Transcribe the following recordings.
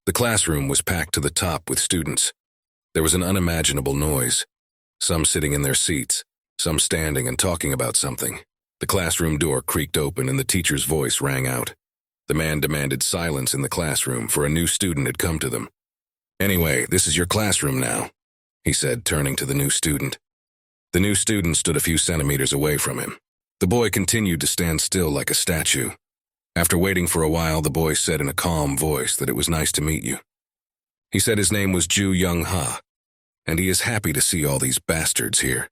The classroom was packed to the top with students. There was an unimaginable noise, some sitting in their seats, some standing and talking about something. The classroom door creaked open and the teacher's voice rang out. The man demanded silence in the classroom, for a new student had come to them. "Anyway, this is your classroom now," he said, turning to the new student. The new student stood a few centimeters away from him. The boy continued to stand still like a statue. After waiting for a while, the boy said in a calm voice that it was nice to meet you. He said his name was Ju Young-ha, and he is happy to see all these bastards here.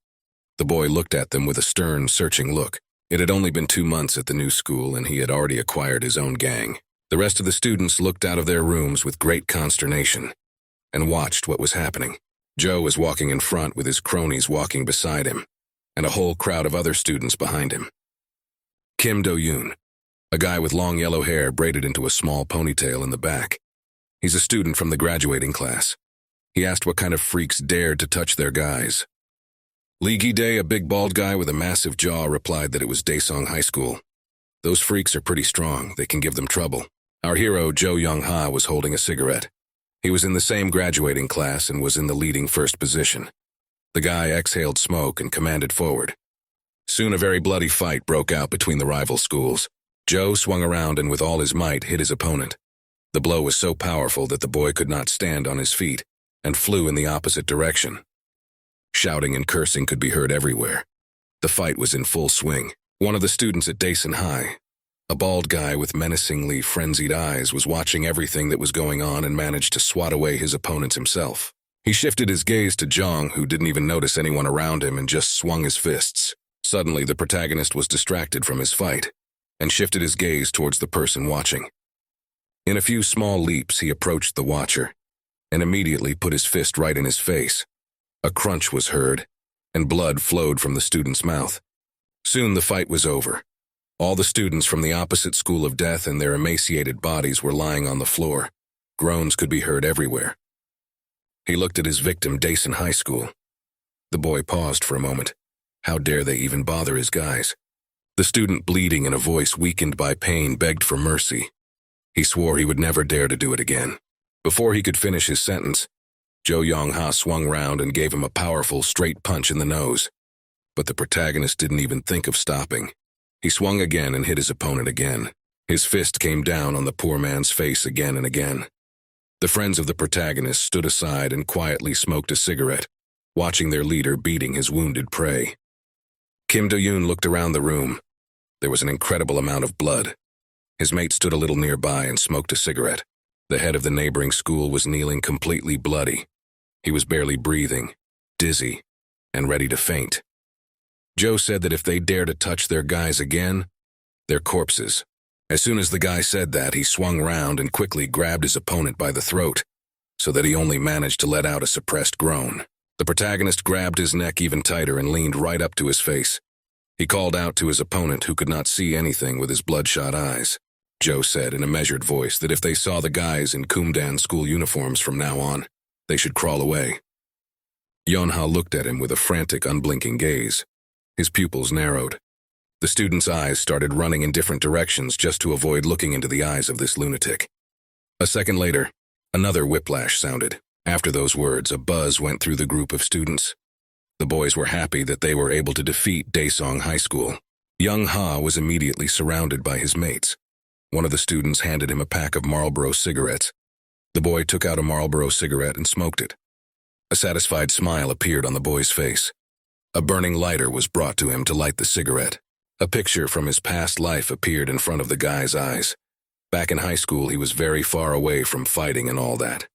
The boy looked at them with a stern, searching look. It had only been 2 months at the new school, and he had already acquired his own gang. The rest of the students looked out of their rooms with great consternation and watched what was happening. Joe was walking in front with his cronies walking beside him, and a whole crowd of other students behind him. Kim Do-yoon, a guy with long yellow hair braided into a small ponytail in the back. He's a student from the graduating class. He asked what kind of freaks dared to touch their guys. Lee Gi-dae, a big bald guy with a massive jaw, replied that it was Daesung High School. "Those freaks are pretty strong. They can give them trouble." Our hero, Jo Young-ha, was holding a cigarette. He was in the same graduating class and was in the leading first position. The guy exhaled smoke and commanded forward. Soon a very bloody fight broke out between the rival schools. Joe swung around and with all his might hit his opponent. The blow was so powerful that the boy could not stand on his feet and flew in the opposite direction. Shouting and cursing could be heard everywhere. The fight was in full swing. One of the students at Daesun High, a bald guy with menacingly frenzied eyes, was watching everything that was going on and managed to swat away his opponents himself. He shifted his gaze to Jong, who didn't even notice anyone around him and just swung his fists. Suddenly, the protagonist was distracted from his fight and shifted his gaze towards the person watching. In a few small leaps, he approached the watcher and immediately put his fist right in his face. A crunch was heard, and blood flowed from the student's mouth. Soon the fight was over. All the students from the opposite school of death and their emaciated bodies were lying on the floor. Groans could be heard everywhere. He looked at his victim, Daesun High School. The boy paused for a moment. How dare they even bother his guys? The student, bleeding and a voice weakened by pain, begged for mercy. He swore he would never dare to do it again. Before he could finish his sentence, Jo Young-ha swung round and gave him a powerful, straight punch in the nose. But the protagonist didn't even think of stopping. He swung again and hit his opponent again. His fist came down on the poor man's face again and again. The friends of the protagonist stood aside and quietly smoked a cigarette, watching their leader beating his wounded prey. Kim Do-yoon looked around the room. There was an incredible amount of blood. His mate stood a little nearby and smoked a cigarette. The head of the neighboring school was kneeling, completely bloody. He was barely breathing, dizzy, and ready to faint. Joe said that if they dare to touch their guys again, they're corpses. As soon as the guy said that, he swung round and quickly grabbed his opponent by the throat, so that he only managed to let out a suppressed groan. The protagonist grabbed his neck even tighter and leaned right up to his face. He called out to his opponent, who could not see anything with his bloodshot eyes. Joe said in a measured voice that if they saw the guys in Kumdan school uniforms from now on, they should crawl away. Yonha looked at him with a frantic, unblinking gaze. His pupils narrowed. The student's eyes started running in different directions just to avoid looking into the eyes of this lunatic. A second later, another whiplash sounded. After those words, a buzz went through the group of students. The boys were happy that they were able to defeat Daesung High School. Young Ha was immediately surrounded by his mates. One of the students handed him a pack of Marlboro cigarettes. The boy took out a Marlboro cigarette and smoked it. A satisfied smile appeared on the boy's face. A burning lighter was brought to him to light the cigarette. A picture from his past life appeared in front of the guy's eyes. Back in high school, he was very far away from fighting and all that.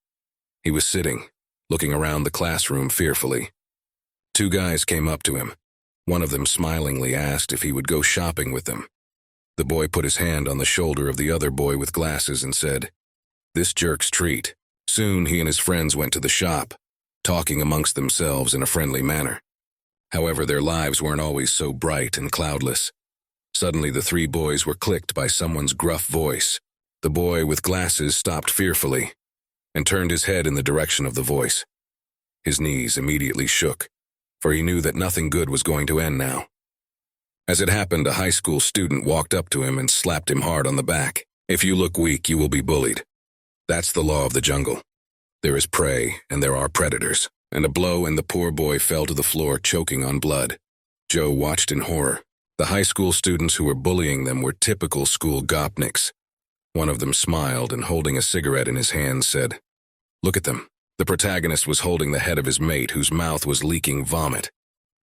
He was sitting, looking around the classroom fearfully. 2 guys came up to him. One of them smilingly asked if he would go shopping with them. The boy put his hand on the shoulder of the other boy with glasses and said, "This jerk's treat." Soon he and his friends went to the shop, talking amongst themselves in a friendly manner. However, their lives weren't always so bright and cloudless. Suddenly, the 3 boys were clicked by someone's gruff voice. The boy with glasses stopped fearfully and turned his head in the direction of the voice. His knees immediately shook, for he knew that nothing good was going to end now. As it happened, a high school student walked up to him and slapped him hard on the back. "If you look weak, you will be bullied." That's the law of the jungle. There is prey, and there are predators. And a blow and the poor boy fell to the floor choking on blood. Joe watched in horror. The high school students who were bullying them were typical school gopniks. One of them smiled and holding a cigarette in his hand said, "Look at them." The protagonist was holding the head of his mate whose mouth was leaking vomit.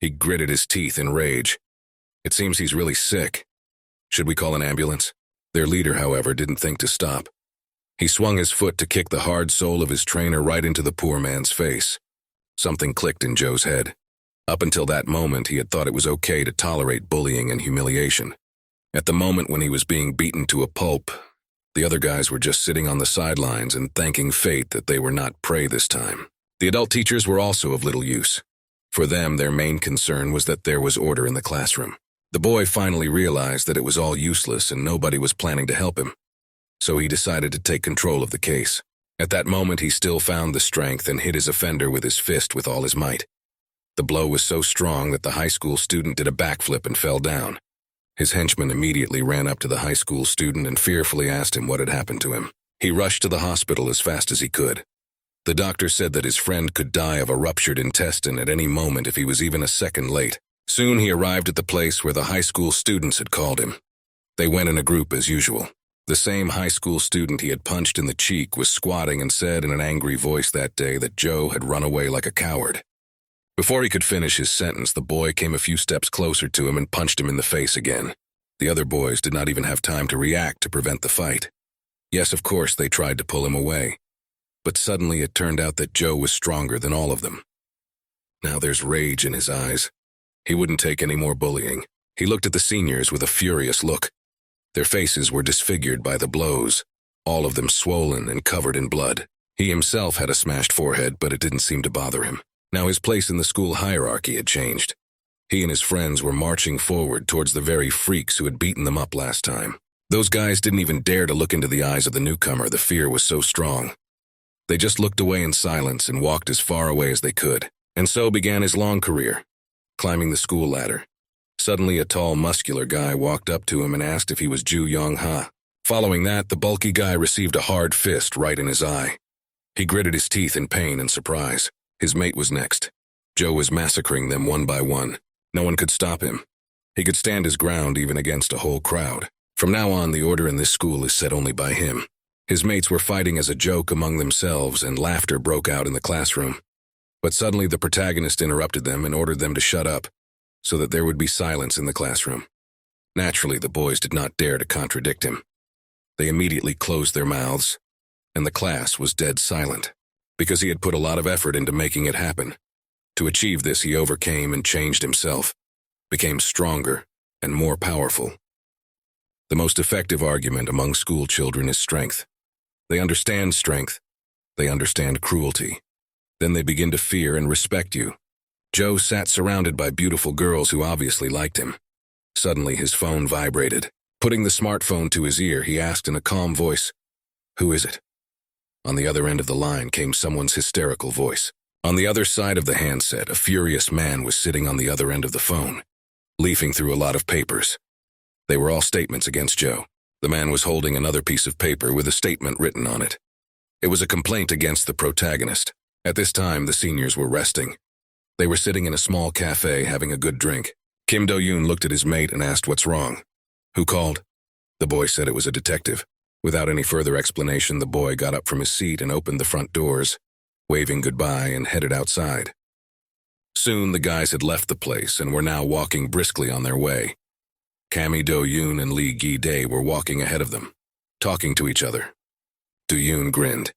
He gritted his teeth in rage. It seems he's really sick. Should we call an ambulance? Their leader, however, didn't think to stop. He swung his foot to kick the hard sole of his trainer right into the poor man's face. Something clicked in Joe's head. Up until that moment, he had thought it was okay to tolerate bullying and humiliation. At the moment when he was being beaten to a pulp, the other guys were just sitting on the sidelines and thanking fate that they were not prey this time. The adult teachers were also of little use. For them, their main concern was that there was order in the classroom. The boy finally realized that it was all useless and nobody was planning to help him. So he decided to take control of the case. At that moment, he still found the strength and hit his offender with his fist with all his might. The blow was so strong that the high school student did a backflip and fell down. His henchman immediately ran up to the high school student and fearfully asked him what had happened to him. He rushed to the hospital as fast as he could. The doctor said that his friend could die of a ruptured intestine at any moment if he was even a second late. Soon he arrived at the place where the high school students had called him. They went in a group as usual. The same high school student he had punched in the cheek was squatting and said in an angry voice that day that Joe had run away like a coward. Before he could finish his sentence, the boy came a few steps closer to him and punched him in the face again. The other boys did not even have time to react to prevent the fight. Yes, of course, they tried to pull him away. But suddenly it turned out that Joe was stronger than all of them. Now there's rage in his eyes. He wouldn't take any more bullying. He looked at the seniors with a furious look. Their faces were disfigured by the blows, all of them swollen and covered in blood. He himself had a smashed forehead, but it didn't seem to bother him. Now his place in the school hierarchy had changed. He and his friends were marching forward towards the very freaks who had beaten them up last time. Those guys didn't even dare to look into the eyes of the newcomer, the fear was so strong. They just looked away in silence and walked as far away as they could. And so began his long career, climbing the school ladder. Suddenly, a tall, muscular guy walked up to him and asked if he was Ju Yong-ha. Following that, the bulky guy received a hard fist right in his eye. He gritted his teeth in pain and surprise. His mate was next. Joe was massacring them one by one. No one could stop him. He could stand his ground even against a whole crowd. From now on, the order in this school is set only by him. His mates were fighting as a joke among themselves, and laughter broke out in the classroom. But suddenly the protagonist interrupted them and ordered them to shut up, so that there would be silence in the classroom. Naturally, the boys did not dare to contradict him. They immediately closed their mouths, and the class was dead silent, because he had put a lot of effort into making it happen. To achieve this, he overcame and changed himself, became stronger and more powerful. The most effective argument among school children is strength. They understand strength. They understand cruelty. Then they begin to fear and respect you. Joe sat surrounded by beautiful girls who obviously liked him. Suddenly, his phone vibrated. Putting the smartphone to his ear, he asked in a calm voice, "Who is it?" On the other end of the line came someone's hysterical voice. On the other side of the handset, a furious man was sitting on the other end of the phone, leafing through a lot of papers. They were all statements against Joe. The man was holding another piece of paper with a statement written on it. It was a complaint against the protagonist. At this time, the seniors were resting. They were sitting in a small cafe having a good drink. Kim Do-yoon looked at his mate and asked what's wrong. "Who called?" The boy said it was a detective. Without any further explanation, the boy got up from his seat and opened the front doors, waving goodbye and headed outside. Soon the guys had left the place and were now walking briskly on their way. Kami Do-yoon and Lee Gi-dae were walking ahead of them, talking to each other. Do-yoon grinned.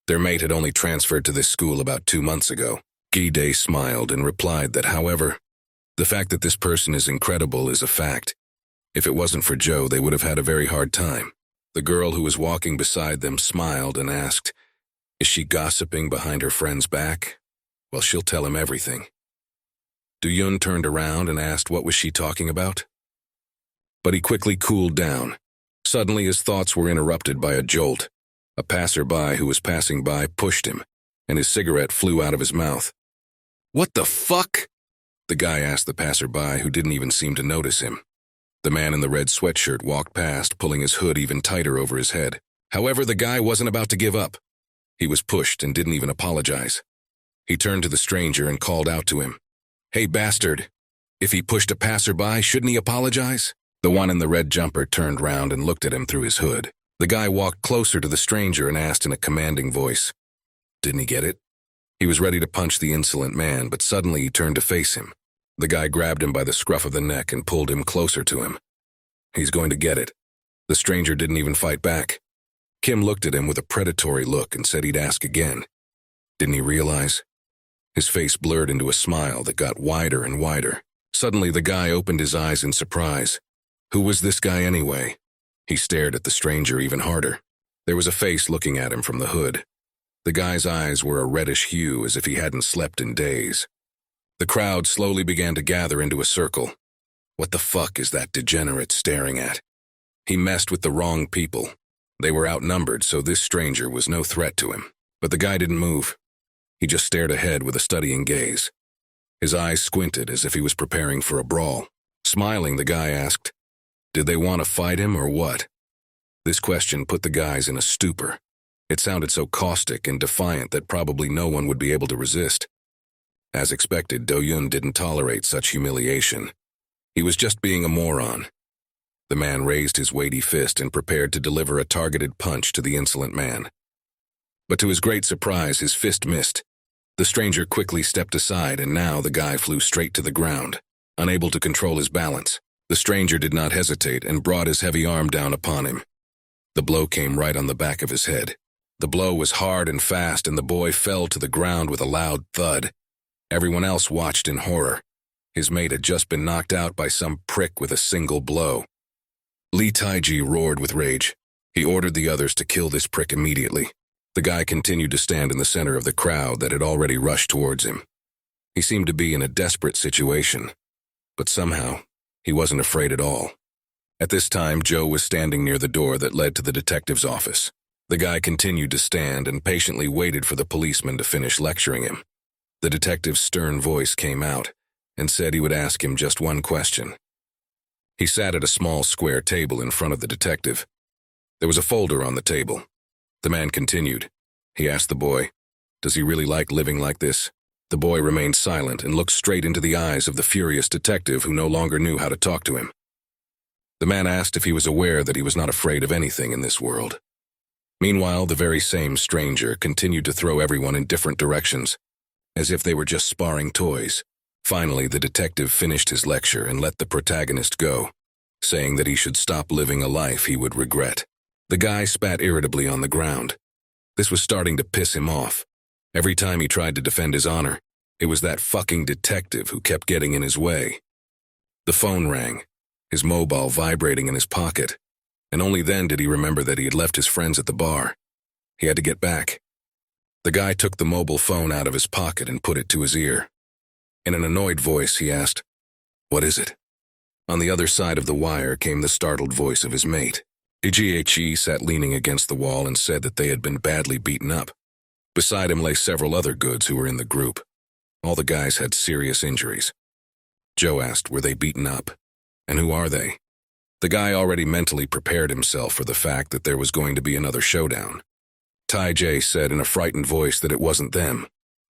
Their mate had only transferred to this school about 2 months ago. Gi-dae smiled and replied that, however, the fact that this person is incredible is a fact. If it wasn't for Joe, they would have had a very hard time. The girl who was walking beside them smiled and asked, "Is she gossiping behind her friend's back? Well, she'll tell him everything." Do-yoon turned around and asked what was she talking about. But he quickly cooled down. Suddenly his thoughts were interrupted by a jolt. A passerby who was passing by pushed him, and his cigarette flew out of his mouth. "What the fuck?" the guy asked the passerby, who didn't even seem to notice him. The man in the red sweatshirt walked past, pulling his hood even tighter over his head. However, the guy wasn't about to give up. He was pushed and didn't even apologize. He turned to the stranger and called out to him, "Hey, bastard! If he pushed a passerby, shouldn't he apologize?" The one in the red jumper turned round and looked at him through his hood. The guy walked closer to the stranger and asked in a commanding voice, "Didn't he get it?" He was ready to punch the insolent man, but suddenly he turned to face him. The guy grabbed him by the scruff of the neck and pulled him closer to him. "He's going to get it." The stranger didn't even fight back. Kim looked at him with a predatory look and said he'd ask again. Didn't he realize? His face blurred into a smile that got wider and wider. Suddenly, the guy opened his eyes in surprise. Who was this guy anyway? He stared at the stranger even harder. There was a face looking at him from the hood. The guy's eyes were a reddish hue, as if he hadn't slept in days. The crowd slowly began to gather into a circle. What the fuck is that degenerate staring at? He messed with the wrong people. They were outnumbered, so this stranger was no threat to him. But the guy didn't move. He just stared ahead with a studying gaze. His eyes squinted as if he was preparing for a brawl. Smiling, the guy asked, "Did they want to fight him or what?" This question put the guys in a stupor. It sounded so caustic and defiant that probably no one would be able to resist. As expected, Do-Yun didn't tolerate such humiliation. He was just being a moron. The man raised his weighty fist and prepared to deliver a targeted punch to the insolent man. But to his great surprise, his fist missed. The stranger quickly stepped aside, and now the guy flew straight to the ground, unable to control his balance. The stranger did not hesitate and brought his heavy arm down upon him. The blow came right on the back of his head. The blow was hard and fast, and the boy fell to the ground with a loud thud. Everyone else watched in horror. His mate had just been knocked out by some prick with a single blow. Lee Taiji roared with rage. He ordered the others to kill this prick immediately. The guy continued to stand in the center of the crowd that had already rushed towards him. He seemed to be in a desperate situation, but somehow he wasn't afraid at all. At this time, Joe was standing near the door that led to the detective's office. The guy continued to stand and patiently waited for the policeman to finish lecturing him. The detective's stern voice came out and said he would ask him just one question. He sat at a small square table in front of the detective. There was a folder on the table. The man continued. He asked the boy, "Does he really like living like this?" The boy remained silent and looked straight into the eyes of the furious detective who no longer knew how to talk to him. The man asked if he was aware that he was not afraid of anything in this world. Meanwhile, the very same stranger continued to throw everyone in different directions, as if they were just sparring toys. Finally, the detective finished his lecture and let the protagonist go, saying that he should stop living a life he would regret. The guy spat irritably on the ground. This was starting to piss him off. Every time he tried to defend his honor, it was that fucking detective who kept getting in his way. The phone rang, his mobile vibrating in his pocket, and only then did he remember that he had left his friends at the bar. He had to get back. The guy took the mobile phone out of his pocket and put it to his ear. In an annoyed voice, he asked, "What is it?" On the other side of the wire came the startled voice of his mate. Ijiichi sat leaning against the wall and said that they had been badly beaten up. Beside him lay several other goods who were in the group. All the guys had serious injuries. Joe asked, were they beaten up? And who are they? The guy already mentally prepared himself for the fact that there was going to be another showdown. Tai-Jae said in a frightened voice that it wasn't them.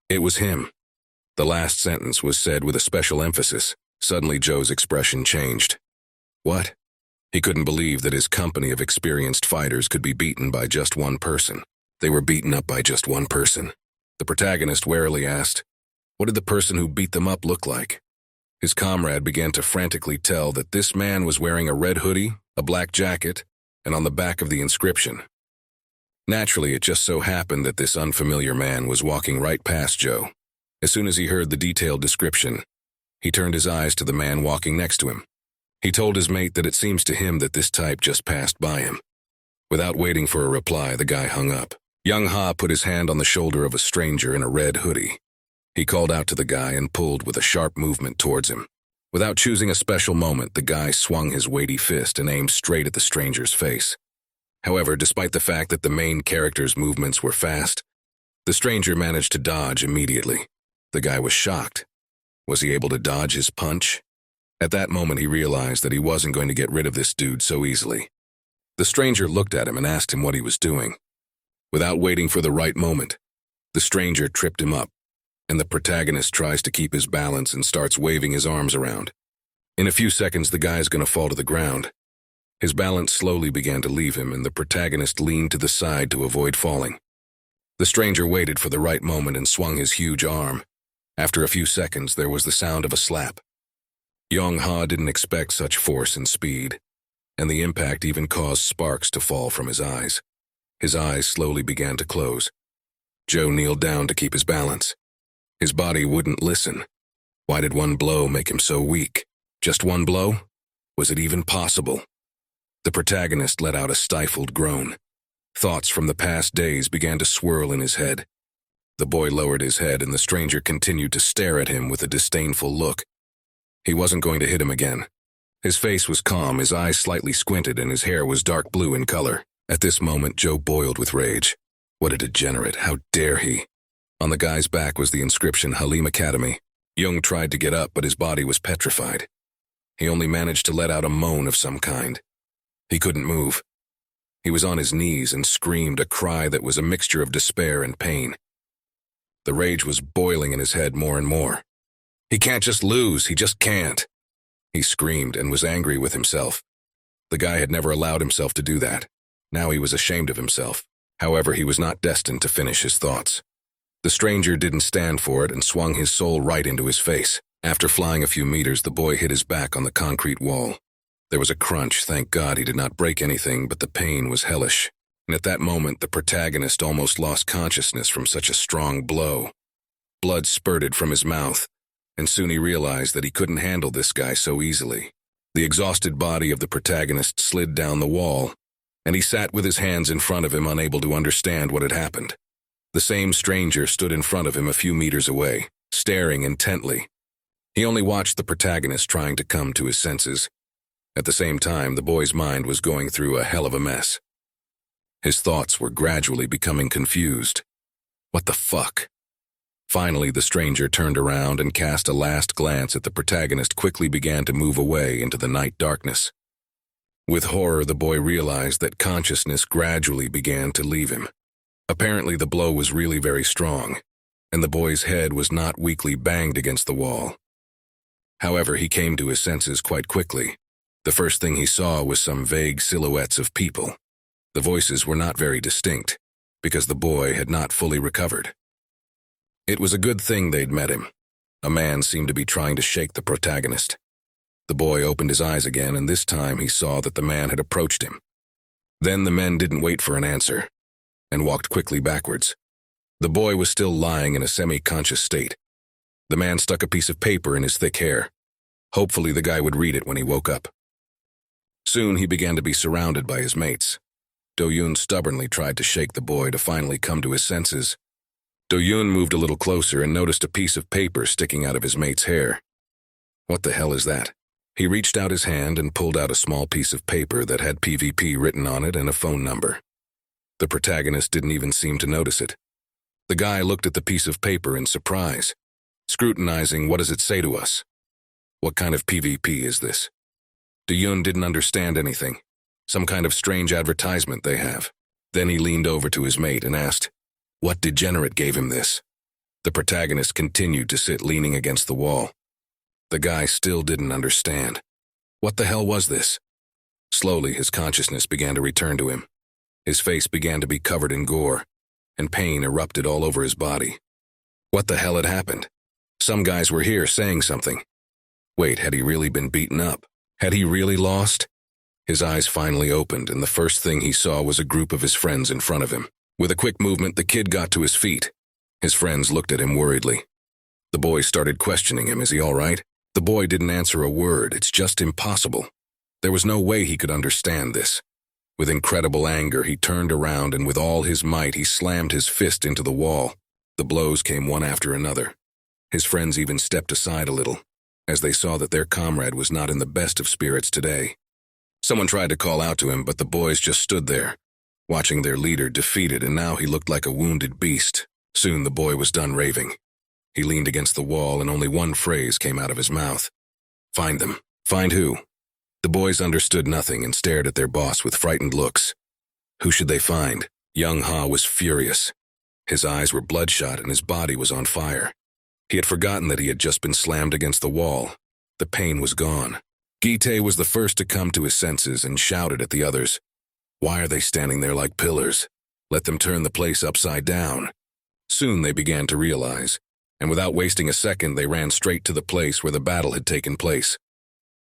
It was him. The last sentence was said with a special emphasis. Suddenly Joe's expression changed. What? He couldn't believe that his company of experienced fighters could be beaten by just one person. They were beaten up by just one person. The protagonist warily asked, what did the person who beat them up look like? His comrade began to frantically tell that this man was wearing a red hoodie, a black jacket, and on the back of the inscription. Naturally, it just so happened that this unfamiliar man was walking right past Joe. As soon as he heard the detailed description, he turned his eyes to the man walking next to him. He told his mate that it seems to him that this type just passed by him. Without waiting for a reply, the guy hung up. Young Ha put his hand on the shoulder of a stranger in a red hoodie. He called out to the guy and pulled with a sharp movement towards him. Without choosing a special moment, the guy swung his weighty fist and aimed straight at the stranger's face. However, despite the fact that the main character's movements were fast, the stranger managed to dodge immediately. The guy was shocked. Was he able to dodge his punch? At that moment, he realized that he wasn't going to get rid of this dude so easily. The stranger looked at him and asked him what he was doing. Without waiting for the right moment, the stranger tripped him up, and the protagonist tries to keep his balance and starts waving his arms around. In a few seconds, the guy's gonna fall to the ground. His balance slowly began to leave him, and the protagonist leaned to the side to avoid falling. The stranger waited for the right moment and swung his huge arm. After a few seconds, there was the sound of a slap. Yong-ha didn't expect such force and speed, and the impact even caused sparks to fall from his eyes. His eyes slowly began to close. Joe kneeled down to keep his balance. His body wouldn't listen. Why did one blow make him so weak? Just one blow? Was it even possible? The protagonist let out a stifled groan. Thoughts from the past days began to swirl in his head. The boy lowered his head, and the stranger continued to stare at him with a disdainful look. He wasn't going to hit him again. His face was calm, his eyes slightly squinted, and his hair was dark blue in color. At this moment, Joe boiled with rage. What a degenerate, how dare he? On the guy's back was the inscription Halim Academy. Jung tried to get up, but his body was petrified. He only managed to let out a moan of some kind. He couldn't move. He was on his knees and screamed a cry that was a mixture of despair and pain. The rage was boiling in his head more and more. He can't just lose, he just can't. He screamed and was angry with himself. The guy had never allowed himself to do that. Now he was ashamed of himself. However, he was not destined to finish his thoughts. The stranger didn't stand for it and swung his soul right into his face. After flying a few meters, the boy hit his back on the concrete wall. There was a crunch. Thank God he did not break anything, but the pain was hellish. And at that moment, the protagonist almost lost consciousness from such a strong blow. Blood spurted from his mouth, and soon he realized that he couldn't handle this guy so easily. The exhausted body of the protagonist slid down the wall, and he sat with his hands in front of him, unable to understand what had happened. The same stranger stood in front of him a few meters away, staring intently. He only watched the protagonist trying to come to his senses. At the same time, the boy's mind was going through a hell of a mess. His thoughts were gradually becoming confused. What the fuck? Finally, the stranger turned around and cast a last glance at the protagonist, quickly began to move away into the night darkness. With horror, the boy realized that consciousness gradually began to leave him. Apparently, the blow was really very strong, and the boy's head was not weakly banged against the wall. However, he came to his senses quite quickly. The first thing he saw was some vague silhouettes of people. The voices were not very distinct, because the boy had not fully recovered. It was a good thing they'd met him. A man seemed to be trying to shake the protagonist. The boy opened his eyes again, and this time he saw that the man had approached him. Then the men didn't wait for an answer, and walked quickly backwards. The boy was still lying in a semi-conscious state. The man stuck a piece of paper in his thick hair. Hopefully the guy would read it when he woke up. Soon he began to be surrounded by his mates. Do-yoon stubbornly tried to shake the boy to finally come to his senses. Do-yoon moved a little closer and noticed a piece of paper sticking out of his mate's hair. What the hell is that? He reached out his hand and pulled out a small piece of paper that had PvP written on it and a phone number. The protagonist didn't even seem to notice it. The guy looked at the piece of paper in surprise, scrutinizing, what does it say to us? What kind of PvP is this? Do-yoon didn't understand anything. Some kind of strange advertisement they have. Then he leaned over to his mate and asked, what degenerate gave him this? The protagonist continued to sit leaning against the wall. The guy still didn't understand. What the hell was this? Slowly, his consciousness began to return to him. His face began to be covered in gore, and pain erupted all over his body. What the hell had happened? Some guys were here saying something. Wait, had he really been beaten up? Had he really lost? His eyes finally opened, and the first thing he saw was a group of his friends in front of him. With a quick movement, the kid got to his feet. His friends looked at him worriedly. The boy started questioning him, is he all right? The boy didn't answer a word. It's just impossible. There was no way he could understand this. With incredible anger, he turned around, and with all his might, he slammed his fist into the wall. The blows came one after another. His friends even stepped aside a little, as they saw that their comrade was not in the best of spirits today. Someone tried to call out to him, but the boys just stood there, watching their leader defeated, and now he looked like a wounded beast. Soon the boy was done raving. He leaned against the wall, and only one phrase came out of his mouth. Find them. Find who? The boys understood nothing and stared at their boss with frightened looks. Who should they find? Young Ha was furious. His eyes were bloodshot and his body was on fire. He had forgotten that he had just been slammed against the wall. The pain was gone. Gi-tae was the first to come to his senses and shouted at the others. Why are they standing there like pillars? Let them turn the place upside down. Soon they began to realize, and without wasting a second, they ran straight to the place where the battle had taken place.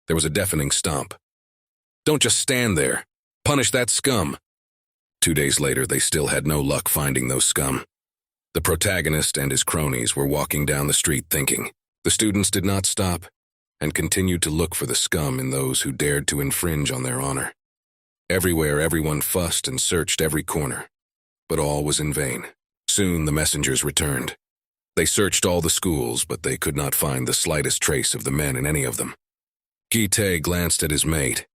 There was a deafening stomp. Don't just stand there. Punish that scum. 2 days later, they still had no luck finding those scum. The protagonist and his cronies were walking down the street thinking. The students did not stop and continued to look for the scum in those who dared to infringe on their honor. Everywhere, everyone fussed and searched every corner, but all was in vain. Soon the messengers returned. They searched all the schools, but they could not find the slightest trace of the men in any of them. Gi-tae glanced at his mate,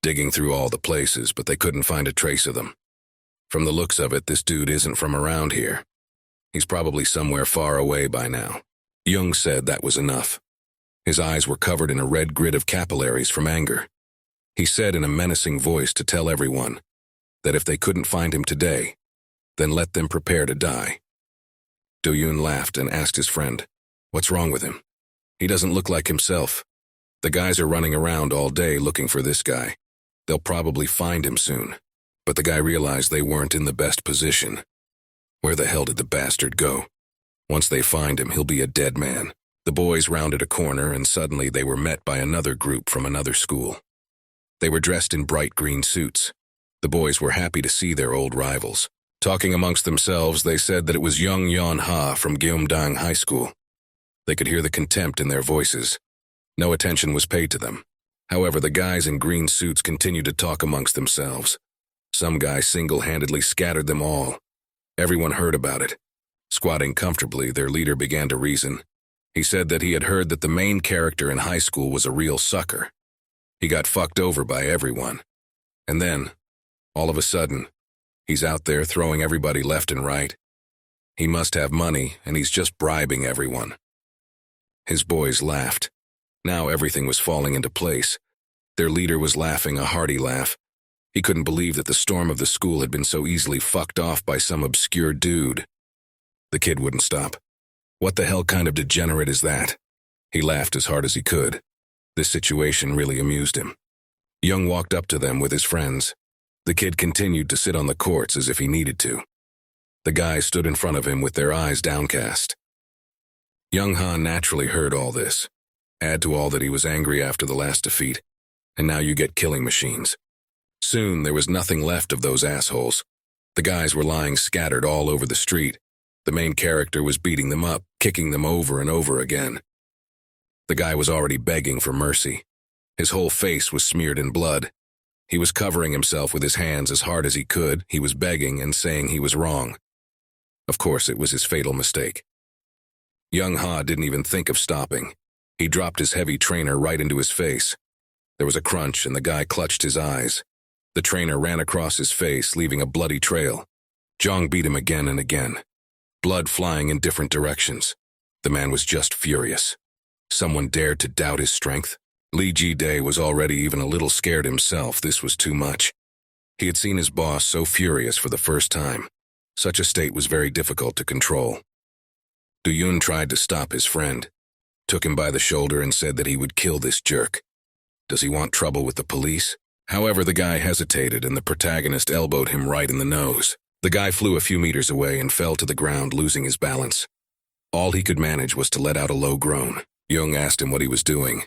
digging through all the places, but they couldn't find a trace of them. From the looks of it, this dude isn't from around here. He's probably somewhere far away by now. Jung said that was enough. His eyes were covered in a red grid of capillaries from anger. He said in a menacing voice to tell everyone that if they couldn't find him today, then let them prepare to die. Do-yoon laughed and asked his friend, "What's wrong with him? He doesn't look like himself. The guys are running around all day looking for this guy. They'll probably find him soon." But the guy realized they weren't in the best position. Where the hell did the bastard go? Once they find him, he'll be a dead man. The boys rounded a corner and suddenly they were met by another group from another school. They were dressed in bright green suits. The boys were happy to see their old rivals. Talking amongst themselves, they said that it was Young Yeon Ha from Gyeomdang High School. They could hear the contempt in their voices. No attention was paid to them. However, the guys in green suits continued to talk amongst themselves. Some guy single-handedly scattered them all. Everyone heard about it. Squatting comfortably, their leader began to reason. He said that he had heard that the main character in high school was a real sucker. He got fucked over by everyone. And then, all of a sudden, he's out there throwing everybody left and right. He must have money, and he's just bribing everyone. His boys laughed. Now everything was falling into place. Their leader was laughing a hearty laugh. He couldn't believe that the storm of the school had been so easily fucked off by some obscure dude. The kid wouldn't stop. What the hell kind of degenerate is that? He laughed as hard as he could. This situation really amused him. Young walked up to them with his friends. The kid continued to sit on the courts as if he needed to. The guys stood in front of him with their eyes downcast. Young Han naturally heard all this. Add to all that he was angry after the last defeat, and now you get killing machines. Soon there was nothing left of those assholes. The guys were lying scattered all over the street. The main character was beating them up, kicking them over and over again. The guy was already begging for mercy. His whole face was smeared in blood. He was covering himself with his hands as hard as he could. He was begging and saying he was wrong. Of course, it was his fatal mistake. Young Ha didn't even think of stopping. He dropped his heavy trainer right into his face. There was a crunch and the guy clutched his eyes. The trainer ran across his face, leaving a bloody trail. Jong beat him again and again. Blood flying in different directions. The man was just furious. Someone dared to doubt his strength. Lee Ji-dae was already even a little scared himself. This was too much. He had seen his boss so furious for the first time. Such a state was very difficult to control. Do-yoon tried to stop his friend, took him by the shoulder and said that he would kill this jerk. Does he want trouble with the police? However, the guy hesitated and the protagonist elbowed him right in the nose. The guy flew a few meters away and fell to the ground, losing his balance. All he could manage was to let out a low groan. Jung asked him what he was doing.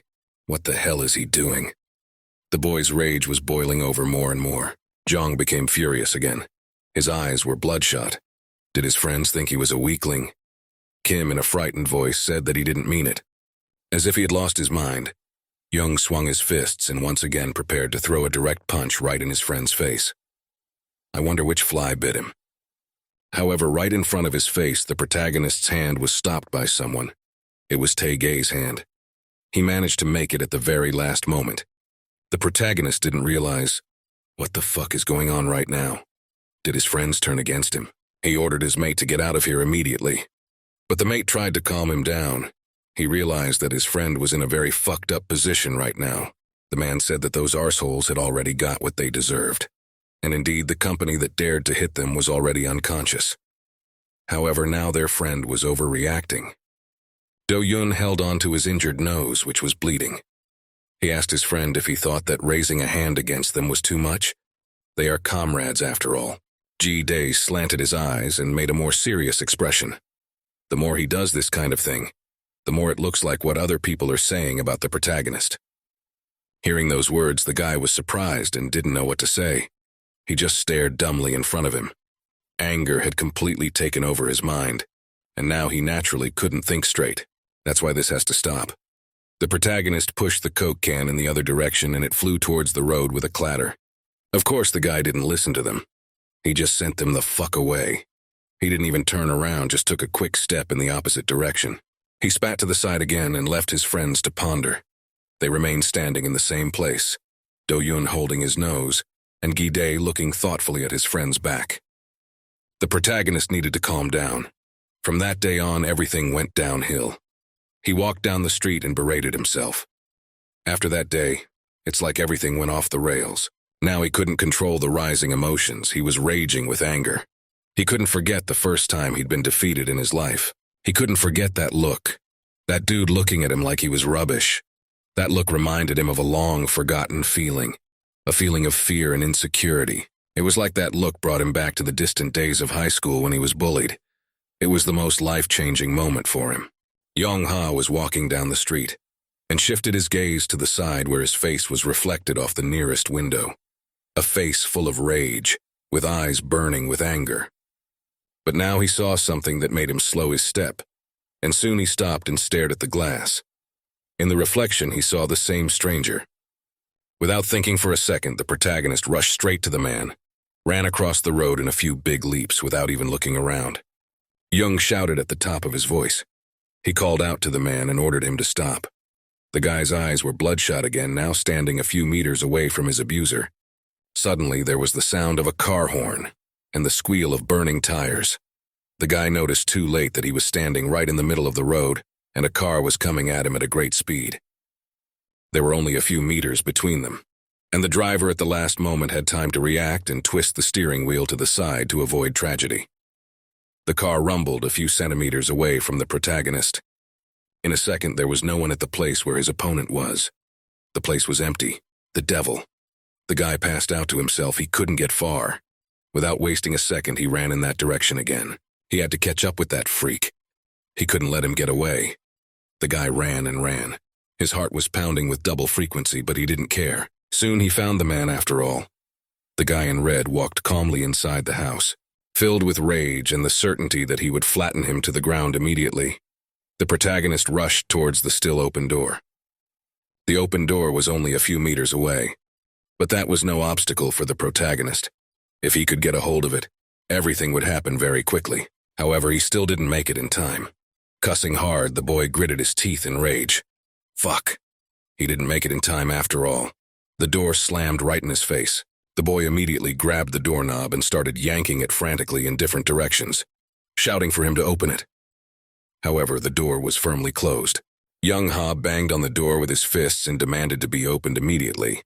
What the hell is he doing? The boy's rage was boiling over more and more. Jong became furious again. His eyes were bloodshot. Did his friends think he was a weakling? Kim, in a frightened voice, said that he didn't mean it. As if he had lost his mind, Jung swung his fists and once again prepared to throw a direct punch right in his friend's face. I wonder which fly bit him. However, right in front of his face, the protagonist's hand was stopped by someone. It was Tae-gae's hand. He managed to make it at the very last moment. The protagonist didn't realize, what the fuck is going on right now? Did his friends turn against him? He ordered his mate to get out of here immediately. But the mate tried to calm him down. He realized that his friend was in a very fucked up position right now. The man said that those arseholes had already got what they deserved, and indeed the company that dared to hit them was already unconscious. However, now their friend was overreacting. Do-yun held on to his injured nose, which was bleeding. He asked his friend if he thought that raising a hand against them was too much. They are comrades after all. Ji-dae slanted his eyes and made a more serious expression. The more he does this kind of thing, the more it looks like what other people are saying about the protagonist. Hearing those words, the guy was surprised and didn't know what to say. He just stared dumbly in front of him. Anger had completely taken over his mind, and now he naturally couldn't think straight. That's why this has to stop. The protagonist pushed the Coke can in the other direction and it flew towards the road with a clatter. Of course, the guy didn't listen to them. He just sent them the fuck away. He didn't even turn around, just took a quick step in the opposite direction. He spat to the side again and left his friends to ponder. They remained standing in the same place, Do-yun holding his nose, and Gi-dae looking thoughtfully at his friend's back. The protagonist needed to calm down. From that day on, everything went downhill. He walked down the street and berated himself. After that day, it's like everything went off the rails. Now he couldn't control the rising emotions. He was raging with anger. He couldn't forget the first time he'd been defeated in his life. He couldn't forget that look. That dude looking at him like he was rubbish. That look reminded him of a long-forgotten feeling. A feeling of fear and insecurity. It was like that look brought him back to the distant days of high school when he was bullied. It was the most life-changing moment for him. Yong-ha was walking down the street and shifted his gaze to the side where his face was reflected off the nearest window. A face full of rage, with eyes burning with anger. But now he saw something that made him slow his step, and soon he stopped and stared at the glass. In the reflection, he saw the same stranger. Without thinking for a second, the protagonist rushed straight to the man, ran across the road in a few big leaps without even looking around. Young shouted at the top of his voice. He called out to the man and ordered him to stop. The guy's eyes were bloodshot again, now standing a few meters away from his abuser. Suddenly, there was the sound of a car horn and the squeal of burning tires. The guy noticed too late that he was standing right in the middle of the road, and a car was coming at him at a great speed. There were only a few meters between them, and the driver at the last moment had time to react and twist the steering wheel to the side to avoid tragedy. The car rumbled a few centimeters away from the protagonist. In a second, there was no one at the place where his opponent was. The place was empty. The devil. The guy passed out to himself. He couldn't get far. Without wasting a second, he ran in that direction again. He had to catch up with that freak. He couldn't let him get away. The guy ran and ran. His heart was pounding with double frequency, but he didn't care. Soon he found the man after all. The guy in red walked calmly inside the house, filled with rage and the certainty that he would flatten him to the ground immediately. The protagonist rushed towards the still open door. The open door was only a few meters away, but that was no obstacle for the protagonist. If he could get a hold of it, everything would happen very quickly. However, he still didn't make it in time. Cussing hard, the boy gritted his teeth in rage. Fuck. He didn't make it in time after all. The door slammed right in his face. The boy immediately grabbed the doorknob and started yanking it frantically in different directions, shouting for him to open it. However, the door was firmly closed. Young-ha banged on the door with his fists and demanded to be opened immediately.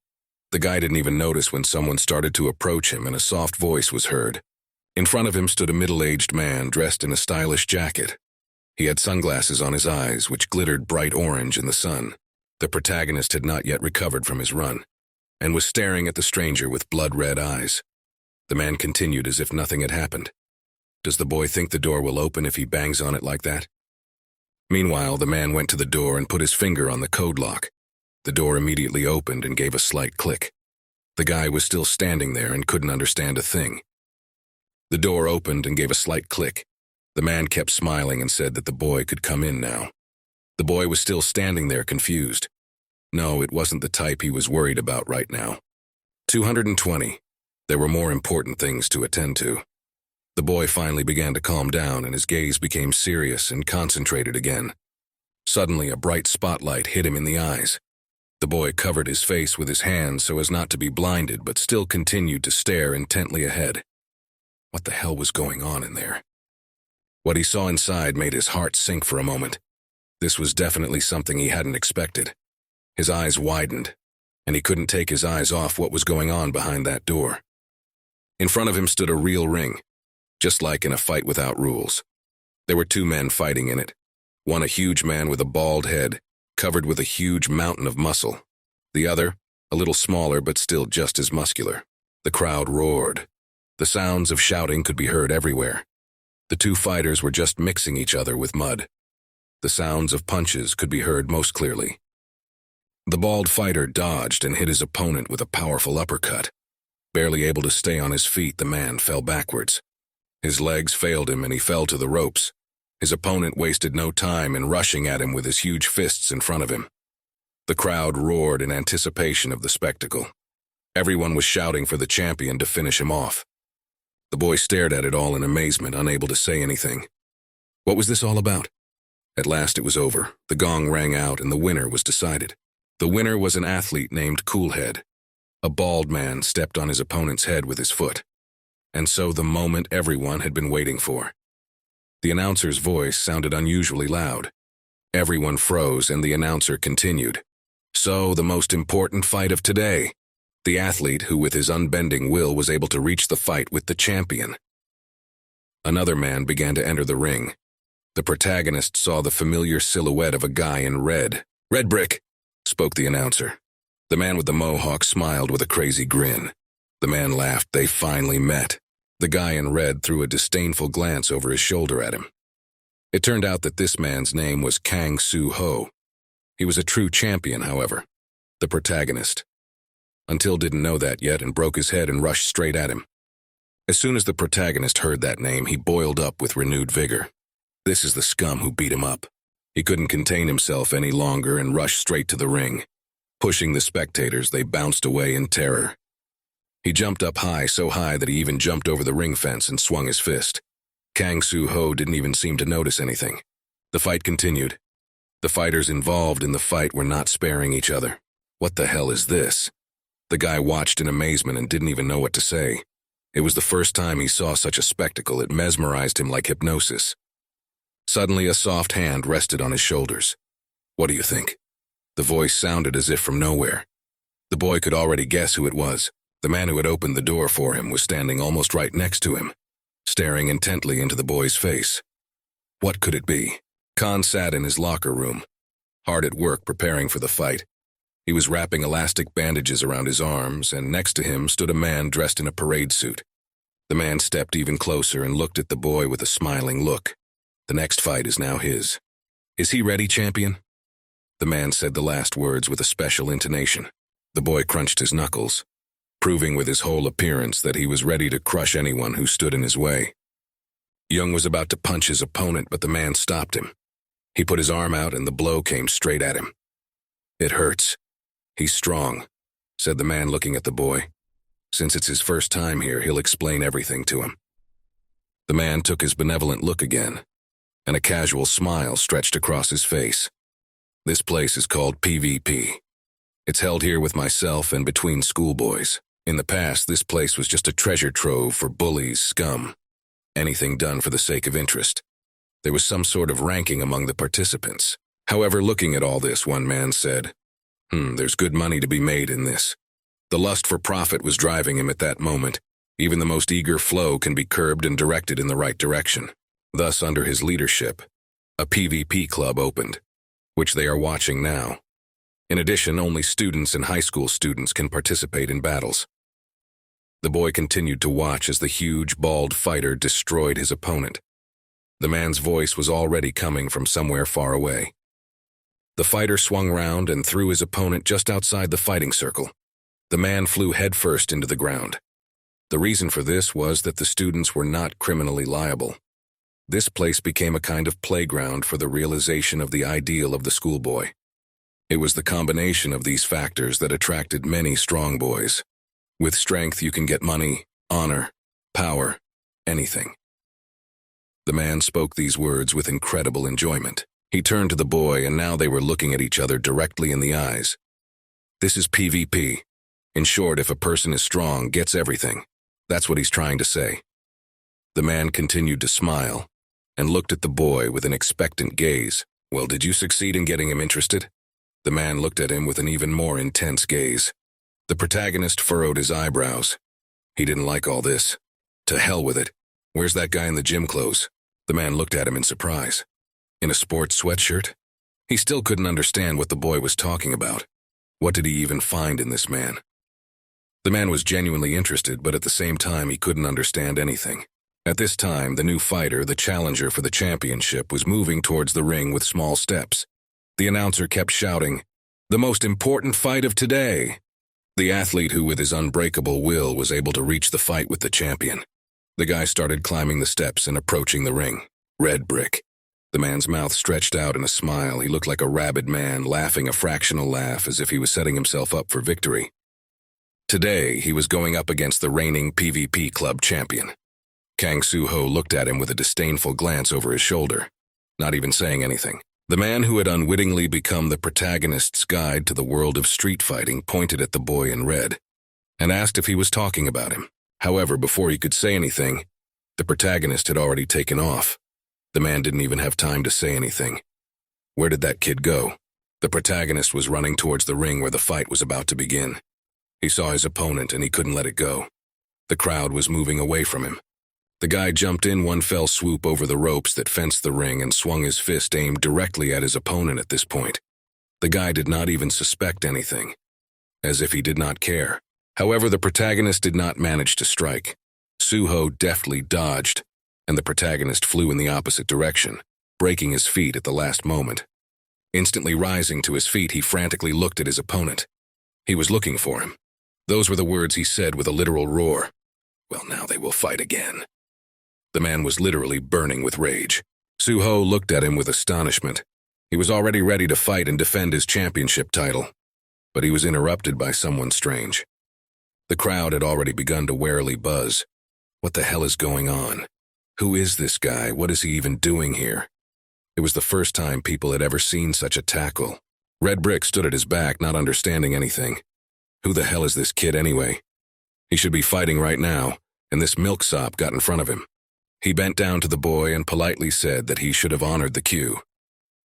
The guy didn't even notice when someone started to approach him and a soft voice was heard. In front of him stood a middle-aged man dressed in a stylish jacket. He had sunglasses on his eyes, which glittered bright orange in the sun. The protagonist had not yet recovered from his run, and was staring at the stranger with blood-red eyes. The man continued as if nothing had happened. Does the boy think the door will open if he bangs on it like that? Meanwhile, the man went to the door and put his finger on the code lock. The door immediately opened and gave a slight click. The guy was still standing there and couldn't understand a thing. The door opened and gave a slight click. The man kept smiling and said that the boy could come in now. The boy was still standing there confused. No, it wasn't the type he was worried about right now. 220. There were more important things to attend to. The boy finally began to calm down and his gaze became serious and concentrated again. Suddenly, a bright spotlight hit him in the eyes. The boy covered his face with his hands so as not to be blinded, but still continued to stare intently ahead. What the hell was going on in there? What he saw inside made his heart sink for a moment. This was definitely something he hadn't expected. His eyes widened, and he couldn't take his eyes off what was going on behind that door. In front of him stood a real ring, just like in a fight without rules. There were two men fighting in it, one a huge man with a bald head, covered with a huge mountain of muscle. The other, a little smaller but still just as muscular. The crowd roared. The sounds of shouting could be heard everywhere. The two fighters were just mixing each other with mud. The sounds of punches could be heard most clearly. The bald fighter dodged and hit his opponent with a powerful uppercut. Barely able to stay on his feet, the man fell backwards. His legs failed him and he fell to the ropes. His opponent wasted no time in rushing at him with his huge fists in front of him. The crowd roared in anticipation of the spectacle. Everyone was shouting for the champion to finish him off. The boy stared at it all in amazement, unable to say anything. What was this all about? At last it was over. The gong rang out and the winner was decided. The winner was an athlete named Coolhead. A bald man stepped on his opponent's head with his foot. And so the moment everyone had been waiting for. The announcer's voice sounded unusually loud. Everyone froze and the announcer continued. So, the most important fight of today. The athlete who with his unbending will was able to reach the fight with the champion. Another man began to enter the ring. The protagonist saw the familiar silhouette of a guy in red. "Red Brick," spoke the announcer. The man with the mohawk smiled with a crazy grin. The man laughed. They finally met. The guy in red threw a disdainful glance over his shoulder at him. It turned out that this man's name was Kang Soo-ho. He was a true champion, however. The protagonist. Until didn't know that yet and broke his head and rushed straight at him. As soon as the protagonist heard that name, he boiled up with renewed vigor. This is the scum who beat him up. He couldn't contain himself any longer and rushed straight to the ring. Pushing the spectators, they bounced away in terror. He jumped up high, so high that he even jumped over the ring fence and swung his fist. Kang Soo-ho didn't even seem to notice anything. The fight continued. The fighters involved in the fight were not sparing each other. What the hell is this? The guy watched in amazement and didn't even know what to say. It was the first time he saw such a spectacle. It mesmerized him like hypnosis. Suddenly, a soft hand rested on his shoulders. "What do you think?" The voice sounded as if from nowhere. The boy could already guess who it was. The man who had opened the door for him was standing almost right next to him, staring intently into the boy's face. What could it be? Khan sat in his locker room, hard at work preparing for the fight. He was wrapping elastic bandages around his arms, and next to him stood a man dressed in a parade suit. The man stepped even closer and looked at the boy with a smiling look. The next fight is now his. "Is he ready, champion?" The man said the last words with a special intonation. The boy crunched his knuckles, proving with his whole appearance that he was ready to crush anyone who stood in his way. Young was about to punch his opponent, but the man stopped him. He put his arm out and the blow came straight at him. "It hurts. He's strong," said the man looking at the boy. Since it's his first time here, he'll explain everything to him. The man took his benevolent look again, and a casual smile stretched across his face. "This place is called PvP. It's held here with myself and between schoolboys. In the past, this place was just a treasure trove for bullies, scum. Anything done for the sake of interest. There was some sort of ranking among the participants. However, looking at all this, one man said, there's good money to be made in this." The lust for profit was driving him at that moment. Even the most eager flow can be curbed and directed in the right direction. Thus, under his leadership, a PvP club opened, which they are watching now. In addition, only students and high school students can participate in battles. The boy continued to watch as the huge, bald fighter destroyed his opponent. The man's voice was already coming from somewhere far away. The fighter swung round and threw his opponent just outside the fighting circle. The man flew headfirst into the ground. The reason for this was that the students were not criminally liable. This place became a kind of playground for the realization of the ideal of the schoolboy. It was the combination of these factors that attracted many strong boys. With strength, you can get money, honor, power, anything. The man spoke these words with incredible enjoyment. He turned to the boy, and now they were looking at each other directly in the eyes. This is PvP. In short, if a person is strong, gets everything. That's what he's trying to say. The man continued to smile and looked at the boy with an expectant gaze. "Well, did you succeed in getting him interested?" The man looked at him with an even more intense gaze. The protagonist furrowed his eyebrows. He didn't like all this. To hell with it. Where's that guy in the gym clothes? The man looked at him in surprise. In a sports sweatshirt? He still couldn't understand what the boy was talking about. What did he even find in this man? The man was genuinely interested, but at the same time he couldn't understand anything. At this time, the new fighter, the challenger for the championship, was moving towards the ring with small steps. The announcer kept shouting, "The most important fight of today!" The athlete who, with his unbreakable will, was able to reach the fight with the champion. The guy started climbing the steps and approaching the ring. Red brick. The man's mouth stretched out in a smile. He looked like a rabid man, laughing a fractional laugh as if he was setting himself up for victory. Today, he was going up against the reigning PvP club champion. Kang Soo-ho looked at him with a disdainful glance over his shoulder, not even saying anything. The man who had unwittingly become the protagonist's guide to the world of street fighting pointed at the boy in red and asked if he was talking about him. However, before he could say anything, the protagonist had already taken off. The man didn't even have time to say anything. Where did that kid go? The protagonist was running towards the ring where the fight was about to begin. He saw his opponent and he couldn't let it go. The crowd was moving away from him. The guy jumped in one fell swoop over the ropes that fenced the ring and swung his fist aimed directly at his opponent at this point. The guy did not even suspect anything, as if he did not care. However, the protagonist did not manage to strike. Soo-ho deftly dodged, and the protagonist flew in the opposite direction, breaking his feet at the last moment. Instantly rising to his feet, he frantically looked at his opponent. He was looking for him. Those were the words he said with a literal roar. "Well, now they will fight again." The man was literally burning with rage. Soo-ho looked at him with astonishment. He was already ready to fight and defend his championship title, but he was interrupted by someone strange. The crowd had already begun to warily buzz. What the hell is going on? Who is this guy? What is he even doing here? It was the first time people had ever seen such a tackle. Red Brick stood at his back, not understanding anything. Who the hell is this kid anyway? He should be fighting right now, and this milksop got in front of him. He bent down to the boy and politely said that he should have honored the cue.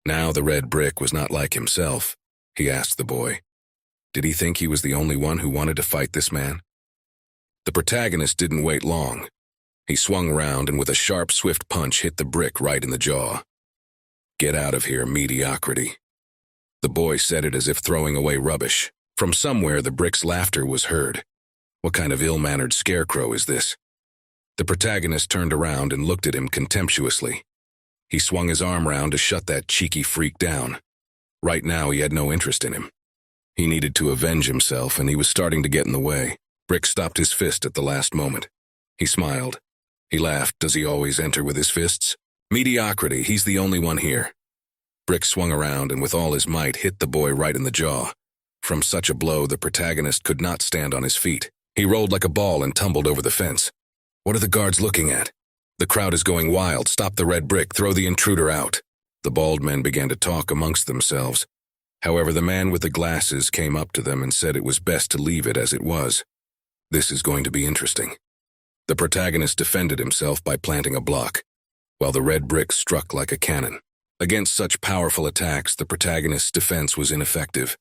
Now the Red Brick was not like himself. He asked the boy, did he think he was the only one who wanted to fight this man? The protagonist didn't wait long. He swung around and with a sharp, swift punch hit the Brick right in the jaw. "Get out of here, mediocrity." The boy said it as if throwing away rubbish. From somewhere, the Brick's laughter was heard. What kind of ill-mannered scarecrow is this? The protagonist turned around and looked at him contemptuously. He swung his arm round to shut that cheeky freak down. Right now, he had no interest in him. He needed to avenge himself, and he was starting to get in the way. Brick stopped his fist at the last moment. He smiled. He laughed. Does he always enter with his fists? Mediocrity, he's the only one here. Brick swung around and with all his might hit the boy right in the jaw. From such a blow, the protagonist could not stand on his feet. He rolled like a ball and tumbled over the fence. What are the guards looking at? The crowd is going wild. Stop the Red Brick. Throw the intruder out. The bald men began to talk amongst themselves. However, the man with the glasses came up to them and said it was best to leave it as it was. This is going to be interesting. The protagonist defended himself by planting a block, while the Red Brick struck like a cannon. Against such powerful attacks, the protagonist's defense was ineffective.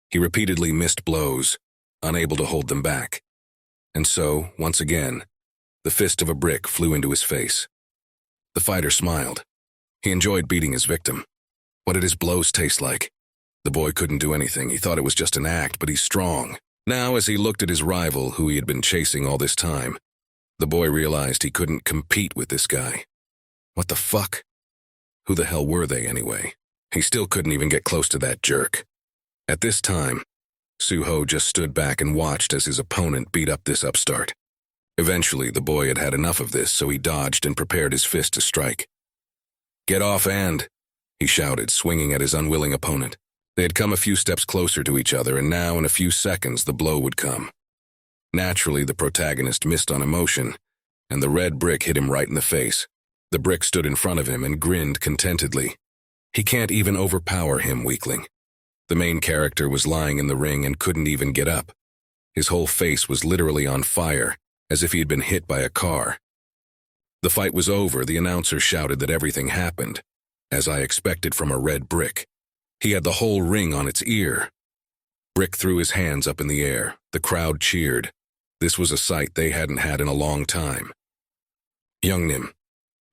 He repeatedly missed blows, unable to hold them back. And so, once again, the fist of a Brick flew into his face. The fighter smiled. He enjoyed beating his victim. What did his blows taste like? The boy couldn't do anything. He thought it was just an act, but he's strong. Now, as he looked at his rival, who he had been chasing all this time, the boy realized he couldn't compete with this guy. What the fuck? Who the hell were they anyway? He still couldn't even get close to that jerk. At this time, Soo-ho just stood back and watched as his opponent beat up this upstart. Eventually, the boy had had enough of this, so he dodged and prepared his fist to strike. "Get off and," he shouted, swinging at his unwilling opponent. They had come a few steps closer to each other, and now in a few seconds the blow would come. Naturally, the protagonist missed on emotion, and the Red Brick hit him right in the face. The Brick stood in front of him and grinned contentedly. He can't even overpower him, weakling. The main character was lying in the ring and couldn't even get up. His whole face was literally on fire, as if he had been hit by a car. The fight was over. The announcer shouted that everything happened, as I expected from a Red Brick. He had the whole ring on its ear. Brick threw his hands up in the air. The crowd cheered. This was a sight they hadn't had in a long time. Young Nim,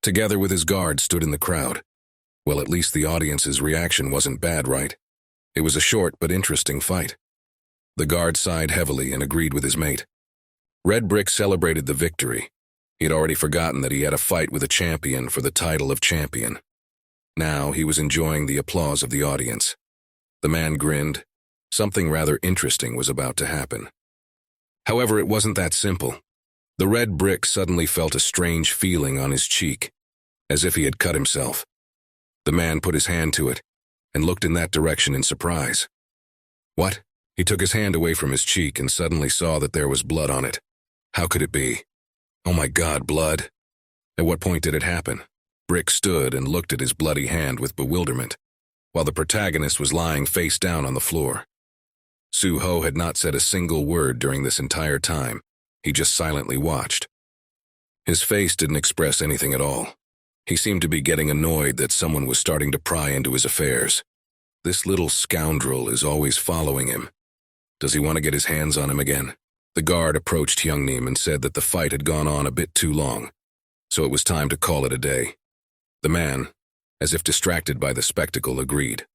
together with his guard, stood in the crowd. Well, at least the audience's reaction wasn't bad, right? It was a short but interesting fight. The guard sighed heavily and agreed with his mate. Red Brick celebrated the victory. He had already forgotten that he had a fight with a champion for the title of champion. Now he was enjoying the applause of the audience. The man grinned. Something rather interesting was about to happen. However, it wasn't that simple. The Red Brick suddenly felt a strange feeling on his cheek, as if he had cut himself. The man put his hand to it and looked in that direction in surprise. What? He took his hand away from his cheek and suddenly saw that there was blood on it. How could it be? Oh my God, blood! At what point did it happen? Brick stood and looked at his bloody hand with bewilderment, while the protagonist was lying face down on the floor. Suho had not said a single word during this entire time. He just silently watched. His face didn't express anything at all. He seemed to be getting annoyed that someone was starting to pry into his affairs. This little scoundrel is always following him. Does he want to get his hands on him again? The guard approached Hyungnim and said that the fight had gone on a bit too long, so it was time to call it a day. The man, as if distracted by the spectacle, agreed.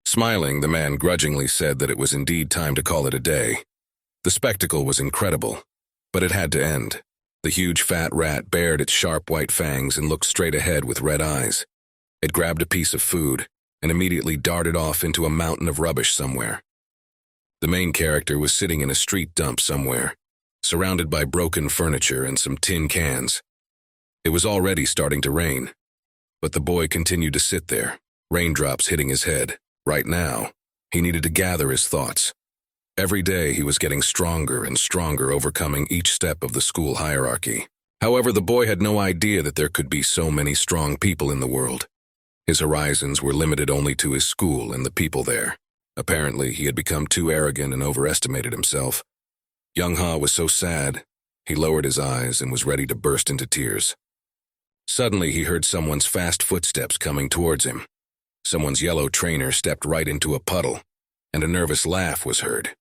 Smiling, the man grudgingly said that it was indeed time to call it a day. The spectacle was incredible, but it had to end. The huge fat rat bared its sharp white fangs and looked straight ahead with red eyes. It grabbed a piece of food and immediately darted off into a mountain of rubbish somewhere. The main character was sitting in a street dump somewhere, surrounded by broken furniture and some tin cans. It was already starting to rain, but the boy continued to sit there, raindrops hitting his head. Right now, he needed to gather his thoughts. Every day he was getting stronger and stronger, overcoming each step of the school hierarchy. However, the boy had no idea that there could be so many strong people in the world. His horizons were limited only to his school and the people there. Apparently, he had become too arrogant and overestimated himself. Young-ha was so sad, he lowered his eyes and was ready to burst into tears. Suddenly, he heard someone's fast footsteps coming towards him. Someone's yellow trainer stepped right into a puddle, and a nervous laugh was heard.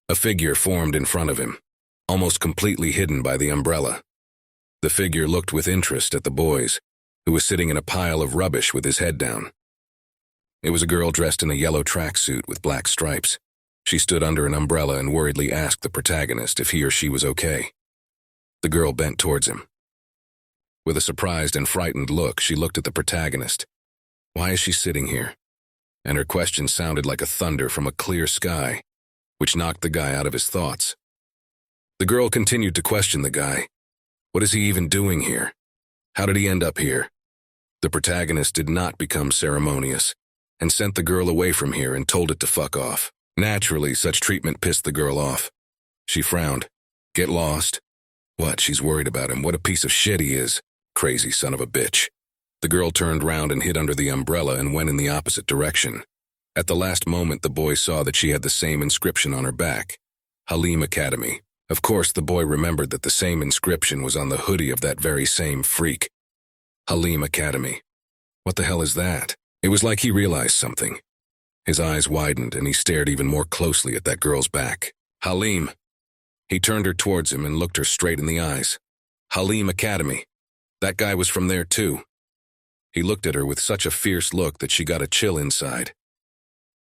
A figure formed in front of him, almost completely hidden by the umbrella. The figure looked with interest at the boys, who was sitting in a pile of rubbish with his head down. It was a girl dressed in a yellow tracksuit with black stripes. She stood under an umbrella and worriedly asked the protagonist if he or she was okay. The girl bent towards him. With a surprised and frightened look, she looked at the protagonist. Why is she sitting here? And her question sounded like a thunder from a clear sky, which knocked the guy out of his thoughts. The girl continued to question the guy. What is he even doing here? How did he end up here? The protagonist did not become ceremonious and sent the girl away from here and told it to fuck off. Naturally, such treatment pissed the girl off. She frowned. Get lost? What, she's worried about him. What a piece of shit he is. Crazy son of a bitch. The girl turned round and hid under the umbrella and went in the opposite direction. At the last moment, the boy saw that she had the same inscription on her back. Halim Academy. Of course, the boy remembered that the same inscription was on the hoodie of that very same freak. Halim Academy. What the hell is that? It was like he realized something. His eyes widened and he stared even more closely at that girl's back. Halim. He turned her towards him and looked her straight in the eyes. Halim Academy. That guy was from there too. He looked at her with such a fierce look that she got a chill inside.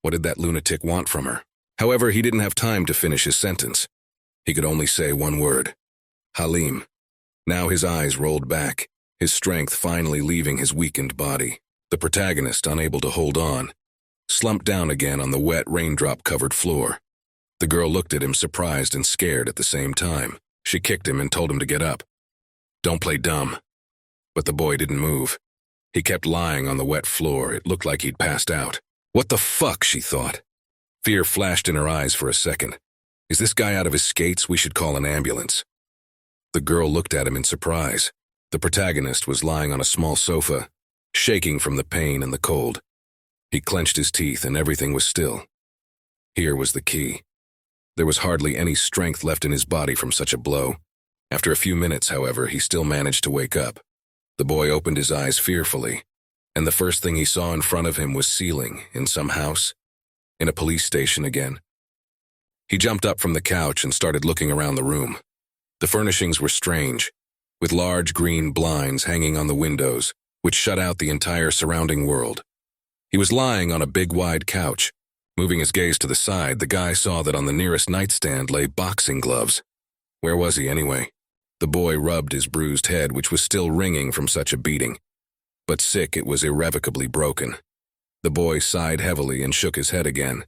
What did that lunatic want from her? However, he didn't have time to finish his sentence. He could only say one word. Halim. Now his eyes rolled back, his strength finally leaving his weakened body. The protagonist, unable to hold on, slumped down again on the wet, raindrop-covered floor. The girl looked at him surprised and scared at the same time. She kicked him and told him to get up. Don't play dumb. But the boy didn't move. He kept lying on the wet floor. It looked like he'd passed out. What the fuck, she thought. Fear flashed in her eyes for a second. Is this guy out of his skates? We should call an ambulance. The girl looked at him in surprise. The protagonist was lying on a small sofa, shaking from the pain and the cold. He clenched his teeth and everything was still. Here was the key. There was hardly any strength left in his body from such a blow. After a few minutes, however, he still managed to wake up. The boy opened his eyes fearfully, and the first thing he saw in front of him was ceiling in some house, in a police station again. He jumped up from the couch and started looking around the room. The furnishings were strange, with large green blinds hanging on the windows, which shut out the entire surrounding world. He was lying on a big wide couch. Moving his gaze to the side, the guy saw that on the nearest nightstand lay boxing gloves. Where was he anyway? The boy rubbed his bruised head, which was still ringing from such a beating. But sick, it was irrevocably broken. The boy sighed heavily and shook his head again.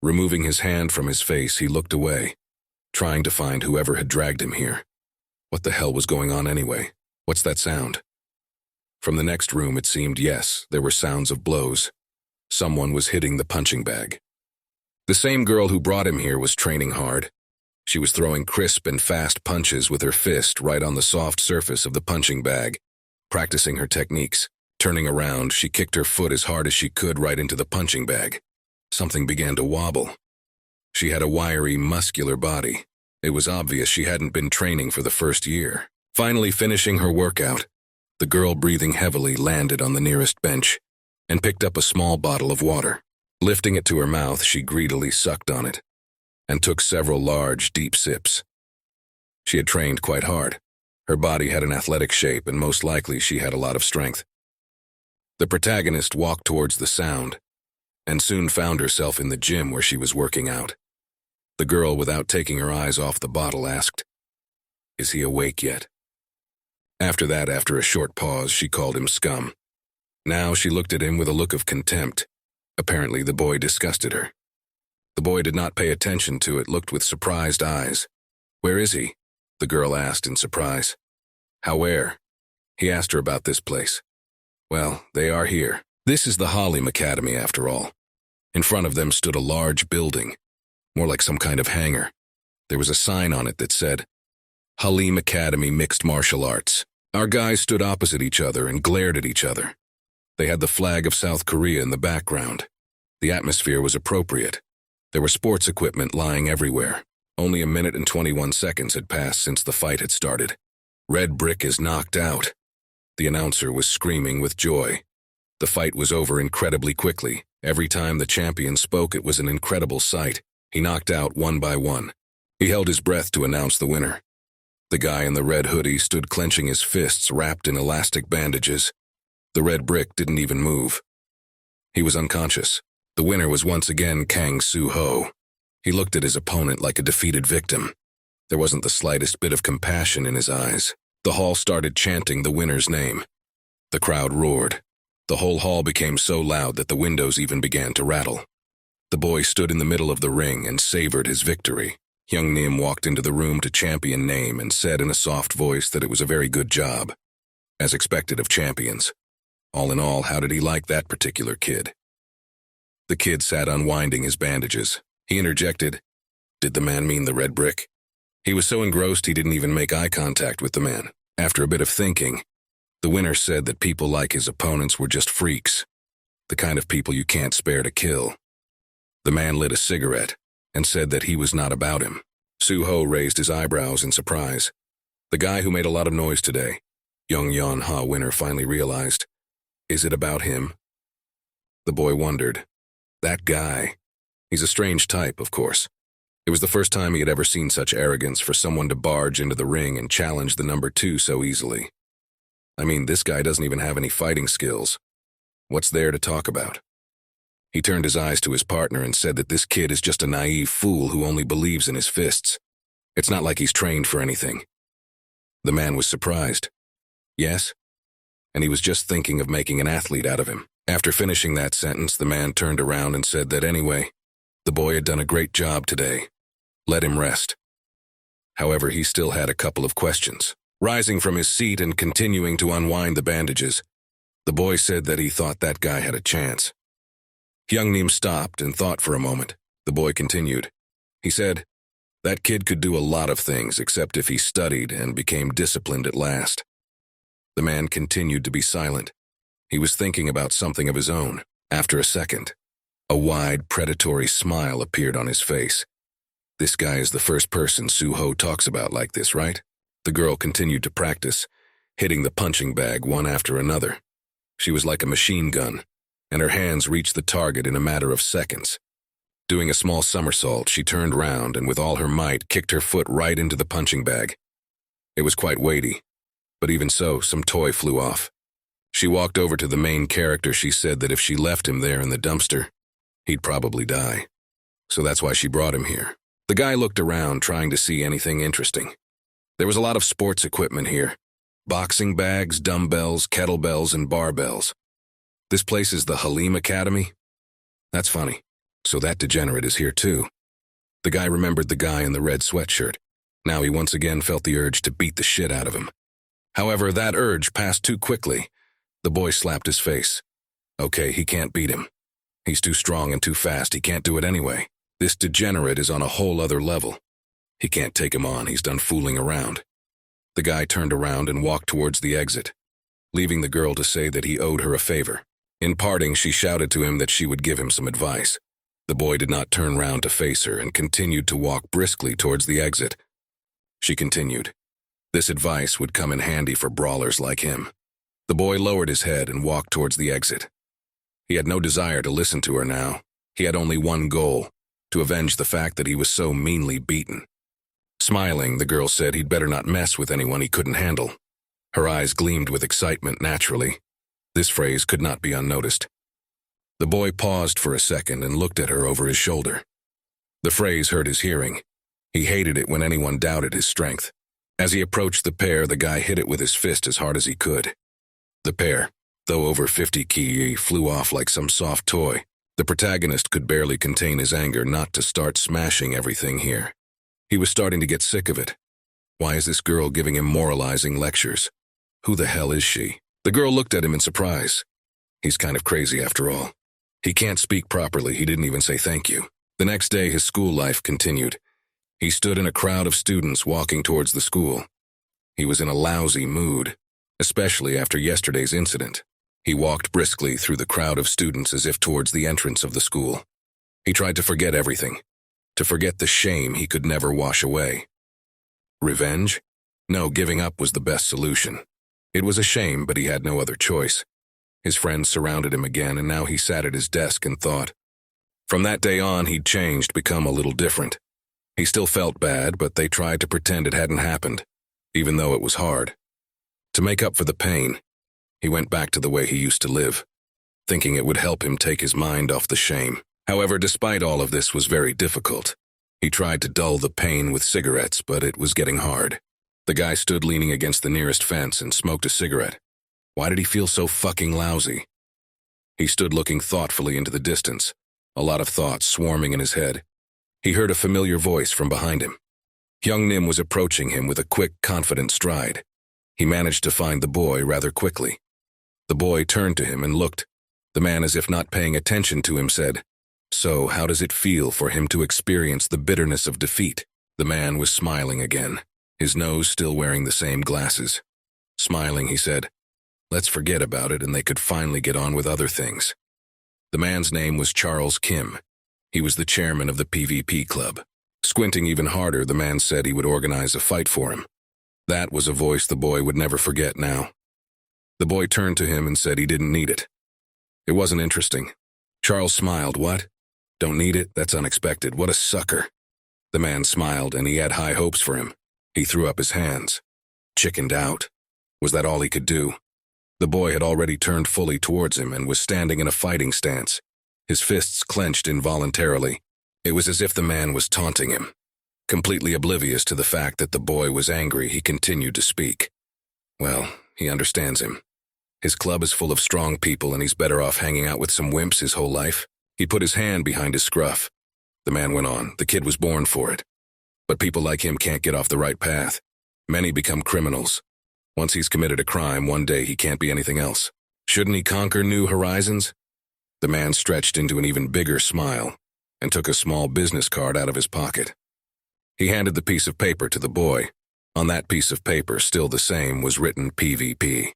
Removing his hand from his face, he looked away, trying to find whoever had dragged him here. What the hell was going on anyway? What's that sound? From the next room, it seemed, yes, there were sounds of blows. Someone was hitting the punching bag. The same girl who brought him here was training hard. She was throwing crisp and fast punches with her fist right on the soft surface of the punching bag, practicing her techniques. Turning around, she kicked her foot as hard as she could right into the punching bag. Something began to wobble. She had a wiry, muscular body. It was obvious she hadn't been training for the first year. Finally finishing her workout, the girl, breathing heavily, landed on the nearest bench and picked up a small bottle of water. Lifting it to her mouth, she greedily sucked on it and took several large, deep sips. She had trained quite hard. Her body had an athletic shape, and most likely she had a lot of strength. The protagonist walked towards the sound and soon found herself in the gym where she was working out. The girl, without taking her eyes off the bottle, asked, "Is he awake yet?" After that, after a short pause, she called him scum. Now she looked at him with a look of contempt. Apparently the boy disgusted her. The boy did not pay attention to it, looked with surprised eyes. "Where is he?" the girl asked in surprise. "How where?" He asked her about this place. "Well, they are here. This is the Halim Academy, after all." In front of them stood a large building, more like some kind of hangar. There was a sign on it that said, "Halim Academy Mixed Martial Arts." Our guys stood opposite each other and glared at each other. They had the flag of South Korea in the background. The atmosphere was appropriate. There were sports equipment lying everywhere. Only a minute and 21 seconds had passed since the fight had started. "Red Brick is knocked out." The announcer was screaming with joy. The fight was over incredibly quickly. Every time the champion spoke, it was an incredible sight. He knocked out one by one. He held his breath to announce the winner. The guy in the red hoodie stood clenching his fists wrapped in elastic bandages. The Red Brick didn't even move. He was unconscious. The winner was once again Kang Soo-ho. He looked at his opponent like a defeated victim. There wasn't the slightest bit of compassion in his eyes. The hall started chanting the winner's name. The crowd roared. The whole hall became so loud that the windows even began to rattle. The boy stood in the middle of the ring and savored his victory. Young Nim walked into the room to champion name and said in a soft voice that it was a very good job, as expected of champions. All in all, how did he like that particular kid? The kid sat unwinding his bandages. He interjected, "Did the man mean the Red Brick?" He was so engrossed he didn't even make eye contact with the man. After a bit of thinking, the winner said that people like his opponents were just freaks, the kind of people you can't spare to kill. The man lit a cigarette and said that he was not about him. Soo-ho raised his eyebrows in surprise. The guy who made a lot of noise today, young Yeon-ha winner, finally realized, "Is it about him?" The boy wondered. That guy. He's a strange type, of course. It was the first time he had ever seen such arrogance for someone to barge into the ring and challenge the number 2 so easily. I mean, this guy doesn't even have any fighting skills. What's there to talk about? He turned his eyes to his partner and said that this kid is just a naive fool who only believes in his fists. It's not like he's trained for anything. The man was surprised. Yes? And he was just thinking of making an athlete out of him. After finishing that sentence, the man turned around and said that anyway, the boy had done a great job today. Let him rest. However, he still had a couple of questions. Rising from his seat and continuing to unwind the bandages, the boy said that he thought that guy had a chance. Young Nim stopped and thought for a moment. The boy continued. He said, "That kid could do a lot of things except if he studied and became disciplined at last." The man continued to be silent. He was thinking about something of his own. After a second, a wide, predatory smile appeared on his face. "This guy is the first person Soo-ho talks about like this, right?" The girl continued to practice, hitting the punching bag one after another. She was like a machine gun, and her hands reached the target in a matter of seconds. Doing a small somersault, she turned round and with all her might kicked her foot right into the punching bag. It was quite weighty, but even so, some toy flew off. She walked over to the main character. She said that if she left him there in the dumpster, he'd probably die. So that's why she brought him here. The guy looked around, trying to see anything interesting. There was a lot of sports equipment here. Boxing bags, dumbbells, kettlebells, and barbells. This place is the Halim Academy? That's funny. So that degenerate is here too. The guy remembered the guy in the red sweatshirt. Now he once again felt the urge to beat the shit out of him. However, that urge passed too quickly. The boy slapped his face. Okay, he can't beat him. He's too strong and too fast. He can't do it anyway. This degenerate is on a whole other level. He can't take him on. He's done fooling around. The guy turned around and walked towards the exit, leaving the girl to say that he owed her a favor. In parting, she shouted to him that she would give him some advice. The boy did not turn round to face her and continued to walk briskly towards the exit. She continued. This advice would come in handy for brawlers like him. The boy lowered his head and walked towards the exit. He had no desire to listen to her now. He had only one goal, to avenge the fact that he was so meanly beaten. Smiling, the girl said he'd better not mess with anyone he couldn't handle. Her eyes gleamed with excitement naturally. This phrase could not be unnoticed. The boy paused for a second and looked at her over his shoulder. The phrase hurt his hearing. He hated it when anyone doubted his strength. As he approached the pair, the guy hit it with his fist as hard as he could. The pair, though over 50 ki, flew off like some soft toy. The protagonist could barely contain his anger not to start smashing everything here. He was starting to get sick of it. Why is this girl giving him moralizing lectures? Who the hell is she? The girl looked at him in surprise. He's kind of crazy after all. He can't speak properly. He didn't even say thank you. The next day, his school life continued. He stood in a crowd of students walking towards the school. He was in a lousy mood, especially after yesterday's incident. He walked briskly through the crowd of students as if towards the entrance of the school. He tried to forget everything, to forget the shame he could never wash away. Revenge? No, giving up was the best solution. It was a shame, but he had no other choice. His friends surrounded him again, and now he sat at his desk and thought. From that day on, he'd changed, become a little different. He still felt bad, but they tried to pretend it hadn't happened, even though it was hard. To make up for the pain, he went back to the way he used to live, thinking it would help him take his mind off the shame. However, despite all of this was very difficult. He tried to dull the pain with cigarettes, but it was getting hard. The guy stood leaning against the nearest fence and smoked a cigarette. Why did he feel so fucking lousy? He stood looking thoughtfully into the distance, a lot of thoughts swarming in his head. He heard a familiar voice from behind him. Young Nim was approaching him with a quick, confident stride. He managed to find the boy rather quickly. The boy turned to him and looked. The man, as if not paying attention to him, said, "So, how does it feel for him to experience the bitterness of defeat?" The man was smiling again, his nose still wearing the same glasses. Smiling, he said, "Let's forget about it and they could finally get on with other things." The man's name was Charles Kim. He was the chairman of the PvP club. Squinting even harder, the man said he would organize a fight for him. That was a voice the boy would never forget now. The boy turned to him and said he didn't need it. It wasn't interesting. Charles smiled. "What? Don't need it? That's unexpected. What a sucker." The man smiled, and he had high hopes for him. He threw up his hands. Chickened out. Was that all he could do? The boy had already turned fully towards him and was standing in a fighting stance, his fists clenched involuntarily. It was as if the man was taunting him. Completely oblivious to the fact that the boy was angry, he continued to speak. Well, he understands him. His club is full of strong people and he's better off hanging out with some wimps his whole life. He put his hand behind his scruff. The man went on. The kid was born for it. But people like him can't get off the right path. Many become criminals. Once he's committed a crime, one day he can't be anything else. Shouldn't he conquer new horizons? The man stretched into an even bigger smile and took a small business card out of his pocket. He handed the piece of paper to the boy. On that piece of paper, still the same, was written PvP.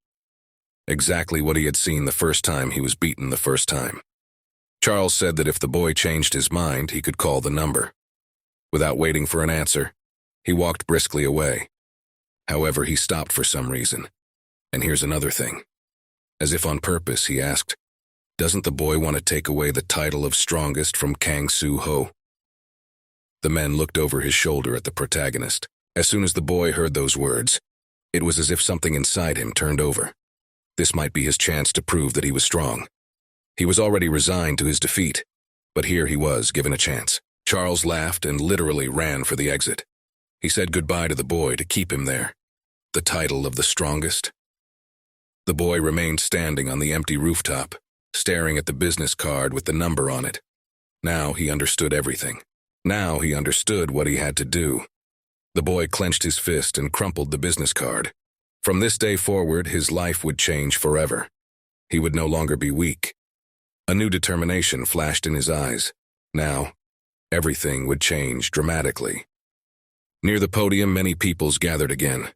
Exactly what he had seen the first time he was beaten the first time. Charles said that if the boy changed his mind, he could call the number. Without waiting for an answer, he walked briskly away. However, he stopped for some reason. And here's another thing. As if on purpose, he asked, "Doesn't the boy want to take away the title of strongest from Kang Soo-ho?" The men looked over his shoulder at the protagonist. As soon as the boy heard those words, it was as if something inside him turned over. This might be his chance to prove that he was strong. He was already resigned to his defeat, but here he was given a chance. Charles laughed and literally ran for the exit. He said goodbye to the boy to keep him there. The title of the strongest? The boy remained standing on the empty rooftop, staring at the business card with the number on it. Now he understood everything. Now he understood what he had to do. The boy clenched his fist and crumpled the business card. From this day forward, his life would change forever. He would no longer be weak. A new determination flashed in his eyes. Now, everything would change dramatically. Near the podium, many peoples gathered again.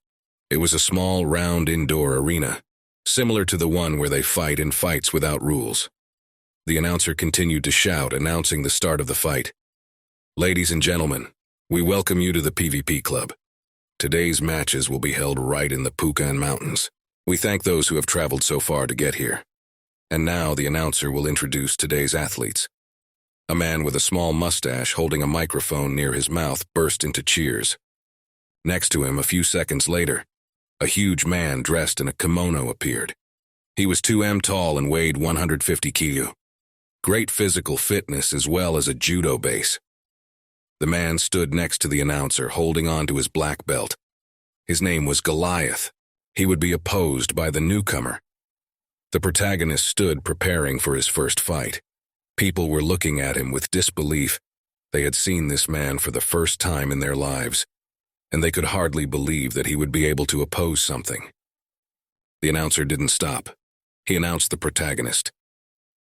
It was a small, round indoor arena, similar to the one where they fight in fights without rules. The announcer continued to shout, announcing the start of the fight. "Ladies and gentlemen, we welcome you to the PvP Club. Today's matches will be held right in the Pukan Mountains. We thank those who have traveled so far to get here. And now the announcer will introduce today's athletes." A man with a small mustache holding a microphone near his mouth burst into cheers. Next to him, a few seconds later, a huge man dressed in a kimono appeared. He was 2 m tall and weighed 150 kilo. Great physical fitness as well as a judo base. The man stood next to the announcer, holding on to his black belt. His name was Goliath. He would be opposed by the newcomer. The protagonist stood preparing for his first fight. People were looking at him with disbelief. They had seen this man for the first time in their lives, and they could hardly believe that he would be able to oppose something. The announcer didn't stop. He announced the protagonist.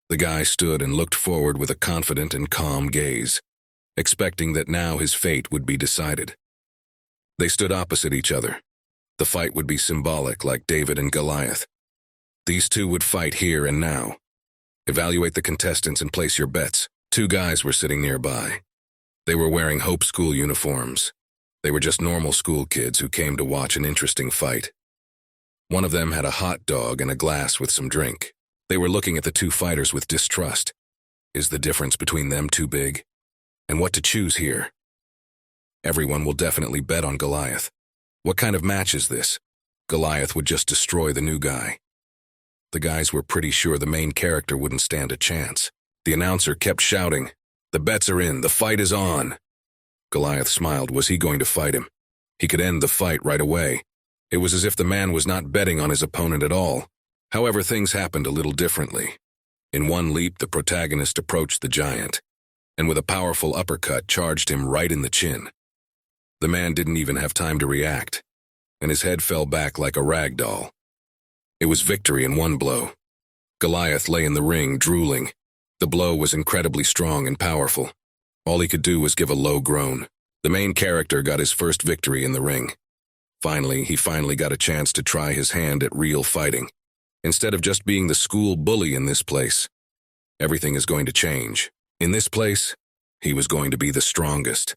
The guy stood and looked forward with a confident and calm gaze, expecting that now his fate would be decided. They stood opposite each other. The fight would be symbolic, like David and Goliath. These two would fight here and now. Evaluate the contestants and place your bets. 2 guys were sitting nearby. They were wearing Hope School uniforms. They were just normal school kids who came to watch an interesting fight. One of them had a hot dog and a glass with some drink. They were looking at the 2 fighters with distrust. Is the difference between them too big? And what to choose here? Everyone will definitely bet on Goliath. What kind of match is this? Goliath would just destroy the new guy. The guys were pretty sure the main character wouldn't stand a chance. The announcer kept shouting, "The bets are in, the fight is on." Goliath smiled. Was he going to fight him? He could end the fight right away. It was as if the man was not betting on his opponent at all. However, things happened a little differently. In one leap, the protagonist approached the giant, and with a powerful uppercut charged him right in the chin. The man didn't even have time to react, and his head fell back like a rag doll. It was victory in one blow. Goliath lay in the ring, drooling. The blow was incredibly strong and powerful. All he could do was give a low groan. The main character got his first victory in the ring. He finally got a chance to try his hand at real fighting. Instead of just being the school bully in this place, everything is going to change. In this place, he was going to be the strongest.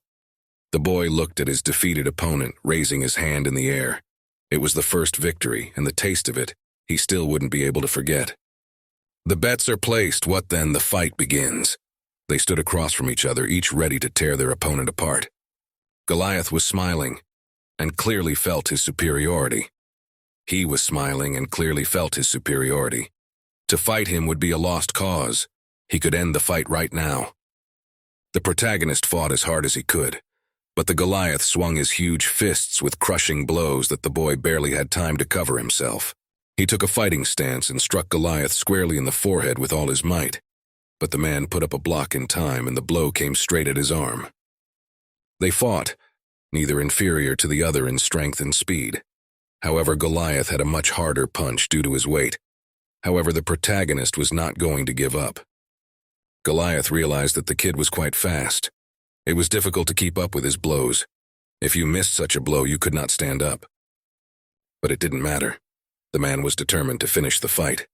The boy looked at his defeated opponent, raising his hand in the air. It was the first victory, and the taste of it, he still wouldn't be able to forget. The bets are placed. What then? The fight begins. They stood across from each other, each ready to tear their opponent apart. Goliath was smiling, and clearly felt his superiority. He was smiling and clearly felt his superiority. To fight him would be a lost cause. He could end the fight right now. The protagonist fought as hard as he could, but the Goliath swung his huge fists with crushing blows that the boy barely had time to cover himself. He took a fighting stance and struck Goliath squarely in the forehead with all his might, but the man put up a block in time and the blow came straight at his arm. They fought, neither inferior to the other in strength and speed. However, Goliath had a much harder punch due to his weight. However, the protagonist was not going to give up. Goliath realized that the kid was quite fast. It was difficult to keep up with his blows. If you missed such a blow, you could not stand up. But it didn't matter. The man was determined to finish the fight.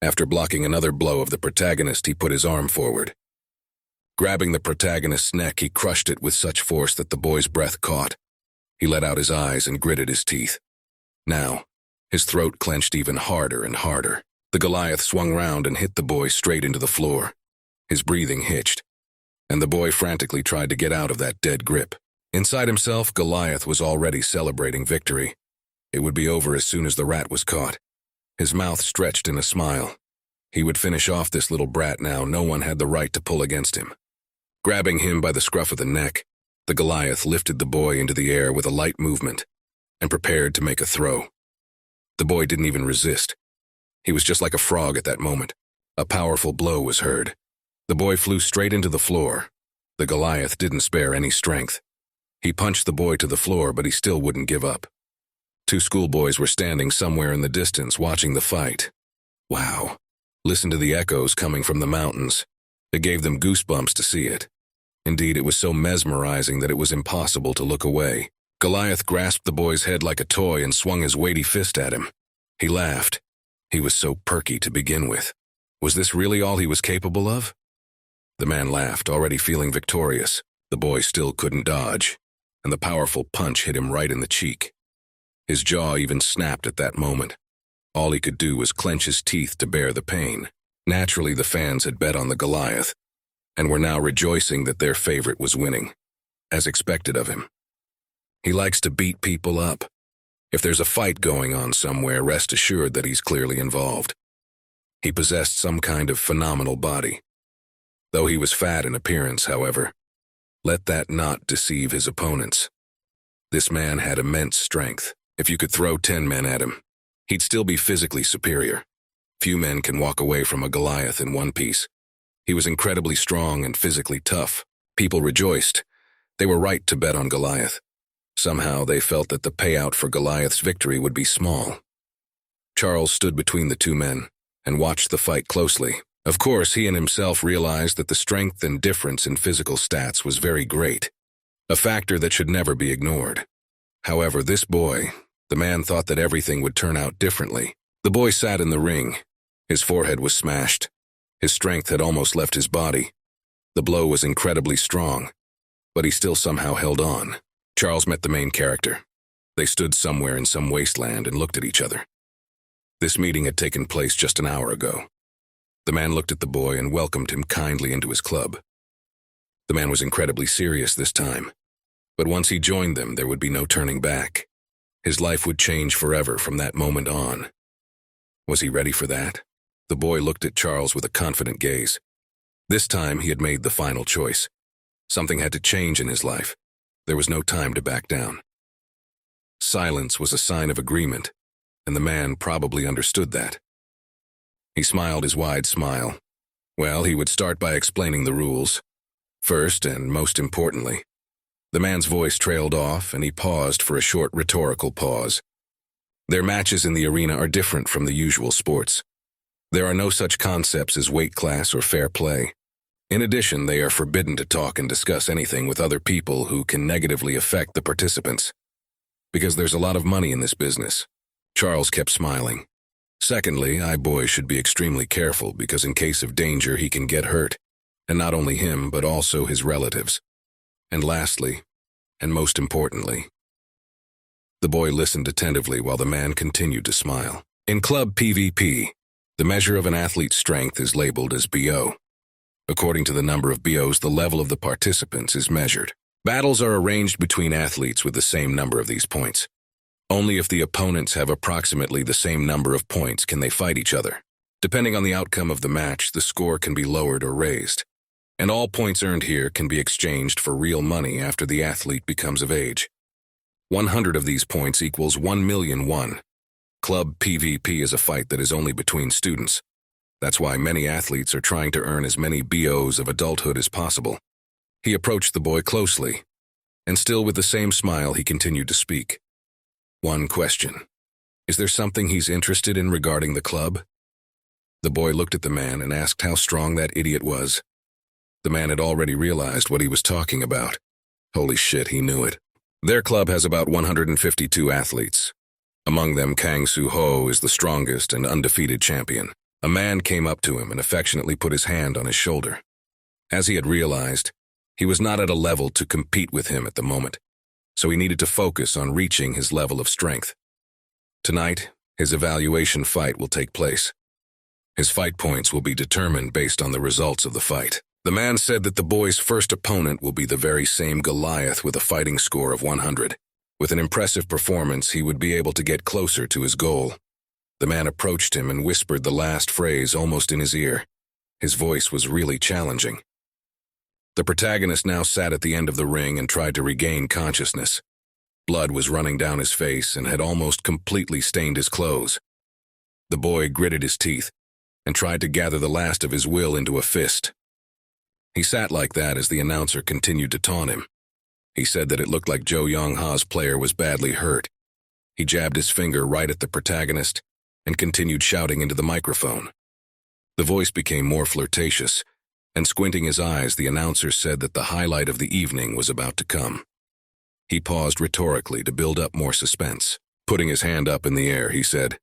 After blocking another blow of the protagonist, he put his arm forward. Grabbing the protagonist's neck, he crushed it with such force that the boy's breath caught. He let out his eyes and gritted his teeth. Now, his throat clenched even harder and harder. The Goliath swung round and hit the boy straight into the floor. His breathing hitched, and the boy frantically tried to get out of that dead grip. Inside himself, Goliath was already celebrating victory. It would be over as soon as the rat was caught. His mouth stretched in a smile. He would finish off this little brat now. No one had the right to pull against him. Grabbing him by the scruff of the neck, the Goliath lifted the boy into the air with a light movement and prepared to make a throw. The boy didn't even resist. He was just like a frog at that moment. A powerful blow was heard. The boy flew straight into the floor. The Goliath didn't spare any strength. He punched the boy to the floor, but he still wouldn't give up. Two schoolboys were standing somewhere in the distance watching the fight. Wow. Listen to the echoes coming from the mountains. It gave them goosebumps to see it. Indeed, it was so mesmerizing that it was impossible to look away. Goliath grasped the boy's head like a toy and swung his weighty fist at him. He laughed. He was so perky to begin with. Was this really all he was capable of? The man laughed, already feeling victorious. The boy still couldn't dodge, and the powerful punch hit him right in the cheek. His jaw even snapped at that moment. All he could do was clench his teeth to bear the pain. Naturally, the fans had bet on the Goliath, and were now rejoicing that their favorite was winning, as expected of him. He likes to beat people up. If there's a fight going on somewhere, rest assured that he's clearly involved. He possessed some kind of phenomenal body. Though he was fat in appearance, however, let that not deceive his opponents. This man had immense strength. If you could throw 10 men at him, he'd still be physically superior. Few men can walk away from a Goliath in one piece. He was incredibly strong and physically tough. People rejoiced. They were right to bet on Goliath. Somehow they felt that the payout for Goliath's victory would be small. Charles stood between the two men and watched the fight closely. Of course, he and himself realized that the strength and difference in physical stats was very great, a factor that should never be ignored. However, this boy, the man thought that everything would turn out differently. The boy sat in the ring. His forehead was smashed. His strength had almost left his body. The blow was incredibly strong, but he still somehow held on. Charles met the main character. They stood somewhere in some wasteland and looked at each other. This meeting had taken place just an hour ago. The man looked at the boy and welcomed him kindly into his club. The man was incredibly serious this time, but once he joined them, there would be no turning back. His life would change forever from that moment on. Was he ready for that? The boy looked at Charles with a confident gaze. This time he had made the final choice. Something had to change in his life. There was no time to back down. Silence was a sign of agreement, and the man probably understood that. He smiled his wide smile. Well, he would start by explaining the rules. First, and most importantly, the man's voice trailed off, and he paused for a short rhetorical pause. Their matches in the arena are different from the usual sports. There are no such concepts as weight class or fair play. In addition, they are forbidden to talk and discuss anything with other people who can negatively affect the participants. Because there's a lot of money in this business. Charles kept smiling. Secondly, boy should be extremely careful because in case of danger he can get hurt. And not only him, but also his relatives. And lastly, and most importantly, the boy listened attentively while the man continued to smile. In Club PvP, the measure of an athlete's strength is labeled as BO. According to the number of BOs, the level of the participants is measured. Battles are arranged between athletes with the same number of these points. Only if the opponents have approximately the same number of points can they fight each other. Depending on the outcome of the match, the score can be lowered or raised. And all points earned here can be exchanged for real money after the athlete becomes of age. 100 of these points equals 1,000,001. Club PvP is a fight that is only between students. That's why many athletes are trying to earn as many BOs of adulthood as possible. He approached the boy closely, and still with the same smile he continued to speak. One question. Is there something he's interested in regarding the club? The boy looked at the man and asked how strong that idiot was. The man had already realized what he was talking about. Holy shit, he knew it. Their club has about 152 athletes. Among them, Kang Soo-ho is the strongest and undefeated champion. A man came up to him and affectionately put his hand on his shoulder. As he had realized, he was not at a level to compete with him at the moment, so he needed to focus on reaching his level of strength. Tonight, his evaluation fight will take place. His fight points will be determined based on the results of the fight. The man said that the boy's first opponent will be the very same Goliath with a fighting score of 100. With an impressive performance, he would be able to get closer to his goal. The man approached him and whispered the last phrase almost in his ear. His voice was really challenging. The protagonist now sat at the end of the ring and tried to regain consciousness. Blood was running down his face and had almost completely stained his clothes. The boy gritted his teeth and tried to gather the last of his will into a fist. He sat like that as the announcer continued to taunt him. He said that it looked like Jo Young-ha's player was badly hurt. He jabbed his finger right at the protagonist and continued shouting into the microphone. The voice became more flirtatious, and squinting his eyes, the announcer said that the highlight of the evening was about to come. He paused rhetorically to build up more suspense. Putting his hand up in the air, he said,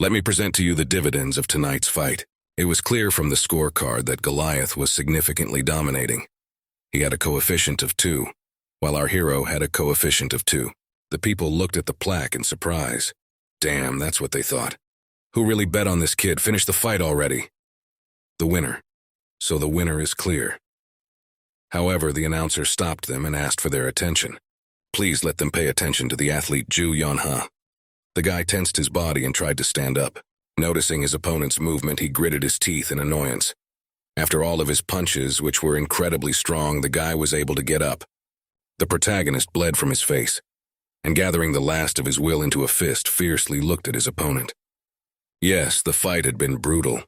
"Let me present to you the dividends of tonight's fight." It was clear from the scorecard that Goliath was significantly dominating. He had a coefficient of 2, while our hero had a coefficient of 2. The people looked at the plaque in surprise. Damn, that's what they thought. Who really bet on this kid? Finish the fight already. The winner. So the winner is clear. However, the announcer stopped them and asked for their attention. Please let them pay attention to the athlete Jo Young-ha. The guy tensed his body and tried to stand up. Noticing his opponent's movement, he gritted his teeth in annoyance. After all of his punches, which were incredibly strong, the guy was able to get up. The protagonist bled from his face, and gathering the last of his will into a fist, fiercely looked at his opponent. Yes, the fight had been brutal,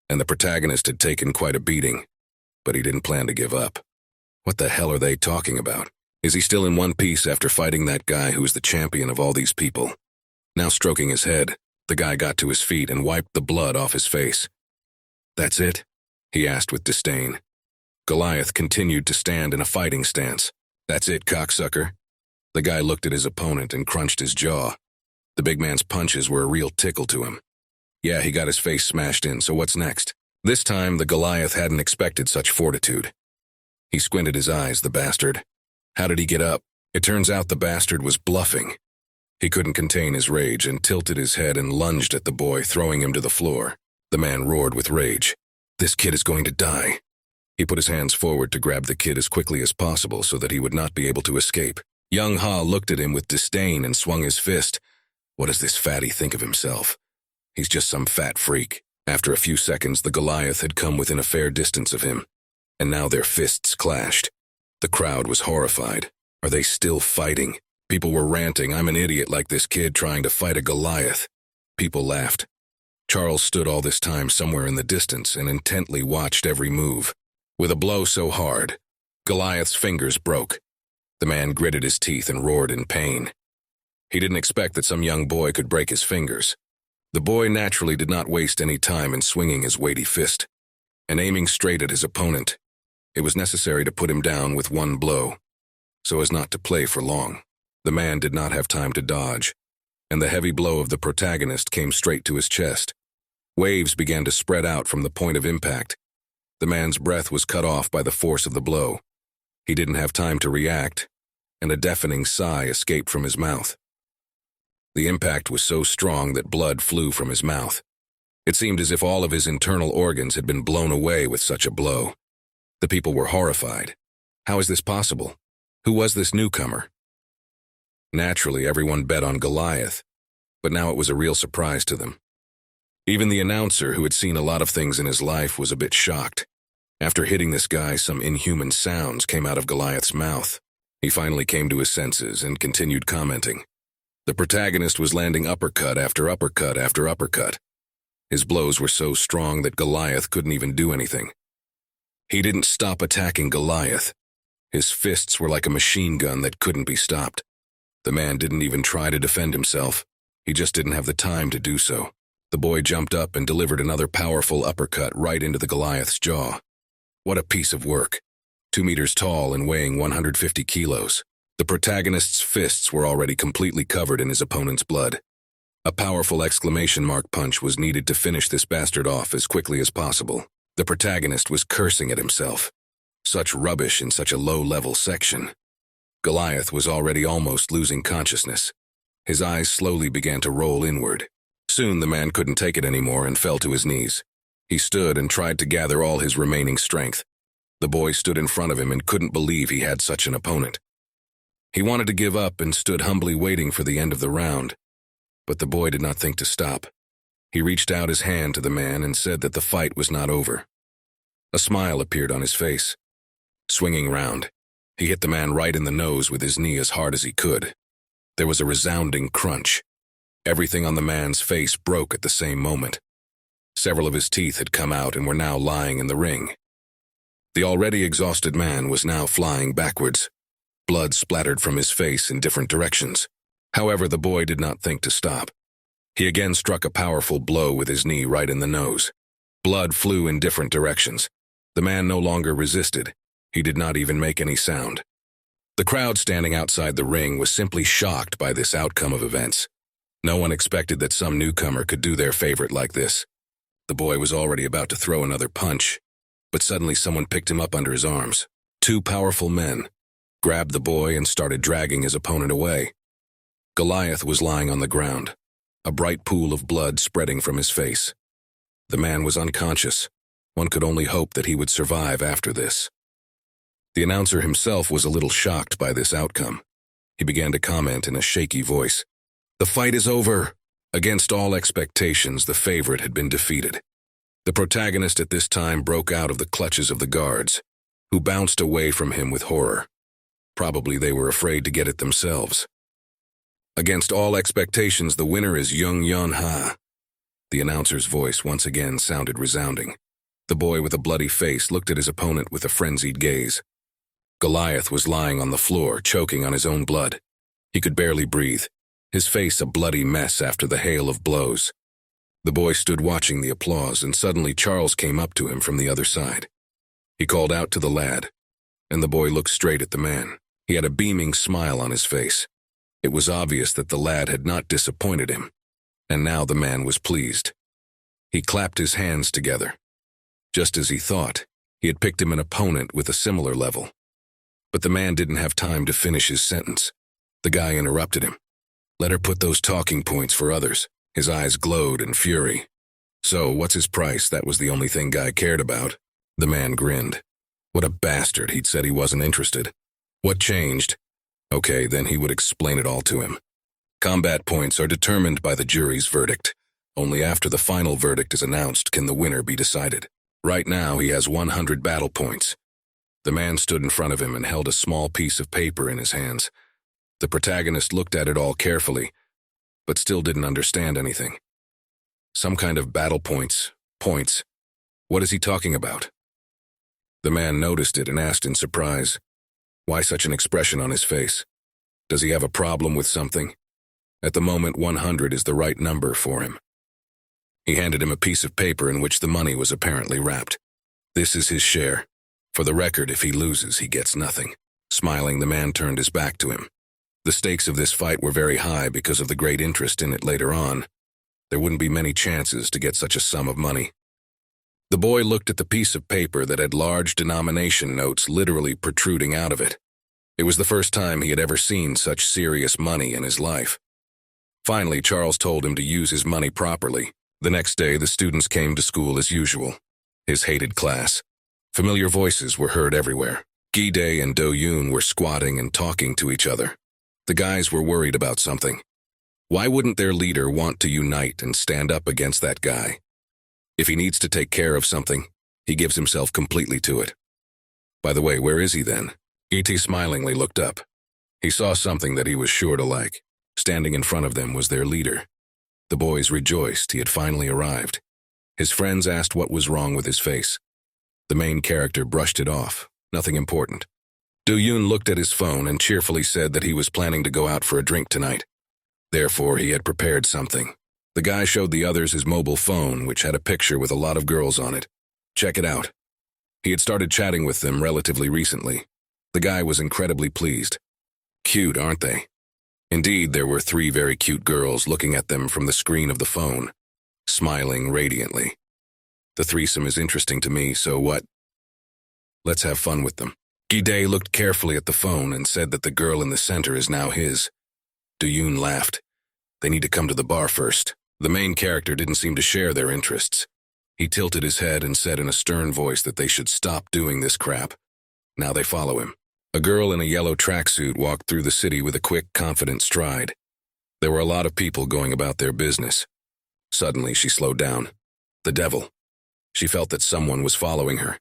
and the protagonist had taken quite a beating, but he didn't plan to give up. What the hell are they talking about? Is he still in one piece after fighting that guy who is the champion of all these people? Now stroking his head, the guy got to his feet and wiped the blood off his face. That's it? He asked with disdain. Goliath continued to stand in a fighting stance. That's it, cocksucker? The guy looked at his opponent and crunched his jaw. The big man's punches were a real tickle to him. Yeah, he got his face smashed in, so what's next? This time, the Goliath hadn't expected such fortitude. He squinted his eyes, the bastard. How did he get up? It turns out the bastard was bluffing. He couldn't contain his rage and tilted his head and lunged at the boy, throwing him to the floor. The man roared with rage. This kid is going to die. He put his hands forward to grab the kid as quickly as possible so that he would not be able to escape. Young-ha looked at him with disdain and swung his fist. What does this fatty think of himself? He's just some fat freak. After a few seconds, the Goliath had come within a fair distance of him, and now their fists clashed. The crowd was horrified. Are they still fighting? People were ranting, I'm an idiot like this kid trying to fight a Goliath. People laughed. Charles stood all this time somewhere in the distance and intently watched every move. With a blow so hard, Goliath's fingers broke. The man gritted his teeth and roared in pain. He didn't expect that some young boy could break his fingers. The boy naturally did not waste any time in swinging his weighty fist and aiming straight at his opponent. It was necessary to put him down with one blow, so as not to play for long. The man did not have time to dodge, and the heavy blow of the protagonist came straight to his chest. Waves began to spread out from the point of impact. The man's breath was cut off by the force of the blow. He didn't have time to react, and a deafening sigh escaped from his mouth. The impact was so strong that blood flew from his mouth. It seemed as if all of his internal organs had been blown away with such a blow. The people were horrified. How is this possible? Who was this newcomer? Naturally, everyone bet on Goliath, but now it was a real surprise to them. Even the announcer, who had seen a lot of things in his life, was a bit shocked. After hitting this guy, some inhuman sounds came out of Goliath's mouth. He finally came to his senses and continued commenting. The protagonist was landing uppercut after uppercut after uppercut. His blows were so strong that Goliath couldn't even do anything. He didn't stop attacking Goliath. His fists were like a machine gun that couldn't be stopped. The man didn't even try to defend himself. He just didn't have the time to do so. The boy jumped up and delivered another powerful uppercut right into the Goliath's jaw. What a piece of work. 2 meters tall and weighing 150 kilos. The protagonist's fists were already completely covered in his opponent's blood. A powerful exclamation mark punch was needed to finish this bastard off as quickly as possible. The protagonist was cursing at himself. Such rubbish in such a low-level section. Goliath was already almost losing consciousness. His eyes slowly began to roll inward. Soon the man couldn't take it anymore and fell to his knees. He stood and tried to gather all his remaining strength. The boy stood in front of him and couldn't believe he had such an opponent. He wanted to give up and stood humbly waiting for the end of the round. But the boy did not think to stop. He reached out his hand to the man and said that the fight was not over. A smile appeared on his face. Swinging round, he hit the man right in the nose with his knee as hard as he could. There was a resounding crunch. Everything on the man's face broke at the same moment. Several of his teeth had come out and were now lying in the ring. The already exhausted man was now flying backwards. Blood splattered from his face in different directions. However, the boy did not think to stop. He again struck a powerful blow with his knee right in the nose. Blood flew in different directions. The man no longer resisted. He did not even make any sound. The crowd standing outside the ring was simply shocked by this outcome of events. No one expected that some newcomer could do their favorite like this. The boy was already about to throw another punch, but suddenly someone picked him up under his arms. Two powerful men grabbed the boy and started dragging his opponent away. Goliath was lying on the ground, a bright pool of blood spreading from his face. The man was unconscious. One could only hope that he would survive after this. The announcer himself was a little shocked by this outcome. He began to comment in a shaky voice. "The fight is over." Against all expectations, the favorite had been defeated. The protagonist at this time broke out of the clutches of the guards, who bounced away from him with horror. Probably they were afraid to get it themselves. Against all expectations, the winner is Young Yun Ha. The announcer's voice once again sounded resounding. The boy with a bloody face looked at his opponent with a frenzied gaze. Goliath was lying on the floor, choking on his own blood. He could barely breathe, his face a bloody mess after the hail of blows. The boy stood watching the applause, and suddenly Charles came up to him from the other side. He called out to the lad, and the boy looked straight at the man. He had a beaming smile on his face. It was obvious that the lad had not disappointed him, and now the man was pleased. He clapped his hands together. Just as he thought, he had picked him an opponent with a similar level. But the man didn't have time to finish his sentence. The guy interrupted him. "Let her put those talking points for others." His eyes glowed in fury. "So, what's his price? That was the only thing Guy cared about." The man grinned. What a bastard, he'd said he wasn't interested. What changed? Okay, then he would explain it all to him. Combat points are determined by the jury's verdict. Only after the final verdict is announced can the winner be decided. Right now, he has 100 battle points. The man stood in front of him and held a small piece of paper in his hands. The protagonist looked at it all carefully, but still didn't understand anything. Some kind of battle points. Points. What is he talking about? The man noticed it and asked in surprise, why such an expression on his face? Does he have a problem with something? At the moment, 100 is the right number for him. He handed him a piece of paper in which the money was apparently wrapped. This is his share. For the record, if he loses, he gets nothing. Smiling, the man turned his back to him. The stakes of this fight were very high because of the great interest in it later on. There wouldn't be many chances to get such a sum of money. The boy looked at the piece of paper that had large denomination notes literally protruding out of it. It was the first time he had ever seen such serious money in his life. Finally, Charles told him to use his money properly. The next day, the students came to school as usual. His hated class. Familiar voices were heard everywhere. Gi-dae and Do-yoon were squatting and talking to each other. The guys were worried about something. Why wouldn't their leader want to unite and stand up against that guy? If he needs to take care of something, he gives himself completely to it. By the way, where is he then? E.T. smilingly looked up. He saw something that he was sure to like. Standing in front of them was their leader. The boys rejoiced he had finally arrived. His friends asked what was wrong with his face. The main character brushed it off. Nothing important. Do-yoon looked at his phone and cheerfully said that he was planning to go out for a drink tonight. Therefore, he had prepared something. The guy showed the others his mobile phone, which had a picture with a lot of girls on it. Check it out. He had started chatting with them relatively recently. The guy was incredibly pleased. Cute, aren't they? Indeed, there were 3 very cute girls looking at them from the screen of the phone, smiling radiantly. The threesome is interesting to me, so what? Let's have fun with them. Gi-dae looked carefully at the phone and said that the girl in the center is now his. Do-yoon laughed. They need to come to the bar first. The main character didn't seem to share their interests. He tilted his head and said in a stern voice that they should stop doing this crap. Now they follow him. A girl in a yellow tracksuit walked through the city with a quick, confident stride. There were a lot of people going about their business. Suddenly, she slowed down. The devil. She felt that someone was following her.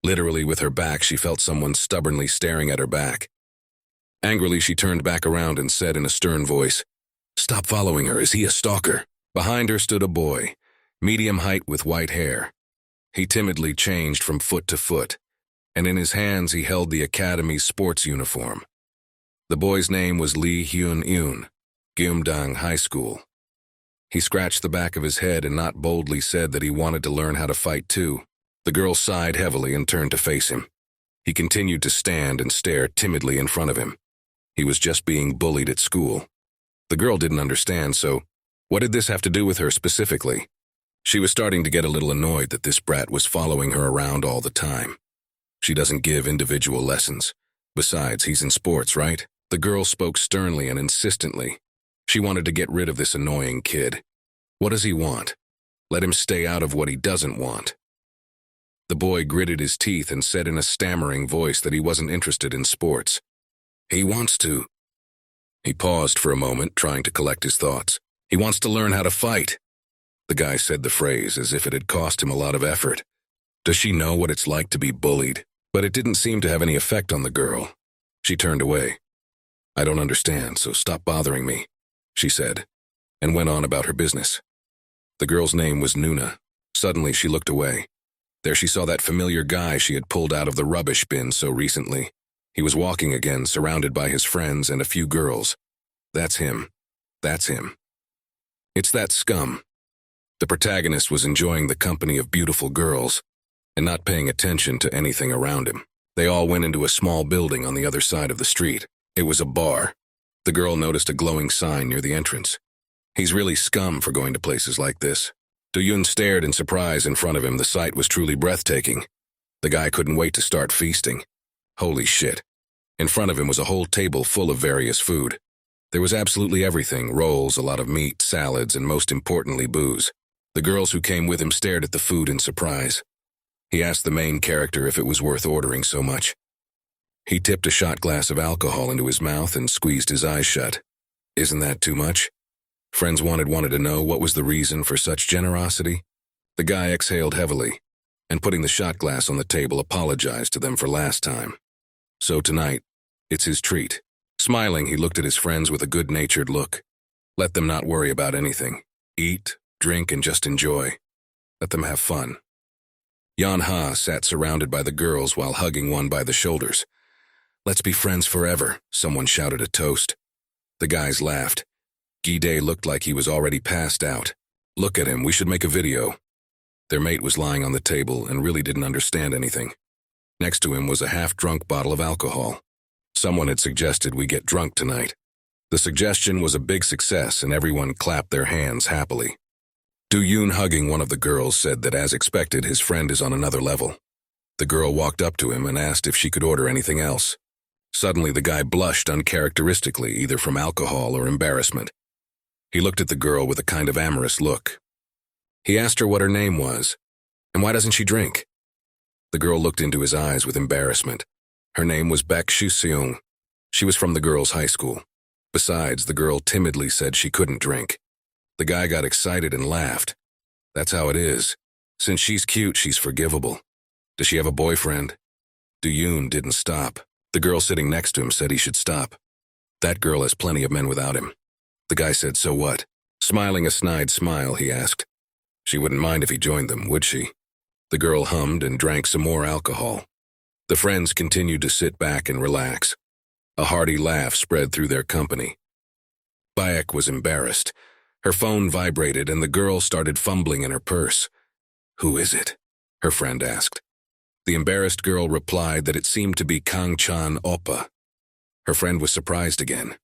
Literally, with her back, she felt someone stubbornly staring at her back. Angrily, she turned back around and said in a stern voice, "Stop following her. Is he a stalker?" Behind her stood a boy, medium height with white hair. He timidly changed from foot to foot, and in his hands he held the academy's sports uniform. The boy's name was Lee Hyun-eun, Gyeomdang High School. He scratched the back of his head and not boldly said that he wanted to learn how to fight too. The girl sighed heavily and turned to face him. He continued to stand and stare timidly in front of him. He was just being bullied at school. The girl didn't understand, so what did this have to do with her specifically? She was starting to get a little annoyed that this brat was following her around all the time. She doesn't give individual lessons. Besides, he's in sports, right? The girl spoke sternly and insistently. She wanted to get rid of this annoying kid. What does he want? Let him stay out of what he doesn't want. The boy gritted his teeth and said in a stammering voice that he wasn't interested in sports. He wants to. He paused for a moment, trying to collect his thoughts. He wants to learn how to fight. The guy said the phrase as if it had cost him a lot of effort. Does she know what it's like to be bullied? But it didn't seem to have any effect on the girl. She turned away. I don't understand, so stop bothering me, she said, and went on about her business. The girl's name was Nuna. Suddenly she looked away. There she saw that familiar guy she had pulled out of the rubbish bin so recently. He was walking again, surrounded by his friends and a few girls. That's him. That's him. It's that scum. The protagonist was enjoying the company of beautiful girls and not paying attention to anything around him. They all went into a small building on the other side of the street. It was a bar. The girl noticed a glowing sign near the entrance. He's really scum for going to places like this. Do-yoon stared in surprise in front of him. The sight was truly breathtaking. The guy couldn't wait to start feasting. Holy shit. In front of him was a whole table full of various food. There was absolutely everything, rolls, a lot of meat, salads, and most importantly, booze. The girls who came with him stared at the food in surprise. He asked the main character if it was worth ordering so much. He tipped a shot glass of alcohol into his mouth and squeezed his eyes shut. Isn't that too much? Friends wanted to know what was the reason for such generosity. The guy exhaled heavily, and putting the shot glass on the table apologized to them for last time. So tonight, it's his treat. Smiling, he looked at his friends with a good-natured look. Let them not worry about anything. Eat, drink, and just enjoy. Let them have fun. Yan-ha sat surrounded by the girls while hugging one by the shoulders. Let's be friends forever, someone shouted a toast. The guys laughed. Gi-dae looked like he was already passed out. Look at him, we should make a video. Their mate was lying on the table and really didn't understand anything. Next to him was a half-drunk bottle of alcohol. Someone had suggested we get drunk tonight. The suggestion was a big success and everyone clapped their hands happily. Do-yoon, hugging one of the girls, said that as expected his friend is on another level. The girl walked up to him and asked if she could order anything else. Suddenly the guy blushed uncharacteristically, either from alcohol or embarrassment. He looked at the girl with a kind of amorous look. He asked her what her name was, and why doesn't she drink? The girl looked into his eyes with embarrassment. Her name was Baek Shu-seung. She was from the girls' high school. Besides, the girl timidly said she couldn't drink. The guy got excited and laughed. That's how it is. Since she's cute, she's forgivable. Does she have a boyfriend? Do-yoon didn't stop. The girl sitting next to him said he should stop. That girl has plenty of men without him. The guy said, so what? Smiling a snide smile, he asked. She wouldn't mind if he joined them, would she? The girl hummed and drank some more alcohol. The friends continued to sit back and relax. A hearty laugh spread through their company. Baek was embarrassed. Her phone vibrated and the girl started fumbling in her purse. Who is it? Her friend asked. The embarrassed girl replied that it seemed to be Kang-chan Oppa. Her friend was surprised again.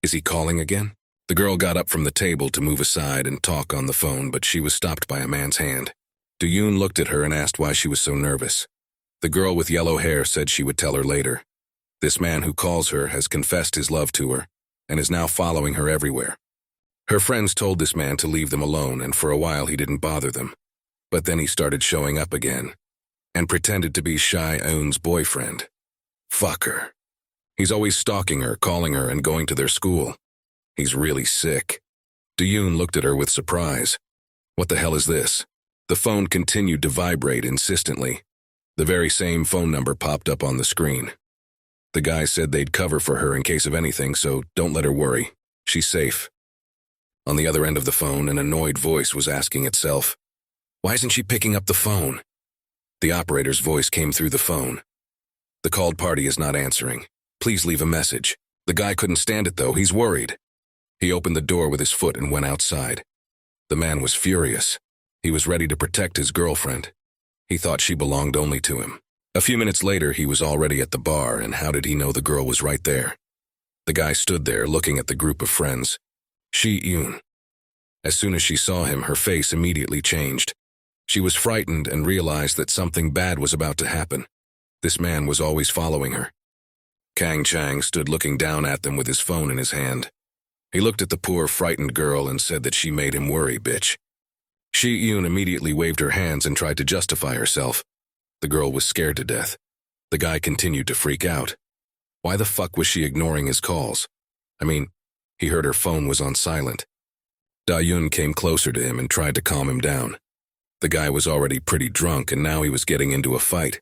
Is he calling again? The girl got up from the table to move aside and talk on the phone, but she was stopped by a man's hand. Do-yoon looked at her and asked why she was so nervous. The girl with yellow hair said she would tell her later. This man who calls her has confessed his love to her and is now following her everywhere. Her friends told this man to leave them alone, and for a while he didn't bother them. But then he started showing up again and pretended to be Shai-Eun's boyfriend. Fuck her. He's always stalking her, calling her, and going to their school. He's really sick. Do-yoon looked at her with surprise. What the hell is this? The phone continued to vibrate insistently. The very same phone number popped up on the screen. The guy said they'd cover for her in case of anything, so don't let her worry. She's safe. On the other end of the phone, an annoyed voice was asking itself, "Why isn't she picking up the phone?" The operator's voice came through the phone. "The called party is not answering. Please leave a message." The guy couldn't stand it, though. He's worried. He opened the door with his foot and went outside. The man was furious. He was ready to protect his girlfriend. He thought she belonged only to him. A few minutes later, he was already at the bar, and how did he know the girl was right there? The guy stood there, looking at the group of friends. Shi-Eun. As soon as she saw him, her face immediately changed. She was frightened and realized that something bad was about to happen. This man was always following her. Kang Chang stood looking down at them with his phone in his hand. He looked at the poor, frightened girl and said that she made him worry, bitch. Shi-Eun immediately waved her hands and tried to justify herself. The girl was scared to death. The guy continued to freak out. Why the fuck was she ignoring his calls? I mean, he heard her phone was on silent. Da-Yun came closer to him and tried to calm him down. The guy was already pretty drunk, and now he was getting into a fight.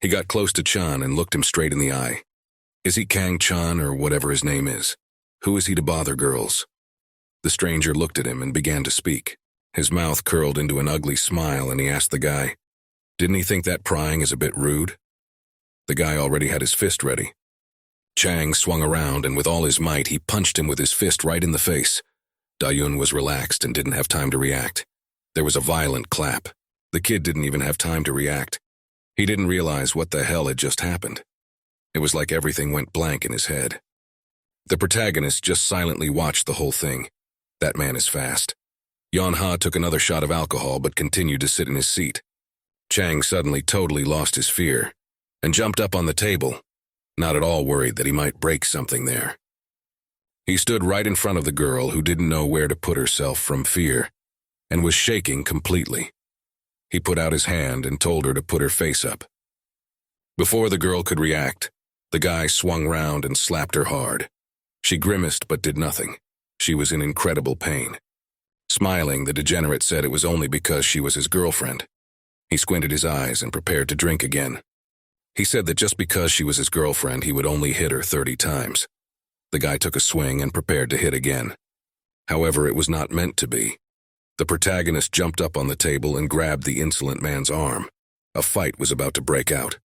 He got close to Chan and looked him straight in the eye. Is he Kang Chan or whatever his name is? Who is he to bother girls? The stranger looked at him and began to speak. His mouth curled into an ugly smile, and he asked the guy, "Didn't he think that prying is a bit rude?" The guy already had his fist ready. Chang swung around, and with all his might, he punched him with his fist right in the face. Da-Yun was relaxed and didn't have time to react. There was a violent clap. The kid didn't even have time to react. He didn't realize what the hell had just happened. It was like everything went blank in his head. The protagonist just silently watched the whole thing. That man is fast. Yeon-ha took another shot of alcohol but continued to sit in his seat. Chang suddenly totally lost his fear and jumped up on the table, not at all worried that he might break something there. He stood right in front of the girl who didn't know where to put herself from fear and was shaking completely. He put out his hand and told her to put her face up. Before the girl could react, the guy swung round and slapped her hard. She grimaced but did nothing. She was in incredible pain. Smiling, the degenerate said it was only because she was his girlfriend. He squinted his eyes and prepared to drink again. He said that just because she was his girlfriend, he would only hit her 30 times. The guy took a swing and prepared to hit again. However, it was not meant to be. The protagonist jumped up on the table and grabbed the insolent man's arm. A fight was about to break out.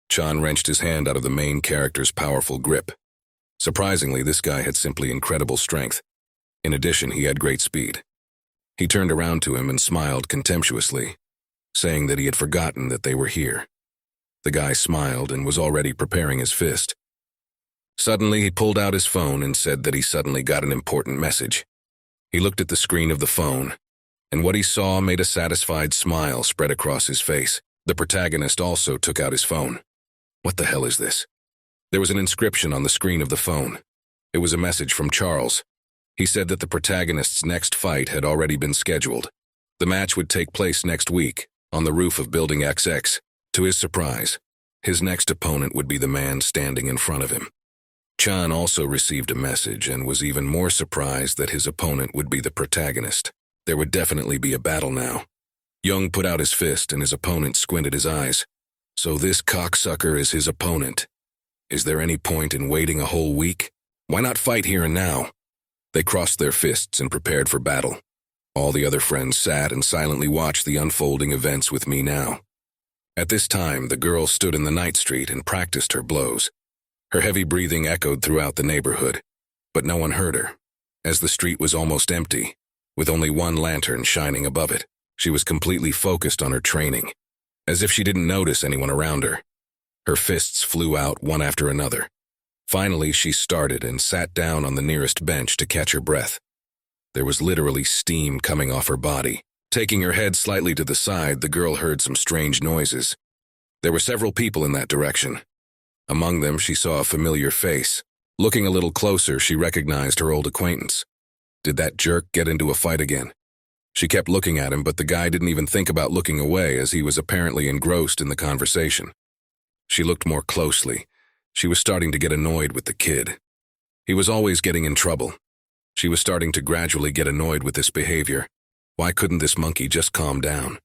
Chan wrenched his hand out of the main character's powerful grip. Surprisingly, this guy had simply incredible strength. In addition, he had great speed. He turned around to him and smiled contemptuously, saying that he had forgotten that they were here. The guy smiled and was already preparing his fist. Suddenly, he pulled out his phone and said that he suddenly got an important message. He looked at the screen of the phone, and what he saw made a satisfied smile spread across his face. The protagonist also took out his phone. What the hell is this? There was an inscription on the screen of the phone. It was a message from Charles. He said that the protagonist's next fight had already been scheduled. The match would take place next week, on the roof of Building XX. To his surprise, his next opponent would be the man standing in front of him. Chan also received a message and was even more surprised that his opponent would be the protagonist. There would definitely be a battle now. Young put out his fist and his opponent squinted his eyes. So this cocksucker is his opponent. Is there any point in waiting a whole week? Why not fight here and now? They crossed their fists and prepared for battle. All the other friends sat and silently watched the unfolding events with me now. At this time, the girl stood in the night street and practiced her blows. Her heavy breathing echoed throughout the neighborhood, but no one heard her. As the street was almost empty, with only one lantern shining above it, she was completely focused on her training, as if she didn't notice anyone around her. Her fists flew out one after another. Finally, she started and sat down on the nearest bench to catch her breath. There was literally steam coming off her body. Taking her head slightly to the side, the girl heard some strange noises. There were several people in that direction. Among them, she saw a familiar face. Looking a little closer, she recognized her old acquaintance. Did that jerk get into a fight again? She kept looking at him, but the guy didn't even think about looking away as he was apparently engrossed in the conversation. She looked more closely. She was starting to get annoyed with the kid. He was always getting in trouble. She was starting to gradually get annoyed with this behavior. Why couldn't this monkey just calm down?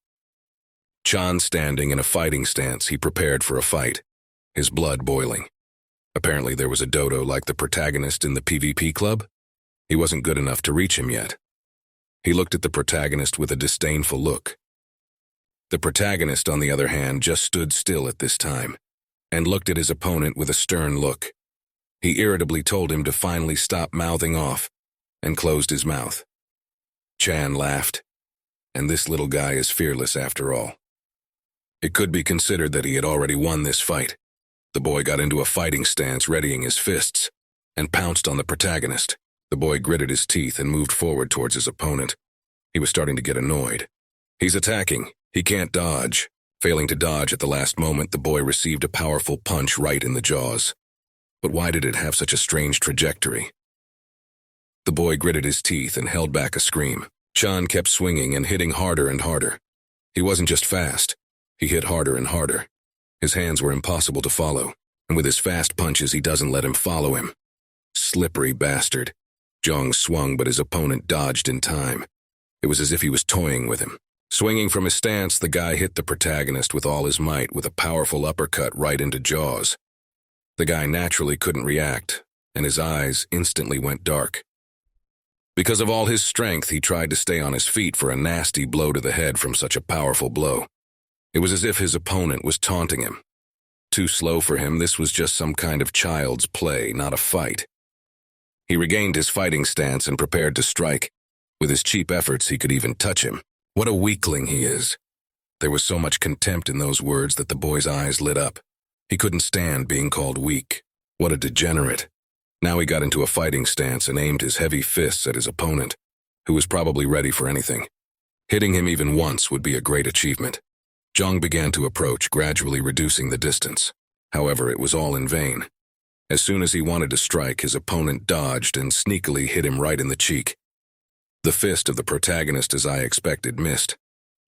Chan standing in a fighting stance, he prepared for a fight, his blood boiling. Apparently there was a dodo like the protagonist in the PvP club. He wasn't good enough to reach him yet. He looked at the protagonist with a disdainful look. The protagonist, on the other hand, just stood still at this time and looked at his opponent with a stern look. He irritably told him to finally stop mouthing off and closed his mouth. Chan laughed, and this little guy is fearless after all. It could be considered that he had already won this fight. The boy got into a fighting stance, readying his fists, and pounced on the protagonist. The boy gritted his teeth and moved forward towards his opponent. He was starting to get annoyed. He's attacking. He can't dodge. Failing to dodge at the last moment, the boy received a powerful punch right in the jaws. But why did it have such a strange trajectory? The boy gritted his teeth and held back a scream. Chan kept swinging and hitting harder and harder. He wasn't just fast. He hit harder and harder. His hands were impossible to follow, and with his fast punches he doesn't let him follow him. Slippery bastard. Jong swung, but his opponent dodged in time. It was as if he was toying with him. Swinging from his stance, the guy hit the protagonist with all his might with a powerful uppercut right into jaws. The guy naturally couldn't react, and his eyes instantly went dark. Because of all his strength, he tried to stay on his feet for a nasty blow to the head from such a powerful blow. It was as if his opponent was taunting him. Too slow for him, this was just some kind of child's play, not a fight. He regained his fighting stance and prepared to strike. With his cheap efforts, he could even touch him. What a weakling he is. There was so much contempt in those words that the boy's eyes lit up. He couldn't stand being called weak. What a degenerate. Now he got into a fighting stance and aimed his heavy fists at his opponent, who was probably ready for anything. Hitting him even once would be a great achievement. Jong began to approach, gradually reducing the distance. However, it was all in vain. As soon as he wanted to strike, his opponent dodged and sneakily hit him right in the cheek. The fist of the protagonist, as I expected, missed.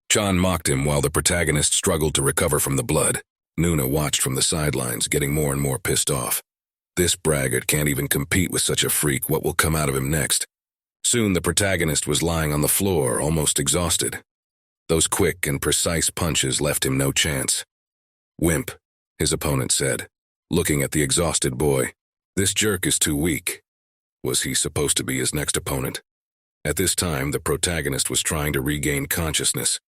Chan mocked him while the protagonist struggled to recover from the blood. Nuna watched from the sidelines, getting more and more pissed off. This braggart can't even compete with such a freak. What will come out of him next? Soon the protagonist was lying on the floor, almost exhausted. Those quick and precise punches left him no chance. Wimp, his opponent said, looking at the exhausted boy. This jerk is too weak. Was he supposed to be his next opponent? At this time, the protagonist was trying to regain consciousness.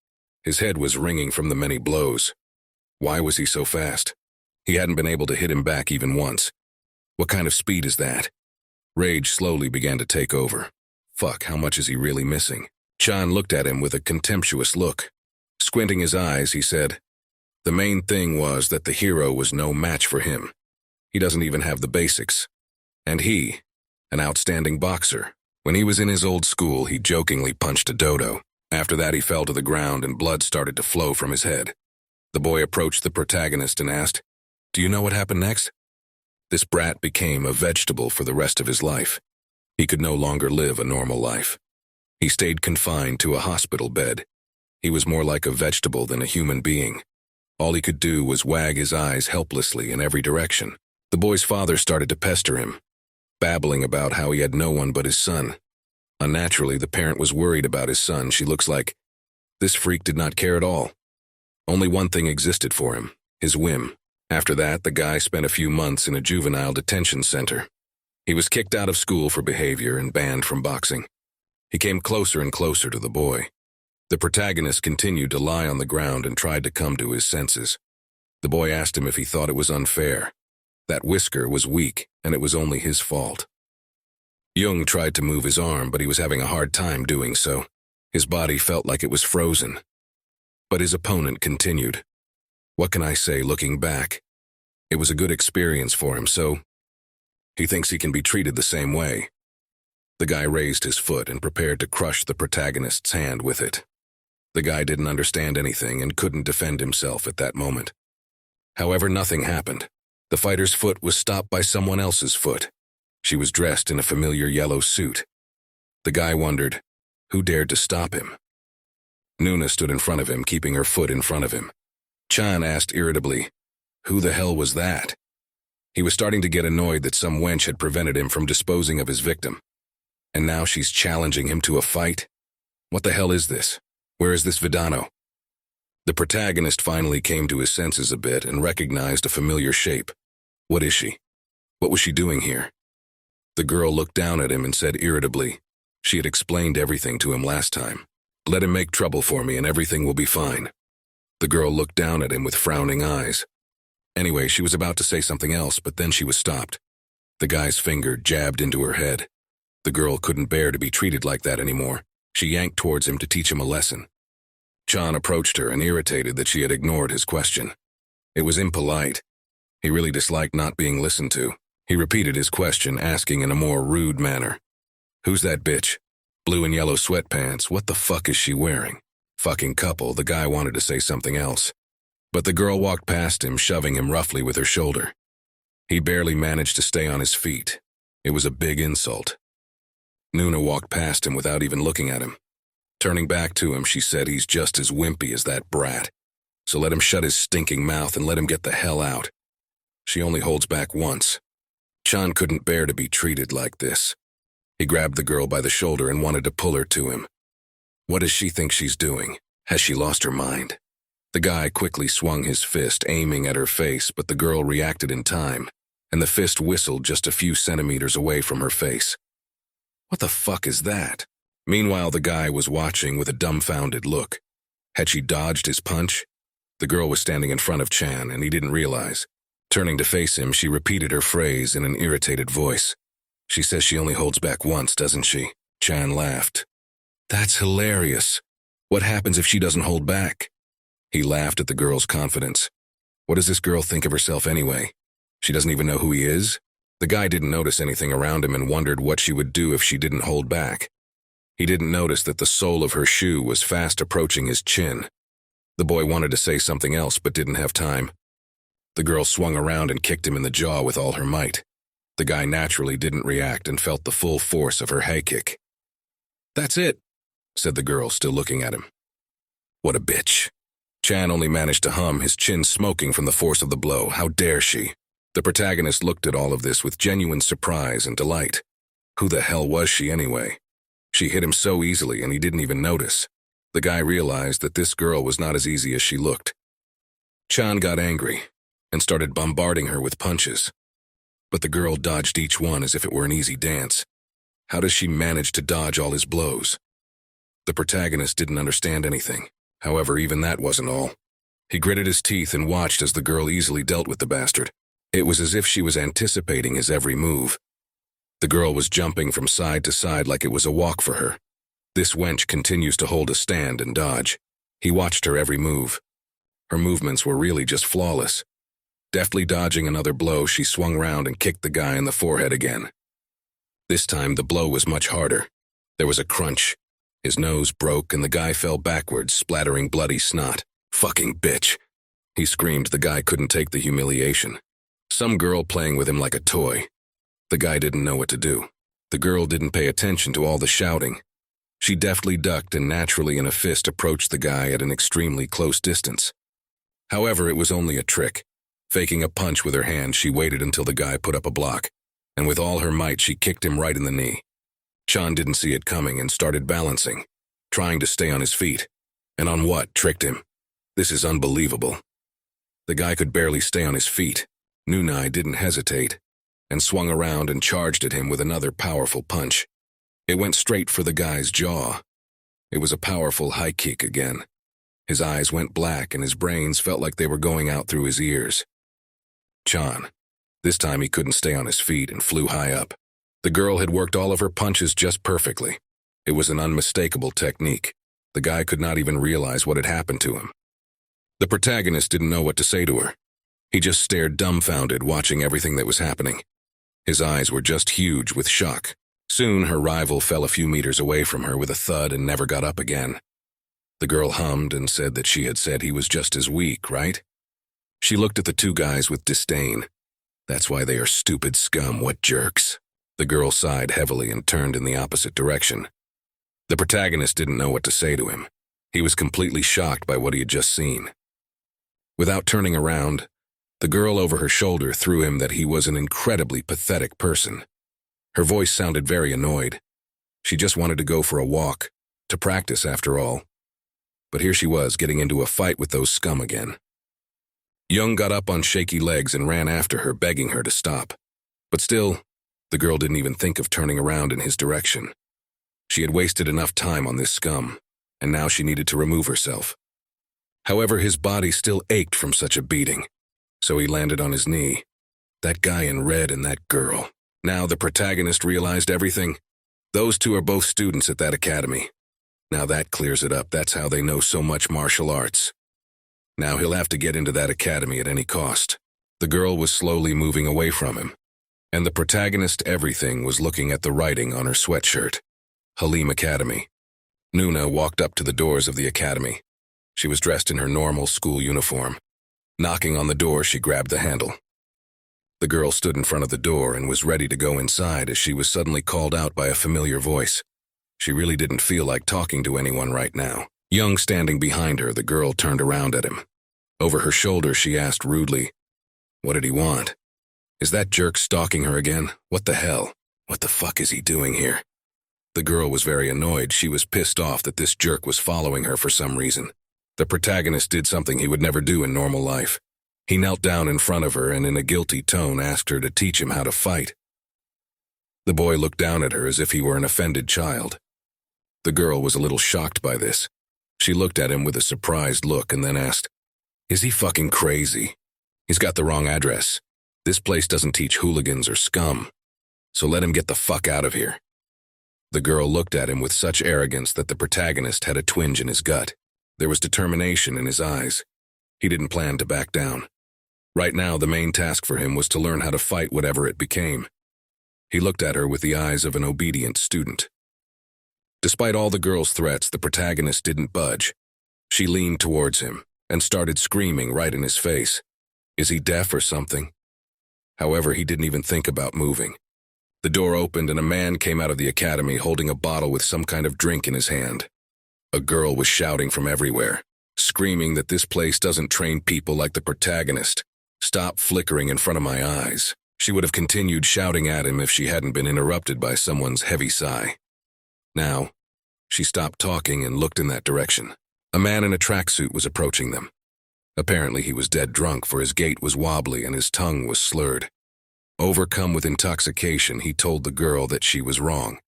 His head was ringing from the many blows. Why was he so fast? He hadn't been able to hit him back even once. What kind of speed is that? Rage slowly began to take over. Fuck, how much is he really missing? Chan looked at him with a contemptuous look. Squinting his eyes, he said, the main thing was that the hero was no match for him. He doesn't even have the basics. And he, an outstanding boxer. When he was in his old school, he jokingly punched a dodo. After that, he fell to the ground and blood started to flow from his head. The boy approached the protagonist and asked, do you know what happened next? This brat became a vegetable for the rest of his life. He could no longer live a normal life. He stayed confined to a hospital bed. He was more like a vegetable than a human being. All he could do was wag his eyes helplessly in every direction. The boy's father started to pester him, babbling about how he had no one but his son. Unnaturally, the parent was worried about his son. She looks like this freak did not care at all. Only one thing existed for him, his whim. After that, the guy spent a few months in a juvenile detention center. He was kicked out of school for behavior and banned from boxing. He came closer and closer to the boy. The protagonist continued to lie on the ground and tried to come to his senses. The boy asked him if he thought it was unfair. That whisker was weak, and it was only his fault. Jung tried to move his arm, but he was having a hard time doing so. His body felt like it was frozen. But his opponent continued. What can I say looking back? It was a good experience for him, so he thinks he can be treated the same way. The guy raised his foot and prepared to crush the protagonist's hand with it. The guy didn't understand anything and couldn't defend himself at that moment. However, nothing happened. The fighter's foot was stopped by someone else's foot. She was dressed in a familiar yellow suit. The guy wondered, who dared to stop him? Nuna stood in front of him, keeping her foot in front of him. Chan asked irritably, "Who the hell was that?" He was starting to get annoyed that some wench had prevented him from disposing of his victim. And now she's challenging him to a fight? What the hell is this? Where is this Vidano? The protagonist finally came to his senses a bit and recognized a familiar shape. What is she? What was she doing here? The girl looked down at him and said irritably, she had explained everything to him last time. "Let him make trouble for me and everything will be fine." The girl looked down at him with frowning eyes. Anyway, she was about to say something else, but then she was stopped. The guy's finger jabbed into her head. The girl couldn't bear to be treated like that anymore. She yanked towards him to teach him a lesson. Chan approached her and irritated that she had ignored his question. It was impolite. He really disliked not being listened to. He repeated his question, asking in a more rude manner. "Who's that bitch? Blue and yellow sweatpants, what the fuck is she wearing?" Fucking couple, the guy wanted to say something else. But the girl walked past him, shoving him roughly with her shoulder. He barely managed to stay on his feet. It was a big insult. Nuna walked past him without even looking at him. Turning back to him, she said he's just as wimpy as that brat. So let him shut his stinking mouth and let him get the hell out. She only holds back once. Chan couldn't bear to be treated like this. He grabbed the girl by the shoulder and wanted to pull her to him. What does she think she's doing? Has she lost her mind? The guy quickly swung his fist, aiming at her face, but the girl reacted in time, and the fist whistled just a few centimeters away from her face. What the fuck is that? Meanwhile, the guy was watching with a dumbfounded look. Had she dodged his punch? The girl was standing in front of Chan, and he didn't realize. Turning to face him, she repeated her phrase in an irritated voice. "She says she only holds back once, doesn't she?" Chan laughed. "That's hilarious. What happens if she doesn't hold back?" He laughed at the girl's confidence. What does this girl think of herself anyway? She doesn't even know who he is? The guy didn't notice anything around him and wondered what she would do if she didn't hold back. He didn't notice that the sole of her shoe was fast approaching his chin. The boy wanted to say something else but didn't have time. The girl swung around and kicked him in the jaw with all her might. The guy naturally didn't react and felt the full force of her high kick. "That's it," said the girl, still looking at him. What a bitch. Chan only managed to hum, his chin smoking from the force of the blow. How dare she? The protagonist looked at all of this with genuine surprise and delight. Who the hell was she anyway? She hit him so easily and he didn't even notice. The guy realized that this girl was not as easy as she looked. Chan got angry and started bombarding her with punches. But the girl dodged each one as if it were an easy dance. How does she manage to dodge all his blows? The protagonist didn't understand anything. However, even that wasn't all. He gritted his teeth and watched as the girl easily dealt with the bastard. It was as if she was anticipating his every move. The girl was jumping from side to side like it was a walk for her. This wench continues to hold a stand and dodge. He watched her every move. Her movements were really just flawless. Deftly dodging another blow, she swung round and kicked the guy in the forehead again. This time, the blow was much harder. There was a crunch. His nose broke and the guy fell backwards, splattering bloody snot. Fucking bitch. He screamed. The guy couldn't take the humiliation. Some girl playing with him like a toy. The guy didn't know what to do. The girl didn't pay attention to all the shouting. She deftly ducked and naturally in a fist approached the guy at an extremely close distance. However, it was only a trick. Faking a punch with her hand, she waited until the guy put up a block, and with all her might she kicked him right in the knee. Chan didn't see it coming and started balancing, trying to stay on his feet. And on what tricked him? This is unbelievable. The guy could barely stay on his feet. Nunai didn't hesitate, and swung around and charged at him with another powerful punch. It went straight for the guy's jaw. It was a powerful high kick again. His eyes went black and his brains felt like they were going out through his ears. Chan. This time he couldn't stay on his feet and flew high up. The girl had worked all of her punches just perfectly. It was an unmistakable technique. The guy could not even realize what had happened to him. The protagonist didn't know what to say to her. He just stared dumbfounded, watching everything that was happening. His eyes were just huge with shock. Soon her rival fell a few meters away from her with a thud and never got up again. The girl hummed and said that she had said he was just as weak, right? She looked at the two guys with disdain. That's why they are stupid scum, what jerks. The girl sighed heavily and turned in the opposite direction. The protagonist didn't know what to say to him. He was completely shocked by what he had just seen. Without turning around, the girl over her shoulder threw him that he was an incredibly pathetic person. Her voice sounded very annoyed. She just wanted to go for a walk, to practice after all. But here she was getting into a fight with those scum again. Young got up on shaky legs and ran after her, begging her to stop. But still, the girl didn't even think of turning around in his direction. She had wasted enough time on this scum, and now she needed to remove herself. However, his body still ached from such a beating, so he landed on his knee. That guy in red and that girl. Now the protagonist realized everything. Those two are both students at that academy. Now that clears it up. That's how they know so much martial arts. Now he'll have to get into that academy at any cost. The girl was slowly moving away from him, and the protagonist everything was looking at the writing on her sweatshirt. Halim Academy. Nuna walked up to the doors of the academy. She was dressed in her normal school uniform. Knocking on the door, she grabbed the handle. The girl stood in front of the door and was ready to go inside as she was suddenly called out by a familiar voice. She really didn't feel like talking to anyone right now. Young standing behind her, the girl turned around at him. Over her shoulder, she asked rudely, "What did he want? Is that jerk stalking her again? What the hell? What the fuck is he doing here?" The girl was very annoyed. She was pissed off that this jerk was following her for some reason. The protagonist did something he would never do in normal life. He knelt down in front of her and in a guilty tone asked her to teach him how to fight. The boy looked down at her as if he were an offended child. The girl was a little shocked by this. She looked at him with a surprised look and then asked, "Is he fucking crazy? He's got the wrong address. This place doesn't teach hooligans or scum. So let him get the fuck out of here." The girl looked at him with such arrogance that the protagonist had a twinge in his gut. There was determination in his eyes. He didn't plan to back down. Right now, the main task for him was to learn how to fight whatever it became. He looked at her with the eyes of an obedient student. Despite all the girl's threats, the protagonist didn't budge. She leaned towards him and started screaming right in his face. Is he deaf or something? However, he didn't even think about moving. The door opened and a man came out of the academy holding a bottle with some kind of drink in his hand. A girl was shouting from everywhere, screaming that this place doesn't train people like the protagonist. Stop flickering in front of my eyes. She would have continued shouting at him if she hadn't been interrupted by someone's heavy sigh. Now, she stopped talking and looked in that direction. A man in a tracksuit was approaching them. Apparently he was dead drunk, for his gait was wobbly and his tongue was slurred. Overcome with intoxication, he told the girl that she was wrong.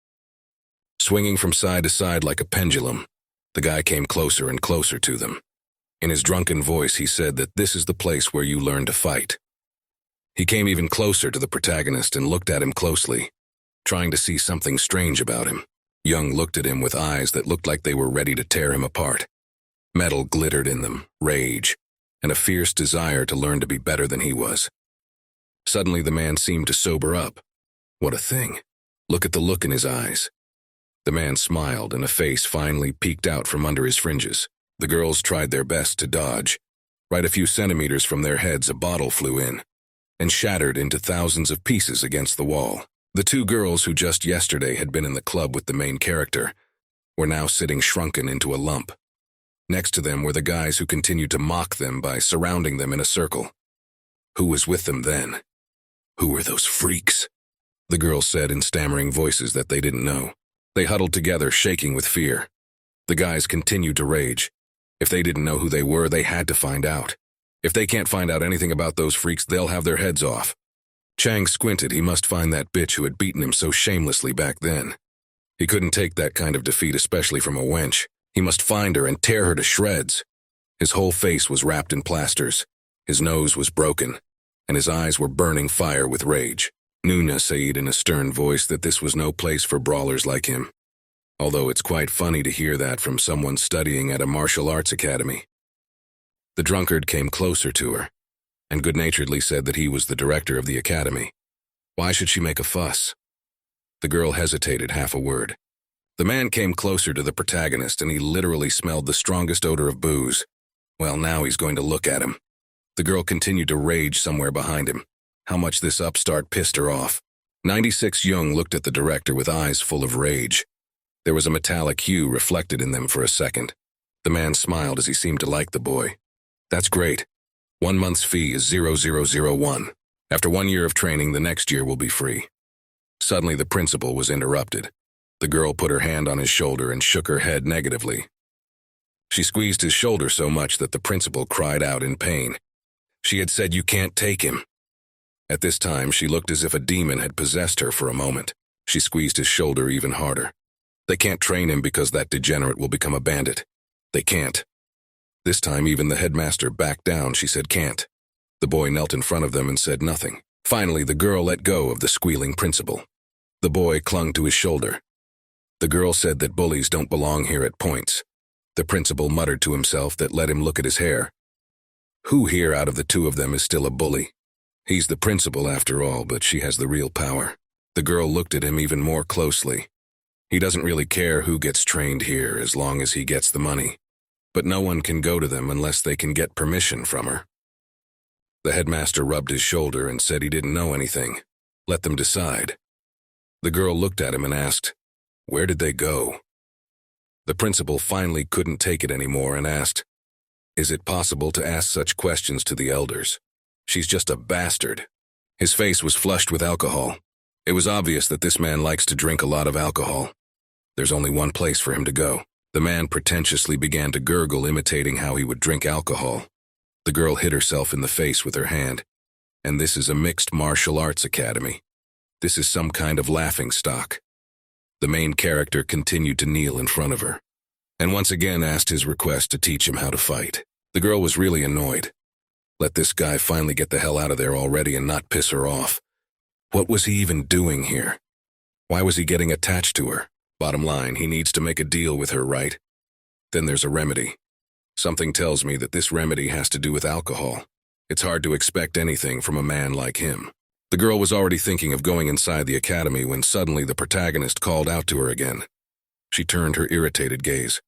Swinging from side to side like a pendulum, the guy came closer and closer to them. In his drunken voice, he said that this is the place where you learn to fight. He came even closer to the protagonist and looked at him closely, trying to see something strange about him. Young looked at him with eyes that looked like they were ready to tear him apart. Metal glittered in them, rage, and a fierce desire to learn to be better than he was. Suddenly the man seemed to sober up. What a thing. Look at the look in his eyes. The man smiled and a face finally peeked out from under his fringes. The girls tried their best to dodge. Right a few centimeters from their heads, a bottle flew in and shattered into thousands of pieces against the wall. The two girls who just yesterday had been in the club with the main character were now sitting shrunken into a lump. Next to them were the guys who continued to mock them by surrounding them in a circle. Who was with them then? Who were those freaks? The girls said in stammering voices that they didn't know. They huddled together, shaking with fear. The guys continued to rage. If they didn't know who they were, they had to find out. If they can't find out anything about those freaks, they'll have their heads off. Chang squinted. He must find that bitch who had beaten him so shamelessly back then. He couldn't take that kind of defeat, especially from a wench. He must find her and tear her to shreds. His whole face was wrapped in plasters. His nose was broken, and his eyes were burning fire with rage. Nuna said in a stern voice that this was no place for brawlers like him. Although it's quite funny to hear that from someone studying at a martial arts academy. The drunkard came closer to her, and good-naturedly said that he was the director of the academy. Why should she make a fuss? The girl hesitated half a word. The man came closer to the protagonist, and he literally smelled the strongest odor of booze. Well, now he's going to look at him. The girl continued to rage somewhere behind him. How much this upstart pissed her off. 96 Young looked at the director with eyes full of rage. There was a metallic hue reflected in them for a second. The man smiled as he seemed to like the boy. That's great. 1 month's fee is 0001. After 1 year of training, the next year will be free. Suddenly, the principal was interrupted. The girl put her hand on his shoulder and shook her head negatively. She squeezed his shoulder so much that the principal cried out in pain. She had said, "You can't take him." At this time, she looked as if a demon had possessed her for a moment. She squeezed his shoulder even harder. They can't train him because that degenerate will become a bandit. They can't. This time, even the headmaster backed down. She said, "Can't." The boy knelt in front of them and said nothing. Finally, the girl let go of the squealing principal. The boy clung to his shoulder. The girl said that bullies don't belong here at points. The principal muttered to himself that let him look at his hair. Who here out of the two of them is still a bully? He's the principal after all, but she has the real power. The girl looked at him even more closely. He doesn't really care who gets trained here as long as he gets the money. But no one can go to them unless they can get permission from her. The headmaster rubbed his shoulder and said he didn't know anything. Let them decide. The girl looked at him and asked, "Where did they go?" The principal finally couldn't take it anymore and asked, "Is it possible to ask such questions to the elders? She's just a bastard." His face was flushed with alcohol. It was obvious that this man likes to drink a lot of alcohol. There's only one place for him to go. The man pretentiously began to gurgle, imitating how he would drink alcohol. The girl hit herself in the face with her hand. And this is a mixed martial arts academy. This is some kind of laughingstock. The main character continued to kneel in front of her, and once again asked his request to teach him how to fight. The girl was really annoyed. Let this guy finally get the hell out of there already and not piss her off. What was he even doing here? Why was he getting attached to her? Bottom line, he needs to make a deal with her, right? Then there's a remedy. Something tells me that this remedy has to do with alcohol. It's hard to expect anything from a man like him. The girl was already thinking of going inside the academy when suddenly the protagonist called out to her again. She turned her irritated gaze.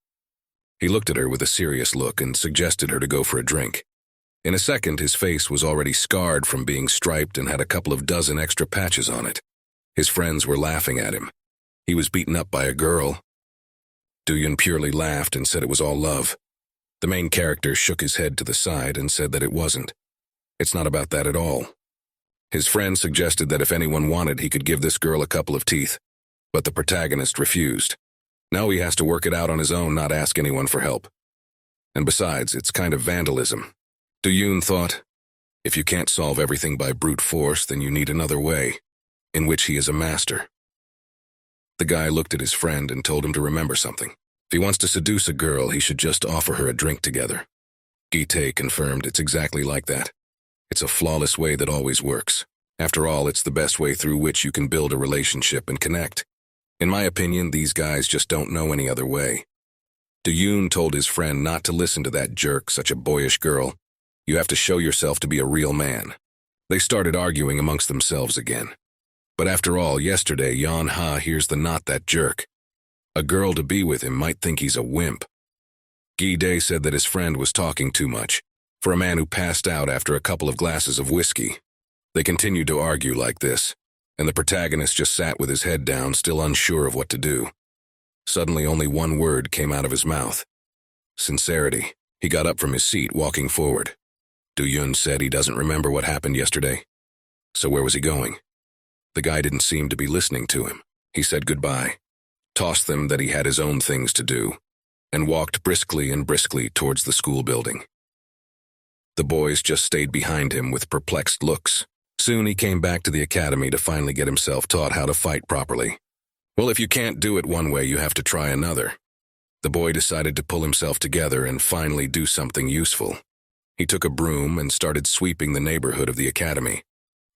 He looked at her with a serious look and suggested her to go for a drink. In a second, his face was already scarred from being striped and had a couple of dozen extra patches on it. His friends were laughing at him. He was beaten up by a girl. Duyun purely laughed and said it was all love. The main character shook his head to the side and said that it wasn't. It's not about that at all. His friend suggested that if anyone wanted, he could give this girl a couple of teeth, but the protagonist refused. Now he has to work it out on his own, not ask anyone for help. And besides, it's kind of vandalism. Duyun thought, if you can't solve everything by brute force, then you need another way, in which he is a master. The guy looked at his friend and told him to remember something. If he wants to seduce a girl, he should just offer her a drink together. Gite confirmed it's exactly like that. It's a flawless way that always works. After all, it's the best way through which you can build a relationship and connect. In my opinion, these guys just don't know any other way. Duyun told his friend not to listen to that jerk, such a boyish girl. You have to show yourself to be a real man. They started arguing amongst themselves again. But after all, yesterday, Yan Ha hears the not that jerk. A girl to be with him might think he's a wimp. Gide said that his friend was talking too much, for a man who passed out after a couple of glasses of whiskey. They continued to argue like this, and the protagonist just sat with his head down, still unsure of what to do. Suddenly, only one word came out of his mouth. Sincerity. He got up from his seat, walking forward. Duyun said he doesn't remember what happened yesterday. So where was he going? The guy didn't seem to be listening to him. He said goodbye, tossed them that he had his own things to do, and walked briskly towards the school building. The boys just stayed behind him with perplexed looks. Soon he came back to the academy to finally get himself taught how to fight properly. Well, if you can't do it one way, you have to try another. The boy decided to pull himself together and finally do something useful. He took a broom and started sweeping the neighborhood of the academy.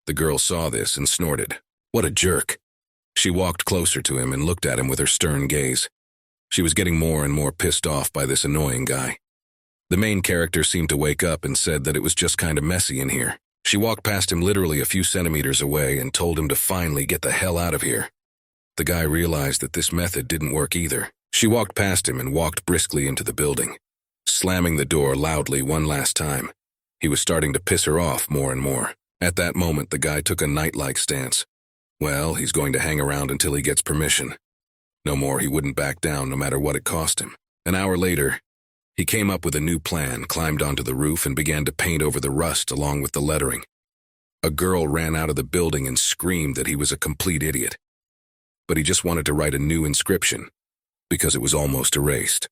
The girl saw this and snorted. What a jerk. She walked closer to him and looked at him with her stern gaze. She was getting more and more pissed off by this annoying guy. The main character seemed to wake up and said that it was just kind of messy in here. She walked past him literally a few centimeters away and told him to finally get the hell out of here. The guy realized that this method didn't work either. She walked past him and walked briskly into the building, slamming the door loudly one last time. He was starting to piss her off more and more. At that moment, the guy took a knight-like stance. Well, he's going to hang around until he gets permission. No more, he wouldn't back down no matter what it cost him. An hour later, He came up with a new plan, climbed onto the roof, and began to paint over the rust along with the lettering. A girl ran out of the building and screamed that he was a complete idiot. But he just wanted to write a new inscription, because it was almost erased.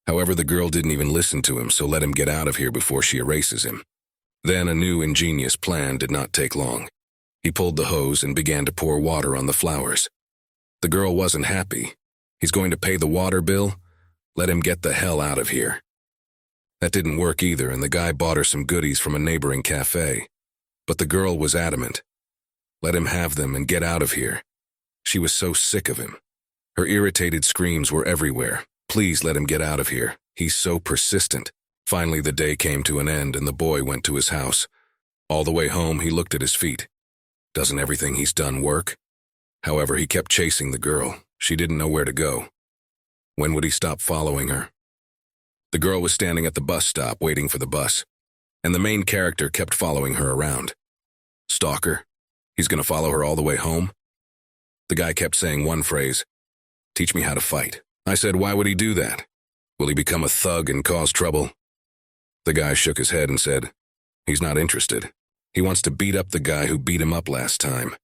However, the girl didn't even listen to him, so let him get out of here before she erases him. Then a new ingenious plan did not take long. He pulled the hose and began to pour water on the flowers. The girl wasn't happy. He's going to pay the water bill? Let him get the hell out of here. That didn't work either, and the guy bought her some goodies from a neighboring cafe. But the girl was adamant. Let him have them and get out of here. She was so sick of him. Her irritated screams were everywhere. Please let him get out of here. He's so persistent. Finally, the day came to an end and the boy went to his house. All the way home, he looked at his feet. Doesn't everything he's done work? However, he kept chasing the girl. She didn't know where to go. When would he stop following her? The girl was standing at the bus stop waiting for the bus, and the main character kept following her around. Stalker? He's gonna follow her all the way home? The guy kept saying one phrase, "Teach me how to fight." I said, why would he do that? Will he become a thug and cause trouble? The guy shook his head and said, he's not interested. He wants to beat up the guy who beat him up last time.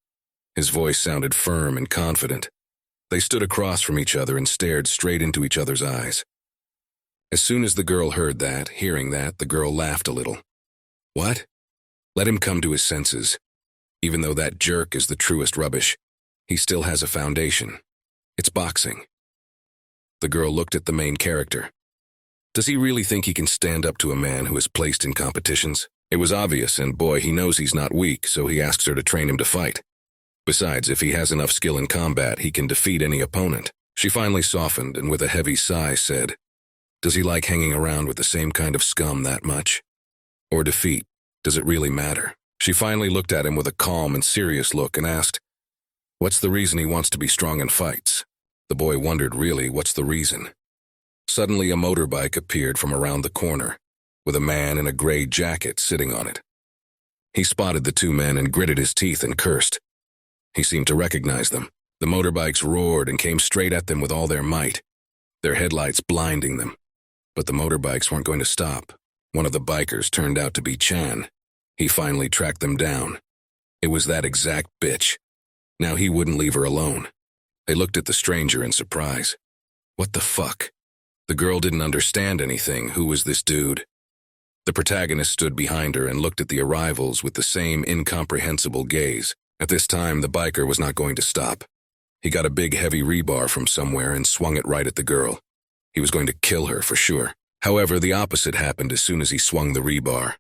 His voice sounded firm and confident. They stood across from each other and stared straight into each other's eyes. As soon as the girl heard hearing that, the girl laughed a little. What? Let him come to his senses. Even though that jerk is the truest rubbish, he still has a foundation. It's boxing. The girl looked at the main character. Does he really think he can stand up to a man who is placed in competitions? It was obvious, and boy, he knows he's not weak, so he asks her to train him to fight. Besides, if he has enough skill in combat, he can defeat any opponent. She finally softened and with a heavy sigh said, does he like hanging around with the same kind of scum that much? Or defeat? Does it really matter? She finally looked at him with a calm and serious look and asked, what's the reason he wants to be strong in fights? The boy wondered, really, what's the reason? Suddenly a motorbike appeared from around the corner, with a man in a gray jacket sitting on it. He spotted the two men and gritted his teeth and cursed. He seemed to recognize them. The motorbikes roared and came straight at them with all their might, their headlights blinding them. But the motorbikes weren't going to stop. One of the bikers turned out to be Chan. He finally tracked them down. It was that exact bitch. Now he wouldn't leave her alone. They looked at the stranger in surprise. What the fuck? The girl didn't understand anything. Who was this dude? The protagonist stood behind her and looked at the arrivals with the same incomprehensible gaze. At this time, the biker was not going to stop. He got a big heavy rebar from somewhere and swung it right at the girl. He was going to kill her for sure. However, the opposite happened as soon as he swung the rebar.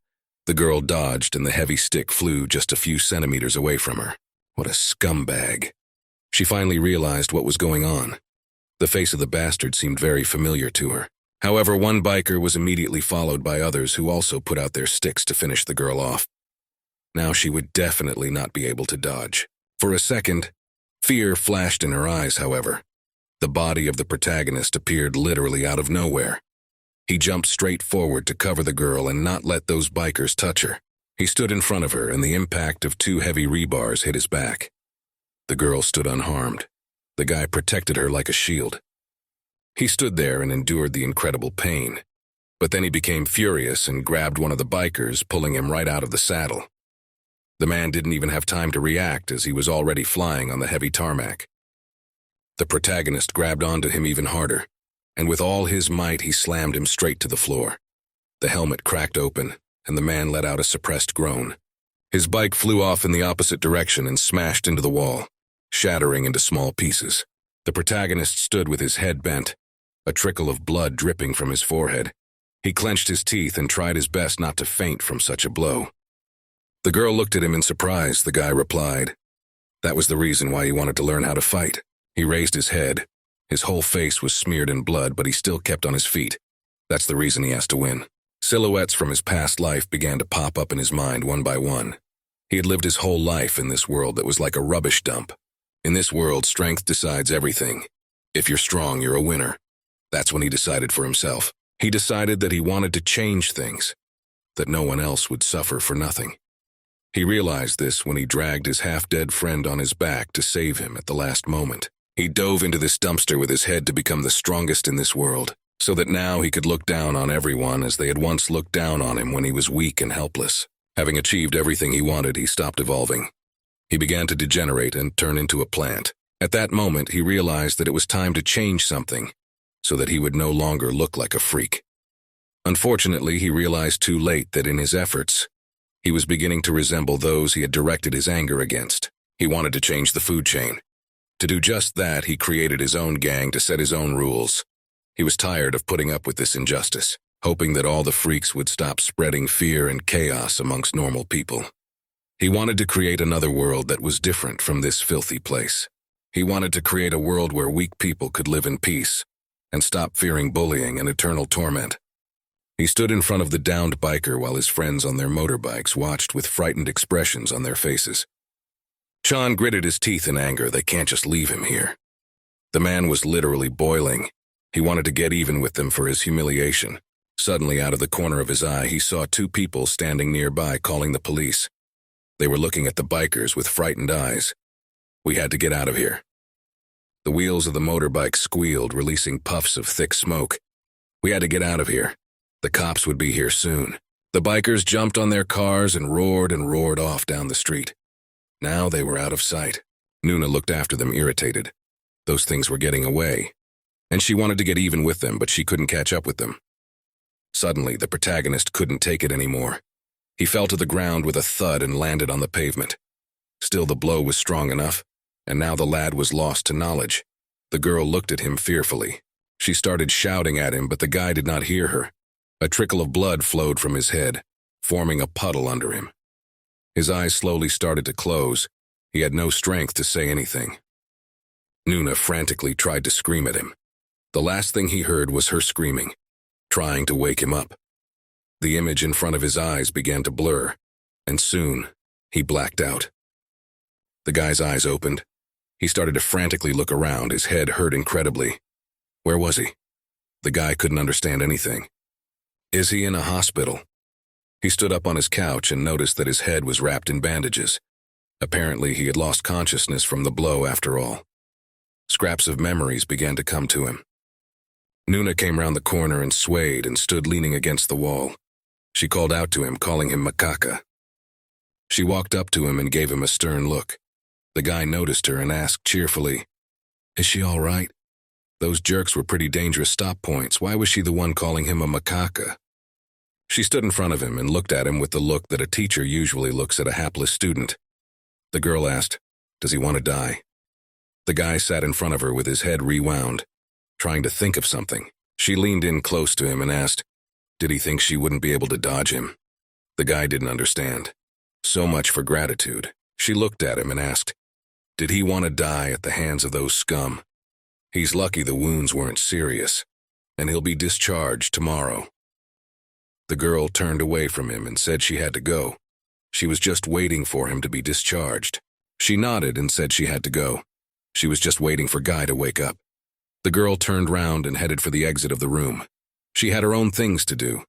The girl dodged and the heavy stick flew just a few centimeters away from her. What a scumbag. She finally realized what was going on. The face of the bastard seemed very familiar to her. However, one biker was immediately followed by others who also put out their sticks to finish the girl off. Now she would definitely not be able to dodge. For a second, fear flashed in her eyes, however. The body of the protagonist appeared literally out of nowhere. He jumped straight forward to cover the girl and not let those bikers touch her. He stood in front of her and the impact of two heavy rebars hit his back. The girl stood unharmed. The guy protected her like a shield. He stood there and endured the incredible pain. But then he became furious and grabbed one of the bikers, pulling him right out of the saddle. The man didn't even have time to react as he was already flying on the heavy tarmac. The protagonist grabbed onto him even harder, and with all his might he slammed him straight to the floor. The helmet cracked open, and the man let out a suppressed groan. His bike flew off in the opposite direction and smashed into the wall, shattering into small pieces. The protagonist stood with his head bent, a trickle of blood dripping from his forehead. He clenched his teeth and tried his best not to faint from such a blow. The girl looked at him in surprise. The guy replied, that was the reason why he wanted to learn how to fight. He raised his head. His whole face was smeared in blood, but he still kept on his feet. That's the reason he has to win. Silhouettes from his past life began to pop up in his mind one by one. He had lived his whole life in this world that was like a rubbish dump. In this world, strength decides everything. If you're strong, you're a winner. That's when he decided for himself. He decided that he wanted to change things, that no one else would suffer for nothing. He realized this when he dragged his half-dead friend on his back to save him at the last moment. He dove into this dumpster with his head to become the strongest in this world, so that now he could look down on everyone as they had once looked down on him when he was weak and helpless. Having achieved everything he wanted, he stopped evolving. He began to degenerate and turn into a plant. At that moment, he realized that it was time to change something so that he would no longer look like a freak. Unfortunately, he realized too late that in his efforts, he was beginning to resemble those he had directed his anger against. He wanted to change the food chain. To do just that, he created his own gang to set his own rules. He was tired of putting up with this injustice, hoping that all the freaks would stop spreading fear and chaos amongst normal people. He wanted to create another world that was different from this filthy place. He wanted to create a world where weak people could live in peace and stop fearing bullying and eternal torment. He stood in front of the downed biker while his friends on their motorbikes watched with frightened expressions on their faces. Chan gritted his teeth in anger. They can't just leave him here. The man was literally boiling. He wanted to get even with them for his humiliation. Suddenly, out of the corner of his eye, he saw two people standing nearby calling the police. They were looking at the bikers with frightened eyes. We had to get out of here. The wheels of the motorbike squealed, releasing puffs of thick smoke. We had to get out of here. The cops would be here soon. The bikers jumped on their cars and roared off down the street. Now they were out of sight. Nuna looked after them, irritated. Those things were getting away, and she wanted to get even with them, but she couldn't catch up with them. Suddenly, the protagonist couldn't take it anymore. He fell to the ground with a thud and landed on the pavement. Still, the blow was strong enough, and now the lad was lost to knowledge. The girl looked at him fearfully. She started shouting at him, but the guy did not hear her. A trickle of blood flowed from his head, forming a puddle under him. His eyes slowly started to close. He had no strength to say anything. Nuna frantically tried to scream at him. The last thing he heard was her screaming, trying to wake him up. The image in front of his eyes began to blur, and soon, he blacked out. The guy's eyes opened. He started to frantically look around, his head hurt incredibly. Where was he? The guy couldn't understand anything. Is he in a hospital? He stood up on his couch and noticed that his head was wrapped in bandages. Apparently, he had lost consciousness from the blow after all. Scraps of memories began to come to him. Nuna came round the corner and swayed and stood leaning against the wall. She called out to him, calling him Makaka. She walked up to him and gave him a stern look. The guy noticed her and asked cheerfully, "Is she all right? Those jerks were pretty dangerous stop points. Why was she the one calling him a Makaka?" She stood in front of him and looked at him with the look that a teacher usually looks at a hapless student. The girl asked, "Does he want to die?" The guy sat in front of her with his head rewound, trying to think of something. She leaned in close to him and asked, did he think she wouldn't be able to dodge him? The guy didn't understand. So much for gratitude. She looked at him and asked, did he want to die at the hands of those scum? He's lucky the wounds weren't serious, and he'll be discharged tomorrow. The girl turned away from him and said she had to go. She was just waiting for him to be discharged. She nodded and said she had to go. She was just waiting for Guy to wake up. The girl turned round and headed for the exit of the room. She had her own things to do.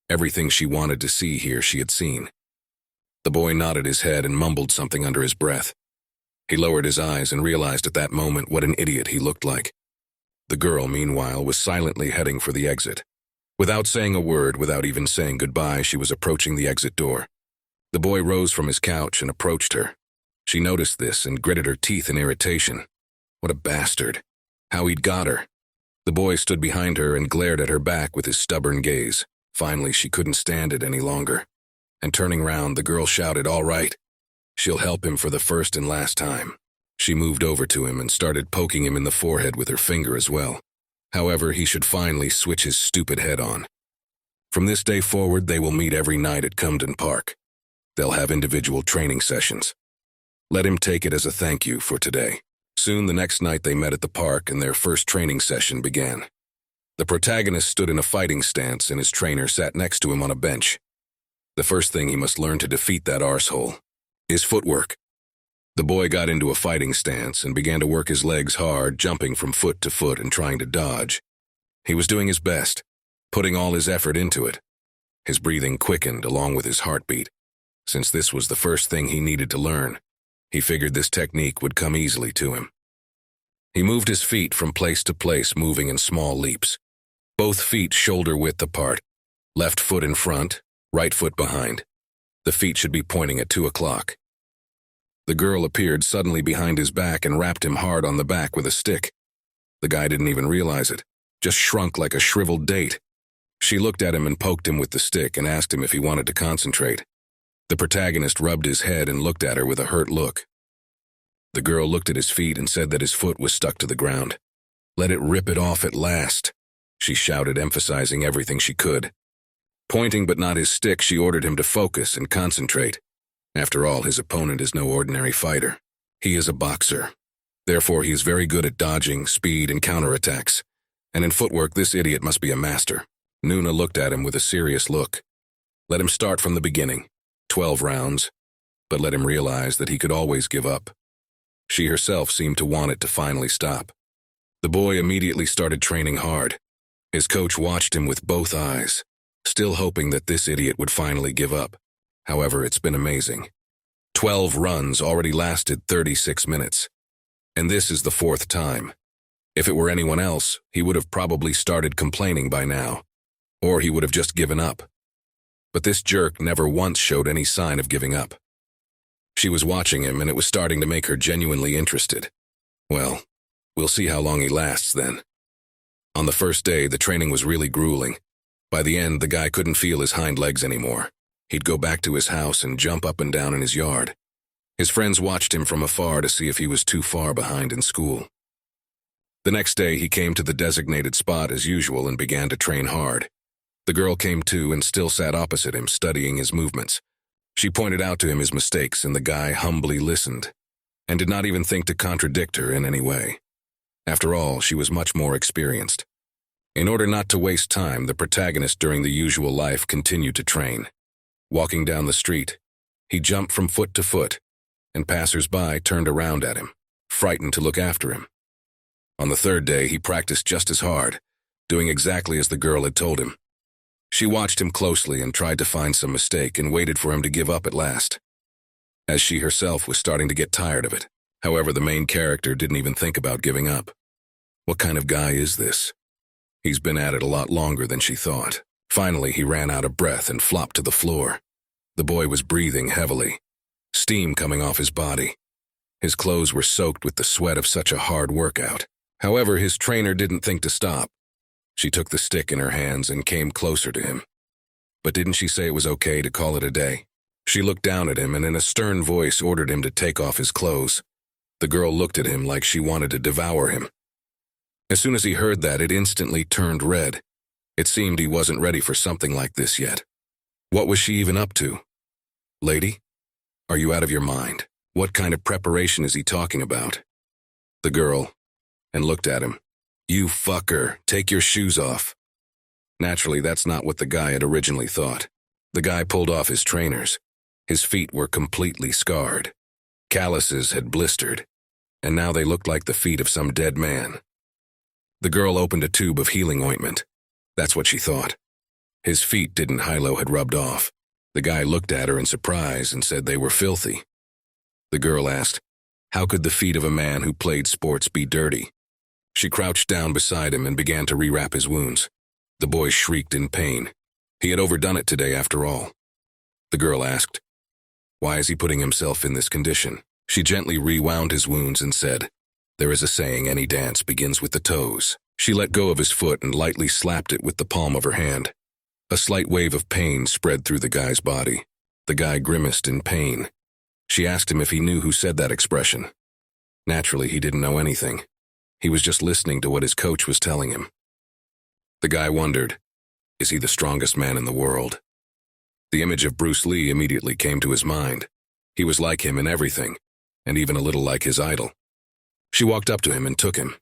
Everything she wanted to see here she had seen. The boy nodded his head and mumbled something under his breath. He lowered his eyes and realized at that moment what an idiot he looked like. The girl, meanwhile, was silently heading for the exit. Without saying a word, without even saying goodbye, she was approaching the exit door. The boy rose from his couch and approached her. She noticed this and gritted her teeth in irritation. What a bastard. How he'd got her. The boy stood behind her and glared at her back with his stubborn gaze. Finally, she couldn't stand it any longer. And turning round, the girl shouted, "All right. She'll help him for the first and last time." She moved over to him and started poking him in the forehead with her finger as well. However, he should finally switch his stupid head on. From this day forward, they will meet every night at Cumden Park. They'll have individual training sessions. Let him take it as a thank you for today. Soon the next night they met at the park and their first training session began. The protagonist stood in a fighting stance and his trainer sat next to him on a bench. The first thing he must learn to defeat that arsehole is footwork. The boy got into a fighting stance and began to work his legs hard, jumping from foot to foot and trying to dodge. He was doing his best, putting all his effort into it. His breathing quickened along with his heartbeat. Since this was the first thing he needed to learn, he figured this technique would come easily to him. He moved his feet from place to place, moving in small leaps. Both feet shoulder-width apart, left foot in front, right foot behind. The feet should be pointing at 2 o'clock. The girl appeared suddenly behind his back and rapped him hard on the back with a stick. The guy didn't even realize it, just shrunk like a shriveled date. She looked at him and poked him with the stick and asked him if he wanted to concentrate. The protagonist rubbed his head and looked at her with a hurt look. The girl looked at his feet and said that his foot was stuck to the ground. "Let it rip it off at last," she shouted, emphasizing everything she could. Pointing but not his stick, she ordered him to focus and concentrate. After all, his opponent is no ordinary fighter. He is a boxer. Therefore, he is very good at dodging, speed, and counterattacks. And in footwork, this idiot must be a master. Nuna looked at him with a serious look. Let him start from the beginning, 12 rounds, but let him realize that he could always give up. She herself seemed to want it to finally stop. The boy immediately started training hard. His coach watched him with both eyes, still hoping that this idiot would finally give up. However, it's been amazing. 12 runs already lasted 36 minutes. And this is the 4th time. If it were anyone else, he would have probably started complaining by now. Or he would have just given up. But this jerk never once showed any sign of giving up. She was watching him, and it was starting to make her genuinely interested. Well, we'll see how long he lasts then. On the first day, the training was really grueling. By the end, the guy couldn't feel his hind legs anymore. He'd go back to his house and jump up and down in his yard. His friends watched him from afar to see if he was too far behind in school. The next day, he came to the designated spot as usual and began to train hard. The girl came too and still sat opposite him, studying his movements. She pointed out to him his mistakes, and the guy humbly listened, and did not even think to contradict her in any way. After all, she was much more experienced. In order not to waste time, the protagonist during the usual life continued to train. Walking down the street, he jumped from foot to foot, and passers-by turned around at him, frightened to look after him. On the 3rd day, he practiced just as hard, doing exactly as the girl had told him. She watched him closely and tried to find some mistake and waited for him to give up at last, as she herself was starting to get tired of it. However, the main character didn't even think about giving up. What kind of guy is this? He's been at it a lot longer than she thought. Finally, he ran out of breath and flopped to the floor. The boy was breathing heavily, steam coming off his body. His clothes were soaked with the sweat of such a hard workout. However, his trainer didn't think to stop. She took the stick in her hands and came closer to him. But didn't she say it was okay to call it a day? She looked down at him and in a stern voice ordered him to take off his clothes. The girl looked at him like she wanted to devour him. As soon as he heard that, it instantly turned red. It seemed he wasn't ready for something like this yet. What was she even up to? Lady? Are you out of your mind? What kind of preparation is he talking about? The girl, and looked at him. You fucker, take your shoes off. Naturally, that's not what the guy had originally thought. The guy pulled off his trainers. His feet were completely scarred. Calluses had blistered, and now they looked like the feet of some dead man. The girl opened a tube of healing ointment. That's what she thought. His feet didn't Hilo had rubbed off. The guy looked at her in surprise and said they were filthy. The girl asked, how could the feet of a man who played sports be dirty? She crouched down beside him and began to rewrap his wounds. The boy shrieked in pain. He had overdone it today after all. The girl asked, why is he putting himself in this condition? She gently rewound his wounds and said, there is a saying, any dance begins with the toes. She let go of his foot and lightly slapped it with the palm of her hand. A slight wave of pain spread through the guy's body. The guy grimaced in pain. She asked him if he knew who said that expression. Naturally, he didn't know anything. He was just listening to what his coach was telling him. The guy wondered, is he the strongest man in the world? The image of Bruce Lee immediately came to his mind. He was like him in everything, and even a little like his idol. She walked up to him and took him.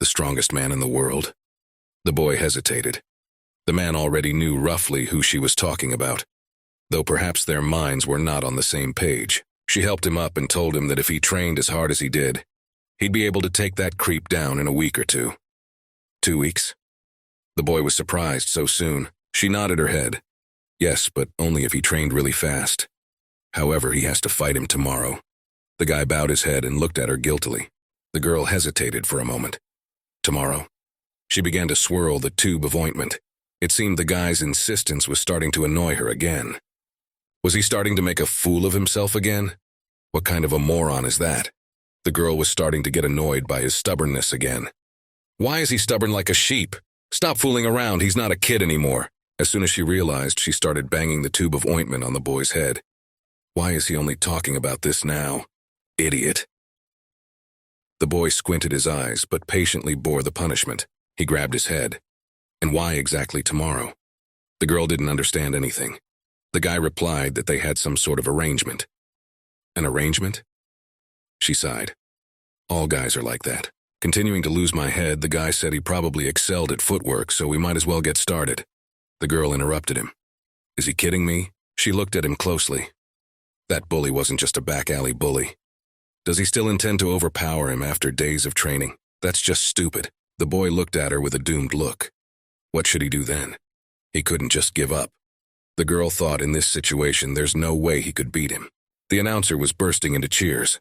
The strongest man in the world? The boy hesitated. The man already knew roughly who she was talking about, though perhaps their minds were not on the same page. She helped him up and told him that if he trained as hard as he did, he'd be able to take that creep down in a week or two. 2 weeks? The boy was surprised so soon. She nodded her head. Yes, but only if he trained really fast. However, he has to fight him tomorrow. The guy bowed his head and looked at her guiltily. The girl hesitated for a moment. Tomorrow? She began to swirl the tube of ointment. It seemed the guy's insistence was starting to annoy her again. Was he starting to make a fool of himself again? What kind of a moron is that? The girl was starting to get annoyed by his stubbornness again. Why is he stubborn like a sheep? Stop fooling around, he's not a kid anymore. As soon as she realized, she started banging the tube of ointment on the boy's head. Why is he only talking about this now? Idiot. The boy squinted his eyes, but patiently bore the punishment. He grabbed his head. And why exactly tomorrow? The girl didn't understand anything. The guy replied that they had some sort of arrangement. An arrangement? She sighed. All guys are like that. Continuing to lose my head, the guy said he probably excelled at footwork, so we might as well get started. The girl interrupted him. Is he kidding me? She looked at him closely. That bully wasn't just a back alley bully. Does he still intend to overpower him after days of training? That's just stupid. The boy looked at her with a doomed look. What should he do then? He couldn't just give up. The girl thought in this situation there's no way he could beat him. The announcer was bursting into cheers.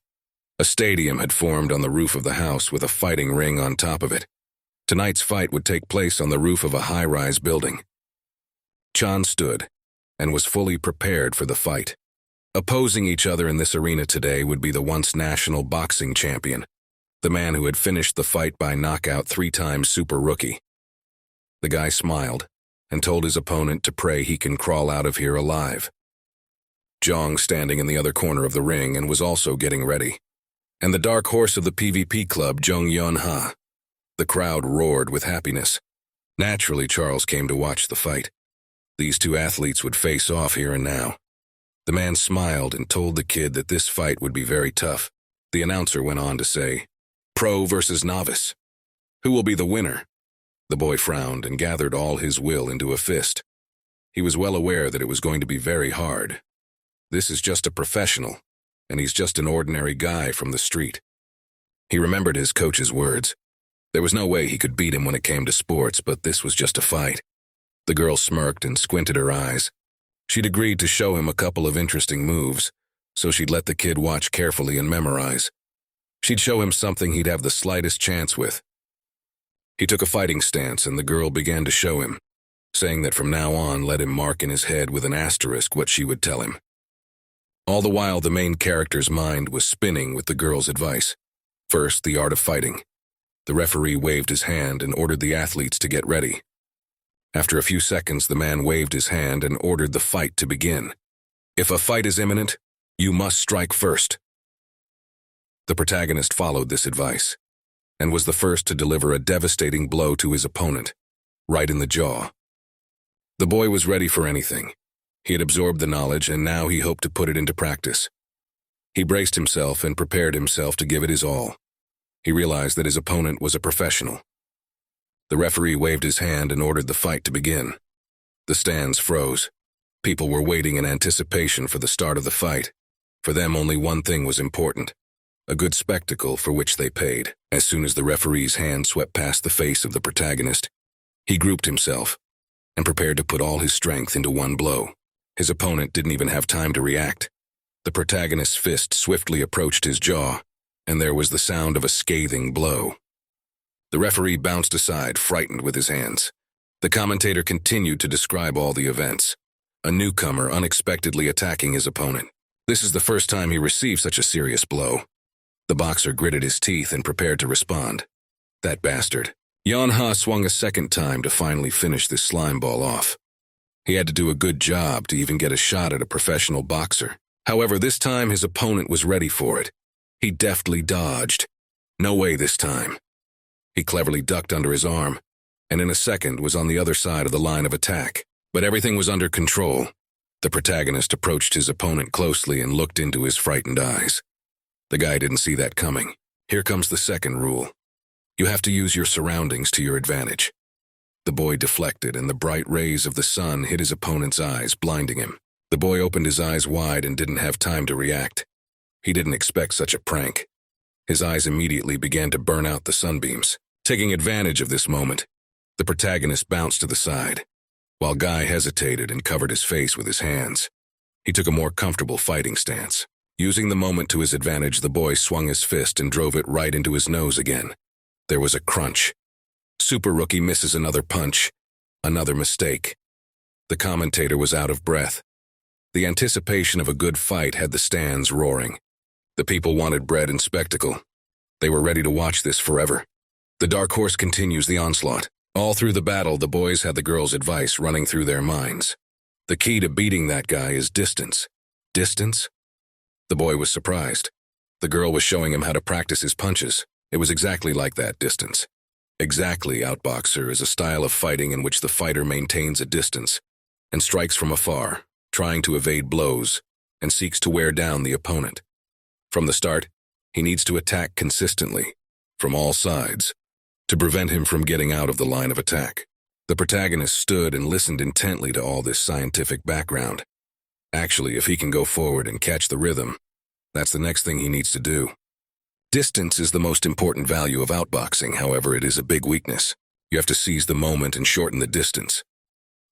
A stadium had formed on the roof of the house with a fighting ring on top of it. Tonight's fight would take place on the roof of a high-rise building. Chan stood and was fully prepared for the fight. Opposing each other in this arena today would be the once national boxing champion, the man who had finished the fight by knockout 3-time super rookie. The guy smiled and told his opponent to pray he can crawl out of here alive. Jong standing in the other corner of the ring and was also getting ready. And the dark horse of the PvP club, Jung Yeon Ha. The crowd roared with happiness. Naturally, Charles came to watch the fight. These two athletes would face off here and now. The man smiled and told the kid that this fight would be very tough. The announcer went on to say, Pro versus novice. Who will be the winner? The boy frowned and gathered all his will into a fist. He was well aware that it was going to be very hard. This is just a professional, and he's just an ordinary guy from the street. He remembered his coach's words. There was no way he could beat him when it came to sports, but this was just a fight. The girl smirked and squinted her eyes. She'd agreed to show him a couple of interesting moves, so she'd let the kid watch carefully and memorize. She'd show him something he'd have the slightest chance with. He took a fighting stance, and the girl began to show him, saying that from now on let him mark in his head with an asterisk what she would tell him. All the while, the main character's mind was spinning with the girl's advice. First, the art of fighting. The referee waved his hand and ordered the athletes to get ready. After a few seconds, the man waved his hand and ordered the fight to begin. If a fight is imminent, you must strike first. The protagonist followed this advice and was the first to deliver a devastating blow to his opponent, right in the jaw. The boy was ready for anything. He had absorbed the knowledge, and now he hoped to put it into practice. He braced himself and prepared himself to give it his all. He realized that his opponent was a professional. The referee waved his hand and ordered the fight to begin. The stands froze. People were waiting in anticipation for the start of the fight. For them, only one thing was important: a good spectacle for which they paid. As soon as the referee's hand swept past the face of the protagonist, he grouped himself and prepared to put all his strength into one blow. His opponent didn't even have time to react. The protagonist's fist swiftly approached his jaw, and there was the sound of a scathing blow. The referee bounced aside, frightened with his hands. The commentator continued to describe all the events. A newcomer unexpectedly attacking his opponent. This is the first time he received such a serious blow. The boxer gritted his teeth and prepared to respond. That bastard. Yeon-ha swung a second time to finally finish this slime ball off. He had to do a good job to even get a shot at a professional boxer. However, this time his opponent was ready for it. He deftly dodged. No way this time. He cleverly ducked under his arm, and in a second was on the other side of the line of attack. But everything was under control. The protagonist approached his opponent closely and looked into his frightened eyes. The guy didn't see that coming. Here comes the second rule. You have to use your surroundings to your advantage. The boy deflected, and the bright rays of the sun hit his opponent's eyes, blinding him. The boy opened his eyes wide and didn't have time to react. He didn't expect such a prank. His eyes immediately began to burn out the sunbeams. Taking advantage of this moment, the protagonist bounced to the side, while Guy hesitated and covered his face with his hands. He took a more comfortable fighting stance. Using the moment to his advantage, the boy swung his fist and drove it right into his nose again. There was a crunch. Super Rookie misses another punch. Another mistake. The commentator was out of breath. The anticipation of a good fight had the stands roaring. The people wanted bread and spectacle. They were ready to watch this forever. The dark horse continues the onslaught. All through the battle, the boys had the girl's advice running through their minds. The key to beating that guy is distance. Distance? The boy was surprised. The girl was showing him how to practice his punches. It was exactly like that, distance. Exactly, outboxer is a style of fighting in which the fighter maintains a distance and strikes from afar, trying to evade blows, and seeks to wear down the opponent. From the start, he needs to attack consistently, from all sides, to prevent him from getting out of the line of attack. The protagonist stood and listened intently to all this scientific background. Actually, if he can go forward and catch the rhythm, that's the next thing he needs to do. Distance is the most important value of outboxing, however, it is a big weakness. You have to seize the moment and shorten the distance.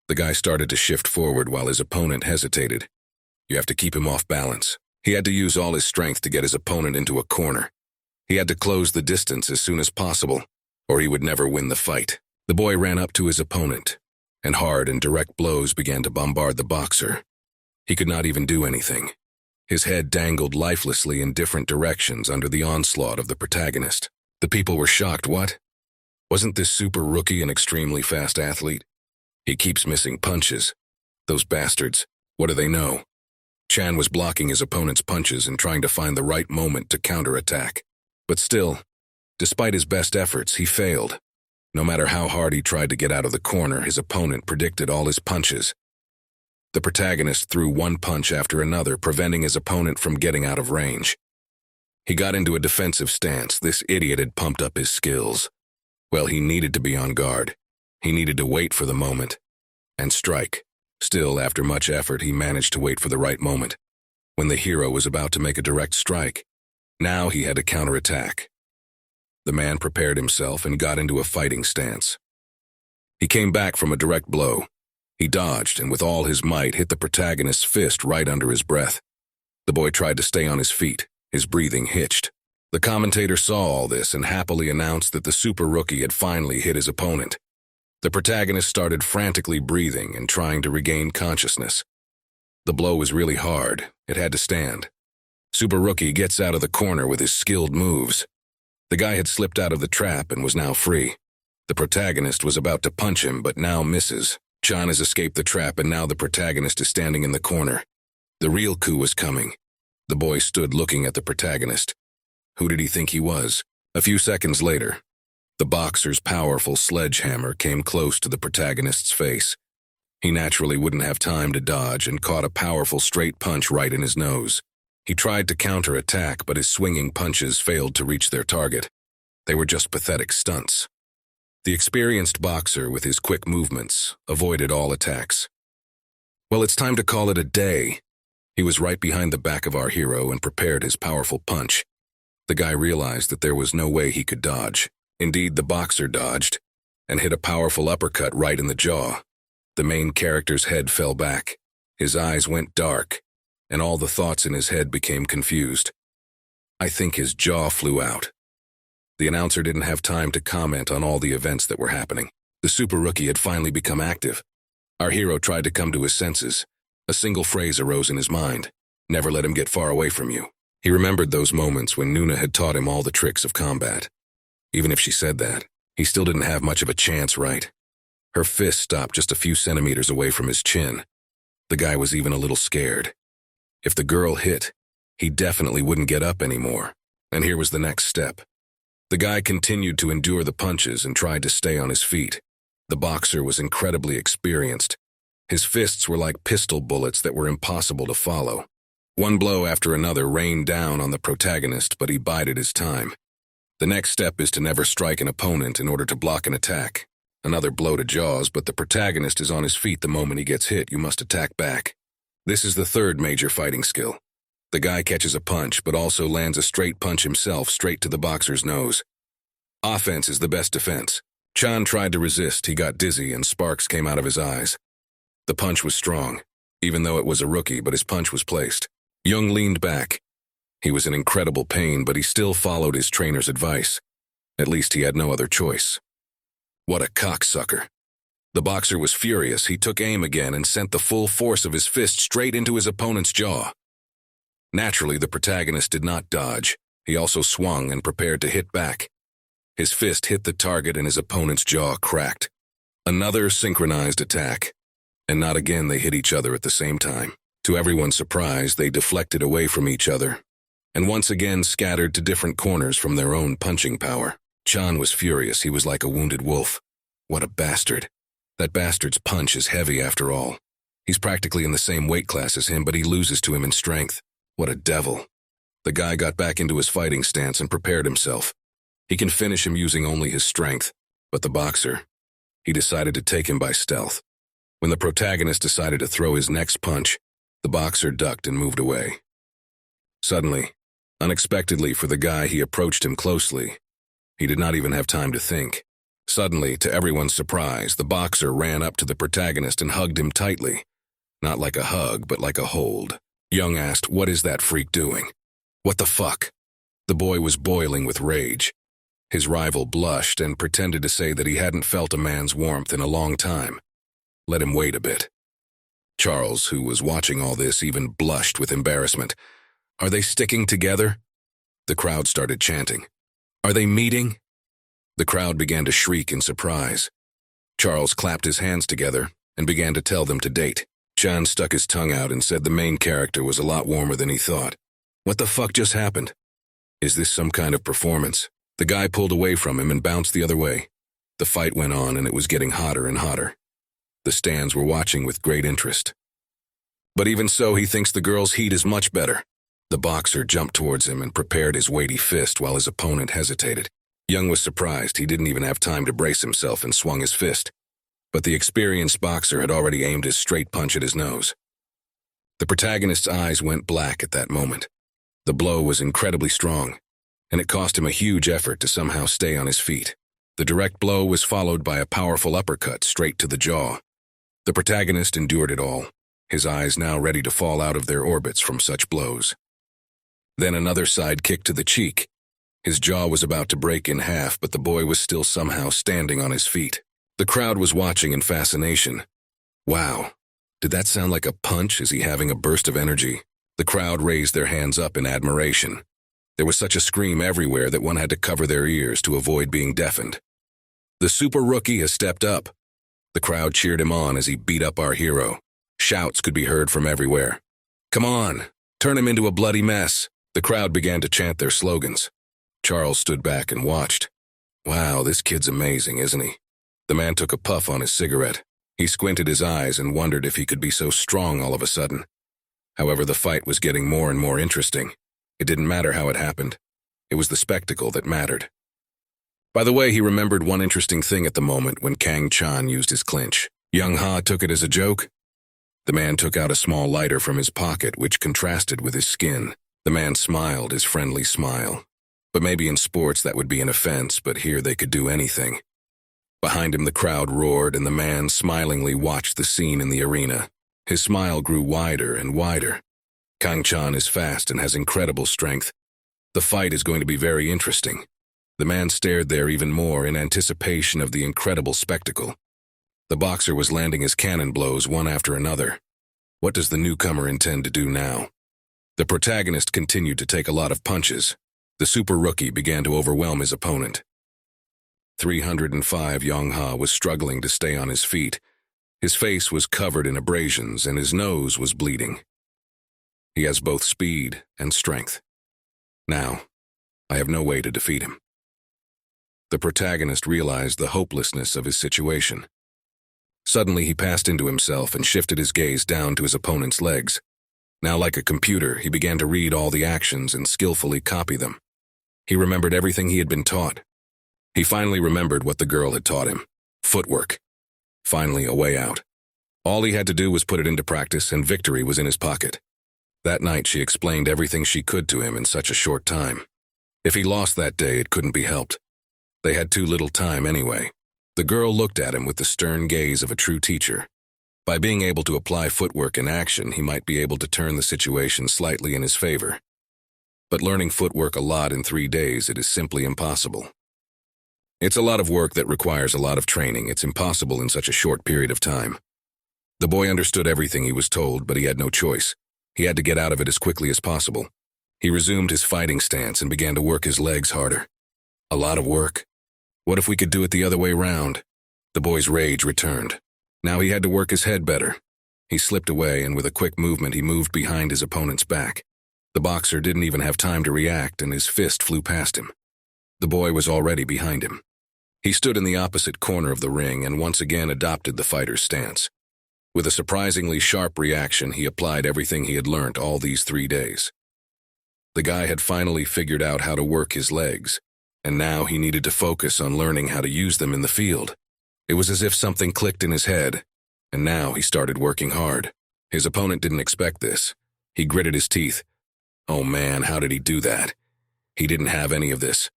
The guy started to shift forward while his opponent hesitated. You have to keep him off balance. He had to use all his strength to get his opponent into a corner. He had to close the distance as soon as possible, or he would never win the fight. The boy ran up to his opponent, and hard and direct blows began to bombard the boxer. He could not even do anything. His head dangled lifelessly in different directions under the onslaught of the protagonist. The people were shocked. What? Wasn't this Super Rookie an extremely fast athlete? He keeps missing punches. Those bastards, what do they know? Chan was blocking his opponent's punches and trying to find the right moment to counterattack. But still, despite his best efforts, he failed. No matter how hard he tried to get out of the corner, his opponent predicted all his punches. The protagonist threw one punch after another, preventing his opponent from getting out of range. He got into a defensive stance. This idiot had pumped up his skills. Well, he needed to be on guard. He needed to wait for the moment and strike. Still, after much effort, he managed to wait for the right moment. When the hero was about to make a direct strike, now he had to counterattack. The man prepared himself and got into a fighting stance. He came back from a direct blow. He dodged and with all his might hit the protagonist's fist right under his breath. The boy tried to stay on his feet. His breathing hitched. The commentator saw all this and happily announced that the Super Rookie had finally hit his opponent. The protagonist started frantically breathing and trying to regain consciousness. The blow was really hard. It had to stand. Super Rookie gets out of the corner with his skilled moves. The guy had slipped out of the trap and was now free. The protagonist was about to punch him, but now misses. Chan has escaped the trap, and now the protagonist is standing in the corner. The real coup was coming. The boy stood looking at the protagonist. Who did he think he was? A few seconds later, the boxer's powerful sledgehammer came close to the protagonist's face. He naturally wouldn't have time to dodge and caught a powerful straight punch right in his nose. He tried to counterattack, but his swinging punches failed to reach their target. They were just pathetic stunts. The experienced boxer, with his quick movements, avoided all attacks. Well, it's time to call it a day. He was right behind the back of our hero and prepared his powerful punch. The guy realized that there was no way he could dodge. Indeed, the boxer dodged and hit a powerful uppercut right in the jaw. The main character's head fell back. His eyes went dark, and all the thoughts in his head became confused. I think his jaw flew out. The announcer didn't have time to comment on all the events that were happening. The Super Rookie had finally become active. Our hero tried to come to his senses. A single phrase arose in his mind. Never let him get far away from you. He remembered those moments when Nuna had taught him all the tricks of combat. Even if she said that, he still didn't have much of a chance, right? Her fist stopped just a few centimeters away from his chin. The guy was even a little scared. If the girl hit, he definitely wouldn't get up anymore. And here was the next step. The guy continued to endure the punches and tried to stay on his feet. The boxer was incredibly experienced. His fists were like pistol bullets that were impossible to follow. One blow after another rained down on the protagonist, but he bided his time. The next step is to never strike an opponent in order to block an attack. Another blow to jaws, but the protagonist is on his feet the moment he gets hit. You must attack back. This is the third major fighting skill. The guy catches a punch, but also lands a straight punch himself straight to the boxer's nose. Offense is the best defense. Chan tried to resist. He got dizzy and sparks came out of his eyes. The punch was strong, even though it was a rookie, but his punch was placed. Young leaned back. He was in incredible pain, but he still followed his trainer's advice. At least he had no other choice. What a cocksucker. The boxer was furious. He took aim again and sent the full force of his fist straight into his opponent's jaw. Naturally, the protagonist did not dodge. He also swung and prepared to hit back. His fist hit the target and his opponent's jaw cracked. Another synchronized attack. And not again they hit each other at the same time. To everyone's surprise, they deflected away from each other, and once again scattered to different corners from their own punching power. Chan was furious. He was like a wounded wolf. What a bastard. That bastard's punch is heavy after all. He's practically in the same weight class as him, but he loses to him in strength. What a devil. The guy got back into his fighting stance and prepared himself. He can finish him using only his strength, but the boxer, he decided to take him by stealth. When the protagonist decided to throw his next punch, the boxer ducked and moved away. Suddenly, unexpectedly for the guy, he approached him closely. He did not even have time to think. Suddenly, to everyone's surprise, the boxer ran up to the protagonist and hugged him tightly. Not like a hug, but like a hold. Young asked, "What is that freak doing?" "What the fuck?" The boy was boiling with rage. His rival blushed and pretended to say that he hadn't felt a man's warmth in a long time. Let him wait a bit. Charles, who was watching all this, even blushed with embarrassment. "Are they sticking together?" The crowd started chanting. "Are they meeting?" The crowd began to shriek in surprise. Charles clapped his hands together and began to tell them to date. Chan stuck his tongue out and said the main character was a lot warmer than he thought. What the fuck just happened? Is this some kind of performance? The guy pulled away from him and bounced the other way. The fight went on and it was getting hotter and hotter. The stands were watching with great interest. But even so, he thinks the girl's heat is much better. The boxer jumped towards him and prepared his weighty fist while his opponent hesitated. Young was surprised. He didn't even have time to brace himself and swung his fist. But the experienced boxer had already aimed his straight punch at his nose. The protagonist's eyes went black at that moment. The blow was incredibly strong, and it cost him a huge effort to somehow stay on his feet. The direct blow was followed by a powerful uppercut straight to the jaw. The protagonist endured it all, his eyes now ready to fall out of their orbits from such blows. Then another side kick to the cheek. His jaw was about to break in half, but the boy was still somehow standing on his feet. The crowd was watching in fascination. Wow, did that sound like a punch? Is he having a burst of energy? The crowd raised their hands up in admiration. There was such a scream everywhere that one had to cover their ears to avoid being deafened. The super rookie has stepped up. The crowd cheered him on as he beat up our hero. Shouts could be heard from everywhere. "Come on, turn him into a bloody mess." The crowd began to chant their slogans. Charles stood back and watched. Wow, this kid's amazing, isn't he? The man took a puff on his cigarette. He squinted his eyes and wondered if he could be so strong all of a sudden. However, the fight was getting more and more interesting. It didn't matter how it happened. It was the spectacle that mattered. By the way, he remembered one interesting thing at the moment when Kang Chan used his clinch. Young Ha took it as a joke. The man took out a small lighter from his pocket, which contrasted with his skin. The man smiled his friendly smile. But maybe in sports that would be an offense, but here they could do anything. Behind him the crowd roared, and the man smilingly watched the scene in the arena. His smile grew wider and wider. Kang Chan is fast and has incredible strength. The fight is going to be very interesting. The man stared there even more in anticipation of the incredible spectacle. The boxer was landing his cannon blows one after another. What does the newcomer intend to do now? The protagonist continued to take a lot of punches. The super rookie began to overwhelm his opponent. 305 Young Ha was struggling to stay on his feet. His face was covered in abrasions and his nose was bleeding. He has both speed and strength. Now, I have no way to defeat him. The protagonist realized the hopelessness of his situation. Suddenly he passed into himself and shifted his gaze down to his opponent's legs. Now, like a computer, he began to read all the actions and skillfully copy them. He remembered everything he had been taught. He finally remembered what the girl had taught him. Footwork. Finally, a way out. All he had to do was put it into practice, and victory was in his pocket. That night, she explained everything she could to him in such a short time. If he lost that day, it couldn't be helped. They had too little time anyway. The girl looked at him with the stern gaze of a true teacher. By being able to apply footwork in action, he might be able to turn the situation slightly in his favor. But learning footwork a lot in 3 days, it is simply impossible. It's a lot of work that requires a lot of training. It's impossible in such a short period of time. The boy understood everything he was told, but he had no choice. He had to get out of it as quickly as possible. He resumed his fighting stance and began to work his legs harder. A lot of work. What if we could do it the other way round? The boy's rage returned. Now he had to work his head better. He slipped away, and with a quick movement he moved behind his opponent's back. The boxer didn't even have time to react, and his fist flew past him. The boy was already behind him. He stood in the opposite corner of the ring and once again adopted the fighter's stance. With a surprisingly sharp reaction, he applied everything he had learned all these 3 days. The guy had finally figured out how to work his legs, and now he needed to focus on learning how to use them in the field. It was as if something clicked in his head, and now he started working hard. His opponent didn't expect this. He gritted his teeth. Oh man, how did he do that? He didn't have any of this.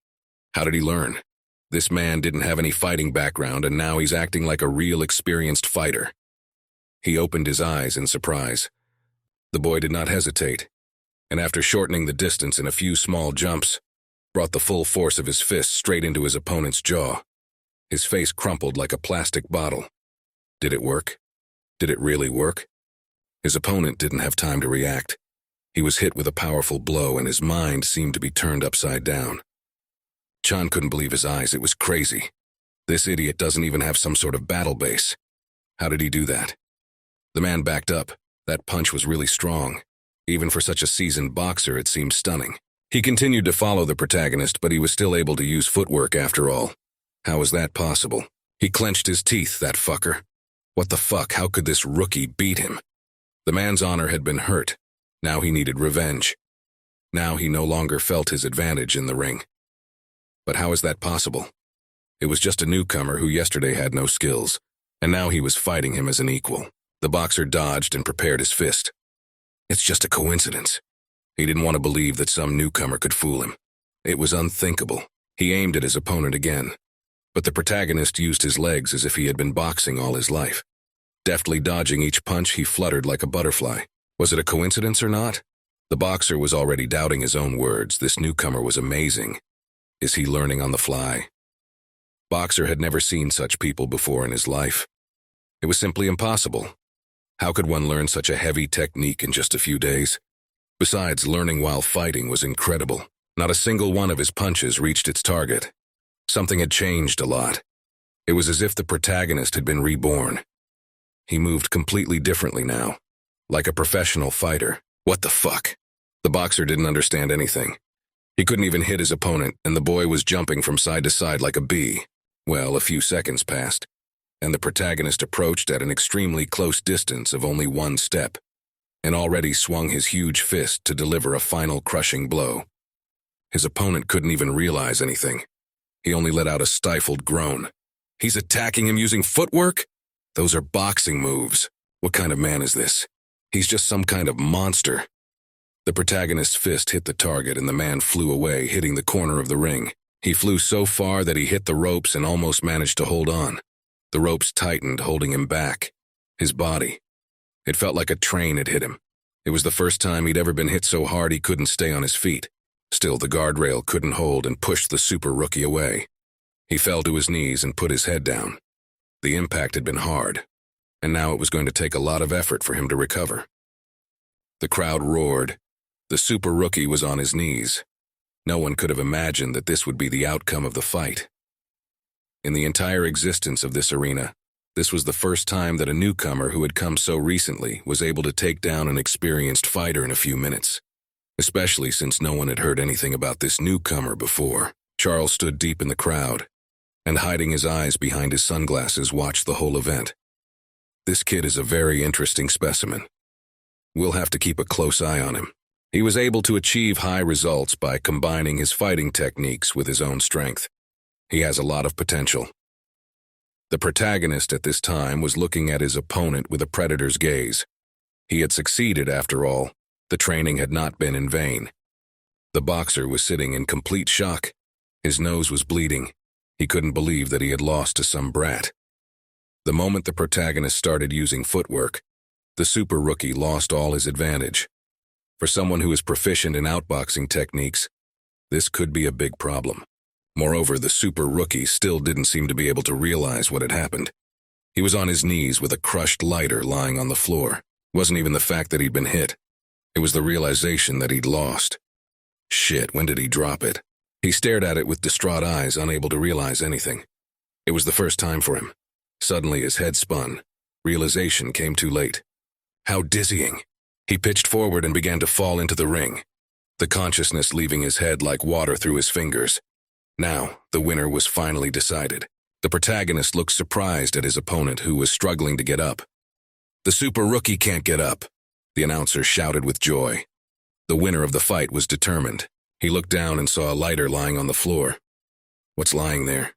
How did he learn? This man didn't have any fighting background, and now he's acting like a real experienced fighter. He opened his eyes in surprise. The boy did not hesitate, and after shortening the distance in a few small jumps, brought the full force of his fist straight into his opponent's jaw. His face crumpled like a plastic bottle. Did it work? Did it really work? His opponent didn't have time to react. He was hit with a powerful blow, and his mind seemed to be turned upside down. Chan couldn't believe his eyes. It was crazy. This idiot doesn't even have some sort of battle base. How did he do that? The man backed up. That punch was really strong. Even for such a seasoned boxer, it seemed stunning. He continued to follow the protagonist, but he was still able to use footwork after all. How was that possible? He clenched his teeth, that fucker. What the fuck? How could this rookie beat him? The man's honor had been hurt. Now he needed revenge. Now he no longer felt his advantage in the ring. But how is that possible? It was just a newcomer who yesterday had no skills, and now he was fighting him as an equal. The boxer dodged and prepared his fist. It's just a coincidence. He didn't want to believe that some newcomer could fool him. It was unthinkable. He aimed at his opponent again, but the protagonist used his legs as if he had been boxing all his life. Deftly dodging each punch, he fluttered like a butterfly. Was it a coincidence or not? The boxer was already doubting his own words. This newcomer was amazing. Is he learning on the fly? Boxer had never seen such people before in his life. It was simply impossible. How could one learn such a heavy technique in just a few days? Besides, learning while fighting was incredible. Not a single one of his punches reached its target. Something had changed a lot. It was as if the protagonist had been reborn. He moved completely differently now, like a professional fighter. What the fuck? The boxer didn't understand anything. He couldn't even hit his opponent, and the boy was jumping from side to side like a bee. Well, a few seconds passed, and the protagonist approached at an extremely close distance of only 1 step, and already swung his huge fist to deliver a final crushing blow. His opponent couldn't even realize anything. He only let out a stifled groan. He's attacking him using footwork? Those are boxing moves. What kind of man is this? He's just some kind of monster. The protagonist's fist hit the target, and the man flew away, hitting the corner of the ring. He flew so far that he hit the ropes and almost managed to hold on. The ropes tightened, holding him back. His body. It felt like a train had hit him. It was the first time he'd ever been hit so hard he couldn't stay on his feet. Still, the guardrail couldn't hold and pushed the super rookie away. He fell to his knees and put his head down. The impact had been hard, and now it was going to take a lot of effort for him to recover. The crowd roared. The super rookie was on his knees. No one could have imagined that this would be the outcome of the fight. In the entire existence of this arena, this was the first time that a newcomer who had come so recently was able to take down an experienced fighter in a few minutes, especially since no one had heard anything about this newcomer before. Charles stood deep in the crowd, and hiding his eyes behind his sunglasses, watched the whole event. This kid is a very interesting specimen. We'll have to keep a close eye on him. He was able to achieve high results by combining his fighting techniques with his own strength. He has a lot of potential. The protagonist at this time was looking at his opponent with a predator's gaze. He had succeeded after all. The training had not been in vain. The boxer was sitting in complete shock. His nose was bleeding. He couldn't believe that he had lost to some brat. The moment the protagonist started using footwork, the super rookie lost all his advantage. For someone who is proficient in outboxing techniques, this could be a big problem. Moreover, the super rookie still didn't seem to be able to realize what had happened. He was on his knees with a crushed lighter lying on the floor. It wasn't even the fact that he'd been hit. It was the realization that he'd lost. Shit, when did he drop it? He stared at it with distraught eyes, unable to realize anything. It was the first time for him. Suddenly his head spun. Realization came too late. How dizzying. He pitched forward and began to fall into the ring, the consciousness leaving his head like water through his fingers. Now, the winner was finally decided. The protagonist looked surprised at his opponent, who was struggling to get up. "The super rookie can't get up," the announcer shouted with joy. The winner of the fight was determined. He looked down and saw a lighter lying on the floor. "What's lying there?"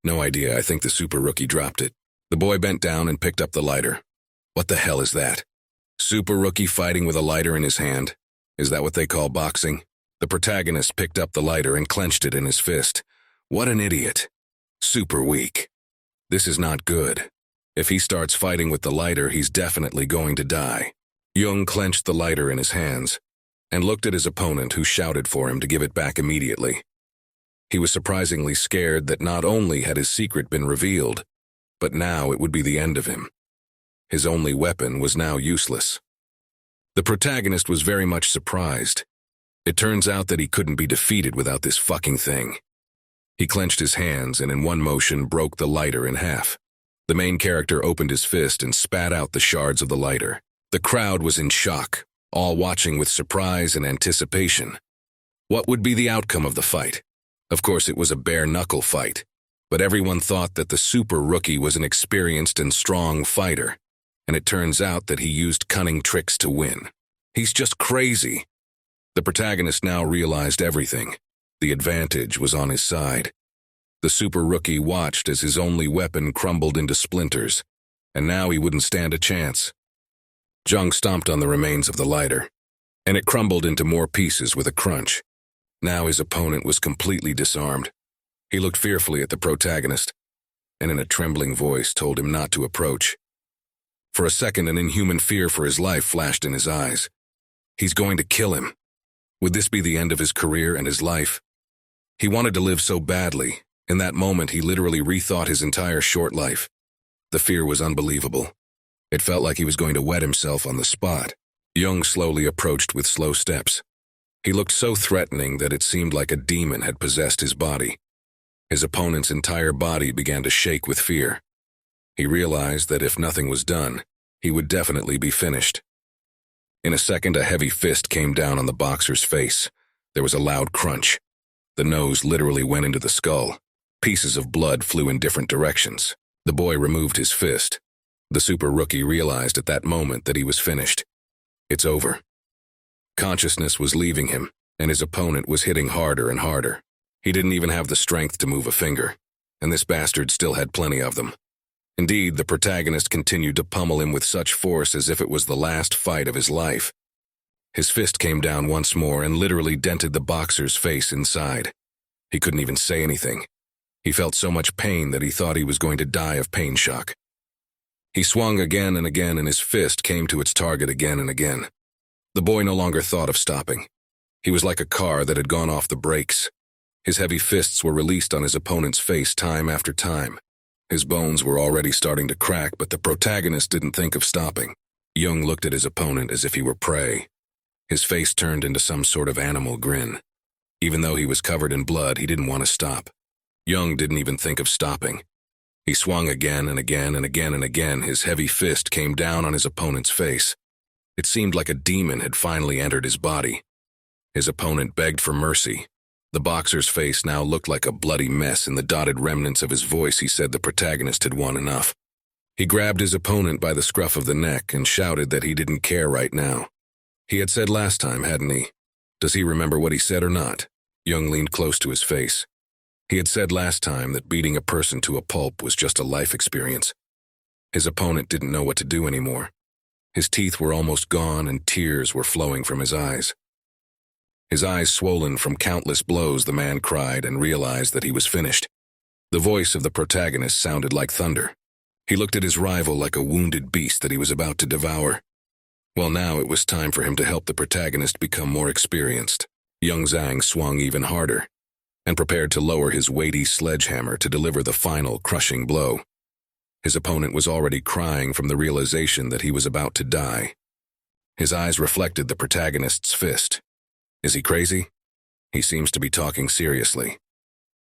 "No idea, I think the super rookie dropped it." The boy bent down and picked up the lighter. "What the hell is that? Super rookie fighting with a lighter in his hand? Is that what they call boxing?" The protagonist picked up the lighter and clenched it in his fist. What an idiot. Super weak. This is not good. If he starts fighting with the lighter, he's definitely going to die. Jung clenched the lighter in his hands and looked at his opponent, who shouted for him to give it back immediately. He was surprisingly scared that not only had his secret been revealed, but now it would be the end of him. His only weapon was now useless. The protagonist was very much surprised. It turns out that he couldn't be defeated without this fucking thing. He clenched his hands and in one motion broke the lighter in half. The main character opened his fist and spat out the shards of the lighter. The crowd was in shock, all watching with surprise and anticipation. What would be the outcome of the fight? Of course, it was a bare-knuckle fight, but everyone thought that the super rookie was an experienced and strong fighter, and it turns out that he used cunning tricks to win. He's just crazy. The protagonist now realized everything. The advantage was on his side. The super rookie watched as his only weapon crumbled into splinters, and now he wouldn't stand a chance. Jung stomped on the remains of the lighter, and it crumbled into more pieces with a crunch. Now his opponent was completely disarmed. He looked fearfully at the protagonist, and in a trembling voice told him not to approach. For a second, an inhuman fear for his life flashed in his eyes. He's going to kill him. Would this be the end of his career and his life? He wanted to live so badly. In that moment, he literally rethought his entire short life. The fear was unbelievable. It felt like he was going to wet himself on the spot. Jung slowly approached with slow steps. He looked so threatening that it seemed like a demon had possessed his body. His opponent's entire body began to shake with fear. He realized that if nothing was done, he would definitely be finished. In a second, a heavy fist came down on the boxer's face. There was a loud crunch. The nose literally went into the skull. Pieces of blood flew in different directions. The boy removed his fist. The super rookie realized at that moment that he was finished. It's over. Consciousness was leaving him, and his opponent was hitting harder and harder. He didn't even have the strength to move a finger, and this bastard still had plenty of them. Indeed, the protagonist continued to pummel him with such force as if it was the last fight of his life. His fist came down once more and literally dented the boxer's face inside. He couldn't even say anything. He felt so much pain that he thought he was going to die of pain shock. He swung again and again, and his fist came to its target again and again. The boy no longer thought of stopping. He was like a car that had gone off the brakes. His heavy fists were released on his opponent's face time after time. His bones were already starting to crack, but the protagonist didn't think of stopping. Jung looked at his opponent as if he were prey. His face turned into some sort of animal grin. Even though he was covered in blood, he didn't want to stop. Jung didn't even think of stopping. He swung again and again and again and again. His heavy fist came down on his opponent's face. It seemed like a demon had finally entered his body. His opponent begged for mercy. The boxer's face now looked like a bloody mess. In the dotted remnants of his voice, he said the protagonist had won enough. He grabbed his opponent by the scruff of the neck and shouted that he didn't care right now. He had said last time, hadn't he? Does he remember what he said or not? Jung leaned close to his face. He had said last time that beating a person to a pulp was just a life experience. His opponent didn't know what to do anymore. His teeth were almost gone and tears were flowing from his eyes. His eyes swollen from countless blows, the man cried and realized that he was finished. The voice of the protagonist sounded like thunder. He looked at his rival like a wounded beast that he was about to devour. Well, now it was time for him to help the protagonist become more experienced. Jung Zhang swung even harder. and prepared to lower his weighty sledgehammer to deliver the final crushing blow. His opponent was already crying from the realization that he was about to die. His eyes reflected the protagonist's fist. Is he crazy? He seems to be talking seriously.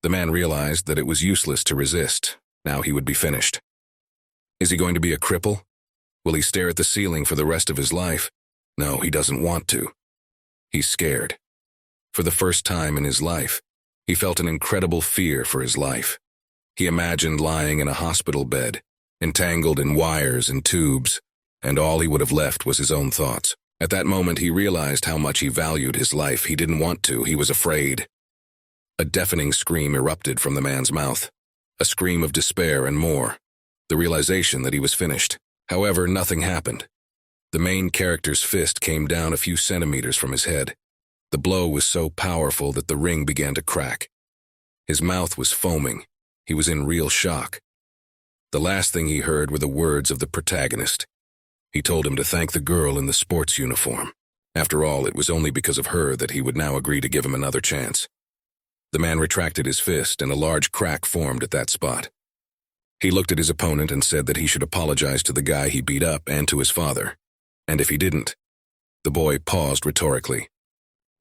The man realized that it was useless to resist. Now he would be finished. Is he going to be a cripple? Will he stare at the ceiling for the rest of his life? No, he doesn't want to. He's scared. For the first time in his life, he felt an incredible fear for his life. He imagined lying in a hospital bed, entangled in wires and tubes, and all he would have left was his own thoughts. At that moment, he realized how much he valued his life. He didn't want to. He was afraid. A deafening scream erupted from the man's mouth. A scream of despair and more. The realization that he was finished. However, nothing happened. The main character's fist came down a few centimeters from his head. The blow was so powerful that the ring began to crack. His mouth was foaming. He was in real shock. The last thing he heard were the words of the protagonist. He told him to thank the girl in the sports uniform. After all, it was only because of her that he would now agree to give him another chance. The man retracted his fist, and a large crack formed at that spot. He looked at his opponent and said that he should apologize to the guy he beat up and to his father. And if he didn't, the boy paused rhetorically.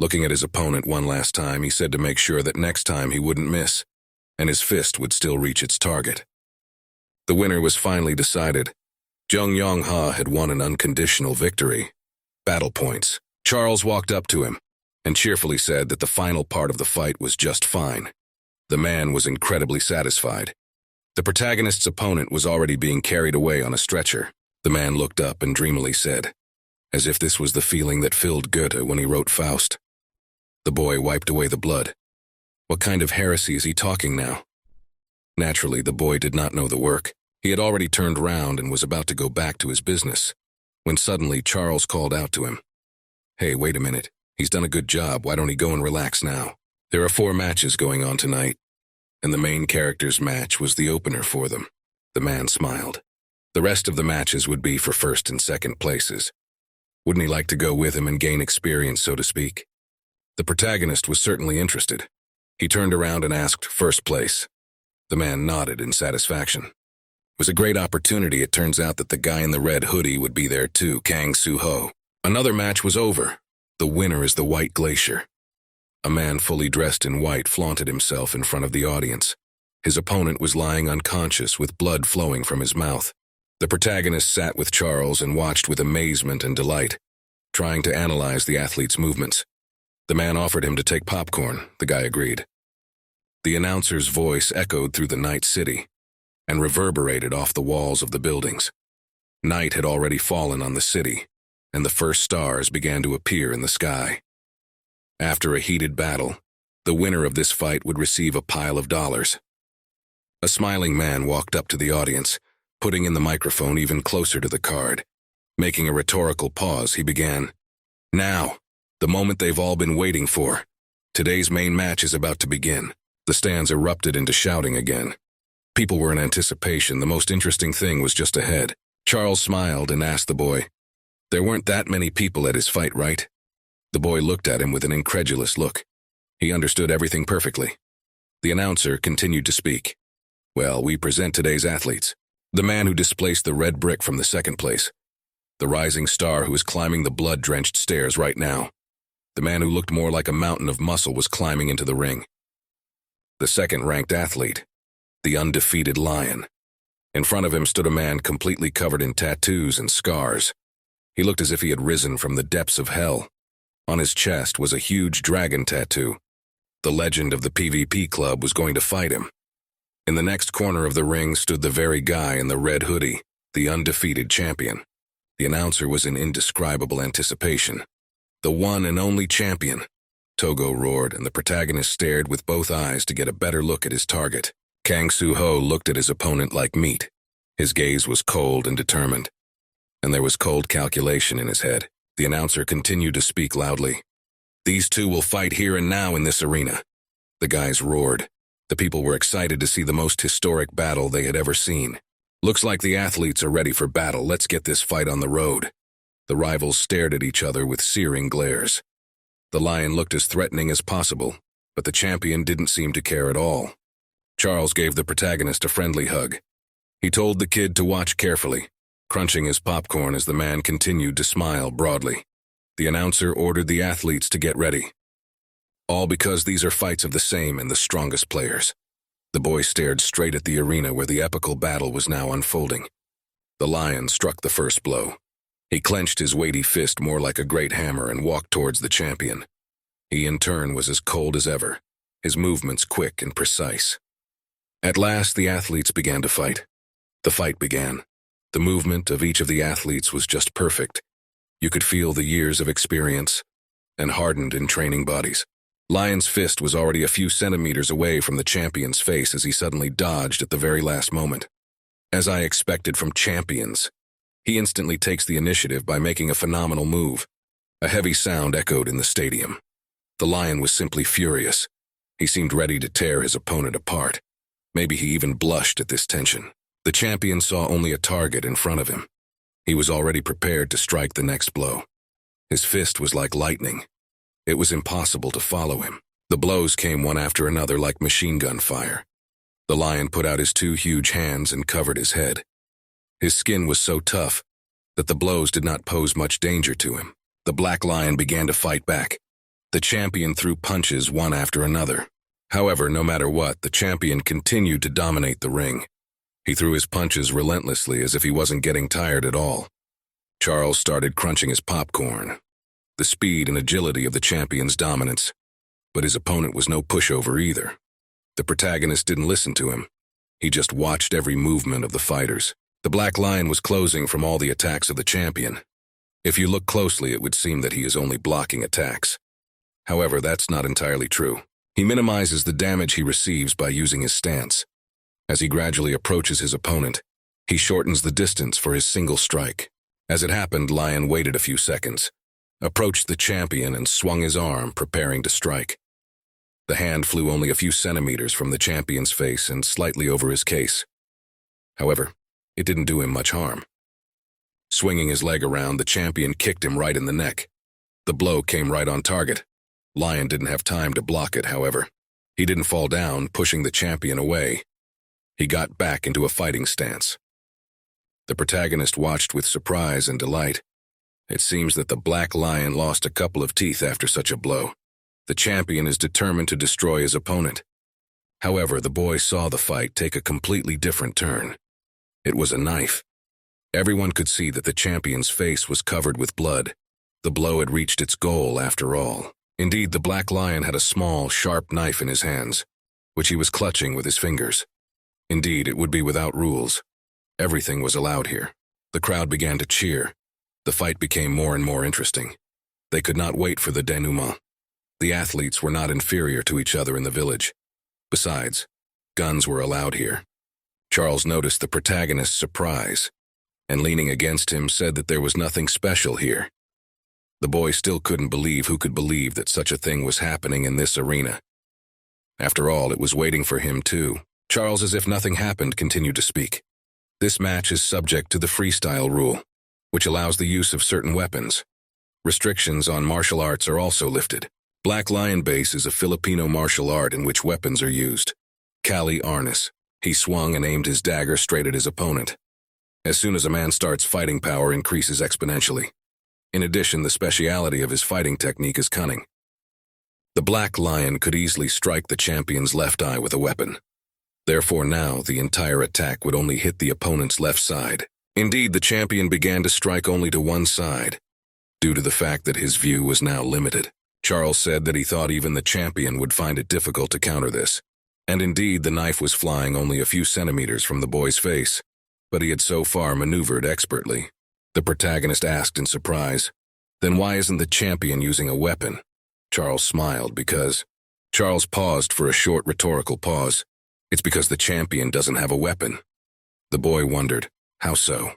Looking at his opponent one last time, he said to make sure that next time he wouldn't miss, and his fist would still reach its target. The winner was finally decided. Jung Yong-ha had won an unconditional victory. Battle points. Charles walked up to him and cheerfully said that the final part of the fight was just fine. The man was incredibly satisfied. The protagonist's opponent was already being carried away on a stretcher. The man looked up and dreamily said, as if this was the feeling that filled Goethe when he wrote Faust. The boy wiped away the blood. What kind of heresy is he talking now? Naturally, the boy did not know the work. He had already turned round and was about to go back to his business, when suddenly Charles called out to him. Hey, wait a minute. He's done a good job. Why don't he go and relax now? There are 4 matches going on tonight, and the main character's match was the opener for them. The man smiled. The rest of the matches would be for first and second places. Wouldn't he like to go with him and gain experience, so to speak? The protagonist was certainly interested. He turned around and asked, first place. The man nodded in satisfaction. It was a great opportunity. It turns out that the guy in the red hoodie would be there too, Kang Soo-ho. Another match was over. The winner is the White Glacier. A man fully dressed in white flaunted himself in front of the audience. His opponent was lying unconscious with blood flowing from his mouth. The protagonist sat with Charles and watched with amazement and delight, trying to analyze the athlete's movements. The man offered him to take popcorn. The guy agreed. The announcer's voice echoed through the night city and reverberated off the walls of the buildings. Night had already fallen on the city, and the first stars began to appear in the sky. After a heated battle, the winner of this fight would receive a pile of dollars. A smiling man walked up to the audience, putting in the microphone even closer to the card. Making a rhetorical pause, he began, "Now, the moment they've all been waiting for. Today's main match is about to begin." The stands erupted into shouting again. People were in anticipation. The most interesting thing was just ahead. Charles smiled and asked the boy, "There weren't that many people at his fight, right?" The boy looked at him with an incredulous look. He understood everything perfectly. The announcer continued to speak. "Well, we present today's athletes. The man who displaced the red brick from the second place. The rising star who is climbing the blood-drenched stairs right now. The man who looked more like a mountain of muscle was climbing into the ring. The second-ranked athlete, the undefeated Lion. In front of him stood a man completely covered in tattoos and scars. He looked as if he had risen from the depths of hell. On his chest was a huge dragon tattoo. The legend of the PvP club was going to fight him. In the next corner of the ring stood the very guy in the red hoodie, the undefeated champion. The announcer was in indescribable anticipation. The one and only champion. Togo roared, and the protagonist stared with both eyes to get a better look at his target. Kang Soo-ho looked at his opponent like meat. His gaze was cold and determined, and there was cold calculation in his head. The announcer continued to speak loudly. "These two will fight here and now in this arena." The guys roared. The people were excited to see the most historic battle they had ever seen. "Looks like the athletes are ready for battle. Let's get this fight on the road." The rivals stared at each other with searing glares. The Lion looked as threatening as possible, but the champion didn't seem to care at all. Charles gave the protagonist a friendly hug. He told the kid to watch carefully, crunching his popcorn as the man continued to smile broadly. The announcer ordered the athletes to get ready. All because these are fights of the same and the strongest players. The boy stared straight at the arena where the epical battle was now unfolding. The lion struck the first blow. He clenched his weighty fist more like a great hammer and walked towards the champion. He in turn was as cold as ever, his movements quick and precise. At last the athletes began to fight. The fight began. The movement of each of the athletes was just perfect. You could feel the years of experience and hardened in training bodies. Lion's fist was already a few centimeters away from the champion's face as he suddenly dodged at the very last moment. As I expected from champions, he instantly takes the initiative by making a phenomenal move. A heavy sound echoed in the stadium. The lion was simply furious. He seemed ready to tear his opponent apart. Maybe he even blushed at this tension. The champion saw only a target in front of him. He was already prepared to strike the next blow. His fist was like lightning. It was impossible to follow him. The blows came one after another like machine gun fire. The lion put out his two huge hands and covered his head. His skin was so tough that the blows did not pose much danger to him. The black lion began to fight back. The champion threw punches one after another. However, no matter what, the champion continued to dominate the ring. He threw his punches relentlessly as if he wasn't getting tired at all. Charles started crunching his popcorn. The speed and agility of the champion's dominance. But his opponent was no pushover either. The protagonist didn't listen to him. He just watched every movement of the fighters. The black lion was closing from all the attacks of the champion. If you look closely, it would seem that he is only blocking attacks. However, that's not entirely true. He minimizes the damage he receives by using his stance. As he gradually approaches his opponent, he shortens the distance for his single strike. As it happened, Lion waited a few seconds, approached the champion and swung his arm, preparing to strike. The hand flew only a few centimeters from the champion's face and slightly over his case. However, it didn't do him much harm. Swinging his leg around, the champion kicked him right in the neck. The blow came right on target. Lion didn't have time to block it, however. He didn't fall down, pushing the champion away. He got back into a fighting stance. The protagonist watched with surprise and delight. It seems that the black lion lost a couple of teeth after such a blow. The champion is determined to destroy his opponent. However, the boy saw the fight take a completely different turn. It was a knife. Everyone could see that the champion's face was covered with blood. The blow had reached its goal after all. Indeed, the black lion had a small, sharp knife in his hands, which he was clutching with his fingers. Indeed, it would be without rules. Everything was allowed here. The crowd began to cheer. The fight became more and more interesting. They could not wait for the denouement. The athletes were not inferior to each other in the village. Besides, guns were allowed here. Charles noticed the protagonist's surprise, and leaning against him said that there was nothing special here. The boy still couldn't believe who could believe that such a thing was happening in this arena. After all, it was waiting for him too. Charles, as if nothing happened, continued to speak. This match is subject to the freestyle rule, which allows the use of certain weapons. Restrictions on martial arts are also lifted. Black Lion Base is a Filipino martial art in which weapons are used. Kali Arnis. He swung and aimed his dagger straight at his opponent. As soon as a man starts, fighting power increases exponentially. In addition, the speciality of his fighting technique is cunning. The black lion could easily strike the champion's left eye with a weapon. Therefore now, the entire attack would only hit the opponent's left side. Indeed, the champion began to strike only to one side, due to the fact that his view was now limited. Charles said that he thought even the champion would find it difficult to counter this. And indeed, the knife was flying only a few centimeters from the boy's face, but he had so far maneuvered expertly. The protagonist asked in surprise, "Then why isn't the champion using a weapon?" Charles smiled because... Charles paused for a short rhetorical pause. "It's because the champion doesn't have a weapon." The boy wondered, how so?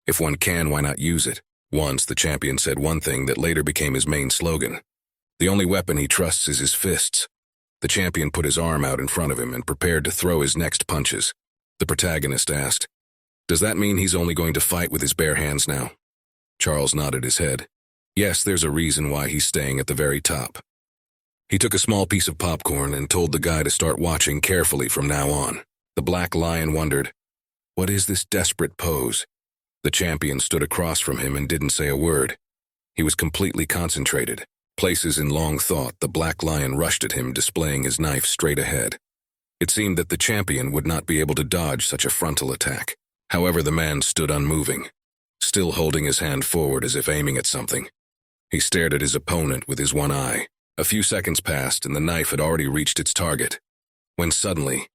If one can, why not use it? Once, the champion said one thing that later became his main slogan. The only weapon he trusts is his fists. The champion put his arm out in front of him and prepared to throw his next punches. The protagonist asked, "Does that mean he's only going to fight with his bare hands now?" Charles nodded his head. "Yes, there's a reason why he's staying at the very top." He took a small piece of popcorn and told the guy to start watching carefully from now on. The Black Lion wondered, what is this desperate pose? The champion stood across from him and didn't say a word. He was completely concentrated. Places in long thought, the Black Lion rushed at him, displaying his knife straight ahead. It seemed that the champion would not be able to dodge such a frontal attack. However, the man stood unmoving, still holding his hand forward as if aiming at something. He stared at his opponent with his one eye. A few seconds passed and the knife had already reached its target, when suddenly,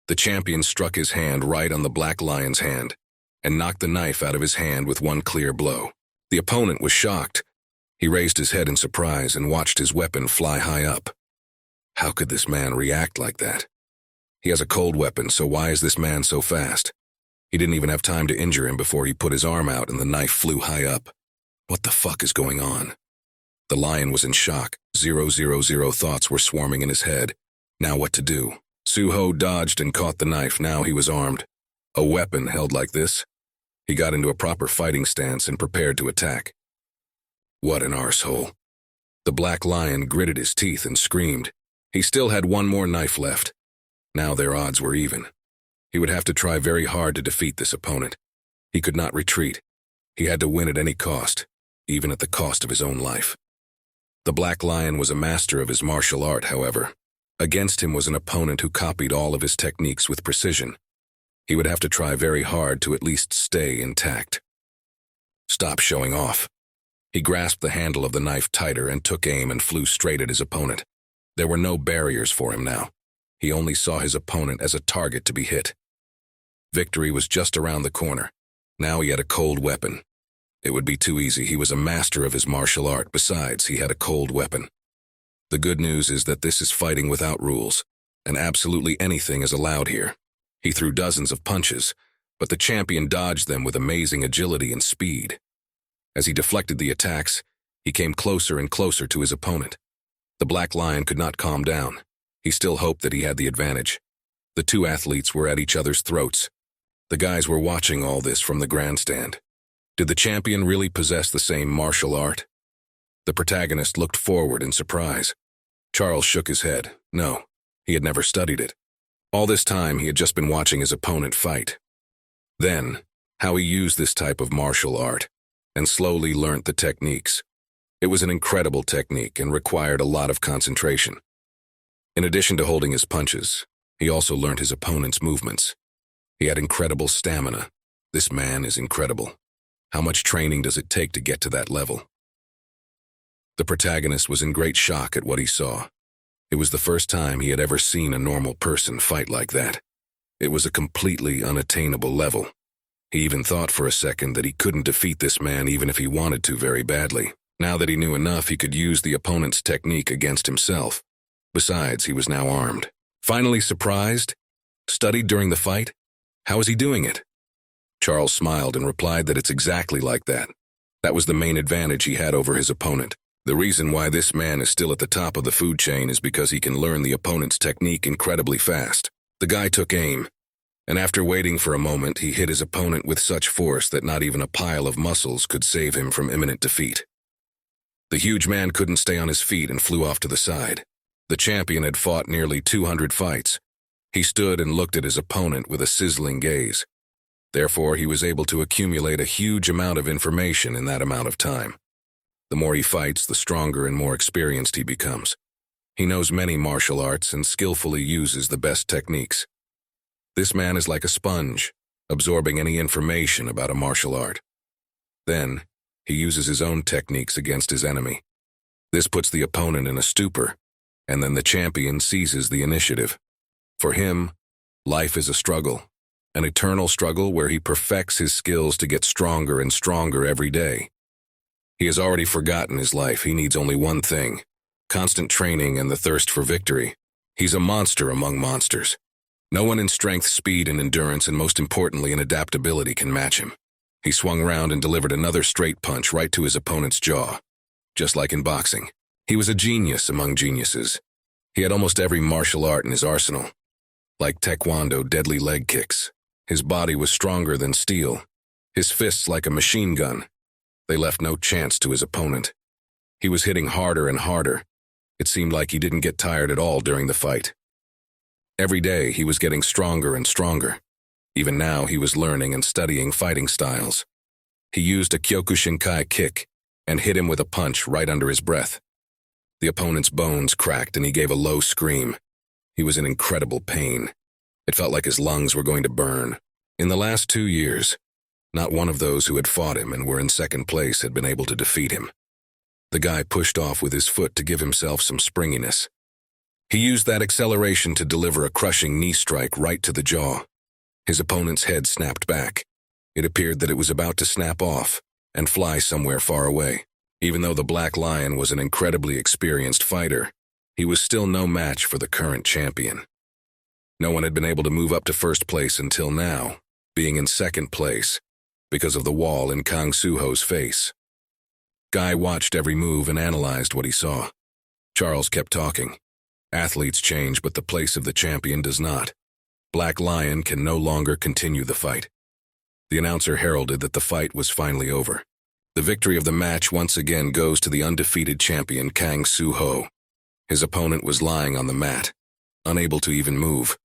the champion struck his hand right on the Black Lion's hand and knocked the knife out of his hand with one clear blow. The opponent was shocked. He raised his head in surprise and watched his weapon fly high up. How could this man react like that? He has a cold weapon, so why is this man so fast? He didn't even have time to injure him before he put his arm out and the knife flew high up. What the fuck is going on? The lion was in shock. 000 thoughts were swarming in his head. Now what to do? Suho dodged and caught the knife. Now he was armed. A weapon held like this? He got into a proper fighting stance and prepared to attack. What an arsehole. The Black Lion gritted his teeth and screamed. He still had one more knife left. Now their odds were even. He would have to try very hard to defeat this opponent. He could not retreat. He had to win at any cost, even at the cost of his own life. The Black Lion was a master of his martial art, however. Against him was an opponent who copied all of his techniques with precision. He would have to try very hard to at least stay intact. Stop showing off. He grasped the handle of the knife tighter and took aim and flew straight at his opponent. There were no barriers for him now. He only saw his opponent as a target to be hit. Victory was just around the corner. Now he had a cold weapon. It would be too easy. He was a master of his martial art. Besides, he had a cold weapon. The good news is that this is fighting without rules, and absolutely anything is allowed here. He threw dozens of punches, but the champion dodged them with amazing agility and speed. As he deflected the attacks, he came closer and closer to his opponent. The Black Lion could not calm down. He still hoped that he had the advantage. The two athletes were at each other's throats. The guys were watching all this from the grandstand. Did the champion really possess the same martial art? The protagonist looked forward in surprise. Charles shook his head. No, he had never studied it. All this time, he had just been watching his opponent fight. Then, how he used this type of martial art, and slowly learnt the techniques. It was an incredible technique and required a lot of concentration. In addition to holding his punches, he also learnt his opponent's movements. He had incredible stamina. This man is incredible. How much training does it take to get to that level? The protagonist was in great shock at what he saw. It was the first time he had ever seen a normal person fight like that. It was a completely unattainable level. He even thought for a second that he couldn't defeat this man even if he wanted to very badly. Now that he knew enough, he could use the opponent's technique against himself. Besides, he was now armed. Finally surprised? Studied during the fight? How is he doing it? Charles smiled and replied that it's exactly like that. That was the main advantage he had over his opponent. The reason why this man is still at the top of the food chain is because he can learn the opponent's technique incredibly fast. The guy took aim, and after waiting for a moment, he hit his opponent with such force that not even a pile of muscles could save him from imminent defeat. The huge man couldn't stay on his feet and flew off to the side. The champion had fought nearly 200 fights. He stood and looked at his opponent with a sizzling gaze. Therefore, he was able to accumulate a huge amount of information in that amount of time. The more he fights, the stronger and more experienced he becomes. He knows many martial arts and skillfully uses the best techniques. This man is like a sponge, absorbing any information about a martial art. Then, he uses his own techniques against his enemy. This puts the opponent in a stupor, and then the champion seizes the initiative. For him, life is a struggle. An eternal struggle where he perfects his skills to get stronger and stronger every day. He has already forgotten his life. He needs only one thing: constant training and the thirst for victory. He's a monster among monsters. No one in strength, speed, and endurance, and most importantly in adaptability, can match him. He swung round and delivered another straight punch right to his opponent's jaw. Just like in boxing, he was a genius among geniuses. He had almost every martial art in his arsenal. Like taekwondo, deadly leg kicks. His body was stronger than steel. His fists like a machine gun. They left no chance to his opponent. He was hitting harder and harder. It seemed like he didn't get tired at all during the fight. Every day, he was getting stronger and stronger. Even now, he was learning and studying fighting styles. He used a Kyokushinkai kick and hit him with a punch right under his breath. The opponent's bones cracked and he gave a low scream. He was in incredible pain. It felt like his lungs were going to burn. In the last 2 years, not one of those who had fought him and were in second place had been able to defeat him. The guy pushed off with his foot to give himself some springiness. He used that acceleration to deliver a crushing knee strike right to the jaw. His opponent's head snapped back. It appeared that it was about to snap off and fly somewhere far away. Even though the Black Lion was an incredibly experienced fighter, he was still no match for the current champion. No one had been able to move up to first place until now, being in second place, because of the wall in Kang Soo-ho's face. Guy watched every move and analyzed what he saw. Charles kept talking. Athletes change, but the place of the champion does not. Black Lion can no longer continue the fight. The announcer heralded that the fight was finally over. The victory of the match once again goes to the undefeated champion Kang Soo-ho. His opponent was lying on the mat, unable to even move.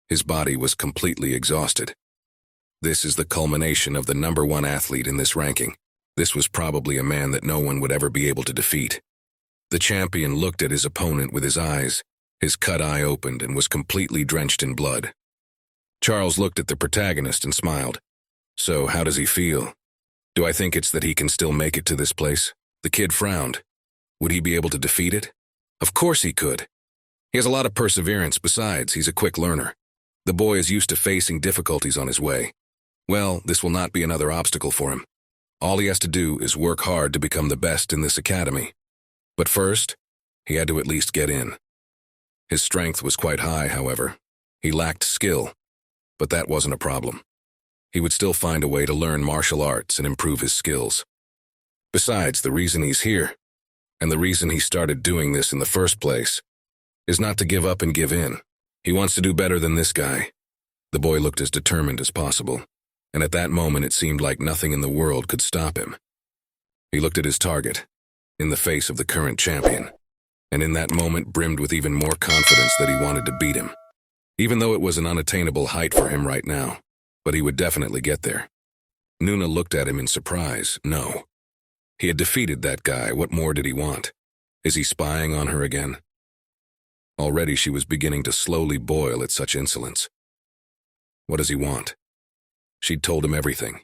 His body was completely exhausted. This is the culmination of the #1 athlete in this ranking. This was probably a man that no one would ever be able to defeat. The champion looked at his opponent with his eyes. His cut eye opened and was completely drenched in blood. Charles looked at the protagonist and smiled. So, how does he feel? Do I think it's that he can still make it to this place? The kid frowned. Would he be able to defeat it? Of course he could. He has a lot of perseverance. Besides, he's a quick learner. The boy is used to facing difficulties on his way. Well, this will not be another obstacle for him. All he has to do is work hard to become the best in this academy. But first, he had to at least get in. His strength was quite high, however. He lacked skill, but that wasn't a problem. He would still find a way to learn martial arts and improve his skills. Besides, the reason he's here, and the reason he started doing this in the first place, is not to give up and give in. He wants to do better than this guy. The boy looked as determined as possible, and at that moment it seemed like nothing in the world could stop him. He looked at his target, in the face of the current champion, and in that moment brimmed with even more confidence that he wanted to beat him. Even though it was an unattainable height for him right now, but he would definitely get there. Nuna looked at him in surprise. No. He had defeated that guy. What more did he want? Is he spying on her again? Already she was beginning to slowly boil at such insolence. What does he want? She'd told him everything.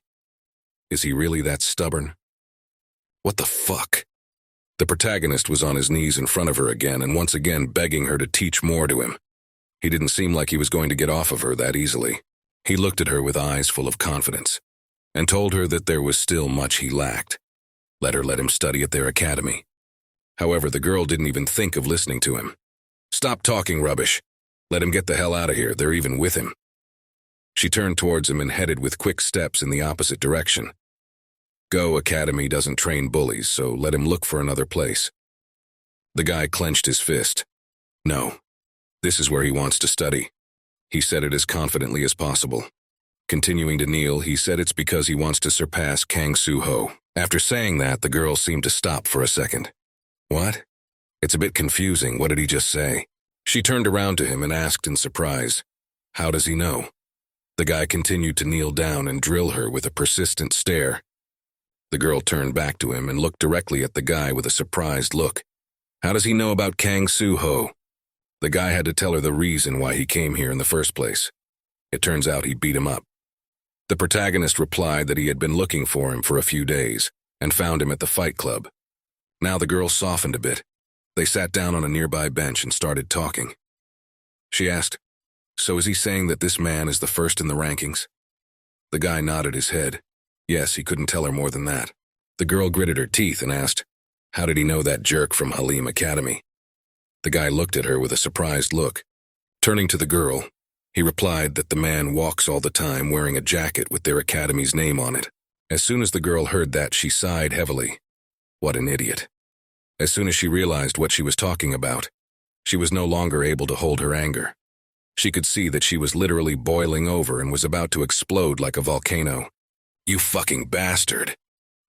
Is he really that stubborn? What the fuck? The protagonist was on his knees in front of her again and once again begging her to teach more to him. He didn't seem like he was going to get off of her that easily. He looked at her with eyes full of confidence and told her that there was still much he lacked. Let him study at their academy. However, the girl didn't even think of listening to him. Stop talking rubbish. Let him get the hell out of here. They're even with him. She turned towards him and headed with quick steps in the opposite direction. Go Academy doesn't train bullies, so let him look for another place. The guy clenched his fist. No, this is where he wants to study. He said it as confidently as possible. Continuing to kneel, he said it's because he wants to surpass Kang Soo-ho. After saying that, the girl seemed to stop for a second. What? It's a bit confusing. What did he just say? She turned around to him and asked in surprise, how does he know? The guy continued to kneel down and drill her with a persistent stare. The girl turned back to him and looked directly at the guy with a surprised look. How does he know about Kang Soo-ho? The guy had to tell her the reason why he came here in the first place. It turns out he beat him up. The protagonist replied that he had been looking for him for a few days and found him at the fight club. Now the girl softened a bit. They sat down on a nearby bench and started talking. She asked, so is he saying that this man is the first in the rankings? The guy nodded his head. Yes, he couldn't tell her more than that. The girl gritted her teeth and asked, how did he know that jerk from Halim Academy? The guy looked at her with a surprised look. Turning to the girl, he replied that the man walks all the time wearing a jacket with their academy's name on it. As soon as the girl heard that, she sighed heavily. What an idiot. As soon as she realized what she was talking about, she was no longer able to hold her anger. She could see that she was literally boiling over and was about to explode like a volcano. You fucking bastard!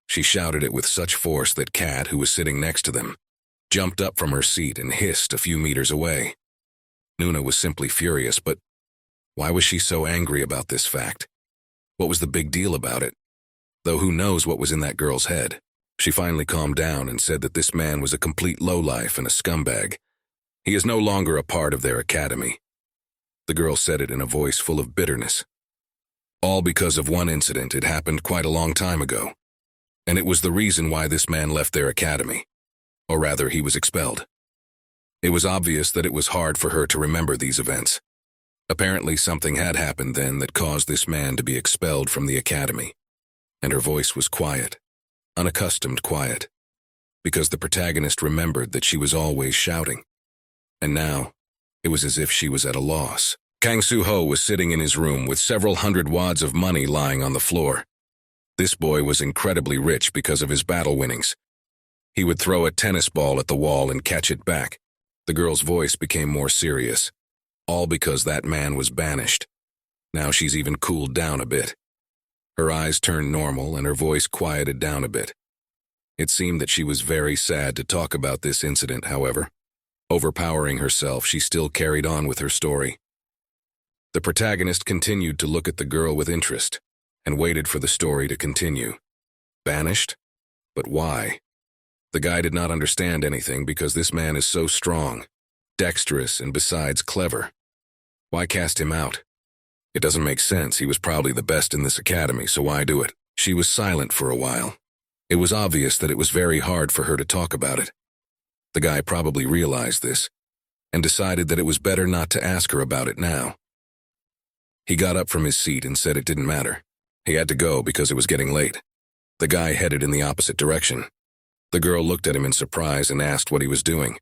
She shouted it with such force that Kat, who was sitting next to them, jumped up from her seat and hissed a few meters away. Nuna was simply furious, but why was she so angry about this fact? What was the big deal about it? Though who knows what was in that girl's head. She finally calmed down and said that this man was a complete lowlife and a scumbag. He is no longer a part of their academy. The girl said it in a voice full of bitterness. All because of one incident. It happened quite a long time ago. And it was the reason why this man left their academy. Or rather, he was expelled. It was obvious that it was hard for her to remember these events. Apparently something had happened then that caused this man to be expelled from the academy. And her voice was quiet, unaccustomed quiet, because the protagonist remembered that she was always shouting. And now, it was as if she was at a loss. Kang Soo-ho was sitting in his room with several hundred wads of money lying on the floor. This boy was incredibly rich because of his battle winnings. He would throw a tennis ball at the wall and catch it back. The girl's voice became more serious, all because that man was banished. Now she's even cooled down a bit. Her eyes turned normal and her voice quieted down a bit. It seemed that she was very sad to talk about this incident, however. Overpowering herself, she still carried on with her story. The protagonist continued to look at the girl with interest and waited for the story to continue. Banished? But why? The guy did not understand anything because this man is so strong, dexterous, and besides clever. Why cast him out? It doesn't make sense. He was probably the best in this academy, so why do it? She was silent for a while. It was obvious that it was very hard for her to talk about it. The guy probably realized this and decided that it was better not to ask her about it now. He got up from his seat and said it didn't matter. He had to go because it was getting late. The guy headed in the opposite direction. The girl looked at him in surprise and asked what he was doing.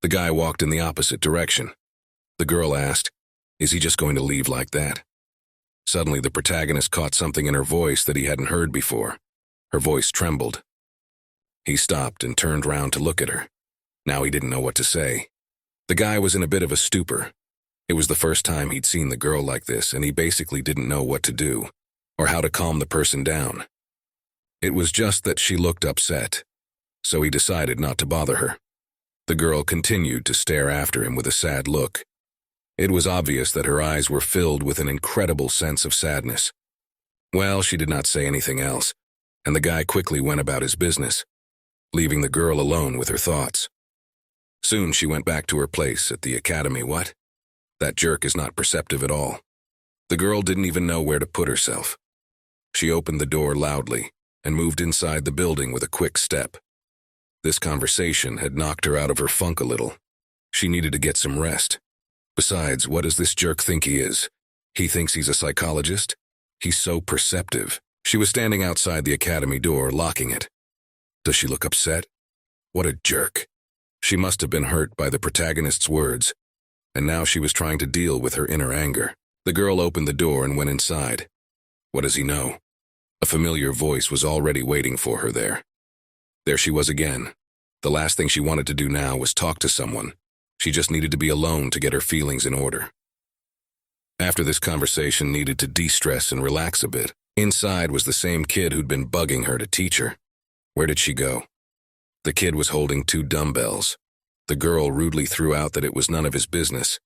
The guy walked in the opposite direction. The girl asked, "Is he just going to leave like that?" Suddenly, the protagonist caught something in her voice that he hadn't heard before. Her voice trembled. He stopped and turned round to look at her. Now he didn't know what to say. The guy was in a bit of a stupor. It was the first time he'd seen the girl like this, and he basically didn't know what to do, or how to calm the person down. It was just that she looked upset, so he decided not to bother her. The girl continued to stare after him with a sad look. It was obvious that her eyes were filled with an incredible sense of sadness. Well, she did not say anything else, and the guy quickly went about his business, leaving the girl alone with her thoughts. Soon she went back to her place at the academy. What? That jerk is not perceptive at all. The girl didn't even know where to put herself. She opened the door loudly and moved inside the building with a quick step. This conversation had knocked her out of her funk a little. She needed to get some rest. Besides, what does this jerk think he is? He thinks he's a psychologist? He's so perceptive. She was standing outside the academy door, locking it. Does she look upset? What a jerk. She must have been hurt by the protagonist's words, and now she was trying to deal with her inner anger. The girl opened the door and went inside. What does he know? A familiar voice was already waiting for her there. There she was again. The last thing she wanted to do now was talk to someone. She just needed to be alone to get her feelings in order. After this conversation needed to de-stress and relax a bit, inside was the same kid who'd been bugging her to teach her. Where did she go? The kid was holding 2 dumbbells. The girl rudely threw out that it was none of his business.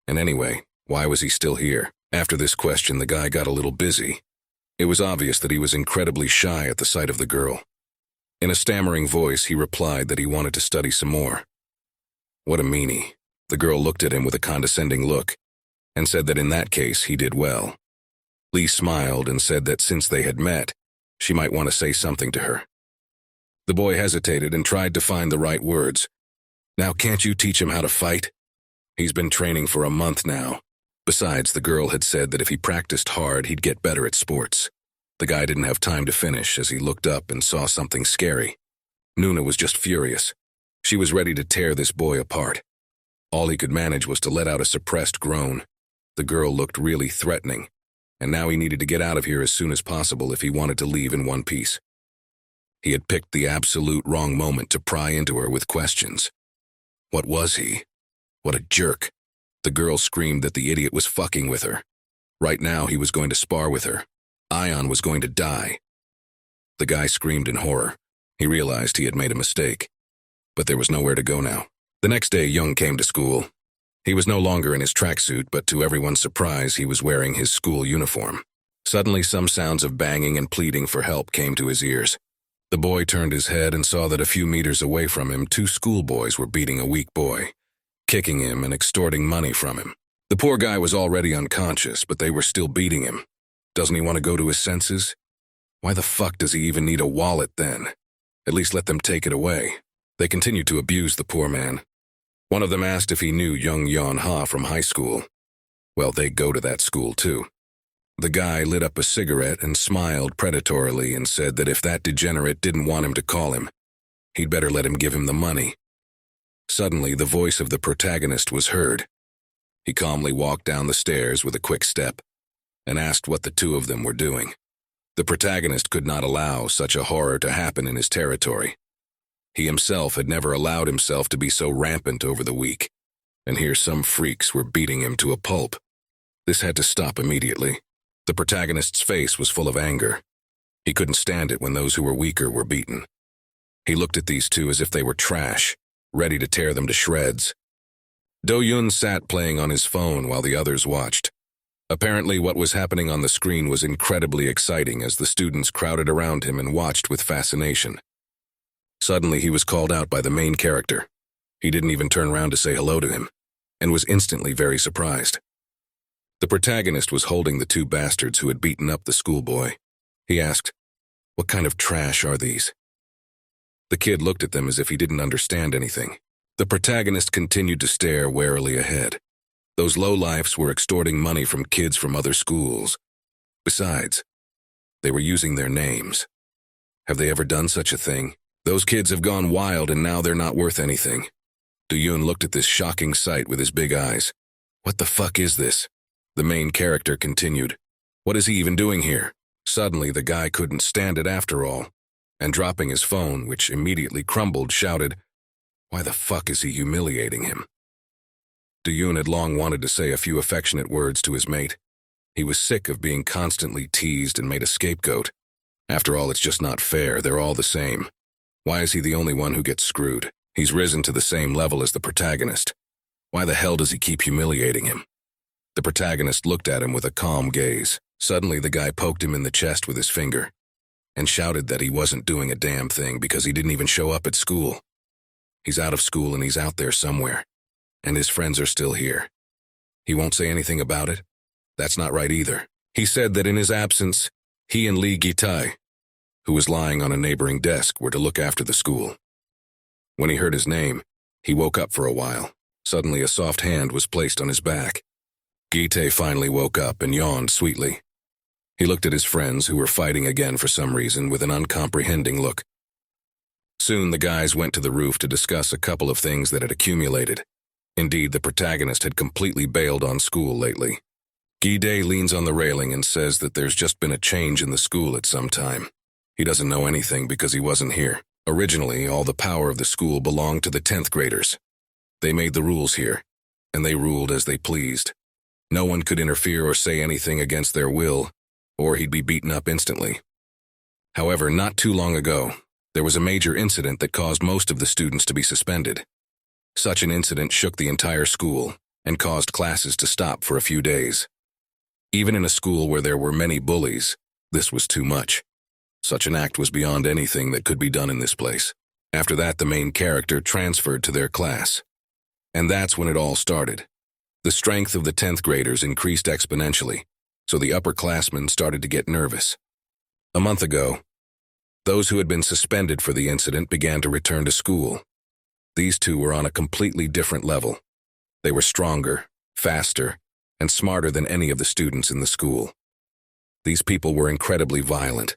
And anyway, why was he still here? After this question, the guy got a little busy. It was obvious that he was incredibly shy at the sight of the girl. In a stammering voice, he replied that he wanted to study some more. What a meanie. The girl looked at him with a condescending look and said that in that case he did well. Lee smiled and said that since they had met, she might want to say something to her. The boy hesitated and tried to find the right words. Now, can't you teach him how to fight? He's been training for a month now. Besides, the girl had said that if he practiced hard, he'd get better at sports. The guy didn't have time to finish as he looked up and saw something scary. Nuna was just furious. She was ready to tear this boy apart. All he could manage was to let out a suppressed groan. The girl looked really threatening, and now he needed to get out of here as soon as possible if he wanted to leave in one piece. He had picked the absolute wrong moment to pry into her with questions. What was he? What a jerk. The girl screamed that the idiot was fucking with her. Right now he was going to spar with her. Ion was going to die. The guy screamed in horror. He realized he had made a mistake. but there was nowhere to go now. The next day, Young came to school. He was no longer in his tracksuit, but to everyone's surprise, he was wearing his school uniform. Suddenly, some sounds of banging and pleading for help came to his ears. The boy turned his head and saw that a few meters away from him, 2 schoolboys were beating a weak boy, kicking him and extorting money from him. The poor guy was already unconscious, but they were still beating him. Doesn't he want to go to his senses? Why the fuck does he even need a wallet then? At least let them take it away. They continued to abuse the poor man. One of them asked if he knew Young Yon Ha from high school. Well, they go to that school too. The guy lit up a cigarette and smiled predatorily and said that if that degenerate didn't want him to call him, he'd better let him give him the money. Suddenly, the voice of the protagonist was heard. He calmly walked down the stairs with a quick step and asked what the 2 of them were doing. The protagonist could not allow such a horror to happen in his territory. He himself had never allowed himself to be so rampant over the week, and here some freaks were beating him to a pulp. This had to stop immediately. The protagonist's face was full of anger. He couldn't stand it when those who were weaker were beaten. He looked at these 2 as if they were trash, ready to tear them to shreds. Do-Yun sat playing on his phone while the others watched. Apparently, what was happening on the screen was incredibly exciting as the students crowded around him and watched with fascination. Suddenly, he was called out by the main character. He didn't even turn around to say hello to him, and was instantly very surprised. The protagonist was holding the 2 bastards who had beaten up the schoolboy. He asked, "What kind of trash are these?" The kid looked at them as if he didn't understand anything. The protagonist continued to stare warily ahead. Those lowlifes were extorting money from kids from other schools. Besides, they were using their names. Have they ever done such a thing? Those kids have gone wild and now they're not worth anything. Do-Yun looked at this shocking sight with his big eyes. What the fuck is this? The main character continued. What is he even doing here? Suddenly, the guy couldn't stand it after all, and dropping his phone, which immediately crumbled, shouted, "Why the fuck is he humiliating him?" Do-Yun had long wanted to say a few affectionate words to his mate. He was sick of being constantly teased and made a scapegoat. After all, it's just not fair. They're all the same. Why is he the only one who gets screwed? He's risen to the same level as the protagonist. Why the hell does he keep humiliating him? The protagonist looked at him with a calm gaze. Suddenly, the guy poked him in the chest with his finger and shouted that he wasn't doing a damn thing because he didn't even show up at school. He's out of school and he's out there somewhere, and his friends are still here. He won't say anything about it? That's not right either. He said that in his absence, he and Lee Gitai, who was lying on a neighboring desk, were to look after the school. When he heard his name, he woke up for a while. Suddenly, a soft hand was placed on his back. Gitai finally woke up and yawned sweetly. He looked at his friends, who were fighting again for some reason, with an uncomprehending look. Soon, the guys went to the roof to discuss a couple of things that had accumulated. Indeed, the protagonist had completely bailed on school lately. Gitai leans on the railing and says that there's just been a change in the school at some time. He doesn't know anything because he wasn't here. Originally, all the power of the school belonged to the 10th graders. They made the rules here, and they ruled as they pleased. No one could interfere or say anything against their will, or he'd be beaten up instantly. However, not too long ago, there was a major incident that caused most of the students to be suspended. Such an incident shook the entire school and caused classes to stop for a few days. Even in a school where there were many bullies, this was too much. Such an act was beyond anything that could be done in this place. After that, the main character transferred to their class. And that's when it all started. The strength of the 10th graders increased exponentially, so the upperclassmen started to get nervous. A month ago, those who had been suspended for the incident began to return to school. These 2 were on a completely different level. They were stronger, faster, and smarter than any of the students in the school. These people were incredibly violent.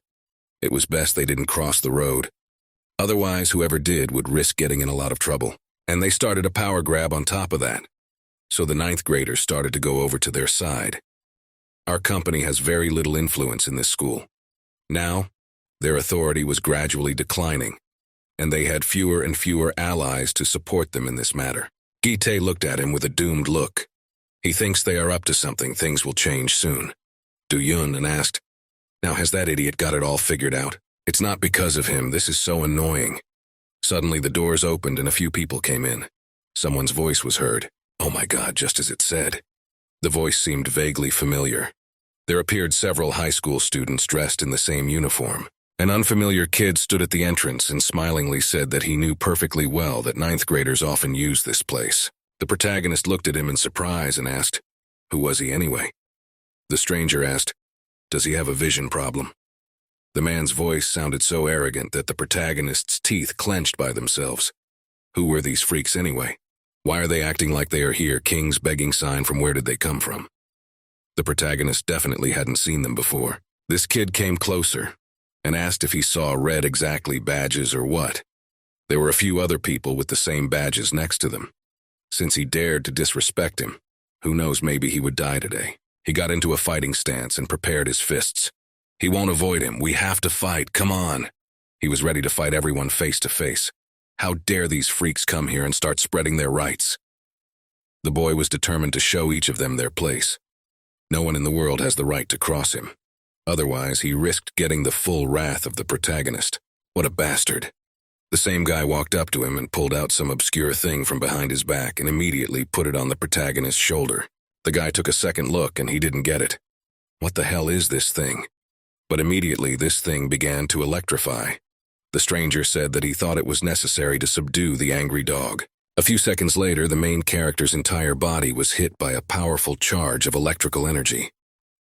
It was best they didn't cross the road. Otherwise, whoever did would risk getting in a lot of trouble. And they started a power grab on top of that. So the 9th graders started to go over to their side. Our company has very little influence in this school. Now, their authority was gradually declining, and they had fewer and fewer allies to support them in this matter. Gitai looked at him with a doomed look. He thinks they are up to something. Things will change soon. Do-Yun and asked, "Now has that idiot got it all figured out? It's not because of him. This is so annoying." Suddenly, the doors opened and a few people came in. Someone's voice was heard. Oh my God, just as it said. The voice seemed vaguely familiar. There appeared several high school students dressed in the same uniform. An unfamiliar kid stood at the entrance and smilingly said that he knew perfectly well that ninth graders often use this place. The protagonist looked at him in surprise and asked, "Who was he anyway?" The stranger asked, "Does he have a vision problem?" The man's voice sounded so arrogant that the protagonist's teeth clenched by themselves. Who were these freaks anyway? Why are they acting like they are here, king's begging sign from where did they come from? The protagonist definitely hadn't seen them before. This kid came closer and asked if he saw red exactly badges or what. There were a few other people with the same badges next to them. Since he dared to disrespect him, who knows, maybe he would die today. He got into a fighting stance and prepared his fists. He won't avoid him. We have to fight. Come on. He was ready to fight everyone face to face. How dare these freaks come here and start spreading their rights? The boy was determined to show each of them their place. No one in the world has the right to cross him. Otherwise, he risked getting the full wrath of the protagonist. What a bastard. The same guy walked up to him and pulled out some obscure thing from behind his back and immediately put it on the protagonist's shoulder. The guy took a second look and he didn't get it. What the hell is this thing? But immediately this thing began to electrify. The stranger said that he thought it was necessary to subdue the angry dog. A few seconds later, the main character's entire body was hit by a powerful charge of electrical energy.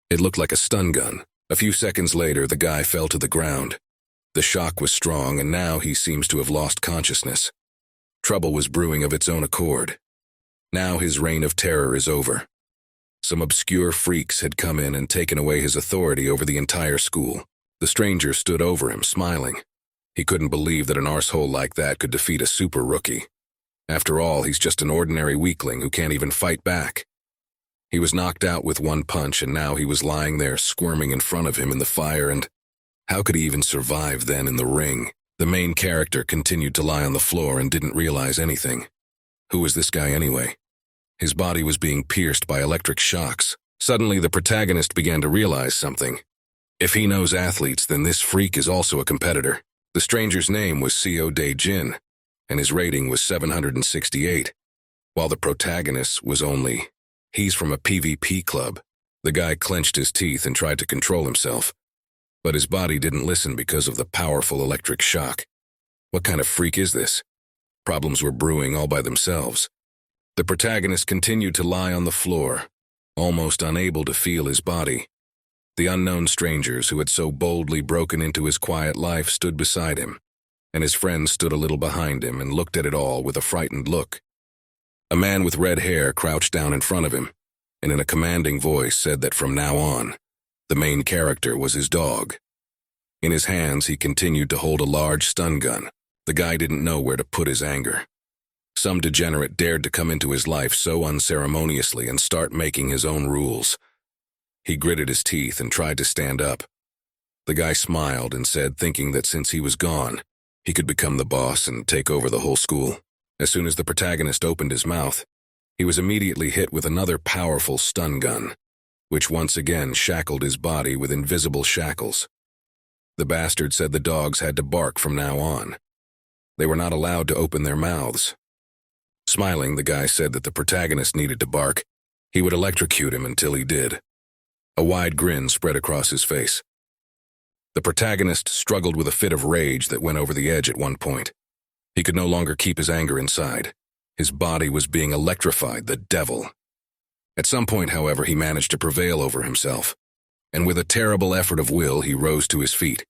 It looked like a stun gun. A few seconds later, the guy fell to the ground. The shock was strong, and now he seems to have lost consciousness. Trouble was brewing of its own accord. Now his reign of terror is over. Some obscure freaks had come in and taken away his authority over the entire school. The stranger stood over him, smiling. He couldn't believe that an arsehole like that could defeat a super rookie. After all, he's just an ordinary weakling who can't even fight back. He was knocked out with one punch, and now he was lying there squirming in front of him in the fire, and how could he even survive then in the ring? The main character continued to lie on the floor and didn't realize anything. Who was this guy anyway? His body was being pierced by electric shocks. Suddenly, the protagonist began to realize something. If he knows athletes, then this freak is also a competitor. The stranger's name was Seo Dae-jin, and his rating was 768, while the protagonist was only, he's from a PvP club. The guy clenched his teeth and tried to control himself, but his body didn't listen because of the powerful electric shock. What kind of freak is this? Problems were brewing all by themselves. The protagonist continued to lie on the floor, almost unable to feel his body. The unknown strangers who had so boldly broken into his quiet life stood beside him, and his friends stood a little behind him and looked at it all with a frightened look. A man with red hair crouched down in front of him, and in a commanding voice said that from now on, the main character was his dog. In his hands, he continued to hold a large stun gun. The guy didn't know where to put his anger. Some degenerate dared to come into his life so unceremoniously and start making his own rules. He gritted his teeth and tried to stand up. The guy smiled and said, thinking that since he was gone, he could become the boss and take over the whole school. As soon as the protagonist opened his mouth, he was immediately hit with another powerful stun gun, which once again shackled his body with invisible shackles. The bastard said the dogs had to bark from now on. They were not allowed to open their mouths. Smiling, the guy said that the protagonist needed to bark. He would electrocute him until he did. A wide grin spread across his face. The protagonist struggled with a fit of rage that went over the edge at one point. He could no longer keep his anger inside. His body was being electrified, the devil. At some point, however, he managed to prevail over himself, and with a terrible effort of will, he rose to his feet,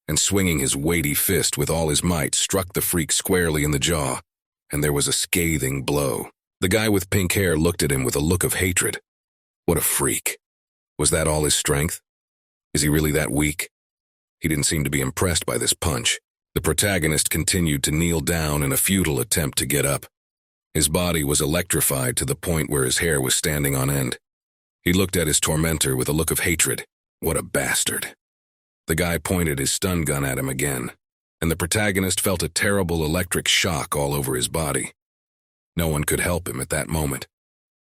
and swinging his weighty fist with all his might, struck the freak squarely in the jaw, and there was a scathing blow. The guy with pink hair looked at him with a look of hatred. What a freak. Was that all his strength? Is he really that weak? He didn't seem to be impressed by this punch. The protagonist continued to kneel down in a futile attempt to get up. His body was electrified to the point where his hair was standing on end. He looked at his tormentor with a look of hatred. What a bastard. The guy pointed his stun gun at him again, and the protagonist felt a terrible electric shock all over his body. No one could help him at that moment.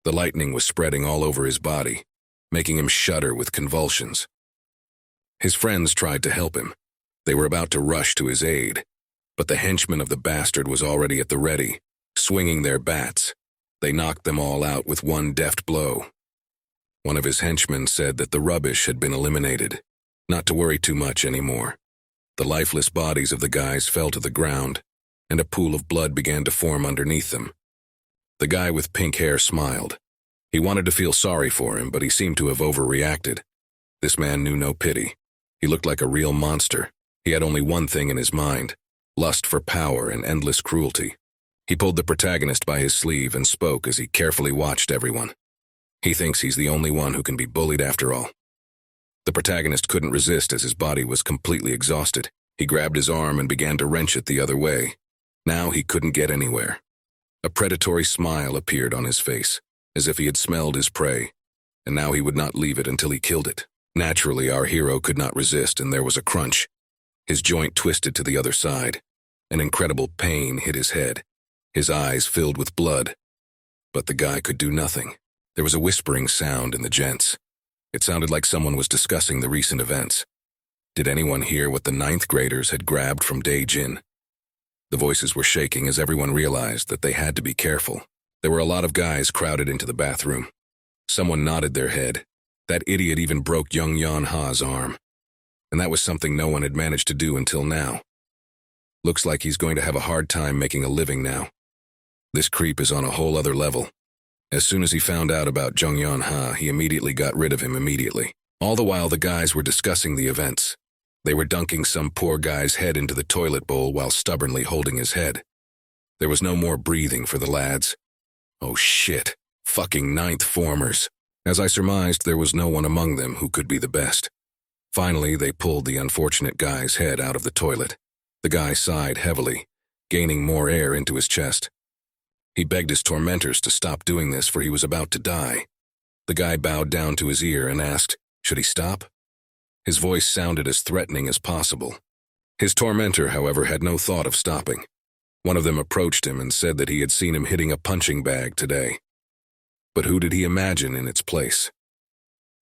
The lightning was spreading all over his body, making him shudder with convulsions. His friends tried to help him. They were about to rush to his aid, But the henchmen of the bastard was already at the ready, swinging their bats. They knocked them all out with one deft blow. One of his henchmen said that the rubbish had been eliminated, not to worry too much anymore. The lifeless bodies of the guys fell to the ground, and a pool of blood began to form underneath them. The guy with pink hair smiled. He wanted to feel sorry for him, but he seemed to have overreacted. This man knew no pity. He looked like a real monster. He had only one thing in his mind: lust for power and endless cruelty. He pulled the protagonist by his sleeve and spoke as he carefully watched everyone. He thinks he's the only one who can be bullied after all. The protagonist couldn't resist as his body was completely exhausted. He grabbed his arm and began to wrench it the other way. Now he couldn't get anywhere. A predatory smile appeared on his face, as if he had smelled his prey, and now he would not leave it until he killed it. Naturally, our hero could not resist, and there was a crunch. His joint twisted to the other side. An incredible pain hit his head. His eyes filled with blood. But the guy could do nothing. There was a whispering sound in the gents. It sounded like someone was discussing the recent events. Did anyone hear what the 9th graders had grabbed from Dae-jin? The voices were shaking as everyone realized that they had to be careful. There were a lot of guys crowded into the bathroom. Someone nodded their head. That idiot even broke Young Yeon-ha's arm. And that was something no one had managed to do until now. Looks like he's going to have a hard time making a living now. This creep is on a whole other level. As soon as he found out about Jung Yeon-ha, he immediately got rid of him immediately. All the while the guys were discussing the events. They were dunking some poor guy's head into the toilet bowl while stubbornly holding his head. There was no more breathing for the lads. Oh shit, fucking 9th formers. As I surmised, there was no one among them who could be the best. Finally, they pulled the unfortunate guy's head out of the toilet. The guy sighed heavily, gaining more air into his chest. He begged his tormentors to stop doing this, for he was about to die. The guy bowed down to his ear and asked, should he stop? His voice sounded as threatening as possible. His tormentor, however, had no thought of stopping. One of them approached him and said that he had seen him hitting a punching bag today. But who did he imagine in its place?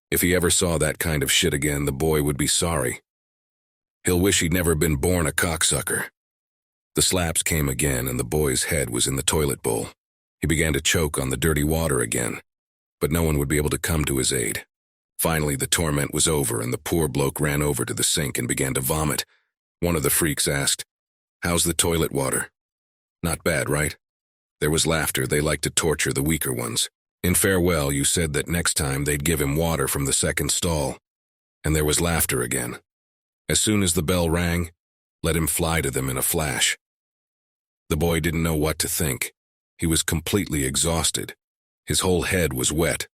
If he ever saw that kind of shit again, the boy would be sorry. He'll wish he'd never been born a cocksucker. The slaps came again, and the boy's head was in the toilet bowl. He began to choke on the dirty water again, but no one would be able to come to his aid. Finally, the torment was over, and the poor bloke ran over to the sink and began to vomit. One of the freaks asked, "How's the toilet water?" "Not bad, right?" There was laughter. They liked to torture the weaker ones. In farewell, you said that next time they'd give him water from the second stall. And there was laughter again. As soon as the bell rang, let him fly to them in a flash. The boy didn't know what to think. He was completely exhausted. His whole head was wet.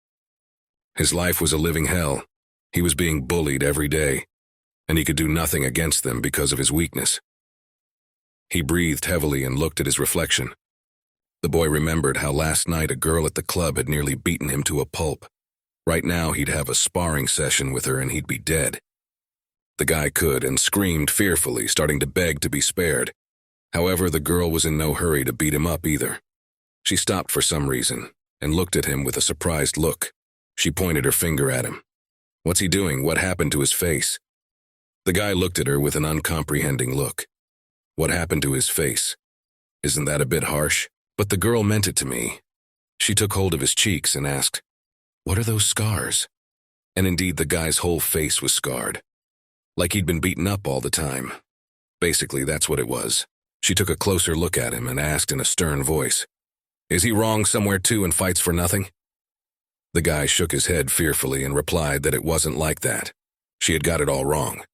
His life was a living hell. He was being bullied every day, and he could do nothing against them because of his weakness. He breathed heavily and looked at his reflection. The boy remembered how last night a girl at the club had nearly beaten him to a pulp. Right now he'd have a sparring session with her and he'd be dead. The guy could and screamed fearfully, starting to beg to be spared. However, the girl was in no hurry to beat him up either. She stopped for some reason and looked at him with a surprised look. She pointed her finger at him. What's he doing? What happened to his face? The guy looked at her with an uncomprehending look. What happened to his face? Isn't that a bit harsh? But the girl meant it to me. She took hold of his cheeks and asked, "What are those scars?" And indeed, the guy's whole face was scarred. Like he'd been beaten up all the time. Basically, that's what it was. She took a closer look at him and asked in a stern voice, "Is he wrong somewhere too and fights for nothing?" The guy shook his head fearfully and replied that it wasn't like that. She had got it all wrong.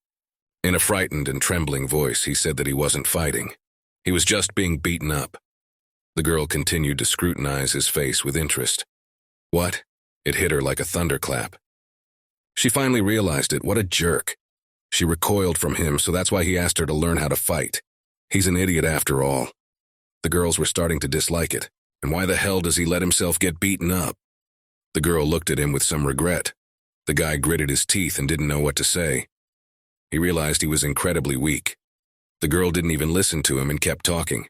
In a frightened and trembling voice, he said that he wasn't fighting. He was just being beaten up. The girl continued to scrutinize his face with interest. What? It hit her like a thunderclap. She finally realized it. What a jerk. She recoiled from him, so that's why he asked her to learn how to fight. He's an idiot after all. The girls were starting to dislike it. And why the hell does he let himself get beaten up? The girl looked at him with some regret. The guy gritted his teeth and didn't know what to say. He realized he was incredibly weak. The girl didn't even listen to him and kept talking.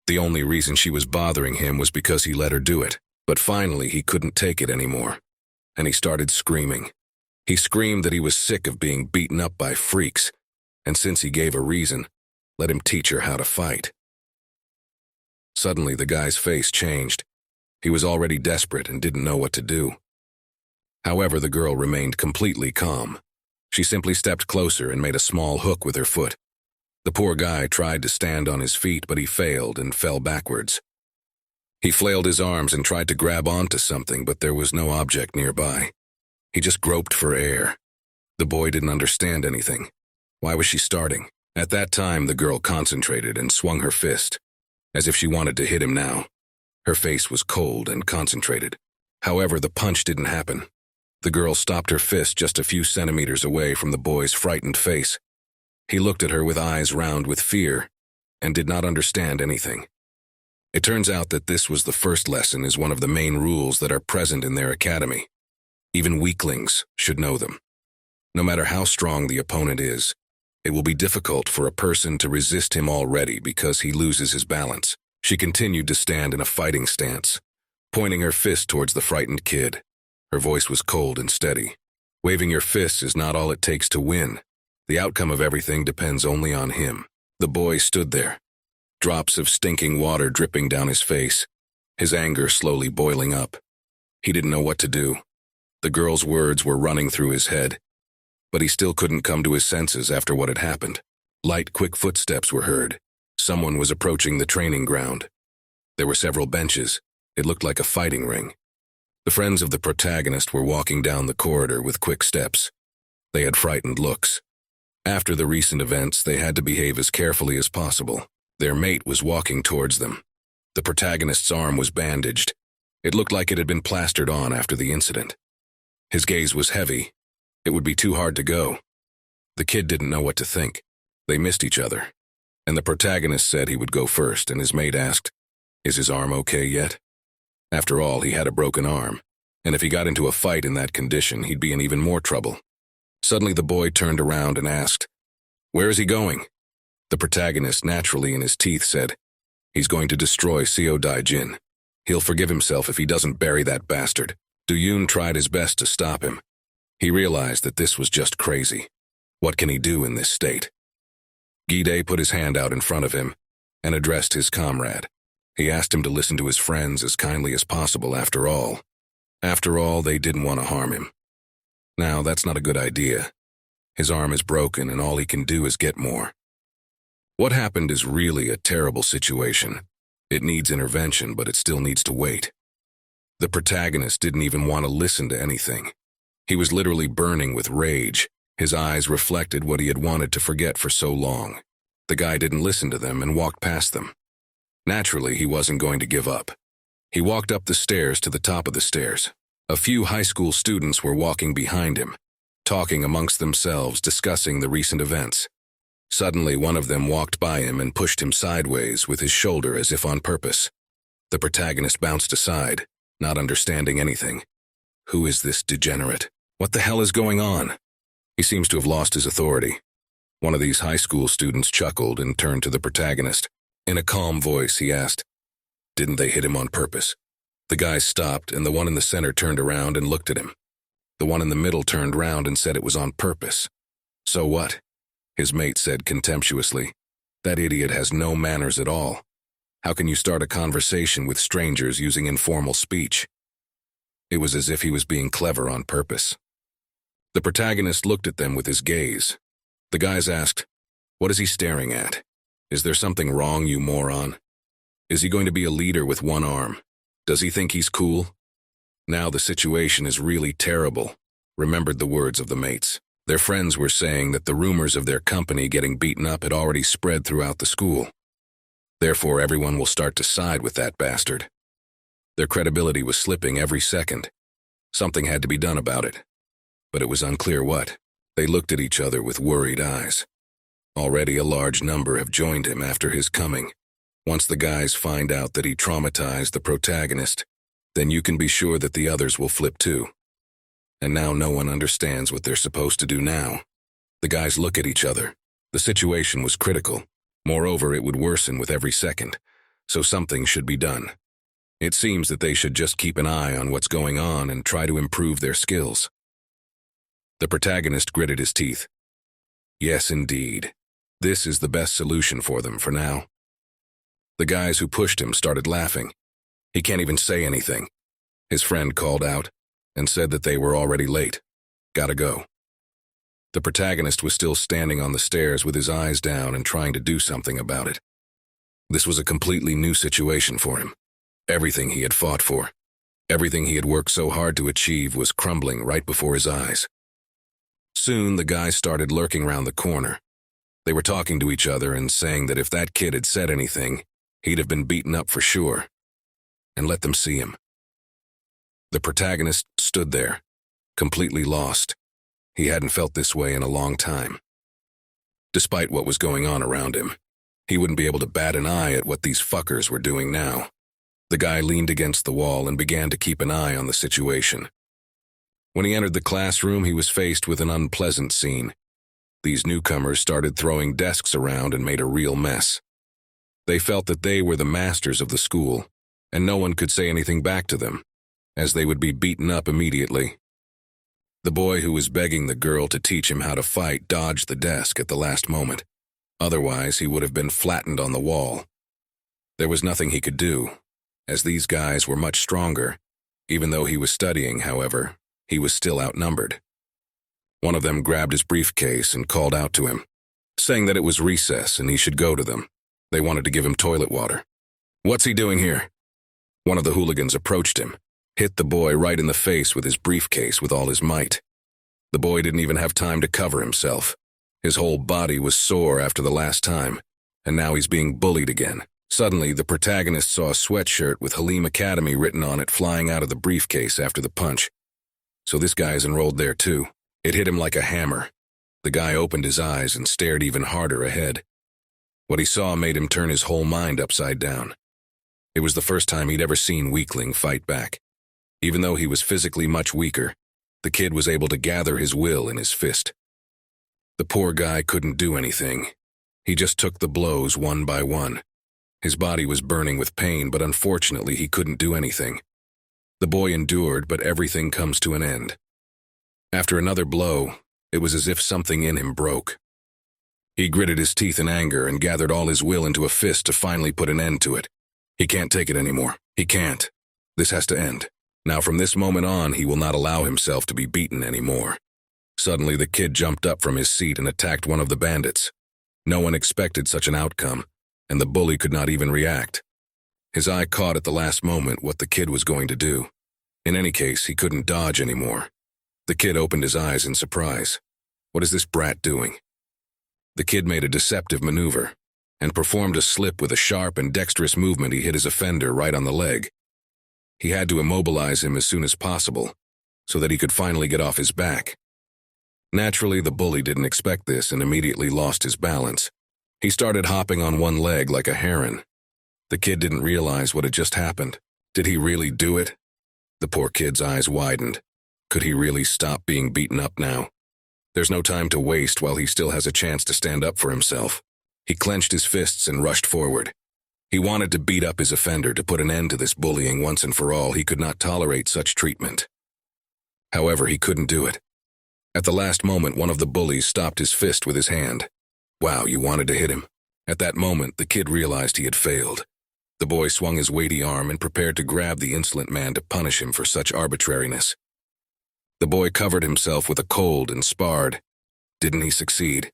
The only reason she was bothering him was because he let her do it. But finally, he couldn't take it anymore. And he started screaming. He screamed that he was sick of being beaten up by freaks. And since he gave a reason, Let him teach her how to fight. Suddenly, the guy's face changed. He was already desperate and didn't know what to do. However, the girl remained completely calm. She simply stepped closer and made a small hook with her foot. The poor guy tried to stand on his feet, but he failed and fell backwards. He flailed his arms and tried to grab onto something, but there was no object nearby. He just groped for air. The boy didn't understand anything. Why was she starting? At that time, the girl concentrated and swung her fist, as if she wanted to hit him now. Her face was cold and concentrated. However, the punch didn't happen. The girl stopped her fist just a few centimeters away from the boy's frightened face. He looked at her with eyes round with fear and did not understand anything. It turns out that this was the first lesson is one of the main rules that are present in their academy. Even weaklings should know them. No matter how strong the opponent is, it will be difficult for a person to resist him already because he loses his balance. She continued to stand in a fighting stance, pointing her fist towards the frightened kid. Her voice was cold and steady. Waving your fists is not all it takes to win. The outcome of everything depends only on him. The boy stood there, drops of stinking water dripping down his face, his anger slowly boiling up. He didn't know what to do. The girl's words were running through his head, but he still couldn't come to his senses after what had happened. Light, quick footsteps were heard. Someone was approaching the training ground. There were several benches. It looked like a fighting ring. The friends of the protagonist were walking down the corridor with quick steps. They had frightened looks. After the recent events, they had to behave as carefully as possible. Their mate was walking towards them. The protagonist's arm was bandaged. It looked like it had been plastered on after the incident. His gaze was heavy. It would be too hard to go. The kid didn't know what to think. They missed each other, and the protagonist said he would go first, and his mate asked, "Is his arm okay yet?" After all, he had a broken arm, and if he got into a fight in that condition, he'd be in even more trouble. Suddenly the boy turned around and asked, "Where is he going?" The protagonist, naturally in his teeth, said, "He's going to destroy Seo Dai-jin. He'll forgive himself if he doesn't bury that bastard." Do-yoon tried his best to stop him. He realized that this was just crazy. What can he do in this state? Gi-dae put his hand out in front of him and addressed his comrade. He asked him to listen to his friends as kindly as possible after all. After all, they didn't want to harm him. Now, that's not a good idea. His arm is broken and all he can do is get more. What happened is really a terrible situation. It needs intervention, but it still needs to wait. The protagonist didn't even want to listen to anything. He was literally burning with rage. His eyes reflected what he had wanted to forget for so long. The guy didn't listen to them and walked past them. Naturally, he wasn't going to give up. He walked up the stairs to the top of the stairs. A few high school students were walking behind him, talking amongst themselves, discussing the recent events. Suddenly, one of them walked by him and pushed him sideways with his shoulder as if on purpose. The protagonist bounced aside, not understanding anything. Who is this degenerate? What the hell is going on? He seems to have lost his authority. One of these high school students chuckled and turned to the protagonist. In a calm voice, he asked, "Didn't they hit him on purpose?" The guys stopped, and the one in the center turned around and looked at him. The one in the middle turned round and said it was on purpose. "So what?" His mate said contemptuously. "That idiot has no manners at all. How can you start a conversation with strangers using informal speech?" It was as if he was being clever on purpose. The protagonist looked at them with his gaze. The guys asked, "What is he staring at? Is there something wrong, you moron? Is he going to be a leader with one arm? Does he think he's cool?" Now the situation is really terrible, remembered the words of the mates. Their friends were saying that the rumors of their company getting beaten up had already spread throughout the school. Therefore, everyone will start to side with that bastard. Their credibility was slipping every second. Something had to be done about it. But it was unclear what. They looked at each other with worried eyes. Already a large number have joined him after his coming. Once the guys find out that he traumatized the protagonist, then you can be sure that the others will flip too. And now no one understands what they're supposed to do now. The guys look at each other. The situation was critical. Moreover, it would worsen with every second, so something should be done. It seems that they should just keep an eye on what's going on and try to improve their skills. The protagonist gritted his teeth. Yes, indeed. This is the best solution for them for now. The guys who pushed him started laughing. He can't even say anything. His friend called out and said that they were already late. Gotta go. The protagonist was still standing on the stairs with his eyes down and trying to do something about it. This was a completely new situation for him. Everything he had fought for, everything he had worked so hard to achieve was crumbling right before his eyes. Soon, the guys started lurking around the corner. They were talking to each other and saying that if that kid had said anything, he'd have been beaten up for sure. And let them see him. The protagonist stood there, completely lost. He hadn't felt this way in a long time. Despite what was going on around him, he wouldn't be able to bat an eye at what these fuckers were doing now. The guy leaned against the wall and began to keep an eye on the situation. When he entered the classroom, he was faced with an unpleasant scene. These newcomers started throwing desks around and made a real mess. They felt that they were the masters of the school, and no one could say anything back to them, as they would be beaten up immediately. The boy who was begging the girl to teach him how to fight dodged the desk at the last moment. Otherwise, he would have been flattened on the wall. There was nothing he could do, as these guys were much stronger. Even though he was studying, however, he was still outnumbered. One of them grabbed his briefcase and called out to him, saying that it was recess and he should go to them. They wanted to give him toilet water. "What's he doing here?" One of the hooligans approached him, hit the boy right in the face with his briefcase with all his might. The boy didn't even have time to cover himself. His whole body was sore after the last time, and now he's being bullied again. Suddenly, the protagonist saw a sweatshirt with Halim Academy written on it flying out of the briefcase after the punch. So this guy is enrolled there too. It hit him like a hammer. The guy opened his eyes and stared even harder ahead. What he saw made him turn his whole mind upside down. It was the first time he'd ever seen weakling fight back. Even though he was physically much weaker, the kid was able to gather his will in his fist. The poor guy couldn't do anything. He just took the blows one by one. His body was burning with pain, but unfortunately he couldn't do anything. The boy endured, but everything comes to an end. After another blow, it was as if something in him broke. He gritted his teeth in anger and gathered all his will into a fist to finally put an end to it. He can't take it anymore. He can't. This has to end. Now from this moment on, he will not allow himself to be beaten anymore. Suddenly, the kid jumped up from his seat and attacked one of the bandits. No one expected such an outcome, and the bully could not even react. His eye caught at the last moment what the kid was going to do. In any case, he couldn't dodge anymore. The kid opened his eyes in surprise. What is this brat doing? The kid made a deceptive maneuver and performed a slip with a sharp and dexterous movement. He hit his offender right on the leg. He had to immobilize him as soon as possible so that he could finally get off his back. Naturally, the bully didn't expect this and immediately lost his balance. He started hopping on one leg like a heron. The kid didn't realize what had just happened. Did he really do it? The poor kid's eyes widened. Could he really stop being beaten up now? There's no time to waste while he still has a chance to stand up for himself. He clenched his fists and rushed forward. He wanted to beat up his offender to put an end to this bullying once and for all. He could not tolerate such treatment. However, he couldn't do it. At the last moment, one of the bullies stopped his fist with his hand. "Wow, you wanted to hit him." At that moment, the kid realized he had failed. The boy swung his weighty arm and prepared to grab the insolent man to punish him for such arbitrariness. The boy covered himself with a cold and sparred. Didn't he succeed?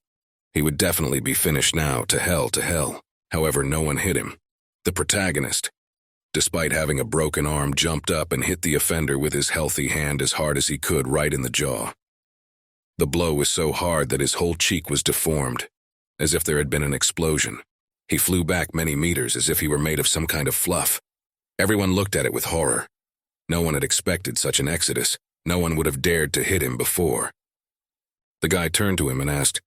He would definitely be finished now, to hell, to hell. However, no one hit him. The protagonist, despite having a broken arm, jumped up and hit the offender with his healthy hand as hard as he could right in the jaw. The blow was so hard that his whole cheek was deformed, as if there had been an explosion. He flew back many meters as if he were made of some kind of fluff. Everyone looked at it with horror. No one had expected such an exodus. No one would have dared to hit him before. The guy turned to him and asked,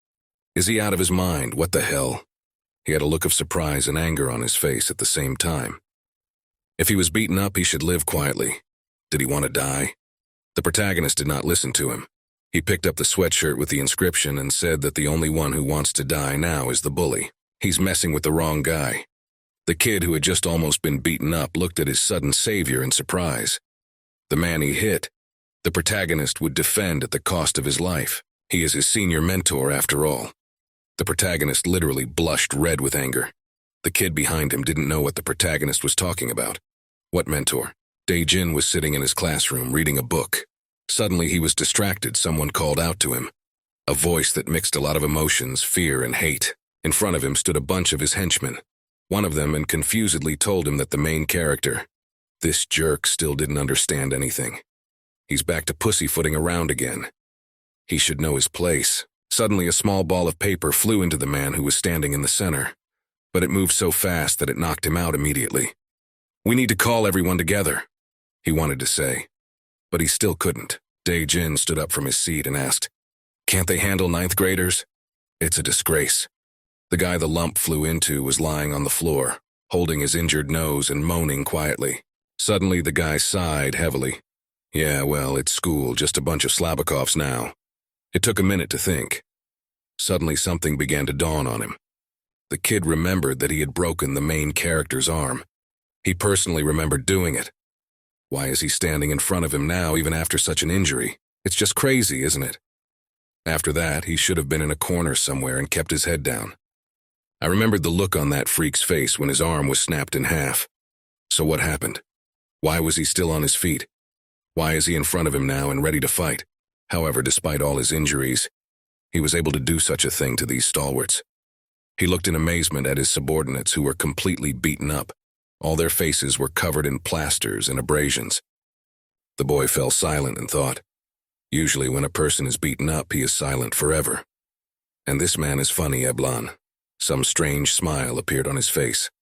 "Is he out of his mind? What the hell?" He had a look of surprise and anger on his face at the same time. If he was beaten up, he should live quietly. Did he want to die? The protagonist did not listen to him. He picked up the sweatshirt with the inscription and said that the only one who wants to die now is the bully. He's messing with the wrong guy. The kid who had just almost been beaten up looked at his sudden savior in surprise. The man he hit, the protagonist would defend at the cost of his life. He is his senior mentor after all. The protagonist literally blushed red with anger. The kid behind him didn't know what the protagonist was talking about. What mentor? Dae-jin was sitting in his classroom reading a book. Suddenly he was distracted. Someone called out to him. A voice that mixed a lot of emotions, fear and hate. In front of him stood a bunch of his henchmen. One of them confusedly told him that the main character, this jerk, still didn't understand anything. He's back to pussyfooting around again. He should know his place. Suddenly a small ball of paper flew into the man who was standing in the center, but it moved so fast that it knocked him out immediately. "We need to call everyone together," he wanted to say, but he still couldn't. Dae-jin stood up from his seat and asked, "Can't they handle ninth graders? It's a disgrace." The guy the lump flew into was lying on the floor, holding his injured nose and moaning quietly. Suddenly the guy sighed heavily. "Yeah, well, it's school, just a bunch of Slabakovs now." It took a minute to think. Suddenly something began to dawn on him. The kid remembered that he had broken the main character's arm. He personally remembered doing it. Why is he standing in front of him now, even after such an injury? It's just crazy, isn't it? After that, he should have been in a corner somewhere and kept his head down. I remembered the look on that freak's face when his arm was snapped in half. So what happened? Why was he still on his feet? Why is he in front of him now and ready to fight? However, despite all his injuries, he was able to do such a thing to these stalwarts. He looked in amazement at his subordinates who were completely beaten up. All their faces were covered in plasters and abrasions. The boy fell silent and thought, usually when a person is beaten up, he is silent forever. And this man is funny, Eblan. Some strange smile appeared on his face.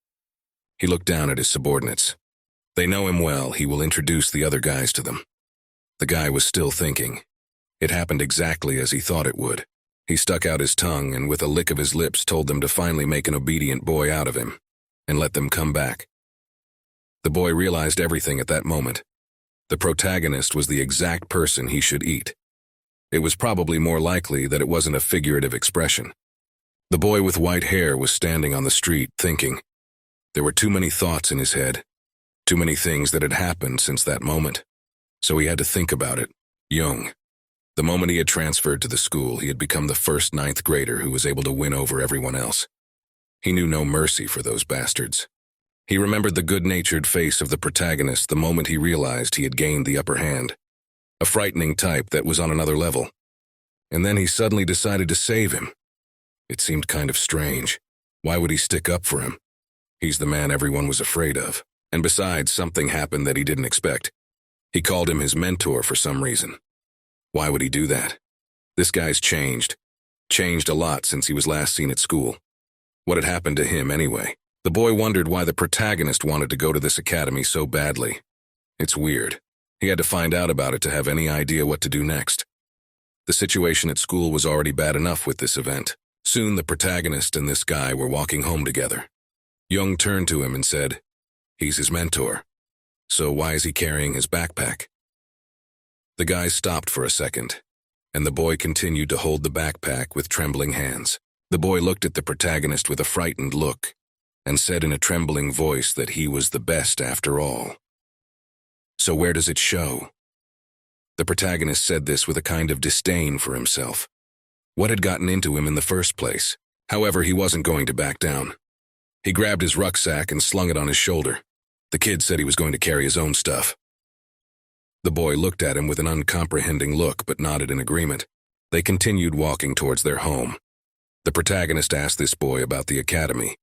He looked down at his subordinates. They know him well. He will introduce the other guys to them. The guy was still thinking. It happened exactly as he thought it would. He stuck out his tongue and with a lick of his lips told them to finally make an obedient boy out of him and let them come back. The boy realized everything at that moment. The protagonist was the exact person he should eat. It was probably more likely that it wasn't a figurative expression. The boy with white hair was standing on the street thinking. There were too many thoughts in his head, too many things that had happened since that moment. So he had to think about it. Young. The moment he had transferred to the school, he had become the first ninth grader who was able to win over everyone else. He knew no mercy for those bastards. He remembered the good-natured face of the protagonist the moment he realized he had gained the upper hand. A frightening type that was on another level. And then he suddenly decided to save him. It seemed kind of strange. Why would he stick up for him? He's the man everyone was afraid of. And besides, something happened that he didn't expect. He called him his mentor for some reason. Why would he do that? This guy's changed. Changed a lot since he was last seen at school. What had happened to him anyway? The boy wondered why the protagonist wanted to go to this academy so badly. It's weird. He had to find out about it to have any idea what to do next. The situation at school was already bad enough with this event. Soon the protagonist and this guy were walking home together. Young turned to him and said, "He's his mentor. So why is he carrying his backpack?" The guy stopped for a second, and the boy continued to hold the backpack with trembling hands. The boy looked at the protagonist with a frightened look and said in a trembling voice that he was the best after all. So where does it show? The protagonist said this with a kind of disdain for himself. What had gotten into him in the first place? However, he wasn't going to back down. He grabbed his rucksack and slung it on his shoulder. The kid said he was going to carry his own stuff. The boy looked at him with an uncomprehending look but nodded in agreement. They continued walking towards their home. The protagonist asked this boy about the academy.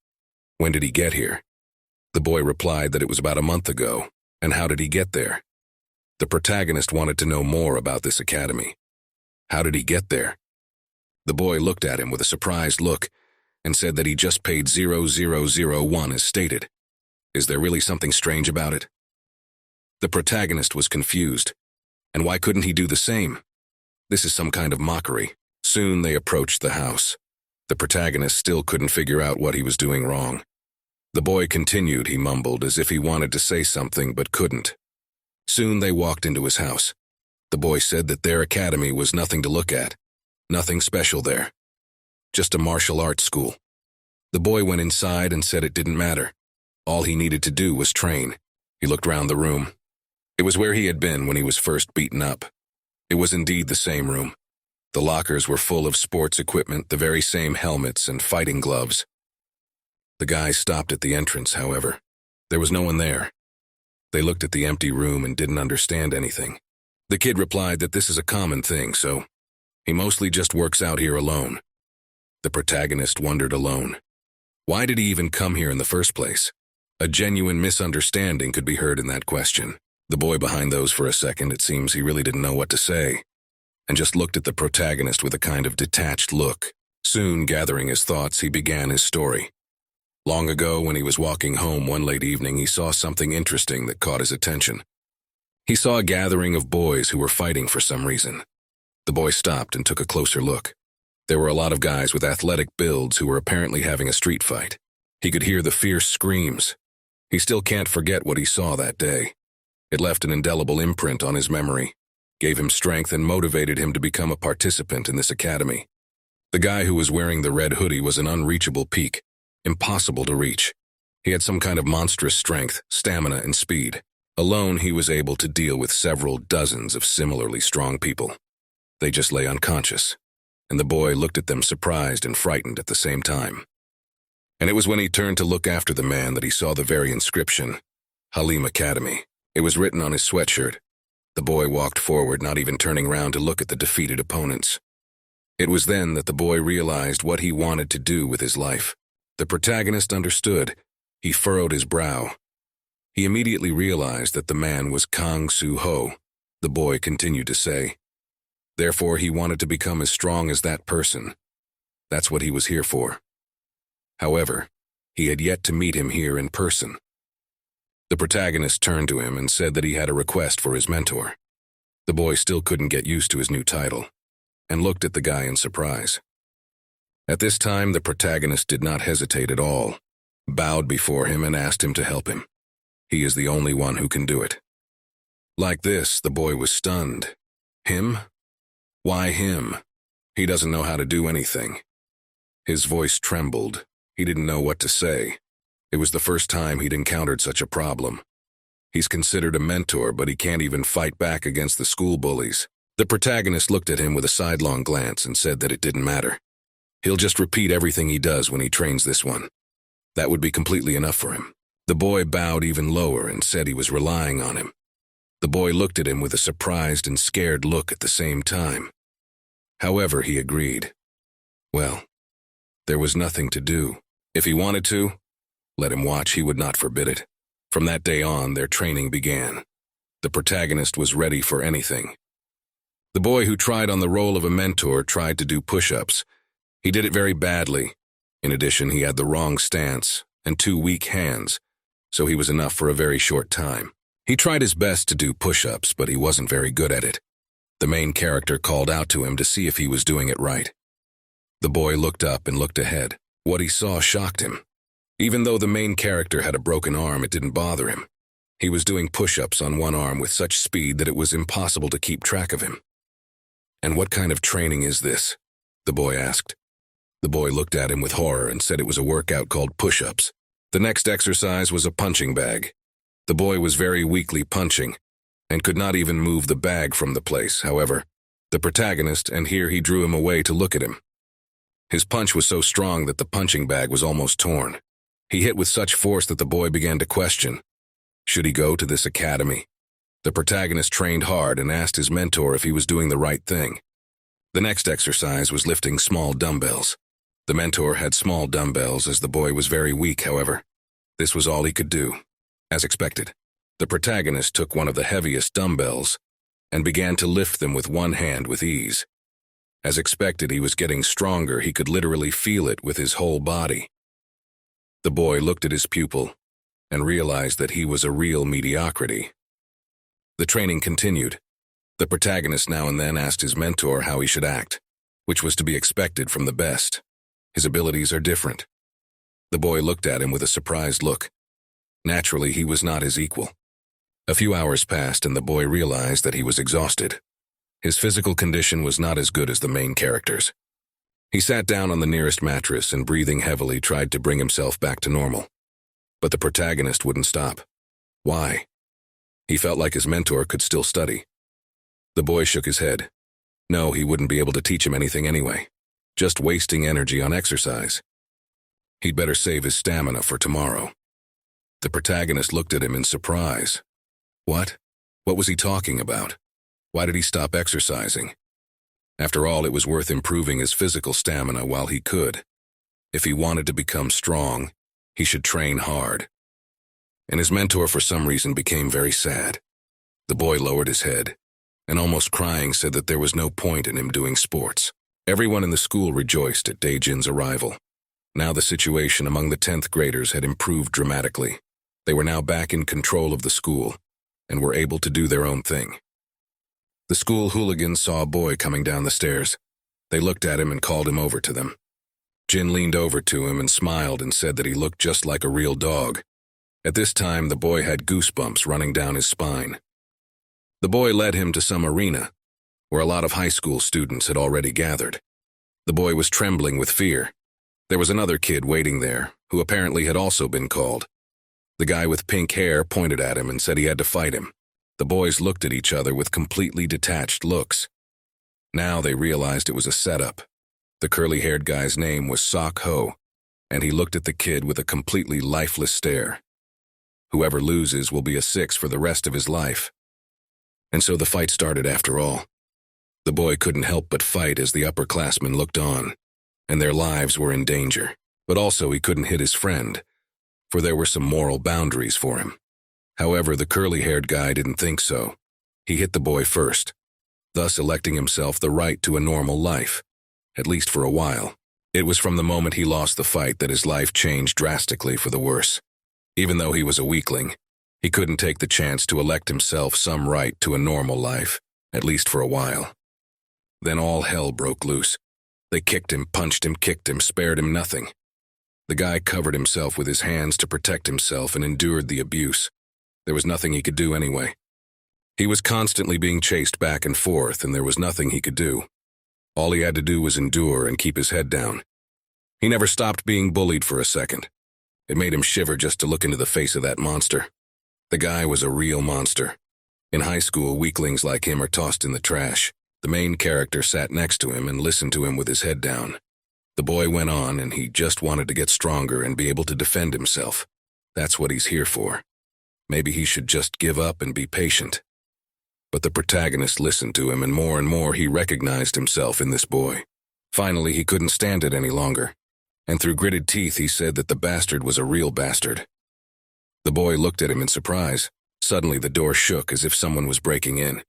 When did he get here? The boy replied that it was about a month ago. And how did he get there? The protagonist wanted to know more about this academy. How did he get there? The boy looked at him with a surprised look and said that he just paid 0001 as stated. Is there really something strange about it? The protagonist was confused. And why couldn't he do the same? This is some kind of mockery. Soon they approached the house. The protagonist still couldn't figure out what he was doing wrong. The boy continued, he mumbled, as if he wanted to say something but couldn't. Soon they walked into his house. The boy said that their academy was nothing to look at. Nothing special there. Just a martial arts school. The boy went inside and said it didn't matter. All he needed to do was train. He looked round the room. It was where he had been when he was first beaten up. It was indeed the same room. The lockers were full of sports equipment, the very same helmets and fighting gloves. The guys stopped at the entrance, however. There was no one there. They looked at the empty room and didn't understand anything. The kid replied that this is a common thing, so he mostly just works out here alone. The protagonist wondered alone. Why did he even come here in the first place? A genuine misunderstanding could be heard in that question. The boy behind those for a second, it seems he really didn't know what to say, and just looked at the protagonist with a kind of detached look. Soon, gathering his thoughts, he began his story. Long ago, when he was walking home one late evening, he saw something interesting that caught his attention. He saw a gathering of boys who were fighting for some reason. The boy stopped and took a closer look. There were a lot of guys with athletic builds who were apparently having a street fight. He could hear the fierce screams. He still can't forget what he saw that day. It left an indelible imprint on his memory, gave him strength and motivated him to become a participant in this academy. The guy who was wearing the red hoodie was an unreachable peak, impossible to reach. He had some kind of monstrous strength, stamina, and speed. Alone, he was able to deal with several dozens of similarly strong people. They just lay unconscious, and the boy looked at them surprised and frightened at the same time. And it was when he turned to look after the man that he saw the very inscription, Halim Academy. It was written on his sweatshirt. The boy walked forward, not even turning round to look at the defeated opponents. It was then that the boy realized what he wanted to do with his life. The protagonist understood. He furrowed his brow. He immediately realized that the man was Kang Soo-ho. The boy continued to say. Therefore, he wanted to become as strong as that person. That's what he was here for. However, he had yet to meet him here in person. The protagonist turned to him and said that he had a request for his mentor. The boy still couldn't get used to his new title, and looked at the guy in surprise. At this time, the protagonist did not hesitate at all, bowed before him and asked him to help him. He is the only one who can do it. Like this, the boy was stunned. Him? Why him? He doesn't know how to do anything. His voice trembled. He didn't know what to say. It was the first time he'd encountered such a problem. He's considered a mentor, but he can't even fight back against the school bullies. The protagonist looked at him with a sidelong glance and said that it didn't matter. He'll just repeat everything he does when he trains this one. That would be completely enough for him. The boy bowed even lower and said he was relying on him. The boy looked at him with a surprised and scared look at the same time. However, he agreed. Well, there was nothing to do. If he wanted to, let him watch, he would not forbid it. From that day on, their training began. The protagonist was ready for anything. The boy who tried on the role of a mentor tried to do push-ups. He did it very badly. In addition, he had the wrong stance and 2 weak hands, so he was enough for a very short time. He tried his best to do push-ups, but he wasn't very good at it. The main character called out to him to see if he was doing it right. The boy looked up and looked ahead. What he saw shocked him. Even though the main character had a broken arm, it didn't bother him. He was doing push-ups on one arm with such speed that it was impossible to keep track of him. And what kind of training is this? The boy asked. The boy looked at him with horror and said it was a workout called push-ups. The next exercise was a punching bag. The boy was very weakly punching and could not even move the bag from the place. However, the protagonist, and here he drew him away to look at him. His punch was so strong that the punching bag was almost torn. He hit with such force that the boy began to question. Should he go to this academy? The protagonist trained hard and asked his mentor if he was doing the right thing. The next exercise was lifting small dumbbells. The mentor had small dumbbells as the boy was very weak, however. This was all he could do. As expected, the protagonist took one of the heaviest dumbbells and began to lift them with one hand with ease. As expected, he was getting stronger. He could literally feel it with his whole body. The boy looked at his pupil and realized that he was a real mediocrity. The training continued. The protagonist now and then asked his mentor how he should act, which was to be expected from the best. His abilities are different. The boy looked at him with a surprised look. Naturally, he was not his equal. A few hours passed and the boy realized that he was exhausted. His physical condition was not as good as the main character's. He sat down on the nearest mattress and, breathing heavily, tried to bring himself back to normal. But the protagonist wouldn't stop. Why? He felt like his mentor could still study. The boy shook his head. No, he wouldn't be able to teach him anything anyway. Just wasting energy on exercise. He'd better save his stamina for tomorrow. The protagonist looked at him in surprise. What? What was he talking about? Why did he stop exercising? After all, it was worth improving his physical stamina while he could. If he wanted to become strong, he should train hard. And his mentor, for some reason, became very sad. The boy lowered his head, and almost crying said that there was no point in him doing sports. Everyone in the school rejoiced at Daejin's arrival. Now the situation among the 10th graders had improved dramatically. They were now back in control of the school, and were able to do their own thing. The school hooligans saw a boy coming down the stairs. They looked at him and called him over to them. Jin leaned over to him and smiled and said that he looked just like a real dog. At this time, the boy had goosebumps running down his spine. The boy led him to some arena, where a lot of high school students had already gathered. The boy was trembling with fear. There was another kid waiting there, who apparently had also been called. The guy with pink hair pointed at him and said he had to fight him. The boys looked at each other with completely detached looks. Now they realized it was a setup. The curly-haired guy's name was Sok Ho, and he looked at the kid with a completely lifeless stare. Whoever loses will be a 6 for the rest of his life. And so the fight started after all. The boy couldn't help but fight as the upperclassmen looked on, and their lives were in danger. But also he couldn't hit his friend, for there were some moral boundaries for him. However, the curly-haired guy didn't think so. He hit the boy first, thus electing himself the right to a normal life, at least for a while. It was from the moment he lost the fight that his life changed drastically for the worse. Even though he was a weakling, he couldn't take the chance to elect himself some right to a normal life, at least for a while. Then all hell broke loose. They kicked him, punched him, kicked him, spared him nothing. The guy covered himself with his hands to protect himself and endured the abuse. There was nothing he could do anyway. He was constantly being chased back and forth, and there was nothing he could do. All he had to do was endure and keep his head down. He never stopped being bullied for a second. It made him shiver just to look into the face of that monster. The guy was a real monster. In high school, weaklings like him are tossed in the trash. The main character sat next to him and listened to him with his head down. The boy went on, and he just wanted to get stronger and be able to defend himself. That's what he's here for. Maybe he should just give up and be patient. But the protagonist listened to him, and more he recognized himself in this boy. Finally, he couldn't stand it any longer, and through gritted teeth he said that the bastard was a real bastard. The boy looked at him in surprise. Suddenly the door shook as if someone was breaking in.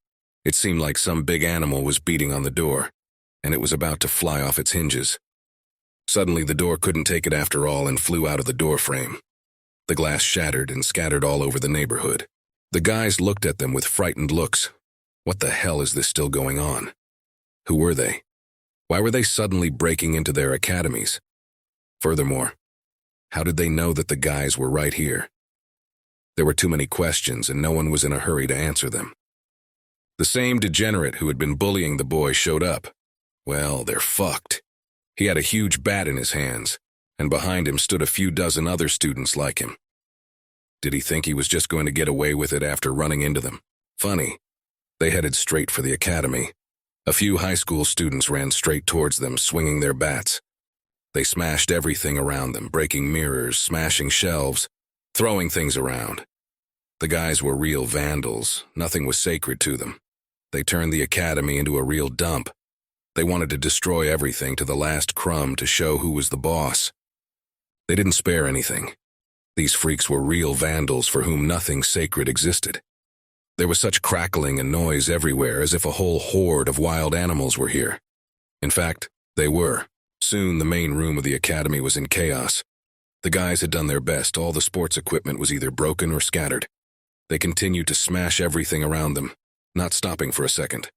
It seemed like some big animal was beating on the door, and it was about to fly off its hinges. Suddenly the door couldn't take it after all and flew out of the door frame. The glass shattered and scattered all over the neighborhood. The guys looked at them with frightened looks. What the hell is this still going on? Who were they? Why were they suddenly breaking into their academies? Furthermore, how did they know that the guys were right here? There were too many questions, and no one was in a hurry to answer them. The same degenerate who had been bullying the boy showed up. Well, they're fucked. He had a huge bat in his hands, and behind him stood a few dozen other students like him. Did he think he was just going to get away with it after running into them? Funny. They headed straight for the academy. A few high school students ran straight towards them, swinging their bats. They smashed everything around them, breaking mirrors, smashing shelves, throwing things around. The guys were real vandals. Nothing was sacred to them. They turned the academy into a real dump. They wanted to destroy everything to the last crumb to show who was the boss. They didn't spare anything. These freaks were real vandals for whom nothing sacred existed. There was such crackling and noise everywhere as if a whole horde of wild animals were here. In fact, they were. Soon the main room of the academy was in chaos. The guys had done their best. All the sports equipment was either broken or scattered. They continued to smash everything around them, not stopping for a second.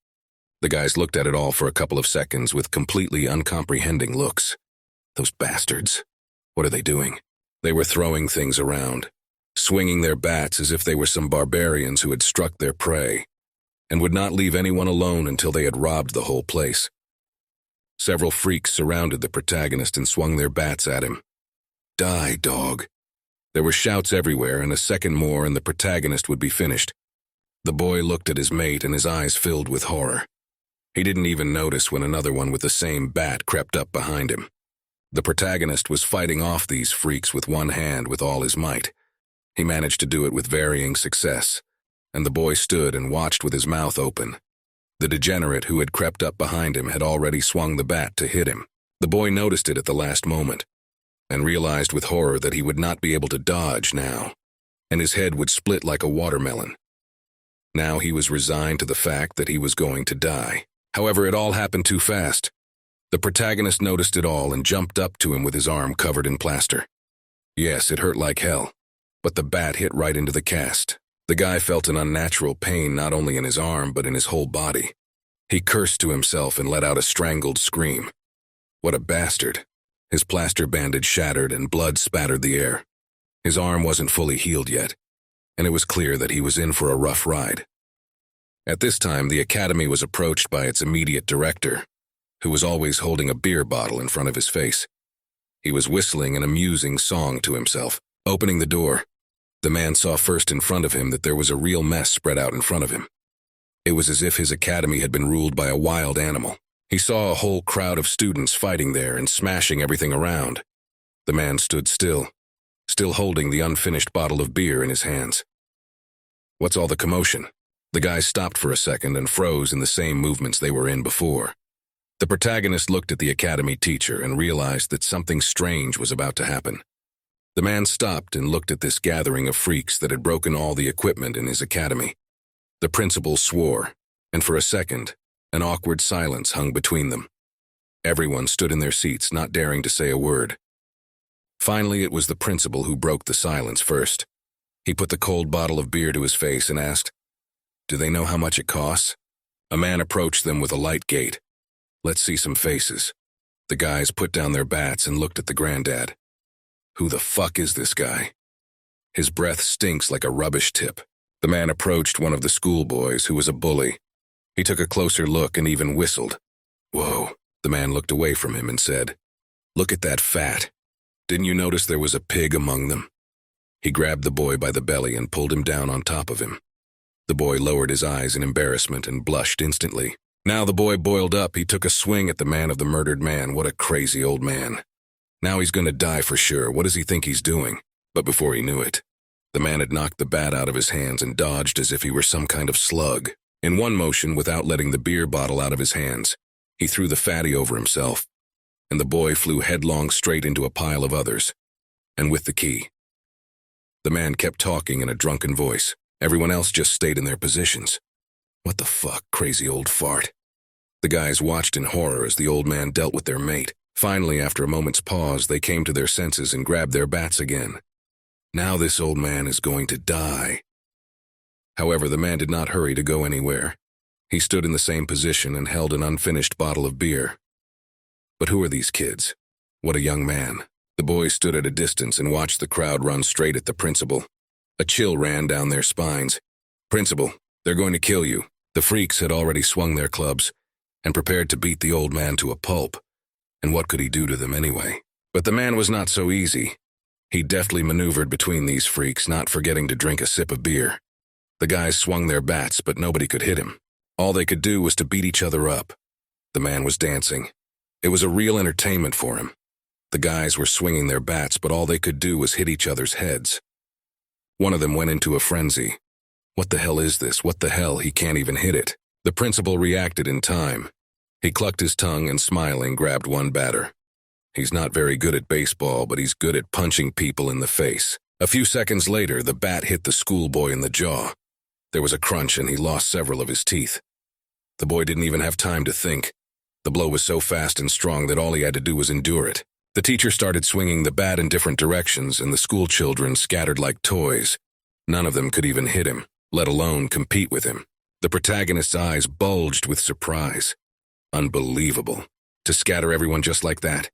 The guys looked at it all for a couple of seconds with completely uncomprehending looks. Those bastards. What are they doing? They were throwing things around, swinging their bats as if they were some barbarians who had struck their prey, and would not leave anyone alone until they had robbed the whole place. Several freaks surrounded the protagonist and swung their bats at him. Die, dog. There were shouts everywhere, and a second more and the protagonist would be finished. The boy looked at his mate and his eyes filled with horror. He didn't even notice when another one with the same bat crept up behind him. The protagonist was fighting off these freaks with one hand with all his might. He managed to do it with varying success, and the boy stood and watched with his mouth open. The degenerate who had crept up behind him had already swung the bat to hit him. The boy noticed it at the last moment, and realized with horror that he would not be able to dodge now, and his head would split like a watermelon. Now he was resigned to the fact that he was going to die. However, it all happened too fast. The protagonist noticed it all and jumped up to him with his arm covered in plaster. Yes, it hurt like hell, but the bat hit right into the cast. The guy felt an unnatural pain not only in his arm but in his whole body. He cursed to himself and let out a strangled scream. What a bastard. His plaster bandage shattered and blood spattered the air. His arm wasn't fully healed yet, and it was clear that he was in for a rough ride. At this time, the academy was approached by its immediate director, who was always holding a beer bottle in front of his face. He was whistling an amusing song to himself. Opening the door, the man saw first in front of him that there was a real mess spread out in front of him. It was as if his academy had been ruled by a wild animal. He saw a whole crowd of students fighting there and smashing everything around. The man stood still holding the unfinished bottle of beer in his hands. What's all the commotion? The guys stopped for a second and froze in the same movements they were in before. The protagonist looked at the academy teacher and realized that something strange was about to happen. The man stopped and looked at this gathering of freaks that had broken all the equipment in his academy. The principal swore, and for a second, an awkward silence hung between them. Everyone stood in their seats, not daring to say a word. Finally, it was the principal who broke the silence first. He put the cold bottle of beer to his face and asked, "Do they know how much it costs?" A man approached them with a light gait. "Let's see some faces." The guys put down their bats and looked at the granddad. Who the fuck is this guy? His breath stinks like a rubbish tip. The man approached one of the schoolboys who was a bully. He took a closer look and even whistled. Whoa. The man looked away from him and said, "Look at that fat. Didn't you notice there was a pig among them?" He grabbed the boy by the belly and pulled him down on top of him. The boy lowered his eyes in embarrassment and blushed instantly. Now the boy boiled up. He took a swing at the man of the murdered man. What a crazy old man. Now he's going to die for sure. What does he think he's doing? But before he knew it, the man had knocked the bat out of his hands and dodged as if he were some kind of slug. In one motion, without letting the beer bottle out of his hands, he threw the fatty over himself, and the boy flew headlong straight into a pile of others, and with the key. The man kept talking in a drunken voice. Everyone else just stayed in their positions. What the fuck, crazy old fart? The guys watched in horror as the old man dealt with their mate. Finally, after a moment's pause, they came to their senses and grabbed their bats again. Now this old man is going to die. However, the man did not hurry to go anywhere. He stood in the same position and held an unfinished bottle of beer. But who are these kids? What a young man. The boys stood at a distance and watched the crowd run straight at the principal. A chill ran down their spines. "Principal, they're going to kill you." The freaks had already swung their clubs and prepared to beat the old man to a pulp. And what could he do to them anyway? But the man was not so easy. He deftly maneuvered between these freaks, not forgetting to drink a sip of beer. The guys swung their bats, but nobody could hit him. All they could do was to beat each other up. The man was dancing. It was a real entertainment for him. The guys were swinging their bats, but all they could do was hit each other's heads. One of them went into a frenzy. What the hell is this? What the hell? He can't even hit it. The principal reacted in time. He clucked his tongue and, smiling, grabbed one batter. He's not very good at baseball, but he's good at punching people in the face. A few seconds later, the bat hit the schoolboy in the jaw. There was a crunch and he lost several of his teeth. The boy didn't even have time to think. The blow was so fast and strong that all he had to do was endure it. The teacher started swinging the bat in different directions, and the school children scattered like toys. None of them could even hit him, let alone compete with him. The protagonist's eyes bulged with surprise. Unbelievable. To scatter everyone just like that.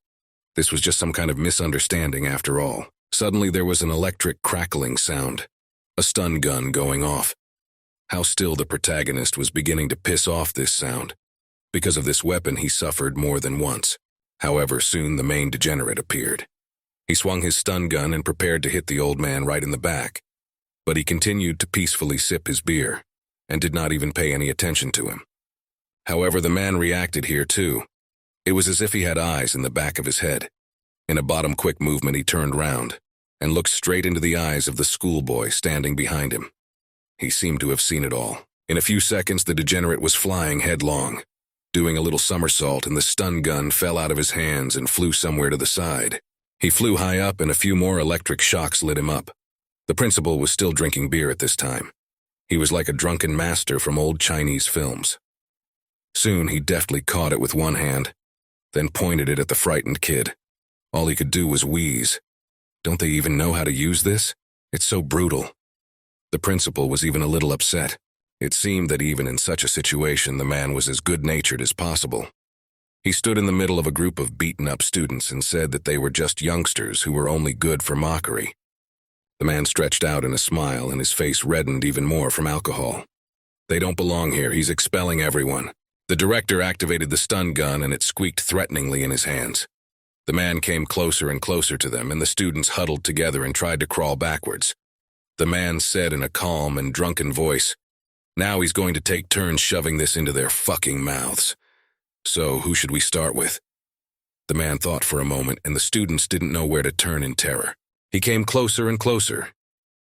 This was just some kind of misunderstanding after all. Suddenly there was an electric crackling sound. A stun gun going off. How still the protagonist was beginning to piss off this sound. Because of this weapon he suffered more than once. However, soon the main degenerate appeared. He swung his stun gun and prepared to hit the old man right in the back. But he continued to peacefully sip his beer, and did not even pay any attention to him. However, the man reacted here too. It was as if he had eyes in the back of his head. In a bottom-quick movement, he turned round and looked straight into the eyes of the schoolboy standing behind him. He seemed to have seen it all. In a few seconds, the degenerate was flying headlong, doing a little somersault, and the stun gun fell out of his hands and flew somewhere to the side. He flew high up, and a few more electric shocks lit him up. The principal was still drinking beer at this time. He was like a drunken master from old Chinese films. Soon, he deftly caught it with one hand, then pointed it at the frightened kid. All he could do was wheeze. Don't they even know how to use this? It's so brutal. The principal was even a little upset. It seemed that even in such a situation, the man was as good-natured as possible. He stood in the middle of a group of beaten-up students and said that they were just youngsters who were only good for mockery. The man stretched out in a smile, and his face reddened even more from alcohol. They don't belong here. He's expelling everyone. The director activated the stun gun, and it squeaked threateningly in his hands. The man came closer and closer to them, and the students huddled together and tried to crawl backwards. The man said in a calm and drunken voice, "Now he's going to take turns shoving this into their fucking mouths. So, who should we start with?" The man thought for a moment, and the students didn't know where to turn in terror. He came closer and closer,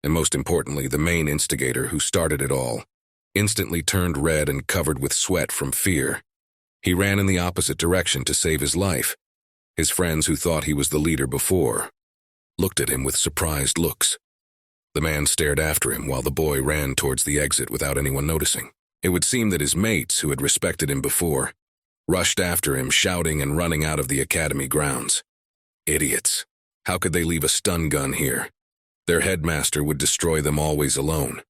and most importantly, the main instigator who started it all instantly turned red and covered with sweat from fear. He ran in the opposite direction to save his life. His friends, who thought he was the leader before, looked at him with surprised looks. The man stared after him while the boy ran towards the exit without anyone noticing. It would seem that his mates, who had respected him before, rushed after him, shouting and running out of the academy grounds. Idiots. How could they leave a stun gun here? Their headmaster would destroy them always alone.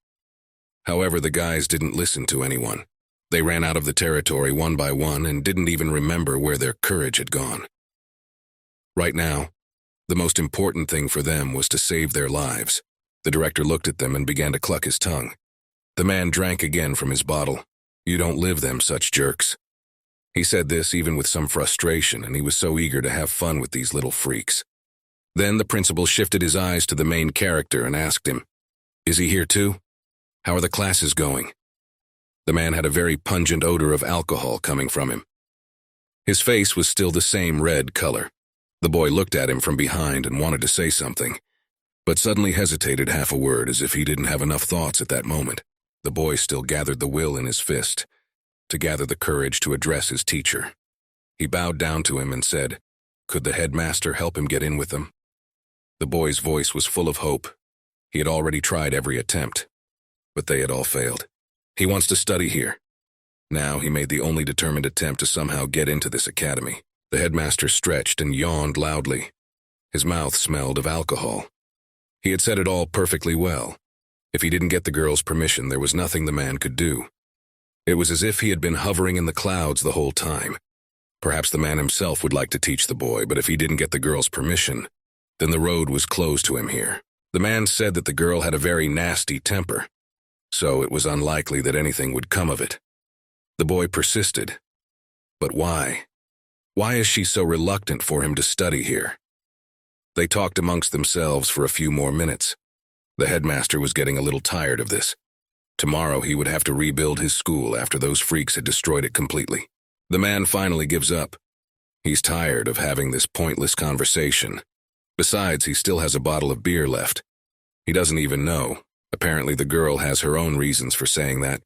However, the guys didn't listen to anyone. They ran out of the territory one by one and didn't even remember where their courage had gone. Right now, the most important thing for them was to save their lives. The director looked at them and began to cluck his tongue. The man drank again from his bottle. "You don't live them such jerks." He said this even with some frustration, and he was so eager to have fun with these little freaks. Then the principal shifted his eyes to the main character and asked him, "Is he here too? How are the classes going?" The man had a very pungent odor of alcohol coming from him. His face was still the same red color. The boy looked at him from behind and wanted to say something, but suddenly hesitated half a word as if he didn't have enough thoughts at that moment. The boy still gathered the will in his fist to gather the courage to address his teacher. He bowed down to him and said, "Could the headmaster help him get in with them?" The boy's voice was full of hope. He had already tried every attempt, but they had all failed. "He wants to study here." Now he made the only determined attempt to somehow get into this academy. The headmaster stretched and yawned loudly. His mouth smelled of alcohol. He had said it all perfectly well. If he didn't get the girl's permission, there was nothing the man could do. It was as if he had been hovering in the clouds the whole time. Perhaps the man himself would like to teach the boy, but if he didn't get the girl's permission, then the road was closed to him here. The man said that the girl had a very nasty temper, so it was unlikely that anything would come of it. The boy persisted. But why? Why is she so reluctant for him to study here? They talked amongst themselves for a few more minutes. The headmaster was getting a little tired of this. Tomorrow he would have to rebuild his school after those freaks had destroyed it completely. The man finally gives up. He's tired of having this pointless conversation. Besides, he still has a bottle of beer left. He doesn't even know. Apparently the girl has her own reasons for saying that.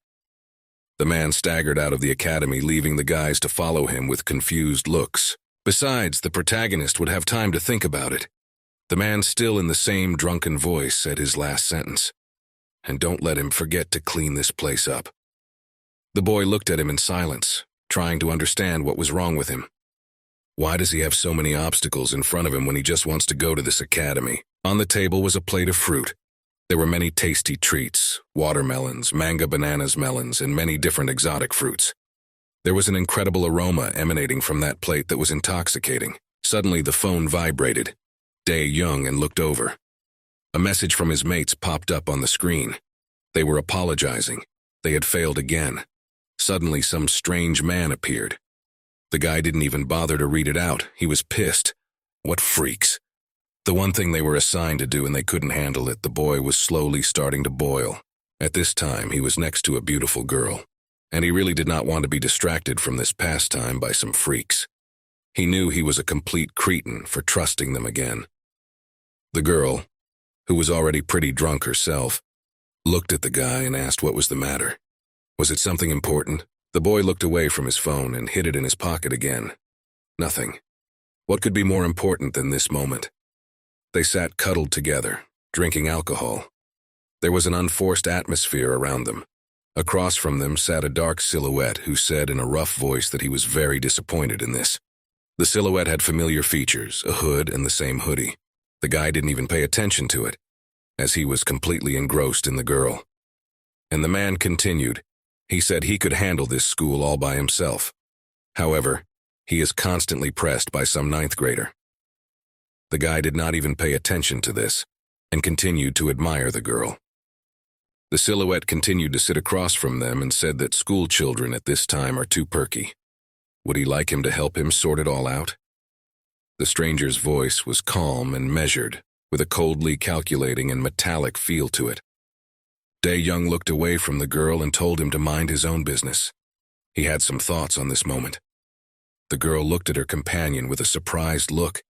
The man staggered out of the academy, leaving the guys to follow him with confused looks. Besides, the protagonist would have time to think about it. The man, still in the same drunken voice, said his last sentence. "And don't let him forget to clean this place up." The boy looked at him in silence, trying to understand what was wrong with him. Why does he have so many obstacles in front of him when he just wants to go to this academy? On the table was a plate of fruit. There were many tasty treats, watermelons, manga bananas, melons, and many different exotic fruits. There was an incredible aroma emanating from that plate that was intoxicating. Suddenly the phone vibrated. Dae Young and looked over. A message from his mates popped up on the screen. They were apologizing. They had failed again. Suddenly some strange man appeared. The guy didn't even bother to read it out. He was pissed. What freaks. The one thing they were assigned to do and they couldn't handle it, the boy was slowly starting to boil. At this time, he was next to a beautiful girl. and he really did not want to be distracted from this pastime by some freaks. He knew he was a complete cretin for trusting them again. The girl, who was already pretty drunk herself, looked at the guy and asked what was the matter. Was it something important? The boy looked away from his phone and hid it in his pocket again. Nothing. What could be more important than this moment? They sat cuddled together, drinking alcohol. There was an unforced atmosphere around them. Across from them sat a dark silhouette who said in a rough voice that he was very disappointed in this. The silhouette had familiar features, a hood and the same hoodie. The guy didn't even pay attention to it, as he was completely engrossed in the girl. And the man continued. He said he could handle this school all by himself. However, he is constantly pressed by some ninth grader. The guy did not even pay attention to this, and continued to admire the girl. The silhouette continued to sit across from them and said that school children at this time are too perky. Would he like him to help him sort it all out? The stranger's voice was calm and measured, with a coldly calculating and metallic feel to it. Dae-young looked away from the girl and told him to mind his own business. He had some thoughts on this moment. The girl looked at her companion with a surprised look,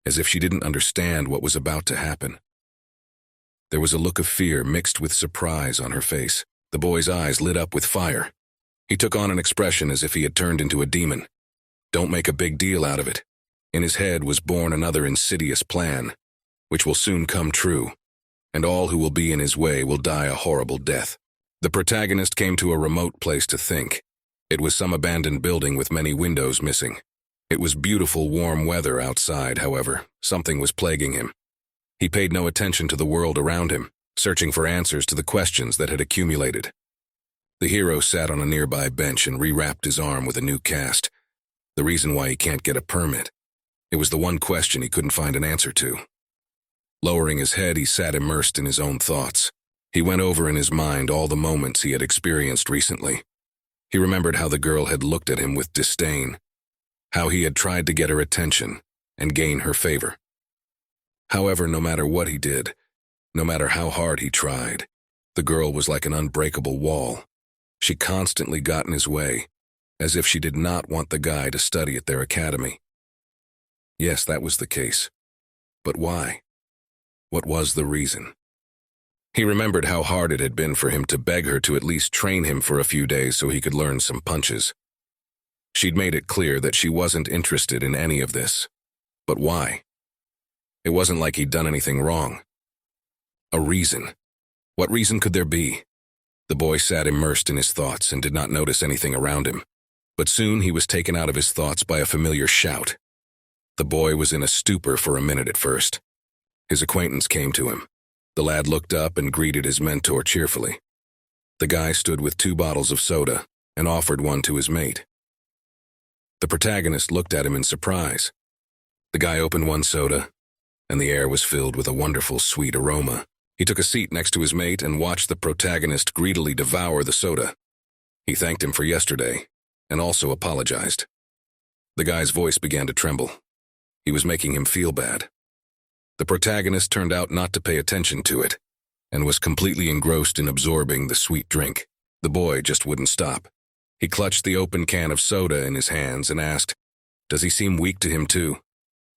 as if she didn't understand what was about to happen. There was a look of fear mixed with surprise on her face. The boy's eyes lit up with fire. He took on an expression as if he had turned into a demon. Don't make a big deal out of it. In his head was born another insidious plan, which will soon come true, and all who will be in his way will die a horrible death. The protagonist came to a remote place to think. It was some abandoned building with many windows missing. It was beautiful warm weather outside, however. Something was plaguing him. He paid no attention to the world around him, searching for answers to the questions that had accumulated. The hero sat on a nearby bench and rewrapped his arm with a new cast. The reason why he can't get a permit. It was the one question he couldn't find an answer to. Lowering his head, he sat immersed in his own thoughts. He went over in his mind all the moments he had experienced recently. He remembered how the girl had looked at him with disdain, how he had tried to get her attention and gain her favor. However, no matter what he did, no matter how hard he tried, the girl was like an unbreakable wall. She constantly got in his way, as if she did not want the guy to study at their academy. Yes, that was the case. But why? What was the reason? He remembered how hard it had been for him to beg her to at least train him for a few days so he could learn some punches. She'd made it clear that she wasn't interested in any of this. But why? It wasn't like he'd done anything wrong. A reason. What reason could there be? The boy sat immersed in his thoughts and did not notice anything around him. But soon he was taken out of his thoughts by a familiar shout. The boy was in a stupor for a minute at first. His acquaintance came to him. The lad looked up and greeted his mentor cheerfully. The guy stood with 2 bottles of soda and offered one to his mate. The protagonist looked at him in surprise. The guy opened one soda, and the air was filled with a wonderful sweet aroma. He took a seat next to his mate and watched the protagonist greedily devour the soda. He thanked him for yesterday, and also apologized. The guy's voice began to tremble. He was making him feel bad. The protagonist turned out not to pay attention to it, and was completely engrossed in absorbing the sweet drink. The boy just wouldn't stop. He clutched the open can of soda in his hands and asked, "Does he seem weak to him too?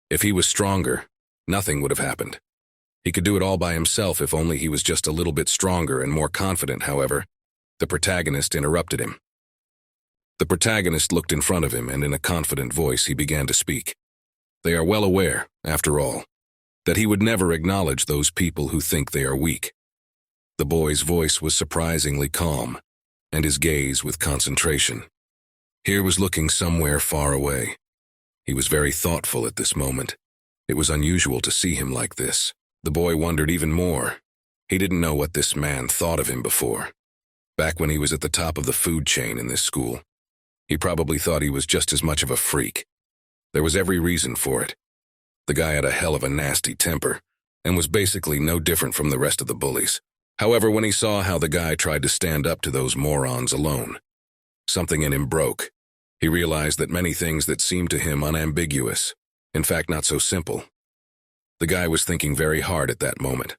If he was stronger, nothing would have happened. He could do it all by himself if only he was just a little bit stronger and more confident." However, the protagonist interrupted him. The protagonist looked in front of him, and in a confident voice he began to speak. They are well aware, after all, that he would never acknowledge those people who think they are weak. The boy's voice was surprisingly calm, and his gaze with concentration. Here was looking somewhere far away. He was very thoughtful at this moment. It was unusual to see him like this. The boy wondered even more. He didn't know what this man thought of him before. Back when he was at the top of the food chain in this school, he probably thought he was just as much of a freak. There was every reason for it. The guy had a hell of a nasty temper, and was basically no different from the rest of the bullies. However, when he saw how the guy tried to stand up to those morons alone, something in him broke. He realized that many things that seemed to him unambiguous, in fact not so simple. The guy was thinking very hard at that moment.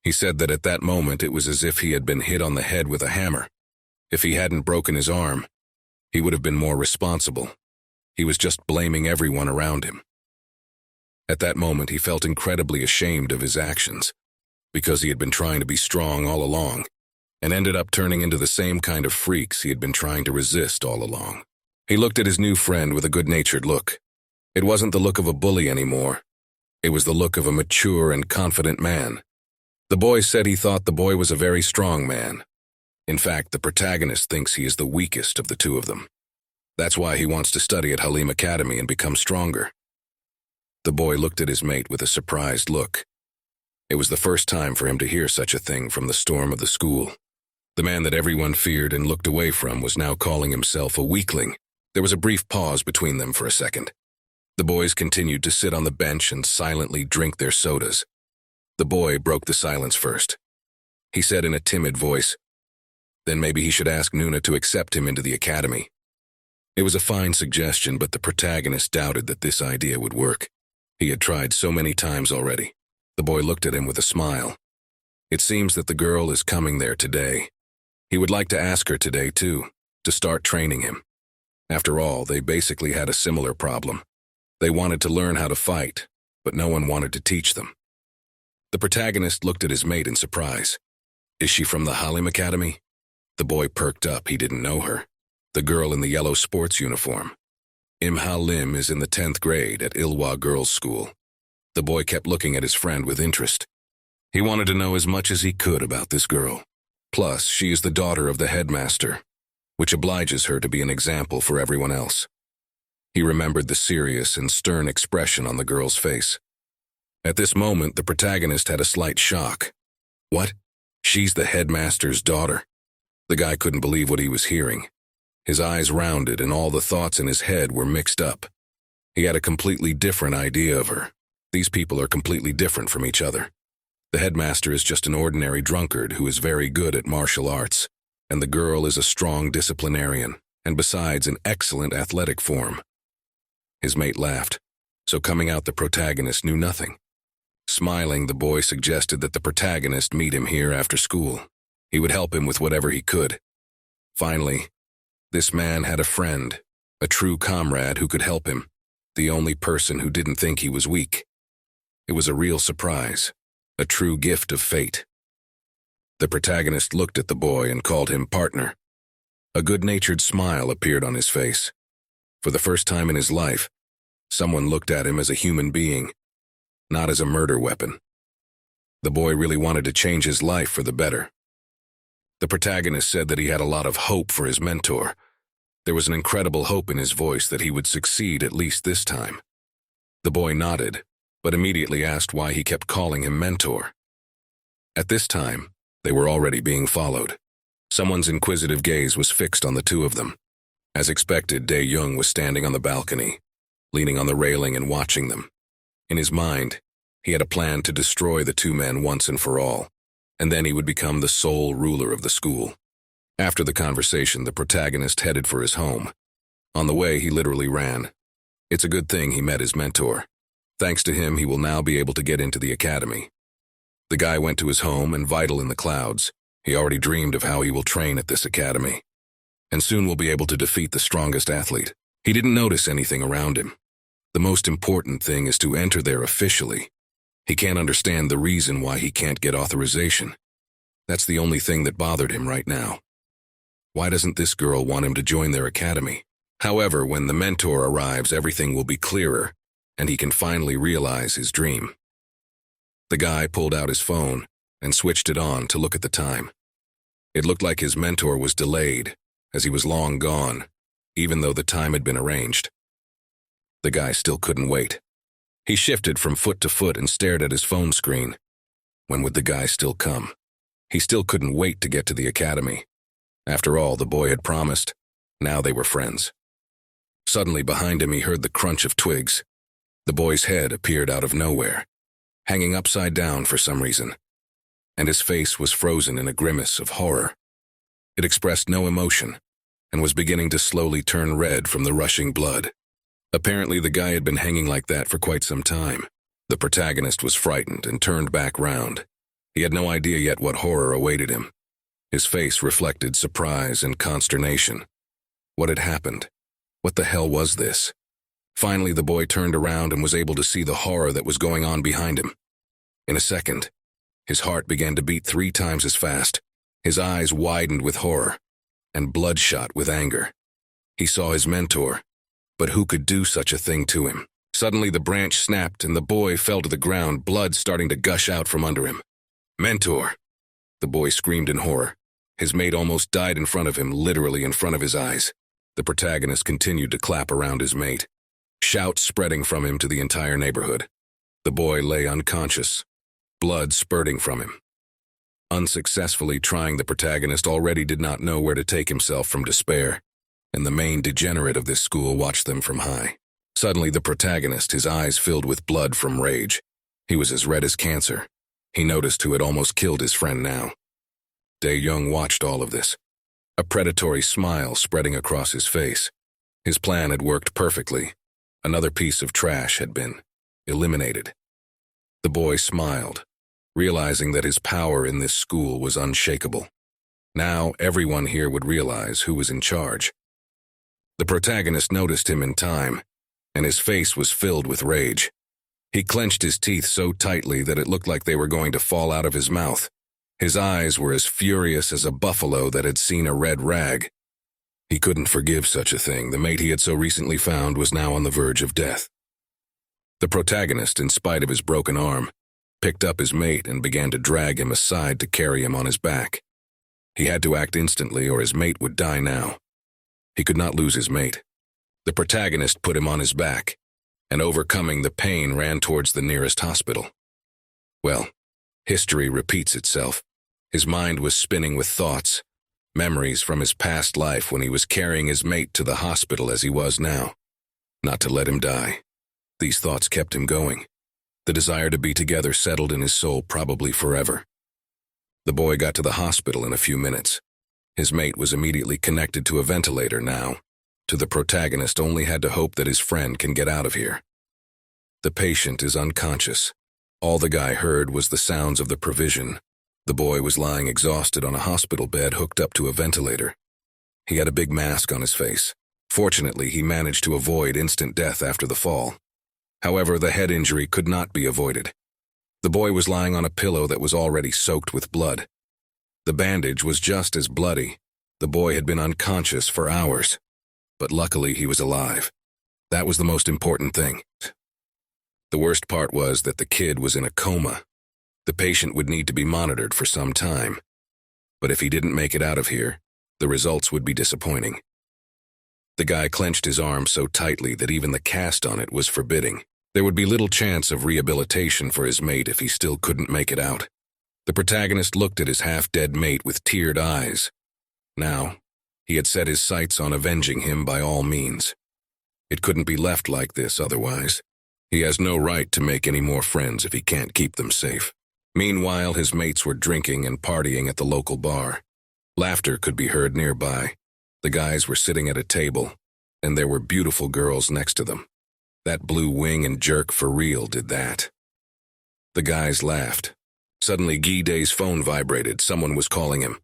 He said that at that moment it was as if he had been hit on the head with a hammer. If he hadn't broken his arm, he would have been more responsible. He was just blaming everyone around him. At that moment, he felt incredibly ashamed of his actions, because he had been trying to be strong all along, and ended up turning into the same kind of freaks he had been trying to resist all along. He looked at his new friend with a good-natured look. It wasn't the look of a bully anymore. It was the look of a mature and confident man. The boy said he thought the boy was a very strong man. In fact, the protagonist thinks he is the weakest of the two of them. That's why he wants to study at Halim Academy and become stronger. The boy looked at his mate with a surprised look. It was the first time for him to hear such a thing from the storm of the school. The man that everyone feared and looked away from was now calling himself a weakling. There was a brief pause between them for a second. The boys continued to sit on the bench and silently drink their sodas. The boy broke the silence first. He said in a timid voice, then maybe he should ask Nuna to accept him into the academy. It was a fine suggestion, but the protagonist doubted that this idea would work. He had tried so many times already. The boy looked at him with a smile. It seems that the girl is coming there today. He would like to ask her today, too, to start training him. After all, they basically had a similar problem. They wanted to learn how to fight, but no one wanted to teach them. The protagonist looked at his mate in surprise. Is she from the Halim Academy? The boy perked up. He didn't know her. The girl in the yellow sports uniform. Halim is in the 10th grade at Ilwa Girls' School. The boy kept looking at his friend with interest. He wanted to know as much as he could about this girl. Plus, she is the daughter of the headmaster, which obliges her to be an example for everyone else. He remembered the serious and stern expression on the girl's face. At this moment, the protagonist had a slight shock. What? She's the headmaster's daughter? The guy couldn't believe what he was hearing. His eyes rounded and all the thoughts in his head were mixed up. He had a completely different idea of her. These people are completely different from each other. The headmaster is just an ordinary drunkard who is very good at martial arts, and the girl is a strong disciplinarian, and besides, an excellent athletic form. His mate laughed, so coming out the protagonist knew nothing. Smiling, the boy suggested that the protagonist meet him here after school. He would help him with whatever he could. Finally, this man had a friend, a true comrade who could help him, the only person who didn't think he was weak. It was a real surprise, a true gift of fate. The protagonist looked at the boy and called him partner. A good-natured smile appeared on his face. For the first time in his life, someone looked at him as a human being, not as a murder weapon. The boy really wanted to change his life for the better. The protagonist said that he had a lot of hope for his mentor. There was an incredible hope in his voice that he would succeed at least this time. The boy nodded, but immediately asked why he kept calling him mentor. At this time, they were already being followed. Someone's inquisitive gaze was fixed on the two of them. As expected, Dae-Young was standing on the balcony, leaning on the railing and watching them. In his mind, he had a plan to destroy the two men once and for all, and then he would become the sole ruler of the school. After the conversation, the protagonist headed for his home. On the way, he literally ran. It's a good thing he met his mentor. Thanks to him, he will now be able to get into the academy. The guy went to his home, and vital in the clouds, he already dreamed of how he will train at this academy, and soon will be able to defeat the strongest athlete. He didn't notice anything around him. The most important thing is to enter there officially. He can't understand the reason why he can't get authorization. That's the only thing that bothered him right now. Why doesn't this girl want him to join their academy? However, when the mentor arrives, everything will be clearer, and he can finally realize his dream. The guy pulled out his phone and switched it on to look at the time. It looked like his mentor was delayed, as he was long gone, even though the time had been arranged. The guy still couldn't wait. He shifted from foot to foot and stared at his phone screen. When would the guy still come? He still couldn't wait to get to the academy. After all, the boy had promised. Now they were friends. Suddenly behind him he heard the crunch of twigs. The boy's head appeared out of nowhere, hanging upside down for some reason, and his face was frozen in a grimace of horror. It expressed no emotion, and was beginning to slowly turn red from the rushing blood. Apparently the guy had been hanging like that for quite some time. The protagonist was frightened and turned back round. He had no idea yet what horror awaited him. His face reflected surprise and consternation. What had happened? What the hell was this? Finally, the boy turned around and was able to see the horror that was going on behind him. In a second, his heart began to beat 3 times as fast. His eyes widened with horror and bloodshot with anger. He saw his mentor, but who could do such a thing to him? Suddenly, the branch snapped and the boy fell to the ground, blood starting to gush out from under him. "Mentor!" The boy screamed in horror. His mate almost died in front of him, literally in front of his eyes. The protagonist continued to clap around his mate, shouts spreading from him to the entire neighborhood. The boy lay unconscious, blood spurting from him. Unsuccessfully trying, the protagonist already did not know where to take himself from despair, and the main degenerate of this school watched them from high. Suddenly, the protagonist, his eyes filled with blood from rage. He was as red as cancer. He noticed who had almost killed his friend now. Dae-young watched all of this, a predatory smile spreading across his face. His plan had worked perfectly. Another piece of trash had been eliminated. The boy smiled, realizing that his power in this school was unshakable. Now, everyone here would realize who was in charge. The protagonist noticed him in time, and his face was filled with rage. He clenched his teeth so tightly that it looked like they were going to fall out of his mouth. His eyes were as furious as a buffalo that had seen a red rag. He couldn't forgive such a thing. The mate he had so recently found was now on the verge of death. The protagonist, in spite of his broken arm, picked up his mate and began to drag him aside to carry him on his back. He had to act instantly or his mate would die now. He could not lose his mate. The protagonist put him on his back, and overcoming the pain ran towards the nearest hospital. Well, history repeats itself. His mind was spinning with thoughts, memories from his past life when he was carrying his mate to the hospital as he was now. Not to let him die. These thoughts kept him going. The desire to be together settled in his soul probably forever. The boy got to the hospital in a few minutes. His mate was immediately connected to a ventilator now. To the protagonist only had to hope that his friend can get out of here. The patient is unconscious. All the guy heard was the sounds of the provision. The boy was lying exhausted on a hospital bed hooked up to a ventilator. He had a big mask on his face. Fortunately, he managed to avoid instant death after the fall. However, the head injury could not be avoided. The boy was lying on a pillow that was already soaked with blood. The bandage was just as bloody. The boy had been unconscious for hours. But luckily he was alive. That was the most important thing. The worst part was that the kid was in a coma. The patient would need to be monitored for some time. But if he didn't make it out of here, the results would be disappointing. The guy clenched his arm so tightly that even the cast on it was forbidding. There would be little chance of rehabilitation for his mate if he still couldn't make it out. The protagonist looked at his half-dead mate with teared eyes. Now, he had set his sights on avenging him by all means. It couldn't be left like this otherwise. He has no right to make any more friends if he can't keep them safe. Meanwhile, his mates were drinking and partying at the local bar. Laughter could be heard nearby. The guys were sitting at a table, and there were beautiful girls next to them. That blue wing and jerk for real did that. The guys laughed. Suddenly, Gi-dae's phone vibrated. Someone was calling him.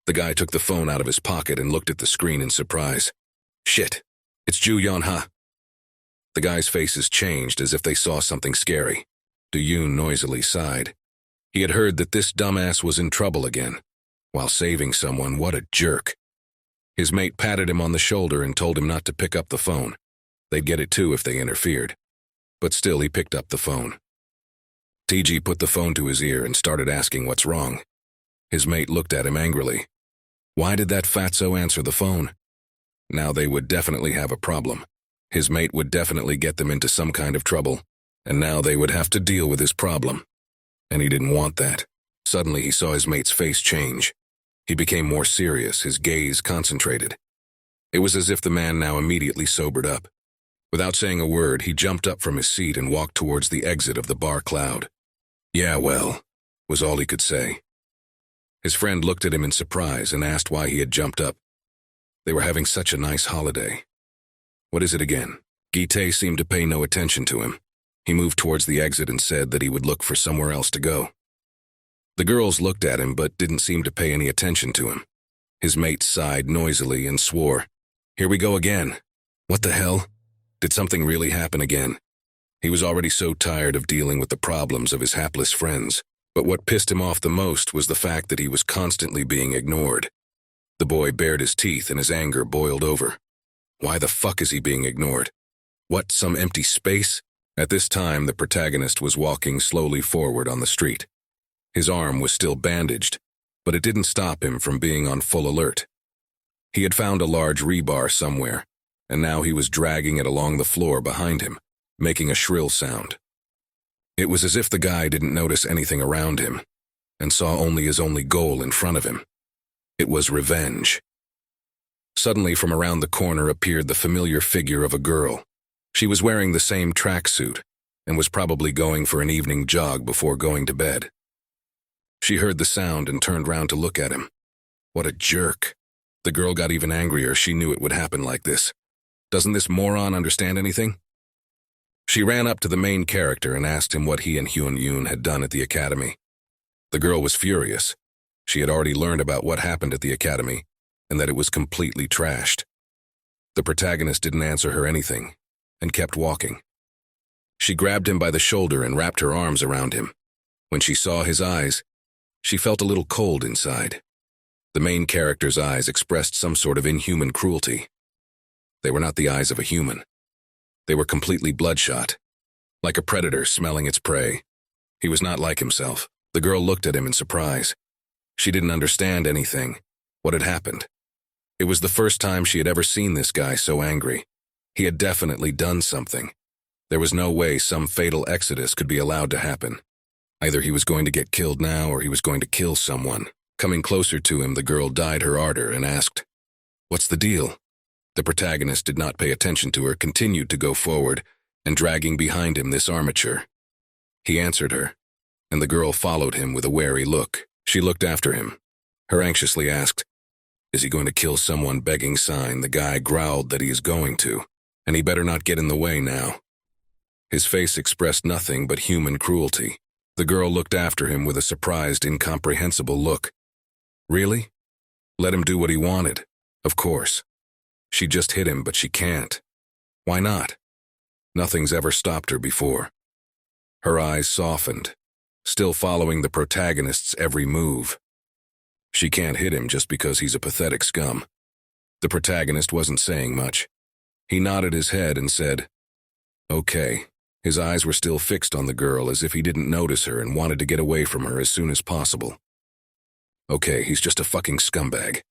The guy took the phone out of his pocket and looked at the screen in surprise. Shit, it's Ju Yeon-ha. The guys' faces changed as if they saw something scary. Do-yoon noisily sighed. He had heard that this dumbass was in trouble again. While saving someone, what a jerk. His mate patted him on the shoulder and told him not to pick up the phone. They'd get it too if they interfered. But still, he picked up the phone. TG put the phone to his ear and started asking what's wrong. His mate looked at him angrily. Why did that fatso answer the phone? Now they would definitely have a problem. His mate would definitely get them into some kind of trouble, and now they would have to deal with his problem. And he didn't want that. Suddenly he saw his mate's face change. He became more serious, his gaze concentrated. It was as if the man now immediately sobered up. Without saying a word, he jumped up from his seat and walked towards the exit of the bar cloud. Yeah, well, was all he could say. His friend looked at him in surprise and asked why he had jumped up. They were having such a nice holiday. What is it again? Gi-tae seemed to pay no attention to him. He moved towards the exit and said that he would look for somewhere else to go. The girls looked at him but didn't seem to pay any attention to him. His mate sighed noisily and swore, "Here we go again. What the hell? Did something really happen again?" He was already so tired of dealing with the problems of his hapless friends, but what pissed him off the most was the fact that he was constantly being ignored. The boy bared his teeth and his anger boiled over. Why the fuck is he being ignored? What, some empty space? At this time, the protagonist was walking slowly forward on the street. His arm was still bandaged, but it didn't stop him from being on full alert. He had found a large rebar somewhere, and now he was dragging it along the floor behind him, making a shrill sound. It was as if the guy didn't notice anything around him, and saw only his only goal in front of him. It was revenge. Suddenly, from around the corner appeared the familiar figure of a girl. She was wearing the same tracksuit, and was probably going for an evening jog before going to bed. She heard the sound and turned round to look at him. What a jerk. The girl got even angrier. She knew it would happen like this. Doesn't this moron understand anything? She ran up to the main character and asked him what he and Hyun-yoon had done at the academy. The girl was furious. She had already learned about what happened at the academy, and that it was completely trashed. The protagonist didn't answer her anything, and kept walking. She grabbed him by the shoulder and wrapped her arms around him. When she saw his eyes, she felt a little cold inside. The main character's eyes expressed some sort of inhuman cruelty. They were not the eyes of a human. They were completely bloodshot, like a predator smelling its prey. He was not like himself. The girl looked at him in surprise. She didn't understand anything. What had happened? It was the first time she had ever seen this guy so angry. He had definitely done something. There was no way some fatal exodus could be allowed to happen. Either he was going to get killed now or he was going to kill someone. Coming closer to him, the girl dyed her ardor and asked, "What's the deal?" The protagonist did not pay attention to her, continued to go forward, and dragging behind him this armature. He answered her, and the girl followed him with a wary look. She looked after him. Her anxiously asked, "Is he going to kill someone?" Begging sign. The guy growled that he is going to, and he better not get in the way now. His face expressed nothing but human cruelty. The girl looked after him with a surprised, incomprehensible look. Really? Let him do what he wanted. Of course. She just hit him, but she can't. Why not? Nothing's ever stopped her before. Her eyes softened, still following the protagonist's every move. She can't hit him just because he's a pathetic scum. The protagonist wasn't saying much. He nodded his head and said, "Okay." His eyes were still fixed on the girl as if he didn't notice her and wanted to get away from her as soon as possible. "Okay, he's just a fucking scumbag."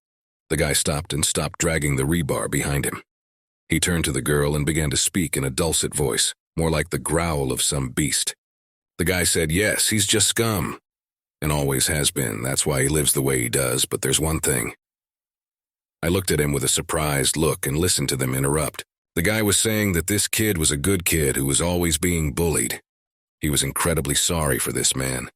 The guy stopped dragging the rebar behind him. He turned to the girl and began to speak in a dulcet voice, more like the growl of some beast. The guy said, "Yes, he's just scum. And always has been. That's why he lives the way he does. But there's one thing." I looked at him with a surprised look and listened to them interrupt. The guy was saying that this kid was a good kid who was always being bullied. He was incredibly sorry for this man,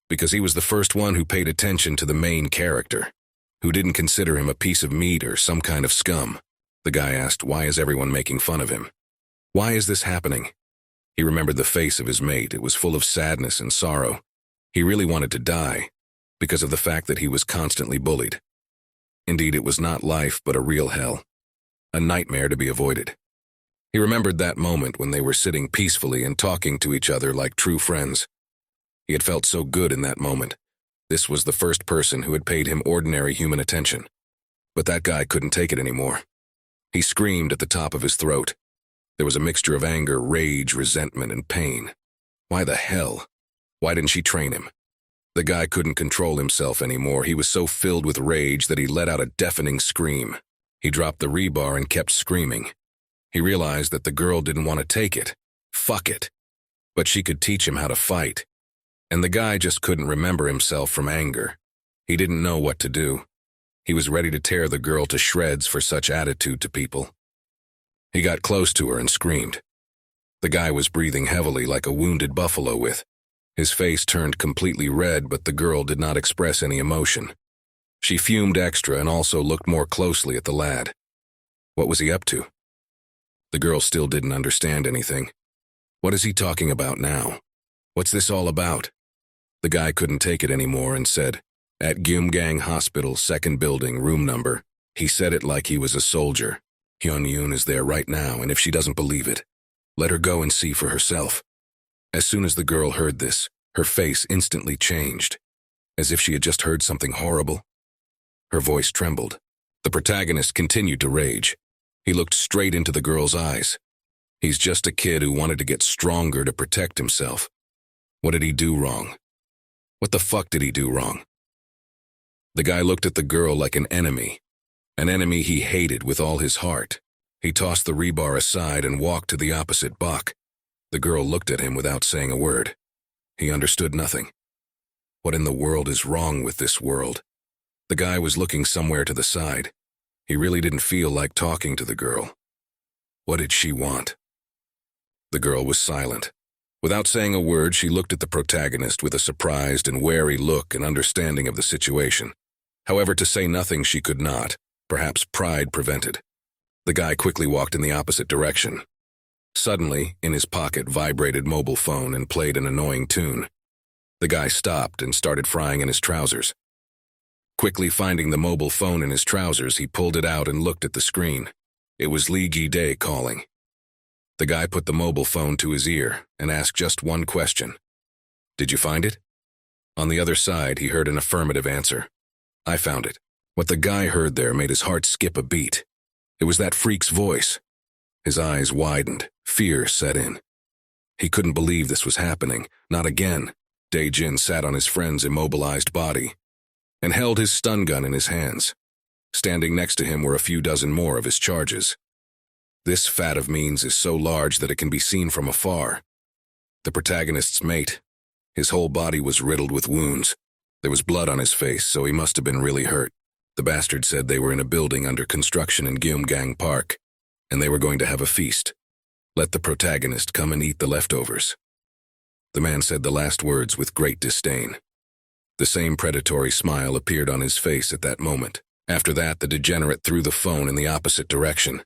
because he was the first one who paid attention to the main character, who didn't consider him a piece of meat or some kind of scum. The guy asked, "Why is everyone making fun of him? Why is this happening?" He remembered the face of his mate. It was full of sadness and sorrow. He really wanted to die, because of the fact that he was constantly bullied. Indeed, it was not life, but a real hell. A nightmare to be avoided. He remembered that moment when they were sitting peacefully and talking to each other like true friends. He had felt so good in that moment. This was the first person who had paid him ordinary human attention. But that guy couldn't take it anymore. He screamed at the top of his throat. There was a mixture of anger, rage, resentment, and pain. Why the hell? Why didn't she train him? The guy couldn't control himself anymore. He was so filled with rage that he let out a deafening scream. He dropped the rebar and kept screaming. He realized that the girl didn't want to take it. Fuck it. But she could teach him how to fight. And the guy just couldn't remember himself from anger. He didn't know what to do. He was ready to tear the girl to shreds for such attitude to people. He got close to her and screamed. The guy was breathing heavily like a wounded buffalo his face turned completely red, but the girl did not express any emotion. She fumed extra and also looked more closely at the lad. What was he up to? The girl still didn't understand anything. What is he talking about now? What's this all about? The guy couldn't take it anymore and said, "At Gyumgang Hospital, second building, room number." He said it like he was a soldier. "Hyun-yoon is there right now, and if she doesn't believe it, let her go and see for herself." As soon as the girl heard this, her face instantly changed, as if she had just heard something horrible. Her voice trembled. The protagonist continued to rage. He looked straight into the girl's eyes. He's just a kid who wanted to get stronger to protect himself. What did he do wrong? What the fuck did he do wrong? The guy looked at the girl like an enemy he hated with all his heart. He tossed the rebar aside and walked to the opposite block. The girl looked at him without saying a word. He understood nothing. What in the world is wrong with this world? The guy was looking somewhere to the side. He really didn't feel like talking to the girl. What did she want? The girl was silent. Without saying a word, she looked at the protagonist with a surprised and wary look and understanding of the situation. However, to say nothing she could not. Perhaps pride prevented. The guy quickly walked in the opposite direction. Suddenly, in his pocket vibrated mobile phone and played an annoying tune. The guy stopped and started frying in his trousers. Quickly finding the mobile phone in his trousers, he pulled it out and looked at the screen. It was Lee Gi-dae calling. The guy put the mobile phone to his ear and asked just one question. "Did you find it?" On the other side, he heard an affirmative answer. "I found it." What the guy heard there made his heart skip a beat. It was that freak's voice. His eyes widened. Fear set in. He couldn't believe this was happening. Not again. Dae-jin sat on his friend's immobilized body and held his stun gun in his hands. Standing next to him were a few dozen more of his charges. This fat of means is so large that it can be seen from afar. The protagonist's mate. His whole body was riddled with wounds. There was blood on his face, so he must have been really hurt. The bastard said they were in a building under construction in Gyeomgang Park, and they were going to have a feast. Let the protagonist come and eat the leftovers. The man said the last words with great disdain. The same predatory smile appeared on his face at that moment. After that, the degenerate threw the phone in the opposite direction,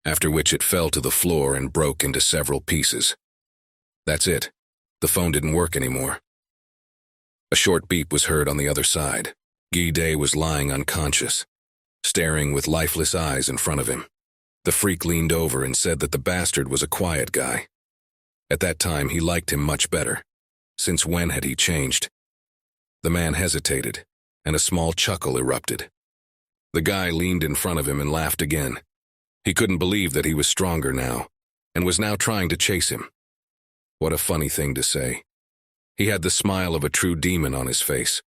after which it fell to the floor and broke into several pieces. That's it. The phone didn't work anymore. A short beep was heard on the other side. Gi-dae was lying unconscious, staring with lifeless eyes in front of him. The freak leaned over and said that the bastard was a quiet guy. At that time, he liked him much better. Since when had he changed? The man hesitated, and a small chuckle erupted. The guy leaned in front of him and laughed again. He couldn't believe that he was stronger now, and was now trying to chase him. What a funny thing to say. He had the smile of a true demon on his face.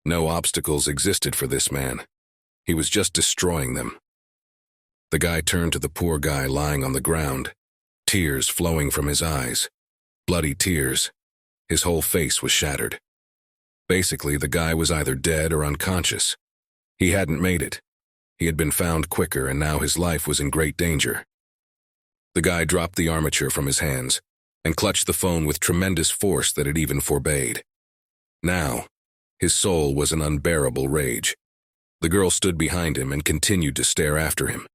No obstacles existed for this man. He was just destroying them. The guy turned to the poor guy lying on the ground, tears flowing from his eyes. Bloody tears. His whole face was shattered. Basically, the guy was either dead or unconscious. He hadn't made it. He had been found quicker, and now his life was in great danger. The guy dropped the armature from his hands and clutched the phone with tremendous force that it even forbade. Now, his soul was an unbearable rage. The girl stood behind him and continued to stare after him.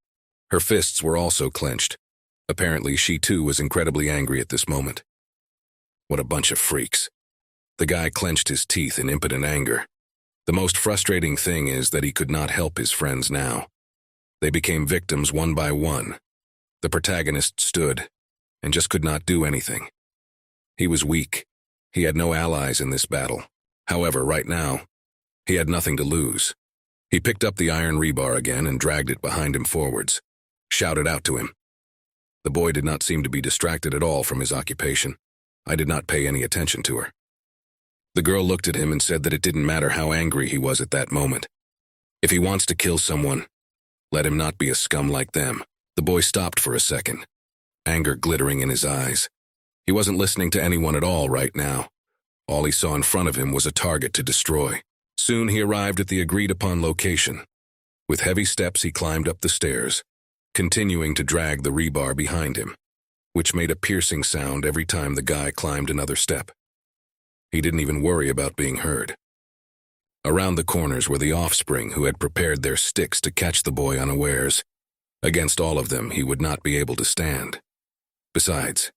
Her fists were also clenched. Apparently, she too was incredibly angry at this moment. What a bunch of freaks. The guy clenched his teeth in impotent anger. The most frustrating thing is that he could not help his friends now. They became victims one by one. The protagonist stood and just could not do anything. He was weak. He had no allies in this battle. However, right now, he had nothing to lose. He picked up the iron rebar again and dragged it behind him forwards, shouted out to him. The boy did not seem to be distracted at all from his occupation. I did not pay any attention to her. The girl looked at him and said that it didn't matter how angry he was at that moment. If he wants to kill someone, let him not be a scum like them. The boy stopped for a second, anger glittering in his eyes. He wasn't listening to anyone at all right now. All he saw in front of him was a target to destroy. Soon he arrived at the agreed-upon location. With heavy steps he climbed up the stairs, continuing to drag the rebar behind him, which made a piercing sound every time the guy climbed another step. He didn't even worry about being heard. Around the corners were the offspring who had prepared their sticks to catch the boy unawares. Against all of them, he would not be able to stand. Besides,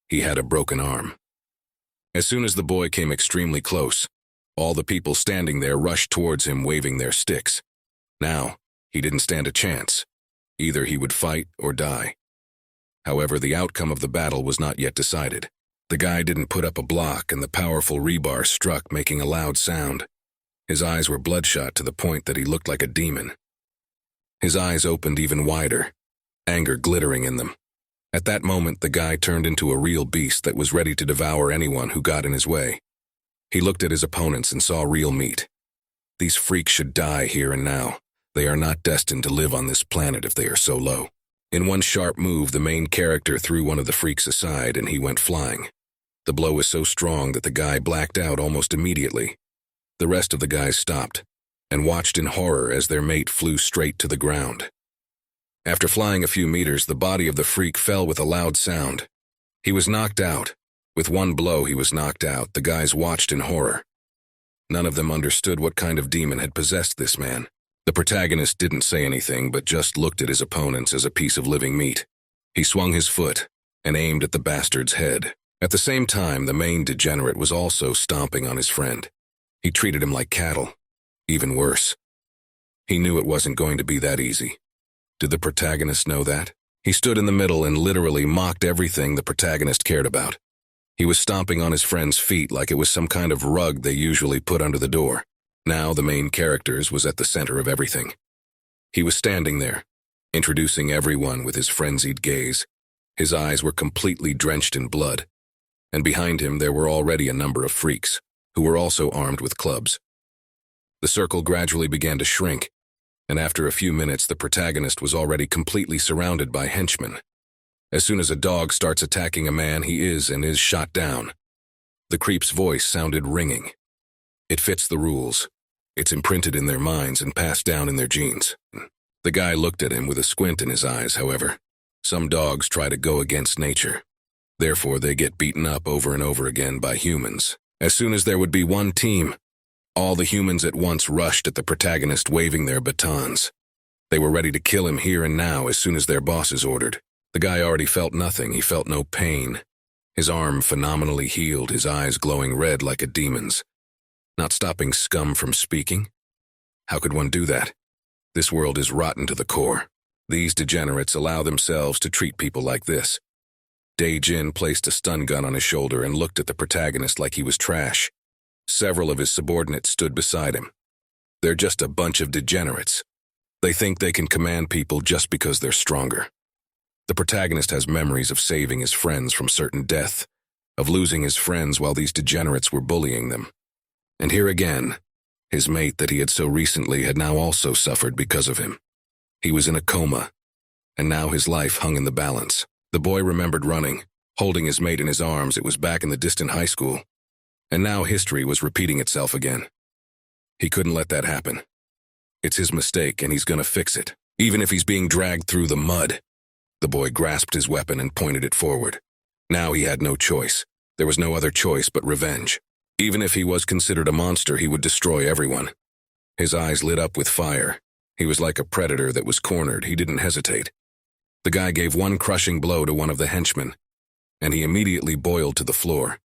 he had a broken arm. As soon as the boy came extremely close, all the people standing there rushed towards him waving their sticks. Now, he didn't stand a chance. Either he would fight or die. However, the outcome of the battle was not yet decided. The guy didn't put up a block and the powerful rebar struck, making a loud sound. His eyes were bloodshot to the point that he looked like a demon. His eyes opened even wider, anger glittering in them. At that moment, the guy turned into a real beast that was ready to devour anyone who got in his way. He looked at his opponents and saw real meat. These freaks should die here and now. They are not destined to live on this planet if they are so low. In one sharp move, the main character threw one of the freaks aside and he went flying. The blow was so strong that the guy blacked out almost immediately. The rest of the guys stopped and watched in horror as their mate flew straight to the ground. After flying a few meters, the body of the freak fell with a loud sound. He was knocked out. With one blow, he was knocked out. The guys watched in horror. None of them understood what kind of demon had possessed this man. The protagonist didn't say anything, but just looked at his opponents as a piece of living meat. He swung his foot and aimed at the bastard's head. At the same time, the main degenerate was also stomping on his friend. He treated him like cattle. Even worse. He knew it wasn't going to be that easy. Did the protagonist know that? He stood in the middle and literally mocked everything the protagonist cared about. He was stomping on his friend's feet like it was some kind of rug they usually put under the door. Now the main character's was at the center of everything. He was standing there, introducing everyone with his frenzied gaze. His eyes were completely drenched in blood. And behind him there were already a number of freaks, who were also armed with clubs. The circle gradually began to shrink, and after a few minutes the protagonist was already completely surrounded by henchmen. As soon as a dog starts attacking a man, he is shot down. The creep's voice sounded ringing. It fits the rules. It's imprinted in their minds and passed down in their genes. The guy looked at him with a squint in his eyes, however. Some dogs try to go against nature. Therefore, they get beaten up over and over again by humans. As soon as there would be one team, all the humans at once rushed at the protagonist waving their batons. They were ready to kill him here and now as soon as their bosses ordered. The guy already felt nothing. He felt no pain. His arm phenomenally healed, his eyes glowing red like a demon's. Not stopping scum from speaking? How could one do that? This world is rotten to the core. These degenerates allow themselves to treat people like this. Dae-jin placed a stun gun on his shoulder and looked at the protagonist like he was trash. Several of his subordinates stood beside him. They're just a bunch of degenerates. They think they can command people just because they're stronger. The protagonist has memories of saving his friends from certain death, of losing his friends while these degenerates were bullying them. And here again, his mate that he had so recently had now also suffered because of him. He was in a coma, and now his life hung in the balance. The boy remembered running, holding his mate in his arms. It was back in the distant high school. And now history was repeating itself again. He couldn't let that happen. It's his mistake, and he's gonna fix it, even if he's being dragged through the mud. The boy grasped his weapon and pointed it forward. Now he had no choice. There was no other choice but revenge. Even if he was considered a monster, he would destroy everyone. His eyes lit up with fire. He was like a predator that was cornered. He didn't hesitate. The guy gave one crushing blow to one of the henchmen, and he immediately boiled to the floor.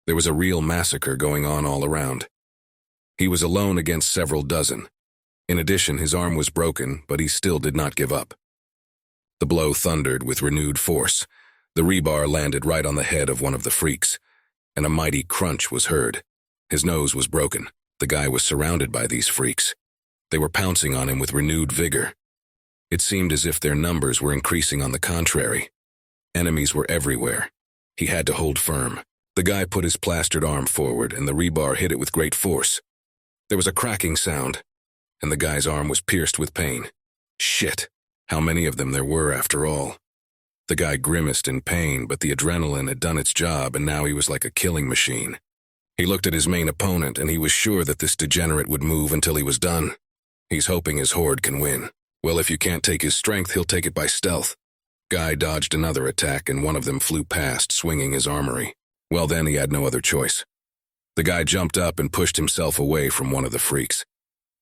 There was a real massacre going on all around. He was alone against several dozen. In addition, his arm was broken, but he still did not give up. The blow thundered with renewed force. The rebar landed right on the head of one of the freaks, and a mighty crunch was heard. His nose was broken. The guy was surrounded by these freaks. They were pouncing on him with renewed vigor. It seemed as if their numbers were increasing on the contrary. Enemies were everywhere. He had to hold firm. The guy put his plastered arm forward, and the rebar hit it with great force. There was a cracking sound, and the guy's arm was pierced with pain. Shit, how many of them there were after all. The guy grimaced in pain, but the adrenaline had done its job, and now he was like a killing machine. He looked at his main opponent, and he was sure that this degenerate would move until he was done. He's hoping his horde can win. Well, if you can't take his strength, he'll take it by stealth. Guy dodged another attack, and one of them flew past, swinging his armory. Well, then he had no other choice. The guy jumped up and pushed himself away from one of the freaks.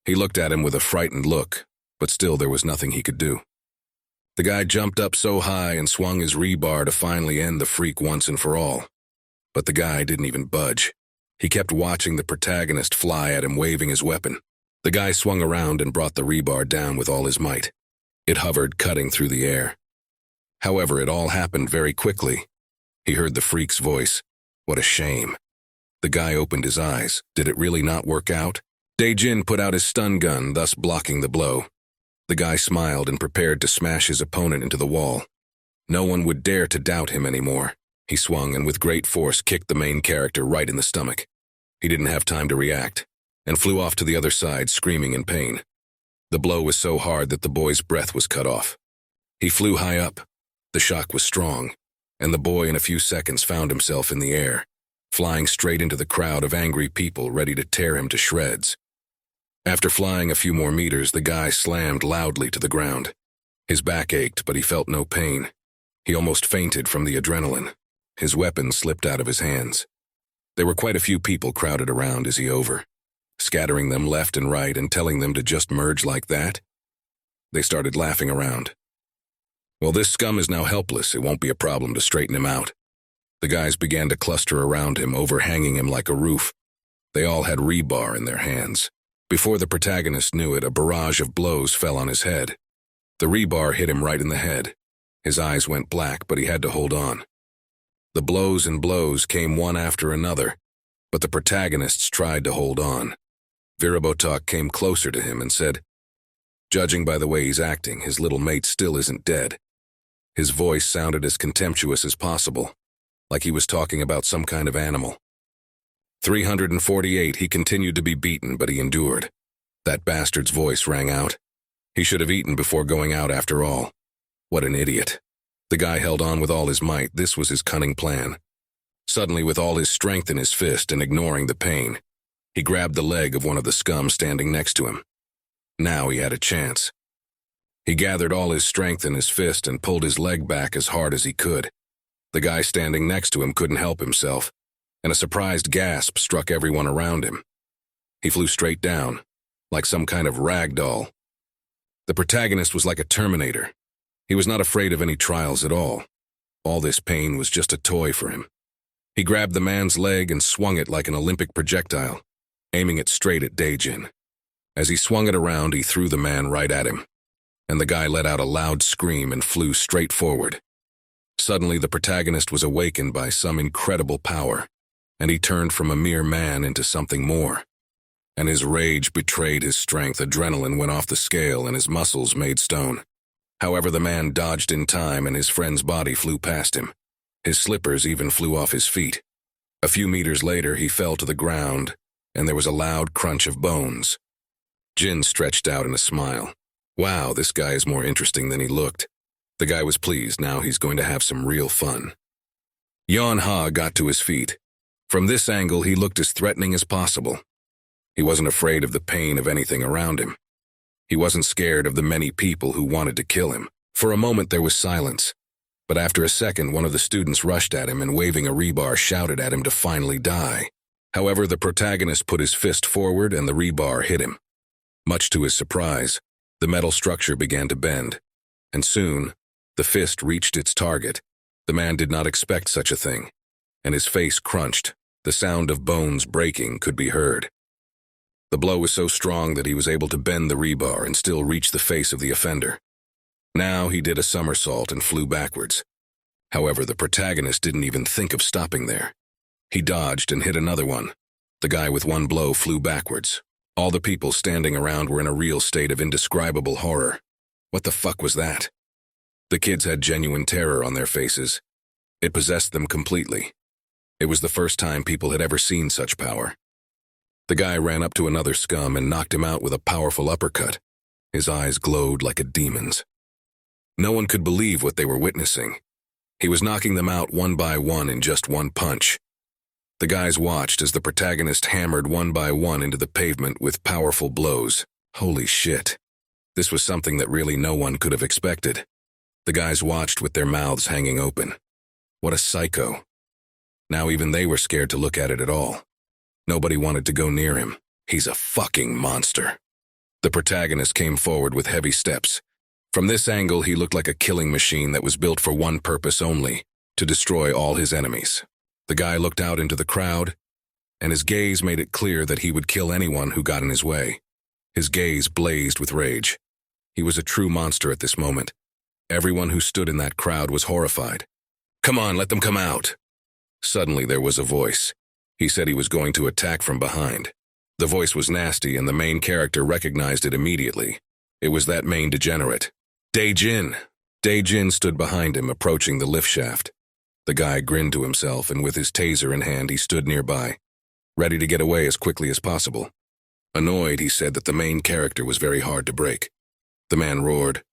He looked at him with a frightened look, but still there was nothing he could do. The guy jumped up so high and swung his rebar to finally end the freak once and for all. but the guy didn't even budge. He kept watching the protagonist fly at him, waving his weapon. The guy swung around and brought the rebar down with all his might. It hovered, cutting through the air. However, it all happened very quickly. He heard the freak's voice. What a shame. The guy opened his eyes. Did it really not work out? Dae-jin put out his stun gun, thus blocking the blow. The guy smiled and prepared to smash his opponent into the wall. No one would dare to doubt him anymore. He swung and with great force kicked the main character right in the stomach. He didn't have time to react, and flew off to the other side, screaming in pain. The blow was so hard that the boy's breath was cut off. He flew high up. The shock was strong, and the boy in a few seconds found himself in the air, flying straight into the crowd of angry people ready to tear him to shreds. After flying a few more meters, the guy slammed loudly to the ground. His back ached, but he felt no pain. He almost fainted from the adrenaline. His weapon slipped out of his hands. There were quite a few people crowded around as he over, scattering them left and right and telling them to just merge like that. They started laughing around. Well, this scum is now helpless. It won't be a problem to straighten him out. The guys began to cluster around him, overhanging him like a roof. They all had rebar in their hands. Before the protagonist knew it, a barrage of blows fell on his head. The rebar hit him right in the head. His eyes went black, but he had to hold on. The blows and blows came one after another, but the protagonists tried to hold on. Virabotok came closer to him and said, "Judging by the way he's acting, his little mate still isn't dead." His voice sounded as contemptuous as possible, like he was talking about some kind of animal. 348, he continued to be beaten, but he endured. That bastard's voice rang out. He should have eaten before going out after all. What an idiot. The guy held on with all his might. This was his cunning plan. Suddenly, with all his strength in his fist and ignoring the pain, he grabbed the leg of one of the scum standing next to him. Now he had a chance. He gathered all his strength in his fist and pulled his leg back as hard as he could. The guy standing next to him couldn't help himself, and a surprised gasp struck everyone around him. He flew straight down, like some kind of rag doll. The protagonist was like a Terminator. He was not afraid of any trials at all. All this pain was just a toy for him. He grabbed the man's leg and swung it like an Olympic projectile, aiming it straight at Dae-jin. As he swung it around, he threw the man right at him, and the guy let out a loud scream and flew straight forward. Suddenly, the protagonist was awakened by some incredible power, and he turned from a mere man into something more. And his rage betrayed his strength. Adrenaline went off the scale and his muscles made stone. However, the man dodged in time and his friend's body flew past him. His slippers even flew off his feet. A few meters later, he fell to the ground, and there was a loud crunch of bones. Jin stretched out in a smile. Wow, this guy is more interesting than he looked. The guy was pleased. Now he's going to have some real fun. Yeon-ha got to his feet. From this angle, he looked as threatening as possible. He wasn't afraid of the pain of anything around him. He wasn't scared of the many people who wanted to kill him. For a moment, there was silence. But after a second, one of the students rushed at him and, waving a rebar, shouted at him to finally die. However, the protagonist put his fist forward and the rebar hit him. Much to his surprise, the metal structure began to bend. And soon, the fist reached its target. The man did not expect such a thing, and his face crunched. The sound of bones breaking could be heard. The blow was so strong that he was able to bend the rebar and still reach the face of the offender. Now he did a somersault and flew backwards. However, the protagonist didn't even think of stopping there. He dodged and hit another one. The guy with one blow flew backwards. All the people standing around were in a real state of indescribable horror. What the fuck was that? The kids had genuine terror on their faces. It possessed them completely. It was the first time people had ever seen such power. The guy ran up to another scum and knocked him out with a powerful uppercut. His eyes glowed like a demon's. No one could believe what they were witnessing. He was knocking them out one by one in just one punch. The guys watched as the protagonist hammered one by one into the pavement with powerful blows. Holy shit. This was something that really no one could have expected. The guys watched with their mouths hanging open. What a psycho. Now even they were scared to look at it at all. Nobody wanted to go near him. He's a fucking monster. The protagonist came forward with heavy steps. From this angle, he looked like a killing machine that was built for one purpose only, to destroy all his enemies. The guy looked out into the crowd, and his gaze made it clear that he would kill anyone who got in his way. His gaze blazed with rage. He was a true monster at this moment. Everyone who stood in that crowd was horrified. "Come on, let them come out." Suddenly there was a voice. He said he was going to attack from behind. The voice was nasty, and the main character recognized it immediately. It was that main degenerate. Dae-jin! Dae-jin stood behind him, approaching the lift shaft. The guy grinned to himself, and with his taser in hand, he stood nearby, ready to get away as quickly as possible. Annoyed, he said that the main character was very hard to break. The man roared,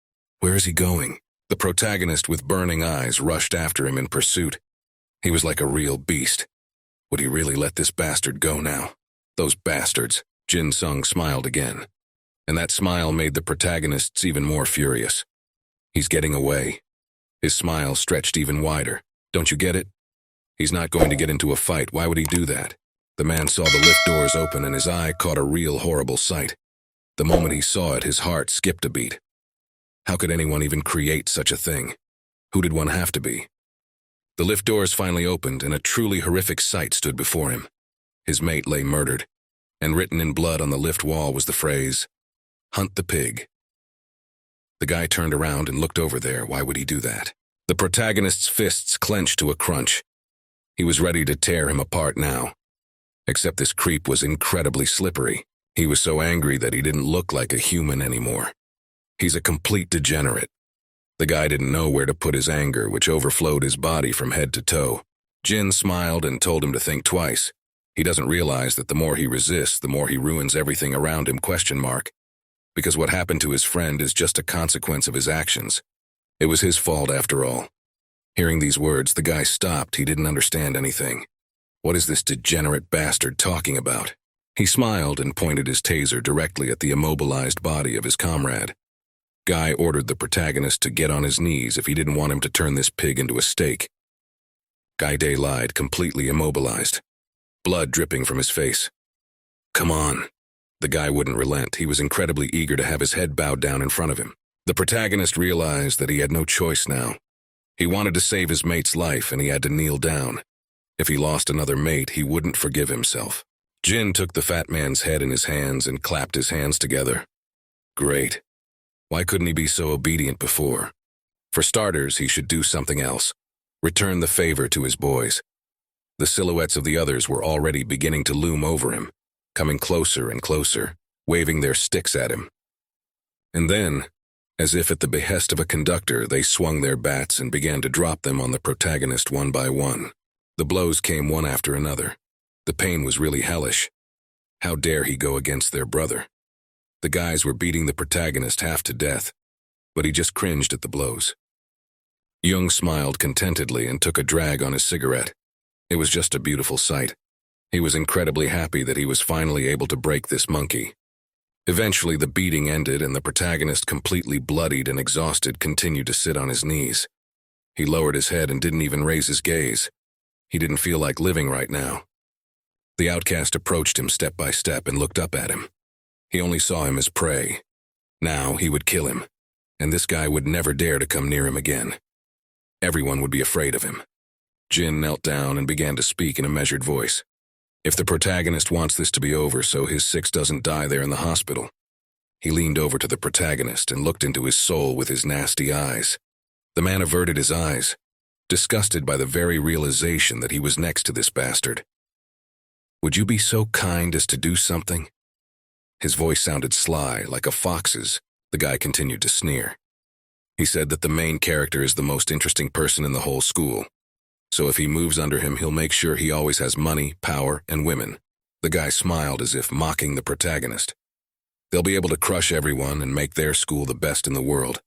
"Where is he going?" The protagonist, with burning eyes, rushed after him in pursuit. He was like a real beast. Would he really let this bastard go now? Those bastards. Jin Sung smiled again. And that smile made the protagonists even more furious. He's getting away. His smile stretched even wider. Don't you get it? He's not going to get into a fight. Why would he do that? The man saw the lift doors open, and his eye caught a real horrible sight. The moment he saw it, his heart skipped a beat. How could anyone even create such a thing? Who did one have to be? The lift doors finally opened, and a truly horrific sight stood before him. His mate lay murdered, and written in blood on the lift wall was the phrase, "Hunt the pig." The guy turned around and looked over there. Why would he do that? The protagonist's fists clenched to a crunch. He was ready to tear him apart now. Except this creep was incredibly slippery. He was so angry that he didn't look like a human anymore. He's a complete degenerate. The guy didn't know where to put his anger, which overflowed his body from head to toe. Jin smiled and told him to think twice. He doesn't realize that the more he resists, the more he ruins everything around him, ? Because what happened to his friend is just a consequence of his actions. It was his fault after all. Hearing these words, the guy stopped. He didn't understand anything. What is this degenerate bastard talking about? He smiled and pointed his taser directly at the immobilized body of his comrade. Guy ordered the protagonist to get on his knees if he didn't want him to turn this pig into a steak. Guy Day lied, completely immobilized, blood dripping from his face. "Come on." The guy wouldn't relent. He was incredibly eager to have his head bowed down in front of him. The protagonist realized that he had no choice now. He wanted to save his mate's life, and he had to kneel down. If he lost another mate, he wouldn't forgive himself. Jin took the fat man's head in his hands and clapped his hands together. Great. Why couldn't he be so obedient before? For starters, he should do something else. Return the favor to his boys. The silhouettes of the others were already beginning to loom over him, coming closer and closer, waving their sticks at him. And then, as if at the behest of a conductor, they swung their bats and began to drop them on the protagonist one by one. The blows came one after another. The pain was really hellish. How dare he go against their brother? The guys were beating the protagonist half to death, but he just cringed at the blows. Jung smiled contentedly and took a drag on his cigarette. It was just a beautiful sight. He was incredibly happy that he was finally able to break this monkey. Eventually, the beating ended, and the protagonist, completely bloodied and exhausted, continued to sit on his knees. He lowered his head and didn't even raise his gaze. He didn't feel like living right now. The outcast approached him step by step and looked up at him. He only saw him as prey. Now he would kill him, and this guy would never dare to come near him again. Everyone would be afraid of him. Jin knelt down and began to speak in a measured voice. If the protagonist wants this to be over so his six doesn't die there in the hospital. He leaned over to the protagonist and looked into his soul with his nasty eyes. The man averted his eyes, disgusted by the very realization that he was next to this bastard. Would you be so kind as to do something? His voice sounded sly, like a fox's. The guy continued to sneer. He said that the main character is the most interesting person in the whole school. So if he moves under him, he'll make sure he always has money, power, and women. The guy smiled as if mocking the protagonist. They'll be able to crush everyone and make their school the best in the world.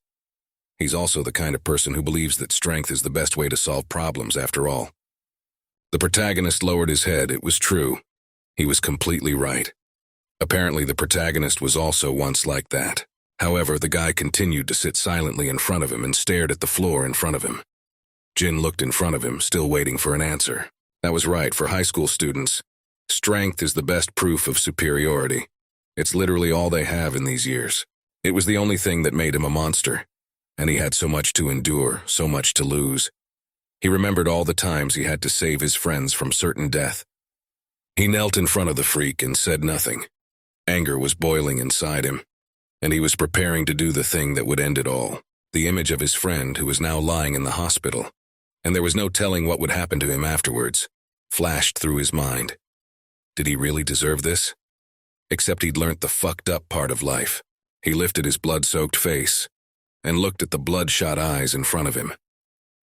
He's also the kind of person who believes that strength is the best way to solve problems after all. The protagonist lowered his head. It was true. He was completely right. Apparently, the protagonist was also once like that. However, the guy continued to sit silently in front of him and stared at the floor in front of him. Jin looked in front of him, still waiting for an answer. That was right for high school students. Strength is the best proof of superiority. It's literally all they have in these years. It was the only thing that made him a monster. And he had so much to endure, so much to lose. He remembered all the times he had to save his friends from certain death. He knelt in front of the freak and said nothing. Anger was boiling inside him, and he was preparing to do the thing that would end it all. The image of his friend, who was now lying in the hospital, and there was no telling what would happen to him afterwards, flashed through his mind. Did he really deserve this? Except he'd learnt the fucked up part of life. He lifted his blood-soaked face and looked at the bloodshot eyes in front of him.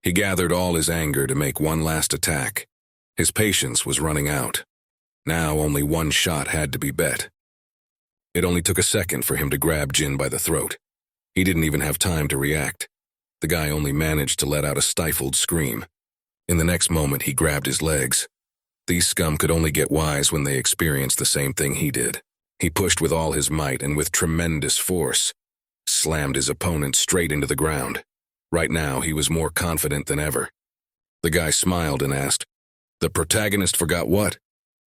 He gathered all his anger to make one last attack. His patience was running out. Now only one shot had to be bet. It only took a second for him to grab Jin by the throat. He didn't even have time to react. The guy only managed to let out a stifled scream. In the next moment, he grabbed his legs. These scum could only get wise when they experienced the same thing he did. He pushed with all his might and with tremendous force, slammed his opponent straight into the ground. Right now, he was more confident than ever. The guy smiled and asked, "The protagonist forgot what?"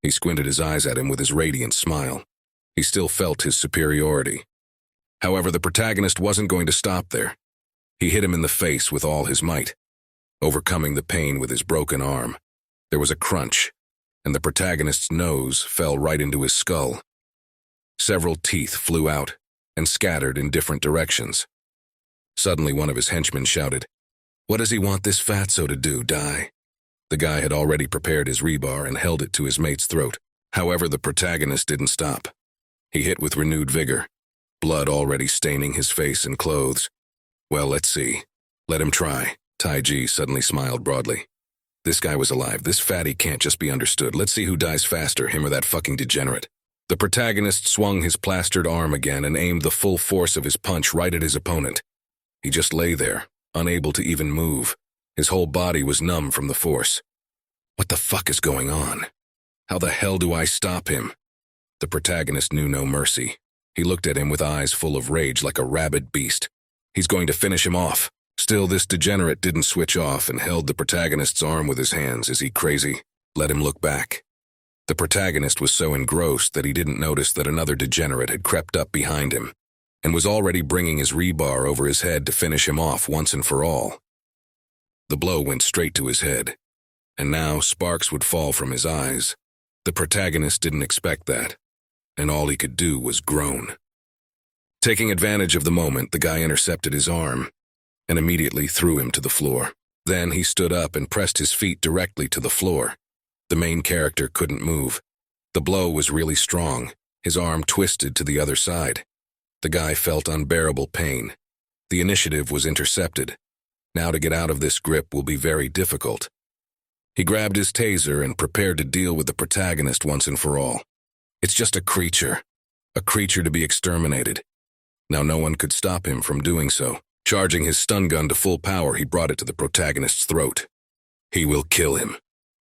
He squinted his eyes at him with his radiant smile. He still felt his superiority. However, the protagonist wasn't going to stop there. He hit him in the face with all his might, overcoming the pain with his broken arm. There was a crunch, and the protagonist's nose fell right into his skull. Several teeth flew out and scattered in different directions. Suddenly, one of his henchmen shouted, "What does he want this fatso to do, die?" The guy had already prepared his rebar and held it to his mate's throat. However, the protagonist didn't stop. He hit with renewed vigor, blood already staining his face and clothes. "Well, let's see. Let him try." Taiji suddenly smiled broadly. This guy was alive. This fatty can't just be understood. Let's see who dies faster, him or that fucking degenerate. The protagonist swung his plastered arm again and aimed the full force of his punch right at his opponent. He just lay there, unable to even move. His whole body was numb from the force. What the fuck is going on? How the hell do I stop him? The protagonist knew no mercy. He looked at him with eyes full of rage like a rabid beast. He's going to finish him off. Still, this degenerate didn't switch off and held the protagonist's arm with his hands. Is he crazy? Let him look back. The protagonist was so engrossed that he didn't notice that another degenerate had crept up behind him and was already bringing his rebar over his head to finish him off once and for all. The blow went straight to his head, and now sparks would fall from his eyes. The protagonist didn't expect that, and all he could do was groan. Taking advantage of the moment, the guy intercepted his arm and immediately threw him to the floor. Then he stood up and pressed his feet directly to the floor. The main character couldn't move. The blow was really strong. His arm twisted to the other side. The guy felt unbearable pain. The initiative was intercepted. Now to get out of this grip will be very difficult. He grabbed his taser and prepared to deal with the protagonist once and for all. It's just a creature to be exterminated. Now no one could stop him from doing so. Charging his stun gun to full power, he brought it to the protagonist's throat. He will kill him.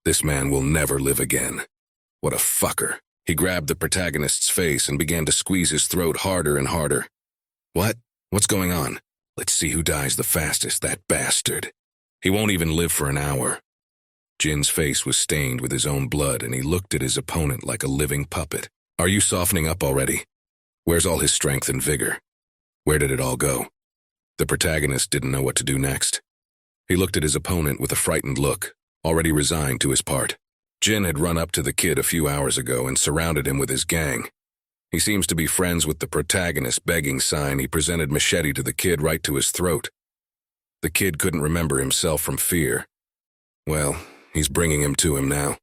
This man will never live again. What a fucker. He grabbed the protagonist's face and began to squeeze his throat harder and harder. What? What's going on? Let's see who dies the fastest, that bastard. He won't even live for an hour. Jin's face was stained with his own blood, and he looked at his opponent like a living puppet. Are you softening up already? Where's all his strength and vigor? Where did it all go? The protagonist didn't know what to do next. He looked at his opponent with a frightened look, already resigned to his part. Jin had run up to the kid a few hours ago and surrounded him with his gang. He seems to be friends with the protagonist, begging sign. He presented machete to the kid right to his throat. The kid couldn't remember himself from fear. Well, he's bringing him to him now.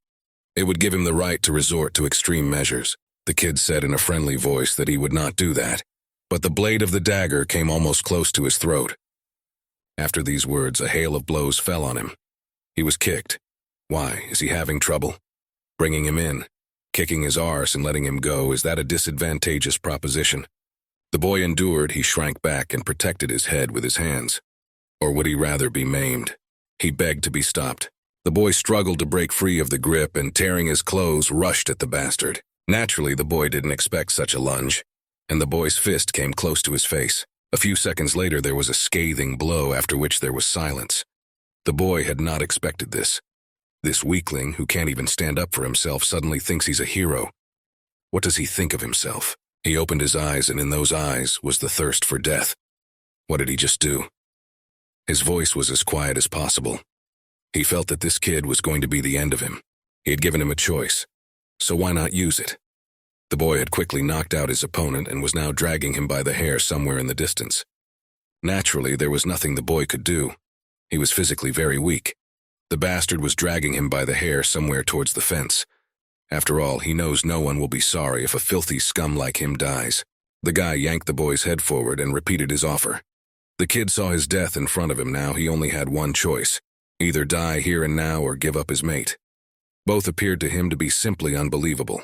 It would give him the right to resort to extreme measures. The kid said in a friendly voice that he would not do that, but the blade of the dagger came almost close to his throat. After these words, a hail of blows fell on him. He was kicked. Why? Is he having trouble? Bringing him in, kicking his arse and letting him go, is that a disadvantageous proposition? The boy endured. He shrank back and protected his head with his hands. Or would he rather be maimed? He begged to be stopped. The boy struggled to break free of the grip and, tearing his clothes, rushed at the bastard. Naturally, the boy didn't expect such a lunge, and the boy's fist came close to his face. A few seconds later, there was a scathing blow, after which there was silence. The boy had not expected this. This weakling, who can't even stand up for himself, suddenly thinks he's a hero. What does he think of himself? He opened his eyes, and in those eyes was the thirst for death. What did he just do? His voice was as quiet as possible. He felt that this kid was going to be the end of him. He had given him a choice, so why not use it? The boy had quickly knocked out his opponent and was now dragging him by the hair somewhere in the distance. Naturally, there was nothing the boy could do. He was physically very weak. The bastard was dragging him by the hair somewhere towards the fence. After all, he knows no one will be sorry if a filthy scum like him dies. The guy yanked the boy's head forward and repeated his offer. The kid saw his death in front of him now. He only had one choice: either die here and now or give up his mate. Both appeared to him to be simply unbelievable.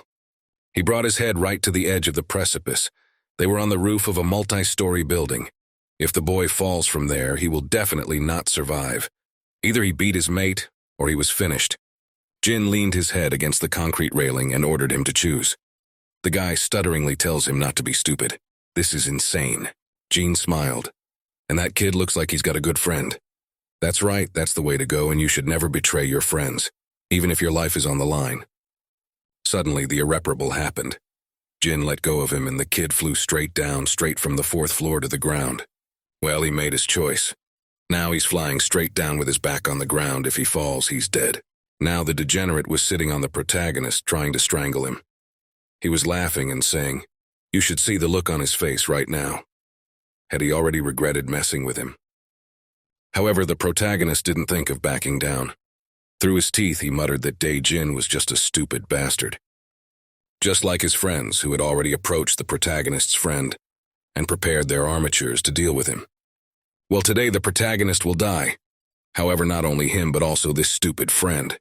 He brought his head right to the edge of the precipice. They were on the roof of a multi-story building. If the boy falls from there, he will definitely not survive. Either he beat his mate, or he was finished. Jin leaned his head against the concrete railing and ordered him to choose. The guy stutteringly tells him not to be stupid. This is insane. Jin smiled. And that kid looks like he's got a good friend. That's right, that's the way to go, and you should never betray your friends, even if your life is on the line. Suddenly, the irreparable happened. Jin let go of him and the kid flew straight down, straight from the 4th floor to the ground. Well, he made his choice. Now he's flying straight down with his back on the ground. If he falls, he's dead. Now the degenerate was sitting on the protagonist, trying to strangle him. He was laughing and saying, "You should see the look on his face right now." Had he already regretted messing with him? However, the protagonist didn't think of backing down. Through his teeth, he muttered that Jin was just a stupid bastard. Just like his friends, who had already approached the protagonist's friend and prepared their armatures to deal with him. Well, today the protagonist will die. However, not only him, but also this stupid friend.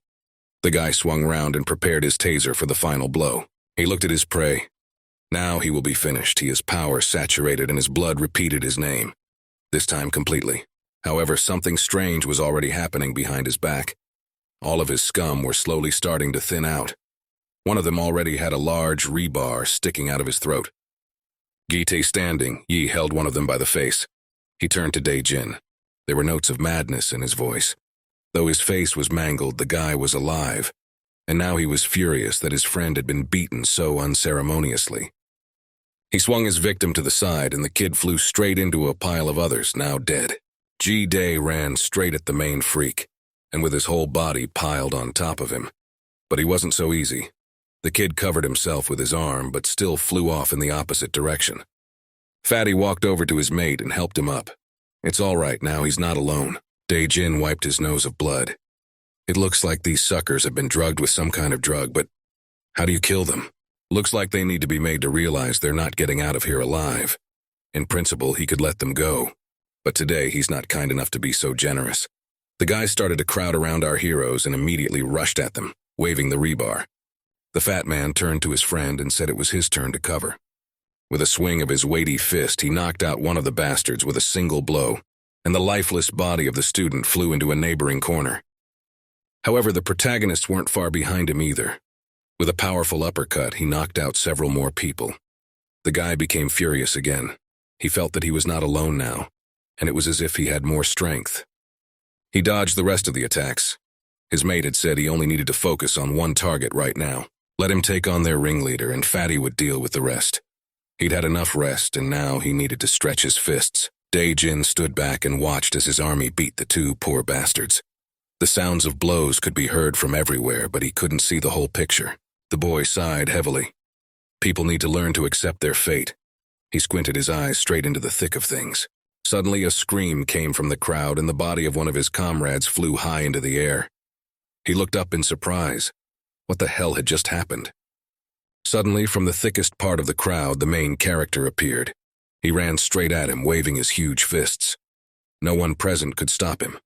The guy swung round and prepared his taser for the final blow. He looked at his prey. Now he will be finished. His power saturated and his blood repeated his name. This time completely. However, something strange was already happening behind his back. All of his scum were slowly starting to thin out. One of them already had a large rebar sticking out of his throat. Gite standing, Yi held one of them by the face. He turned to Jin. There were notes of madness in his voice. Though his face was mangled, the guy was alive. And now he was furious that his friend had been beaten so unceremoniously. He swung his victim to the side and the kid flew straight into a pile of others, now dead. Day ran straight at the main freak, and with his whole body piled on top of him. But he wasn't so easy. The kid covered himself with his arm, but still flew off in the opposite direction. Fatty walked over to his mate and helped him up. It's all right now, he's not alone. Jin wiped his nose of blood. It looks like these suckers have been drugged with some kind of drug, but how do you kill them? Looks like they need to be made to realize they're not getting out of here alive. In principle, he could let them go. But today, he's not kind enough to be so generous. The guys started to crowd around our heroes and immediately rushed at them, waving the rebar. The fat man turned to his friend and said it was his turn to cover. With a swing of his weighty fist, he knocked out one of the bastards with a single blow, and the lifeless body of the student flew into a neighboring corner. However, the protagonists weren't far behind him either. With a powerful uppercut, he knocked out several more people. The guy became furious again. He felt that he was not alone now, and it was as if he had more strength. He dodged the rest of the attacks. His mate had said he only needed to focus on one target right now. Let him take on their ringleader, and Fatty would deal with the rest. He'd had enough rest, and now he needed to stretch his fists. Jin stood back and watched as his army beat the two poor bastards. The sounds of blows could be heard from everywhere, but he couldn't see the whole picture. The boy sighed heavily. People need to learn to accept their fate. He squinted his eyes straight into the thick of things. Suddenly a scream came from the crowd and the body of one of his comrades flew high into the air. He looked up in surprise. What the hell had just happened? Suddenly, from the thickest part of the crowd, the main character appeared. He ran straight at him, waving his huge fists. No one present could stop him.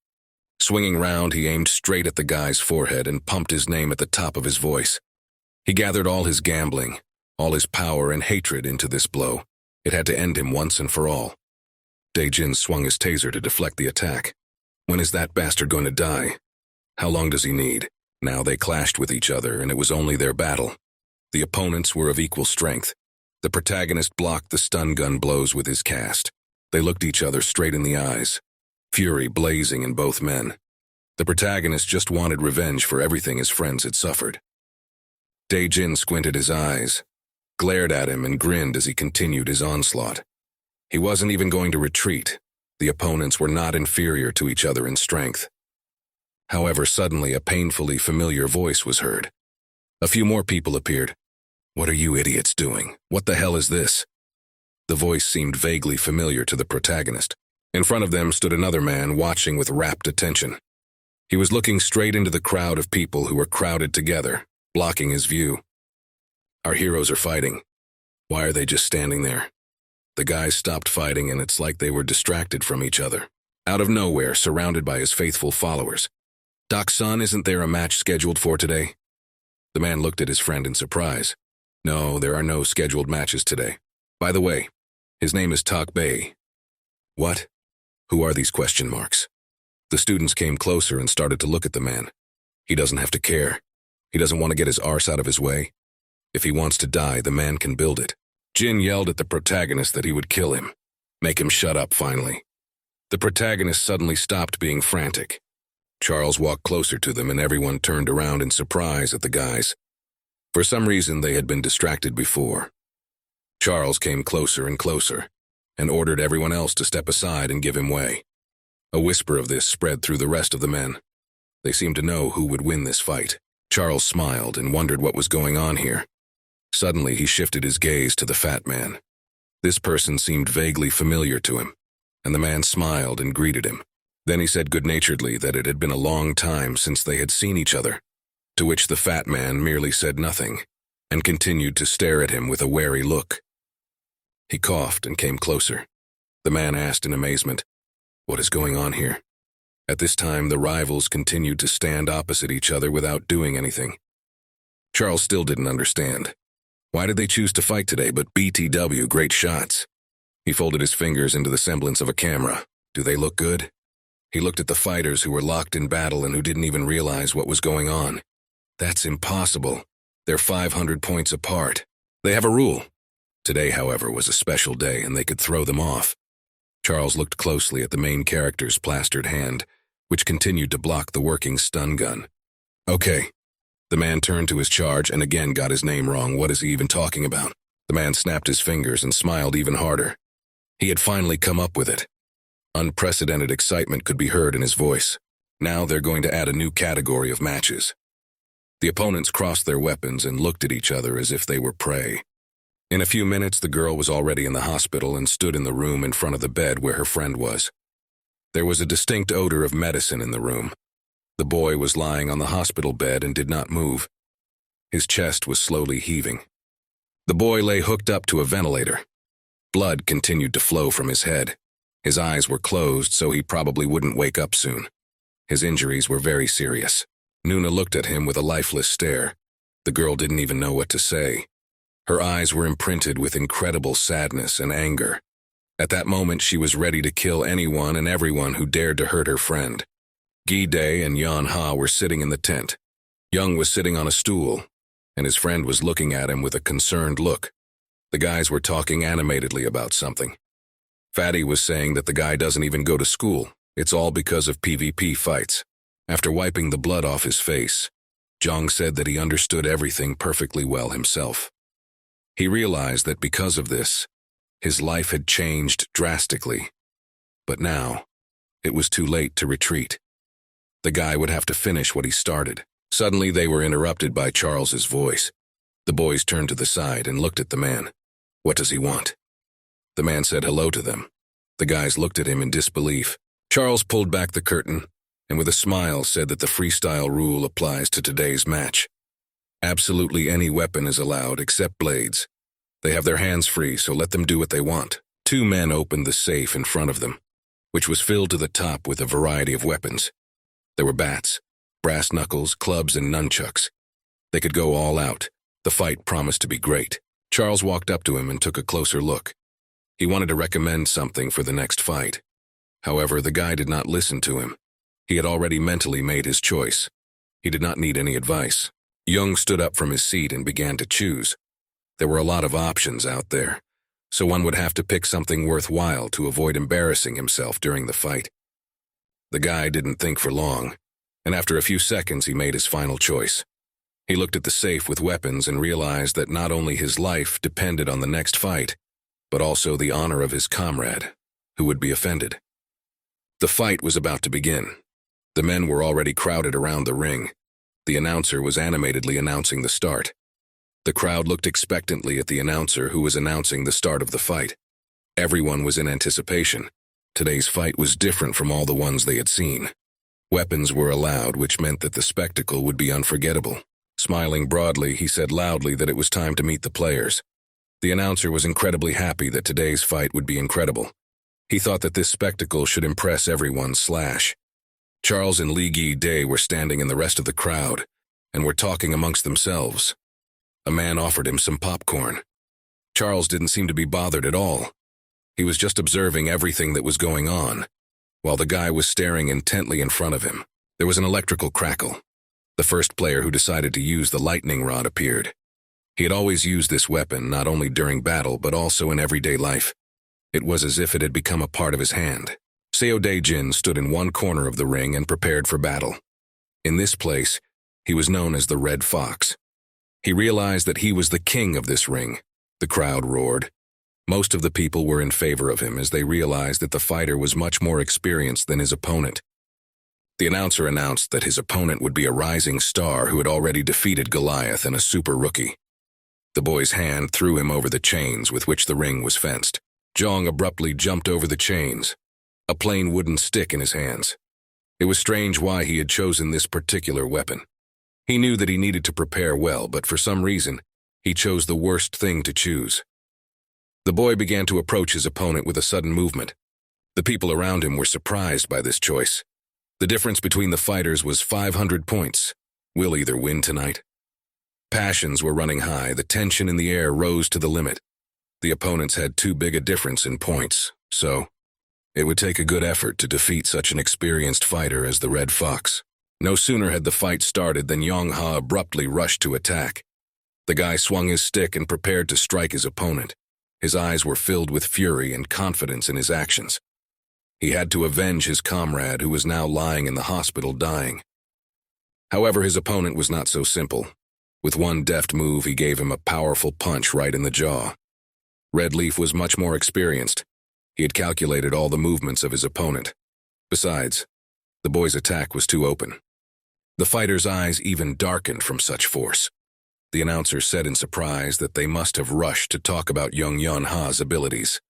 Swinging round, he aimed straight at the guy's forehead and pumped his name at the top of his voice. He gathered all his gambling, all his power and hatred into this blow. It had to end him once and for all. Jin swung his taser to deflect the attack. When is that bastard going to die? How long does he need? Now they clashed with each other, and it was only their battle. The opponents were of equal strength. The protagonist blocked the stun gun blows with his cast. They looked each other straight in the eyes, fury blazing in both men. The protagonist just wanted revenge for everything his friends had suffered. Jin squinted his eyes, glared at him, and grinned as he continued his onslaught. He wasn't even going to retreat. The opponents were not inferior to each other in strength. However, suddenly a painfully familiar voice was heard. A few more people appeared. "What are you idiots doing? What the hell is this?" The voice seemed vaguely familiar to the protagonist. In front of them stood another man watching with rapt attention. He was looking straight into the crowd of people who were crowded together, blocking his view. "Our heroes are fighting. Why are they just standing there?" The guys stopped fighting, and it's like they were distracted from each other. Out of nowhere, surrounded by his faithful followers. "Doc-san, isn't there a match scheduled for today?" The man looked at his friend in surprise. "No, there are no scheduled matches today. By the way, his name is Takbei." "What? Who are these question marks?" The students came closer and started to look at the man. "He doesn't have to care. He doesn't want to get his arse out of his way. If he wants to die, the man can build it." Jin yelled at the protagonist that he would kill him. Make him shut up, finally. The protagonist suddenly stopped being frantic. Charles walked closer to them, and everyone turned around in surprise at the guys. For some reason, they had been distracted before. Charles came closer and closer, and ordered everyone else to step aside and give him way. A whisper of this spread through the rest of the men. They seemed to know who would win this fight. Charles smiled and wondered what was going on here. Suddenly, he shifted his gaze to the fat man. This person seemed vaguely familiar to him, and the man smiled and greeted him. Then he said good-naturedly that it had been a long time since they had seen each other, to which the fat man merely said nothing, and continued to stare at him with a wary look. He coughed and came closer. The man asked in amazement, "What is going on here?" At this time, the rivals continued to stand opposite each other without doing anything. Charles still didn't understand. Why did they choose to fight today? But BTW, great shots. He folded his fingers into the semblance of a camera. Do they look good? He looked at the fighters who were locked in battle and who didn't even realize what was going on. That's impossible. They're 500 points apart. They have a rule. Today, however, was a special day, and they could throw them off. Charles looked closely at the main character's plastered hand, which continued to block the working stun gun. "Okay." The man turned to his charge and again got his name wrong. What is he even talking about? The man snapped his fingers and smiled even harder. He had finally come up with it. Unprecedented excitement could be heard in his voice. Now they're going to add a new category of matches. The opponents crossed their weapons and looked at each other as if they were prey. In a few minutes, the girl was already in the hospital and stood in the room in front of the bed where her friend was. There was a distinct odor of medicine in the room. The boy was lying on the hospital bed and did not move. His chest was slowly heaving. The boy lay hooked up to a ventilator. Blood continued to flow from his head. His eyes were closed, so he probably wouldn't wake up soon. His injuries were very serious. Nuna looked at him with a lifeless stare. The girl didn't even know what to say. Her eyes were imprinted with incredible sadness and anger. At that moment, she was ready to kill anyone and everyone who dared to hurt her friend. Gi-dae and Yan-ha were sitting in the tent. Young was sitting on a stool, and his friend was looking at him with a concerned look. The guys were talking animatedly about something. Fatty was saying that the guy doesn't even go to school. It's all because of PvP fights. After wiping the blood off his face, Jong said that he understood everything perfectly well himself. He realized that because of this, his life had changed drastically. But now, it was too late to retreat. The guy would have to finish what he started. Suddenly, they were interrupted by Charles's voice. The boys turned to the side and looked at the man. What does he want? The man said hello to them. The guys looked at him in disbelief. Charles pulled back the curtain and with a smile said that the freestyle rule applies to today's match. Absolutely any weapon is allowed except blades. They have their hands free, so let them do what they want. Two men opened the safe in front of them, which was filled to the top with a variety of weapons. There were bats, brass knuckles, clubs, and nunchucks. They could go all out. The fight promised to be great. Charles walked up to him and took a closer look. He wanted to recommend something for the next fight. However, the guy did not listen to him. He had already mentally made his choice. He did not need any advice. Young stood up from his seat and began to choose. There were a lot of options out there, so one would have to pick something worthwhile to avoid embarrassing himself during the fight. The guy didn't think for long, and after a few seconds he made his final choice. He looked at the safe with weapons and realized that not only his life depended on the next fight, but also the honor of his comrade, who would be offended. The fight was about to begin. The men were already crowded around the ring. The announcer was animatedly announcing the start. The crowd looked expectantly at the announcer who was announcing the start of the fight. Everyone was in anticipation. Today's fight was different from all the ones they had seen. Weapons were allowed, which meant that the spectacle would be unforgettable. Smiling broadly, he said loudly that it was time to meet the players. The announcer was incredibly happy that today's fight would be incredible. He thought that this spectacle should impress everyone. Charles and Li Gi-dae were standing in the rest of the crowd and were talking amongst themselves. A man offered him some popcorn. Charles didn't seem to be bothered at all. He was just observing everything that was going on, while the guy was staring intently in front of him. There was an electrical crackle. The first player who decided to use the lightning rod appeared. He had always used this weapon, not only during battle, but also in everyday life. It was as if it had become a part of his hand. Seo Dae-jin stood in one corner of the ring and prepared for battle. In this place, he was known as the Red Fox. He realized that he was the king of this ring. The crowd roared. Most of the people were in favor of him as they realized that the fighter was much more experienced than his opponent. The announcer announced that his opponent would be a rising star who had already defeated Goliath and a super rookie. The boy's hand threw him over the chains with which the ring was fenced. Jong abruptly jumped over the chains, a plain wooden stick in his hands. It was strange why he had chosen this particular weapon. He knew that he needed to prepare well, but for some reason, he chose the worst thing to choose. The boy began to approach his opponent with a sudden movement. The people around him were surprised by this choice. The difference between the fighters was 500 points. We'll either win tonight. Passions were running high. The tension in the air rose to the limit. The opponents had too big a difference in points, so it would take a good effort to defeat such an experienced fighter as the Red Fox. No sooner had the fight started than Yong-ha abruptly rushed to attack. The guy swung his stick and prepared to strike his opponent. His eyes were filled with fury and confidence in his actions. He had to avenge his comrade who was now lying in the hospital dying. However, his opponent was not so simple. With one deft move, he gave him a powerful punch right in the jaw. Red Leaf was much more experienced. He had calculated all the movements of his opponent. Besides, the boy's attack was too open. The fighter's eyes even darkened from such force. The announcer said in surprise that they must have rushed to talk about young Yong-ha's abilities.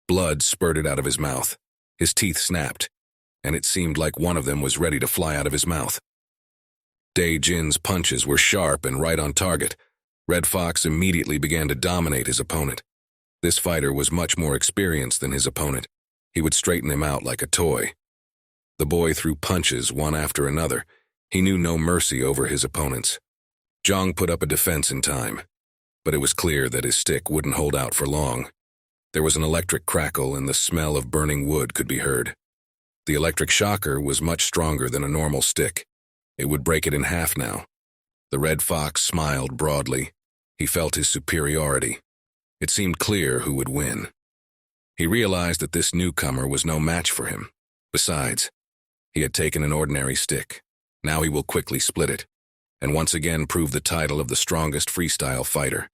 Blood spurted out of his mouth. His teeth snapped, and it seemed like one of them was ready to fly out of his mouth. Dae-jin's punches were sharp and right on target. Red Fox immediately began to dominate his opponent. This fighter was much more experienced than his opponent. He would straighten him out like a toy. The boy threw punches one after another. He knew no mercy over his opponents. Jong put up a defense in time, but it was clear that his stick wouldn't hold out for long. There was an electric crackle and the smell of burning wood could be heard. The electric shocker was much stronger than a normal stick. It would break it in half now. The Red Fox smiled broadly. He felt his superiority. It seemed clear who would win. He realized that this newcomer was no match for him. Besides, he had taken an ordinary stick. Now he will quickly split it, and once again prove the title of the strongest freestyle fighter.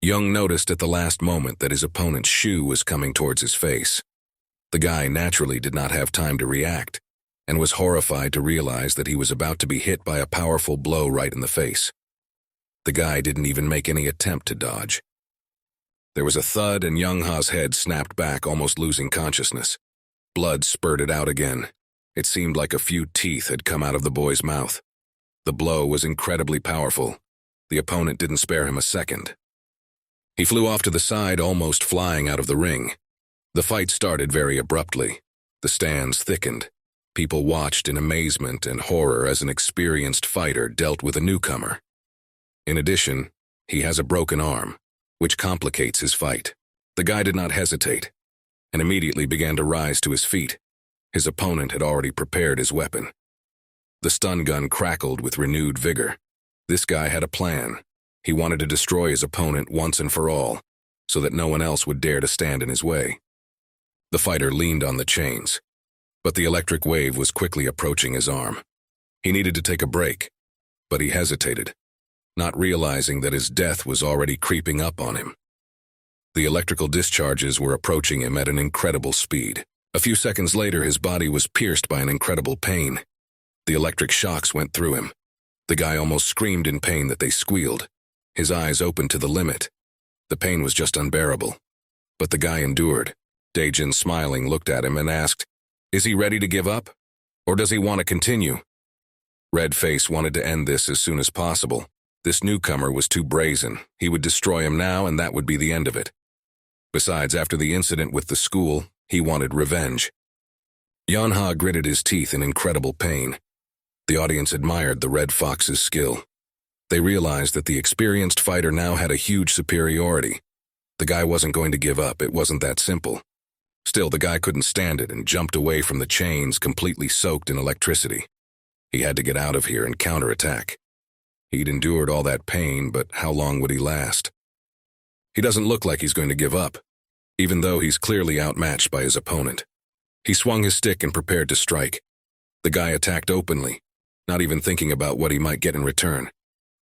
Young noticed at the last moment that his opponent's shoe was coming towards his face. The guy naturally did not have time to react, and was horrified to realize that he was about to be hit by a powerful blow right in the face. The guy didn't even make any attempt to dodge. There was a thud and Yong-ha's head snapped back, almost losing consciousness. Blood spurted out again. It seemed like a few teeth had come out of the boy's mouth. The blow was incredibly powerful. The opponent didn't spare him a second. He flew off to the side, almost flying out of the ring. The fight started very abruptly. The stands thickened. People watched in amazement and horror as an experienced fighter dealt with a newcomer. In addition, he has a broken arm, which complicates his fight. The guy did not hesitate, and immediately began to rise to his feet. His opponent had already prepared his weapon. The stun gun crackled with renewed vigor. This guy had a plan. He wanted to destroy his opponent once and for all, so that no one else would dare to stand in his way. The fighter leaned on the chains, but the electric wave was quickly approaching his arm. He needed to take a break, but he hesitated, not realizing that his death was already creeping up on him. The electrical discharges were approaching him at an incredible speed. A few seconds later, his body was pierced by an incredible pain. The electric shocks went through him. The guy almost screamed in pain that they squealed. His eyes opened to the limit. The pain was just unbearable. But the guy endured. Daejin, smiling, looked at him and asked, "Is he ready to give up? Or does he want to continue?" Redface wanted to end this as soon as possible. This newcomer was too brazen. He would destroy him now, and that would be the end of it. Besides, after the incident with the school, he wanted revenge. Yanha gritted his teeth in incredible pain. The audience admired the Red Fox's skill. They realized that the experienced fighter now had a huge superiority. The guy wasn't going to give up. It wasn't that simple. Still, the guy couldn't stand it and jumped away from the chains, completely soaked in electricity. He had to get out of here and counterattack. He'd endured all that pain, but how long would he last? He doesn't look like he's going to give up, even though he's clearly outmatched by his opponent. He swung his stick and prepared to strike. The guy attacked openly, not even thinking about what he might get in return.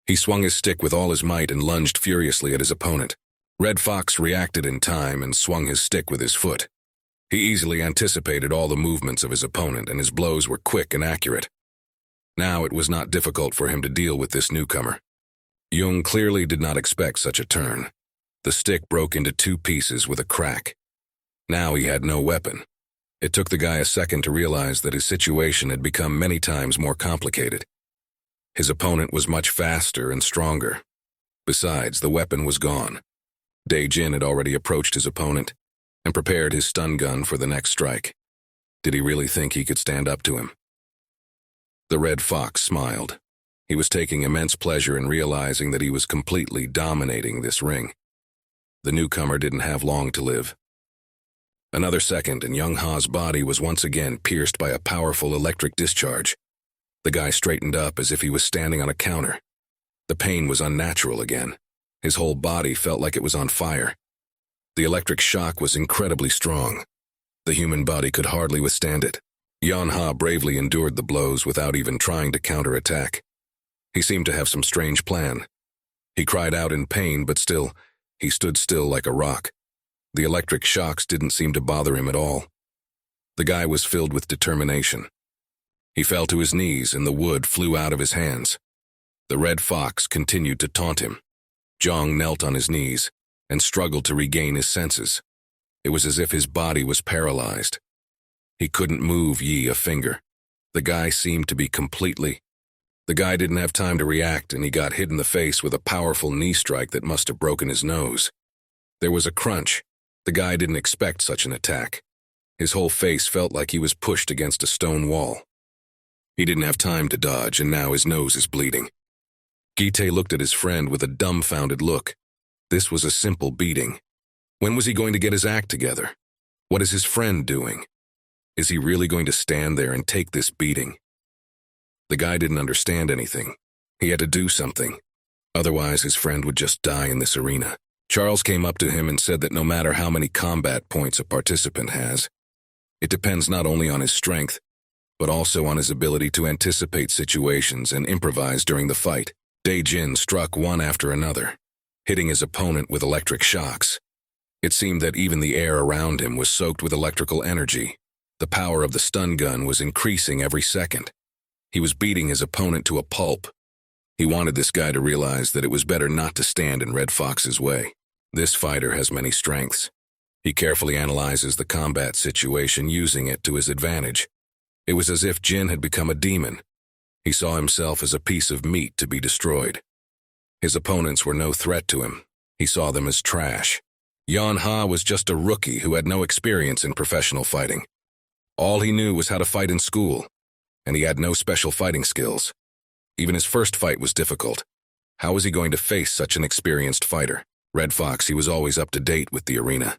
He swung his stick with all his might and lunged furiously at his opponent. Red Fox reacted in time and swung his stick with his foot. He easily anticipated all the movements of his opponent, and his blows were quick and accurate. Now it was not difficult for him to deal with this newcomer. Jung clearly did not expect such a turn. The stick broke into 2 pieces with a crack. Now he had no weapon. It took the guy a second to realize that his situation had become many times more complicated. His opponent was much faster and stronger. Besides, the weapon was gone. Daejin had already approached his opponent and prepared his stun gun for the next strike. Did he really think he could stand up to him? The Red Fox smiled. He was taking immense pleasure in realizing that he was completely dominating this ring. The newcomer didn't have long to live. Another second, and Young Ha's body was once again pierced by a powerful electric discharge. The guy straightened up as if he was standing on a counter. The pain was unnatural again. His whole body felt like it was on fire. The electric shock was incredibly strong. The human body could hardly withstand it. Yanha bravely endured the blows without even trying to counterattack. He seemed to have some strange plan. He cried out in pain, but still, he stood still like a rock. The electric shocks didn't seem to bother him at all. The guy was filled with determination. He fell to his knees and the wood flew out of his hands. The Red Fox continued to taunt him. Jong knelt on his knees and struggled to regain his senses. It was as if his body was paralyzed. He couldn't move Yi a finger. The guy seemed to be completely... The guy didn't have time to react, and he got hit in the face with a powerful knee strike that must have broken his nose. There was a crunch. The guy didn't expect such an attack. His whole face felt like he was pushed against a stone wall. He didn't have time to dodge, and now his nose is bleeding. Gite looked at his friend with a dumbfounded look. This was a simple beating. When was he going to get his act together? What is his friend doing? Is he really going to stand there and take this beating? The guy didn't understand anything. He had to do something. Otherwise, his friend would just die in this arena. Charles came up to him and said that no matter how many combat points a participant has, it depends not only on his strength, but also on his ability to anticipate situations and improvise during the fight. Daejin struck one after another, hitting his opponent with electric shocks. It seemed that even the air around him was soaked with electrical energy. The power of the stun gun was increasing every second. He was beating his opponent to a pulp. He wanted this guy to realize that it was better not to stand in Red Fox's way. This fighter has many strengths. He carefully analyzes the combat situation, using it to his advantage. It was as if Jin had become a demon. He saw himself as a piece of meat to be destroyed. His opponents were no threat to him. He saw them as trash. Yanha was just a rookie who had no experience in professional fighting. All he knew was how to fight in school, and he had no special fighting skills. Even his first fight was difficult. How was he going to face such an experienced fighter? Red Fox, he was always up to date with the arena.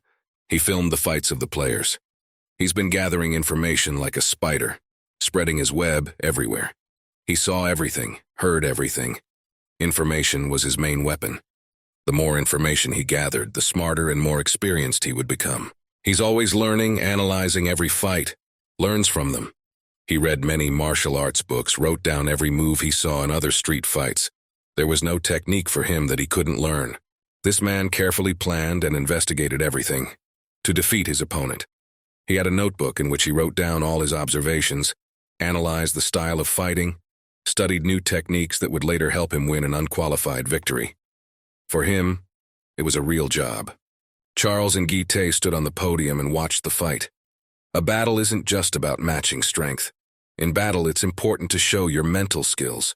He filmed the fights of the players. He's been gathering information like a spider, spreading his web everywhere. He saw everything, heard everything. Information was his main weapon. The more information he gathered, the smarter and more experienced he would become. He's always learning, analyzing every fight, learns from them. He read many martial arts books, wrote down every move he saw in other street fights. There was no technique for him that he couldn't learn. This man carefully planned and investigated everything to defeat his opponent. He had a notebook in which he wrote down all his observations, analyzed the style of fighting, studied new techniques that would later help him win an unqualified victory. For him, it was a real job. Charles and Guy Tay stood on the podium and watched the fight. A battle isn't just about matching strength. In battle, it's important to show your mental skills.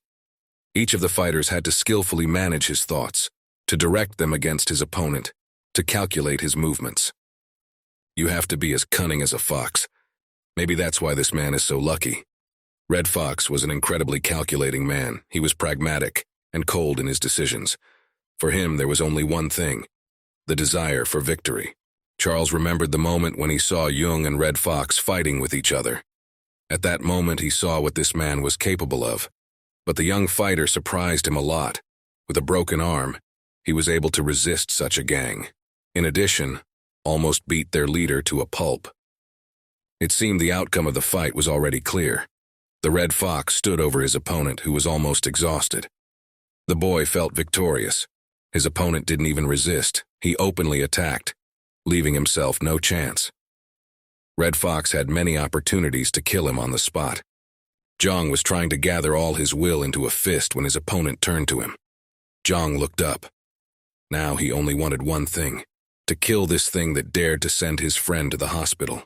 Each of the fighters had to skillfully manage his thoughts, to direct them against his opponent, to calculate his movements. You have to be as cunning as a fox. Maybe that's why this man is so lucky. Red Fox was an incredibly calculating man. He was pragmatic and cold in his decisions. For him, there was only one thing: the desire for victory. Charles remembered the moment when he saw Jung and Red Fox fighting with each other. At that moment, he saw what this man was capable of. But the young fighter surprised him a lot. With a broken arm, he was able to resist such a gang. In addition, almost beat their leader to a pulp. It seemed the outcome of the fight was already clear. The Red Fox stood over his opponent, who was almost exhausted. The boy felt victorious. His opponent didn't even resist. He openly attacked, leaving himself no chance. Red Fox had many opportunities to kill him on the spot. Zhang was trying to gather all his will into a fist when his opponent turned to him. Zhang looked up. Now he only wanted one thing: to kill this thing that dared to send his friend to the hospital.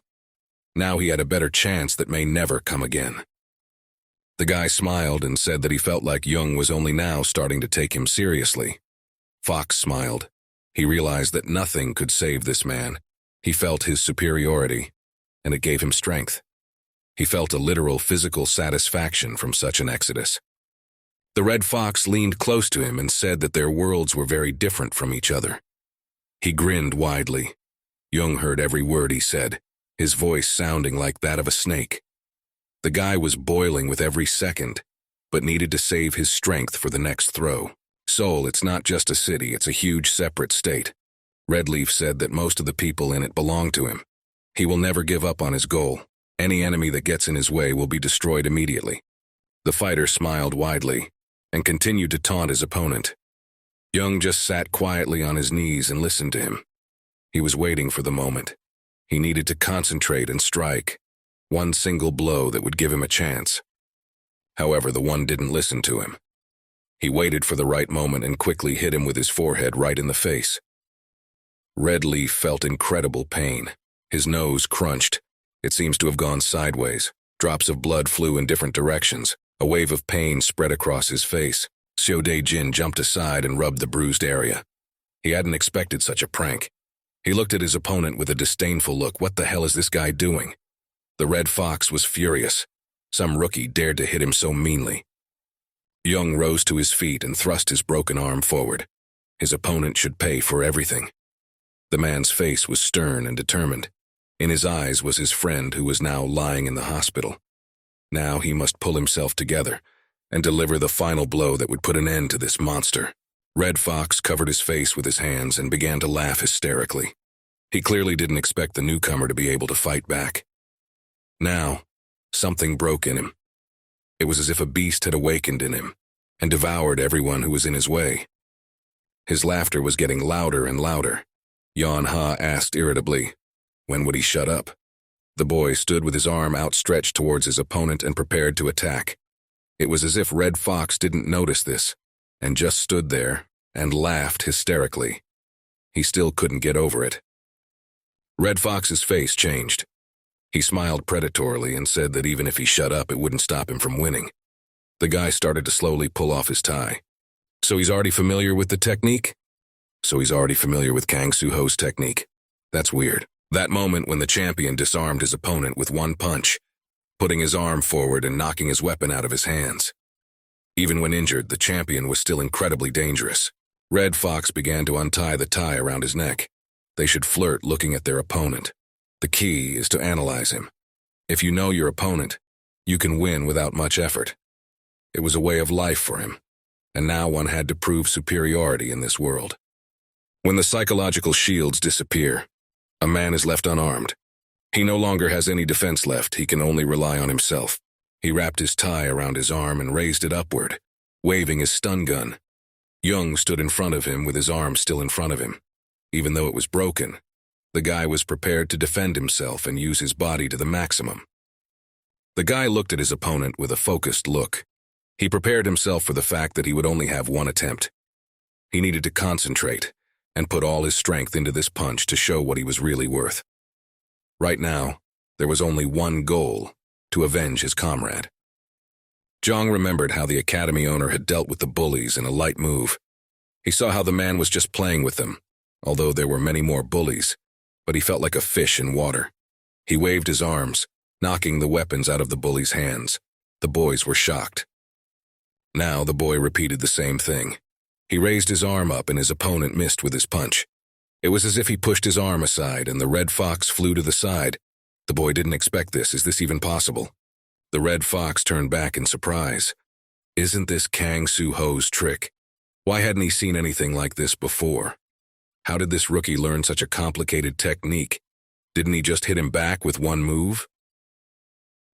Now he had a better chance that may never come again. The guy smiled and said that he felt like Jung was only now starting to take him seriously. Fox smiled. He realized that nothing could save this man. He felt his superiority, and it gave him strength. He felt a literal physical satisfaction from such an exodus. The Red Fox leaned close to him and said that their worlds were very different from each other. He grinned widely. Jung heard every word he said, his voice sounding like that of a snake. The guy was boiling with every second, but needed to save his strength for the next throw. Seoul, it's not just a city, it's a huge separate state. Redleaf said that most of the people in it belong to him. He will never give up on his goal. Any enemy that gets in his way will be destroyed immediately. The fighter smiled widely and continued to taunt his opponent. Jung just sat quietly on his knees and listened to him. He was waiting for the moment. He needed to concentrate and strike. One single blow that would give him a chance. However, the one didn't listen to him. He waited for the right moment and quickly hit him with his forehead right in the face. Redleaf felt incredible pain. His nose crunched. It seems to have gone sideways. Drops of blood flew in different directions. A wave of pain spread across his face. Xiu Dejin jumped aside and rubbed the bruised area. He hadn't expected such a prank. He looked at his opponent with a disdainful look. What the hell is this guy doing? The Red Fox was furious. Some rookie dared to hit him so meanly. Jung rose to his feet and thrust his broken arm forward. His opponent should pay for everything. The man's face was stern and determined. In his eyes was his friend, who was now lying in the hospital. Now he must pull himself together and deliver the final blow that would put an end to this monster. Red Fox covered his face with his hands and began to laugh hysterically. He clearly didn't expect the newcomer to be able to fight back. Now, something broke in him. It was as if a beast had awakened in him and devoured everyone who was in his way. His laughter was getting louder and louder. Yan Ha asked irritably, when would he shut up? The boy stood with his arm outstretched towards his opponent and prepared to attack. It was as if Red Fox didn't notice this and just stood there and laughed hysterically. He still couldn't get over it. Red Fox's face changed. He smiled predatorily and said that even if he shut up, it wouldn't stop him from winning. The guy started to slowly pull off his tie. So he's already familiar with the technique? So he's already familiar with Kang Soo-ho's technique. That's weird. That moment when the champion disarmed his opponent with one punch, putting his arm forward and knocking his weapon out of his hands. Even when injured, the champion was still incredibly dangerous. Red Fox began to untie the tie around his neck. They should flirt looking at their opponent. The key is to analyze him. If you know your opponent, you can win without much effort. It was a way of life for him, and now one had to prove superiority in this world. When the psychological shields disappear, a man is left unarmed. He no longer has any defense left. He can only rely on himself. He wrapped his tie around his arm and raised it upward, waving his stun gun. Jung stood in front of him with his arm still in front of him. Even though it was broken, The guy was prepared to defend himself and use his body to the maximum. The guy looked at his opponent with a focused look. He prepared himself for the fact that he would only have one attempt. He needed to concentrate and put all his strength into this punch to show what he was really worth. Right now, there was only one goal: to avenge his comrade. Jong remembered how the academy owner had dealt with the bullies in a light move. He saw how the man was just playing with them, although there were many more bullies, but he felt like a fish in water. He waved his arms, knocking the weapons out of the bullies' hands. The boys were shocked. Now the boy repeated the same thing. He raised his arm up and his opponent missed with his punch. It was as if he pushed his arm aside and the red fox flew to the side. The boy didn't expect this. Is this even possible? The red fox turned back in surprise. Isn't this Kang Soo-ho's trick? Why hadn't he seen anything like this before? How did this rookie learn such a complicated technique? Didn't he just hit him back with one move?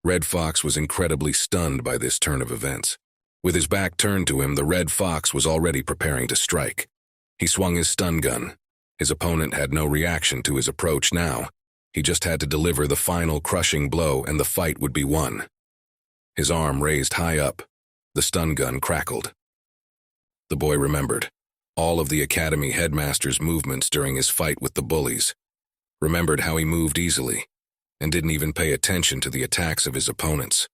Red Fox was incredibly stunned by this turn of events. With his back turned to him, the Red Fox was already preparing to strike. He swung his stun gun. His opponent had no reaction to his approach now. He just had to deliver the final crushing blow and the fight would be won. His arm raised high up. The stun gun crackled. The boy remembered all of the academy headmaster's movements during his fight with the bullies. Remembered how he moved easily and didn't even pay attention to the attacks of his opponents.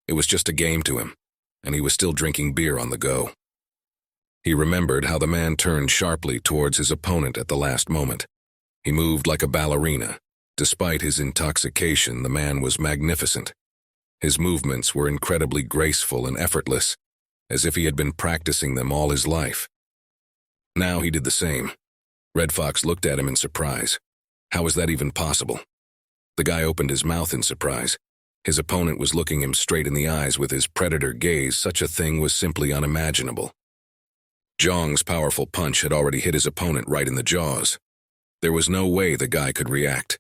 It was just a game to him, and he was still drinking beer on the go. He remembered how the man turned sharply towards his opponent at the last moment. He moved like a ballerina. Despite his intoxication, the man was magnificent. His movements were incredibly graceful and effortless, as if he had been practicing them all his life. Now he did the same. Red Fox looked at him in surprise. How was that even possible? The guy opened his mouth in surprise. His opponent was looking him straight in the eyes with his predator gaze. Such a thing was simply unimaginable. Jong's powerful punch had already hit his opponent right in the jaws. There was no way the guy could react.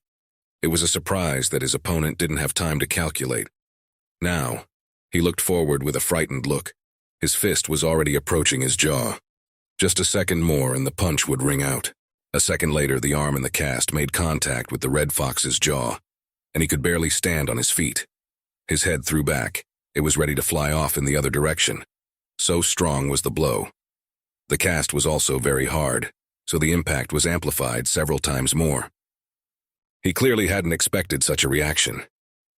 It was a surprise that his opponent didn't have time to calculate. Now, he looked forward with a frightened look. His fist was already approaching his jaw. Just a second more and the punch would ring out. A second later, the arm in the cast made contact with the Red Fox's jaw, and he could barely stand on his feet. His head threw back. It was ready to fly off in the other direction. So strong was the blow. The cast was also very hard, so the impact was amplified several times more. He clearly hadn't expected such a reaction.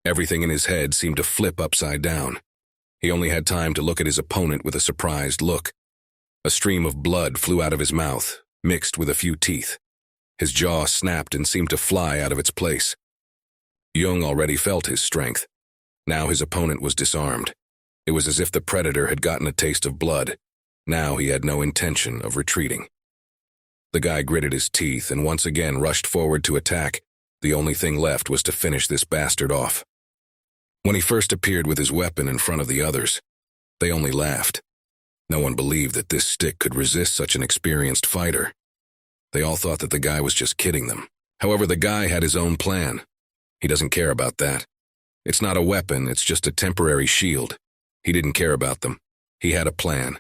Everything in his head seemed to flip upside down. He only had time to look at his opponent with a surprised look. A stream of blood flew out of his mouth, mixed with a few teeth. His jaw snapped and seemed to fly out of its place. Jung already felt his strength. Now his opponent was disarmed. It was as if the predator had gotten a taste of blood. Now he had no intention of retreating. The guy gritted his teeth and once again rushed forward to attack. The only thing left was to finish this bastard off. When he first appeared with his weapon in front of the others, they only laughed. No one believed that this stick could resist such an experienced fighter. They all thought that the guy was just kidding them. However, the guy had his own plan. He doesn't care about that. It's not a weapon, it's just a temporary shield. He didn't care about them. He had a plan.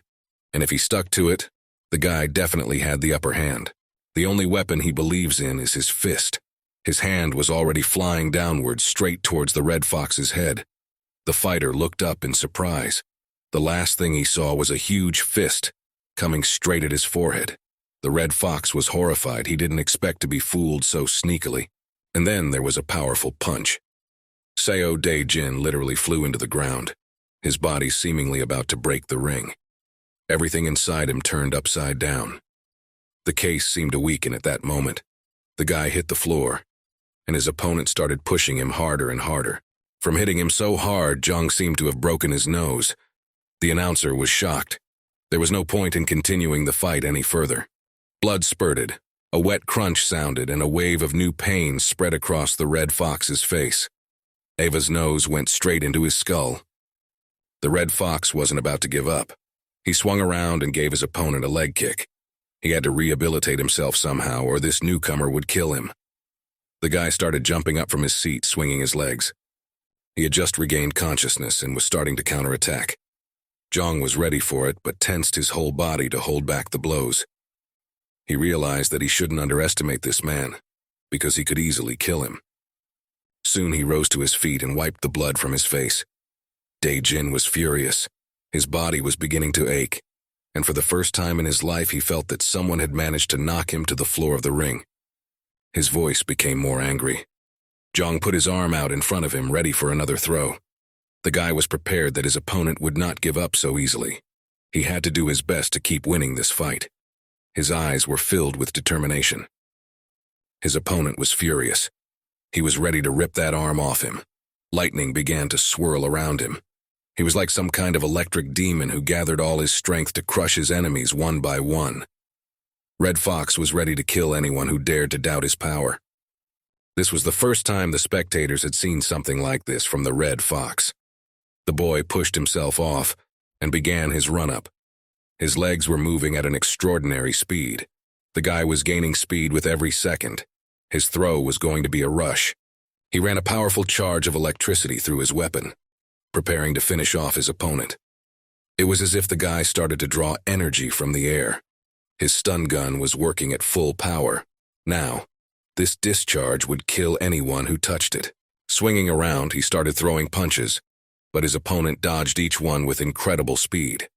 And if he stuck to it, the guy definitely had the upper hand. The only weapon he believes in is his fist. His hand was already flying downwards straight towards the Red Fox's head. The fighter looked up in surprise. The last thing he saw was a huge fist coming straight at his forehead. The Red Fox was horrified. He didn't expect to be fooled so sneakily. And then there was a powerful punch. Seo Dae-jin literally flew into the ground, his body seemingly about to break the ring. Everything inside him turned upside down. The case seemed to weaken at that moment. The guy hit the floor, and his opponent started pushing him harder and harder. From hitting him so hard, Jung seemed to have broken his nose. The announcer was shocked. There was no point in continuing the fight any further. Blood spurted, a wet crunch sounded, and a wave of new pain spread across the Red Fox's face. Ava's nose went straight into his skull. The Red Fox wasn't about to give up. He swung around and gave his opponent a leg kick. He had to rehabilitate himself somehow, or this newcomer would kill him. The guy started jumping up from his seat, swinging his legs. He had just regained consciousness and was starting to counterattack. Jong was ready for it, but tensed his whole body to hold back the blows. He realized that he shouldn't underestimate this man. because he could easily kill him. Soon he rose to his feet and wiped the blood from his face. Dae-jin was furious. His body was beginning to ache, and for the first time in his life he felt that someone had managed to knock him to the floor of the ring. His voice became more angry. Jong put his arm out in front of him, ready for another throw. The guy was prepared that his opponent would not give up so easily. He had to do his best to keep winning this fight. His eyes were filled with determination. His opponent was furious. He was ready to rip that arm off him. Lightning began to swirl around him. He was like some kind of electric demon who gathered all his strength to crush his enemies one by one. Red Fox was ready to kill anyone who dared to doubt his power. This was the first time the spectators had seen something like this from the Red Fox. The boy pushed himself off and began his run-up. His legs were moving at an extraordinary speed. The guy was gaining speed with every second. His throw was going to be a rush. He ran a powerful charge of electricity through his weapon, preparing to finish off his opponent. It was as if the guy started to draw energy from the air. His stun gun was working at full power. Now, this discharge would kill anyone who touched it. Swinging around, he started throwing punches, but his opponent dodged each one with incredible speed.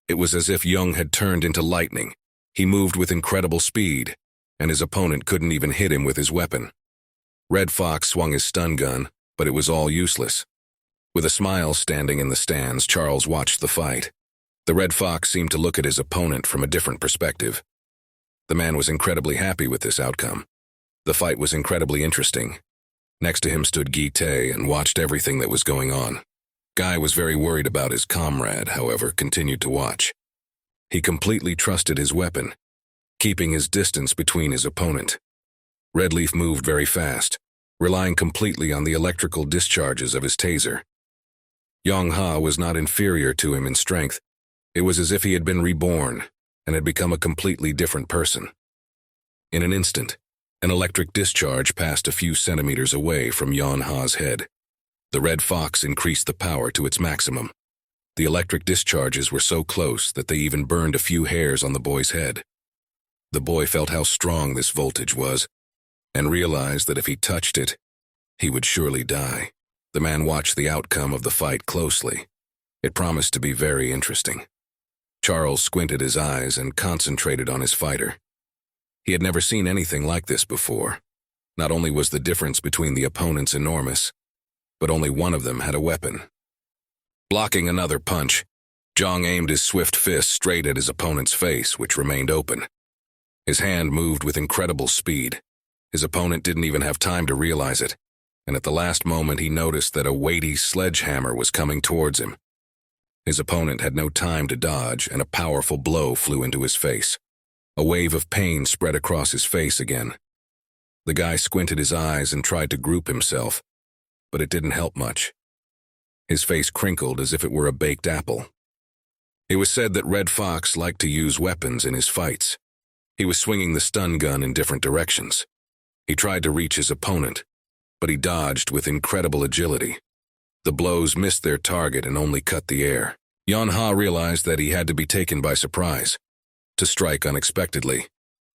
It was as if Young had turned into lightning. He moved with incredible speed, and his opponent couldn't even hit him with his weapon. Red Fox swung his stun gun, but it was all useless. With a smile standing in the stands, Charles watched the fight. The Red Fox seemed to look at his opponent from a different perspective. The man was incredibly happy with this outcome. The fight was incredibly interesting. Next to him stood Gi Tae and watched everything that was going on. Guy was very worried about his comrade, however, continued to watch. He completely trusted his weapon, keeping his distance between his opponent. Redleaf moved very fast, relying completely on the electrical discharges of his taser. Yong Ha was not inferior to him in strength. It was as if he had been reborn and had become a completely different person. In an instant, an electric discharge passed a few centimeters away from Yong Ha's head. The Red Fox increased the power to its maximum. The electric discharges were so close that they even burned a few hairs on the boy's head. The boy felt how strong this voltage was, and realized that if he touched it, he would surely die. The man watched the outcome of the fight closely. It promised to be very interesting. Charles squinted his eyes and concentrated on his fighter. He had never seen anything like this before. Not only was the difference between the opponents enormous, but only one of them had a weapon. Blocking another punch, Jong aimed his swift fist straight at his opponent's face, which remained open. His hand moved with incredible speed. His opponent didn't even have time to realize it, and at the last moment he noticed that a weighty sledgehammer was coming towards him. His opponent had no time to dodge, and a powerful blow flew into his face. A wave of pain spread across his face again. The guy squinted his eyes and tried to group himself, but it didn't help much. His face crinkled as if it were a baked apple. It was said that Red Fox liked to use weapons in his fights. He was swinging the stun gun in different directions. He tried to reach his opponent, but he dodged with incredible agility. The blows missed their target and only cut the air. Yong Ha realized that he had to be taken by surprise, to strike unexpectedly.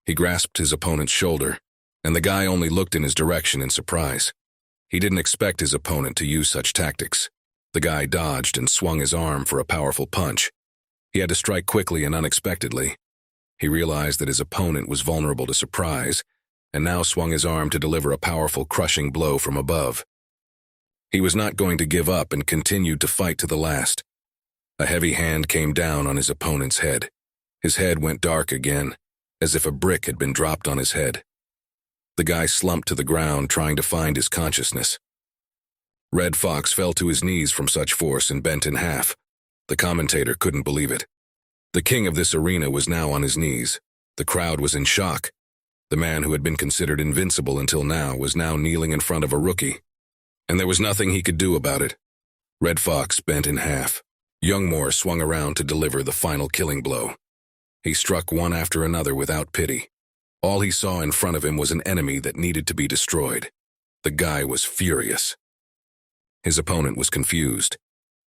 He grasped his opponent's shoulder, and the guy only looked in his direction in surprise. He didn't expect his opponent to use such tactics. The guy dodged and swung his arm for a powerful punch. He had to strike quickly and unexpectedly. He realized that his opponent was vulnerable to surprise, and now swung his arm to deliver a powerful crushing blow from above. He was not going to give up and continued to fight to the last. A heavy hand came down on his opponent's head. His head went dark again, as if a brick had been dropped on his head. The guy slumped to the ground, trying to find his consciousness. Red Fox fell to his knees from such force and bent in half. The commentator couldn't believe it. The king of this arena was now on his knees. The crowd was in shock. The man who had been considered invincible until now was now kneeling in front of a rookie, and there was nothing he could do about it. Red Fox bent in half. Youngmore swung around to deliver the final killing blow. He struck one after another without pity. All he saw in front of him was an enemy that needed to be destroyed. The guy was furious. His opponent was confused.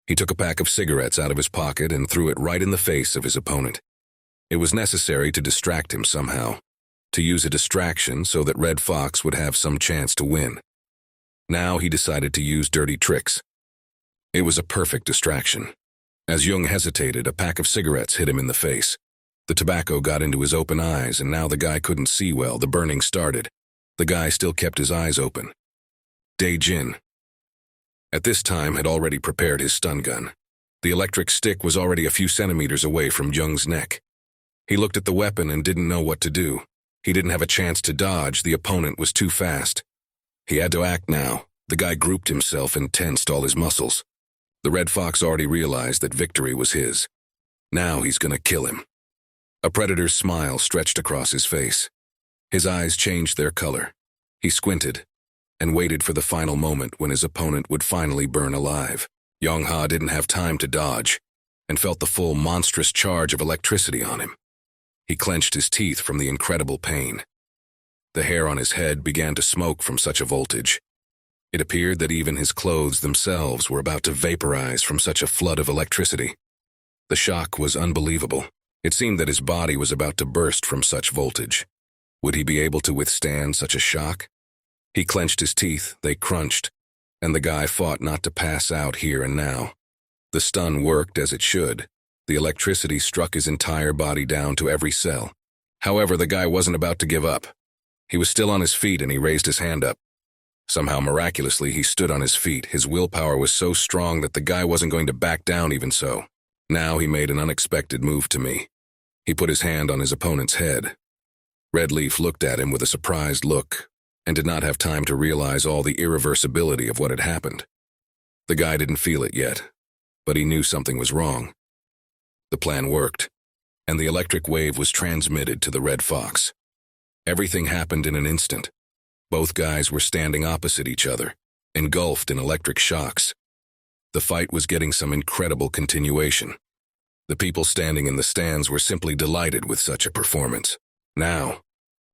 He took a pack of cigarettes out of his pocket and threw it right in the face of his opponent. It was necessary to distract him somehow, to use a distraction so that Red Fox would have some chance to win. Now he decided to use dirty tricks. It was a perfect distraction. As Jung hesitated, a pack of cigarettes hit him in the face. The tobacco got into his open eyes, and now the guy couldn't see well. The burning started. The guy still kept his eyes open. Dae-jin, at this time, had already prepared his stun gun. The electric stick was already a few centimeters away from Jung's neck. He looked at the weapon and didn't know what to do. He didn't have a chance to dodge. The opponent was too fast. He had to act now. The guy grouped himself and tensed all his muscles. The Red Fox already realized that victory was his. Now he's gonna kill him. A predator's smile stretched across his face. His eyes changed their color. He squinted and waited for the final moment when his opponent would finally burn alive. Yong-ha didn't have time to dodge and felt the full monstrous charge of electricity on him. He clenched his teeth from the incredible pain. The hair on his head began to smoke from such a voltage. It appeared that even his clothes themselves were about to vaporize from such a flood of electricity. The shock was unbelievable. It seemed that his body was about to burst from such voltage. Would he be able to withstand such a shock? He clenched his teeth, they crunched, and the guy fought not to pass out here and now. The stun worked as it should. The electricity struck his entire body down to every cell. However, the guy wasn't about to give up. He was still on his feet and he raised his hand up. Somehow, miraculously, he stood on his feet. His willpower was so strong that the guy wasn't going to back down even so. Now he made an unexpected move to me. He put his hand on his opponent's head. Red Leaf looked at him with a surprised look and did not have time to realize all the irreversibility of what had happened. The guy didn't feel it yet, but he knew something was wrong. The plan worked, and the electric wave was transmitted to the Red Fox. Everything happened in an instant. Both guys were standing opposite each other, engulfed in electric shocks. The fight was getting some incredible continuation. The people standing in the stands were simply delighted with such a performance. Now,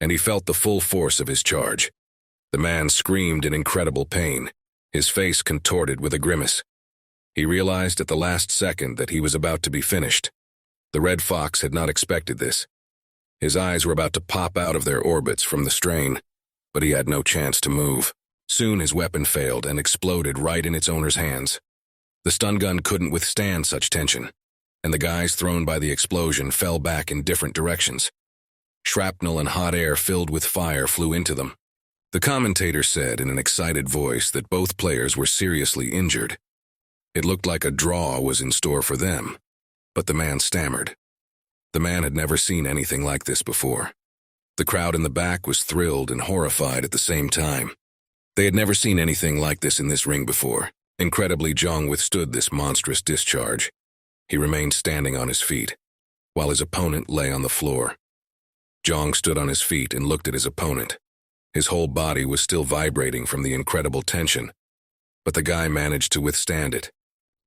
and he felt the full force of his charge. The man screamed in incredible pain, his face contorted with a grimace. He realized at the last second that he was about to be finished. The Red Fox had not expected this. His eyes were about to pop out of their orbits from the strain, but he had no chance to move. Soon his weapon failed and exploded right in its owner's hands. The stun gun couldn't withstand such tension, and the guys thrown by the explosion fell back in different directions. Shrapnel and hot air filled with fire flew into them. The commentator said in an excited voice that both players were seriously injured. It looked like a draw was in store for them, but the man stammered. The man had never seen anything like this before. The crowd in the back was thrilled and horrified at the same time. They had never seen anything like this in this ring before. Incredibly, Jong withstood this monstrous discharge. He remained standing on his feet, while his opponent lay on the floor. Jong stood on his feet and looked at his opponent. His whole body was still vibrating from the incredible tension, but the guy managed to withstand it.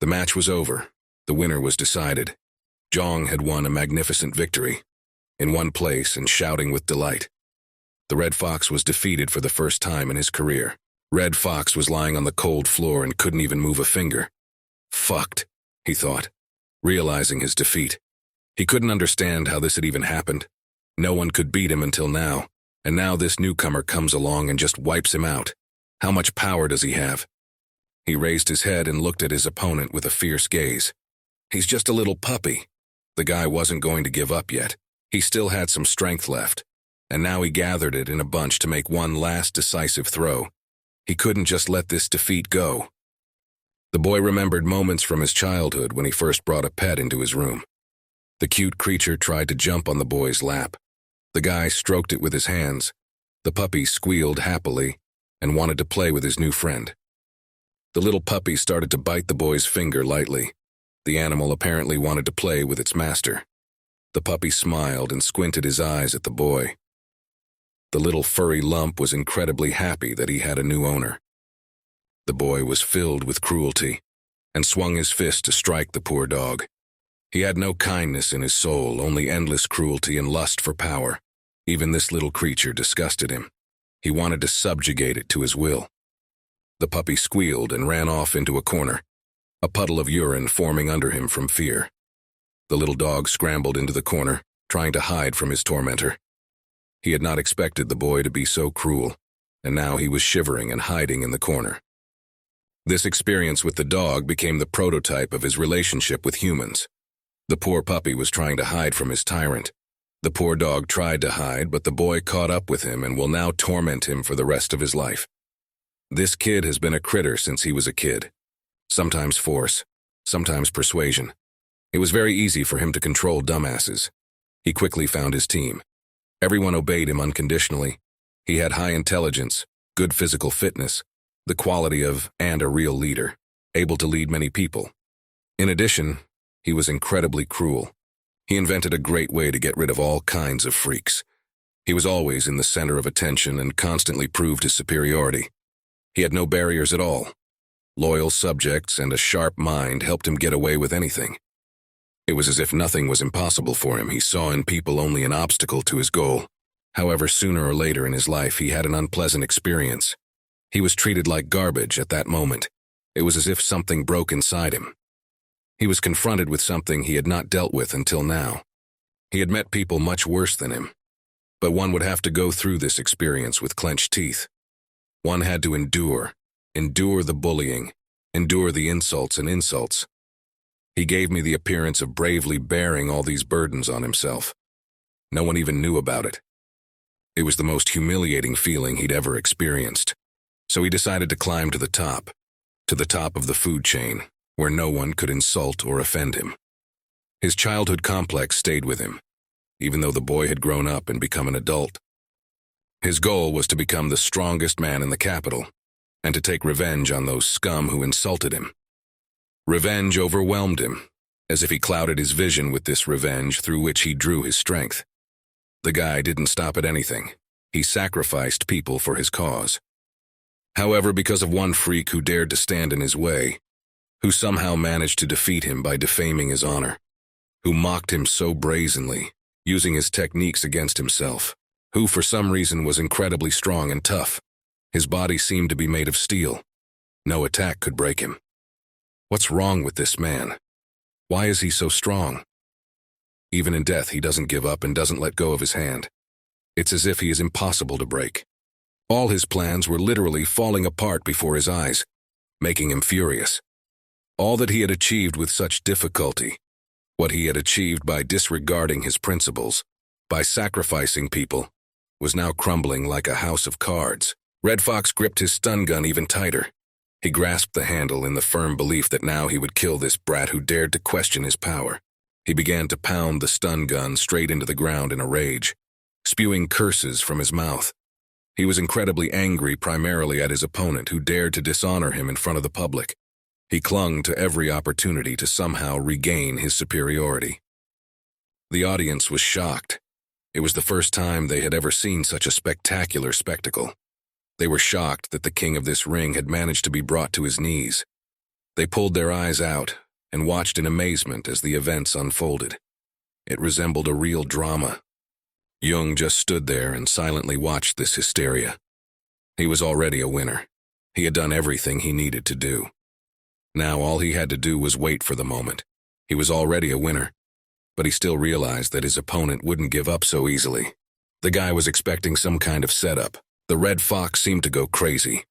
The match was over. The winner was decided. Jong had won a magnificent victory, in one place and shouting with delight. The Red Fox was defeated for the first time in his career. Red Fox was lying on the cold floor and couldn't even move a finger. Fucked, he thought, realizing his defeat. He couldn't understand how this had even happened. No one could beat him until now, and now this newcomer comes along and just wipes him out. How much power does he have? He raised his head and looked at his opponent with a fierce gaze. He's just a little puppy. The guy wasn't going to give up yet. He still had some strength left, and now he gathered it in a bunch to make one last decisive throw. He couldn't just let this defeat go. The boy remembered moments from his childhood when he first brought a pet into his room. The cute creature tried to jump on the boy's lap. The guy stroked it with his hands. The puppy squealed happily and wanted to play with his new friend. The little puppy started to bite the boy's finger lightly. The animal apparently wanted to play with its master. The puppy smiled and squinted his eyes at the boy. The little furry lump was incredibly happy that he had a new owner. The boy was filled with cruelty and swung his fist to strike the poor dog. He had no kindness in his soul, only endless cruelty and lust for power. Even this little creature disgusted him. He wanted to subjugate it to his will. The puppy squealed and ran off into a corner, a puddle of urine forming under him from fear. The little dog scrambled into the corner, trying to hide from his tormentor. He had not expected the boy to be so cruel, and now he was shivering and hiding in the corner. This experience with the dog became the prototype of his relationship with humans. The poor puppy was trying to hide from his tyrant. The poor dog tried to hide, but the boy caught up with him and will now torment him for the rest of his life. This kid has been a critter since he was a kid. Sometimes force, sometimes persuasion. It was very easy for him to control dumbasses. He quickly found his team. Everyone obeyed him unconditionally. He had high intelligence, good physical fitness, the quality of and a real leader, able to lead many people. In addition, he was incredibly cruel. He invented a great way to get rid of all kinds of freaks. He was always in the center of attention and constantly proved his superiority. He had no barriers at all. Loyal subjects and a sharp mind helped him get away with anything. It was as if nothing was impossible for him. He saw in people only an obstacle to his goal. However, sooner or later in his life, he had an unpleasant experience. He was treated like garbage at that moment. It was as if something broke inside him. He was confronted with something he had not dealt with until now. He had met people much worse than him. But one would have to go through this experience with clenched teeth. One had to endure the bullying, endure the insults and insults. He gave me the appearance of bravely bearing all these burdens on himself. No one even knew about it. It was the most humiliating feeling he'd ever experienced. So he decided to climb to the top of the food chain, where no one could insult or offend him. His childhood complex stayed with him, even though the boy had grown up and become an adult. His goal was to become the strongest man in the capital, and to take revenge on those scum who insulted him. Revenge overwhelmed him, as if he clouded his vision with this revenge through which he drew his strength. The guy didn't stop at anything. He sacrificed people for his cause. However, because of one freak who dared to stand in his way, who somehow managed to defeat him by defaming his honor, who mocked him so brazenly, using his techniques against himself, who for some reason was incredibly strong and tough. His body seemed to be made of steel. No attack could break him. What's wrong with this man? Why is he so strong? Even in death, he doesn't give up and doesn't let go of his hand. It's as if he is impossible to break. All his plans were literally falling apart before his eyes, making him furious. All that he had achieved with such difficulty, what he had achieved by disregarding his principles, by sacrificing people, was now crumbling like a house of cards. Red Fox gripped his stun gun even tighter. He grasped the handle in the firm belief that now he would kill this brat who dared to question his power. He began to pound the stun gun straight into the ground in a rage, spewing curses from his mouth. He was incredibly angry primarily at his opponent who dared to dishonor him in front of the public. He clung to every opportunity to somehow regain his superiority. The audience was shocked. It was the first time they had ever seen such a spectacular spectacle. They were shocked that the king of this ring had managed to be brought to his knees. They pulled their eyes out and watched in amazement as the events unfolded. It resembled a real drama. Jung just stood there and silently watched this hysteria. He was already a winner. He had done everything he needed to do. Now all he had to do was wait for the moment. He was already a winner, but he still realized that his opponent wouldn't give up so easily. The guy was expecting some kind of setup. The Red Fox seemed to go crazy.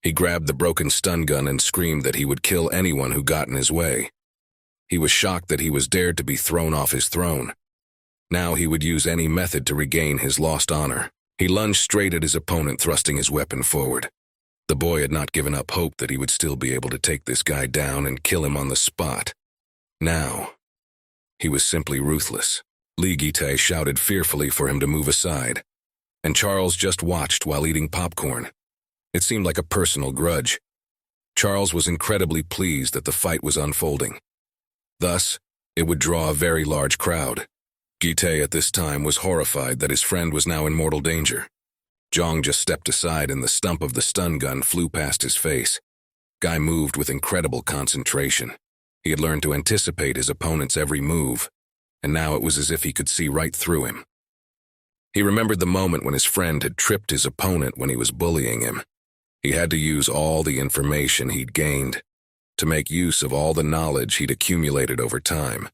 He grabbed the broken stun gun and screamed that he would kill anyone who got in his way. He was shocked that he was dared to be thrown off his throne. Now he would use any method to regain his lost honor. He lunged straight at his opponent, thrusting his weapon forward. The boy had not given up hope that he would still be able to take this guy down and kill him on the spot. Now, he was simply ruthless. Li Gite shouted fearfully for him to move aside, and Charles just watched while eating popcorn. It seemed like a personal grudge. Charles was incredibly pleased that the fight was unfolding. Thus, it would draw a very large crowd. Gite at this time was horrified that his friend was now in mortal danger. Zhang just stepped aside and the stump of the stun gun flew past his face. Guy moved with incredible concentration. He had learned to anticipate his opponent's every move, and now it was as if he could see right through him. He remembered the moment when his friend had tripped his opponent when he was bullying him. He had to use all the information he'd gained, to make use of all the knowledge he'd accumulated over time.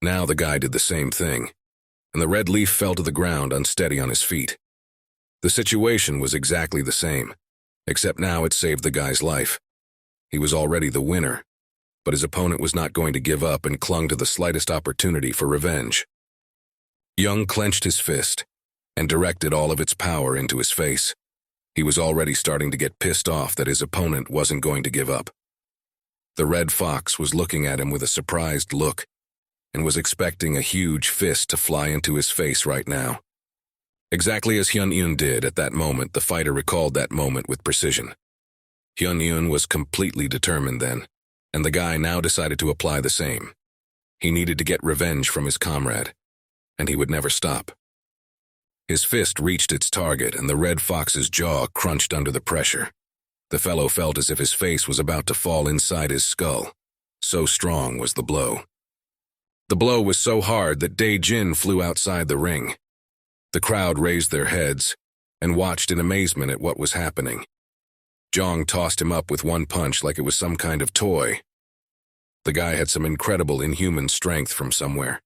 Now the guy did the same thing. and the red leaf fell to the ground unsteady on his feet. The situation was exactly the same, except now it saved the guy's life. He was already the winner, but his opponent was not going to give up and clung to the slightest opportunity for revenge. Young clenched his fist and directed all of its power into his face. He was already starting to get pissed off that his opponent wasn't going to give up. The red fox was looking at him with a surprised look and was expecting a huge fist to fly into his face right now. Exactly as Hyun-eun did at that moment, the fighter recalled that moment with precision. Hyun-eun was completely determined then, and the guy now decided to apply the same. He needed to get revenge from his comrade, and he would never stop. His fist reached its target, and the red fox's jaw crunched under the pressure. The fellow felt as if his face was about to fall inside his skull. So strong was the blow. The blow was so hard that Dae-jin flew outside the ring. The crowd raised their heads and watched in amazement at what was happening. Jong tossed him up with one punch like it was some kind of toy. The guy had some incredible inhuman strength from somewhere.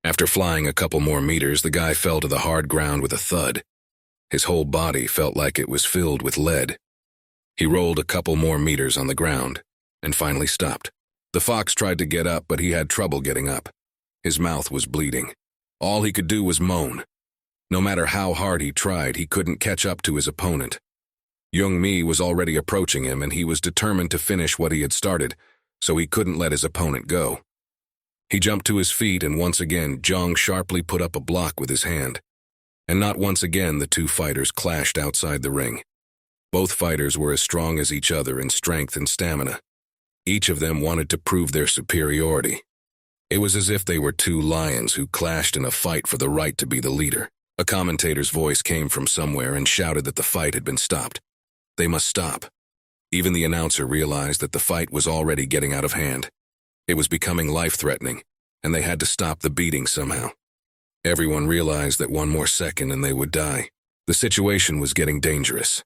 After flying a couple more meters, the guy fell to the hard ground with a thud. His whole body felt like it was filled with lead. He rolled a couple more meters on the ground and finally stopped. The fox tried to get up, but he had trouble getting up. His mouth was bleeding. All he could do was moan. No matter how hard he tried, he couldn't catch up to his opponent. Young-mi was already approaching him, and he was determined to finish what he had started, so he couldn't let his opponent go. He jumped to his feet, and once again, Jong sharply put up a block with his hand. And not once again the two fighters clashed outside the ring. Both fighters were as strong as each other in strength and stamina. Each of them wanted to prove their superiority. It was as if they were two lions who clashed in a fight for the right to be the leader. A commentator's voice came from somewhere and shouted that the fight had been stopped. They must stop. Even the announcer realized that the fight was already getting out of hand. It was becoming life-threatening, and they had to stop the beating somehow. Everyone realized that one more second and they would die. The situation was getting dangerous.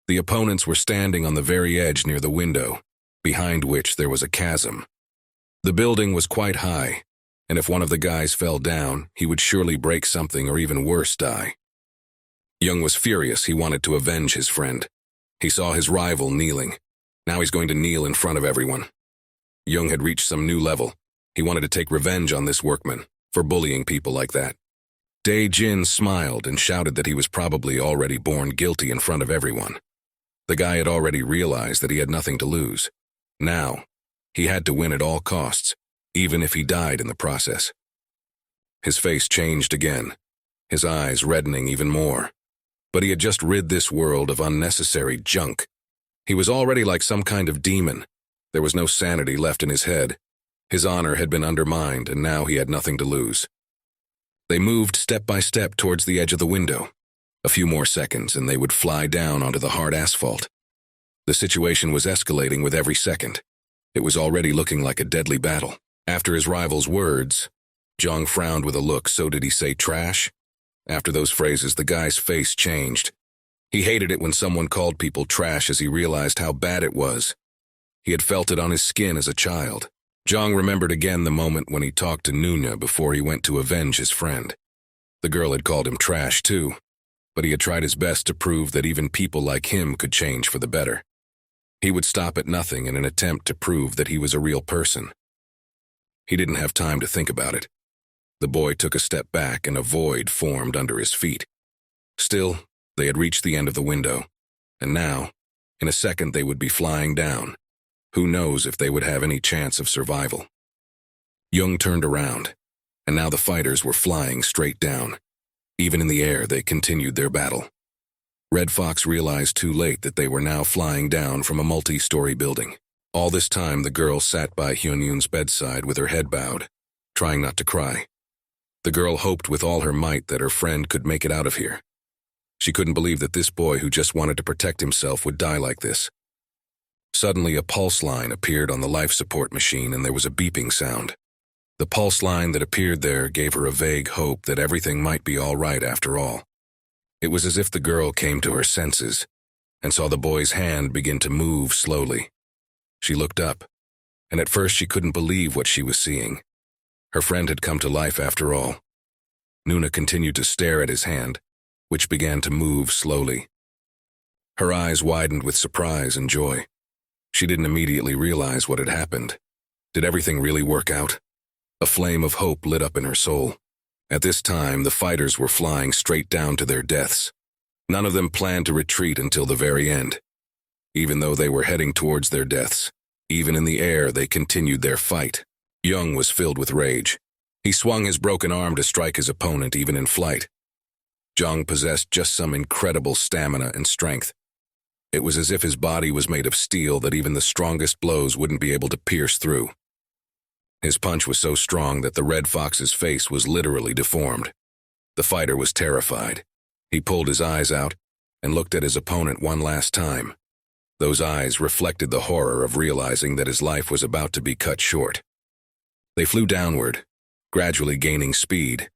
The opponents were standing on the very edge near the window, behind which there was a chasm. The building was quite high, and if one of the guys fell down, he would surely break something or even worse, die. Young was furious. He wanted to avenge his friend. He saw his rival kneeling. Now he's going to kneel in front of everyone. Young had reached some new level. He wanted to take revenge on this workman for bullying people like that. Dae-jin smiled and shouted that he was probably already born guilty in front of everyone. The guy had already realized that he had nothing to lose. Now, he had to win at all costs, even if he died in the process. His face changed again, his eyes reddening even more. But he had just rid this world of unnecessary junk. He was already like some kind of demon. There was no sanity left in his head. His honor had been undermined, and now he had nothing to lose. They moved step by step towards the edge of the window. A few more seconds, and they would fly down onto the hard asphalt. The situation was escalating with every second. It was already looking like a deadly battle. After his rival's words, Jong frowned with a look. So did he say trash? After those phrases, the guy's face changed. He hated it when someone called people trash as he realized how bad it was. He had felt it on his skin as a child. Jong remembered again the moment when he talked to Nunya before he went to avenge his friend. The girl had called him trash too, but he had tried his best to prove that even people like him could change for the better. He would stop at nothing in an attempt to prove that he was a real person. He didn't have time to think about it. The boy took a step back and a void formed under his feet. Still, they had reached the end of the window, and now, in a second, they would be flying down. Who knows if they would have any chance of survival? Jung turned around, and now the fighters were flying straight down. Even in the air, they continued their battle. Red Fox realized too late that they were now flying down from a multi-story building. All this time, the girl sat by Hyun-eun's bedside with her head bowed, trying not to cry. The girl hoped with all her might that her friend could make it out of here. She couldn't believe that this boy who just wanted to protect himself would die like this. Suddenly, a pulse line appeared on the life support machine, and there was a beeping sound. The pulse line that appeared there gave her a vague hope that everything might be all right after all. It was as if the girl came to her senses and saw the boy's hand begin to move slowly. She looked up, and at first she couldn't believe what she was seeing. Her friend had come to life after all. Nuna continued to stare at his hand, which began to move slowly. Her eyes widened with surprise and joy. She didn't immediately realize what had happened. Did everything really work out? A flame of hope lit up in her soul. At this time, the fighters were flying straight down to their deaths. None of them planned to retreat until the very end. Even though they were heading towards their deaths, even in the air, they continued their fight. Young was filled with rage. He swung his broken arm to strike his opponent even in flight. Jung possessed just some incredible stamina and strength. It was as if his body was made of steel that even the strongest blows wouldn't be able to pierce through. His punch was so strong that the Red Fox's face was literally deformed. The fighter was terrified. He pulled his eyes out and looked at his opponent one last time. Those eyes reflected the horror of realizing that his life was about to be cut short. They flew downward, gradually gaining speed,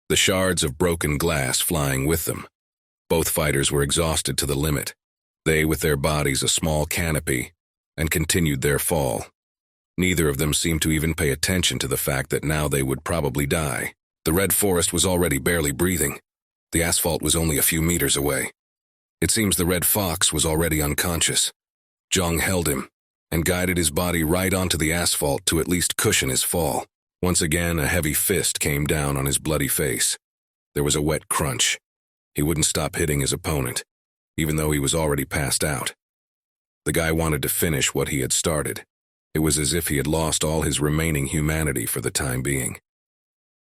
the shards of broken glass flying with them. Both fighters were exhausted to the limit. They, with their bodies a small canopy, and continued their fall. Neither of them seemed to even pay attention to the fact that now they would probably die. The red forest was already barely breathing. The asphalt was only a few meters away. It seems the Red Fox was already unconscious. Jung held him and guided his body right onto the asphalt to at least cushion his fall. Once again, a heavy fist came down on his bloody face. There was a wet crunch. He wouldn't stop hitting his opponent, even though he was already passed out. The guy wanted to finish what he had started. It was as if he had lost all his remaining humanity for the time being.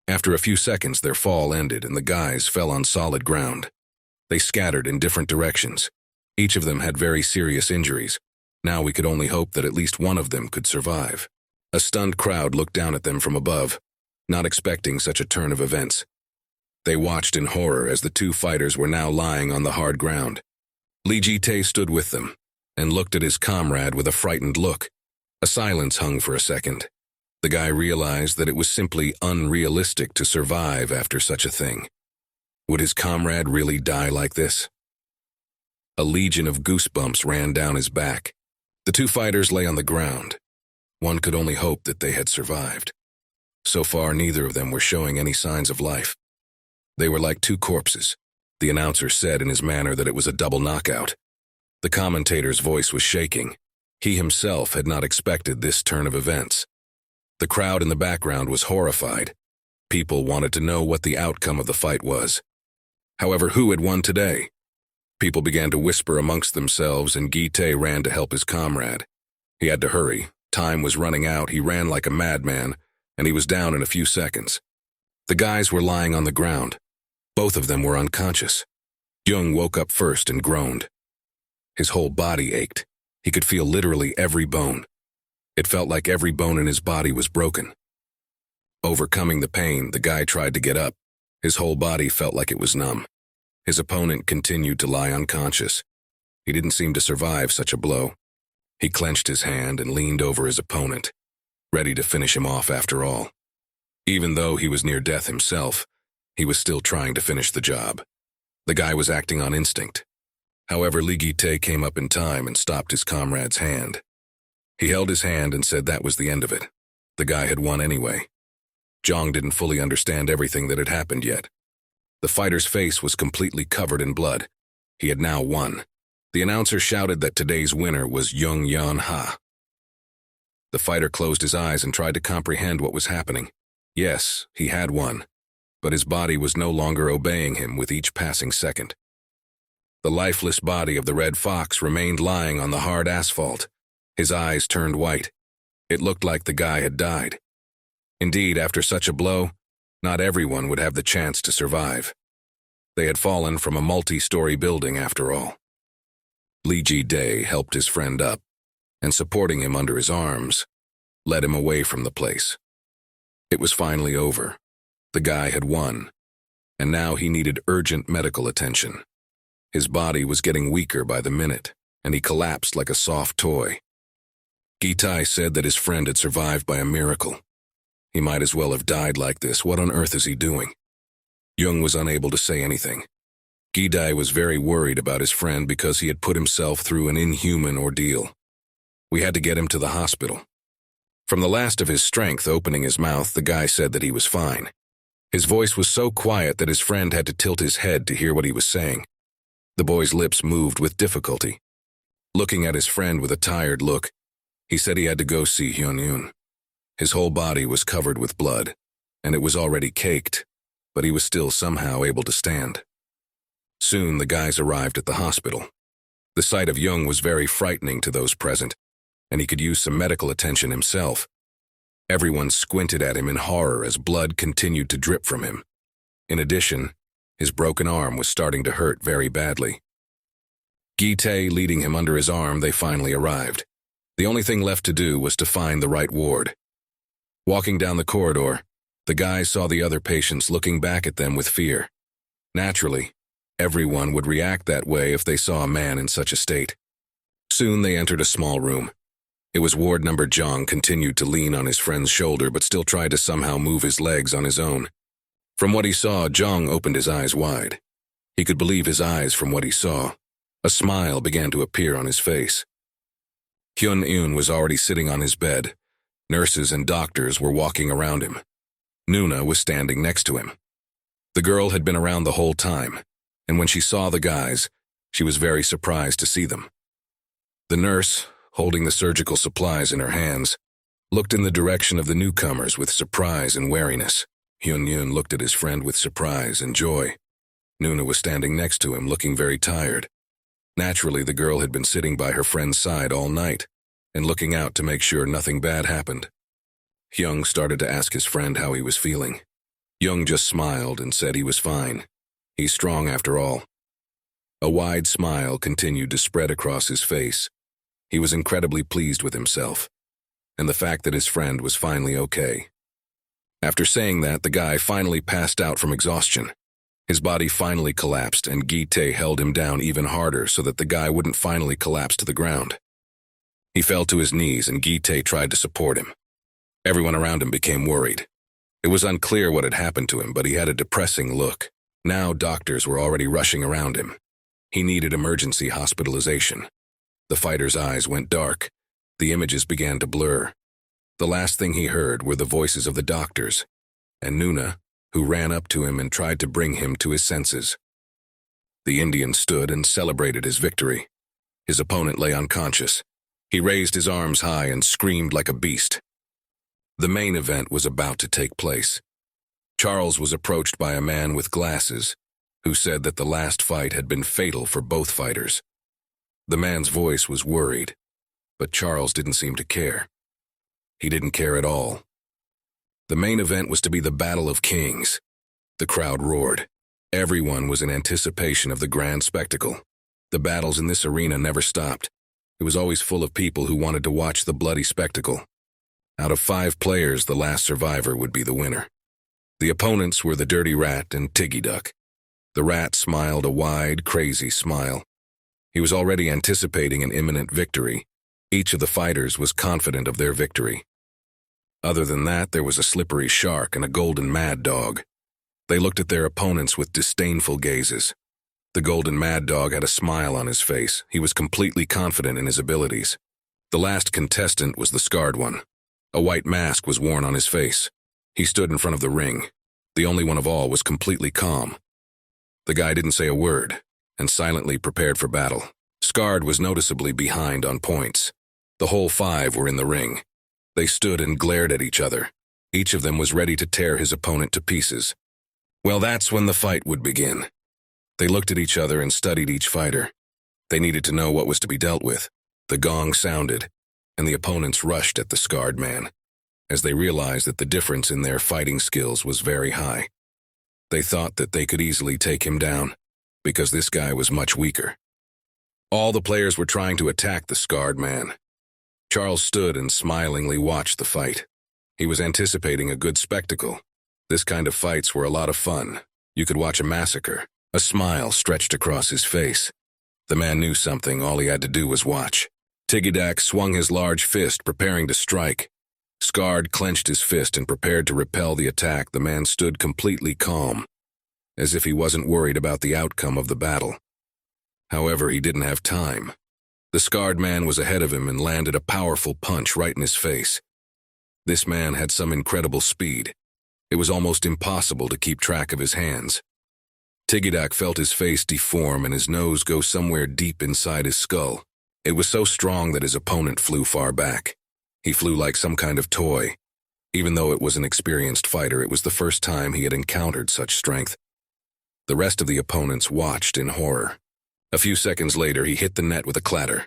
After a few seconds, their fall ended and the guys fell on solid ground. They scattered in different directions. Each of them had very serious injuries. Now we could only hope that at least one of them could survive. A stunned crowd looked down at them from above, not expecting such a turn of events. They watched in horror as the two fighters were now lying on the hard ground. Li Jitae stood with them and looked at his comrade with a frightened look. A silence hung for a second. The guy realized that it was simply unrealistic to survive after such a thing. Would his comrade really die like this? A legion of goosebumps ran down his back. The two fighters lay on the ground. One could only hope that they had survived. So far, neither of them were showing any signs of life. They were like two corpses. The announcer said in his manner that it was a double knockout. The commentator's voice was shaking. He himself had not expected this turn of events. The crowd in the background was horrified. People wanted to know what the outcome of the fight was. However, who had won today? People began to whisper amongst themselves, and Gitae ran to help his comrade. He had to hurry. Time was running out. He ran like a madman, and he was down in a few seconds. The guys were lying on the ground. Both of them were unconscious. Jung woke up first and groaned. His whole body ached. He could feel literally every bone. It felt like every bone in his body was broken. Overcoming the pain, the guy tried to get up. His whole body felt like it was numb. His opponent continued to lie unconscious. He didn't seem to survive such a blow. He clenched his hand and leaned over his opponent, ready to finish him off after all. Even though he was near death himself, he was still trying to finish the job. The guy was acting on instinct. However, Li Jitae came up in time and stopped his comrade's hand. He held his hand and said that was the end of it. The guy had won anyway. Jung didn't fully understand everything that had happened yet. The fighter's face was completely covered in blood. He had now won. The announcer shouted that today's winner was Jung Yan Ha. The fighter closed his eyes and tried to comprehend what was happening. Yes, he had won, but his body was no longer obeying him with each passing second. The lifeless body of the Red Fox remained lying on the hard asphalt. His eyes turned white. It looked like the guy had died. Indeed, after such a blow, not everyone would have the chance to survive. They had fallen from a multi-story building after all. Li Jitae helped his friend up, and supporting him under his arms, led him away from the place. It was finally over. The guy had won, and now he needed urgent medical attention. His body was getting weaker by the minute, and he collapsed like a soft toy. Gitae said that his friend had survived by a miracle. He might as well have died like this. What on earth is he doing? Jung was unable to say anything. Gitae was very worried about his friend because he had put himself through an inhuman ordeal. We had to get him to the hospital. From the last of his strength opening his mouth, the guy said that he was fine. His voice was so quiet that his friend had to tilt his head to hear what he was saying. The boy's lips moved with difficulty. Looking at his friend with a tired look, he said he had to go see Hyun-yoon. His whole body was covered with blood, and it was already caked, but he was still somehow able to stand. Soon the guys arrived at the hospital. The sight of Young was very frightening to those present, and he could use some medical attention himself. Everyone squinted at him in horror as blood continued to drip from him. In addition, his broken arm was starting to hurt very badly. Gi-tae leading him under his arm, they finally arrived. The only thing left to do was to find the right ward. Walking down the corridor, the guys saw the other patients looking back at them with fear. Naturally, everyone would react that way if they saw a man in such a state. Soon they entered a small room. It was ward number. Jong continued to lean on his friend's shoulder but still tried to somehow move his legs on his own. From what he saw, Jong opened his eyes wide. He could believe his eyes from what he saw. A smile began to appear on his face. Hyun-yoon was already sitting on his bed. Nurses and doctors were walking around him. Nuna was standing next to him. The girl had been around the whole time, and when she saw the guys, she was very surprised to see them. The nurse, holding the surgical supplies in her hands, looked in the direction of the newcomers with surprise and wariness. Hyun-yoon looked at his friend with surprise and joy. Nuna was standing next to him, looking very tired. Naturally, the girl had been sitting by her friend's side all night and looking out to make sure nothing bad happened. Hyung started to ask his friend how he was feeling. Young just smiled and said he was fine. He's strong after all. A wide smile continued to spread across his face. He was incredibly pleased with himself, and the fact that his friend was finally okay. After saying that, the guy finally passed out from exhaustion. His body finally collapsed, and Gi-tae held him down even harder so that the guy wouldn't finally collapse to the ground. He fell to his knees, and Gi-tae tried to support him. Everyone around him became worried. It was unclear what had happened to him, but he had a depressing look. Now doctors were already rushing around him. He needed emergency hospitalization. The fighter's eyes went dark. The images began to blur. The last thing he heard were the voices of the doctors, and Nuna, who ran up to him and tried to bring him to his senses. The Indian stood and celebrated his victory. His opponent lay unconscious. He raised his arms high and screamed like a beast. The main event was about to take place. Charles was approached by a man with glasses, who said that the last fight had been fatal for both fighters. The man's voice was worried, but Charles didn't seem to care. He didn't care at all. The main event was to be the Battle of Kings. The crowd roared. Everyone was in anticipation of the grand spectacle. The battles in this arena never stopped. It was always full of people who wanted to watch the bloody spectacle. Out of 5 players, the last survivor would be the winner. The opponents were the Dirty Rat and Tiggy Duck. The rat smiled a wide, crazy smile. He was already anticipating an imminent victory. Each of the fighters was confident of their victory. Other than that, there was a slippery shark and a golden mad dog. They looked at their opponents with disdainful gazes. The golden mad dog had a smile on his face. He was completely confident in his abilities. The last contestant was the scarred one. A white mask was worn on his face. He stood in front of the ring. The only one of all was completely calm. The guy didn't say a word and silently prepared for battle. Scarred was noticeably behind on points. The whole 5 were in the ring. They stood and glared at each other. Each of them was ready to tear his opponent to pieces. Well, that's when the fight would begin. They looked at each other and studied each fighter. They needed to know what was to be dealt with. The gong sounded, and the opponents rushed at the scarred man, as they realized that the difference in their fighting skills was very high. They thought that they could easily take him down, because this guy was much weaker. All the players were trying to attack the scarred man. Charles stood and smilingly watched the fight. He was anticipating a good spectacle. This kind of fights were a lot of fun. You could watch a massacre. A smile stretched across his face. The man knew something. All he had to do was watch. Tigidak swung his large fist, preparing to strike. Scarred clenched his fist and prepared to repel the attack. The man stood completely calm, as if he wasn't worried about the outcome of the battle. However, he didn't have time. The scarred man was ahead of him and landed a powerful punch right in his face. This man had some incredible speed. It was almost impossible to keep track of his hands. Tigidak felt his face deform and his nose go somewhere deep inside his skull. It was so strong that his opponent flew far back. He flew like some kind of toy. Even though it was an experienced fighter, it was the first time he had encountered such strength. The rest of the opponents watched in horror. A few seconds later, he hit the net with a clatter,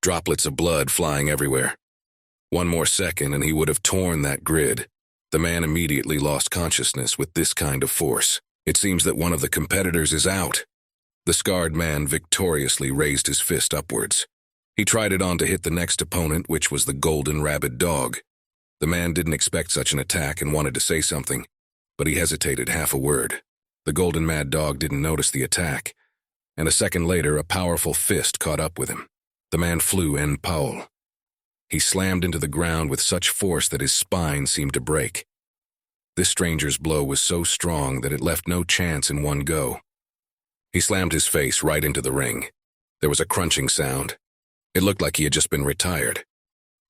droplets of blood flying everywhere. One more second and he would have torn that grid. The man immediately lost consciousness with this kind of force. It seems that one of the competitors is out. The scarred man victoriously raised his fist upwards. He tried it on to hit the next opponent, which was the golden rabid dog. The man didn't expect such an attack and wanted to say something, but he hesitated half a word. The golden mad dog didn't notice the attack, and a second later a powerful fist caught up with him. The man flew en Paul. He slammed into the ground with such force that his spine seemed to break. This stranger's blow was so strong that it left no chance in one go. He slammed his face right into the ring. There was a crunching sound. It looked like he had just been retired.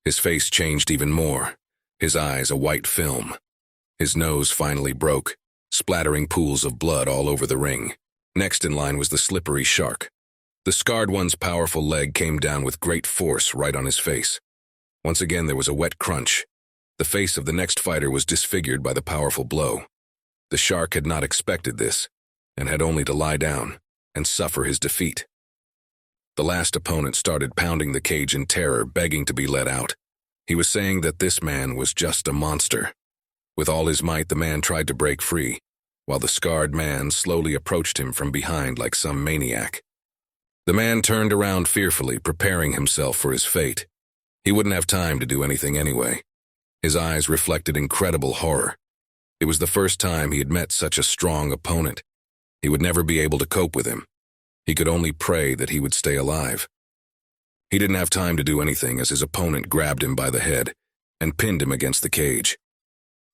His face changed even more, his eyes a white film. His nose finally broke, splattering pools of blood all over the ring. Next in line was the slippery shark. The scarred one's powerful leg came down with great force right on his face. Once again there was a wet crunch. The face of the next fighter was disfigured by the powerful blow. The shark had not expected this, and had only to lie down and suffer his defeat. The last opponent started pounding the cage in terror, begging to be let out. He was saying that this man was just a monster. With all his might, the man tried to break free, while the scarred man slowly approached him from behind like some maniac. The man turned around fearfully, preparing himself for his fate. He wouldn't have time to do anything anyway. His eyes reflected incredible horror. It was the first time he had met such a strong opponent. He would never be able to cope with him. He could only pray that he would stay alive. He didn't have time to do anything as his opponent grabbed him by the head and pinned him against the cage.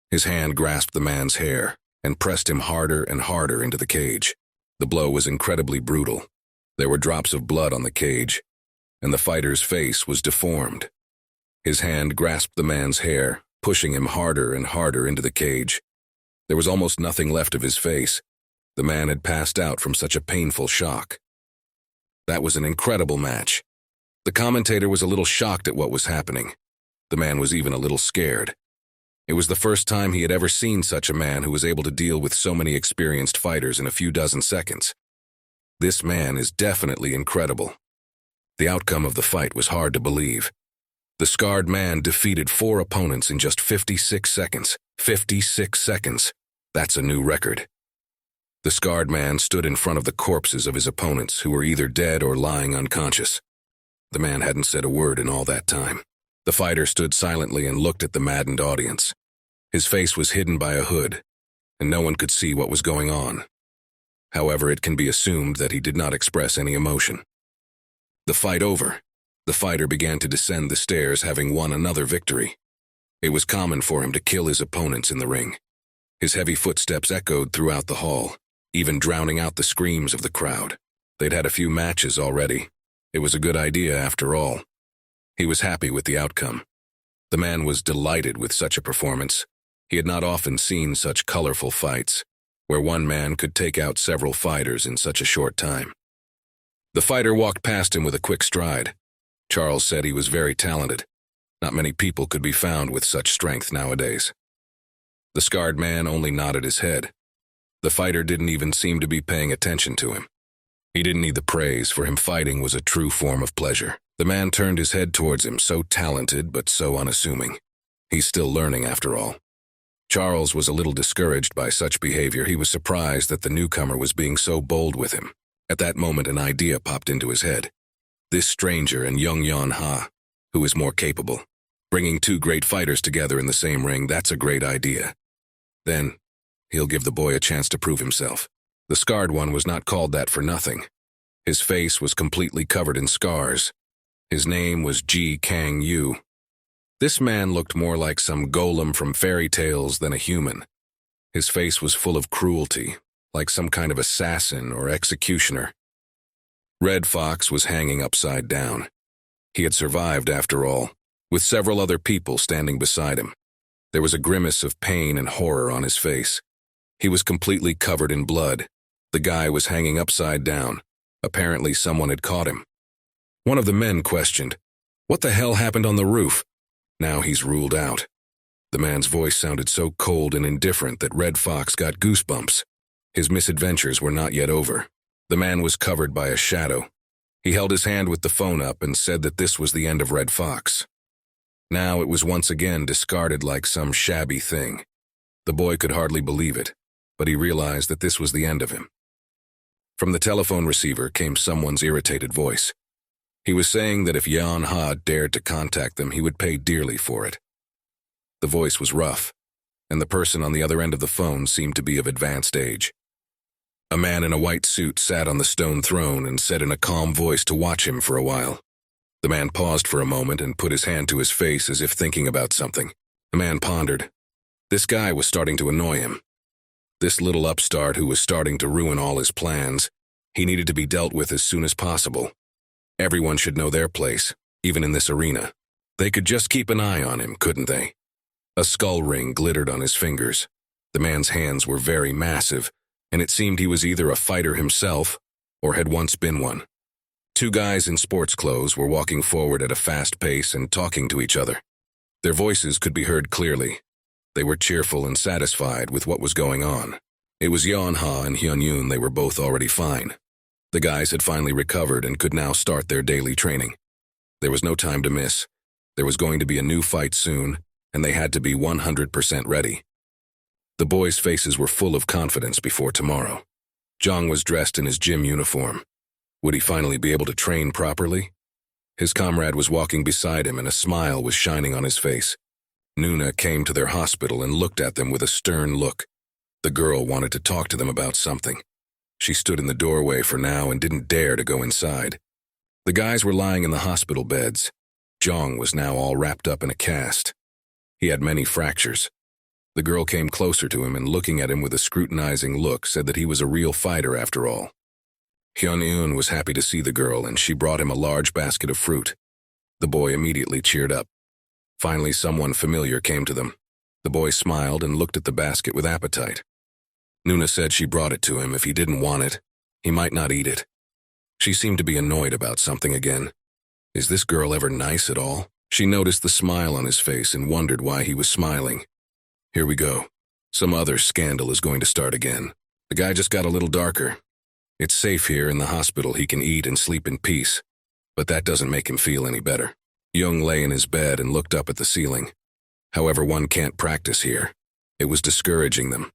His hand grasped the man's hair and pressed him harder and harder into the cage. The blow was incredibly brutal. There were drops of blood on the cage, and the fighter's face was deformed. His hand grasped the man's hair, pushing him harder and harder into the cage. There was almost nothing left of his face. The man had passed out from such a painful shock. That was an incredible match. The commentator was a little shocked at what was happening. The man was even a little scared. It was the first time he had ever seen such a man who was able to deal with so many experienced fighters in a few dozen seconds. This man is definitely incredible. The outcome of the fight was hard to believe. The scarred man defeated 4 opponents in just 56 seconds. 56 seconds. That's a new record. The scarred man stood in front of the corpses of his opponents who were either dead or lying unconscious. The man hadn't said a word in all that time. The fighter stood silently and looked at the maddened audience. His face was hidden by a hood, and no one could see what was going on. However, it can be assumed that he did not express any emotion. The fight over, the fighter began to descend the stairs, having won another victory. It was common for him to kill his opponents in the ring. His heavy footsteps echoed throughout the hall, even drowning out the screams of the crowd. They'd had a few matches already. It was a good idea after all. He was happy with the outcome. The man was delighted with such a performance. He had not often seen such colorful fights, where one man could take out several fighters in such a short time. The fighter walked past him with a quick stride. Charles said he was very talented. Not many people could be found with such strength nowadays. The scarred man only nodded his head. The fighter didn't even seem to be paying attention to him. He didn't need the praise, for him fighting was a true form of pleasure. The man turned his head towards him, so talented but so unassuming. He's still learning after all. Charles was a little discouraged by such behavior. He was surprised that the newcomer was being so bold with him. At that moment, an idea popped into his head. This stranger and Young Yan Ha, who is more capable. Bringing 2 great fighters together in the same ring, that's a great idea. Then, he'll give the boy a chance to prove himself. The scarred one was not called that for nothing. His face was completely covered in scars. His name was Ji Kang Yu. This man looked more like some golem from fairy tales than a human. His face was full of cruelty, like some kind of assassin or executioner. Red Fox was hanging upside down. He had survived after all, with several other people standing beside him. There was a grimace of pain and horror on his face. He was completely covered in blood. The guy was hanging upside down. Apparently someone had caught him. One of the men questioned, "What the hell happened on the roof?" "Now he's ruled out." The man's voice sounded so cold and indifferent that Red Fox got goosebumps. His misadventures were not yet over. The man was covered by a shadow. He held his hand with the phone up and said that this was the end of Red Fox. Now it was once again discarded like some shabby thing. The boy could hardly believe it, but he realized that this was the end of him. From the telephone receiver came someone's irritated voice. He was saying that if Yan Ha dared to contact them, he would pay dearly for it. The voice was rough, and the person on the other end of the phone seemed to be of advanced age. A man in a white suit sat on the stone throne and said in a calm voice to watch him for a while. The man paused for a moment and put his hand to his face as if thinking about something. The man pondered. This guy was starting to annoy him. This little upstart who was starting to ruin all his plans, he needed to be dealt with as soon as possible. Everyone should know their place, even in this arena. They could just keep an eye on him, couldn't they? A skull ring glittered on his fingers. The man's hands were very massive, and it seemed he was either a fighter himself or had once been one. Two guys in sports clothes were walking forward at a fast pace and talking to each other. Their voices could be heard clearly. They were cheerful and satisfied with what was going on. It was Yan Ha and Hyun Yoon. They were both already fine. The guys had finally recovered and could now start their daily training. There was no time to miss. There was going to be a new fight soon, and they had to be 100% ready. The boys' faces were full of confidence before tomorrow. Jong was dressed in his gym uniform. Would he finally be able to train properly? His comrade was walking beside him and a smile was shining on his face. Nuna came to their hospital and looked at them with a stern look. The girl wanted to talk to them about something. She stood in the doorway for now and didn't dare to go inside. The guys were lying in the hospital beds. Jong was now all wrapped up in a cast. He had many fractures. The girl came closer to him and looking at him with a scrutinizing look said that he was a real fighter after all. Hyun Yoon was happy to see the girl and she brought him a large basket of fruit. The boy immediately cheered up. Finally, someone familiar came to them. The boy smiled and looked at the basket with appetite. Nuna said she brought it to him. If he didn't want it, he might not eat it. She seemed to be annoyed about something again. Is this girl ever nice at all? She noticed the smile on his face and wondered why he was smiling. Here we go. Some other scandal is going to start again. The guy just got a little darker. It's safe here in the hospital. He can eat and sleep in peace. But that doesn't make him feel any better. Young lay in his bed and looked up at the ceiling. However, one can't practice here. It was discouraging them.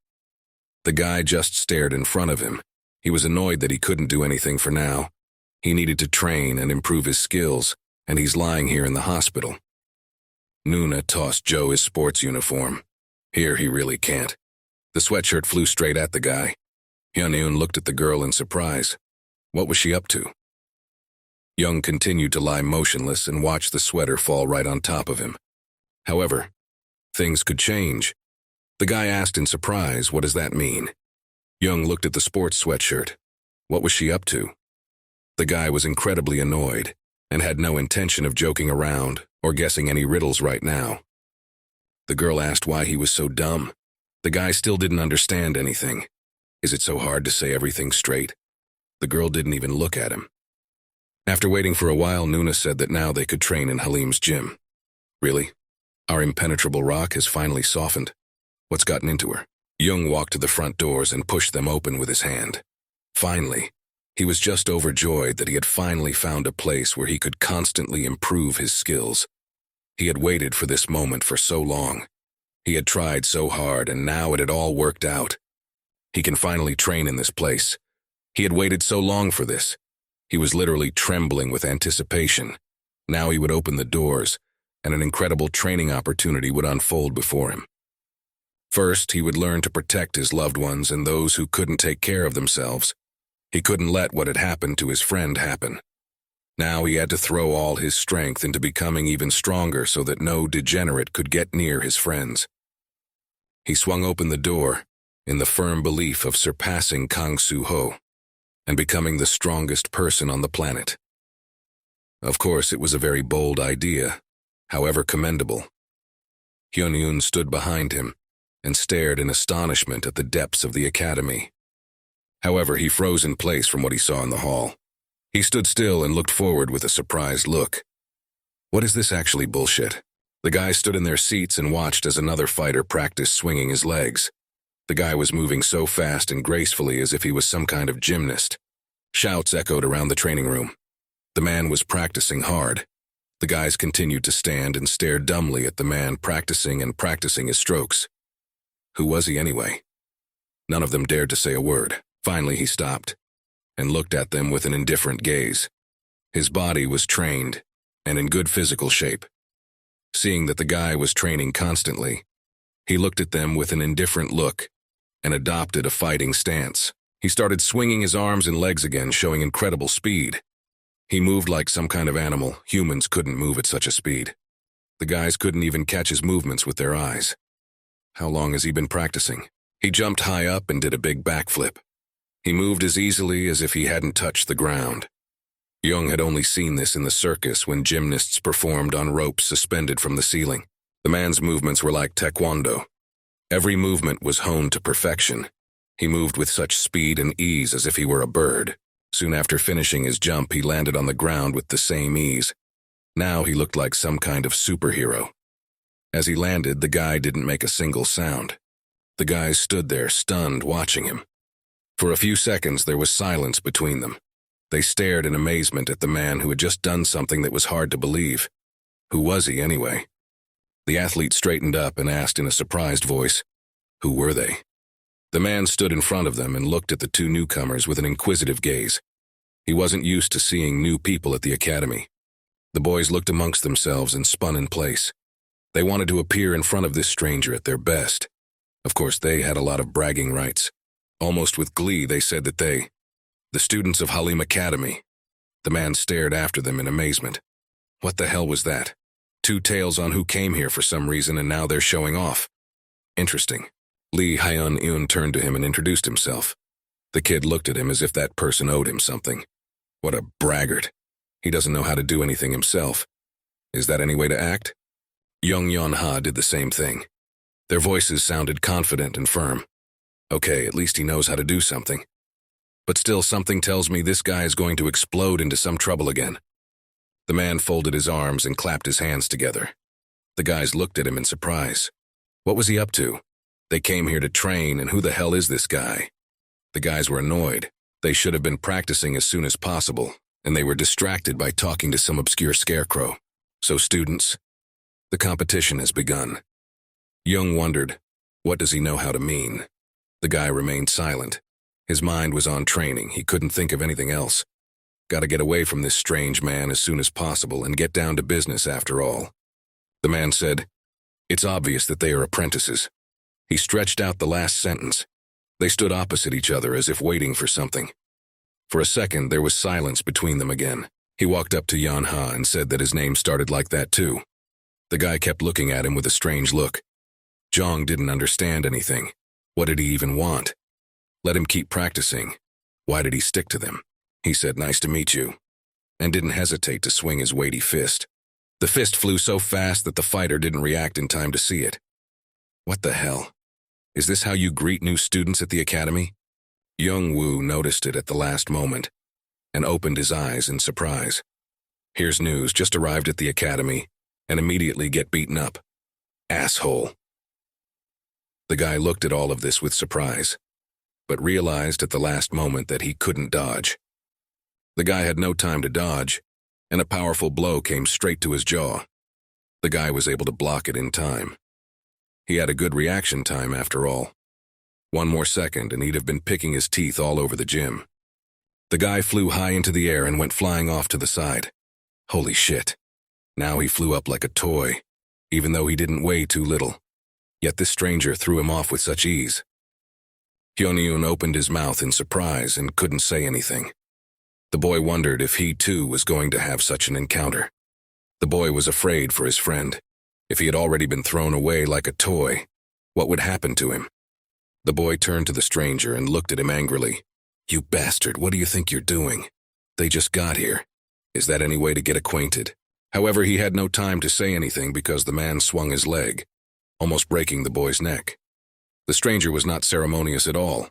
The guy just stared in front of him. He was annoyed that he couldn't do anything for now. He needed to train and improve his skills, and he's lying here in the hospital. Nuna tossed Joe his sports uniform. Here he really can't. The sweatshirt flew straight at the guy. Hyun-eun looked at the girl in surprise. What was she up to? Young continued to lie motionless and watched the sweater fall right on top of him. However, things could change. The guy asked in surprise, what does that mean? Young looked at the sports sweatshirt. What was she up to? The guy was incredibly annoyed and had no intention of joking around or guessing any riddles right now. The girl asked why he was so dumb. The guy still didn't understand anything. Is it so hard to say everything straight? The girl didn't even look at him. After waiting for a while, Nuna said that now they could train in Halim's gym. Really? Our impenetrable rock has finally softened. What's gotten into her? Young walked to the front doors and pushed them open with his hand. Finally, he was just overjoyed that he had finally found a place where he could constantly improve his skills. He had waited for this moment for so long. He had tried so hard and now it had all worked out. He can finally train in this place. He had waited so long for this. He was literally trembling with anticipation. Now he would open the doors, and an incredible training opportunity would unfold before him. First, he would learn to protect his loved ones and those who couldn't take care of themselves. He couldn't let what had happened to his friend happen. Now he had to throw all his strength into becoming even stronger so that no degenerate could get near his friends. He swung open the door in the firm belief of surpassing Kang Soo-ho and becoming the strongest person on the planet. Of course, it was a very bold idea, however commendable. Hyun-yoon stood behind him and stared in astonishment at the depths of the academy. However, he froze in place from what he saw in the hall. He stood still and looked forward with a surprised look. What is this actually bullshit? The guys stood in their seats and watched as another fighter practiced swinging his legs. The guy was moving so fast and gracefully as if he was some kind of gymnast. Shouts echoed around the training room. The man was practicing hard. The guys continued to stand and stare dumbly at the man practicing his strokes. Who was he anyway? None of them dared to say a word. Finally, he stopped and looked at them with an indifferent gaze. His body was trained and in good physical shape. Seeing that the guy was training constantly, he looked at them with an indifferent look and adopted a fighting stance. He started swinging his arms and legs again, showing incredible speed. He moved like some kind of animal. Humans couldn't move at such a speed. The guys couldn't even catch his movements with their eyes. How long has he been practicing? He jumped high up and did a big backflip. He moved as easily as if he hadn't touched the ground. Young had only seen this in the circus when gymnasts performed on ropes suspended from the ceiling. The man's movements were like taekwondo. Every movement was honed to perfection. He moved with such speed and ease as if he were a bird. Soon after finishing his jump, he landed on the ground with the same ease. Now he looked like some kind of superhero. As he landed, the guy didn't make a single sound. The guys stood there, stunned, watching him. For a few seconds, there was silence between them. They stared in amazement at the man who had just done something that was hard to believe. Who was he, anyway? The athlete straightened up and asked in a surprised voice, who were they? The man stood in front of them and looked at the two newcomers with an inquisitive gaze. He wasn't used to seeing new people at the academy. The boys looked amongst themselves and spun in place. They wanted to appear in front of this stranger at their best. Of course, they had a lot of bragging rights. Almost with glee, they said that the students of Halim Academy. The man stared after them in amazement. What the hell was that? Two tales on who came here for some reason and now they're showing off. Interesting. Lee Hyun-eun turned to him and introduced himself. The kid looked at him as if that person owed him something. What a braggart. He doesn't know how to do anything himself. Is that any way to act? Young Yeon-ha did the same thing. Their voices sounded confident and firm. Okay, at least he knows how to do something. But still, something tells me this guy is going to explode into some trouble again. The man folded his arms and clapped his hands together. The guys looked at him in surprise. What was he up to? They came here to train, and who the hell is this guy? The guys were annoyed. They should have been practicing as soon as possible, and they were distracted by talking to some obscure scarecrow. So students, the competition has begun. Young wondered, what does he know how to mean? The guy remained silent. His mind was on training. He couldn't think of anything else. Gotta get away from this strange man as soon as possible and get down to business after all. The man said, it's obvious that they are apprentices. He stretched out the last sentence. They stood opposite each other as if waiting for something. For a second, there was silence between them again. He walked up to Yeon-ha and said that his name started like that too. The guy kept looking at him with a strange look. Jong didn't understand anything. What did he even want? Let him keep practicing. Why did he stick to them? He said, nice to meet you, and didn't hesitate to swing his weighty fist. The fist flew so fast that the fighter didn't react in time to see it. What the hell? Is this how you greet new students at the academy? Young-woo noticed it at the last moment and opened his eyes in surprise. Here's news, just arrived at the academy and immediately get beaten up. Asshole. The guy looked at all of this with surprise, but realized at the last moment that he couldn't dodge. The guy had no time to dodge, and a powerful blow came straight to his jaw. The guy was able to block it in time. He had a good reaction time after all. One more second and he'd have been picking his teeth all over the gym. The guy flew high into the air and went flying off to the side. Holy shit. Now he flew up like a toy, even though he didn't weigh too little. Yet this stranger threw him off with such ease. Hyun-eun opened his mouth in surprise and couldn't say anything. The boy wondered if he too was going to have such an encounter. The boy was afraid for his friend. If he had already been thrown away like a toy, what would happen to him? The boy turned to the stranger and looked at him angrily. You bastard, what do you think you're doing? They just got here. Is that any way to get acquainted? However, he had no time to say anything because the man swung his leg. almost breaking the boy's neck. The stranger was not ceremonious at all.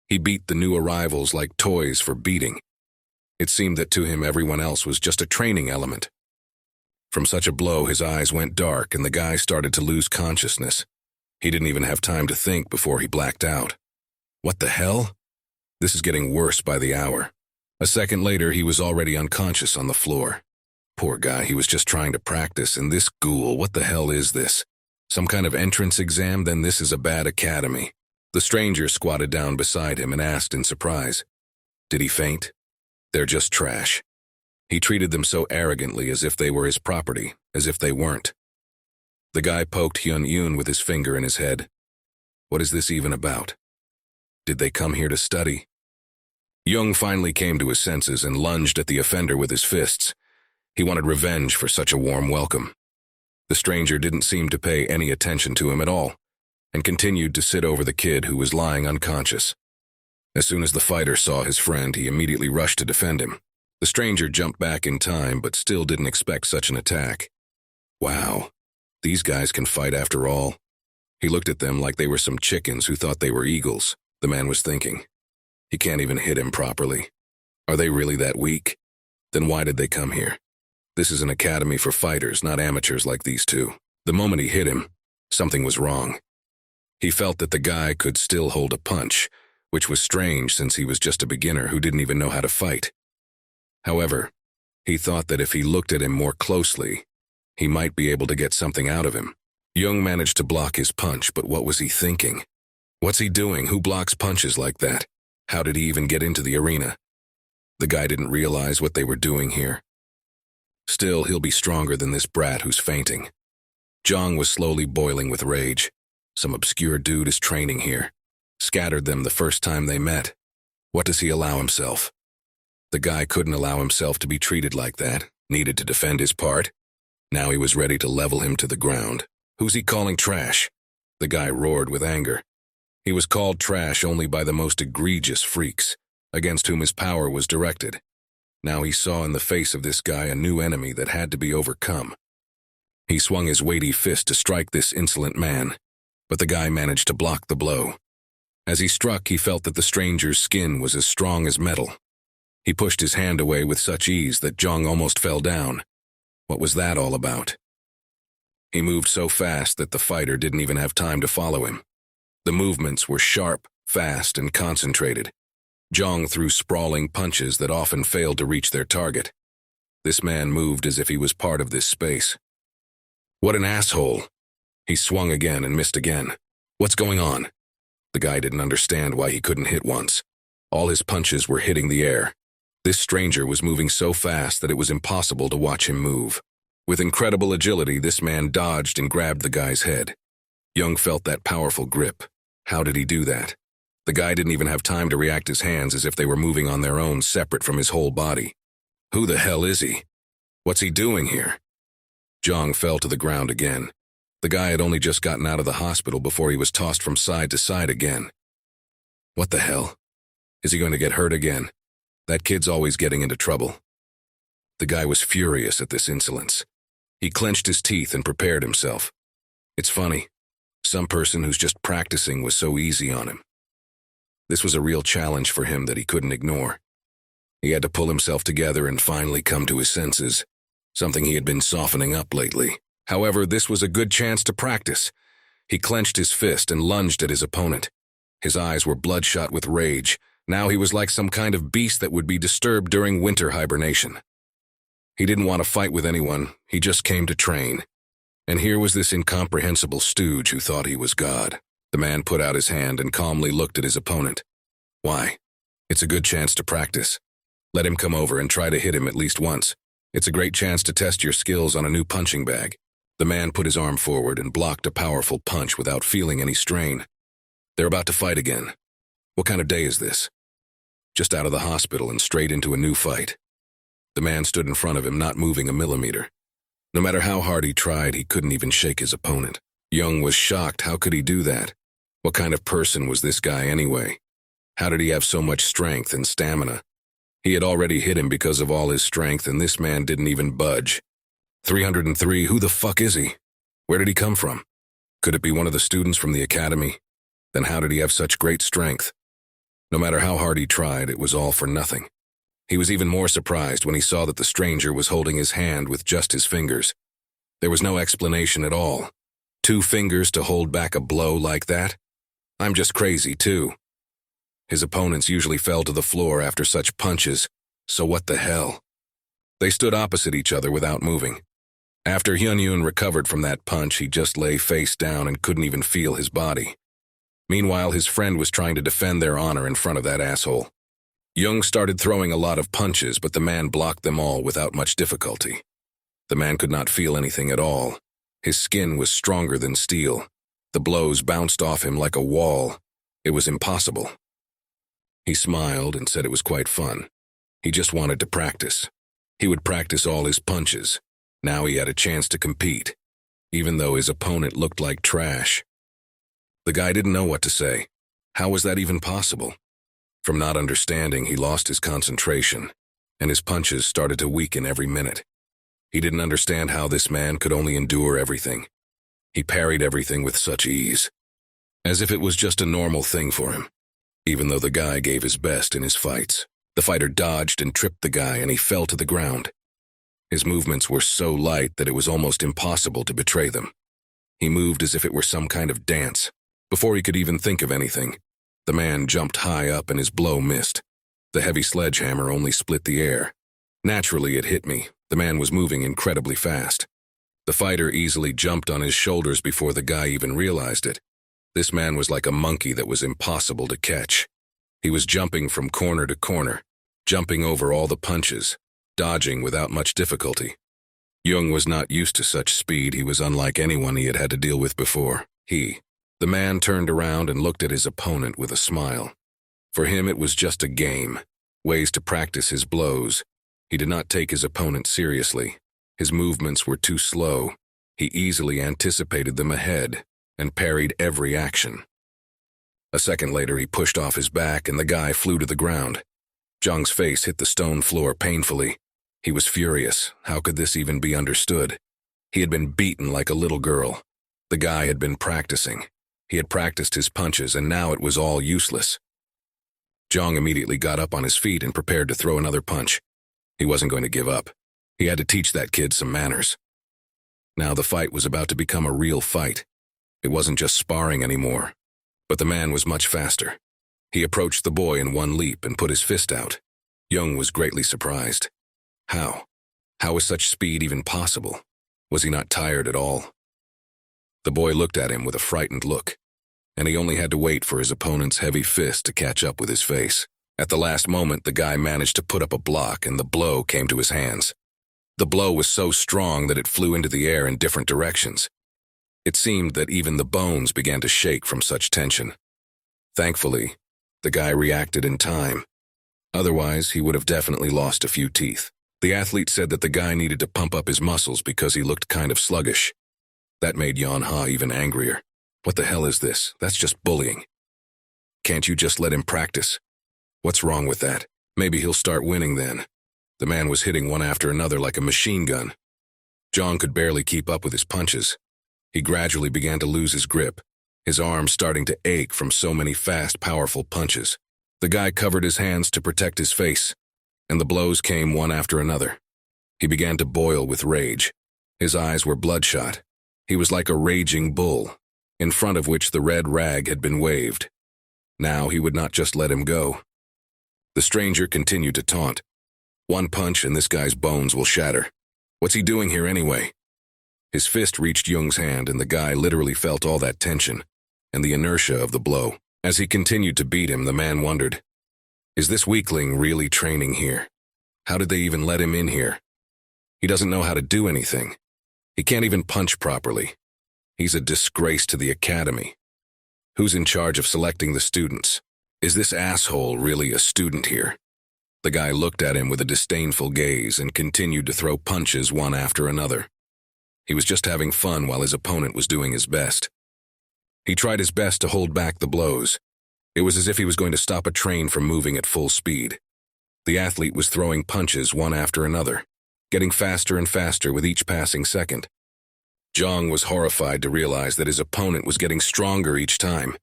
He beat the new arrivals like toys for beating. It seemed that to him everyone else was just a training element. From such a blow, his eyes went dark and the guy started to lose consciousness. He didn't even have time to think before he blacked out. What the hell? This is getting worse by the hour. A second later, he was already unconscious on the floor. Poor guy, he was just trying to practice, and this ghoul, what the hell is this? Some kind of entrance exam? Then this is a bad academy. The stranger squatted down beside him and asked in surprise, "Did he faint?" "They're just trash." He treated them so arrogantly as if they were his property, as if they weren't. The guy poked Hyun-Yoon with his finger in his head. What is this even about? Did they come here to study? Young finally came to his senses and lunged at the offender with his fists. He wanted revenge for such a warm welcome. The stranger didn't seem to pay any attention to him at all, and continued to sit over the kid who was lying unconscious. As soon as the fighter saw his friend, he immediately rushed to defend him. The stranger jumped back in time, but still didn't expect such an attack. Wow, these guys can fight after all. He looked at them like they were some chickens who thought they were eagles, the man was thinking. He can't even hit him properly. Are they really that weak? Then why did they come here? This is an academy for fighters, not amateurs like these two. The moment he hit him, something was wrong. He felt that the guy could still hold a punch, which was strange since he was just a beginner who didn't even know how to fight. However, he thought that if he looked at him more closely, he might be able to get something out of him. Young managed to block his punch, but what was he thinking? What's he doing? Who blocks punches like that? How did he even get into the arena? The guy didn't realize what they were doing here. Still, he'll be stronger than this brat who's fainting. Jong was slowly boiling with rage. Some obscure dude is training here. Scattered them the first time they met. What does he allow himself? The guy couldn't allow himself to be treated like that, needed to defend his part. Now he was ready to level him to the ground. Who's he calling trash? The guy roared with anger. He was called trash only by the most egregious freaks, against whom his power was directed. Now he saw in the face of this guy a new enemy that had to be overcome. He swung his weighty fist to strike this insolent man, but the guy managed to block the blow. As he struck, he felt that the stranger's skin was as strong as metal. He pushed his hand away with such ease that Jong almost fell down. What was that all about? He moved so fast that the fighter didn't even have time to follow him. The movements were sharp, fast, and concentrated. Jong threw sprawling punches that often failed to reach their target. This man moved as if he was part of this space. What an asshole! He swung again and missed again. What's going on? The guy didn't understand why he couldn't hit once. All his punches were hitting the air. This stranger was moving so fast that it was impossible to watch him move. With incredible agility, this man dodged and grabbed the guy's head. Young felt that powerful grip. How did he do that? The guy didn't even have time to react his hands as if they were moving on their own, separate from his whole body. Who the hell is he? What's he doing here? Jong fell to the ground again. The guy had only just gotten out of the hospital before he was tossed from side to side again. What the hell? Is he going to get hurt again? That kid's always getting into trouble. The guy was furious at this insolence. He clenched his teeth and prepared himself. It's funny. Some person who's just practicing was so easy on him. This was a real challenge for him that he couldn't ignore. He had to pull himself together and finally come to his senses, something he had been softening up lately. However, this was a good chance to practice. He clenched his fist and lunged at his opponent. His eyes were bloodshot with rage. Now he was like some kind of beast that would be disturbed during winter hibernation. He didn't want to fight with anyone, he just came to train. And here was this incomprehensible stooge who thought he was God. The man put out his hand and calmly looked at his opponent. Why? It's a good chance to practice. Let him come over and try to hit him at least once. It's a great chance to test your skills on a new punching bag. The man put his arm forward and blocked a powerful punch without feeling any strain. They're about to fight again. What kind of day is this? Just out of the hospital and straight into a new fight. The man stood in front of him, not moving a millimeter. No matter how hard he tried, he couldn't even shake his opponent. Young was shocked. How could he do that? What kind of person was this guy anyway? How did he have so much strength and stamina? He had already hit him because of all his strength, and this man didn't even budge. 303, who the fuck is he? Where did he come from? Could it be one of the students from the academy? Then how did he have such great strength? No matter how hard he tried, it was all for nothing. He was even more surprised when he saw that the stranger was holding his hand with just his fingers. There was no explanation at all. 2 fingers to hold back a blow like that? I'm just crazy, too. His opponents usually fell to the floor after such punches, so what the hell? They stood opposite each other without moving. After Hyun-Yoon recovered from that punch, he just lay face down and couldn't even feel his body. Meanwhile, his friend was trying to defend their honor in front of that asshole. Young started throwing a lot of punches, but the man blocked them all without much difficulty. The man could not feel anything at all. His skin was stronger than steel. The blows bounced off him like a wall. It was impossible. He smiled and said it was quite fun. He just wanted to practice. He would practice all his punches. Now he had a chance to compete, even though his opponent looked like trash. The guy didn't know what to say. How was that even possible? From not understanding, he lost his concentration, and his punches started to weaken every minute. He didn't understand how this man could only endure everything. He parried everything with such ease, as if it was just a normal thing for him. Even though the guy gave his best in his fights, the fighter dodged and tripped the guy and he fell to the ground. His movements were so light that it was almost impossible to betray them. He moved as if it were some kind of dance. Before he could even think of anything, the man jumped high up and his blow missed. The heavy sledgehammer only split the air. Naturally, it hit me. The man was moving incredibly fast. The fighter easily jumped on his shoulders before the guy even realized it. This man was like a monkey that was impossible to catch. He was jumping from corner to corner, jumping over all the punches, dodging without much difficulty. Jung was not used to such speed. He was unlike anyone he had had to deal with before. The man turned around and looked at his opponent with a smile. For him, it was just a game, ways to practice his blows. He did not take his opponent seriously. His movements were too slow. He easily anticipated them ahead and parried every action. A second later, he pushed off his back and the guy flew to the ground. Jung's face hit the stone floor painfully. He was furious. How could this even be understood? He had been beaten like a little girl. The guy had been practicing. He had practiced his punches and now it was all useless. Jung immediately got up on his feet and prepared to throw another punch. He wasn't going to give up. He had to teach that kid some manners. Now the fight was about to become a real fight. It wasn't just sparring anymore, but the man was much faster. He approached the boy in one leap and put his fist out. Jung was greatly surprised. How? How was such speed even possible? Was he not tired at all? The boy looked at him with a frightened look, and he only had to wait for his opponent's heavy fist to catch up with his face. At the last moment, the guy managed to put up a block and the blow came to his hands. The blow was so strong that it flew into the air in different directions. It seemed that even the bones began to shake from such tension. Thankfully, the guy reacted in time. Otherwise, he would have definitely lost a few teeth. The athlete said that the guy needed to pump up his muscles because he looked kind of sluggish. That made Yeon-ha even angrier. What the hell is this? That's just bullying. Can't you just let him practice? What's wrong with that? Maybe he'll start winning then. The man was hitting one after another like a machine gun. Jong could barely keep up with his punches. He gradually began to lose his grip, his arms starting to ache from so many fast, powerful punches. The guy covered his hands to protect his face, and the blows came one after another. He began to boil with rage. His eyes were bloodshot. He was like a raging bull, in front of which the red rag had been waved. Now he would not just let him go. The stranger continued to taunt. One punch and this guy's bones will shatter. What's he doing here anyway? His fist reached Jung's hand and the guy literally felt all that tension and the inertia of the blow. As he continued to beat him, the man wondered, is this weakling really training here? How did they even let him in here? He doesn't know how to do anything. He can't even punch properly. He's a disgrace to the academy. Who's in charge of selecting the students? Is this asshole really a student here? The guy looked at him with a disdainful gaze and continued to throw punches one after another. He was just having fun while his opponent was doing his best. He tried his best to hold back the blows. It was as if he was going to stop a train from moving at full speed. The athlete was throwing punches one after another, getting faster and faster with each passing second. Zhang was horrified to realize that his opponent was getting stronger each time.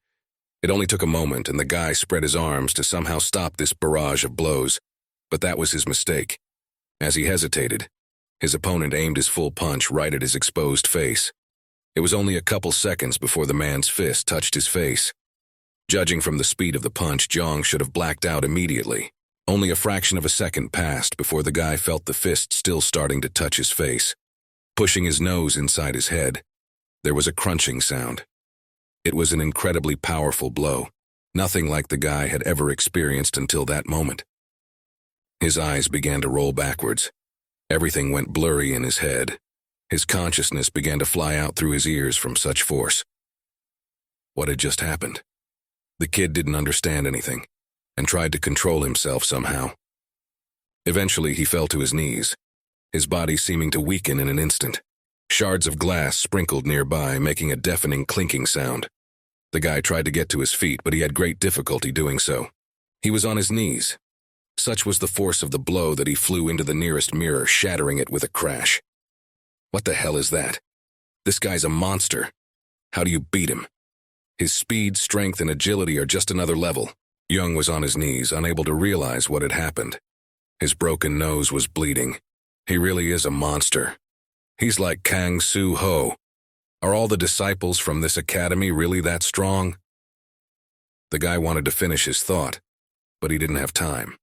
It only took a moment, and the guy spread his arms to somehow stop this barrage of blows, but that was his mistake. As he hesitated, his opponent aimed his full punch right at his exposed face. It was only a couple seconds before the man's fist touched his face. Judging from the speed of the punch, Zhang should have blacked out immediately. Only a fraction of a second passed before the guy felt the fist still starting to touch his face. Pushing his nose inside his head, there was a crunching sound. It was an incredibly powerful blow, nothing like the guy had ever experienced until that moment. His eyes began to roll backwards. Everything went blurry in his head. His consciousness began to fly out through his ears from such force. What had just happened? The kid didn't understand anything, and tried to control himself somehow. Eventually, he fell to his knees, his body seeming to weaken in an instant. Shards of glass sprinkled nearby, making a deafening clinking sound. The guy tried to get to his feet, but he had great difficulty doing so. He was on his knees. Such was the force of the blow that he flew into the nearest mirror, shattering it with a crash. What the hell is that? This guy's a monster. How do you beat him? His speed, strength, and agility are just another level. Young was on his knees, unable to realize what had happened. His broken nose was bleeding. He really is a monster. He's like Kang Su-ho. Are all the disciples from this academy really that strong? The guy wanted to finish his thought, but he didn't have time.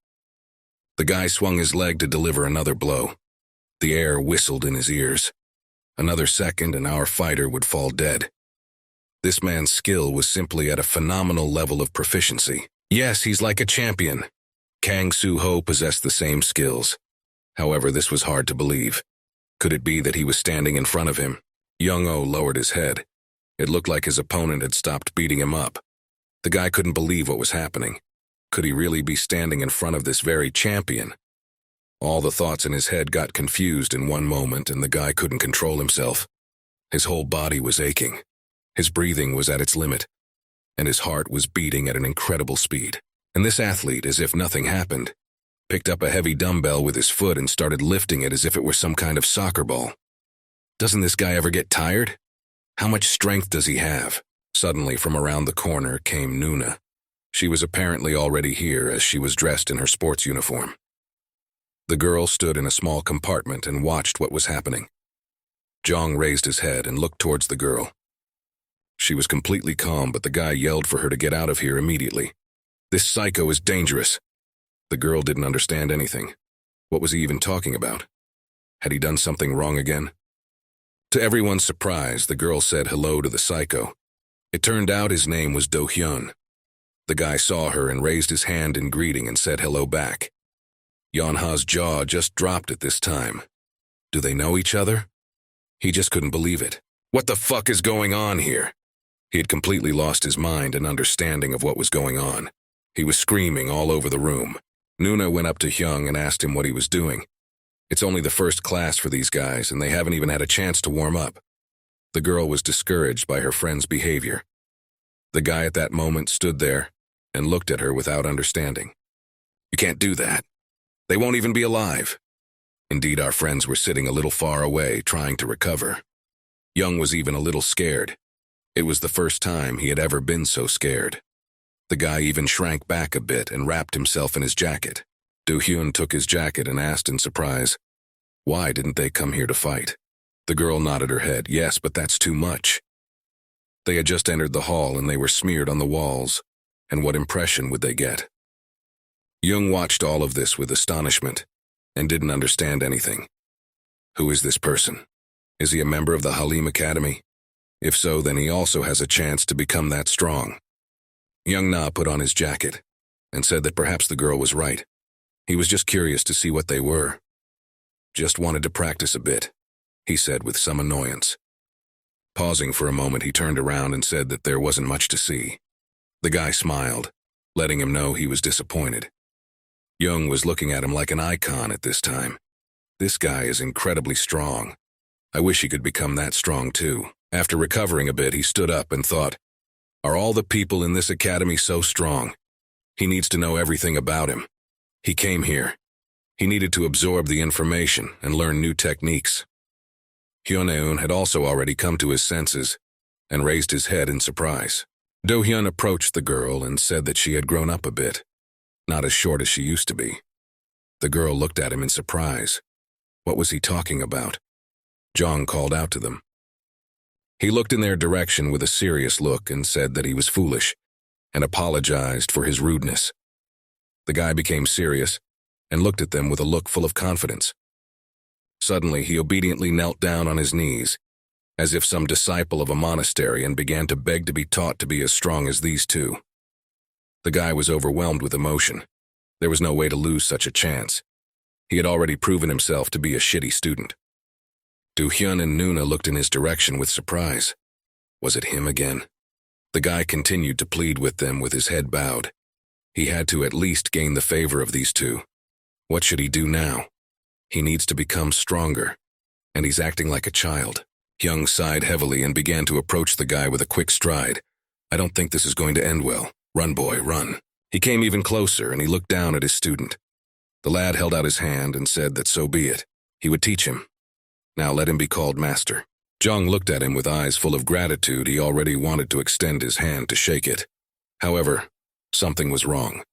The guy swung his leg to deliver another blow. The air whistled in his ears. Another second and our fighter would fall dead. This man's skill was simply at a phenomenal level of proficiency. Yes, he's like a champion. Kang Su-ho possessed the same skills. However, this was hard to believe. Could it be that he was standing in front of him? Young-oh lowered his head. It looked like his opponent had stopped beating him up. The guy couldn't believe what was happening. Could he really be standing in front of this very champion? All the thoughts in his head got confused in one moment, and the guy couldn't control himself. His whole body was aching. His breathing was at its limit, and his heart was beating at an incredible speed. And this athlete, as if nothing happened, picked up a heavy dumbbell with his foot and started lifting it as if it were some kind of soccer ball. Doesn't this guy ever get tired? How much strength does he have? Suddenly, from around the corner came Nuna. She was apparently already here, as she was dressed in her sports uniform. The girl stood in a small compartment and watched what was happening. Zhang raised his head and looked towards the girl. She was completely calm, but the guy yelled for her to get out of here immediately. This psycho is dangerous. The girl didn't understand anything. What was he even talking about? Had he done something wrong again? To everyone's surprise, the girl said hello to the psycho. It turned out his name was Do-hyun. The guy saw her and raised his hand in greeting and said hello back. Yeonha's jaw just dropped at this time. Do they know each other? He just couldn't believe it. What the fuck is going on here? He had completely lost his mind and understanding of what was going on. He was screaming all over the room. Nuna went up to Hyung and asked him what he was doing. It's only the first class for these guys, and they haven't even had a chance to warm up. The girl was discouraged by her friend's behavior. The guy at that moment stood there and looked at her without understanding. You can't do that. They won't even be alive. Indeed, our friends were sitting a little far away, trying to recover. Young was even a little scared. It was the first time he had ever been so scared. The guy even shrank back a bit and wrapped himself in his jacket. Do-hyun took his jacket and asked in surprise, why didn't they come here to fight? The girl nodded her head. Yes, but that's too much. They had just entered the hall and they were smeared on the walls. And what impression would they get? Young watched all of this with astonishment and didn't understand anything. Who is this person? Is he a member of the Halim Academy? If so, then he also has a chance to become that strong. Young Na put on his jacket and said that perhaps the girl was right. He was just curious to see what they were. Just wanted to practice a bit, he said with some annoyance. Pausing for a moment, he turned around and said that there wasn't much to see. The guy smiled, letting him know he was disappointed. Young was looking at him like an icon at this time. This guy is incredibly strong. I wish he could become that strong too. After recovering a bit, he stood up and thought, are all the people in this academy so strong? He needs to know everything about him. He came here. He needed to absorb the information and learn new techniques. Hyun-eun had also already come to his senses and raised his head in surprise. Do-hyun approached the girl and said that she had grown up a bit, not as short as she used to be. The girl looked at him in surprise. What was he talking about? Jong called out to them. He looked in their direction with a serious look and said that he was foolish and apologized for his rudeness. The guy became serious and looked at them with a look full of confidence. Suddenly, he obediently knelt down on his knees, as if some disciple of a monastery, and began to beg to be taught to be as strong as these two. The guy was overwhelmed with emotion. There was no way to lose such a chance. He had already proven himself to be a shitty student. Do-hyun and Nuna looked in his direction with surprise. Was it him again? The guy continued to plead with them with his head bowed. He had to at least gain the favor of these two. What should he do now? He needs to become stronger, and he's acting like a child. Hyung sighed heavily and began to approach the guy with a quick stride. I don't think this is going to end well. Run, boy, run. He came even closer, and he looked down at his student. The lad held out his hand and said that so be it. He would teach him. Now let him be called master. Jong looked at him with eyes full of gratitude. He already wanted to extend his hand to shake it. However, something was wrong.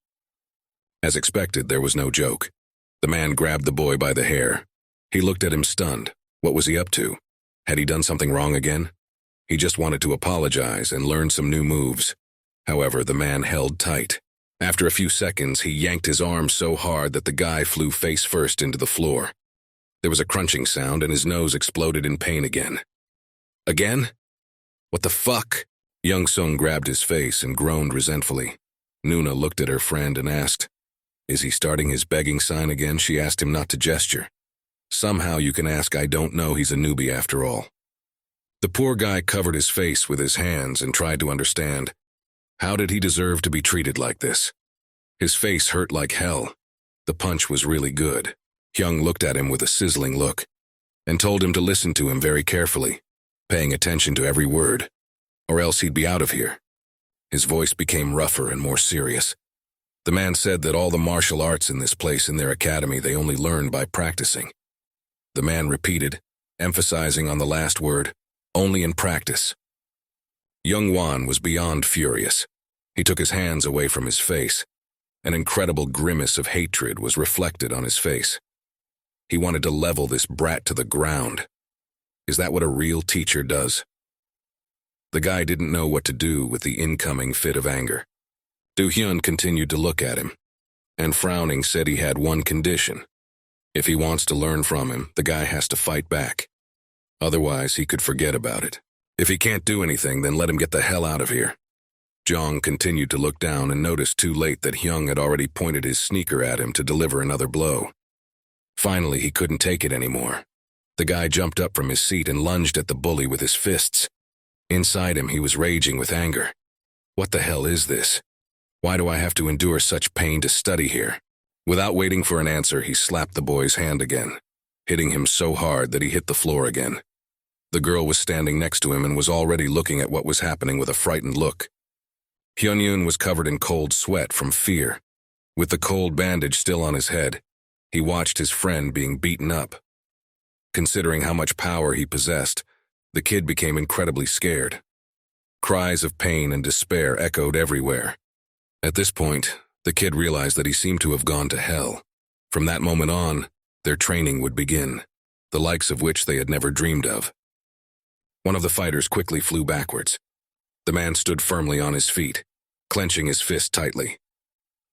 As expected, there was no joke. The man grabbed the boy by the hair. He looked at him stunned. What was he up to? Had he done something wrong again? He just wanted to apologize and learn some new moves. However, the man held tight. After a few seconds, he yanked his arm so hard that the guy flew face first into the floor. There was a crunching sound and his nose exploded in pain again. Again? What the fuck? Young-sung grabbed his face and groaned resentfully. Nuna looked at her friend and asked, Is he starting his begging sign again? She asked him not to gesture. Somehow you can ask, I don't know, he's a newbie after all. The poor guy covered his face with his hands and tried to understand. How did he deserve to be treated like this? His face hurt like hell. The punch was really good. Hyung looked at him with a sizzling look and told him to listen to him very carefully, paying attention to every word, or else he'd be out of here. His voice became rougher and more serious. The man said that all the martial arts in this place in their academy they only learned by practicing. The man repeated, emphasizing on the last word, only in practice. Young Wan was beyond furious. He took his hands away from his face. An incredible grimace of hatred was reflected on his face. He wanted to level this brat to the ground. Is that what a real teacher does? The guy didn't know what to do with the incoming fit of anger. Do-hyun continued to look at him, and frowning said he had one condition. If he wants to learn from him, the guy has to fight back. Otherwise, he could forget about it. If he can't do anything, then let him get the hell out of here. Jong continued to look down and noticed too late that Hyung had already pointed his sneaker at him to deliver another blow. Finally, he couldn't take it anymore. The guy jumped up from his seat and lunged at the bully with his fists. Inside him, he was raging with anger. What the hell is this? Why do I have to endure such pain to study here? Without waiting for an answer, he slapped the boy's hand again, hitting him so hard that he hit the floor again. The girl was standing next to him and was already looking at what was happening with a frightened look. Hyun-eun was covered in cold sweat from fear. With the cold bandage still on his head, he watched his friend being beaten up. Considering how much power he possessed, the kid became incredibly scared. Cries of pain and despair echoed everywhere. At this point, the kid realized that he seemed to have gone to hell. From that moment on, their training would begin, the likes of which they had never dreamed of. One of the fighters quickly flew backwards. The man stood firmly on his feet, clenching his fist tightly.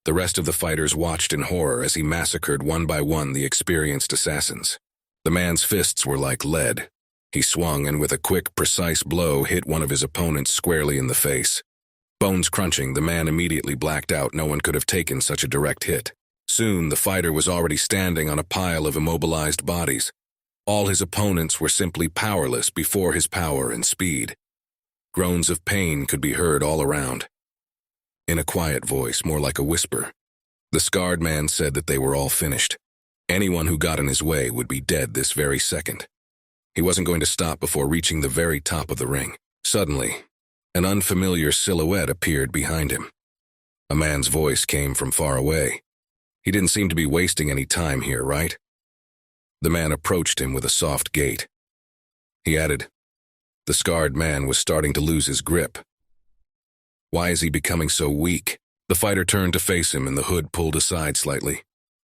The rest of the fighters watched in horror as he massacred one by one the experienced assassins. The man's fists were like lead. He swung and with a quick, precise blow hit one of his opponents squarely in the face. Bones crunching, the man immediately blacked out. No one could have taken such a direct hit. Soon, the fighter was already standing on a pile of immobilized bodies. All his opponents were simply powerless before his power and speed. Groans of pain could be heard all around. In a quiet voice, more like a whisper, the scarred man said that they were all finished. Anyone who got in his way would be dead this very second. He wasn't going to stop before reaching the very top of the ring. Suddenly, an unfamiliar silhouette appeared behind him. A man's voice came from far away. He didn't seem to be wasting any time here, right? The man approached him with a soft gait. He added. The scarred man was starting to lose his grip. Why is he becoming so weak? The fighter turned to face him and the hood pulled aside slightly.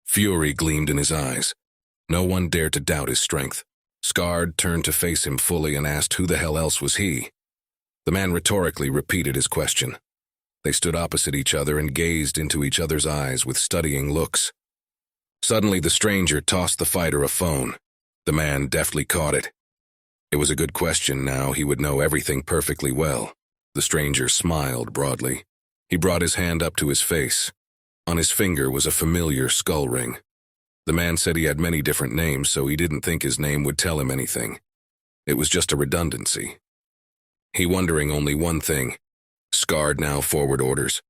Fury gleamed in his eyes. No one dared to doubt his strength. Scarred turned to face him fully and asked who the hell else was he. The man rhetorically repeated his question. They stood opposite each other and gazed into each other's eyes with studying looks. Suddenly the stranger tossed the fighter a phone. The man deftly caught it. It was a good question now. He would know everything perfectly well. The stranger smiled broadly. He brought his hand up to his face. On his finger was a familiar skull ring. The man said he had many different names, so he didn't think his name would tell him anything. It was just a redundancy. He wondering only one thing. Scarred now, forward orders.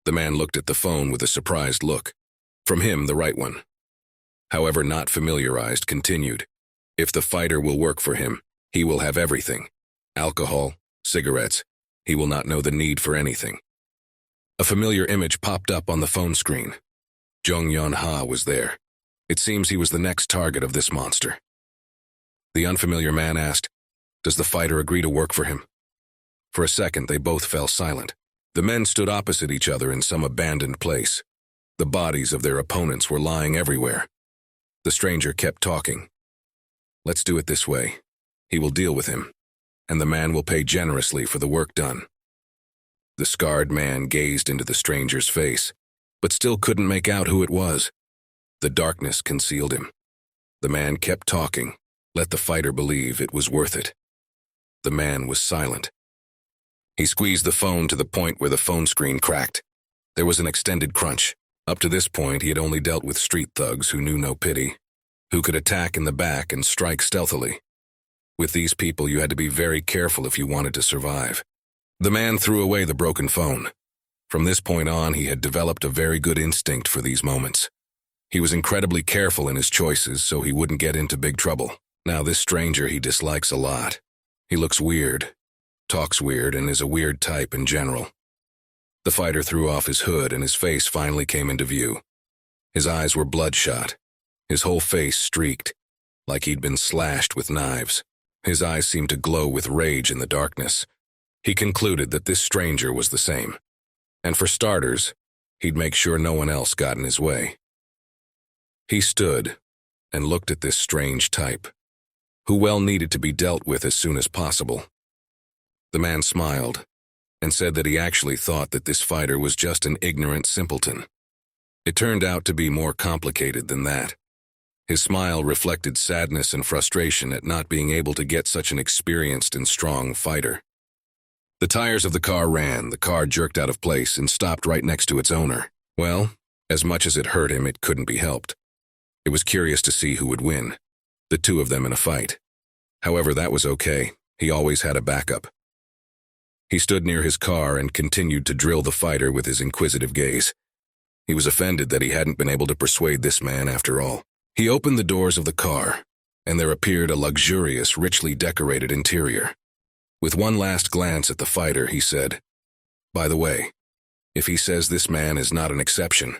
The man looked at the phone with a surprised look. From him, the right one. However, not familiarized, continued. If the fighter will work for him, he will have everything. Alcohol, cigarettes. He will not know the need for anything. A familiar image popped up on the phone screen. Jung Yeon-ha was there. It seems he was the next target of this monster. The unfamiliar man asked, "Does the fighter agree to work for him?" For a second, they both fell silent. The men stood opposite each other in some abandoned place. The bodies of their opponents were lying everywhere. The stranger kept talking. "Let's do it this way. He will deal with him, and the man will pay generously for the work done." The scarred man gazed into the stranger's face, but still couldn't make out who it was. The darkness concealed him. The man kept talking. Let the fighter believe it was worth it. The man was silent. He squeezed the phone to the point where the phone screen cracked. There was an extended crunch. Up to this point, he had only dealt with street thugs who knew no pity, who could attack in the back and strike stealthily. With these people, you had to be very careful if you wanted to survive. The man threw away the broken phone. From this point on, he had developed a very good instinct for these moments. He was incredibly careful in his choices so he wouldn't get into big trouble. Now this stranger he dislikes a lot. He looks weird, talks weird, and is a weird type in general. The fighter threw off his hood and his face finally came into view. His eyes were bloodshot. His whole face streaked, like he'd been slashed with knives. His eyes seemed to glow with rage in the darkness. He concluded that this stranger was the same. And for starters, he'd make sure no one else got in his way. He stood and looked at this strange type, who well needed to be dealt with as soon as possible. The man smiled and said that he actually thought that this fighter was just an ignorant simpleton. It turned out to be more complicated than that. His smile reflected sadness and frustration at not being able to get such an experienced and strong fighter. The tires of the car ran, the car jerked out of place and stopped right next to its owner. Well, as much as it hurt him, it couldn't be helped. It was curious to see who would win, the two of them in a fight. However, that was okay. He always had a backup. He stood near his car and continued to drill the fighter with his inquisitive gaze. He was offended that he hadn't been able to persuade this man after all. He opened the doors of the car, and there appeared a luxurious, richly decorated interior. With one last glance at the fighter, he said, "By the way, if he says this man is not an exception,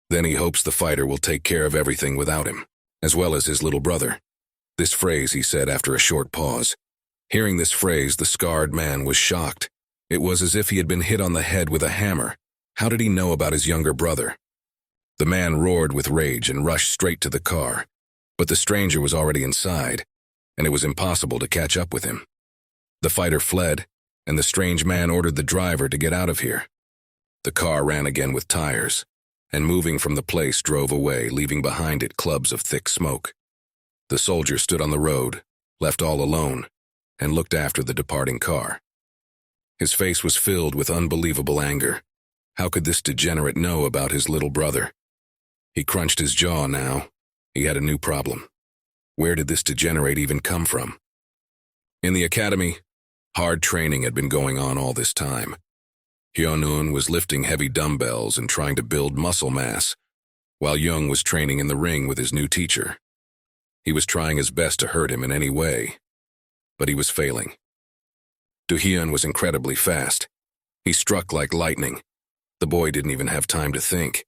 then he hopes the fighter will take care of everything without him, as well as his little brother." This phrase he said after a short pause. Hearing this phrase, the scarred man was shocked. It was as if he had been hit on the head with a hammer. How did he know about his younger brother? The man roared with rage and rushed straight to the car, but the stranger was already inside, and it was impossible to catch up with him. The fighter fled, and the strange man ordered the driver to get out of here. The car ran again with tires, and moving from the place drove away, leaving behind it clubs of thick smoke. The soldier stood on the road, left all alone, and looked after the departing car. His face was filled with unbelievable anger. How could this degenerate know about his little brother? He crunched his jaw now. He had a new problem. Where did this degenerate even come from? In the academy, hard training had been going on all this time. Hyun-un was lifting heavy dumbbells and trying to build muscle mass, while Young was training in the ring with his new teacher. He was trying his best to hurt him in any way, but he was failing. Do-hyun was incredibly fast. He struck like lightning. The boy didn't even have time to think.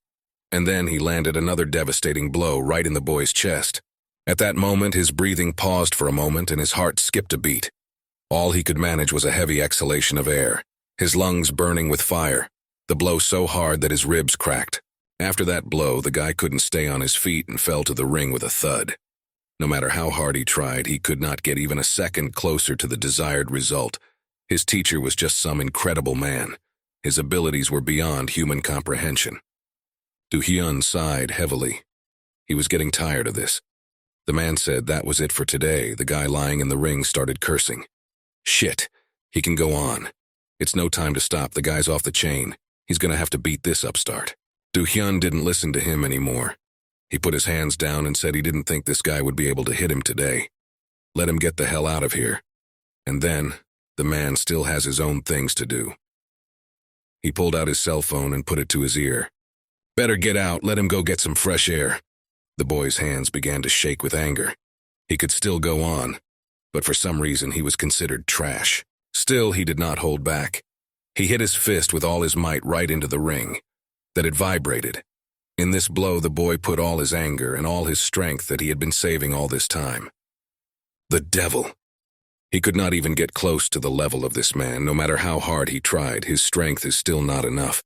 And then he landed another devastating blow right in the boy's chest. At that moment, his breathing paused for a moment and his heart skipped a beat. All he could manage was a heavy exhalation of air, his lungs burning with fire, the blow so hard that his ribs cracked. After that blow, the guy couldn't stay on his feet and fell to the ring with a thud. No matter how hard he tried, he could not get even a second closer to the desired result. His teacher was just some incredible man. His abilities were beyond human comprehension. Do-hyun sighed heavily. He was getting tired of this. The man said that was it for today. The guy lying in the ring started cursing. Shit, he can go on. It's no time to stop. The guy's off the chain. He's gonna have to beat this upstart. Do-hyun didn't listen to him anymore. He put his hands down and said he didn't think this guy would be able to hit him today. Let him get the hell out of here. And then, the man still has his own things to do. He pulled out his cell phone and put it to his ear. Better get out, let him go get some fresh air. The boy's hands began to shake with anger. He could still go on, but for some reason he was considered trash. Still, he did not hold back. He hit his fist with all his might right into the ring. That it vibrated. In this blow, the boy put all his anger and all his strength that he had been saving all this time. The devil! He could not even get close to the level of this man. No matter how hard he tried, his strength is still not enough.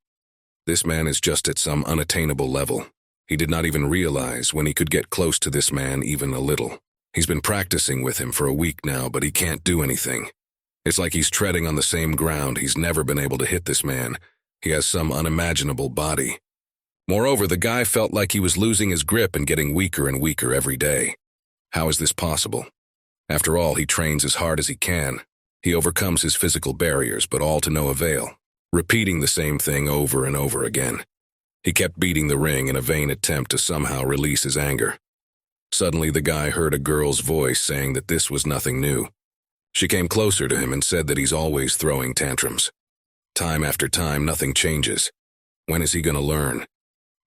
This man is just at some unattainable level. He did not even realize when he could get close to this man even a little. He's been practicing with him for a week now, but he can't do anything. It's like he's treading on the same ground. He's never been able to hit this man. He has some unimaginable body. Moreover, the guy felt like he was losing his grip and getting weaker and weaker every day. How is this possible? After all, he trains as hard as he can. He overcomes his physical barriers, but all to no avail, repeating the same thing over and over again. He kept beating the ring in a vain attempt to somehow release his anger. Suddenly, the guy heard a girl's voice saying that this was nothing new. She came closer to him and said that he's always throwing tantrums. Time after time, nothing changes. When is he going to learn?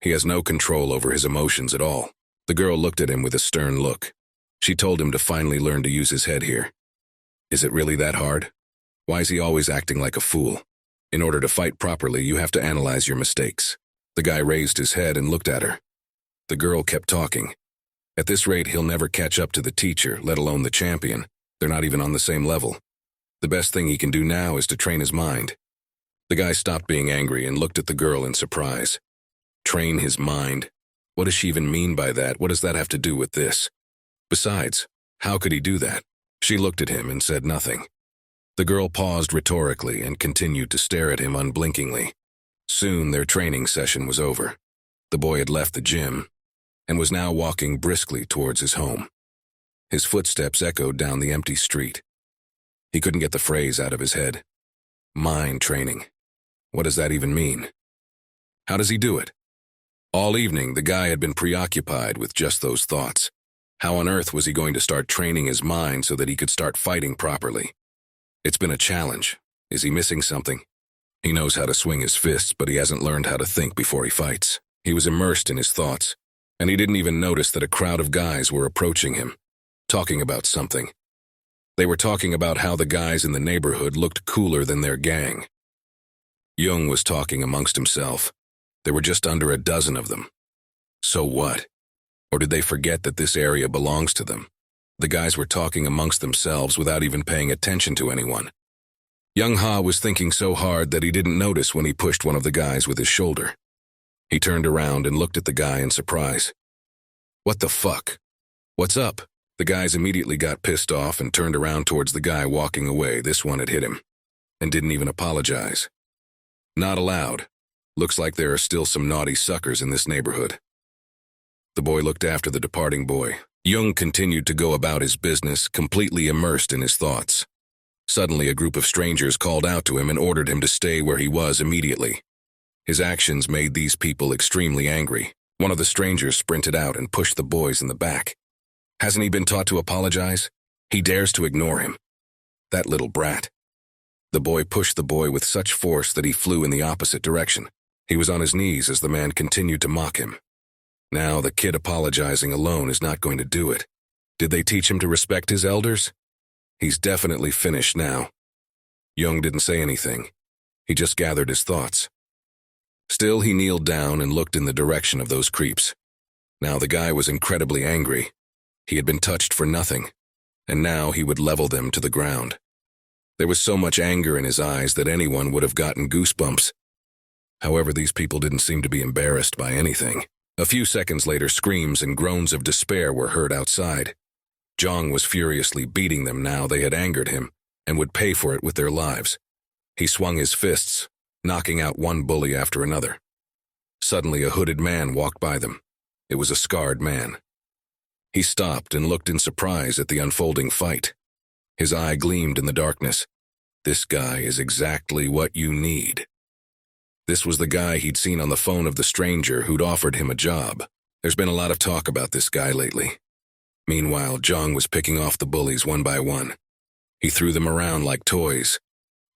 He has no control over his emotions at all. The girl looked at him with a stern look. She told him to finally learn to use his head here. Is it really that hard? Why is he always acting like a fool? In order to fight properly, you have to analyze your mistakes. The guy raised his head and looked at her. The girl kept talking. At this rate, he'll never catch up to the teacher, let alone the champion. They're not even on the same level. The best thing he can do now is to train his mind. The guy stopped being angry and looked at the girl in surprise. Train his mind? What does she even mean by that? What does that have to do with this? Besides, how could he do that? She looked at him and said nothing. The girl paused rhetorically and continued to stare at him unblinkingly. Soon their training session was over. The boy had left the gym and was now walking briskly towards his home. His footsteps echoed down the empty street. He couldn't get the phrase out of his head. Mind training. What does that even mean? How does he do it? All evening, the guy had been preoccupied with just those thoughts. How on earth was he going to start training his mind so that he could start fighting properly? It's been a challenge. Is he missing something? He knows how to swing his fists, but he hasn't learned how to think before he fights. He was immersed in his thoughts, and he didn't even notice that a crowd of guys were approaching him, talking about something. They were talking about how the guys in the neighborhood looked cooler than their gang. Jung was talking amongst himself. There were just under a dozen of them. So what? Or did they forget that this area belongs to them? The guys were talking amongst themselves without even paying attention to anyone. Young Ha was thinking so hard that he didn't notice when he pushed one of the guys with his shoulder. He turned around and looked at the guy in surprise. What the fuck? What's up? The guys immediately got pissed off and turned around towards the guy walking away. This one had hit him, and didn't even apologize. Not allowed. Looks like there are still some naughty suckers in this neighborhood. The boy looked after the departing boy. Jung continued to go about his business, completely immersed in his thoughts. Suddenly, a group of strangers called out to him and ordered him to stay where he was immediately. His actions made these people extremely angry. One of the strangers sprinted out and pushed the boys in the back. Hasn't he been taught to apologize? He dares to ignore him. That little brat. The boy pushed the boy with such force that he flew in the opposite direction. He was on his knees as the man continued to mock him. Now, the kid apologizing alone is not going to do it. Did they teach him to respect his elders? He's definitely finished now. Jung didn't say anything. He just gathered his thoughts. Still, he kneeled down and looked in the direction of those creeps. Now the guy was incredibly angry. He had been touched for nothing, and now he would level them to the ground. There was so much anger in his eyes that anyone would have gotten goosebumps. However, these people didn't seem to be embarrassed by anything. A few seconds later, screams and groans of despair were heard outside. Jong was furiously beating them now they had angered him, and would pay for it with their lives. He swung his fists, knocking out one bully after another. Suddenly, a hooded man walked by them. It was a scarred man. He stopped and looked in surprise at the unfolding fight. His eye gleamed in the darkness. This guy is exactly what you need. This was the guy he'd seen on the phone of the stranger who'd offered him a job. There's been a lot of talk about this guy lately. Meanwhile, Jong was picking off the bullies one by one. He threw them around like toys.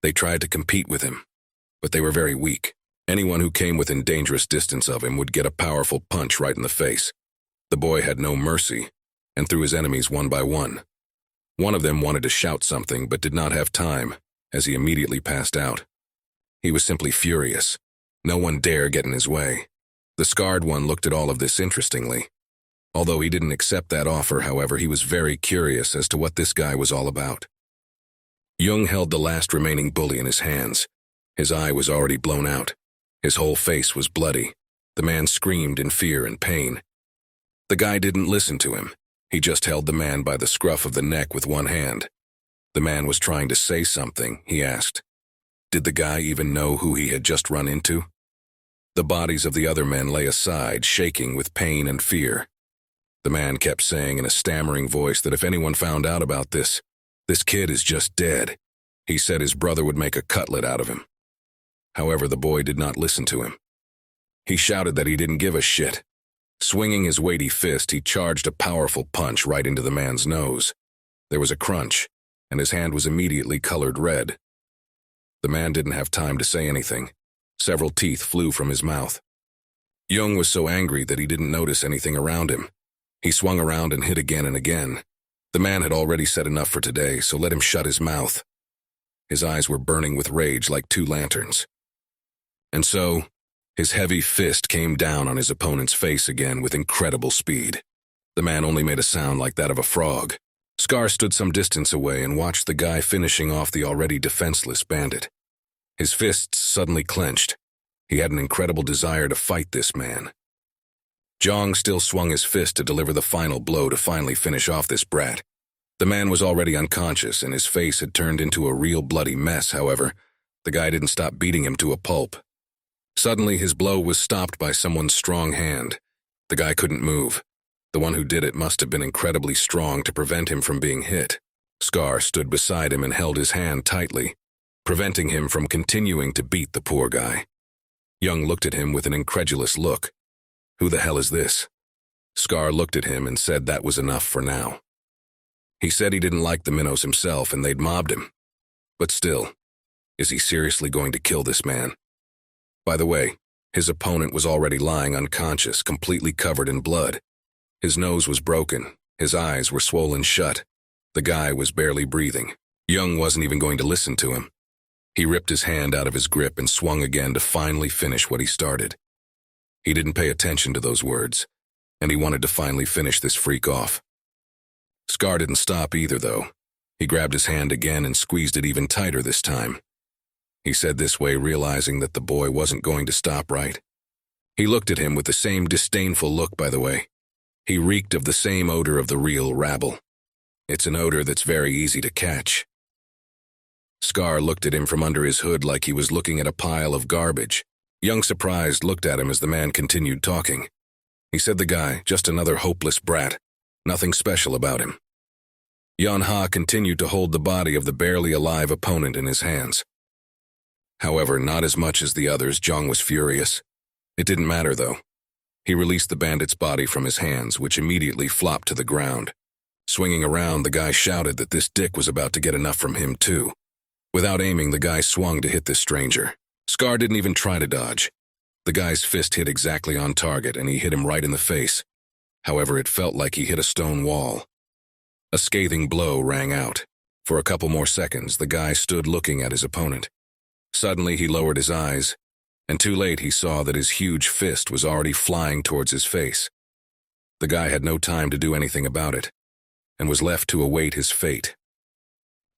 They tried to compete with him, but they were very weak. Anyone who came within dangerous distance of him would get a powerful punch right in the face. The boy had no mercy, and threw his enemies one by one. One of them wanted to shout something, but did not have time, as he immediately passed out. He was simply furious. No one dare get in his way. The scarred one looked at all of this interestingly. Although he didn't accept that offer, however, he was very curious as to what this guy was all about. Jung held the last remaining bully in his hands. His eye was already blown out. His whole face was bloody. The man screamed in fear and pain. The guy didn't listen to him. He just held the man by the scruff of the neck with one hand. The man was trying to say something, he asked. Did the guy even know who he had just run into? The bodies of the other men lay aside, shaking with pain and fear. The man kept saying in a stammering voice that if anyone found out about this kid is just dead. He said his brother would make a cutlet out of him. However, the boy did not listen to him. He shouted that he didn't give a shit. Swinging his weighty fist, he charged a powerful punch right into the man's nose. There was a crunch, and his hand was immediately colored red. The man didn't have time to say anything. Several teeth flew from his mouth. Jung was so angry that he didn't notice anything around him. He swung around and hit again and again. The man had already said enough for today, so let him shut his mouth. His eyes were burning with rage like two lanterns. And so, his heavy fist came down on his opponent's face again with incredible speed. The man only made a sound like that of a frog. Scar stood some distance away and watched the guy finishing off the already defenseless bandit. His fists suddenly clenched. He had an incredible desire to fight this man. Jong still swung his fist to deliver the final blow to finally finish off this brat. The man was already unconscious and his face had turned into a real bloody mess, however. The guy didn't stop beating him to a pulp. Suddenly, his blow was stopped by someone's strong hand. The guy couldn't move. The one who did it must have been incredibly strong to prevent him from being hit. Scar stood beside him and held his hand tightly, preventing him from continuing to beat the poor guy. Jung looked at him with an incredulous look. Who the hell is this? Scar looked at him and said that was enough for now. He said he didn't like the minnows himself and they'd mobbed him. But still, is he seriously going to kill this man? By the way, his opponent was already lying unconscious, completely covered in blood. His nose was broken, his eyes were swollen shut. The guy was barely breathing. Jung wasn't even going to listen to him. He ripped his hand out of his grip and swung again to finally finish what he started. He didn't pay attention to those words, and he wanted to finally finish this freak off. Scar didn't stop either, though. He grabbed his hand again and squeezed it even tighter this time. He said this way, realizing that the boy wasn't going to stop right. He looked at him with the same disdainful look, by the way. He reeked of the same odor of the real rabble. It's an odor that's very easy to catch. Scar looked at him from under his hood like he was looking at a pile of garbage. Jung, surprised, looked at him as the man continued talking. He said the guy, just another hopeless brat. Nothing special about him. Yan-Ha continued to hold the body of the barely alive opponent in his hands. However, not as much as the others. Jung was furious. It didn't matter, though. He released the bandit's body from his hands, which immediately flopped to the ground. Swinging around, the guy shouted that this dick was about to get enough from him, too. Without aiming, the guy swung to hit this stranger. Scar didn't even try to dodge. The guy's fist hit exactly on target, and he hit him right in the face. However, it felt like he hit a stone wall. A scathing blow rang out. For a couple more seconds, the guy stood looking at his opponent. Suddenly, he lowered his eyes, and too late he saw that his huge fist was already flying towards his face. The guy had no time to do anything about it. and was left to await his fate.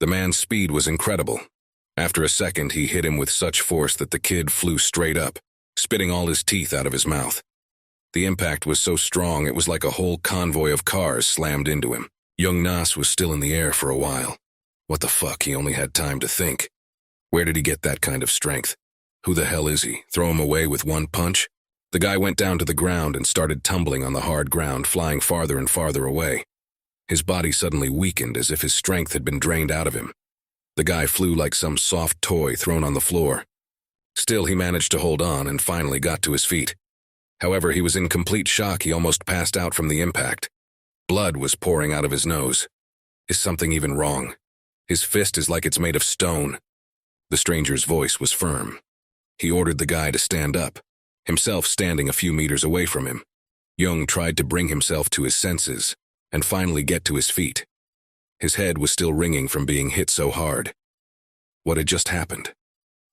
The man's speed was incredible. After a second, he hit him with such force that the kid flew straight up, spitting all his teeth out of his mouth. The impact was so strong it was like a whole convoy of cars slammed into him. Young Nas was still in the air for a while. What the fuck, he only had time to think. Where did he get that kind of strength? Who the hell is he? Throw him away with one punch? The guy went down to the ground and started tumbling on the hard ground, flying farther and farther away. His body suddenly weakened as if his strength had been drained out of him. The guy flew like some soft toy thrown on the floor. Still, he managed to hold on and finally got to his feet. However, he was in complete shock. He almost passed out from the impact. Blood was pouring out of his nose. Is something even wrong? His fist is like it's made of stone. The stranger's voice was firm. He ordered the guy to stand up, himself standing a few meters away from him. Young tried to bring himself to his senses and finally get to his feet. His head was still ringing from being hit so hard. What had just happened?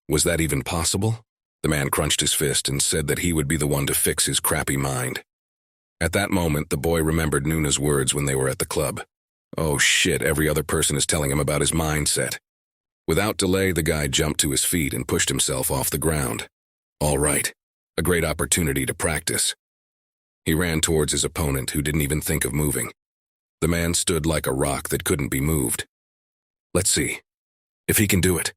Was that even possible? The man crunched his fist and said that he would be the one to fix his crappy mind. At that moment, the boy remembered Nuna's words when they were at the club. Oh shit, every other person is telling him about his mindset. Without delay, the guy jumped to his feet and pushed himself off the ground. All right, a great opportunity to practice. He ran towards his opponent, who didn't even think of moving. The man stood like a rock that couldn't be moved. Let's see if he can do it.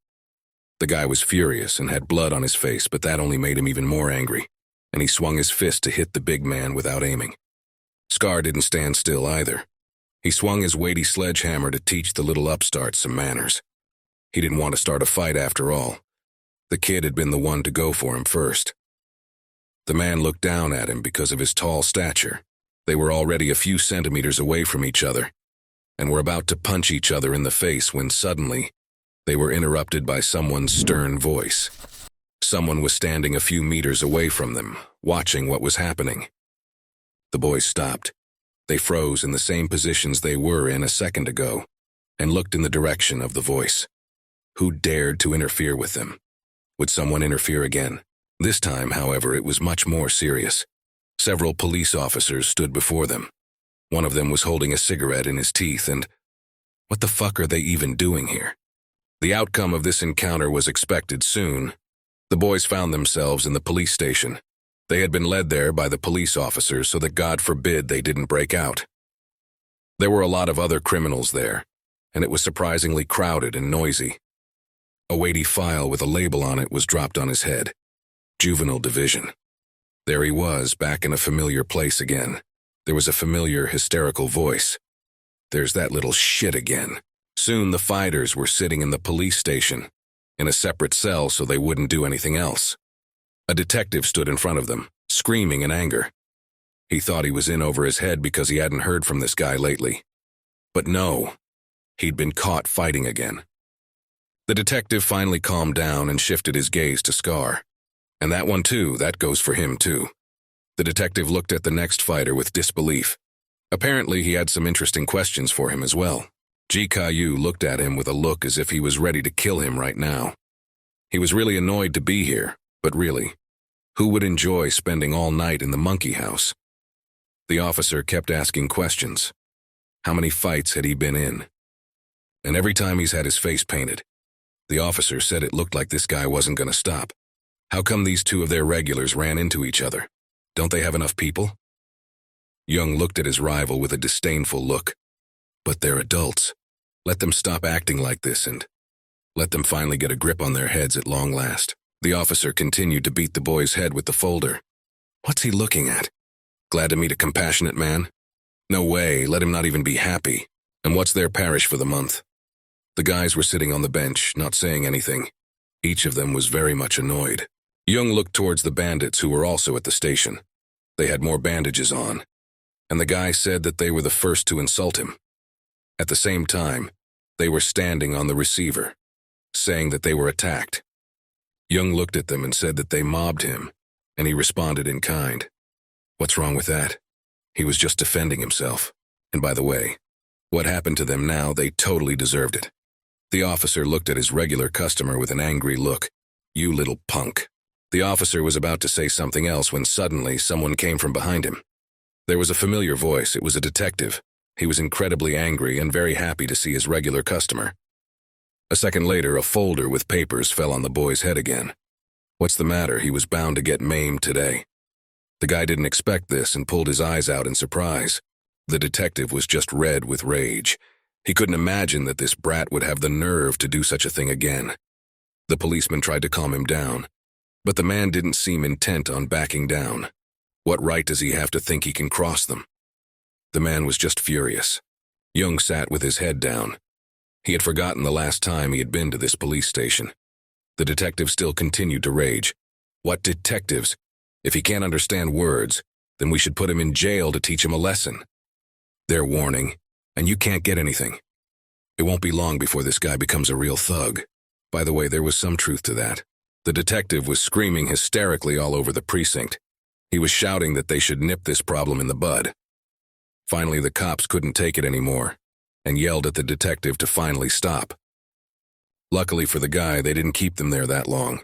The guy was furious and had blood on his face, but that only made him even more angry, and he swung his fist to hit the big man without aiming. Scar didn't stand still either. He swung his weighty sledgehammer to teach the little upstart some manners. He didn't want to start a fight after all. The kid had been the one to go for him first. The man looked down at him because of his tall stature. They were already a few centimeters away from each other, and were about to punch each other in the face when suddenly they were interrupted by someone's stern voice. Someone was standing a few meters away from them, watching what was happening. The boys stopped. They froze in the same positions they were in a second ago, and looked in the direction of the voice. Who dared to interfere with them? Would someone interfere again? This time, however, it was much more serious. Several police officers stood before them. One of them was holding a cigarette in his teeth, and what the fuck are they even doing here? The outcome of this encounter was expected soon. The boys found themselves in the police station. They had been led there by the police officers so that God forbid they didn't break out. There were a lot of other criminals there, and it was surprisingly crowded and noisy. A weighty file with a label on it was dropped on his head. Juvenile Division. There he was, back in a familiar place again. There was a familiar, hysterical voice. There's that little shit again. Soon the fighters were sitting in the police station, in a separate cell so they wouldn't do anything else. A detective stood in front of them, screaming in anger. He thought he was in over his head because he hadn't heard from this guy lately. But no, he'd been caught fighting again. The detective finally calmed down and shifted his gaze to Scar. And that one too, that goes for him too. The detective looked at the next fighter with disbelief. Apparently he had some interesting questions for him as well. Ji Caillou looked at him with a look as if he was ready to kill him right now. He was really annoyed to be here, but really, who would enjoy spending all night in the monkey house? The officer kept asking questions. How many fights had he been in? And every time he's had his face painted. The officer said it looked like this guy wasn't going to stop. How come these two of their regulars ran into each other? Don't they have enough people? Young looked at his rival with a disdainful look. But they're adults. Let them stop acting like this and let them finally get a grip on their heads at long last. The officer continued to beat the boy's head with the folder. What's he looking at? Glad to meet a compassionate man? No way, let him not even be happy. And what's their parish for the month? The guys were sitting on the bench, not saying anything. Each of them was very much annoyed. Young looked towards the bandits who were also at the station. They had more bandages on, and the guy said that they were the first to insult him. At the same time, they were standing on the receiver, saying that they were attacked. Young looked at them and said that they mobbed him, and he responded in kind. What's wrong with that? He was just defending himself. And by the way, what happened to them now, they totally deserved it. The officer looked at his regular customer with an angry look. You little punk. The officer was about to say something else when suddenly someone came from behind him. There was a familiar voice. It was a detective. He was incredibly angry and very happy to see his regular customer. A second later, a folder with papers fell on the boy's head again. What's the matter? He was bound to get maimed today. The guy didn't expect this and pulled his eyes out in surprise. The detective was just red with rage. He couldn't imagine that this brat would have the nerve to do such a thing again. The policeman tried to calm him down, but the man didn't seem intent on backing down. What right does he have to think he can cross them? The man was just furious. Jung sat with his head down. He had forgotten the last time he had been to this police station. The detective still continued to rage. What detectives? If he can't understand words, then we should put him in jail to teach him a lesson. They're warning, and you can't get anything. It won't be long before this guy becomes a real thug. By the way, there was some truth to that. The detective was screaming hysterically all over the precinct. He was shouting that they should nip this problem in the bud. Finally, the cops couldn't take it anymore and yelled at the detective to finally stop. Luckily for the guy, they didn't keep them there that long.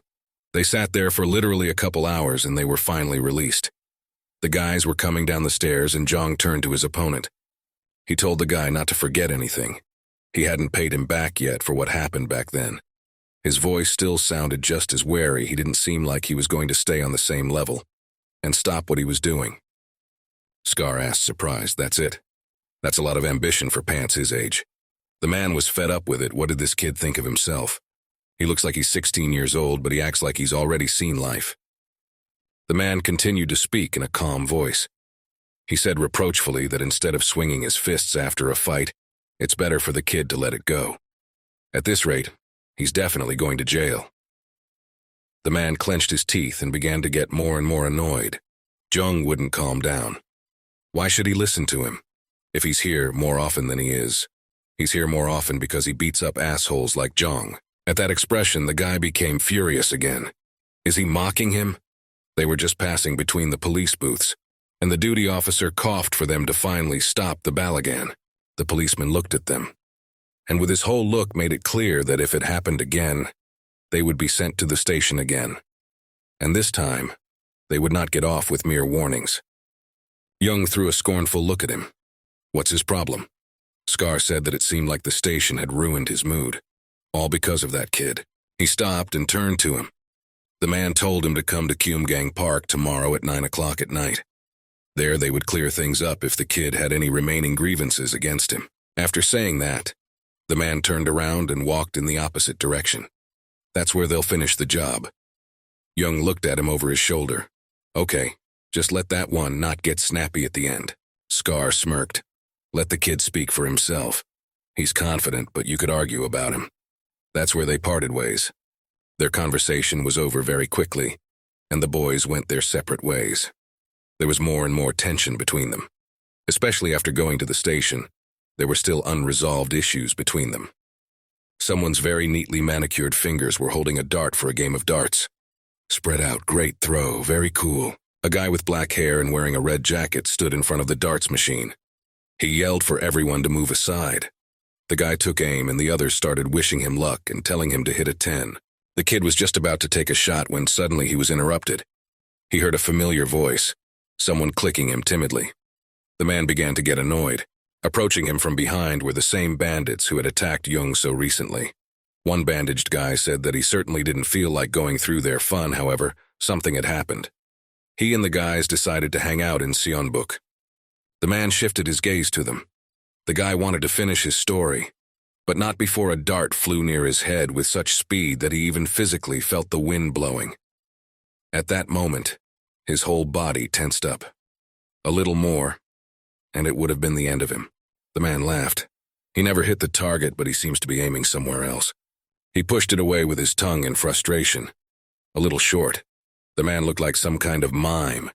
They sat there for literally a couple hours and they were finally released. The guys were coming down the stairs and Jong turned to his opponent. He told the guy not to forget anything. He hadn't paid him back yet for what happened back then. His voice still sounded just as wary. He didn't seem like he was going to stay on the same level and stop what he was doing. Scar asked, surprised. That's it. That's a lot of ambition for pants his age. The man was fed up with it. What did this kid think of himself? He looks like he's 16 years old, but he acts like he's already seen life. The man continued to speak in a calm voice. He said reproachfully that instead of swinging his fists after a fight, it's better for the kid to let it go. At this rate, he's definitely going to jail. The man clenched his teeth and began to get more and more annoyed. Jung wouldn't calm down. Why should he listen to him? If he's here more often than he is, he's here more often because he beats up assholes like Jung. At that expression, the guy became furious again. Is he mocking him? They were just passing between the police booths, and the duty officer coughed for them to finally stop the balagan. The policeman looked at them, and with his whole look made it clear that if it happened again, they would be sent to the station again. And this time, they would not get off with mere warnings. Jung threw a scornful look at him. What's his problem? Scar said that it seemed like the station had ruined his mood. All because of that kid. He stopped and turned to him. The man told him to come to Kumgang Park tomorrow at 9 o'clock at night. There they would clear things up if the kid had any remaining grievances against him. After saying that, the man turned around and walked in the opposite direction. That's where they'll finish the job. Jung looked at him over his shoulder. Okay, just let that one not get snappy at the end. Scar smirked. Let the kid speak for himself. He's confident, but you could argue about him. That's where they parted ways. Their conversation was over very quickly, and the boys went their separate ways. There was more and more tension between them. Especially after going to the station, there were still unresolved issues between them. Someone's very neatly manicured fingers were holding a dart for a game of darts. Spread out, great throw, very cool. A guy with black hair and wearing a red jacket stood in front of the darts machine. He yelled for everyone to move aside. The guy took aim and the others started wishing him luck and telling him to hit a 10. The kid was just about to take a shot when suddenly he was interrupted. He heard a familiar voice, someone clicking him timidly. The man began to get annoyed. Approaching him from behind were the same bandits who had attacked Jung so recently. One bandaged guy said that he certainly didn't feel like going through their fun, however, something had happened. He and the guys decided to hang out in Seonbuk. The man shifted his gaze to them. The guy wanted to finish his story, but not before a dart flew near his head with such speed that he even physically felt the wind blowing. At that moment, his whole body tensed up. A little more, and it would have been the end of him. The man laughed. He never hit the target, but he seems to be aiming somewhere else. He pushed it away with his tongue in frustration. A little short. The man looked like some kind of mime.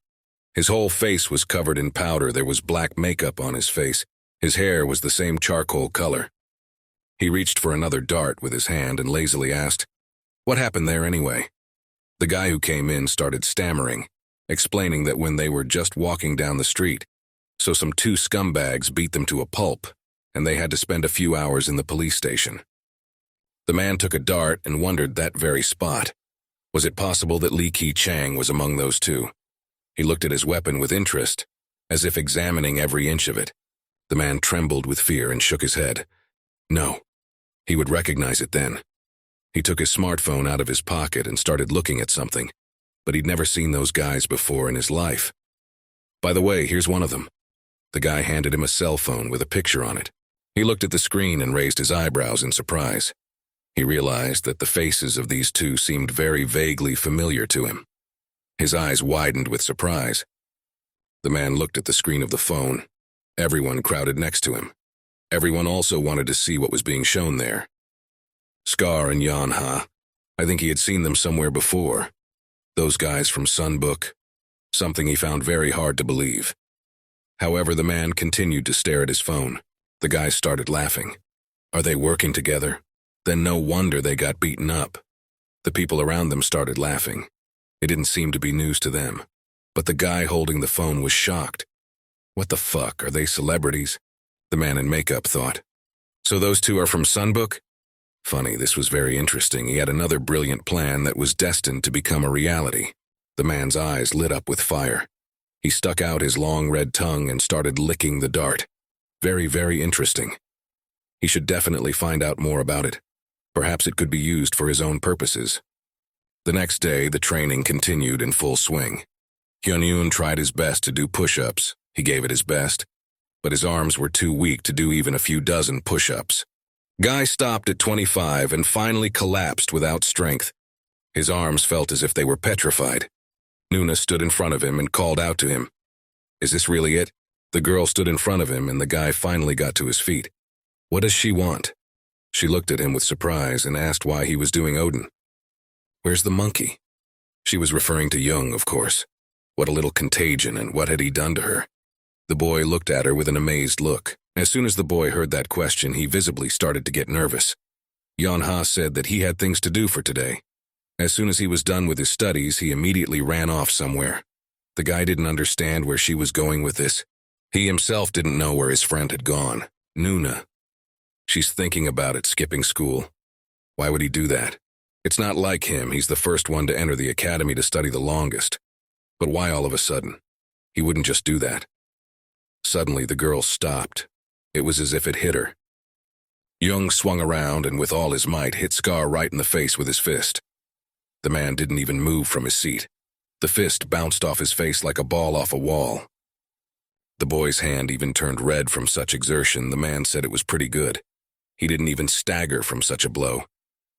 His whole face was covered in powder. There was black makeup on his face. His hair was the same charcoal color. He reached for another dart with his hand and lazily asked, "What happened there anyway?" The guy who came in started stammering, explaining that when they were just walking down the street, so some two scumbags beat them to a pulp, and they had to spend a few hours in the police station. The man took a dart and wondered that very spot. Was it possible that Li Ki-chang was among those two? He looked at his weapon with interest, as if examining every inch of it. The man trembled with fear and shook his head. No. He would recognize it then. He took his smartphone out of his pocket and started looking at something, but he'd never seen those guys before in his life. By the way, here's one of them. The guy handed him a cell phone with a picture on it. He looked at the screen and raised his eyebrows in surprise. He realized that the faces of these two seemed very vaguely familiar to him. His eyes widened with surprise. The man looked at the screen of the phone. Everyone crowded next to him. Everyone also wanted to see what was being shown there. Scar and Yanha. I think he had seen them somewhere before. Those guys from Sunbook. Something he found very hard to believe. However, the man continued to stare at his phone. The guys started laughing. Are they working together? Then no wonder they got beaten up. The people around them started laughing. It didn't seem to be news to them. But the guy holding the phone was shocked. What the fuck, are they celebrities? The man in makeup thought. So those two are from Sunbook? Funny, this was very interesting. He had another brilliant plan that was destined to become a reality. The man's eyes lit up with fire. He stuck out his long red tongue and started licking the dart. Very, very interesting. He should definitely find out more about it. Perhaps it could be used for his own purposes. The next day, the training continued in full swing. Hyun-yoon tried his best to do push-ups. He gave it his best, but his arms were too weak to do even a few dozen push-ups. Guy stopped at 25 and finally collapsed without strength. His arms felt as if they were petrified. Nuna stood in front of him and called out to him. Is this really it? The girl stood in front of him and the guy finally got to his feet. What does she want? She looked at him with surprise and asked why he was doing Odin. Where's the monkey? She was referring to Jung, of course. What a little contagion, and what had he done to her? The boy looked at her with an amazed look. As soon as the boy heard that question, he visibly started to get nervous. Yanha said that he had things to do for today. As soon as he was done with his studies, he immediately ran off somewhere. The guy didn't understand where she was going with this. He himself didn't know where his friend had gone. Nuna. She's thinking about it, skipping school. Why would he do that? It's not like him. He's the first one to enter the academy to study the longest. But why all of a sudden? He wouldn't just do that. Suddenly, the girl stopped. It was as if it hit her. Jung swung around and with all his might hit Scar right in the face with his fist. The man didn't even move from his seat. The fist bounced off his face like a ball off a wall. The boy's hand even turned red from such exertion. The man said it was pretty good. He didn't even stagger from such a blow.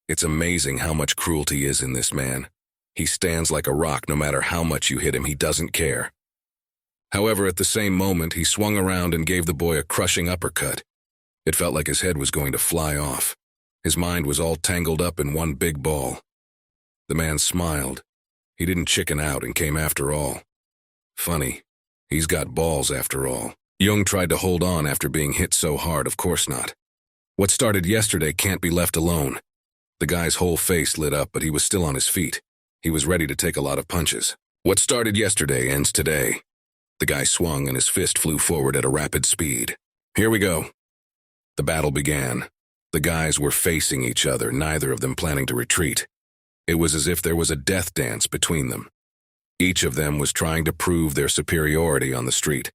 It's amazing how much cruelty is in this man. He stands like a rock no matter how much you hit him. He doesn't care. However, at the same moment, he swung around and gave the boy a crushing uppercut. It felt like his head was going to fly off. His mind was all tangled up in one big ball. The man smiled. He didn't chicken out and came after all. Funny. He's got balls after all. Jung tried to hold on after being hit so hard, of course not. What started yesterday can't be left alone. The guy's whole face lit up, but he was still on his feet. He was ready to take a lot of punches. What started yesterday ends today. The guy swung and his fist flew forward at a rapid speed. Here we go. The battle began. The guys were facing each other, neither of them planning to retreat. It was as if there was a death dance between them. Each of them was trying to prove their superiority on the street.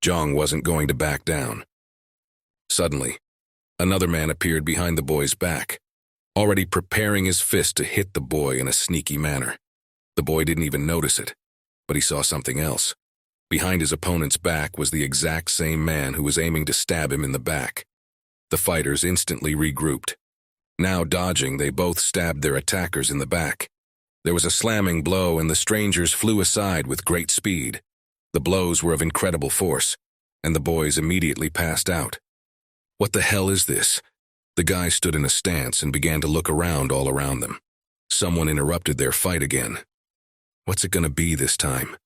Jong wasn't going to back down. Suddenly, another man appeared behind the boy's back, already preparing his fist to hit the boy in a sneaky manner. The boy didn't even notice it, but he saw something else. Behind his opponent's back was the exact same man who was aiming to stab him in the back. The fighters instantly regrouped. Now dodging, they both stabbed their attackers in the back. There was a slamming blow and the strangers flew aside with great speed. The blows were of incredible force, and the boys immediately passed out. What the hell is this? The guy stood in a stance and began to look around all around them. Someone interrupted their fight again. What's it going to be this time?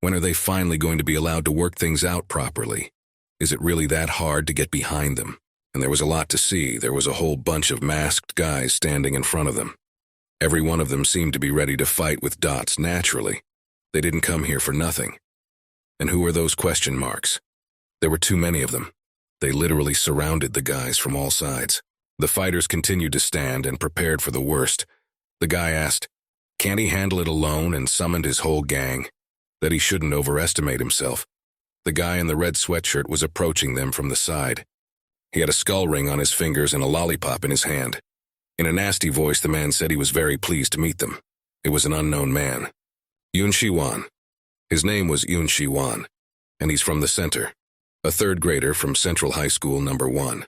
When are they finally going to be allowed to work things out properly? Is it really that hard to get behind them? And there was a lot to see. There was a whole bunch of masked guys standing in front of them. Every one of them seemed to be ready to fight with dots naturally. They didn't come here for nothing. And who are those question marks? There were too many of them. They literally surrounded the guys from all sides. The fighters continued to stand and prepared for the worst. The guy asked, can't he handle it alone, and summoned his whole gang? That he shouldn't overestimate himself. The guy in the red sweatshirt was approaching them from the side. He had a skull ring on his fingers and a lollipop in his hand. In a nasty voice, the man said he was very pleased to meet them. It was an unknown man. Yoon Shi-wan. His name was Yoon Shi-wan, and he's from the center, a third grader from Central High School number 1.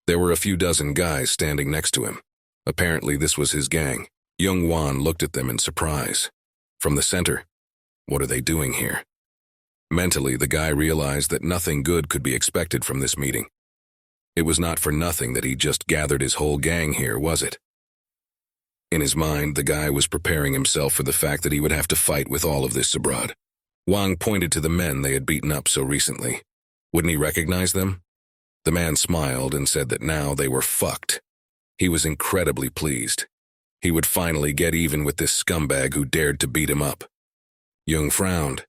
There were a few dozen guys standing next to him. Apparently this was his gang. Young Wan looked at them in surprise. From the center? What are they doing here? Mentally, the guy realized that nothing good could be expected from this meeting. It was not for nothing that he just gathered his whole gang here, was it? In his mind, the guy was preparing himself for the fact that he would have to fight with all of this abroad. Wang pointed to the men they had beaten up so recently. Wouldn't he recognize them? The man smiled and said that now they were fucked. He was incredibly pleased. He would finally get even with this scumbag who dared to beat him up. Jung frowned.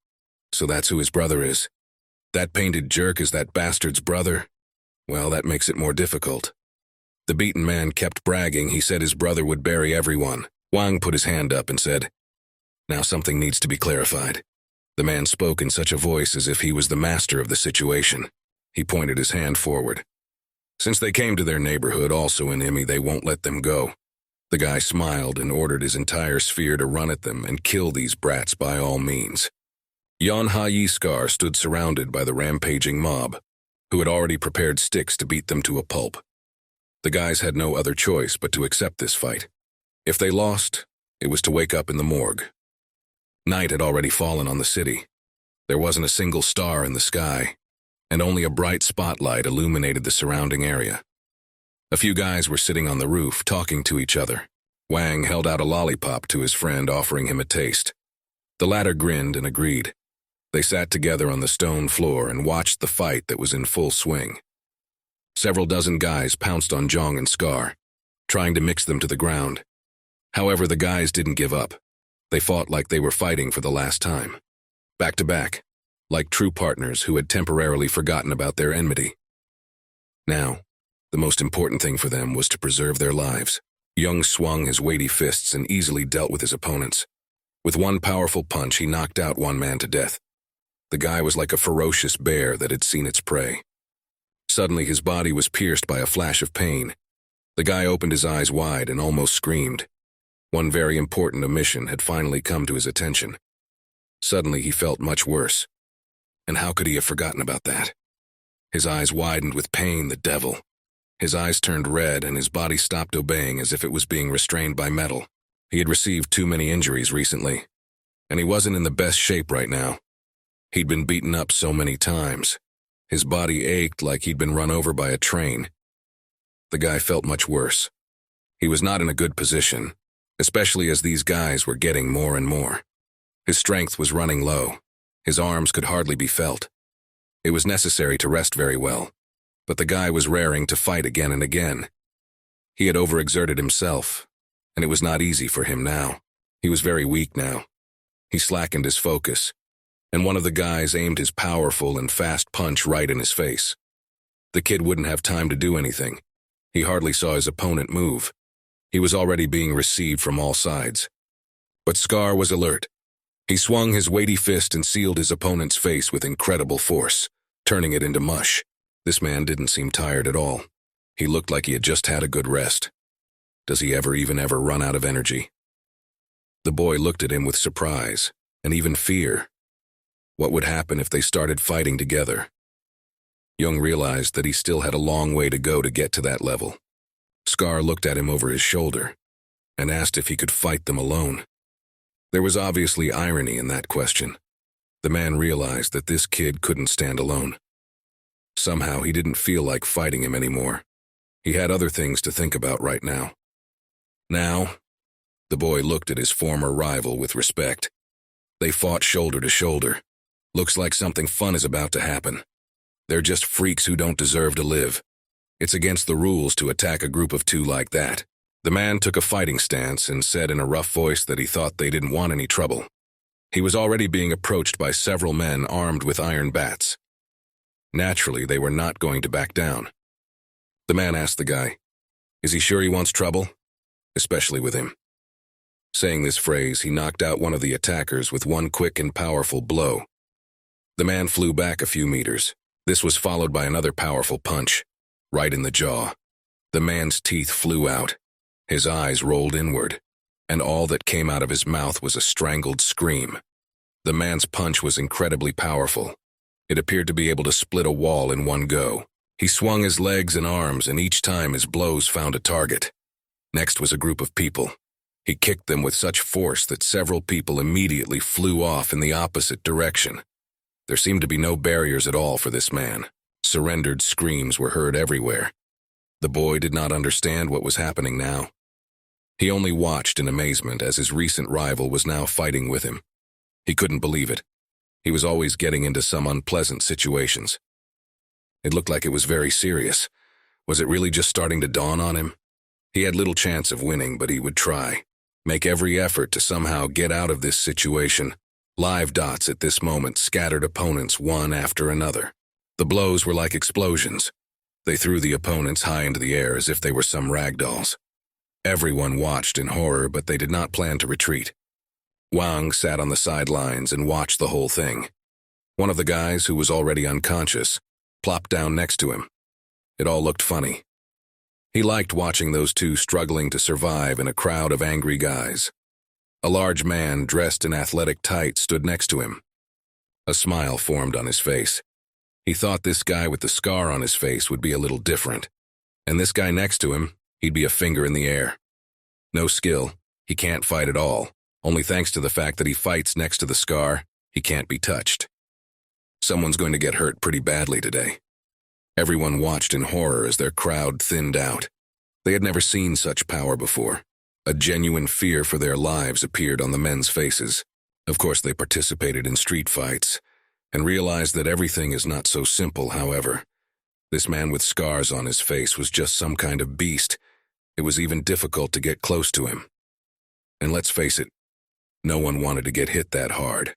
So that's who his brother is. That painted jerk is that bastard's brother? Well, that makes it more difficult. The beaten man kept bragging. He said his brother would bury everyone. Wang put his hand up and said, "Now something needs to be clarified." The man spoke in such a voice as if he was the master of the situation. He pointed his hand forward. "Since they came to their neighborhood, also in Imi, they won't let them go." The guy smiled and ordered his entire sphere to run at them and kill these brats by all means. Yon Ha-yi Scar stood surrounded by the rampaging mob, who had already prepared sticks to beat them to a pulp. The guys had no other choice but to accept this fight. If they lost, it was to wake up in the morgue. Night had already fallen on the city. There wasn't a single star in the sky, and only a bright spotlight illuminated the surrounding area. A few guys were sitting on the roof, talking to each other. Wang held out a lollipop to his friend, offering him a taste. The latter grinned and agreed. They sat together on the stone floor and watched the fight that was in full swing. Several dozen guys pounced on Jong and Scar, trying to mix them to the ground. However, the guys didn't give up. They fought like they were fighting for the last time. Back to back, like true partners who had temporarily forgotten about their enmity. Now, the most important thing for them was to preserve their lives. Jung swung his weighty fists and easily dealt with his opponents. With one powerful punch, he knocked out one man to death. The guy was like a ferocious bear that had seen its prey. Suddenly, his body was pierced by a flash of pain. The guy opened his eyes wide and almost screamed. One very important omission had finally come to his attention. Suddenly, he felt much worse. And how could he have forgotten about that? His eyes widened with pain, the devil. His eyes turned red and his body stopped obeying as if it was being restrained by metal. He had received too many injuries recently, and he wasn't in the best shape right now. He'd been beaten up so many times. His body ached like he'd been run over by a train. The guy felt much worse. He was not in a good position, especially as these guys were getting more and more. His strength was running low. His arms could hardly be felt. It was necessary to rest very well, but the guy was raring to fight again and again. He had overexerted himself, and it was not easy for him now. He was very weak now. He slackened his focus, and one of the guys aimed his powerful and fast punch right in his face. The kid wouldn't have time to do anything. He hardly saw his opponent move. He was already being received from all sides. But Scar was alert. He swung his weighty fist and sealed his opponent's face with incredible force, turning it into mush. This man didn't seem tired at all. He looked like he had just had a good rest. Does he ever run out of energy? The boy looked at him with surprise, and even fear. What would happen if they started fighting together? Jung realized that he still had a long way to go to get to that level. Scar looked at him over his shoulder and asked if he could fight them alone. There was obviously irony in that question. The man realized that this kid couldn't stand alone. Somehow he didn't feel like fighting him anymore. He had other things to think about right now. Now, the boy looked at his former rival with respect. They fought shoulder to shoulder. Looks like something fun is about to happen. They're just freaks who don't deserve to live. It's against the rules to attack a group of two like that. The man took a fighting stance and said in a rough voice that he thought they didn't want any trouble. He was already being approached by several men armed with iron bats. Naturally, they were not going to back down. The man asked the guy, "Is he sure he wants trouble? Especially with him." Saying this phrase, he knocked out one of the attackers with one quick and powerful blow. The man flew back a few meters. This was followed by another powerful punch, right in the jaw. The man's teeth flew out. His eyes rolled inward, and all that came out of his mouth was a strangled scream. The man's punch was incredibly powerful. It appeared to be able to split a wall in one go. He swung his legs and arms, and each time his blows found a target. Next was a group of people. He kicked them with such force that several people immediately flew off in the opposite direction. There seemed to be no barriers at all for this man. Surrendered screams were heard everywhere. The boy did not understand what was happening now. He only watched in amazement as his recent rival was now fighting with him. He couldn't believe it. He was always getting into some unpleasant situations. It looked like it was very serious. Was it really just starting to dawn on him? He had little chance of winning, but he would try. Make every effort to somehow get out of this situation. Live dots at this moment scattered opponents one after another. The blows were like explosions. They threw the opponents high into the air as if they were some ragdolls. Everyone watched in horror, but they did not plan to retreat. Wang sat on the sidelines and watched the whole thing. One of the guys, who was already unconscious, plopped down next to him. It all looked funny. He liked watching those two struggling to survive in a crowd of angry guys. A large man dressed in athletic tights stood next to him. A smile formed on his face. He thought this guy with the scar on his face would be a little different. And this guy next to him, he'd be a finger in the air. No skill, he can't fight at all. Only thanks to the fact that he fights next to the scar, he can't be touched. Someone's going to get hurt pretty badly today. Everyone watched in horror as their crowd thinned out. They had never seen such power before. A genuine fear for their lives appeared on the men's faces. Of course, they participated in street fights and realized that everything is not so simple, however. This man with scars on his face was just some kind of beast. It was even difficult to get close to him. And let's face it, no one wanted to get hit that hard.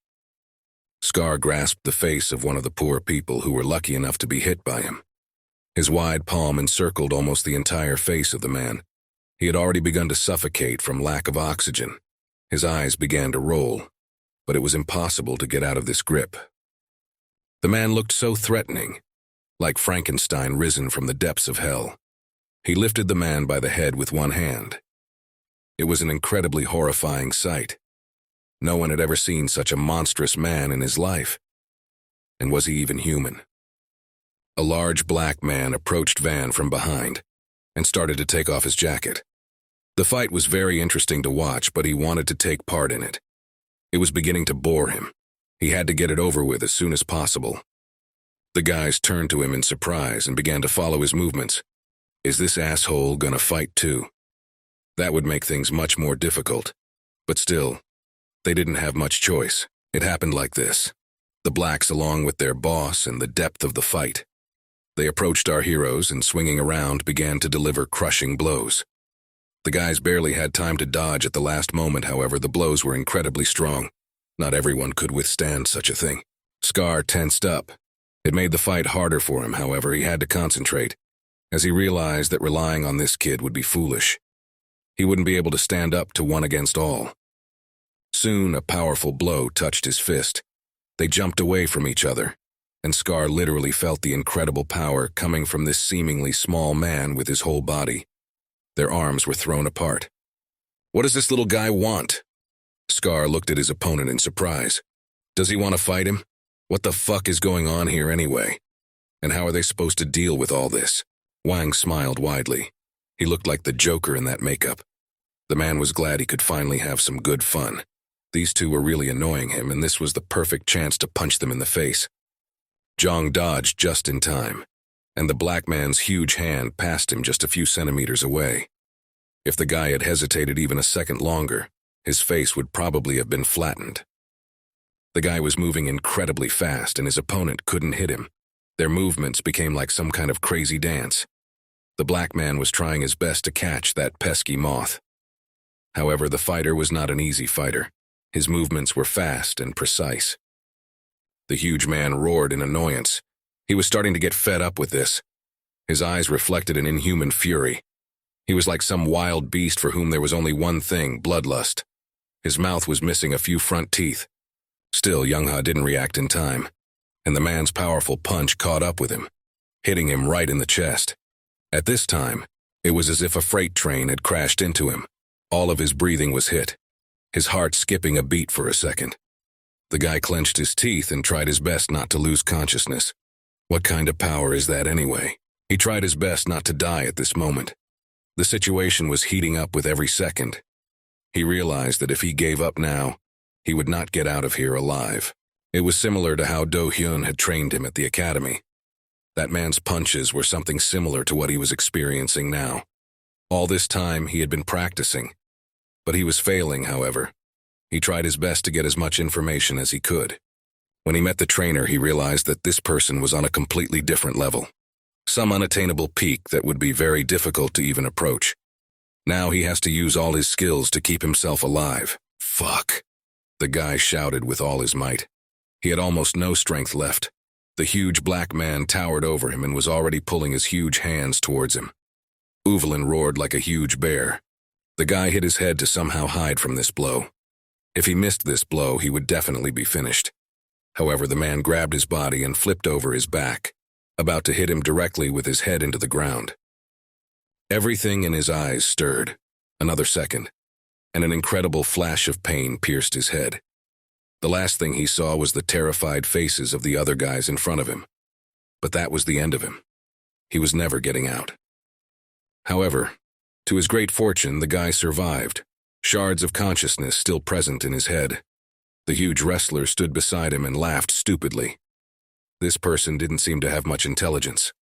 Scar grasped the face of one of the poor people who were lucky enough to be hit by him. His wide palm encircled almost the entire face of the man. He had already begun to suffocate from lack of oxygen. His eyes began to roll, but it was impossible to get out of this grip. The man looked so threatening, like Frankenstein risen from the depths of hell. He lifted the man by the head with one hand. It was an incredibly horrifying sight. No one had ever seen such a monstrous man in his life. And was he even human? A large black man approached Van from behind and started to take off his jacket. The fight was very interesting to watch, but he wanted to take part in it. It was beginning to bore him. He had to get it over with as soon as possible. The guys turned to him in surprise and began to follow his movements. Is this asshole gonna fight too? That would make things much more difficult. But still, they didn't have much choice. It happened like this. The blacks, along with their boss and the depth of the fight. They approached our heroes and, swinging around, began to deliver crushing blows. The guys barely had time to dodge at the last moment, however. The blows were incredibly strong. Not everyone could withstand such a thing. Scar tensed up. It made the fight harder for him, however. He had to concentrate, as he realized that relying on this kid would be foolish. He wouldn't be able to stand up to one against all. Soon, a powerful blow touched his fist. They jumped away from each other, and Scar literally felt the incredible power coming from this seemingly small man with his whole body. Their arms were thrown apart. What does this little guy want? Scar looked at his opponent in surprise. Does he want to fight him? What the fuck is going on here anyway? And how are they supposed to deal with all this? Wang smiled widely. He looked like the Joker in that makeup. The man was glad he could finally have some good fun. These two were really annoying him, and this was the perfect chance to punch them in the face. Zhang dodged just in time, and the black man's huge hand passed him just a few centimeters away. If the guy had hesitated even a second longer, his face would probably have been flattened. The guy was moving incredibly fast, and his opponent couldn't hit him. Their movements became like some kind of crazy dance. The black man was trying his best to catch that pesky moth. However, the fighter was not an easy fighter. His movements were fast and precise. The huge man roared in annoyance. He was starting to get fed up with this. His eyes reflected an inhuman fury. He was like some wild beast for whom there was only one thing: bloodlust. His mouth was missing a few front teeth. Still, Youngha didn't react in time. and the man's powerful punch caught up with him, hitting him right in the chest. At this time, it was as if a freight train had crashed into him. All of his breathing was hit, his heart skipping a beat for a second. The guy clenched his teeth and tried his best not to lose consciousness. What kind of power is that anyway? He tried his best not to die at this moment. The situation was heating up with every second. He realized that if he gave up now, he would not get out of here alive. It was similar to how Do-hyun had trained him at the academy. That man's punches were something similar to what he was experiencing now. All this time he had been practicing, but he was failing, however. He tried his best to get as much information as he could. When he met the trainer, he realized that this person was on a completely different level. Some unattainable peak that would be very difficult to even approach. Now he has to use all his skills to keep himself alive. Fuck, the guy shouted with all his might. He had almost no strength left. The huge black man towered over him and was already pulling his huge hands towards him. Uvalin roared like a huge bear. The guy hit his head to somehow hide from this blow. If he missed this blow, he would definitely be finished. However, the man grabbed his body and flipped over his back, about to hit him directly with his head into the ground. Everything in his eyes stirred. Another second, and an incredible flash of pain pierced his head. The last thing he saw was the terrified faces of the other guys in front of him. But that was the end of him. He was never getting out. However, to his great fortune, the guy survived, shards of consciousness still present in his head. The huge wrestler stood beside him and laughed stupidly. This person didn't seem to have much intelligence.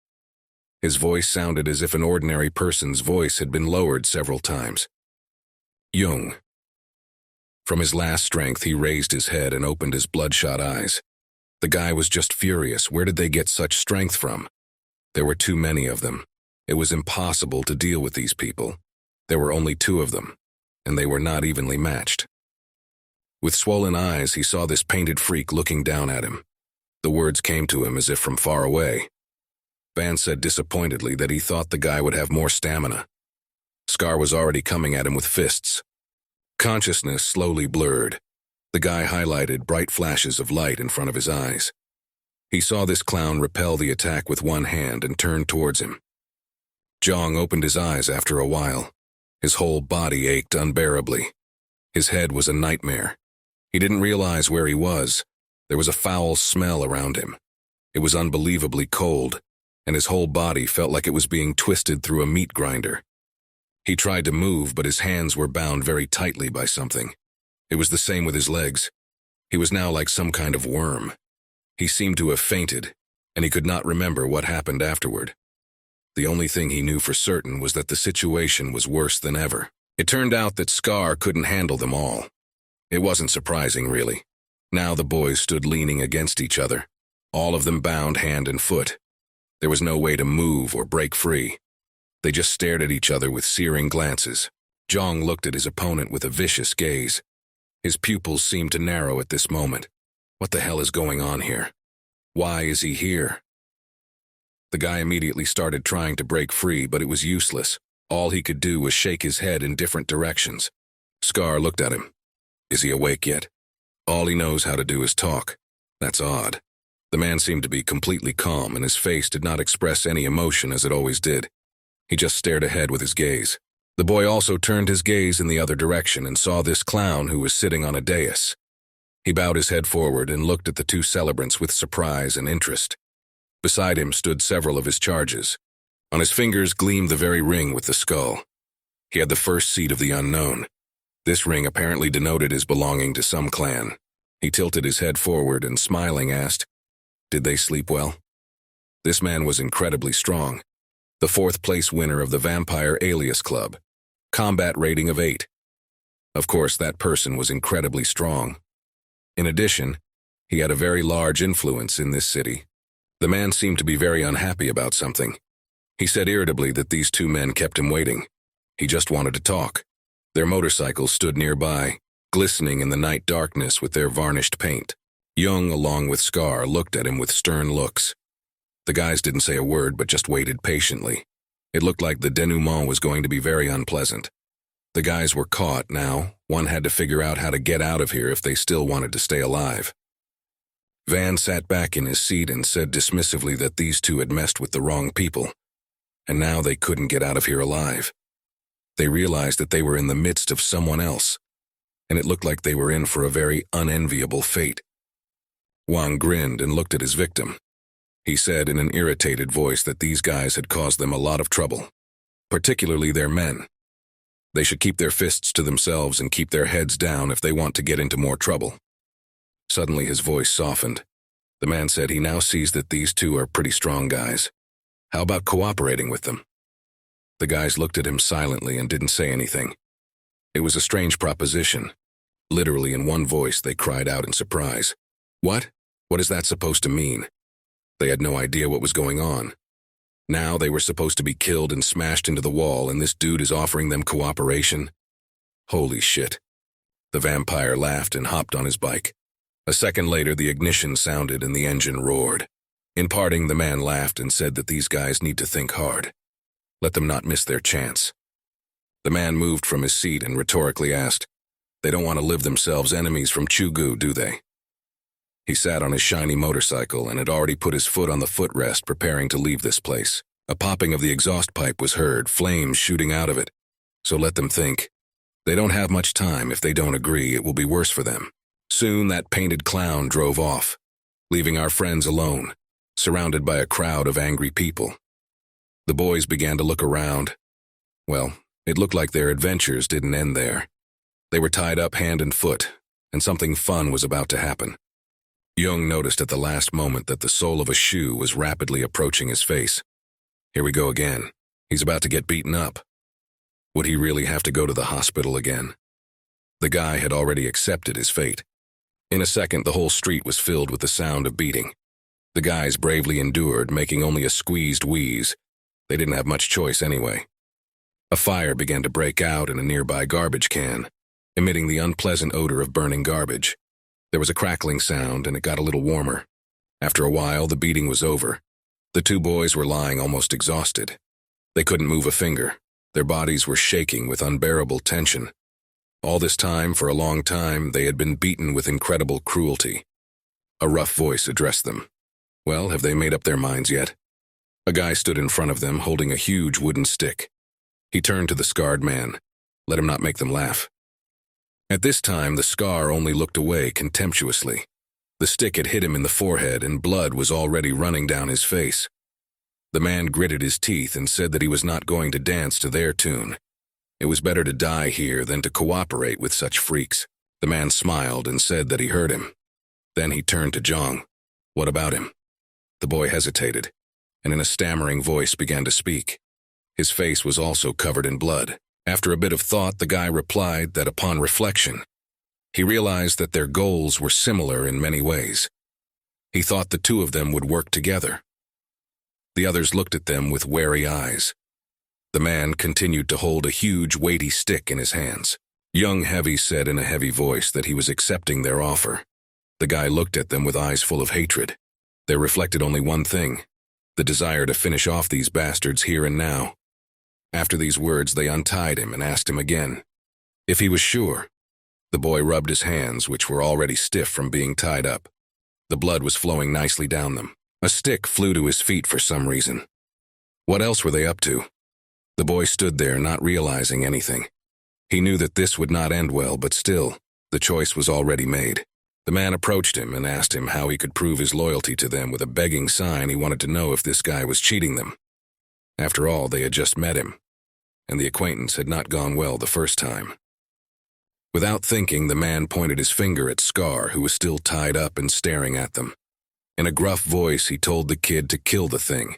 His voice sounded as if an ordinary person's voice had been lowered several times. Jung. From his last strength, he raised his head and opened his bloodshot eyes. The guy was just furious. Where did they get such strength from? There were too many of them. It was impossible to deal with these people. There were only 2 of them, and they were not evenly matched. With swollen eyes, he saw this painted freak looking down at him. The words came to him as if from far away. Van said disappointedly that he thought the guy would have more stamina. Scar was already coming at him with fists. Consciousness slowly blurred. The guy highlighted bright flashes of light in front of his eyes. He saw this clown repel the attack with one hand and turned towards him. Jong opened his eyes after a while. His whole body ached unbearably. His head was a nightmare. He didn't realize where he was. There was a foul smell around him. It was unbelievably cold, and his whole body felt like it was being twisted through a meat grinder. He tried to move, but his hands were bound very tightly by something. It was the same with his legs. He was now like some kind of worm. He seemed to have fainted, and he could not remember what happened afterward. The only thing he knew for certain was that the situation was worse than ever. It turned out that Scar couldn't handle them all. It wasn't surprising, really. Now the boys stood leaning against each other, all of them bound hand and foot. There was no way to move or break free. They just stared at each other with searing glances. Jong looked at his opponent with a vicious gaze. His pupils seemed to narrow at this moment. What the hell is going on here? Why is he here? The guy immediately started trying to break free, but it was useless. All he could do was shake his head in different directions. Scar looked at him. Is he awake yet? All he knows how to do is talk. That's odd. The man seemed to be completely calm, and his face did not express any emotion as it always did. He just stared ahead with his gaze. The boy also turned his gaze in the other direction and saw this clown who was sitting on a dais. He bowed his head forward and looked at the 2 celebrants with surprise and interest. Beside him stood several of his charges. On his fingers gleamed the very ring with the skull. He had the first seed of the unknown. This ring apparently denoted his belonging to some clan. He tilted his head forward and, smiling, asked, "Did they sleep well?" This man was incredibly strong. The 4th place winner of the Vampire Alias Club. Combat rating of 8. Of course, that person was incredibly strong. In addition, he had a very large influence in this city. The man seemed to be very unhappy about something. He said irritably that these 2 men kept him waiting. He just wanted to talk. Their motorcycles stood nearby, glistening in the night darkness with their varnished paint. Jung, along with Scar, looked at him with stern looks. The guys didn't say a word, but just waited patiently. It looked like the denouement was going to be very unpleasant. The guys were caught now. One had to figure out how to get out of here if they still wanted to stay alive. Van sat back in his seat and said dismissively that these two had messed with the wrong people, and now they couldn't get out of here alive. They realized that they were in the midst of someone else, and it looked like they were in for a very unenviable fate. Wang grinned and looked at his victim. He said in an irritated voice that these guys had caused them a lot of trouble, particularly their men. They should keep their fists to themselves and keep their heads down if they want to get into more trouble. Suddenly his voice softened. The man said he now sees that these two are pretty strong guys. How about cooperating with them? The guys looked at him silently and didn't say anything. It was a strange proposition. Literally in one voice they cried out in surprise. What? What is that supposed to mean? They had no idea what was going on. Now they were supposed to be killed and smashed into the wall, and this dude is offering them cooperation? Holy shit. The vampire laughed and hopped on his bike. A second later, the ignition sounded and the engine roared. In parting, the man laughed and said that these guys need to think hard. Let them not miss their chance. The man moved from his seat and rhetorically asked, "They don't want to live themselves enemies from Chugu, do they?" He sat on his shiny motorcycle and had already put his foot on the footrest, preparing to leave this place. A popping of the exhaust pipe was heard, flames shooting out of it. So let them think. They don't have much time. If they don't agree, it will be worse for them. Soon that painted clown drove off, leaving our friends alone, surrounded by a crowd of angry people. The boys began to look around. Well, it looked like their adventures didn't end there. They were tied up hand and foot, and something fun was about to happen. Jung noticed at the last moment that the sole of a shoe was rapidly approaching his face. Here we go again. He's about to get beaten up. Would he really have to go to the hospital again? The guy had already accepted his fate. In a second, the whole street was filled with the sound of beating. The guys bravely endured, making only a squeezed wheeze. They didn't have much choice anyway. A fire began to break out in a nearby garbage can, emitting the unpleasant odor of burning garbage. There was a crackling sound, and it got a little warmer. After a while, the beating was over. The two boys were lying almost exhausted. They couldn't move a finger. Their bodies were shaking with unbearable tension. All this time, for a long time, they had been beaten with incredible cruelty. A rough voice addressed them. Well, have they made up their minds yet? A guy stood in front of them, holding a huge wooden stick. He turned to the scarred man. Let him not make them laugh. At this time, the scar only looked away contemptuously. The stick had hit him in the forehead, and blood was already running down his face. The man gritted his teeth and said that he was not going to dance to their tune. It was better to die here than to cooperate with such freaks. The man smiled and said that he heard him. Then he turned to Zhang. What about him? The boy hesitated, and in a stammering voice began to speak. His face was also covered in blood. After a bit of thought, the guy replied that upon reflection, he realized that their goals were similar in many ways. He thought the two of them would work together. The others looked at them with wary eyes. The man continued to hold a huge, weighty stick in his hands. Young Heavy said in a heavy voice that he was accepting their offer. The guy looked at them with eyes full of hatred. There reflected only one thing, the desire to finish off these bastards here and now. After these words, they untied him and asked him again if he was sure. The boy rubbed his hands, which were already stiff from being tied up. The blood was flowing nicely down them. A stick flew to his feet for some reason. What else were they up to? The boy stood there, not realizing anything. He knew that this would not end well, but still, the choice was already made. The man approached him and asked him how he could prove his loyalty to them with a begging sign. He wanted to know if this guy was cheating them. After all, they had just met him, and the acquaintance had not gone well the first time. Without thinking, the man pointed his finger at Scar, who was still tied up and staring at them. In a gruff voice, he told the kid to kill the thing.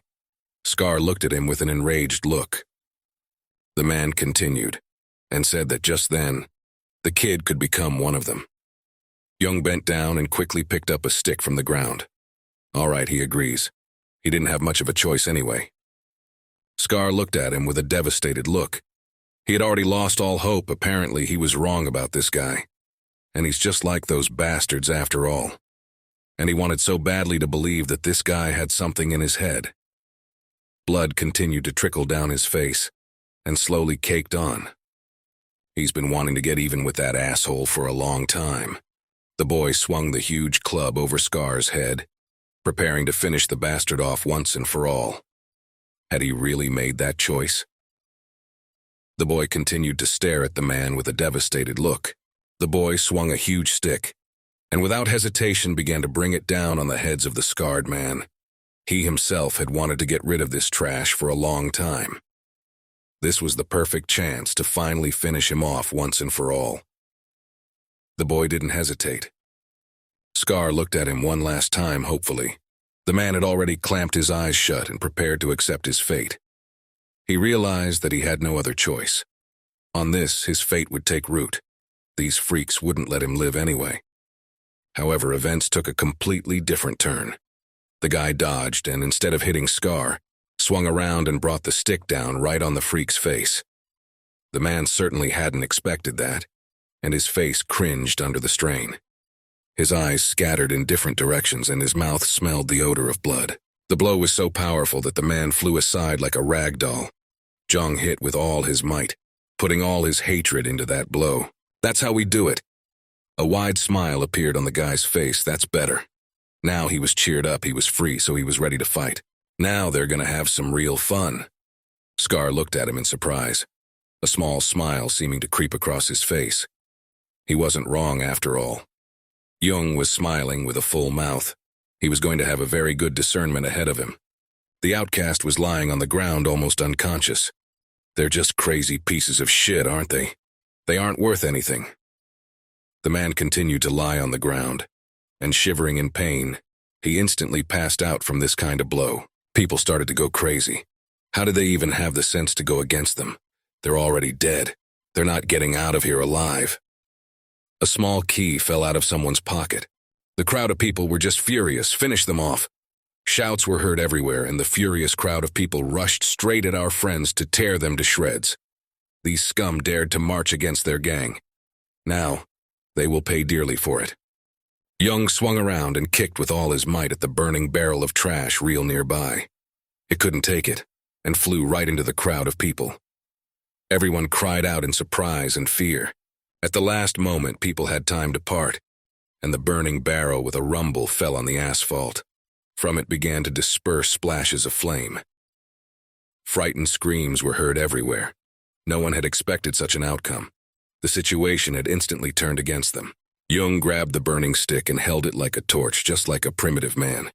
Scar looked at him with an enraged look. The man continued, and said that just then, the kid could become one of them. Young bent down and quickly picked up a stick from the ground. All right, he agrees. He didn't have much of a choice anyway. Scar looked at him with a devastated look. He had already lost all hope. Apparently, he was wrong about this guy. And he's just like those bastards after all. And he wanted so badly to believe that this guy had something in his head. Blood continued to trickle down his face, and slowly caked on. He's been wanting to get even with that asshole for a long time. The boy swung the huge club over Scar's head, preparing to finish the bastard off once and for all. Had he really made that choice? The boy continued to stare at the man with a devastated look. The boy swung a huge stick, and without hesitation began to bring it down on the heads of the scarred man. He himself had wanted to get rid of this trash for a long time. This was the perfect chance to finally finish him off once and for all. The boy didn't hesitate. Scar looked at him one last time, hopefully. The man had already clamped his eyes shut and prepared to accept his fate. He realized that he had no other choice. On this, his fate would take root. These freaks wouldn't let him live anyway. However, events took a completely different turn. The guy dodged and, instead of hitting Scar, swung around and brought the stick down right on the freak's face. The man certainly hadn't expected that, and his face cringed under the strain. His eyes scattered in different directions and his mouth smelled the odor of blood. The blow was so powerful that the man flew aside like a rag doll. Jung hit with all his might, putting all his hatred into that blow. That's how we do it. A wide smile appeared on the guy's face. That's better. Now he was cheered up, he was free, so he was ready to fight. Now they're gonna have some real fun. Scar looked at him in surprise, a small smile seeming to creep across his face. He wasn't wrong after all. Jung was smiling with a full mouth. He was going to have a very good discernment ahead of him. The outcast was lying on the ground almost unconscious. They're just crazy pieces of shit, aren't they? They aren't worth anything. The man continued to lie on the ground, and shivering in pain, he instantly passed out from this kind of blow. People started to go crazy. How did they even have the sense to go against them? They're already dead. They're not getting out of here alive. A small key fell out of someone's pocket. The crowd of people were just furious. Finish them off. Shouts were heard everywhere, and the furious crowd of people rushed straight at our friends to tear them to shreds. These scum dared to march against their gang. Now, they will pay dearly for it. Jung swung around and kicked with all his might at the burning barrel of trash real nearby. It couldn't take it, and flew right into the crowd of people. Everyone cried out in surprise and fear. At the last moment, people had time to part, and the burning barrel with a rumble fell on the asphalt. From it began to disperse splashes of flame. Frightened screams were heard everywhere. No one had expected such an outcome. The situation had instantly turned against them. Jung grabbed the burning stick and held it like a torch, just like a primitive man.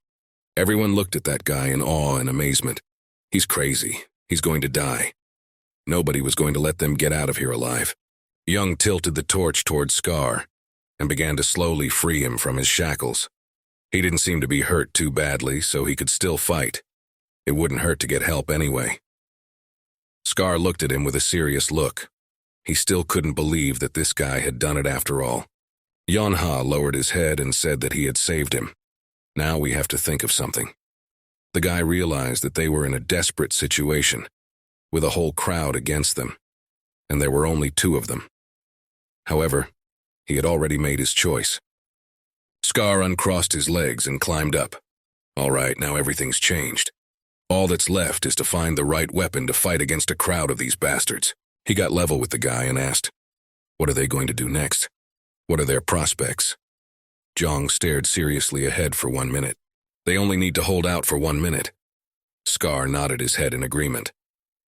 Everyone looked at that guy in awe and amazement. He's crazy. He's going to die. Nobody was going to let them get out of here alive. Jung tilted the torch towards Scar and began to slowly free him from his shackles. He didn't seem to be hurt too badly, so he could still fight. It wouldn't hurt to get help anyway. Scar looked at him with a serious look. He still couldn't believe that this guy had done it after all. Yonha lowered his head and said that he had saved him. Now we have to think of something. The guy realized that they were in a desperate situation, with a whole crowd against them, and there were only two of them. However, he had already made his choice. Scar uncrossed his legs and climbed up. All right, now everything's changed. All that's left is to find the right weapon to fight against a crowd of these bastards. He got level with the guy and asked, what are they going to do next? What are their prospects? Jong stared seriously ahead for 1 minute. They only need to hold out for 1 minute. Scar nodded his head in agreement.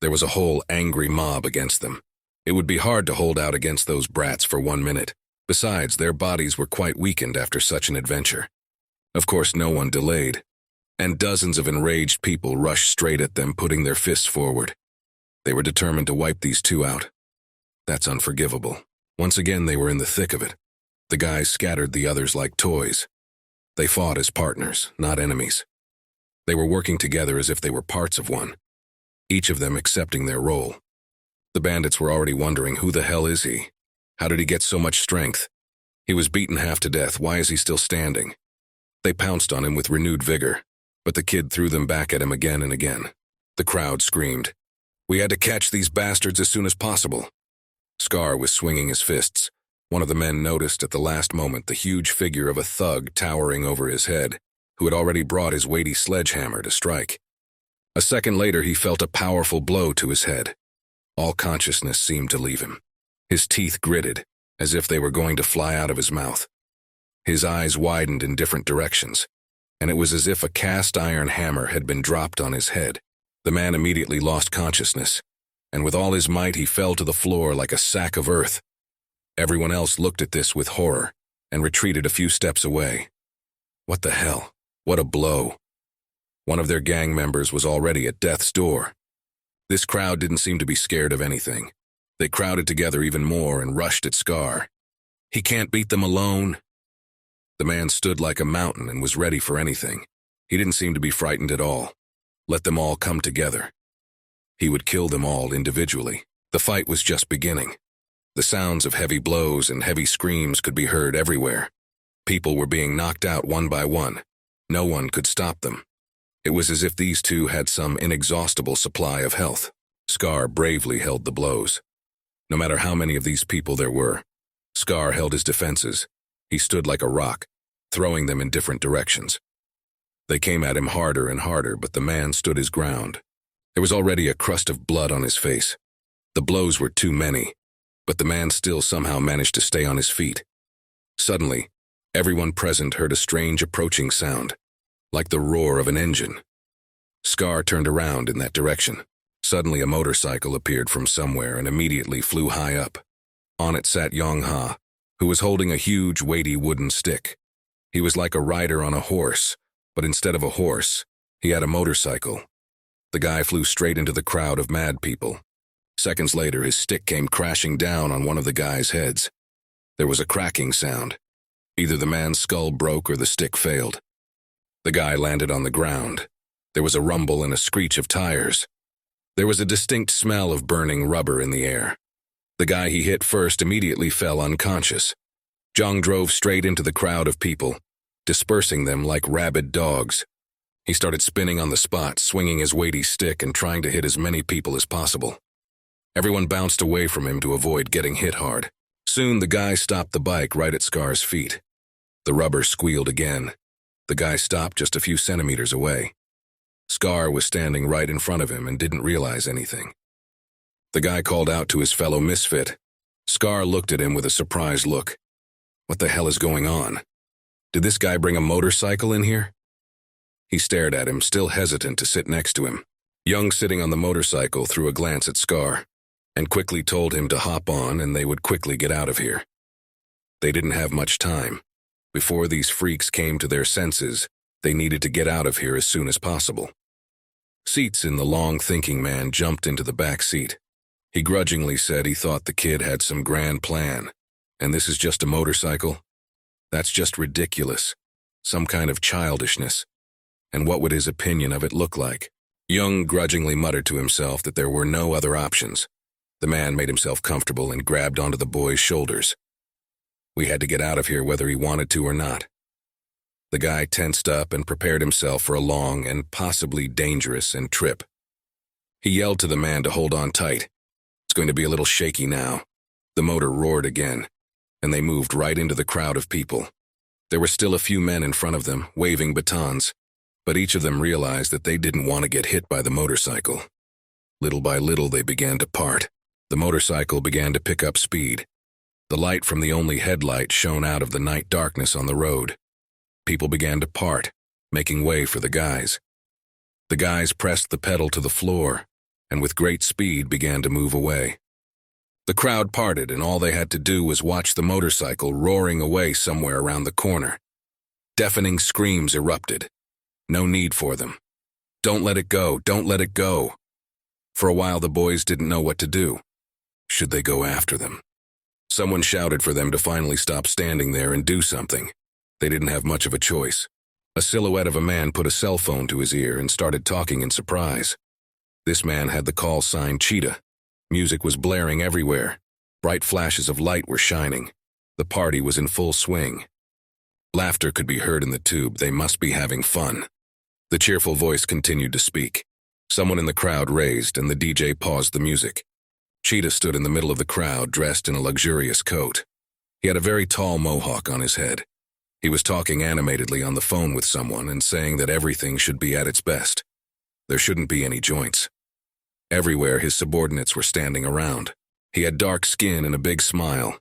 There was a whole angry mob against them. It would be hard to hold out against those brats for 1 minute. Besides, their bodies were quite weakened after such an adventure. Of course, no one delayed, and dozens of enraged people rushed straight at them, putting their fists forward. They were determined to wipe these two out. That's unforgivable. Once again, they were in the thick of it. The guys scattered the others like toys. They fought as partners, not enemies. They were working together as if they were parts of one, each of them accepting their role. The bandits were already wondering, who the hell is he? How did he get so much strength? He was beaten half to death. Why is he still standing? They pounced on him with renewed vigor, but the kid threw them back at him again and again. The crowd screamed. We had to catch these bastards as soon as possible. Scar was swinging his fists. One of the men noticed at the last moment the huge figure of a thug towering over his head, who had already brought his weighty sledgehammer to strike. A second later, he felt a powerful blow to his head. All consciousness seemed to leave him. His teeth gritted, as if they were going to fly out of his mouth. His eyes widened in different directions, and it was as if a cast-iron hammer had been dropped on his head. The man immediately lost consciousness, and with all his might he fell to the floor like a sack of earth. Everyone else looked at this with horror and retreated a few steps away. What the hell? What a blow. One of their gang members was already at death's door. This crowd didn't seem to be scared of anything. They crowded together even more and rushed at Scar. He can't beat them alone. The man stood like a mountain and was ready for anything. He didn't seem to be frightened at all. Let them all come together. He would kill them all individually. The fight was just beginning. The sounds of heavy blows and heavy screams could be heard everywhere. People were being knocked out one by one. No one could stop them. It was as if these two had some inexhaustible supply of health. Scar bravely held the blows. No matter how many of these people there were, Scar held his defenses. He stood like a rock, throwing them in different directions. They came at him harder and harder, but the man stood his ground. There was already a crust of blood on his face. The blows were too many, but the man still somehow managed to stay on his feet. Suddenly, everyone present heard a strange approaching sound, like the roar of an engine. Scar turned around in that direction. Suddenly a motorcycle appeared from somewhere and immediately flew high up. On it sat Yong-ha, who was holding a huge, weighty wooden stick. He was like a rider on a horse, but instead of a horse, he had a motorcycle. The guy flew straight into the crowd of mad people. Seconds later, his stick came crashing down on one of the guy's heads. There was a cracking sound. Either the man's skull broke or the stick failed. The guy landed on the ground. There was a rumble and a screech of tires. There was a distinct smell of burning rubber in the air. The guy he hit first immediately fell unconscious. Zhang drove straight into the crowd of people, dispersing them like rabid dogs. He started spinning on the spot, swinging his weighty stick and trying to hit as many people as possible. Everyone bounced away from him to avoid getting hit hard. Soon the guy stopped the bike right at Scar's feet. The rubber squealed again. The guy stopped just a few centimeters away. Scar was standing right in front of him and didn't realize anything. The guy called out to his fellow misfit. Scar looked at him with a surprised look. What the hell is going on? Did this guy bring a motorcycle in here? He stared at him, still hesitant to sit next to him. Young, sitting on the motorcycle, threw a glance at Scar and quickly told him to hop on and they would quickly get out of here. They didn't have much time. Before these freaks came to their senses, they needed to get out of here as soon as possible. Seats in the long thinking man jumped into the back seat. He grudgingly said he thought the kid had some grand plan. And this is just a motorcycle? That's just ridiculous. Some kind of childishness. And what would his opinion of it look like? Young grudgingly muttered to himself that there were no other options. The man made himself comfortable and grabbed onto the boy's shoulders. We had to get out of here whether he wanted to or not. The guy tensed up and prepared himself for a long and possibly dangerous trip. He yelled to the man to hold on tight. It's going to be a little shaky now. The motor roared again, and they moved right into the crowd of people. There were still a few men in front of them, waving batons, but each of them realized that they didn't want to get hit by the motorcycle. Little by little, they began to part. The motorcycle began to pick up speed. The light from the only headlight shone out of the night darkness on the road. People began to part, making way for the guys. The guys pressed the pedal to the floor, and with great speed began to move away. The crowd parted, and all they had to do was watch the motorcycle roaring away somewhere around the corner. Deafening screams erupted. No need for them. Don't let it go, don't let it go. For a while the boys didn't know what to do. Should they go after them? Someone shouted for them to finally stop standing there and do something. They didn't have much of a choice. A silhouette of a man put a cell phone to his ear and started talking in surprise. This man had the call sign Cheetah. Music was blaring everywhere. Bright flashes of light were shining. The party was in full swing. Laughter could be heard in the tube. They must be having fun. The cheerful voice continued to speak. Someone in the crowd raised, and the DJ paused the music. Cheetah stood in the middle of the crowd, dressed in a luxurious coat. He had a very tall mohawk on his head. He was talking animatedly on the phone with someone and saying that everything should be at its best. There shouldn't be any joints. Everywhere his subordinates were standing around. He had dark skin and a big smile.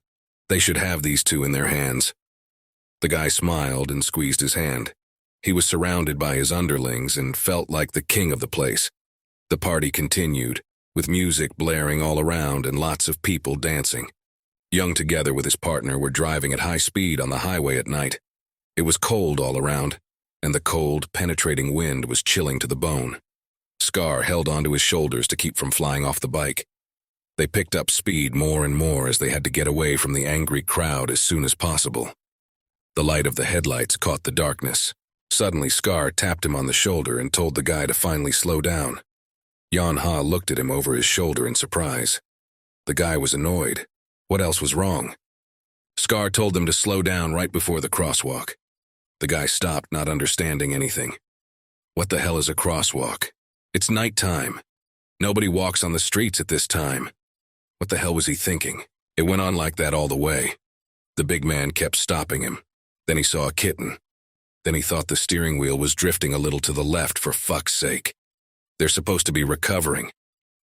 They should have these two in their hands. The guy smiled and squeezed his hand. He was surrounded by his underlings and felt like the king of the place. The party continued, with music blaring all around and lots of people dancing. Young, together with his partner, were driving at high speed on the highway at night. It was cold all around, and the cold, penetrating wind was chilling to the bone. Scar held onto his shoulders to keep from flying off the bike. They picked up speed more and more as they had to get away from the angry crowd as soon as possible. The light of the headlights caught the darkness. Suddenly, Scar tapped him on the shoulder and told the guy to finally slow down. Manhwa looked at him over his shoulder in surprise. The guy was annoyed. What else was wrong? Scar told them to slow down right before the crosswalk. The guy stopped, not understanding anything. What the hell is a crosswalk? It's nighttime. Nobody walks on the streets at this time. What the hell was he thinking? It went on like that all the way. The big man kept stopping him. Then he saw a kitten. Then he thought the steering wheel was drifting a little to the left, for fuck's sake. They're supposed to be recovering,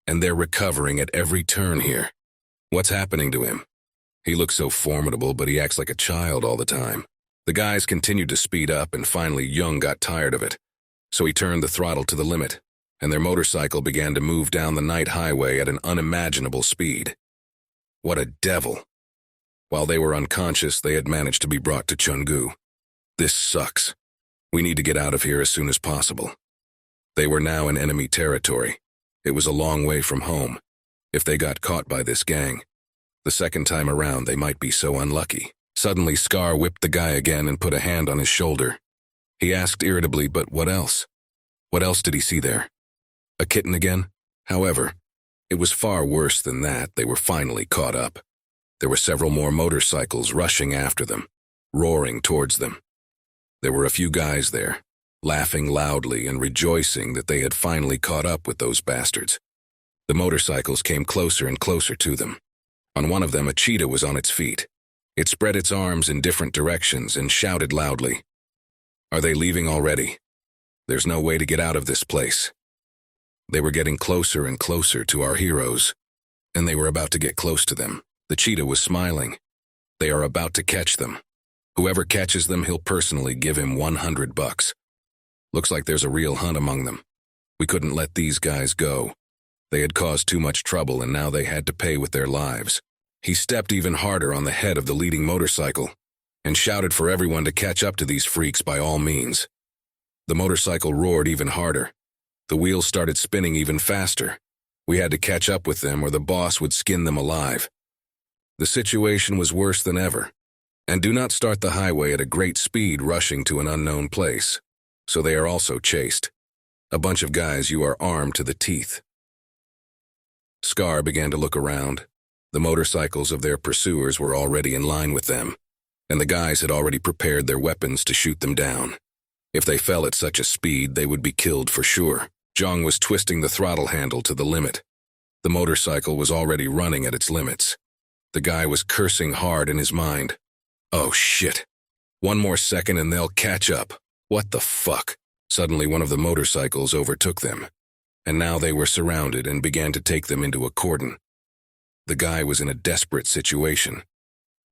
and they're recovering at every turn here. What's happening to him? He looks so formidable, but he acts like a child all the time. The guys continued to speed up, and finally Young got tired of it. So he turned the throttle to the limit, and their motorcycle began to move down the night highway at an unimaginable speed. What a devil. While they were unconscious, they had managed to be brought to Chungu. This sucks. We need to get out of here as soon as possible. They were now in enemy territory. It was a long way from home. If they got caught by this gang, the second time around they might be so unlucky. Suddenly, Scar whipped the guy again and put a hand on his shoulder. He asked irritably, but what else? What else did he see there? A kitten again? However, it was far worse than that. They were finally caught up. There were several more motorcycles rushing after them, roaring towards them. There were a few guys there, laughing loudly and rejoicing that they had finally caught up with those bastards. The motorcycles came closer and closer to them. On one of them, a cheetah was on its feet. It spread its arms in different directions and shouted loudly, "Are they leaving already? There's no way to get out of this place." They were getting closer and closer to our heroes, and they were about to get close to them. The cheetah was smiling. They are about to catch them. Whoever catches them, he'll personally give him $100. Looks like there's a real hunt among them. We couldn't let these guys go. They had caused too much trouble, and now they had to pay with their lives. He stepped even harder on the head of the leading motorcycle and shouted for everyone to catch up to these freaks by all means. The motorcycle roared even harder. The wheels started spinning even faster. We had to catch up with them or the boss would skin them alive. The situation was worse than ever. And do not start the highway at a great speed rushing to an unknown place. So they are also chased. A bunch of guys, you are armed to the teeth. Scar began to look around. The motorcycles of their pursuers were already in line with them, and the guys had already prepared their weapons to shoot them down. If they fell at such a speed, they would be killed for sure. Zhang was twisting the throttle handle to the limit. The motorcycle was already running at its limits. The guy was cursing hard in his mind. Oh shit. One more second and they'll catch up. What the fuck? Suddenly one of the motorcycles overtook them, and now they were surrounded and began to take them into a cordon. The guy was in a desperate situation.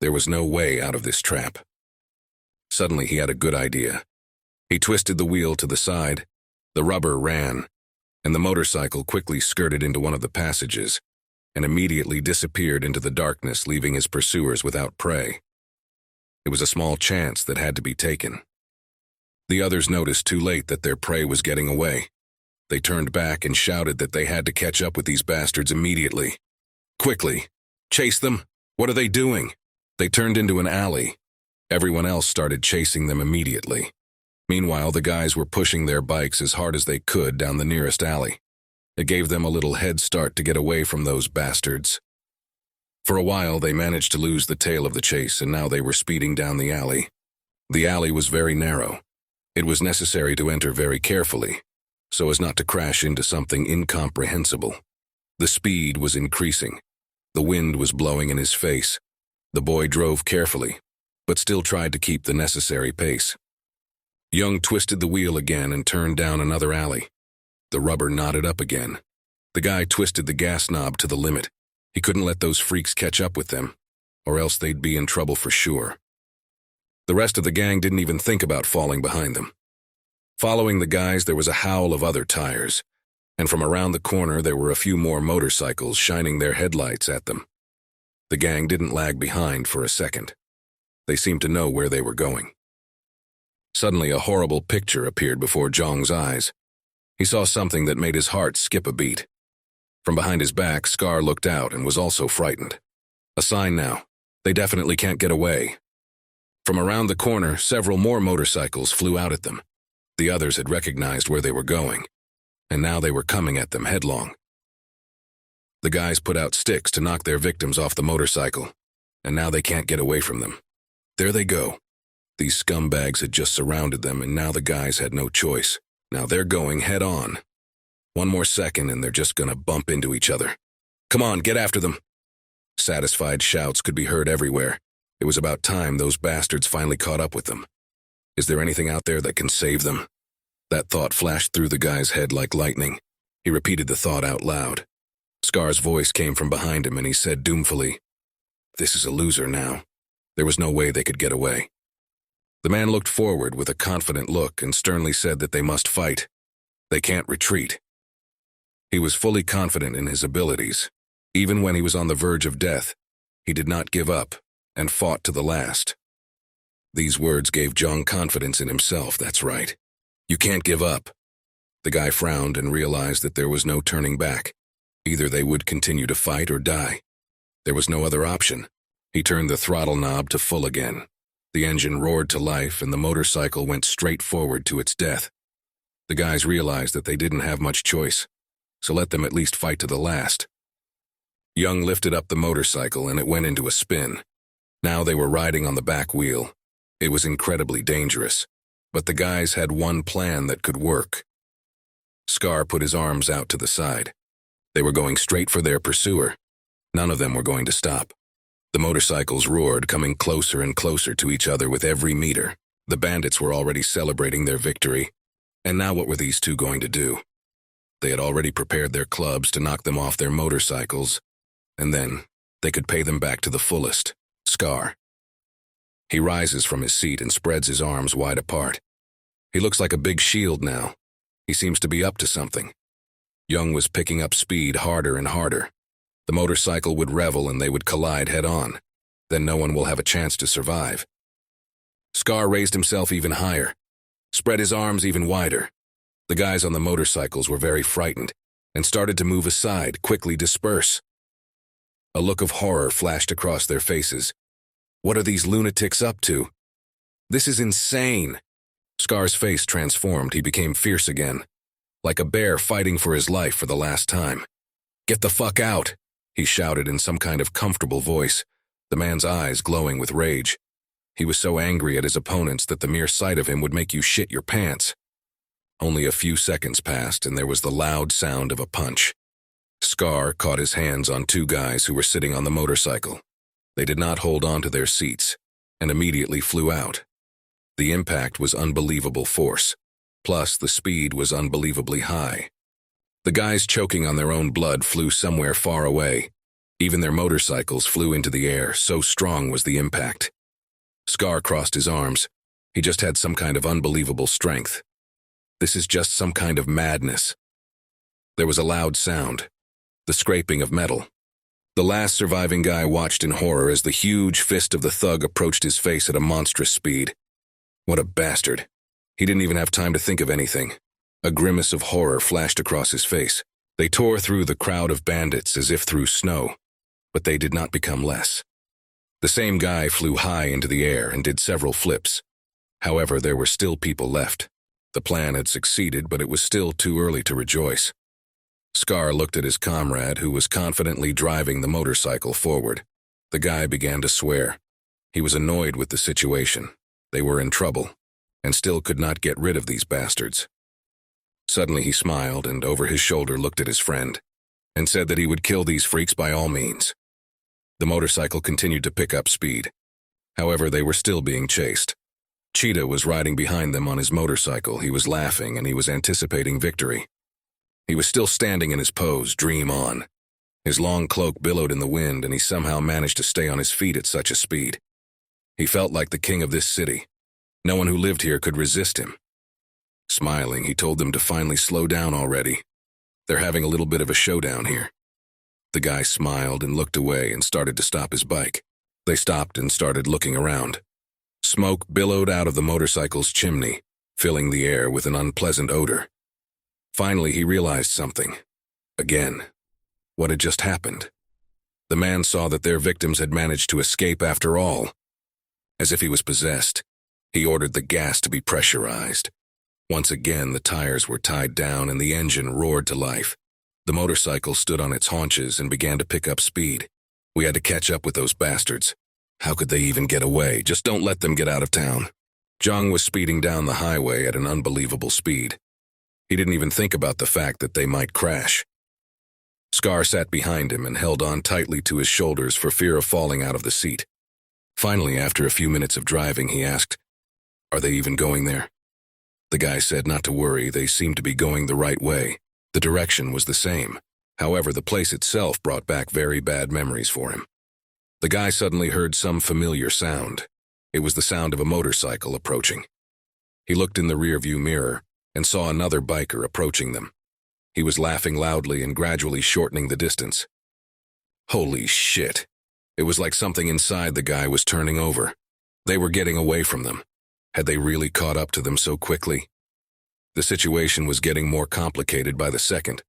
There was no way out of this trap. Suddenly he had a good idea. He twisted the wheel to the side, the rubber ran, and the motorcycle quickly skirted into one of the passages and immediately disappeared into the darkness, leaving his pursuers without prey. It was a small chance that had to be taken. The others noticed too late that their prey was getting away. They turned back and shouted that they had to catch up with these bastards immediately. Quickly! Chase them! What are they doing? They turned into an alley. Everyone else started chasing them immediately. Meanwhile, the guys were pushing their bikes as hard as they could down the nearest alley. It gave them a little head start to get away from those bastards. For a while, they managed to lose the tail of the chase, and now they were speeding down the alley. The alley was very narrow. It was necessary to enter very carefully, so as not to crash into something incomprehensible. The speed was increasing. The wind was blowing in his face. The boy drove carefully, but still tried to keep the necessary pace. Young twisted the wheel again and turned down another alley. The rubber knotted up again. The guy twisted the gas knob to the limit. He couldn't let those freaks catch up with them, or else they'd be in trouble for sure. The rest of the gang didn't even think about falling behind them. Following the guys, there was a howl of other tires, and from around the corner there were a few more motorcycles shining their headlights at them. The gang didn't lag behind for a second. They seemed to know where they were going. Suddenly, a horrible picture appeared before Zhong's eyes. He saw something that made his heart skip a beat. From behind his back, Scar looked out and was also frightened. A sign now. They definitely can't get away. From around the corner, several more motorcycles flew out at them. The others had recognized where they were going, and now they were coming at them headlong. The guys put out sticks to knock their victims off the motorcycle, and now they can't get away from them. There they go. These scumbags had just surrounded them, and now the guys had no choice. Now they're going head on. One more second and they're just gonna bump into each other. Come on, get after them. Satisfied shouts could be heard everywhere. It was about time those bastards finally caught up with them. Is there anything out there that can save them? That thought flashed through the guy's head like lightning. He repeated the thought out loud. Scar's voice came from behind him and he said doomfully, "This is a loser now." There was no way they could get away. The man looked forward with a confident look and sternly said that they must fight. They can't retreat. He was fully confident in his abilities. Even when he was on the verge of death, he did not give up and fought to the last. These words gave Zhong confidence in himself, that's right. You can't give up. The guy frowned and realized that there was no turning back. Either they would continue to fight or die. There was no other option. He turned the throttle knob to full again. The engine roared to life and the motorcycle went straight forward to its death. The guys realized that they didn't have much choice, so let them at least fight to the last. Young lifted up the motorcycle and it went into a spin. Now they were riding on the back wheel. It was incredibly dangerous, but the guys had one plan that could work. Scar put his arms out to the side. They were going straight for their pursuer. None of them were going to stop. The motorcycles roared, coming closer and closer to each other with every meter. The bandits were already celebrating their victory. And now what were these two going to do? They had already prepared their clubs to knock them off their motorcycles, and then they could pay them back to the fullest. Scar. He rises from his seat and spreads his arms wide apart. He looks like a big shield now. He seems to be up to something. Young was picking up speed harder and harder. The motorcycle would revel and they would collide head-on. Then no one will have a chance to survive. Scar raised himself even higher, spread his arms even wider. The guys on the motorcycles were very frightened and started to move aside, quickly disperse. A look of horror flashed across their faces. What are these lunatics up to? This is insane. Scar's face transformed. He became fierce again, like a bear fighting for his life for the last time. Get the fuck out, he shouted in some kind of comfortable voice, the man's eyes glowing with rage. He was so angry at his opponents that the mere sight of him would make you shit your pants. Only a few seconds passed and there was the loud sound of a punch. Scar caught his hands on two guys who were sitting on the motorcycle. They did not hold on to their seats and immediately flew out. The impact was unbelievable force, plus the speed was unbelievably high. The guys choking on their own blood flew somewhere far away. Even their motorcycles flew into the air, so strong was the impact. Scar crossed his arms. He just had some kind of unbelievable strength. This is just some kind of madness. There was a loud sound, the scraping of metal. The last surviving guy watched in horror as the huge fist of the thug approached his face at a monstrous speed. What a bastard. He didn't even have time to think of anything. A grimace of horror flashed across his face. They tore through the crowd of bandits as if through snow, but they did not become less. The same guy flew high into the air and did several flips. However, there were still people left. The plan had succeeded, but it was still too early to rejoice. Scar looked at his comrade, who was confidently driving the motorcycle forward. The guy began to swear. He was annoyed with the situation. They were in trouble, and still could not get rid of these bastards. Suddenly he smiled and over his shoulder looked at his friend, and said that he would kill these freaks by all means. The motorcycle continued to pick up speed. However, they were still being chased. Cheetah was riding behind them on his motorcycle. He was laughing and he was anticipating victory. He was still standing in his pose, dream on. His long cloak billowed in the wind and he somehow managed to stay on his feet at such a speed. He felt like the king of this city. No one who lived here could resist him. Smiling, he told them to finally slow down already. They're having a little bit of a showdown here. The guy smiled and looked away and started to stop his bike. They stopped and started looking around. Smoke billowed out of the motorcycle's chimney, filling the air with an unpleasant odor. Finally, he realized something. Again, what had just happened? The man saw that their victims had managed to escape after all. As if he was possessed, he ordered the gas to be pressurized. Once again, the tires were tied down and the engine roared to life. The motorcycle stood on its haunches and began to pick up speed. We had to catch up with those bastards. How could they even get away? Just don't let them get out of town. Zhang was speeding down the highway at an unbelievable speed. He didn't even think about the fact that they might crash. Scar sat behind him and held on tightly to his shoulders for fear of falling out of the seat. Finally, after a few minutes of driving, he asked, "Are they even going there?" The guy said not to worry, they seemed to be going the right way. The direction was the same. However, the place itself brought back very bad memories for him. The guy suddenly heard some familiar sound. It was the sound of a motorcycle approaching. He looked in the rearview mirror and saw another biker approaching them. He was laughing loudly and gradually shortening the distance. Holy shit. It was like something inside the guy was turning over. They were getting away from them. Had they really caught up to them so quickly? The situation was getting more complicated by the second.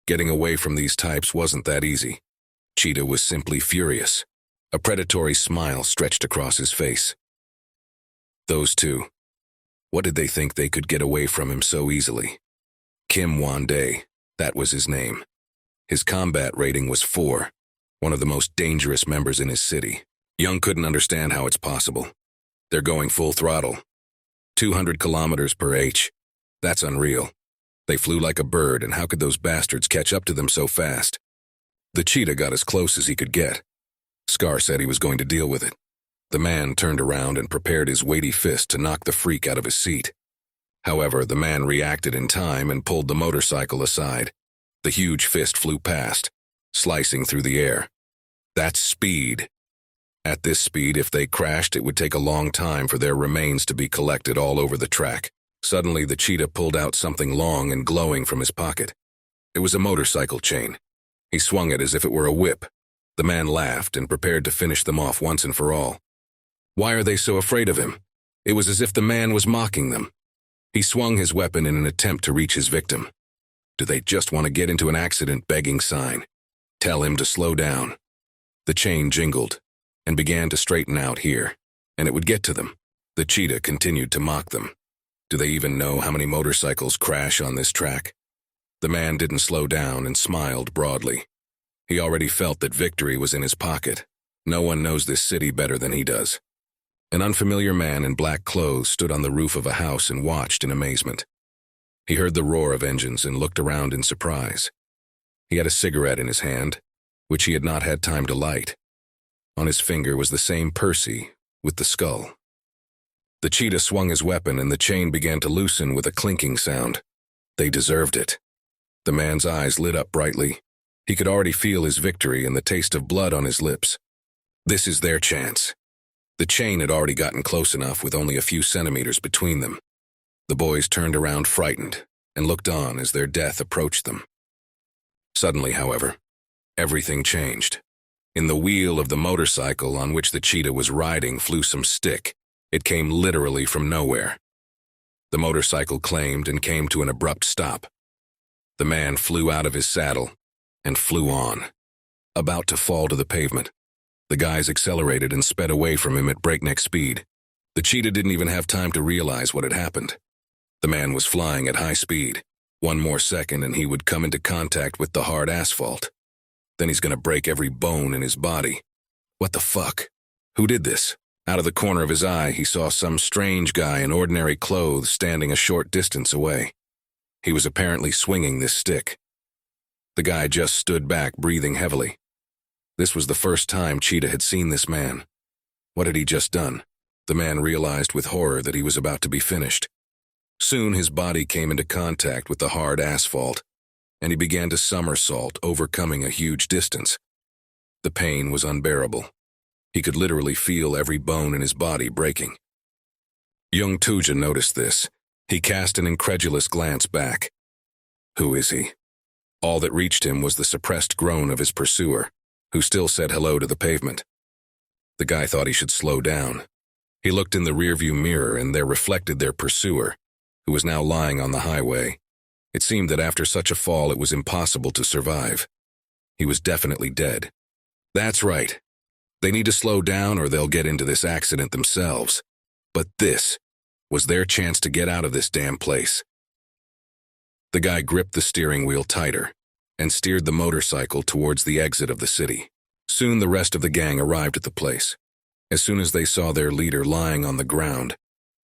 Getting away from these types wasn't that easy. Cheetah was simply furious. A predatory smile stretched across his face. Those two. What did they think they could get away from him so easily? Kim Won-dae, that was his name. His combat rating was 4, one of the most dangerous members in his city. Young couldn't understand how it's possible. They're going full throttle. 200 kilometers per h. That's unreal. They flew like a bird, and how could those bastards catch up to them so fast? The cheetah got as close as he could get. Scar said he was going to deal with it. The man turned around and prepared his weighty fist to knock the freak out of his seat. However, the man reacted in time and pulled the motorcycle aside. The huge fist flew past, slicing through the air. That's speed. At this speed, if they crashed, it would take a long time for their remains to be collected all over the track. Suddenly, the cheetah pulled out something long and glowing from his pocket. It was a motorcycle chain. He swung it as if it were a whip. The man laughed and prepared to finish them off once and for all. Why are they so afraid of him? It was as if the man was mocking them. He swung his weapon in an attempt to reach his victim. Do they just want to get into an accident begging sign? Tell him to slow down. The chain jingled and began to straighten out here, and it would get to them. The cheetah continued to mock them. Do they even know how many motorcycles crash on this track? The man didn't slow down and smiled broadly. He already felt that victory was in his pocket. No one knows this city better than he does. An unfamiliar man in black clothes stood on the roof of a house and watched in amazement. He heard the roar of engines and looked around in surprise. He had a cigarette in his hand, which he had not had time to light. On his finger was the same Percy with the skull. The cheetah swung his weapon and the chain began to loosen with a clinking sound. They deserved it. The man's eyes lit up brightly. He could already feel his victory and the taste of blood on his lips. This is their chance. The chain had already gotten close enough with only a few centimeters between them. The boys turned around frightened and looked on as their death approached them. Suddenly, however, everything changed. In the wheel of the motorcycle on which the cheetah was riding flew some stick. It came literally from nowhere. The motorcycle claimed and came to an abrupt stop. The man flew out of his saddle and flew on, about to fall to the pavement. The guys accelerated and sped away from him at breakneck speed. The cheetah didn't even have time to realize what had happened. The man was flying at high speed. One more second and he would come into contact with the hard asphalt. Then he's gonna break every bone in his body. What the fuck? Who did this? Out of the corner of his eye, he saw some strange guy in ordinary clothes standing a short distance away. He was apparently swinging this stick. The guy just stood back, breathing heavily. This was the first time Cheetah had seen this man. What had he just done? The man realized with horror that he was about to be finished. Soon his body came into contact with the hard asphalt, and he began to somersault, overcoming a huge distance. The pain was unbearable. He could literally feel every bone in his body breaking. Young Tuja noticed this. He cast an incredulous glance back. Who is he? All that reached him was the suppressed groan of his pursuer, who still said hello to the pavement. The guy thought he should slow down. He looked in the rearview mirror and there reflected their pursuer, who was now lying on the highway. It seemed that after such a fall it was impossible to survive. He was definitely dead. That's right. They need to slow down or they'll get into this accident themselves. But this was their chance to get out of this damn place. The guy gripped the steering wheel tighter and steered the motorcycle towards the exit of the city. Soon the rest of the gang arrived at the place. As soon as they saw their leader lying on the ground,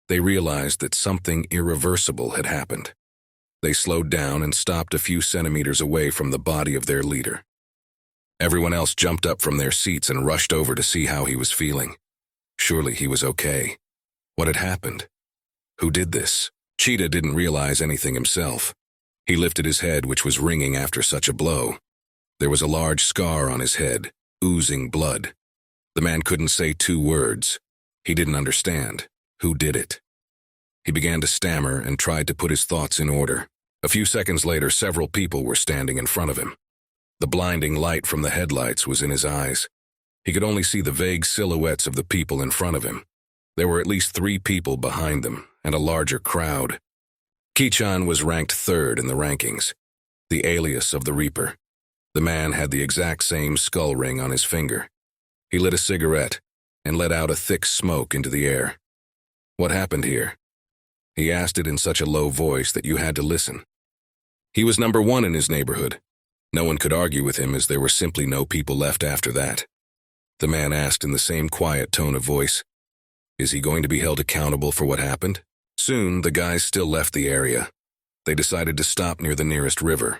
they realized that something irreversible had happened. They slowed down and stopped a few centimeters away from the body of their leader. Everyone else jumped up from their seats and rushed over to see how he was feeling. Surely he was okay. What had happened? Who did this? Cheetah didn't realize anything himself. He lifted his head, which was ringing after such a blow. There was a large scar on his head, oozing blood. The man couldn't say 2 words. He didn't understand. Who did it? He began to stammer and tried to put his thoughts in order. A few seconds later, several people were standing in front of him. The blinding light from the headlights was in his eyes. He could only see the vague silhouettes of the people in front of him. There were at least 3 people behind them, and a larger crowd. Kichan was ranked 3rd in the rankings, the alias of the Reaper. The man had the exact same skull ring on his finger. He lit a cigarette and let out a thick smoke into the air. What happened here? He asked it in such a low voice that you had to listen. He was number 1 in his neighborhood. No one could argue with him as there were simply no people left after that. The man asked in the same quiet tone of voice, is he going to be held accountable for what happened? Soon, the guys still left the area. They decided to stop near the nearest river.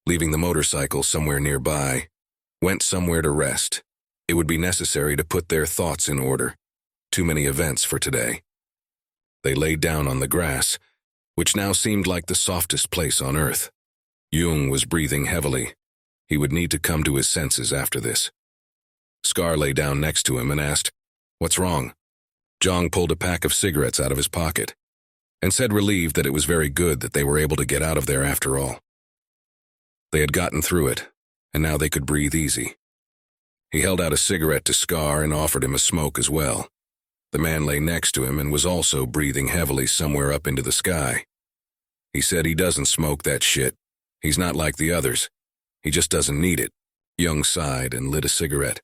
Leaving the motorcycle somewhere nearby, went somewhere to rest. It would be necessary to put their thoughts in order. Too many events for today. They laid down on the grass, which now seemed like the softest place on earth. Jung was breathing heavily. He would need to come to his senses after this. Scar lay down next to him and asked, "What's wrong?" Jong pulled a pack of cigarettes out of his pocket and said relieved that it was very good that they were able to get out of there after all. They had gotten through it, and now they could breathe easy. He held out a cigarette to Scar and offered him a smoke as well. The man lay next to him and was also breathing heavily somewhere up into the sky. He said he doesn't smoke that shit. He's not like the others. He just doesn't need it. Young sighed and lit a cigarette.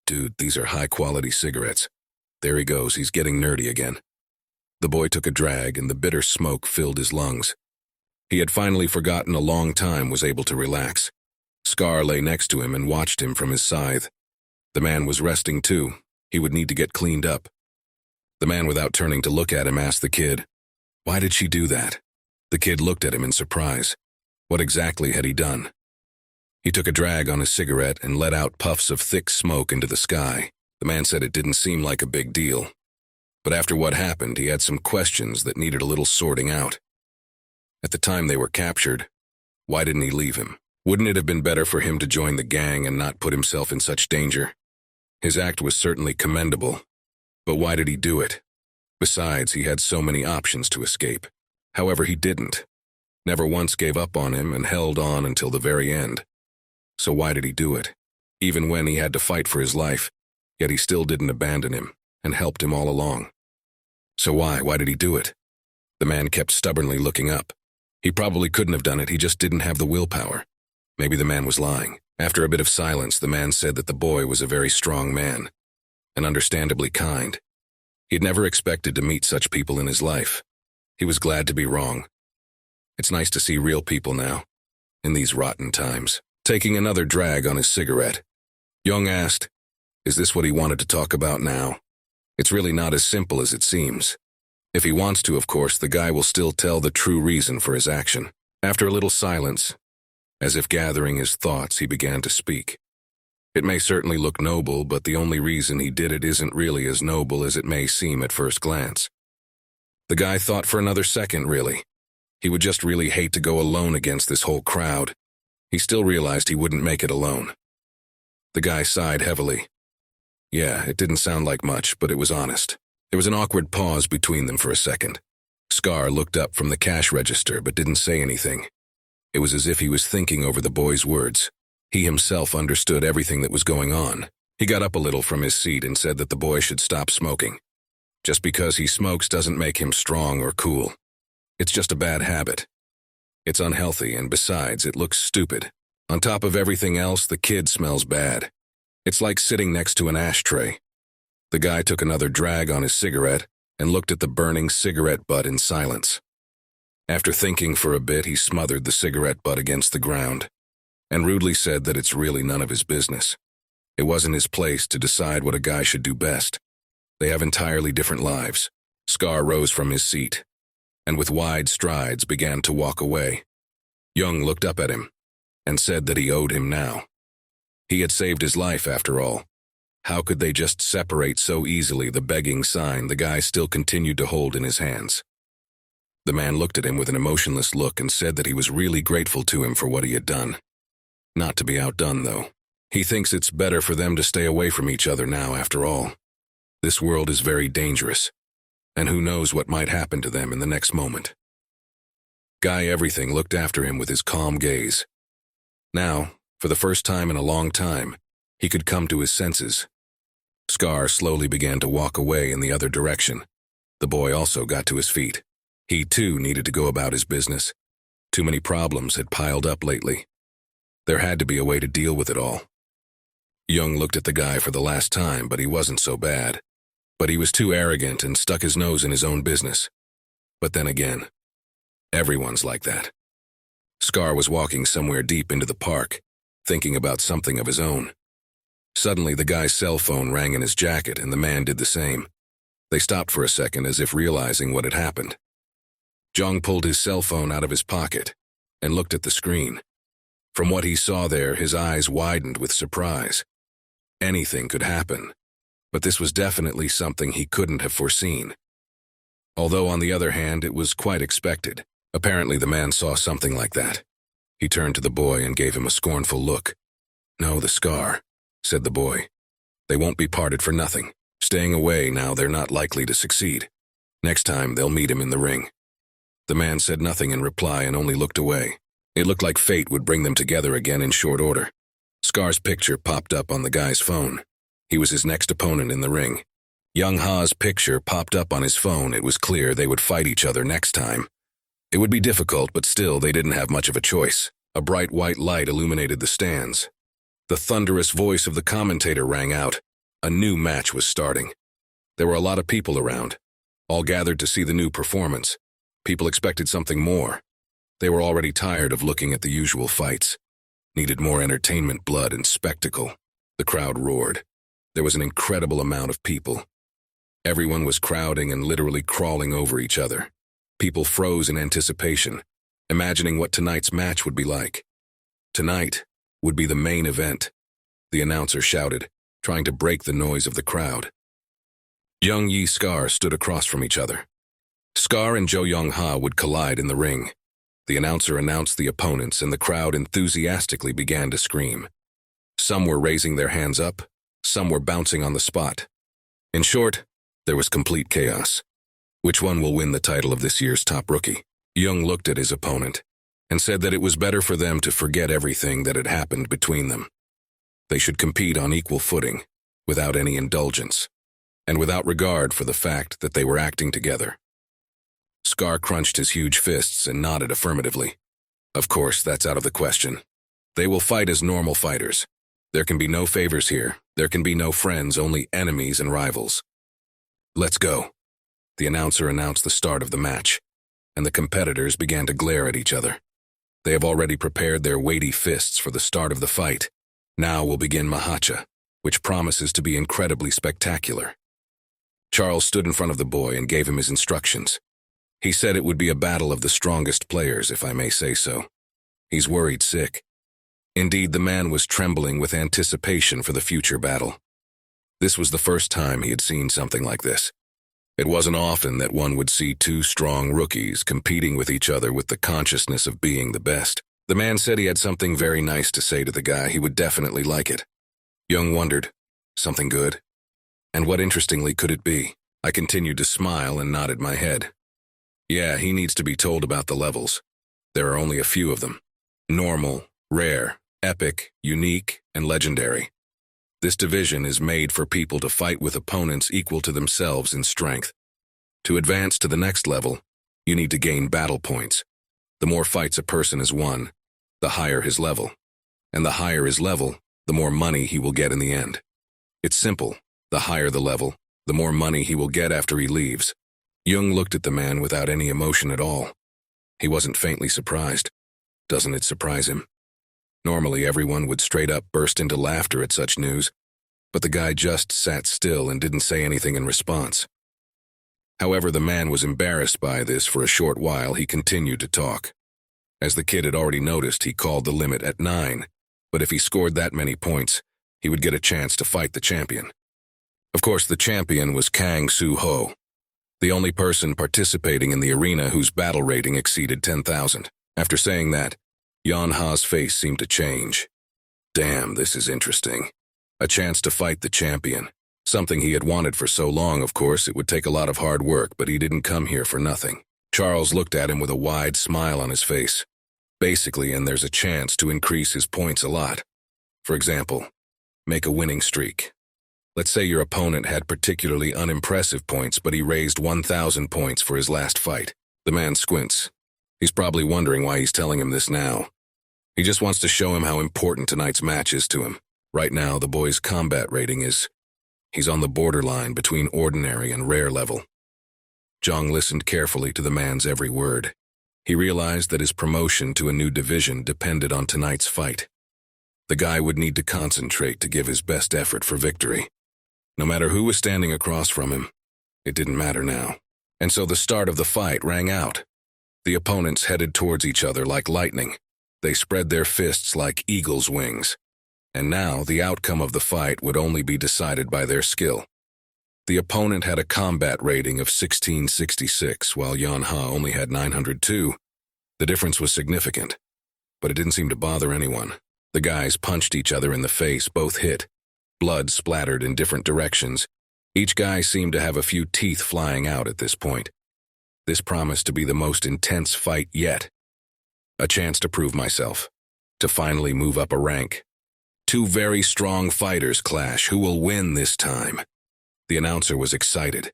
Dude, these are high-quality cigarettes. There he goes, he's getting nerdy again. The boy took a drag and the bitter smoke filled his lungs. He had finally forgotten a long time, was able to relax. Scar lay next to him and watched him from his scythe. The man was resting too. He would need to get cleaned up. The man, without turning to look at him, asked the kid, "Why did she do that?" The kid looked at him in surprise. What exactly had he done? He took a drag on his cigarette and let out puffs of thick smoke into the sky. The man said it didn't seem like a big deal. But after what happened, he had some questions that needed a little sorting out. At the time they were captured, why didn't he leave him? Wouldn't it have been better for him to join the gang and not put himself in such danger? His act was certainly commendable, but why did he do it? Besides, he had so many options to escape. However, he didn't. Never once gave up on him and held on until the very end. So why did he do it? Even when he had to fight for his life, yet he still didn't abandon him and helped him all along. So why? Why did he do it? The man kept stubbornly looking up. He probably couldn't have done it, he just didn't have the willpower. Maybe the man was lying. After a bit of silence, the man said that the boy was a very strong man, and understandably kind. He'd never expected to meet such people in his life. He was glad to be wrong. It's nice to see real people now, in these rotten times. Taking another drag on his cigarette, Young asked, is this what he wanted to talk about now? It's really not as simple as it seems. If he wants to, of course, the guy will still tell the true reason for his action. After a little silence, as if gathering his thoughts, he began to speak. It may certainly look noble, but the only reason he did it isn't really as noble as it may seem at first glance. The guy thought for another second, really. He would just really hate to go alone against this whole crowd. He still realized he wouldn't make it alone. The guy sighed heavily. Yeah, it didn't sound like much, but it was honest. There was an awkward pause between them for a second. Scar looked up from the cash register but didn't say anything. It was as if he was thinking over the boy's words. He himself understood everything that was going on. He got up a little from his seat and said that the boy should stop smoking. Just because he smokes doesn't make him strong or cool. It's just a bad habit. It's unhealthy, and besides, it looks stupid. On top of everything else, the kid smells bad. It's like sitting next to an ashtray. The guy took another drag on his cigarette and looked at the burning cigarette butt in silence. After thinking for a bit, he smothered the cigarette butt against the ground and rudely said that it's really none of his business. It wasn't his place to decide what a guy should do best. They have entirely different lives. Scar rose from his seat and with wide strides began to walk away. Young looked up at him and said that he owed him now. He had saved his life after all. How could they just separate so easily the begging sign the guy still continued to hold in his hands? The man looked at him with an emotionless look and said that he was really grateful to him for what he had done. Not to be outdone, though. He thinks it's better for them to stay away from each other now, after all. This world is very dangerous, and who knows what might happen to them in the next moment. Guy Everything looked after him with his calm gaze. Now, for the first time in a long time, he could come to his senses. Scar slowly began to walk away in the other direction. The boy also got to his feet. He, too, needed to go about his business. Too many problems had piled up lately. There had to be a way to deal with it all. Young looked at the guy for the last time, but he wasn't so bad. But he was too arrogant and stuck his nose in his own business. But then again, everyone's like that. Scar was walking somewhere deep into the park, thinking about something of his own. Suddenly, the guy's cell phone rang in his jacket, and the man did the same. They stopped for a second as if realizing what had happened. Jung pulled his cell phone out of his pocket and looked at the screen. From what he saw there, his eyes widened with surprise. Anything could happen, but this was definitely something he couldn't have foreseen. Although, on the other hand, it was quite expected. Apparently, the man saw something like that. He turned to the boy and gave him a scornful look. "No, the Scar," said the boy. "They won't be parted for nothing. Staying away now, they're not likely to succeed. Next time, they'll meet him in the ring." The man said nothing in reply and only looked away. It looked like fate would bring them together again in short order. Scar's picture popped up on the guy's phone. He was his next opponent in the ring. Young Ha's picture popped up on his phone. It was clear they would fight each other next time. It would be difficult, but still, they didn't have much of a choice. A bright white light illuminated the stands. The thunderous voice of the commentator rang out. A new match was starting. There were a lot of people around, all gathered to see the new performance. People expected something more. They were already tired of looking at the usual fights. Needed more entertainment, blood, and spectacle. The crowd roared. There was an incredible amount of people. Everyone was crowding and literally crawling over each other. People froze in anticipation, imagining what tonight's match would be like. Tonight would be the main event, the announcer shouted, trying to break the noise of the crowd. Young Yi Scar stood across from each other. Scar and Jo Young Ha would collide in the ring. The announcer announced the opponents, and the crowd enthusiastically began to scream. Some were raising their hands up, some were bouncing on the spot. In short, there was complete chaos. Which one will win the title of this year's top rookie? Young looked at his opponent and said that it was better for them to forget everything that had happened between them. They should compete on equal footing, without any indulgence, and without regard for the fact that they were acting together. Scar crunched his huge fists and nodded affirmatively. Of course, that's out of the question. They will fight as normal fighters. There can be no favors here. There can be no friends, only enemies and rivals. Let's go. The announcer announced the start of the match, and the competitors began to glare at each other. They have already prepared their weighty fists for the start of the fight. Now will begin Mahacha, which promises to be incredibly spectacular. Charles stood in front of the boy and gave him his instructions. He said it would be a battle of the strongest players, if I may say so. He's worried sick. Indeed, the man was trembling with anticipation for the future battle. This was the first time he had seen something like this. It wasn't often that one would see two strong rookies competing with each other with the consciousness of being the best. The man said he had something very nice to say to the guy. He would definitely like it. Young wondered, something good? And what interestingly could it be? I continued to smile and nodded my head. Yeah, he needs to be told about the levels. There are only a few of them. Normal, rare, epic, unique, and legendary. This division is made for people to fight with opponents equal to themselves in strength. To advance to the next level, you need to gain battle points. The more fights a person has won, the higher his level. And the higher his level, the more money he will get in the end. It's simple. The higher the level, the more money he will get after he leaves. Jung looked at the man without any emotion at all. He wasn't faintly surprised. Doesn't it surprise him? Normally everyone would straight up burst into laughter at such news, but the guy just sat still and didn't say anything in response. However, the man was embarrassed by this. For a short while he continued to talk. As the kid had already noticed, he called the limit at 9, but if he scored that many points, he would get a chance to fight the champion. Of course, the champion was Kang Soo-ho, the only person participating in the arena whose battle rating exceeded 10,000. After saying that, Yeon-ha's face seemed to change. Damn, this is interesting. A chance to fight the champion. Something he had wanted for so long, of course. It would take a lot of hard work, but he didn't come here for nothing. Charles looked at him with a wide smile on his face. Basically, and there's a chance to increase his points a lot. For example, make a winning streak. Let's say your opponent had particularly unimpressive points, but he raised 1,000 points for his last fight. The man squints. He's probably wondering why he's telling him this now. He just wants to show him how important tonight's match is to him. Right now, the boy's combat rating is... He's on the borderline between ordinary and rare level. Jung listened carefully to the man's every word. He realized that his promotion to a new division depended on tonight's fight. The guy would need to concentrate to give his best effort for victory. No matter who was standing across from him, it didn't matter now. And so the start of the fight rang out. The opponents headed towards each other like lightning. They spread their fists like eagle's wings. And now the outcome of the fight would only be decided by their skill. The opponent had a combat rating of 1666, while Yeon-ha only had 902. The difference was significant, but it didn't seem to bother anyone. The guys punched each other in the face, both hit. Blood splattered in different directions. Each guy seemed to have a few teeth flying out at this point. This promised to be the most intense fight yet. A chance to prove myself, to finally move up a rank. Two very strong fighters clash. Who will win this time? The announcer was excited.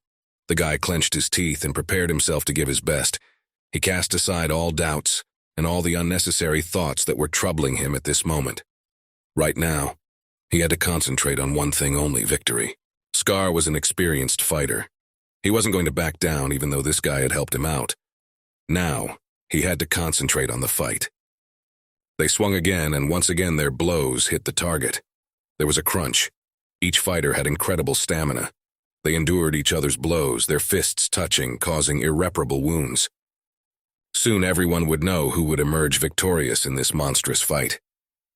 The guy clenched his teeth and prepared himself to give his best. He cast aside all doubts and all the unnecessary thoughts that were troubling him at this moment. Right now, he had to concentrate on one thing only: victory. Scar was an experienced fighter. He wasn't going to back down even though this guy had helped him out. Now, he had to concentrate on the fight. They swung again, and once again their blows hit the target. There was a crunch. Each fighter had incredible stamina. They endured each other's blows, their fists touching, causing irreparable wounds. Soon everyone would know who would emerge victorious in this monstrous fight.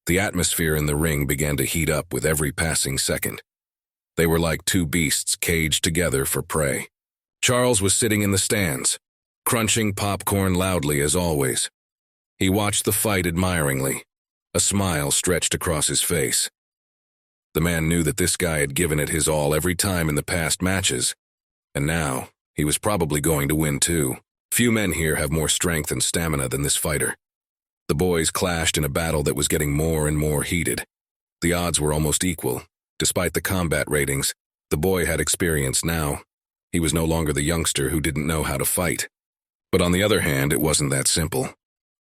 The atmosphere in the ring began to heat up with every passing second. They were like two beasts caged together for prey. Charles was sitting in the stands, crunching popcorn loudly as always. He watched the fight admiringly. A smile stretched across his face. The man knew that this guy had given it his all every time in the past matches, and now he was probably going to win too. Few men here have more strength and stamina than this fighter. The boys clashed in a battle that was getting more and more heated. The odds were almost equal. Despite the combat ratings, the boy had experience now. He was no longer the youngster who didn't know how to fight. But on the other hand, it wasn't that simple.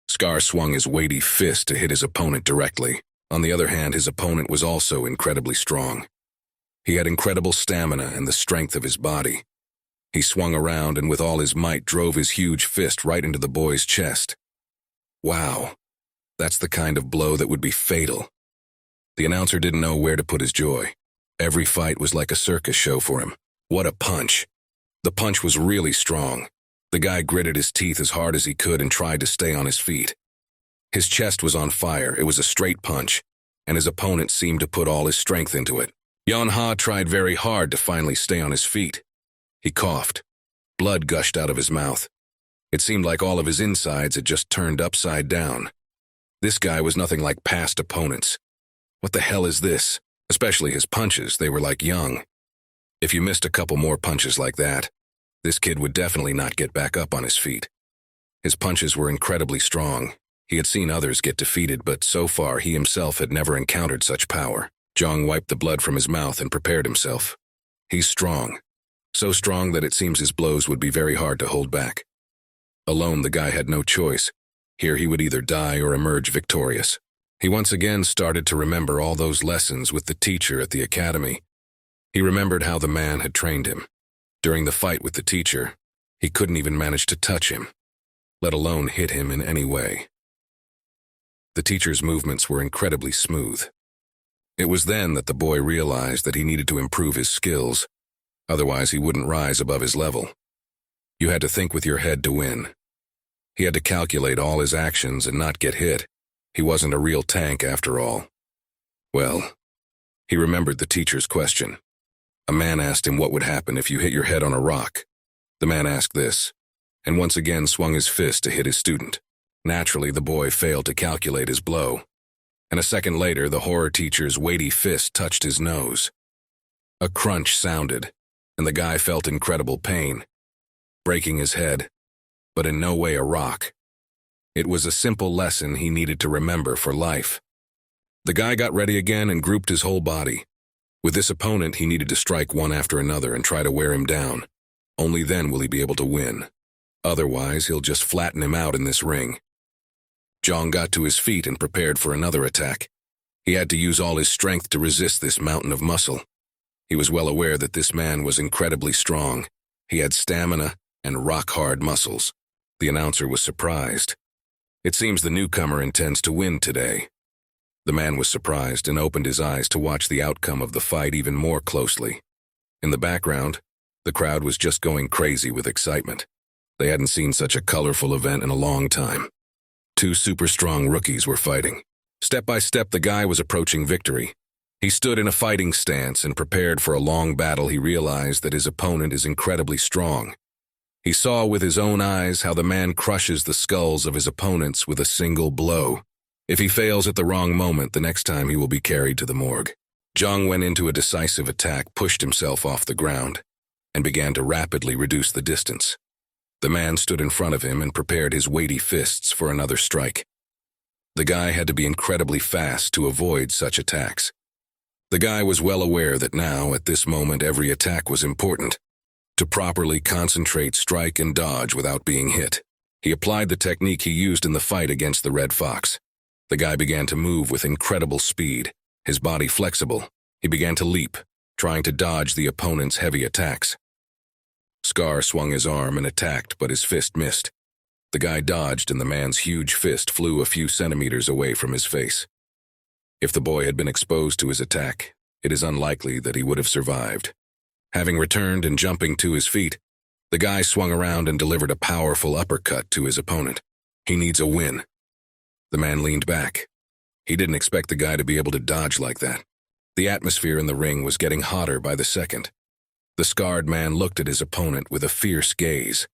Scar swung his weighty fist to hit his opponent directly. On the other hand, his opponent was also incredibly strong. He had incredible stamina and the strength of his body. He swung around and with all his might drove his huge fist right into the boy's chest. Wow, that's the kind of blow that would be fatal. The announcer didn't know where to put his joy. Every fight was like a circus show for him. What a punch. The punch was really strong. The guy gritted his teeth as hard as he could and tried to stay on his feet. His chest was on fire. It was a straight punch, and his opponent seemed to put all his strength into it. Yeon-ha tried very hard to finally stay on his feet. He coughed. Blood gushed out of his mouth. It seemed like all of his insides had just turned upside down. This guy was nothing like past opponents. What the hell is this? Especially his punches, they were like young. If you missed a couple more punches like that, this kid would definitely not get back up on his feet. His punches were incredibly strong. He had seen others get defeated, but so far he himself had never encountered such power. Zhang wiped the blood from his mouth and prepared himself. He's strong. So strong that it seems his blows would be very hard to hold back. Alone, the guy had no choice. Here he would either die or emerge victorious. He once again started to remember all those lessons with the teacher at the academy. He remembered how the man had trained him. During the fight with the teacher, he couldn't even manage to touch him, let alone hit him in any way. The teacher's movements were incredibly smooth. It was then that the boy realized that he needed to improve his skills, otherwise he wouldn't rise above his level. You had to think with your head to win. He had to calculate all his actions and not get hit. He wasn't a real tank after all. Well, he remembered the teacher's question. A man asked him what would happen if you hit your head on a rock. The man asked this, and once again swung his fist to hit his student. Naturally, the boy failed to calculate his blow, and a second later, the horror teacher's weighty fist touched his nose. A crunch sounded, and the guy felt incredible pain, breaking his head, but in no way a rock. It was a simple lesson he needed to remember for life. The guy got ready again and grouped his whole body. With this opponent, he needed to strike one after another and try to wear him down. Only then will he be able to win. Otherwise, he'll just flatten him out in this ring. Zhang got to his feet and prepared for another attack. He had to use all his strength to resist this mountain of muscle. He was well aware that this man was incredibly strong. He had stamina and rock-hard muscles. The announcer was surprised. It seems the newcomer intends to win today. The man was surprised and opened his eyes to watch the outcome of the fight even more closely. In the background, the crowd was just going crazy with excitement. They hadn't seen such a colorful event in a long time. Two super strong rookies were fighting. Step by step, the guy was approaching victory. He stood in a fighting stance and prepared for a long battle. He realized that his opponent is incredibly strong. He saw with his own eyes how the man crushes the skulls of his opponents with a single blow. If he fails at the wrong moment, the next time he will be carried to the morgue. Zhang went into a decisive attack, pushed himself off the ground, and began to rapidly reduce the distance. The man stood in front of him and prepared his weighty fists for another strike. The guy had to be incredibly fast to avoid such attacks. The guy was well aware that now, at this moment, every attack was important. To properly concentrate, strike, and dodge without being hit. He applied the technique he used in the fight against the Red Fox. The guy began to move with incredible speed, his body flexible. He began to leap, trying to dodge the opponent's heavy attacks. Scar swung his arm and attacked, but his fist missed. The guy dodged, and the man's huge fist flew a few centimeters away from his face. If the boy had been exposed to his attack, it is unlikely that he would have survived. Having returned and jumping to his feet, the guy swung around and delivered a powerful uppercut to his opponent. He needs a win. The man leaned back. He didn't expect the guy to be able to dodge like that. The atmosphere in the ring was getting hotter by the second. The scarred man looked at his opponent with a fierce gaze.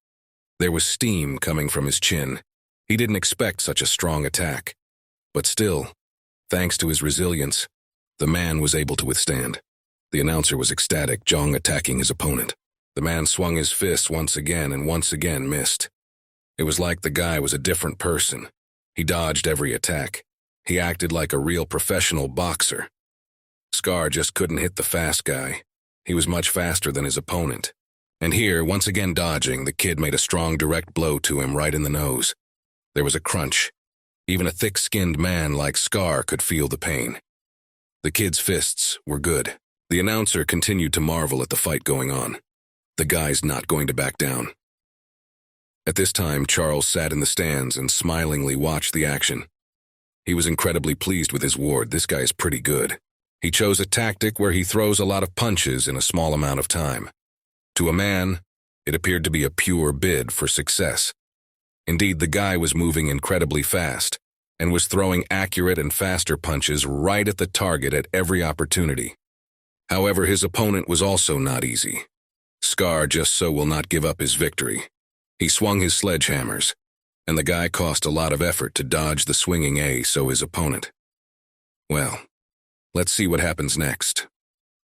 There was steam coming from his chin. He didn't expect such a strong attack. But still, thanks to his resilience, the man was able to withstand. The announcer was ecstatic, Zhang attacking his opponent. The man swung his fists once again and once again missed. It was like the guy was a different person. He dodged every attack. He acted like a real professional boxer. Scar just couldn't hit the fast guy. He was much faster than his opponent. And here, once again dodging, the kid made a strong direct blow to him right in the nose. There was a crunch. Even a thick-skinned man like Scar could feel the pain. The kid's fists were good. The announcer continued to marvel at the fight going on. The guy's not going to back down. At this time, Charles sat in the stands and smilingly watched the action. He was incredibly pleased with his ward. This guy is pretty good. He chose a tactic where he throws a lot of punches in a small amount of time. To a man, it appeared to be a pure bid for success. Indeed, the guy was moving incredibly fast and was throwing accurate and faster punches right at the target at every opportunity. However, his opponent was also not easy. Scar just so will not give up his victory. He swung his sledgehammers, and the guy cost a lot of effort to dodge the swinging his opponent. Well, let's see what happens next.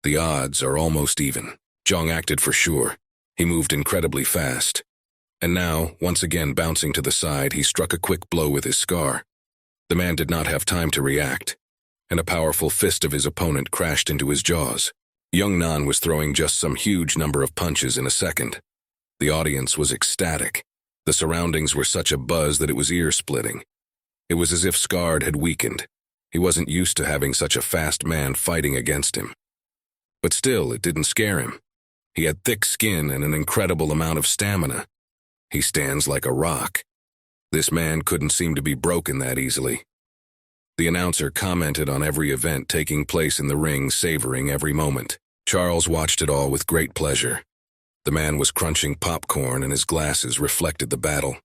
The odds are almost even. Jong acted for sure. He moved incredibly fast. And now, once again bouncing to the side, he struck a quick blow with his scar. The man did not have time to react, and a powerful fist of his opponent crashed into his jaws. Young Nan was throwing just some huge number of punches in a second. The audience was ecstatic. The surroundings were such a buzz that it was ear-splitting. It was as if Scar had weakened. He wasn't used to having such a fast man fighting against him. But still, it didn't scare him. He had thick skin and an incredible amount of stamina. He stands like a rock. This man couldn't seem to be broken that easily. The announcer commented on every event taking place in the ring, savoring every moment. Charles watched it all with great pleasure. The man was crunching popcorn and his glasses reflected the battle.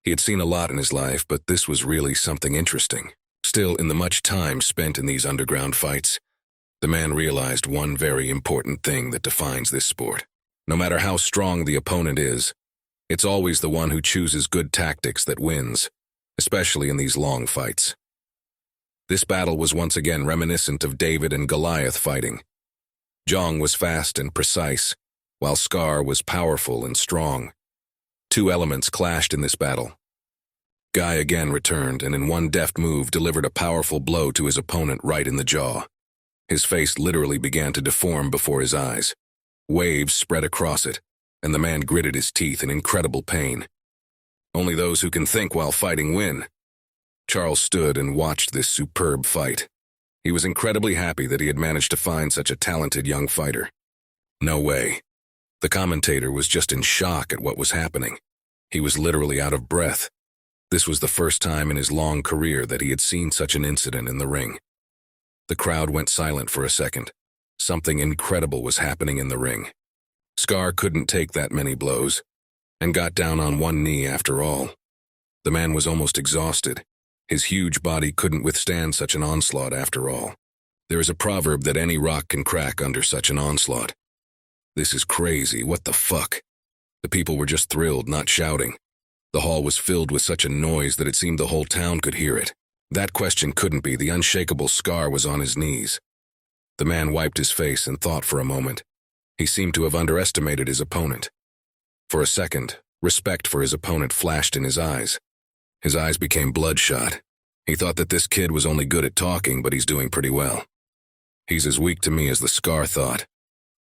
He had seen a lot in his life, but this was really something interesting. Still, in the much time spent in these underground fights, the man realized one very important thing that defines this sport. No matter how strong the opponent is, it's always the one who chooses good tactics that wins, especially in these long fights. This battle was once again reminiscent of David and Goliath fighting. Jong was fast and precise, while Scar was powerful and strong. Two elements clashed in this battle. Guy again returned and in one deft move delivered a powerful blow to his opponent right in the jaw. His face literally began to deform before his eyes. Waves spread across it, and the man gritted his teeth in incredible pain. Only those who can think while fighting win. Charles stood and watched this superb fight. He was incredibly happy that he had managed to find such a talented young fighter. No way. The commentator was just in shock at what was happening. He was literally out of breath. This was the first time in his long career that he had seen such an incident in the ring. The crowd went silent for a second. Something incredible was happening in the ring. Scar couldn't take that many blows, and got down on one knee after all. The man was almost exhausted. His huge body couldn't withstand such an onslaught after all. There is a proverb that any rock can crack under such an onslaught. This is crazy, what the fuck? The people were just thrilled, not shouting. The hall was filled with such a noise that it seemed the whole town could hear it. That question couldn't be. The unshakable Scar was on his knees. The man wiped his face and thought for a moment. He seemed to have underestimated his opponent. For a second, respect for his opponent flashed in his eyes. His eyes became bloodshot. He thought that this kid was only good at talking, but he's doing pretty well. He's as weak to me as the Scar thought.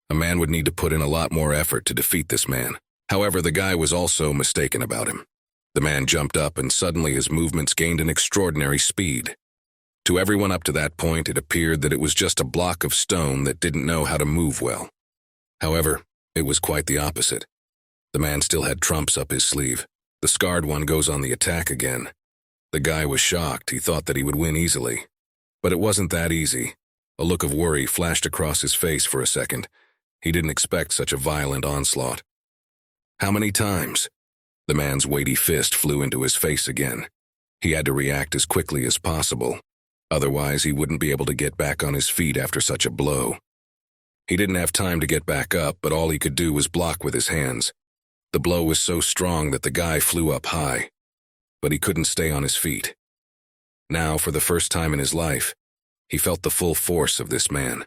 A man would need to put in a lot more effort to defeat this man. However, the guy was also mistaken about him. The man jumped up and suddenly his movements gained an extraordinary speed. To everyone up to that point, it appeared that it was just a block of stone that didn't know how to move well. However, it was quite the opposite. The man still had trumps up his sleeve. The scarred one goes on the attack again. The guy was shocked. He thought that he would win easily. But it wasn't that easy. A look of worry flashed across his face for a second. He didn't expect such a violent onslaught. How many times? The man's weighty fist flew into his face again. He had to react as quickly as possible. Otherwise, he wouldn't be able to get back on his feet after such a blow. He didn't have time to get back up, but all he could do was block with his hands. The blow was so strong that the guy flew up high, but he couldn't stay on his feet. Now, for the first time in his life, he felt the full force of this man.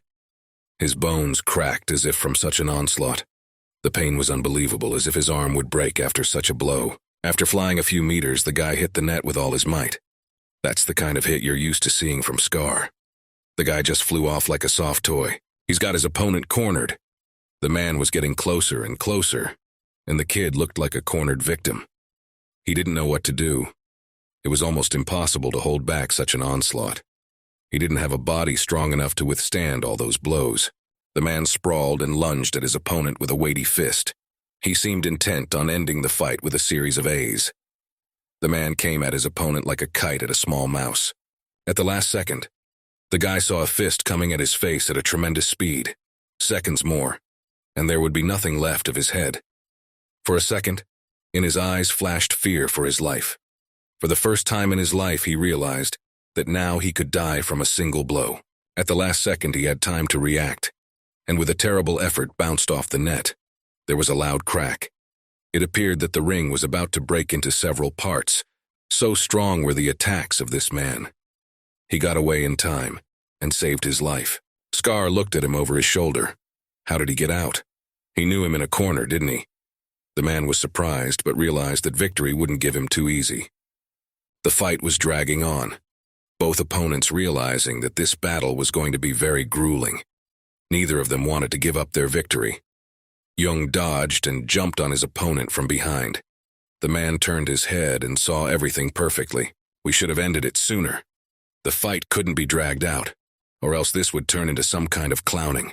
His bones cracked as if from such an onslaught. The pain was unbelievable, as if his arm would break after such a blow. After flying a few meters, the guy hit the net with all his might. That's the kind of hit you're used to seeing from Scar. The guy just flew off like a soft toy. He's got his opponent cornered. The man was getting closer and closer, and the kid looked like a cornered victim. He didn't know what to do. It was almost impossible to hold back such an onslaught. He didn't have a body strong enough to withstand all those blows. The man sprawled and lunged at his opponent with a weighty fist. He seemed intent on ending the fight with a series of A's. The man came at his opponent like a kite at a small mouse. At the last second, the guy saw a fist coming at his face at a tremendous speed. Seconds more, and there would be nothing left of his head. For a second, in his eyes flashed fear for his life. For the first time in his life, he realized that now he could die from a single blow. At the last second, he had time to react, and with a terrible effort bounced off the net. There was a loud crack. It appeared that the ring was about to break into several parts. So strong were the attacks of this man. He got away in time and saved his life. Scar looked at him over his shoulder. How did he get out? He knew him in a corner, didn't he? The man was surprised, but realized that victory wouldn't give him too easy. The fight was dragging on, both opponents realizing that this battle was going to be very grueling. Neither of them wanted to give up their victory. Jung dodged and jumped on his opponent from behind. The man turned his head and saw everything perfectly. We should have ended it sooner. The fight couldn't be dragged out, or else this would turn into some kind of clowning.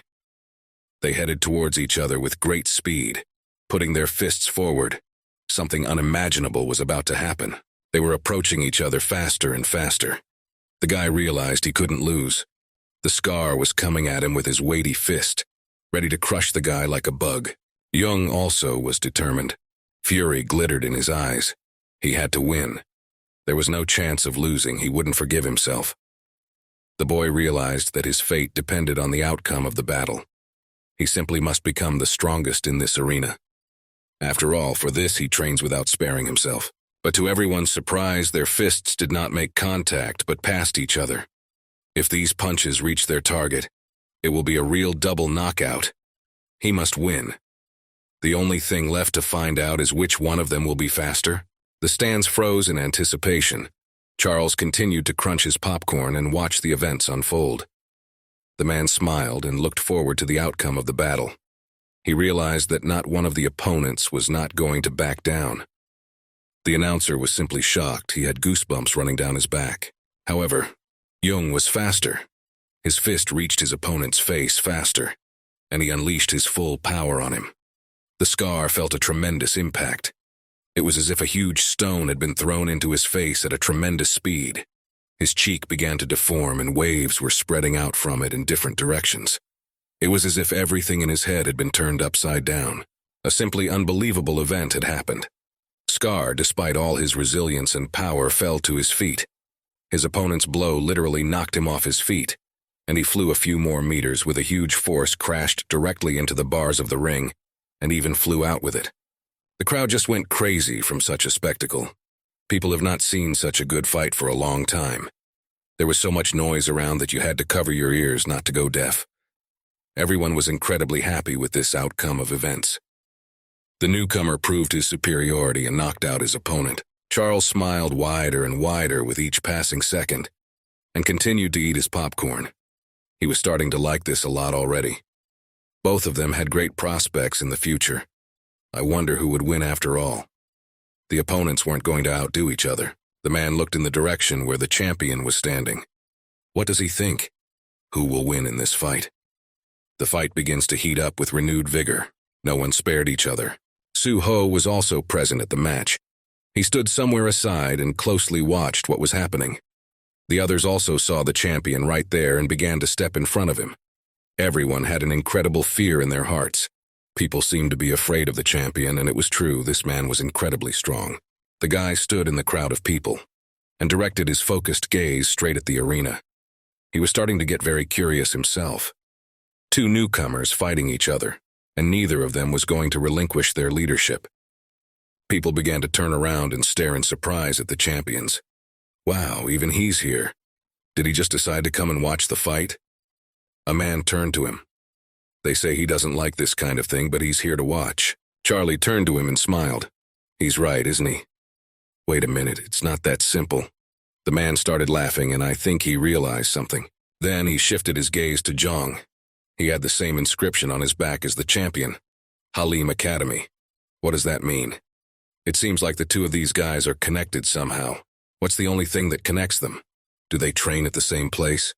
They headed towards each other with great speed, putting their fists forward. Something unimaginable was about to happen. They were approaching each other faster and faster. The guy realized he couldn't lose. The Scar was coming at him with his weighty fist, ready to crush the guy like a bug. Jung also was determined. Fury glittered in his eyes. He had to win. There was no chance of losing. He wouldn't forgive himself. The boy realized that his fate depended on the outcome of the battle. He simply must become the strongest in this arena. After all, for this he trains without sparing himself. But to everyone's surprise, their fists did not make contact but passed each other. If these punches reach their target, it will be a real double knockout. He must win. The only thing left to find out is which one of them will be faster. The stands froze in anticipation. Charles continued to crunch his popcorn and watch the events unfold. The man smiled and looked forward to the outcome of the battle. He realized that not one of the opponents was not going to back down. The announcer was simply shocked. He had goosebumps running down his back. However, Jung was faster. His fist reached his opponent's face faster, and he unleashed his full power on him. The Scar felt a tremendous impact. It was as if a huge stone had been thrown into his face at a tremendous speed. His cheek began to deform and waves were spreading out from it in different directions. It was as if everything in his head had been turned upside down. A simply unbelievable event had happened. Scar, despite all his resilience and power, fell to his feet. His opponent's blow literally knocked him off his feet, and he flew a few more meters with a huge force, crashed directly into the bars of the ring, and even flew out with it. The crowd just went crazy from such a spectacle. People have not seen such a good fight for a long time. There was so much noise around that you had to cover your ears not to go deaf. Everyone was incredibly happy with this outcome of events. The newcomer proved his superiority and knocked out his opponent. Charles smiled wider and wider with each passing second, and continued to eat his popcorn. He was starting to like this a lot already. Both of them had great prospects in the future. I wonder who would win after all. The opponents weren't going to outdo each other. The man looked in the direction where the champion was standing. What does he think? Who will win in this fight? The fight begins to heat up with renewed vigor. No one spared each other. Su-ho was also present at the match. He stood somewhere aside and closely watched what was happening. The others also saw the champion right there and began to step in front of him. Everyone had an incredible fear in their hearts. People seemed to be afraid of the champion, and it was true, this man was incredibly strong. The guy stood in the crowd of people and directed his focused gaze straight at the arena. He was starting to get very curious himself. Two newcomers fighting each other, and neither of them was going to relinquish their leadership. People began to turn around and stare in surprise at the champions. Wow, even he's here. Did he just decide to come and watch the fight? A man turned to him. They say he doesn't like this kind of thing, but he's here to watch. Charlie turned to him and smiled. He's right, isn't he? Wait a minute, it's not that simple. The man started laughing, and I think he realized something. Then he shifted his gaze to Jong. He had the same inscription on his back as the champion. Halim Academy. What does that mean? It seems like the two of these guys are connected somehow. What's the only thing that connects them? Do they train at the same place?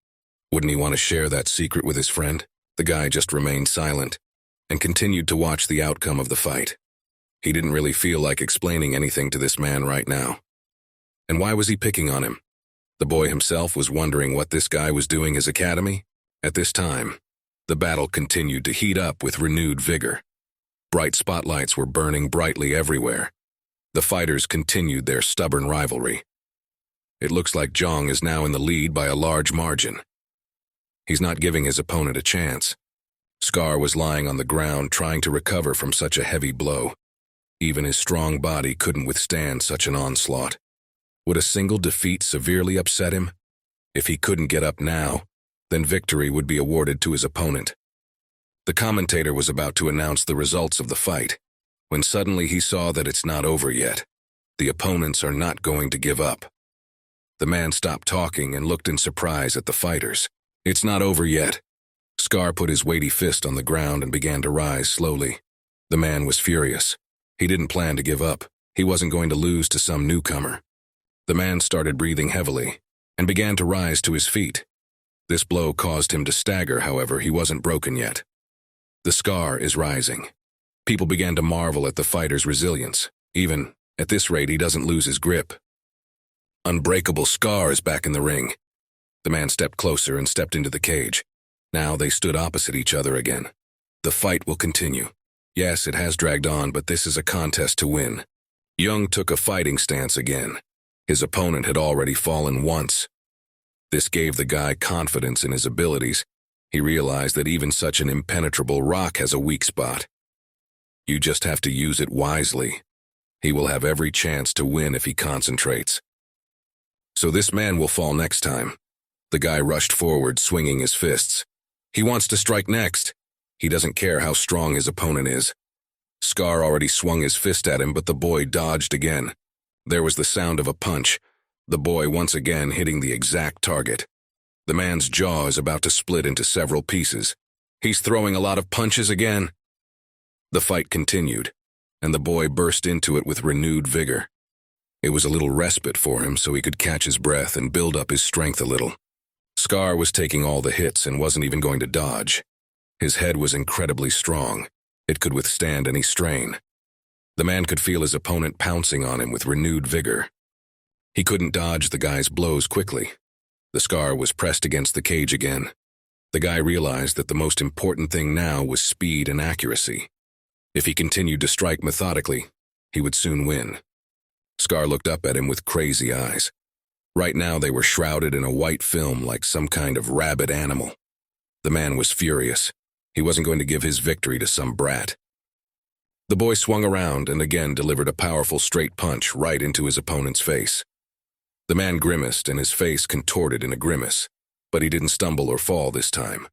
Wouldn't he want to share that secret with his friend? The guy just remained silent and continued to watch the outcome of the fight. He didn't really feel like explaining anything to this man right now. And why was he picking on him? The boy himself was wondering what this guy was doing his academy. At this time, the battle continued to heat up with renewed vigor. Bright spotlights were burning brightly everywhere. The fighters continued their stubborn rivalry. It looks like Jong is now in the lead by a large margin. He's not giving his opponent a chance. Scar was lying on the ground trying to recover from such a heavy blow. Even his strong body couldn't withstand such an onslaught. Would a single defeat severely upset him? If he couldn't get up now, then victory would be awarded to his opponent. The commentator was about to announce the results of the fight, when suddenly he saw that it's not over yet. The opponents are not going to give up. The man stopped talking and looked in surprise at the fighters. It's not over yet. Scar put his weighty fist on the ground and began to rise slowly. The man was furious. He didn't plan to give up. He wasn't going to lose to some newcomer. The man started breathing heavily and began to rise to his feet. This blow caused him to stagger, however, he wasn't broken yet. The Scar is rising. People began to marvel at the fighter's resilience. Even at this rate, he doesn't lose his grip. Unbreakable Scar is back in the ring. The man stepped closer and stepped into the cage. Now they stood opposite each other again. The fight will continue. Yes, it has dragged on, but this is a contest to win. Young took a fighting stance again. His opponent had already fallen once. This gave the guy confidence in his abilities. He realized that even such an impenetrable rock has a weak spot. You just have to use it wisely. He will have every chance to win if he concentrates. So this man will fall next time. The guy rushed forward, swinging his fists. He wants to strike next. He doesn't care how strong his opponent is. Scar already swung his fist at him, but the boy dodged again. There was the sound of a punch, the boy once again hitting the exact target. The man's jaw is about to split into several pieces. He's throwing a lot of punches again. The fight continued, and the boy burst into it with renewed vigor. It was a little respite for him so he could catch his breath and build up his strength a little. Scar was taking all the hits and wasn't even going to dodge. His head was incredibly strong. It could withstand any strain. The man could feel his opponent pouncing on him with renewed vigor. He couldn't dodge the guy's blows quickly. The Scar was pressed against the cage again. The guy realized that the most important thing now was speed and accuracy. If he continued to strike methodically, he would soon win. Scar looked up at him with crazy eyes. Right now they were shrouded in a white film like some kind of rabid animal. The man was furious. He wasn't going to give his victory to some brat. The boy swung around and again delivered a powerful straight punch right into his opponent's face. The man grimaced and his face contorted in a grimace, but he didn't stumble or fall this time.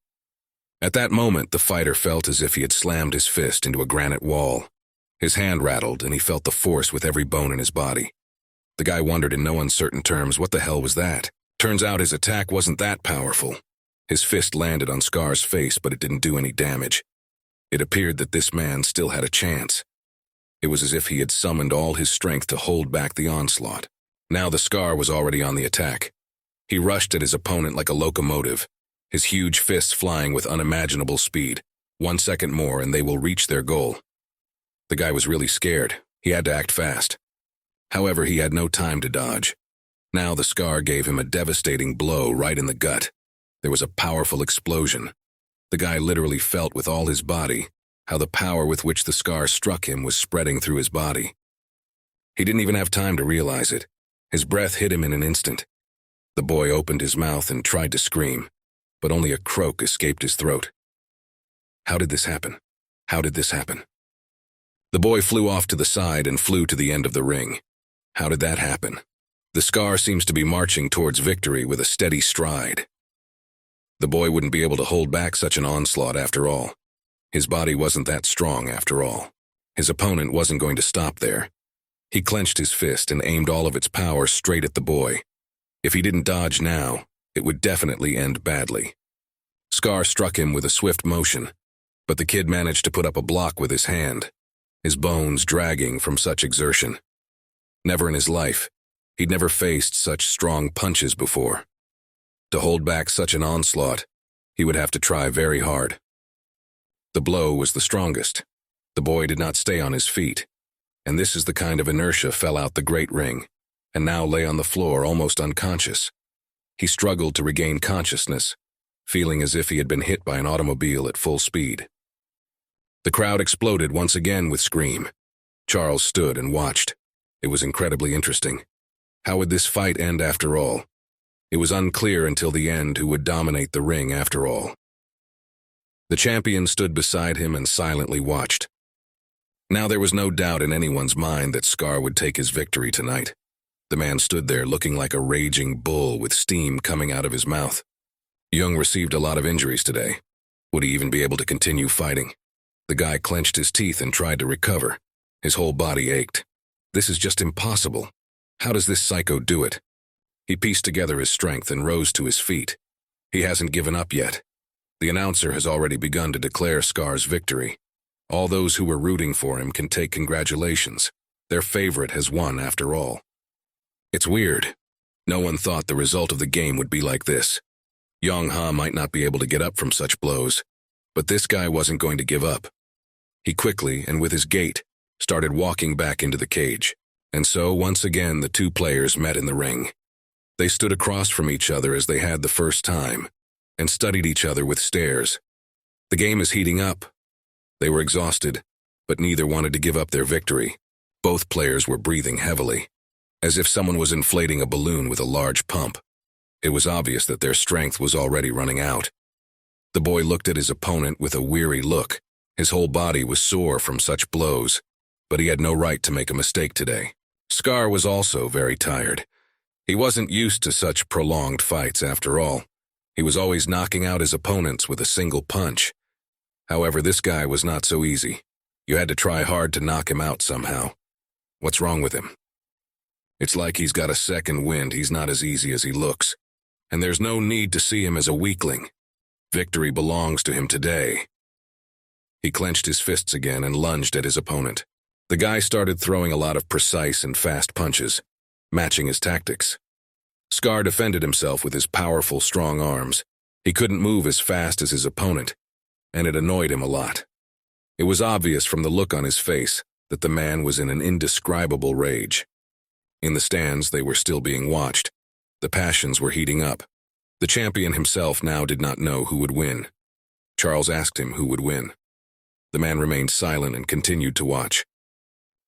At that moment, the fighter felt as if he had slammed his fist into a granite wall. His hand rattled and he felt the force with every bone in his body. The guy wondered in no uncertain terms, what the hell was that? Turns out his attack wasn't that powerful. His fist landed on Scar's face, but it didn't do any damage. It appeared that this man still had a chance. It was as if he had summoned all his strength to hold back the onslaught. Now the Scar was already on the attack. He rushed at his opponent like a locomotive, his huge fists flying with unimaginable speed. 1 second more and they will reach their goal. The guy was really scared. He had to act fast. However, he had no time to dodge. Now the Scar gave him a devastating blow right in the gut. There was a powerful explosion. The guy literally felt with all his body how the power with which the Scar struck him was spreading through his body. He didn't even have time to realize it. His breath hit him in an instant. The boy opened his mouth and tried to scream, but only a croak escaped his throat. How did this happen? How did this happen? The boy flew off to the side and flew to the end of the ring. How did that happen? The Scar seems to be marching towards victory with a steady stride. The boy wouldn't be able to hold back such an onslaught after all. His body wasn't that strong after all. His opponent wasn't going to stop there. He clenched his fist and aimed all of its power straight at the boy. If he didn't dodge now, it would definitely end badly. Scar struck him with a swift motion, but the kid managed to put up a block with his hand, his bones dragging from such exertion. Never in his life, he'd never faced such strong punches before. To hold back such an onslaught, he would have to try very hard. The blow was the strongest. The boy did not stay on his feet, and this is the kind of inertia fell out the great ring, and now lay on the floor almost unconscious. He struggled to regain consciousness, feeling as if he had been hit by an automobile at full speed. The crowd exploded once again with scream. Charles stood and watched. It was incredibly interesting. How would this fight end after all? It was unclear until the end who would dominate the ring after all. The champion stood beside him and silently watched. Now there was no doubt in anyone's mind that Scar would take his victory tonight. The man stood there looking like a raging bull with steam coming out of his mouth. Jung received a lot of injuries today. Would he even be able to continue fighting? The guy clenched his teeth and tried to recover. His whole body ached. This is just impossible. How does this psycho do it? He pieced together his strength and rose to his feet. He hasn't given up yet. The announcer has already begun to declare Scar's victory. All those who were rooting for him can take congratulations. Their favorite has won after all. It's weird. No one thought the result of the game would be like this. Yong-ha might not be able to get up from such blows, but this guy wasn't going to give up. He quickly, and with his gait, started walking back into the cage. And so, once again, the two players met in the ring. They stood across from each other as they had the first time, and studied each other with stares. The game is heating up. They were exhausted, but neither wanted to give up their victory. Both players were breathing heavily, as if someone was inflating a balloon with a large pump. It was obvious that their strength was already running out. The boy looked at his opponent with a weary look. His whole body was sore from such blows, but he had no right to make a mistake today. Scar was also very tired. He wasn't used to such prolonged fights after all. He was always knocking out his opponents with a single punch. However, this guy was not so easy. You had to try hard to knock him out somehow. What's wrong with him? It's like he's got a second wind. He's not as easy as he looks. And there's no need to see him as a weakling. Victory belongs to him today. He clenched his fists again and lunged at his opponent. The guy started throwing a lot of precise and fast punches, matching his tactics. Scar defended himself with his powerful, strong arms. He couldn't move as fast as his opponent, and it annoyed him a lot. It was obvious from the look on his face that the man was in an indescribable rage. In the stands, they were still being watched. The passions were heating up. The champion himself now did not know who would win. Charles asked him who would win. The man remained silent and continued to watch.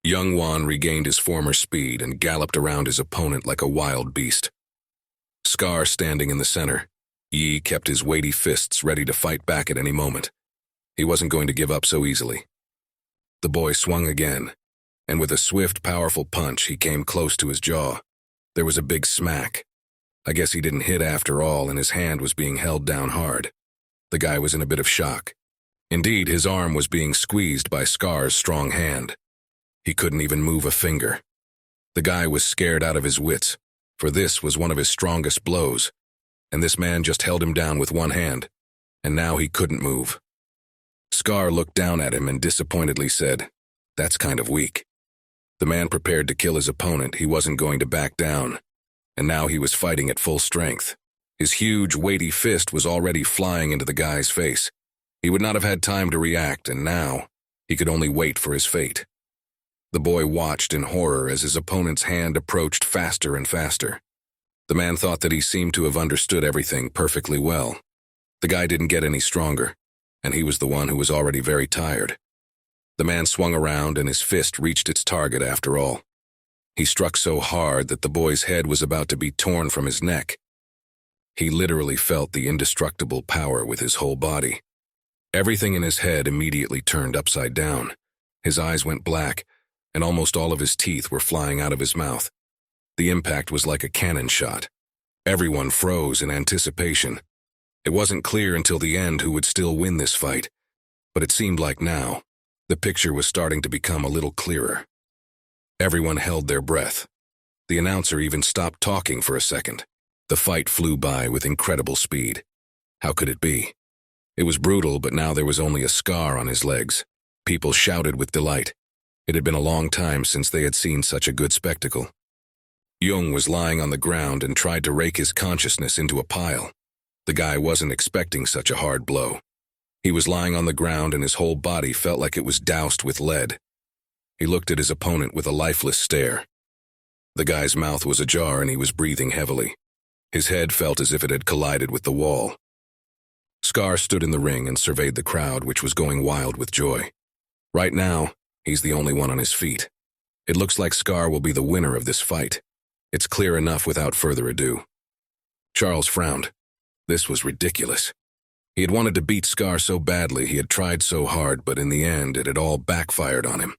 Young Wan regained his former speed and galloped around his opponent like a wild beast. Scar standing in the center, Yi kept his weighty fists ready to fight back at any moment. He wasn't going to give up so easily. The boy swung again, and with a swift, powerful punch, he came close to his jaw. There was a big smack. I guess he didn't hit after all, and his hand was being held down hard. The guy was in a bit of shock. Indeed, his arm was being squeezed by Scar's strong hand. He couldn't even move a finger. The guy was scared out of his wits, for this was one of his strongest blows, and this man just held him down with one hand, and now he couldn't move. Scar looked down at him and disappointedly said, "That's kind of weak." The man prepared to kill his opponent. He wasn't going to back down, and now he was fighting at full strength. His huge, weighty fist was already flying into the guy's face. He would not have had time to react, and now he could only wait for his fate. The boy watched in horror as his opponent's hand approached faster and faster. The man thought that he seemed to have understood everything perfectly well. The guy didn't get any stronger, and he was the one who was already very tired. The man swung around and his fist reached its target after all. He struck so hard that the boy's head was about to be torn from his neck. He literally felt the indestructible power with his whole body. Everything in his head immediately turned upside down. His eyes went black, and almost all of his teeth were flying out of his mouth. The impact was like a cannon shot. Everyone froze in anticipation. It wasn't clear until the end who would still win this fight, but it seemed like now, the picture was starting to become a little clearer. Everyone held their breath. The announcer even stopped talking for a second. The fight flew by with incredible speed. How could it be? It was brutal, but now there was only a scar on his legs. People shouted with delight. It had been a long time since they had seen such a good spectacle. Jung was lying on the ground and tried to rake his consciousness into a pile. The guy wasn't expecting such a hard blow. He was lying on the ground and his whole body felt like it was doused with lead. He looked at his opponent with a lifeless stare. The guy's mouth was ajar and he was breathing heavily. His head felt as if it had collided with the wall. Scar stood in the ring and surveyed the crowd, which was going wild with joy. Right now, he's the only one on his feet. It looks like Scar will be the winner of this fight. It's clear enough without further ado. Charles frowned. This was ridiculous. He had wanted to beat Scar so badly, he had tried so hard, but in the end it had all backfired on him.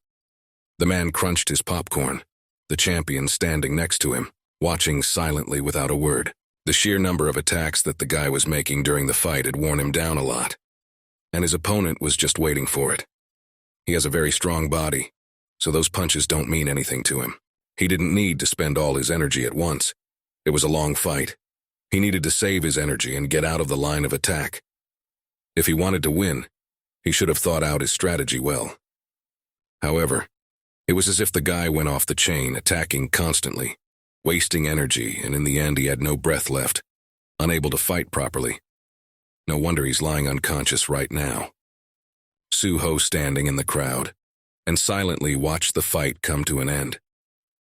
The man crunched his popcorn, the champion standing next to him, watching silently without a word. The sheer number of attacks that the guy was making during the fight had worn him down a lot. and his opponent was just waiting for it. He has a very strong body, so those punches don't mean anything to him. He didn't need to spend all his energy at once. It was a long fight. He needed to save his energy and get out of the line of attack. If he wanted to win, he should have thought out his strategy well. However, it was as if the guy went off the chain, attacking constantly, wasting energy, and in the end he had no breath left, unable to fight properly. No wonder he's lying unconscious right now. Suho standing in the crowd, and silently watched the fight come to an end.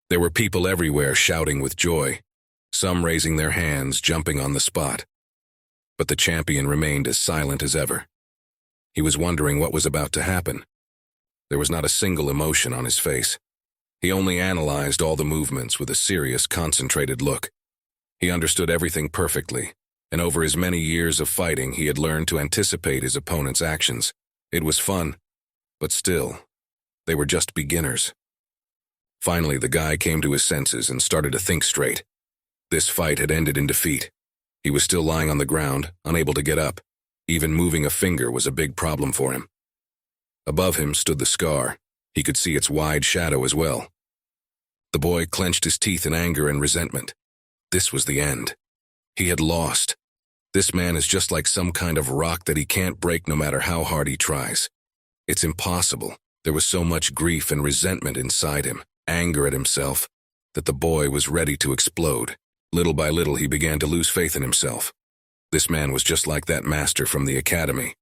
There were people everywhere shouting with joy, some raising their hands, jumping on the spot. But the champion remained as silent as ever. He was wondering what was about to happen. There was not a single emotion on his face. He only analyzed all the movements with a serious, concentrated look. He understood everything perfectly, and over his many years of fighting, he had learned to anticipate his opponent's actions. It was fun, but still, they were just beginners. Finally, the guy came to his senses and started to think straight. This fight had ended in defeat. He was still lying on the ground, unable to get up. Even moving a finger was a big problem for him. Above him stood the scar. He could see its wide shadow as well. The boy clenched his teeth in anger and resentment. This was the end. He had lost. This man is just like some kind of rock that he can't break no matter how hard he tries. It's impossible. There was so much grief and resentment inside him, anger at himself, that the boy was ready to explode. Little by little, he began to lose faith in himself. This man was just like that master from the academy.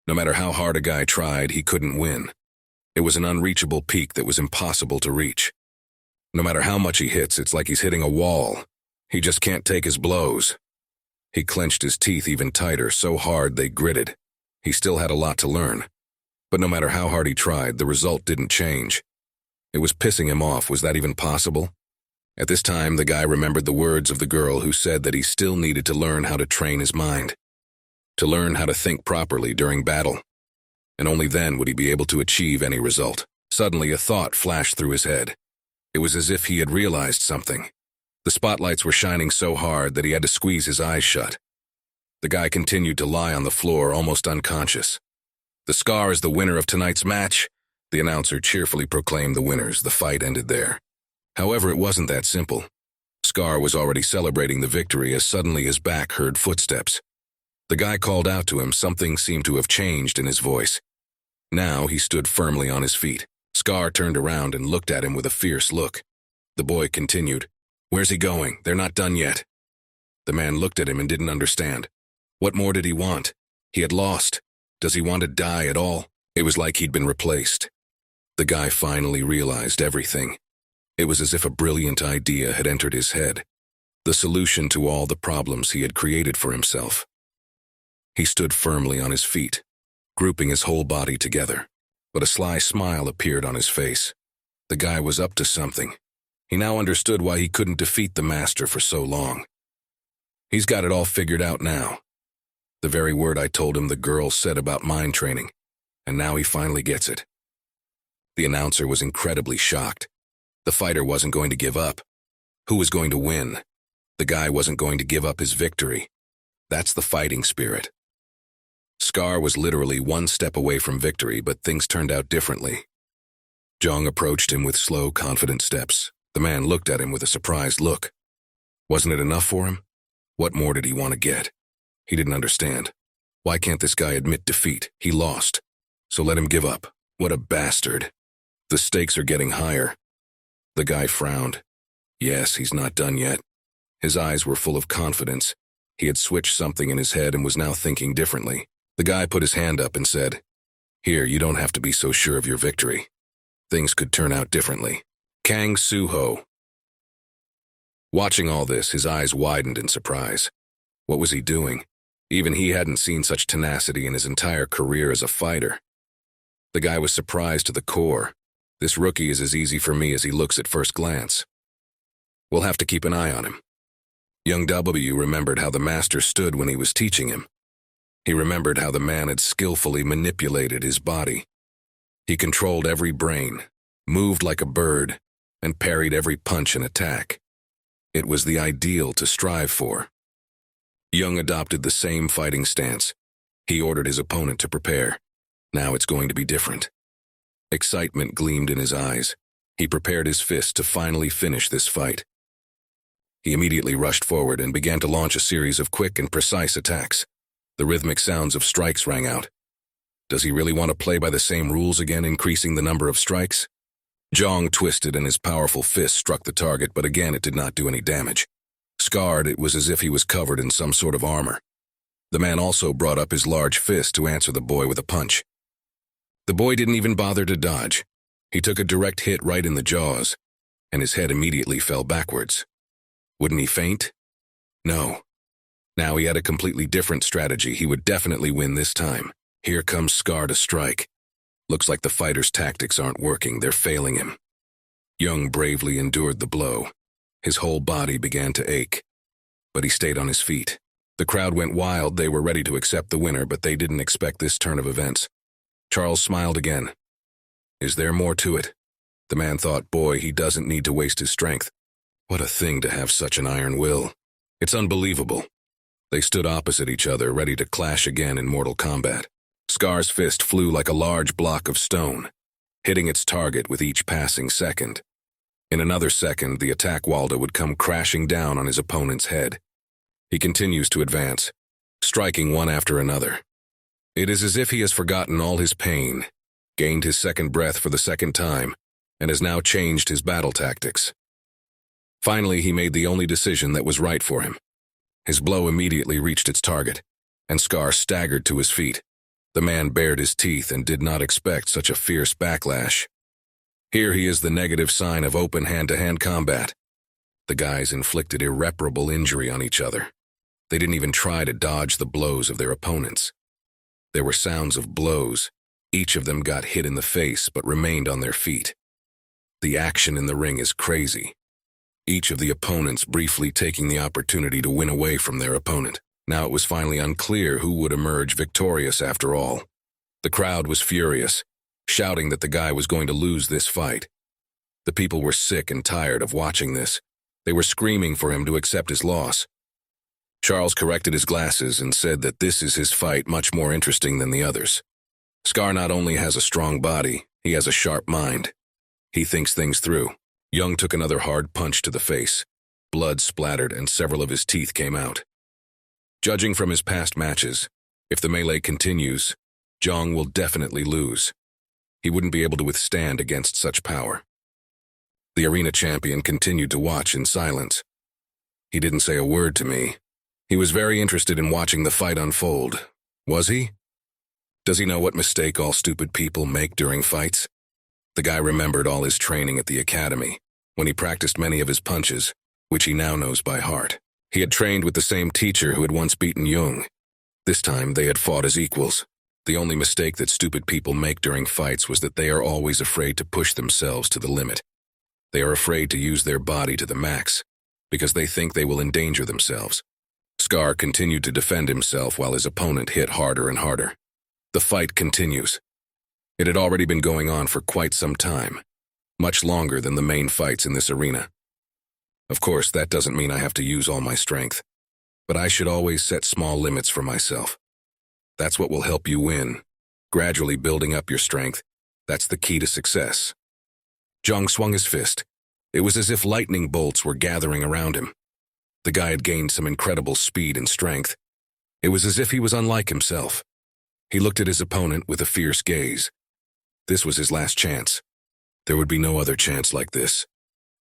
No matter how hard a guy tried, he couldn't win. It was an unreachable peak that was impossible to reach. No matter how much he hits, it's like he's hitting a wall. He just can't take his blows. He clenched his teeth even tighter, so hard they gritted. He still had a lot to learn. But no matter how hard he tried, the result didn't change. It was pissing him off. Was that even possible? At this time, the guy remembered the words of the girl who said that he still needed to learn how to train his mind, to learn how to think properly during battle, and only then would he be able to achieve any result. Suddenly, a thought flashed through his head. It was as if he had realized something. The spotlights were shining so hard that he had to squeeze his eyes shut. The guy continued to lie on the floor, almost unconscious. "The Scar is the winner of tonight's match," the announcer cheerfully proclaimed the winners. The fight ended there. However, it wasn't that simple. Scar was already celebrating the victory as suddenly his back heard footsteps. The guy called out to him. Something seemed to have changed in his voice. Now he stood firmly on his feet. Scar turned around and looked at him with a fierce look. The boy continued, "Where's he going? They're not done yet." The man looked at him and didn't understand. What more did he want? He had lost. Does he want to die at all? It was like he'd been replaced. The guy finally realized everything. It was as if a brilliant idea had entered his head, the solution to all the problems he had created for himself. He stood firmly on his feet, grouping his whole body together, but a sly smile appeared on his face. The guy was up to something. He now understood why he couldn't defeat the master for so long. He's got it all figured out now. The very word I told him the girl said about mind training, and now he finally gets it. The announcer was incredibly shocked. The fighter wasn't going to give up. Who was going to win? The guy wasn't going to give up his victory. That's the fighting spirit. Scar was literally one step away from victory, but things turned out differently. Jong approached him with slow, confident steps. The man looked at him with a surprised look. Wasn't it enough for him? What more did he want to get? He didn't understand. Why can't this guy admit defeat? He lost. So let him give up. What a bastard. The stakes are getting higher. The guy frowned. Yes, he's not done yet. His eyes were full of confidence. He had switched something in his head and was now thinking differently. The guy put his hand up and said, "Here, you don't have to be so sure of your victory. Things could turn out differently." Kang Suho. Watching all this, his eyes widened in surprise. What was he doing? Even he hadn't seen such tenacity in his entire career as a fighter. The guy was surprised to the core. This rookie is as easy for me as he looks at first glance. We'll have to keep an eye on him. Young W remembered how the master stood when he was teaching him. He remembered how the man had skillfully manipulated his body. He controlled every brain, moved like a bird, and parried every punch and attack. It was the ideal to strive for. Young adopted the same fighting stance. He ordered his opponent to prepare. Now it's going to be different. Excitement gleamed in his eyes. He prepared his fist to finally finish this fight. He immediately rushed forward and began to launch a series of quick and precise attacks. The rhythmic sounds of strikes rang out. Does he really want to play by the same rules again, increasing the number of strikes? Zhang twisted and his powerful fist struck the target, but again it did not do any damage. Scarred, it was as if he was covered in some sort of armor. The man also brought up his large fist to answer the boy with a punch. The boy didn't even bother to dodge. He took a direct hit right in the jaws, and his head immediately fell backwards. Wouldn't he faint? No. Now he had a completely different strategy. He would definitely win this time. Here comes Scar to strike. Looks like the fighter's tactics aren't working. They're failing him. Young bravely endured the blow. His whole body began to ache, but he stayed on his feet. The crowd went wild. They were ready to accept the winner, but they didn't expect this turn of events. Charles smiled again. Is there more to it? The man thought, boy, he doesn't need to waste his strength. What a thing to have such an iron will. It's unbelievable. They stood opposite each other, ready to clash again in mortal combat. Scar's fist flew like a large block of stone, hitting its target with each passing second. In another second, the attack Walda would come crashing down on his opponent's head. He continues to advance, striking one after another. It is as if he has forgotten all his pain, gained his second breath for the second time, and has now changed his battle tactics. Finally, he made the only decision that was right for him. His blow immediately reached its target, and Scar staggered to his feet. The man bared his teeth and did not expect such a fierce backlash. Here he is, the negative sign of open hand-to-hand combat. The guys inflicted irreparable injury on each other. They didn't even try to dodge the blows of their opponents. There were sounds of blows. Each of them got hit in the face but remained on their feet. The action in the ring is crazy. Each of the opponents briefly taking the opportunity to win away from their opponent. Now it was finally unclear who would emerge victorious after all. The crowd was furious, shouting that the guy was going to lose this fight. The people were sick and tired of watching this. They were screaming for him to accept his loss. Charles corrected his glasses and said that this is his fight, much more interesting than the others. Scar not only has a strong body, he has a sharp mind. He thinks things through. Young took another hard punch to the face. Blood splattered and several of his teeth came out. Judging from his past matches, if the melee continues, Zhang will definitely lose. He wouldn't be able to withstand against such power. The arena champion continued to watch in silence. He didn't say a word to me. He was very interested in watching the fight unfold. Was he? Does he know what mistake all stupid people make during fights? The guy remembered all his training at the academy, when he practiced many of his punches, which he now knows by heart. He had trained with the same teacher who had once beaten Jung. This time they had fought as equals. The only mistake that stupid people make during fights was that they are always afraid to push themselves to the limit. They are afraid to use their body to the max, because they think they will endanger themselves. Scar continued to defend himself while his opponent hit harder and harder. The fight continues. It had already been going on for quite some time, much longer than the main fights in this arena. Of course, that doesn't mean I have to use all my strength, but I should always set small limits for myself. That's what will help you win. Gradually building up your strength, that's the key to success. Zhang swung his fist. It was as if lightning bolts were gathering around him. The guy had gained some incredible speed and strength. It was as if he was unlike himself. He looked at his opponent with a fierce gaze. This was his last chance. There would be no other chance like this.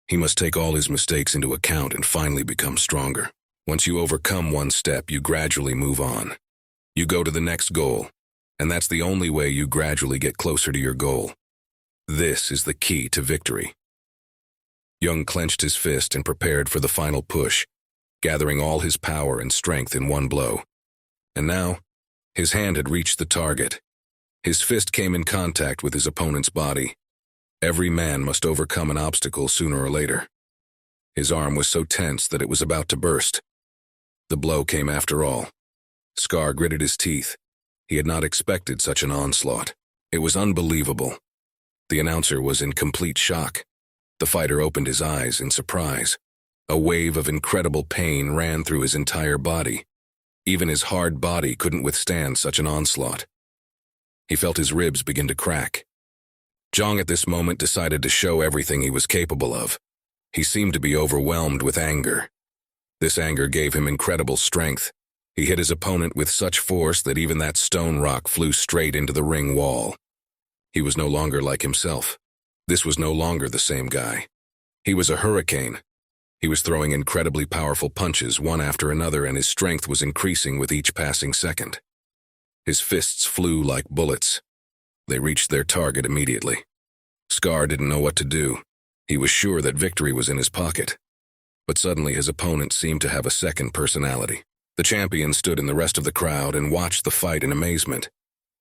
He must take all his mistakes into account and finally become stronger. Once you overcome one step, you gradually move on. You go to the next goal, and that's the only way you gradually get closer to your goal. This is the key to victory. Young clenched his fist and prepared for the final push, gathering all his power and strength in one blow. And now, his hand had reached the target. His fist came in contact with his opponent's body. Every man must overcome an obstacle sooner or later. His arm was so tense that it was about to burst. The blow came after all. Scar gritted his teeth. He had not expected such an onslaught. It was unbelievable. The announcer was in complete shock. The fighter opened his eyes in surprise. A wave of incredible pain ran through his entire body. Even his hard body couldn't withstand such an onslaught. He felt his ribs begin to crack. Zhang at this moment decided to show everything he was capable of. He seemed to be overwhelmed with anger. This anger gave him incredible strength. He hit his opponent with such force that even that stone rock flew straight into the ring wall. He was no longer like himself. This was no longer the same guy. He was a hurricane. He was throwing incredibly powerful punches one after another, and his strength was increasing with each passing second. His fists flew like bullets. They reached their target immediately. Scar didn't know what to do. He was sure that victory was in his pocket. But suddenly his opponent seemed to have a second personality. The champion stood in the rest of the crowd and watched the fight in amazement.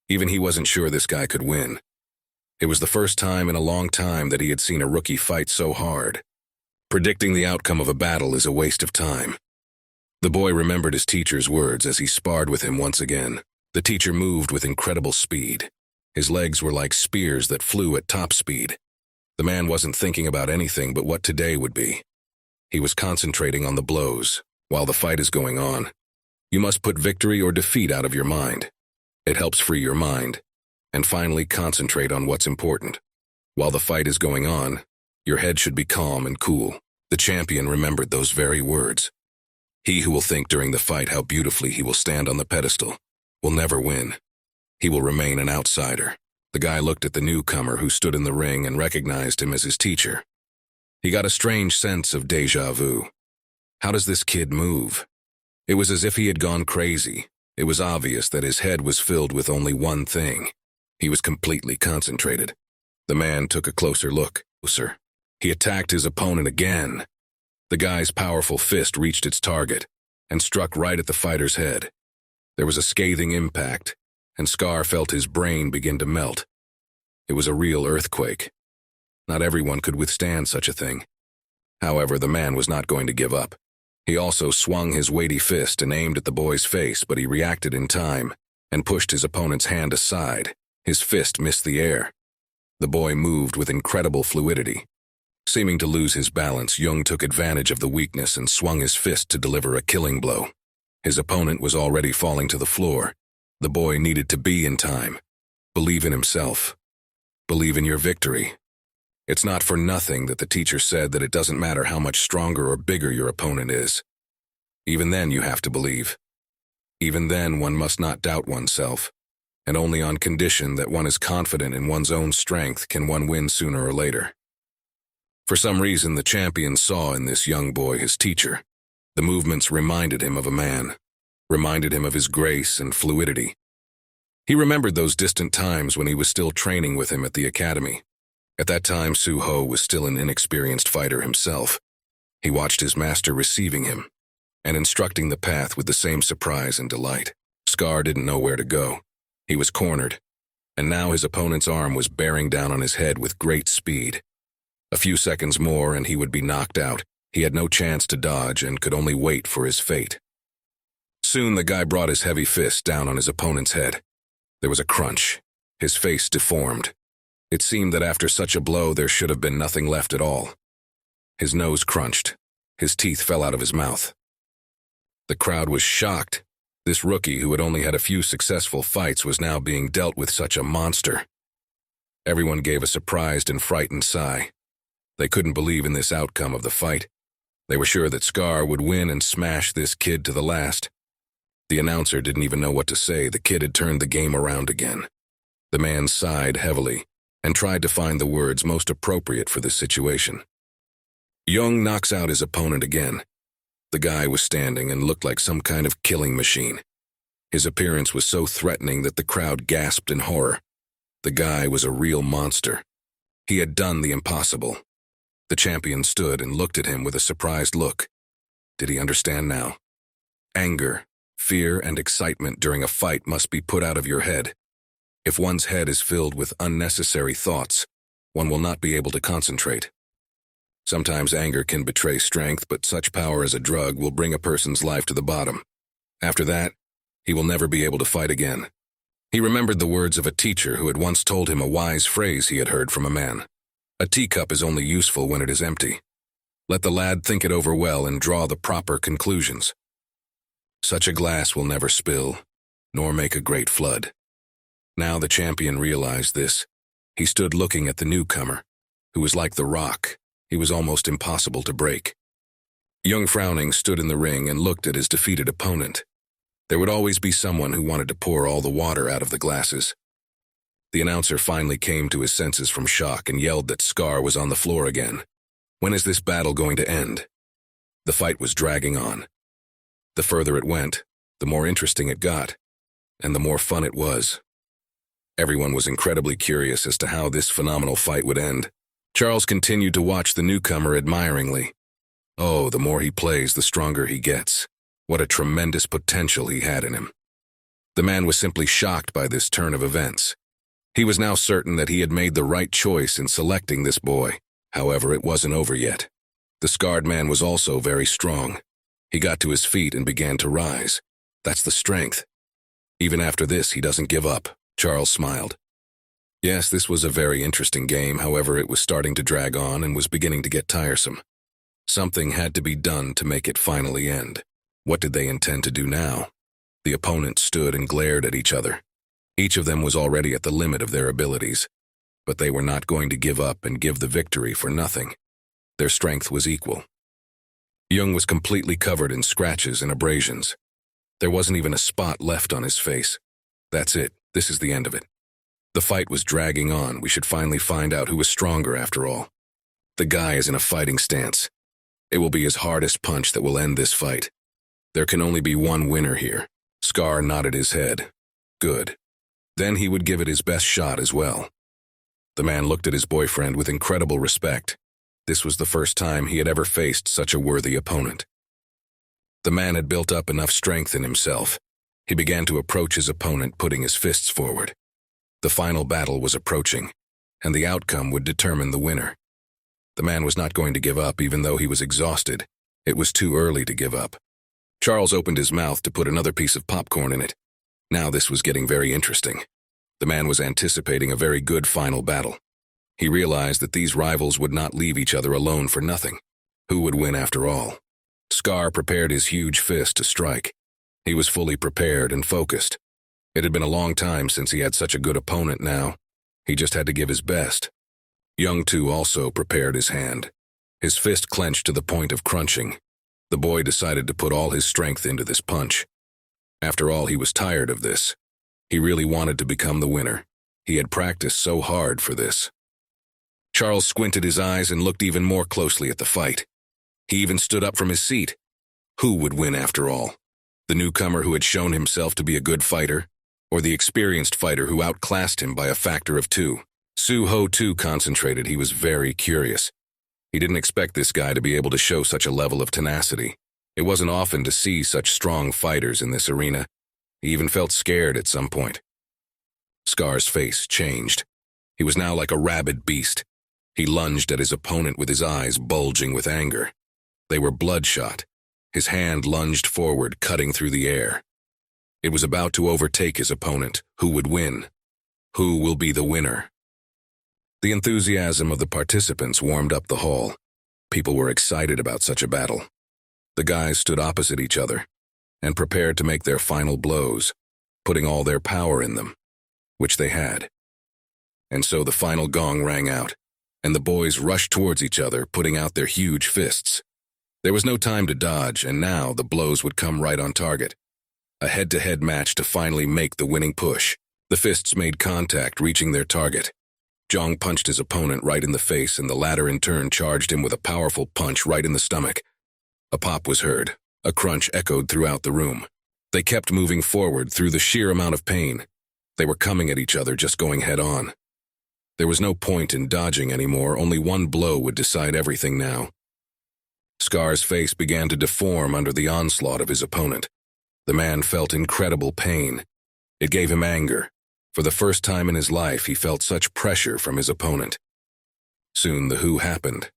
Even he wasn't sure this guy could win. It was the first time in a long time that he had seen a rookie fight so hard. Predicting the outcome of a battle is a waste of time. The boy remembered his teacher's words as he sparred with him once again. The teacher moved with incredible speed. His legs were like spears that flew at top speed. The man wasn't thinking about anything but what today would be. He was concentrating on the blows. While the fight is going on, you must put victory or defeat out of your mind. It helps free your mind, and finally concentrate on what's important. While the fight is going on, your head should be calm and cool. The champion remembered those very words. He who will think during the fight how beautifully he will stand on the pedestal will never win. He will remain an outsider. The guy looked at the newcomer who stood in the ring and recognized him as his teacher. He got a strange sense of déjà vu. How does this kid move? It was as if he had gone crazy. It was obvious that his head was filled with only one thing. He was completely concentrated. The man took a closer look. He attacked his opponent again. The guy's powerful fist reached its target and struck right at the fighter's head. There was a scathing impact, and Scar felt his brain begin to melt. It was a real earthquake. Not everyone could withstand such a thing. However, the man was not going to give up. He also swung his weighty fist and aimed at the boy's face, but he reacted in time and pushed his opponent's hand aside. His fist missed the air. The boy moved with incredible fluidity. Seeming to lose his balance, Jung took advantage of the weakness and swung his fist to deliver a killing blow. His opponent was already falling to the floor. The boy needed to be in time. Believe in himself. Believe in your victory. It's not for nothing that the teacher said that it doesn't matter how much stronger or bigger your opponent is. Even then you have to believe. Even then one must not doubt oneself, and only on condition that one is confident in one's own strength can one win sooner or later. For some reason, the champion saw in this young boy his teacher. The movements reminded him of a man, reminded him of his grace and fluidity. He remembered those distant times when he was still training with him at the academy. At that time, Su-ho was still an inexperienced fighter himself. He watched his master receiving him and instructing the path with the same surprise and delight. Scar didn't know where to go. He was cornered, and now his opponent's arm was bearing down on his head with great speed. A few seconds more and he would be knocked out. He had no chance to dodge and could only wait for his fate. Soon the guy brought his heavy fist down on his opponent's head. There was a crunch. His face deformed. It seemed that after such a blow there should have been nothing left at all. His nose crunched. His teeth fell out of his mouth. The crowd was shocked. This rookie who had only had a few successful fights was now being dealt with such a monster. Everyone gave a surprised and frightened sigh. They couldn't believe in this outcome of the fight. They were sure that Scar would win and smash this kid to the last. The announcer didn't even know what to say. The kid had turned the game around again. The man sighed heavily and tried to find the words most appropriate for this situation. Jung knocks out his opponent again. The guy was standing and looked like some kind of killing machine. His appearance was so threatening that the crowd gasped in horror. The guy was a real monster. He had done the impossible. The champion stood and looked at him with a surprised look. Did he understand now? Anger, fear, and excitement during a fight must be put out of your head. If one's head is filled with unnecessary thoughts, one will not be able to concentrate. Sometimes anger can betray strength, but such power as a drug will bring a person's life to the bottom. After that, he will never be able to fight again. He remembered the words of a teacher who had once told him a wise phrase he had heard from a man. A teacup is only useful when it is empty. Let the lad think it over well and draw the proper conclusions. Such a glass will never spill, nor make a great flood. Now the champion realized this. He stood looking at the newcomer, who was like the rock. He was almost impossible to break. Jung, frowning, stood in the ring and looked at his defeated opponent. There would always be someone who wanted to pour all the water out of the glasses. The announcer finally came to his senses from shock and yelled that Scar was on the floor again. When is this battle going to end? The fight was dragging on. The further it went, the more interesting it got, and the more fun it was. Everyone was incredibly curious as to how this phenomenal fight would end. Charles continued to watch the newcomer admiringly. Oh, the more he plays, the stronger he gets. What a tremendous potential he had in him. The man was simply shocked by this turn of events. He was now certain that he had made the right choice in selecting this boy. However, it wasn't over yet. The scarred man was also very strong. He got to his feet and began to rise. That's the strength. Even after this, he doesn't give up. Charles smiled. Yes, this was a very interesting game. However, it was starting to drag on and was beginning to get tiresome. Something had to be done to make it finally end. What did they intend to do now? The opponents stood and glared at each other. Each of them was already at the limit of their abilities, but they were not going to give up and give the victory for nothing. Their strength was equal. Jung was completely covered in scratches and abrasions. There wasn't even a spot left on his face. That's it. This is the end of it. The fight was dragging on. We should finally find out who was stronger after all. The guy is in a fighting stance. It will be his hardest punch that will end this fight. There can only be one winner here. Scar nodded his head. Good. Then he would give it his best shot as well. The man looked at his boyfriend with incredible respect. This was the first time he had ever faced such a worthy opponent. The man had built up enough strength in himself. He began to approach his opponent, putting his fists forward. The final battle was approaching, and the outcome would determine the winner. The man was not going to give up even though he was exhausted. It was too early to give up. Charles opened his mouth to put another piece of popcorn in it. Now this was getting very interesting. The man was anticipating a very good final battle. He realized that these rivals would not leave each other alone for nothing. Who would win after all? Scar prepared his huge fist to strike. He was fully prepared and focused. It had been a long time since he had such a good opponent now. He just had to give his best. Jung too also prepared his hand. His fist clenched to the point of crunching. The boy decided to put all his strength into this punch. After all, he was tired of this. He really wanted to become the winner. He had practiced so hard for this. Charles squinted his eyes and looked even more closely at the fight. He even stood up from his seat. Who would win after all? The newcomer who had shown himself to be a good fighter, or the experienced fighter who outclassed him by a factor of 2? Su-ho too concentrated. He was very curious. He didn't expect this guy to be able to show such a level of tenacity. It wasn't often to see such strong fighters in this arena. He even felt scared at some point. Scar's face changed. He was now like a rabid beast. He lunged at his opponent with his eyes bulging with anger. They were bloodshot. His hand lunged forward, cutting through the air. It was about to overtake his opponent. Who would win? Who will be the winner? The enthusiasm of the participants warmed up the hall. People were excited about such a battle. The guys stood opposite each other and prepared to make their final blows, putting all their power in them, which they had. And so the final gong rang out, and the boys rushed towards each other, putting out their huge fists. There was no time to dodge, and now the blows would come right on target. A head-to-head match to finally make the winning push. The fists made contact, reaching their target. Jong punched his opponent right in the face, and the latter in turn charged him with a powerful punch right in the stomach. A pop was heard. A crunch echoed throughout the room. They kept moving forward through the sheer amount of pain. They were coming at each other, just going head-on. There was no point in dodging anymore. Only one blow would decide everything now. Scar's face began to deform under the onslaught of his opponent. The man felt incredible pain. It gave him anger. For the first time in his life, he felt such pressure from his opponent. Soon the who happened,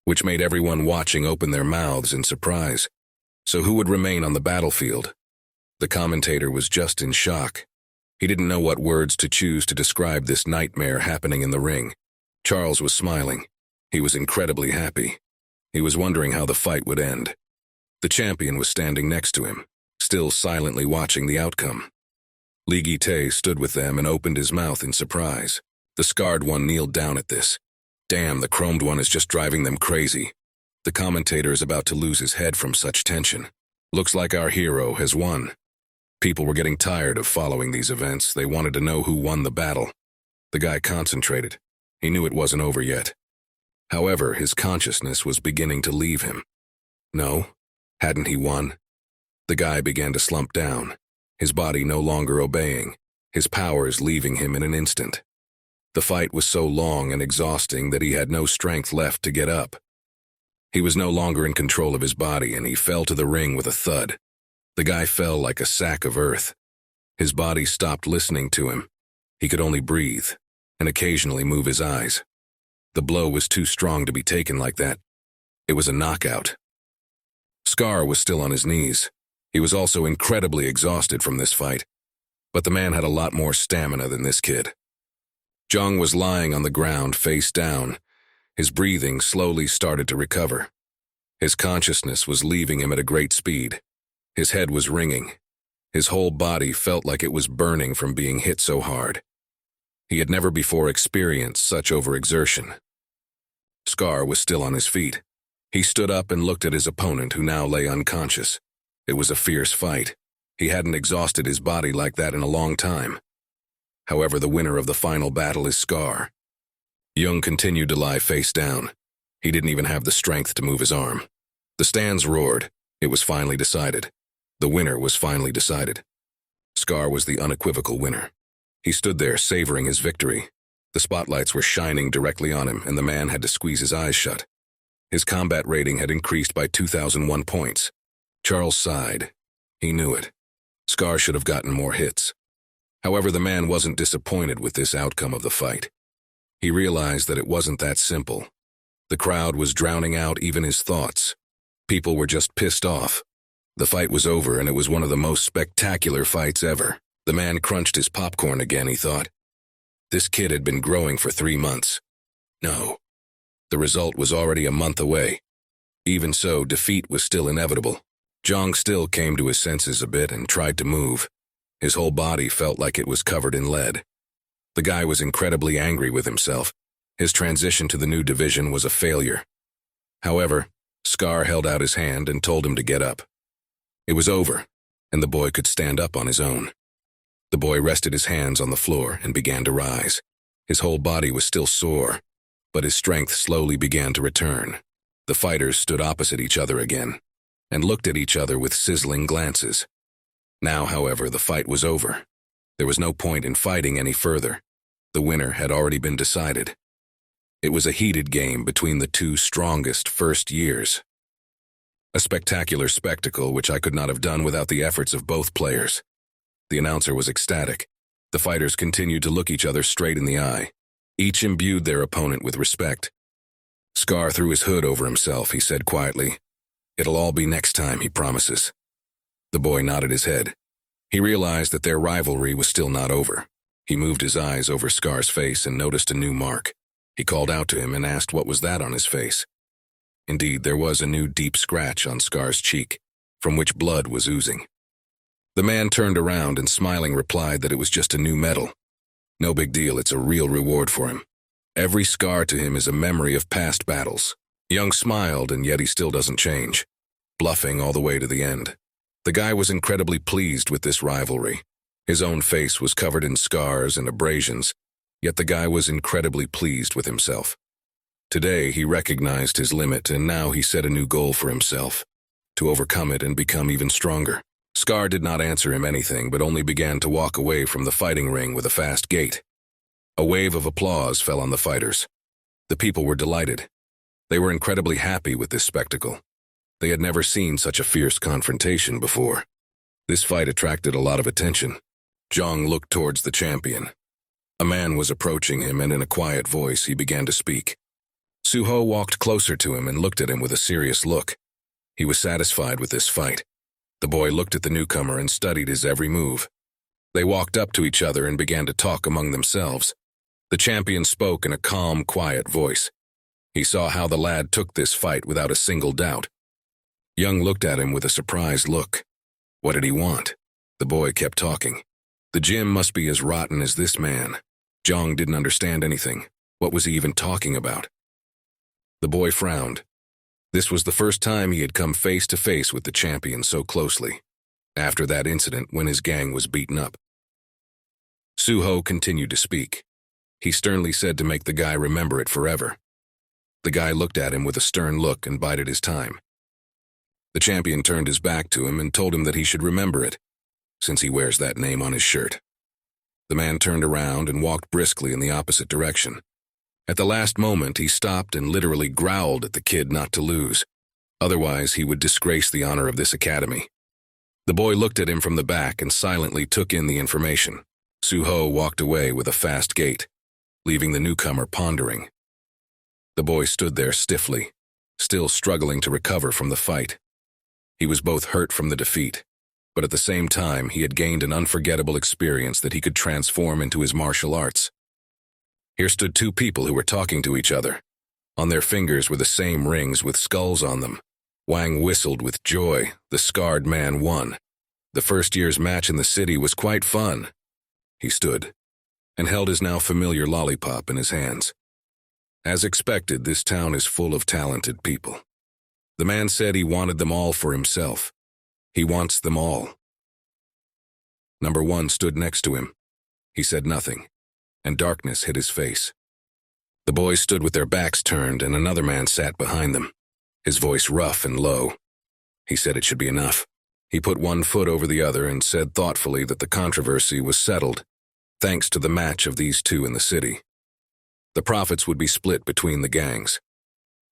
which made everyone watching open their mouths in surprise. So who would remain on the battlefield? The commentator was just in shock. He didn't know what words to choose to describe this nightmare happening in the ring. Charles was smiling. He was incredibly happy. He was wondering how the fight would end. The champion was standing next to him. still silently watching the outcome. Li Gi-tae stood with them and opened his mouth in surprise. The scarred one kneeled down at this. Damn, the chromed one is just driving them crazy. The commentator is about to lose his head from such tension. Looks like our hero has won. People were getting tired of following these events. They wanted to know who won the battle. The guy concentrated. He knew it wasn't over yet. However, his consciousness was beginning to leave him. No, hadn't he won? The guy began to slump down, his body no longer obeying, his powers leaving him in an instant. The fight was so long and exhausting that he had no strength left to get up. He was no longer in control of his body, and he fell to the ring with a thud. The guy fell like a sack of earth. His body stopped listening to him. He could only breathe and occasionally move his eyes. The blow was too strong to be taken like that. It was a knockout. Scar was still on his knees. He was also incredibly exhausted from this fight, but the man had a lot more stamina than this kid. Jung was lying on the ground, face down. His breathing slowly started to recover. His consciousness was leaving him at a great speed. His head was ringing. His whole body felt like it was burning from being hit so hard. He had never before experienced such overexertion. Scar was still on his feet. He stood up and looked at his opponent, who now lay unconscious. It was a fierce fight. He hadn't exhausted his body like that in a long time. However, the winner of the final battle is Scar. Jung continued to lie face down. He didn't even have the strength to move his arm. The stands roared. It was finally decided. The winner was finally decided. Scar was the unequivocal winner. He stood there savoring his victory. The spotlights were shining directly on him, and the man had to squeeze his eyes shut. His combat rating had increased by 2,001 points. Charles sighed. He knew it. Scar should have gotten more hits. However, the man wasn't disappointed with this outcome of the fight. He realized that it wasn't that simple. The crowd was drowning out even his thoughts. People were just pissed off. The fight was over, and it was one of the most spectacular fights ever. The man crunched his popcorn again, he thought. This kid had been growing for 3 months. No. The result was already a month away. Even so, defeat was still inevitable. Jong still came to his senses a bit and tried to move. His whole body felt like it was covered in lead. The guy was incredibly angry with himself. His transition to the new division was a failure. However, Scar held out his hand and told him to get up. It was over, and the boy could stand up on his own. The boy rested his hands on the floor and began to rise. His whole body was still sore, but his strength slowly began to return. The fighters stood opposite each other again and looked at each other with sizzling glances. Now, however, the fight was over. There was no point in fighting any further. The winner had already been decided. It was a heated game between the two strongest first years. A spectacular spectacle which I could not have done without the efforts of both players. The announcer was ecstatic. The fighters continued to look each other straight in the eye. Each imbued their opponent with respect. Scar threw his hood over himself. He said quietly, "It'll all be next time, he promises." The boy nodded his head. He realized that their rivalry was still not over. He moved his eyes over Scar's face and noticed a new mark. He called out to him and asked what was that on his face. Indeed, there was a new deep scratch on Scar's cheek, from which blood was oozing. The man turned around and smiling replied that it was just a new medal. No big deal, it's a real reward for him. Every scar to him is a memory of past battles. Young smiled, and yet he still doesn't change, bluffing all the way to the end. The guy was incredibly pleased with this rivalry. His own face was covered in scars and abrasions, yet the guy was incredibly pleased with himself. Today, he recognized his limit, and now he set a new goal for himself, to overcome it and become even stronger. Scar did not answer him anything, but only began to walk away from the fighting ring with a fast gait. A wave of applause fell on the fighters. The people were delighted. They were incredibly happy with this spectacle. They had never seen such a fierce confrontation before. This fight attracted a lot of attention. Jong looked towards the champion. A man was approaching him, and in a quiet voice he began to speak. Suho walked closer to him and looked at him with a serious look. He was satisfied with this fight. The boy looked at the newcomer and studied his every move. They walked up to each other and began to talk among themselves. The champion spoke in a calm, quiet voice. He saw how the lad took this fight without a single doubt. Young looked at him with a surprised look. What did he want? The boy kept talking. The gym must be as rotten as this man. Jong didn't understand anything. What was he even talking about? The boy frowned. This was the first time he had come face to face with the champion so closely, after that incident when his gang was beaten up. Suho continued to speak. He sternly said to make the guy remember it forever. The guy looked at him with a stern look and bided his time. The champion turned his back to him and told him that he should remember it, since he wears that name on his shirt. The man turned around and walked briskly in the opposite direction. At the last moment, he stopped and literally growled at the kid not to lose. Otherwise, he would disgrace the honor of this academy. The boy looked at him from the back and silently took in the information. Suho walked away with a fast gait, leaving the newcomer pondering. The boy stood there stiffly, still struggling to recover from the fight. He was both hurt from the defeat, but at the same time, he had gained an unforgettable experience that he could transform into his martial arts. Here stood two people who were talking to each other. On their fingers were the same rings with skulls on them. Wang whistled with joy. The scarred man won. The first year's match in the city was quite fun. He stood and held his now familiar lollipop in his hands. As expected, this town is full of talented people. The man said he wanted them all for himself. He wants them all. Number 1 stood next to him. He said nothing, and darkness hid his face. The boys stood with their backs turned, and another man sat behind them, his voice rough and low. He said it should be enough. He put one foot over the other and said thoughtfully that the controversy was settled, thanks to the match of these two in the city. The profits would be split between the gangs.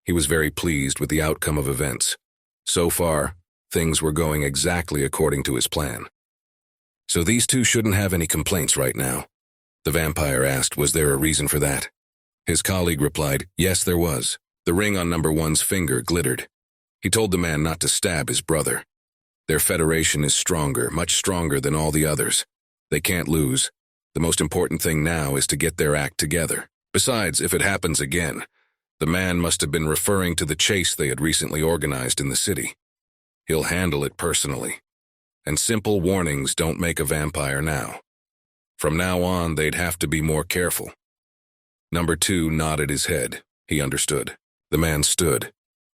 He was very pleased with the outcome of events. So far, things were going exactly according to his plan. So these two shouldn't have any complaints right now. The vampire asked, was there a reason for that? His colleague replied, yes, there was. The ring on number 1's finger glittered. He told the man not to stab his brother. Their federation is stronger, much stronger than all the others. They can't lose. The most important thing now is to get their act together. Besides, if it happens again, the man must have been referring to the chase they had recently organized in the city. He'll handle it personally. And simple warnings don't make a vampire now. From now on, they'd have to be more careful. Number 2 nodded his head. He understood. The man stood,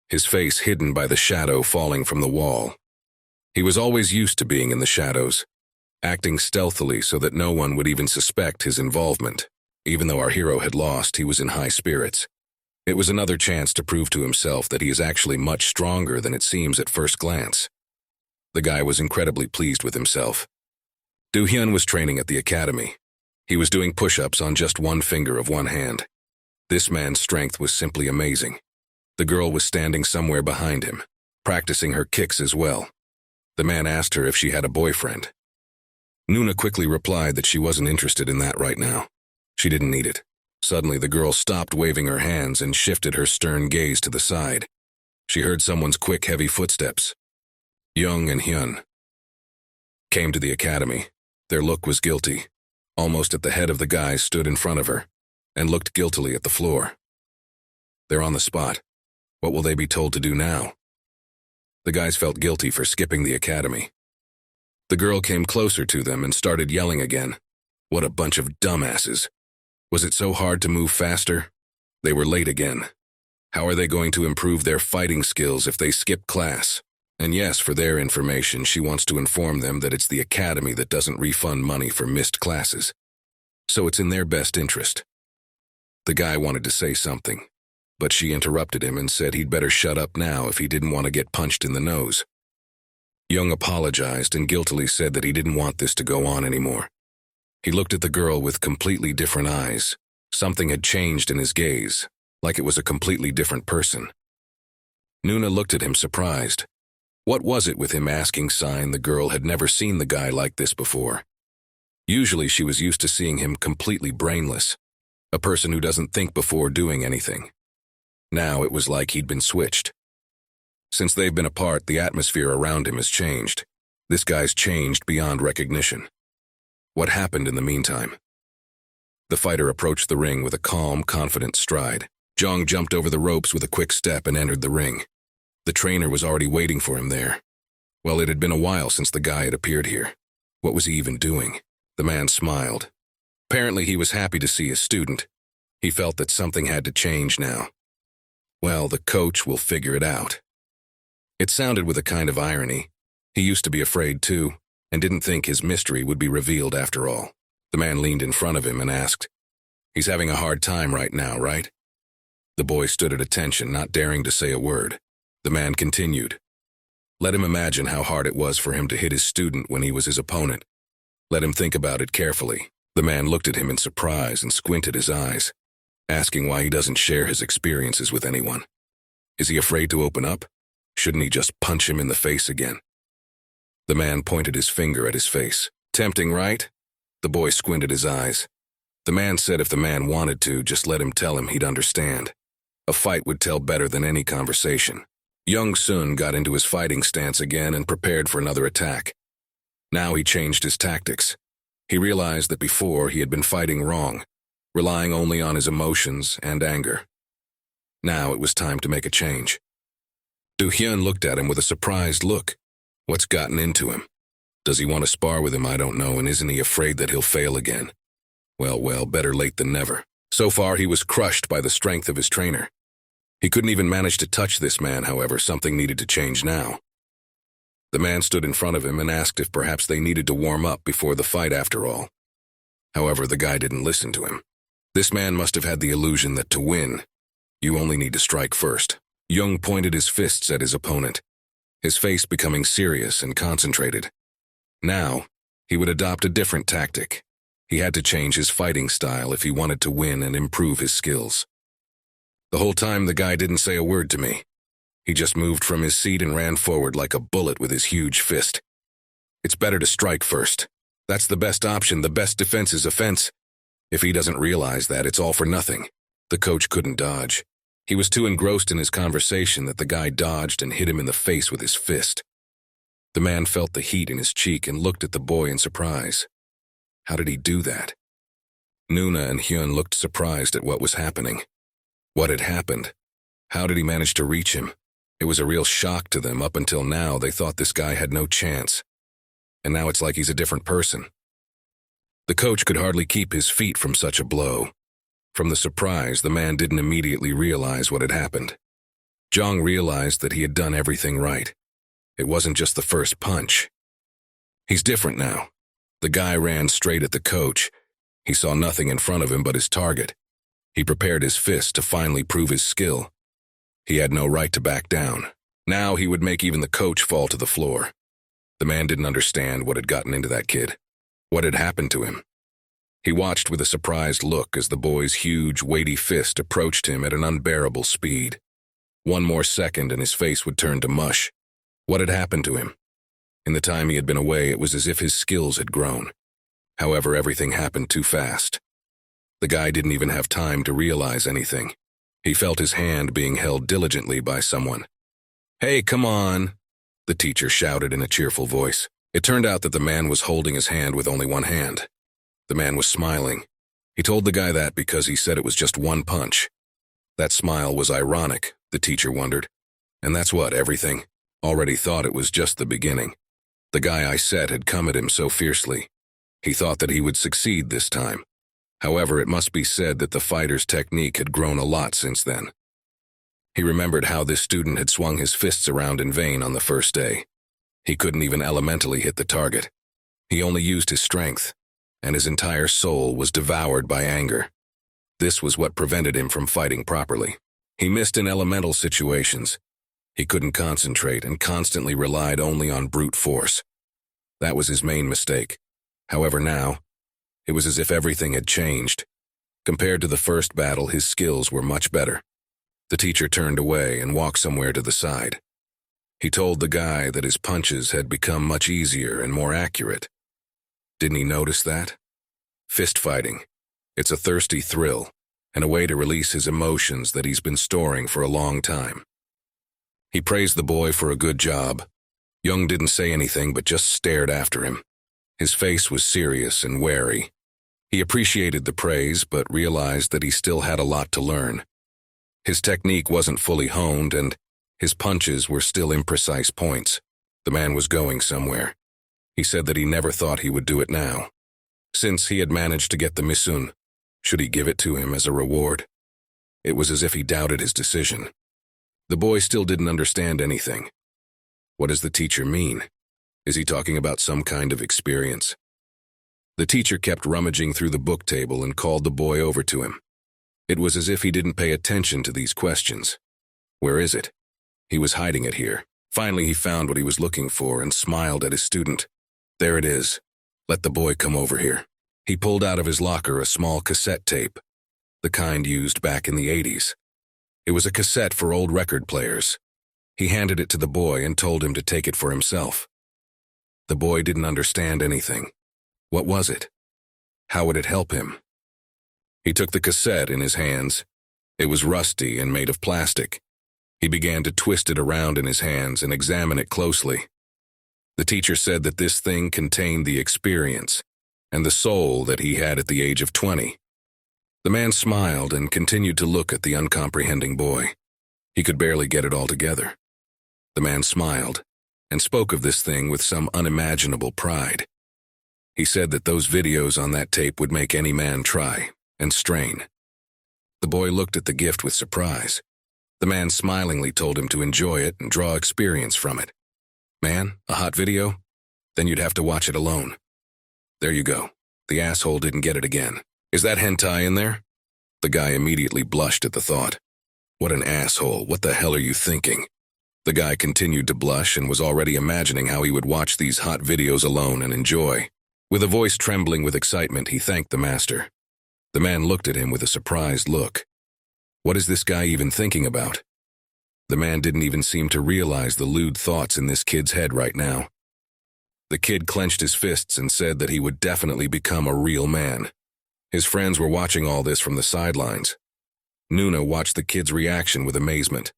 his face hidden by the shadow falling from the wall. He was always used to being in the shadows, acting stealthily so that no one would even suspect his involvement. Even though our hero had lost, he was in high spirits. It was another chance to prove to himself that he is actually much stronger than it seems at first glance. The guy was incredibly pleased with himself. Do-hyun was training at the academy. He was doing push-ups on just one finger of one hand. This man's strength was simply amazing. The girl was standing somewhere behind him, practicing her kicks as well. The man asked her if she had a boyfriend. Nuna quickly replied that she wasn't interested in that right now. She didn't need it. Suddenly, the girl stopped waving her hands and shifted her stern gaze to the side. She heard someone's quick, heavy footsteps. Young and Hyun came to the academy. Their look was guilty. Almost at the head of the guys stood in front of her and looked guiltily at the floor. They're on the spot. What will they be told to do now? The guys felt guilty for skipping the academy. The girl came closer to them and started yelling again. What a bunch of dumbasses. Was it so hard to move faster? They were late again. How are they going to improve their fighting skills if they skip class? And yes, for their information, she wants to inform them that it's the academy that doesn't refund money for missed classes. So it's in their best interest. The guy wanted to say something, but she interrupted him and said he'd better shut up now if he didn't want to get punched in the nose. Young apologized and guiltily said that he didn't want this to go on anymore. He looked at the girl with completely different eyes. Something had changed in his gaze, like it was a completely different person. Nuna looked at him surprised. What was it with him asking sign the girl had never seen the guy like this before? Usually she was used to seeing him completely brainless, a person who doesn't think before doing anything. Now it was like he'd been switched. Since they've been apart, the atmosphere around him has changed. This guy's changed beyond recognition. What happened in the meantime? The fighter approached the ring with a calm, confident stride. Jong jumped over the ropes with a quick step and entered the ring. The trainer was already waiting for him there. Well, it had been a while since the guy had appeared here. What was he even doing? The man smiled. Apparently he was happy to see his student. He felt that something had to change now. Well, the coach will figure it out. It sounded with a kind of irony. He used to be afraid too, and didn't think his mystery would be revealed after all. The man leaned in front of him and asked, "He's having a hard time right now, right?" The boy stood at attention, not daring to say a word. The man continued. Let him imagine how hard it was for him to hit his student when he was his opponent. Let him think about it carefully. The man looked at him in surprise and squinted his eyes, asking why he doesn't share his experiences with anyone. Is he afraid to open up? Shouldn't he just punch him in the face again? The man pointed his finger at his face. Tempting, right? The boy squinted his eyes. The man said if the man wanted to, just let him tell him he'd understand. A fight would tell better than any conversation. Young Sun got into his fighting stance again and prepared for another attack. Now he changed his tactics. He realized that before he had been fighting wrong, relying only on his emotions and anger. Now it was time to make a change. Du Hyun looked at him with a surprised look. What's gotten into him? Does he want to spar with him? I don't know, and isn't he afraid that he'll fail again? Well, better late than never. So far he was crushed by the strength of his trainer. He couldn't even manage to touch this man, however, something needed to change now. The man stood in front of him and asked if perhaps they needed to warm up before the fight after all. However, the guy didn't listen to him. This man must have had the illusion that to win, you only need to strike first. Jung pointed his fists at his opponent, his face becoming serious and concentrated. Now, he would adopt a different tactic. He had to change his fighting style if he wanted to win and improve his skills. The whole time the guy didn't say a word to me. He just moved from his seat and ran forward like a bullet with his huge fist. It's better to strike first. That's the best option. The best defense is offense. If he doesn't realize that, it's all for nothing. The coach couldn't dodge. He was too engrossed in his conversation that the guy dodged and hit him in the face with his fist. The man felt the heat in his cheek and looked at the boy in surprise. How did he do that? Nuna and Hyun looked surprised at what was happening. What had happened? How did he manage to reach him? It was a real shock to them. Up until now, they thought this guy had no chance. And now it's like he's a different person. The coach could hardly keep his feet from such a blow. From the surprise, the man didn't immediately realize what had happened. Jong realized that he had done everything right. It wasn't just the first punch. He's different now. The guy ran straight at the coach. He saw nothing in front of him but his target. He prepared his fist to finally prove his skill. He had no right to back down. Now he would make even the coach fall to the floor. The man didn't understand what had gotten into that kid. What had happened to him? He watched with a surprised look as the boy's huge, weighty fist approached him at an unbearable speed. One more second and his face would turn to mush. What had happened to him? In the time he had been away, it was as if his skills had grown. However, everything happened too fast. The guy didn't even have time to realize anything. He felt his hand being held diligently by someone. "Hey, come on," the teacher shouted in a cheerful voice. It turned out that the man was holding his hand with only one hand. The man was smiling. He told the guy that because he said it was just one punch. That smile was ironic, the teacher wondered. And that's what, everything? Already thought it was just the beginning. The guy I set had come at him so fiercely. He thought that he would succeed this time. However, it must be said that the fighter's technique had grown a lot since then. He remembered how this student had swung his fists around in vain on the first day. He couldn't even elementally hit the target. He only used his strength, and his entire soul was devoured by anger. This was what prevented him from fighting properly. He missed in elemental situations. He couldn't concentrate and constantly relied only on brute force. That was his main mistake. However, now, it was as if everything had changed. Compared to the first battle, his skills were much better. The teacher turned away and walked somewhere to the side. He told the guy that his punches had become much easier and more accurate. Didn't he notice that? Fist fighting. It's a thirsty thrill, and a way to release his emotions that he's been storing for a long time. He praised the boy for a good job. Jung didn't say anything but just stared after him. His face was serious and wary. He appreciated the praise but realized that he still had a lot to learn. His technique wasn't fully honed and his punches were still imprecise points. The man was going somewhere. He said that he never thought he would do it now. Since he had managed to get the Misun, should he give it to him as a reward? It was as if he doubted his decision. The boy still didn't understand anything. What does the teacher mean? Is he talking about some kind of experience? The teacher kept rummaging through the book table and called the boy over to him. It was as if he didn't pay attention to these questions. Where is it? He was hiding it here. Finally, he found what he was looking for and smiled at his student. There it is. Let the boy come over here. He pulled out of his locker a small cassette tape, the kind used back in the 80s. It was a cassette for old record players. He handed it to the boy and told him to take it for himself. The boy didn't understand anything. What was it? How would it help him? He took the cassette in his hands. It was rusty and made of plastic. He began to twist it around in his hands and examine it closely. The teacher said that this thing contained the experience and the soul that he had at the age of 20. The man smiled and continued to look at the uncomprehending boy. He could barely get it all together. The man smiled and spoke of this thing with some unimaginable pride. He said that those videos on that tape would make any man try and strain. The boy looked at the gift with surprise. The man smilingly told him to enjoy it and draw experience from it. Man, a hot video? Then you'd have to watch it alone. There you go. The asshole didn't get it again. Is that hentai in there? The guy immediately blushed at the thought. What an asshole. What the hell are you thinking? The guy continued to blush and was already imagining how he would watch these hot videos alone and enjoy. With a voice trembling with excitement, he thanked the master. The man looked at him with a surprised look. What is this guy even thinking about? The man didn't even seem to realize the lewd thoughts in this kid's head right now. The kid clenched his fists and said that he would definitely become a real man. His friends were watching all this from the sidelines. Nuna watched the kid's reaction with amazement.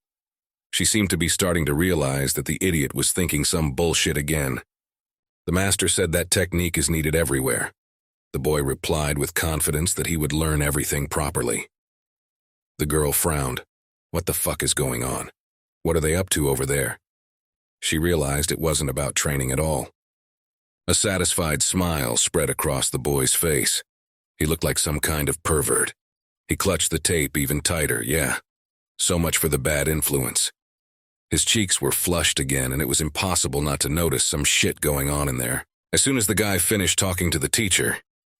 She seemed to be starting to realize that the idiot was thinking some bullshit again. The master said that technique is needed everywhere. The boy replied with confidence that he would learn everything properly. The girl frowned. What the fuck is going on? What are they up to over there? She realized it wasn't about training at all. A satisfied smile spread across the boy's face. He looked like some kind of pervert. He clutched the tape even tighter, yeah. So much for the bad influence. His cheeks were flushed again, and it was impossible not to notice some shit going on in there. As soon as the guy finished talking to the teacher,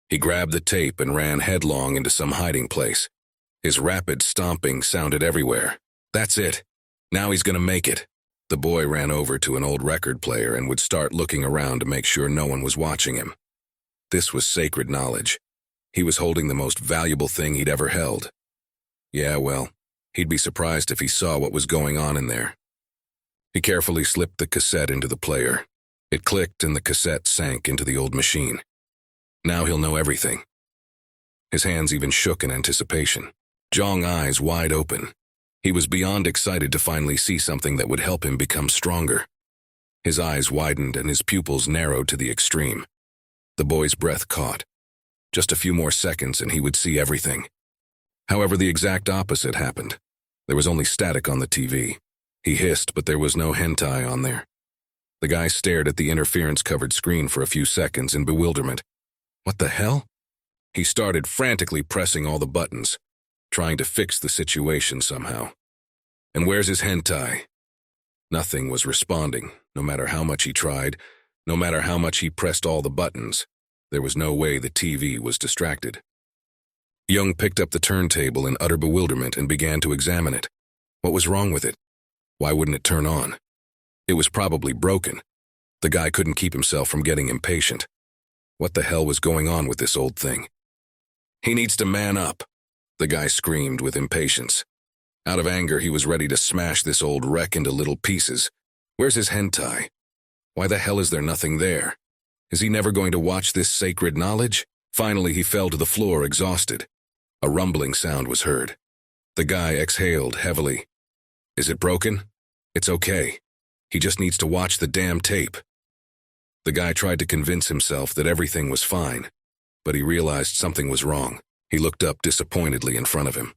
he grabbed the tape and ran headlong into some hiding place. His rapid stomping sounded everywhere. That's it. Now he's gonna make it. The boy ran over to an old record player and would start looking around to make sure no one was watching him. This was sacred knowledge. He was holding the most valuable thing he'd ever held. Yeah, well, he'd be surprised if he saw what was going on in there. He carefully slipped the cassette into the player. It clicked and the cassette sank into the old machine. Now he'll know everything. His hands even shook in anticipation. Jong eyes wide open. He was beyond excited to finally see something that would help him become stronger. His eyes widened and his pupils narrowed to the extreme. The boy's breath caught. Just a few more seconds and he would see everything. However, the exact opposite happened. There was only static on the TV. He hissed, but there was no hentai on there. The guy stared at the interference-covered screen for a few seconds in bewilderment. What the hell? He started frantically pressing all the buttons, trying to fix the situation somehow. And where's his hentai? Nothing was responding, no matter how much he tried, no matter how much he pressed all the buttons. There was no way the TV was distracted. Young picked up the turntable in utter bewilderment and began to examine it. What was wrong with it? Why wouldn't it turn on? It was probably broken. The guy couldn't keep himself from getting impatient. What the hell was going on with this old thing? He needs to man up, the guy screamed with impatience. Out of anger, he was ready to smash this old wreck into little pieces. Where's his hentai? Why the hell is there nothing there? Is he never going to watch this sacred knowledge? Finally, he fell to the floor exhausted. A rumbling sound was heard. The guy exhaled heavily. Is it broken? It's okay. He just needs to watch the damn tape. The guy tried to convince himself that everything was fine, but he realized something was wrong. He looked up disappointedly in front of him.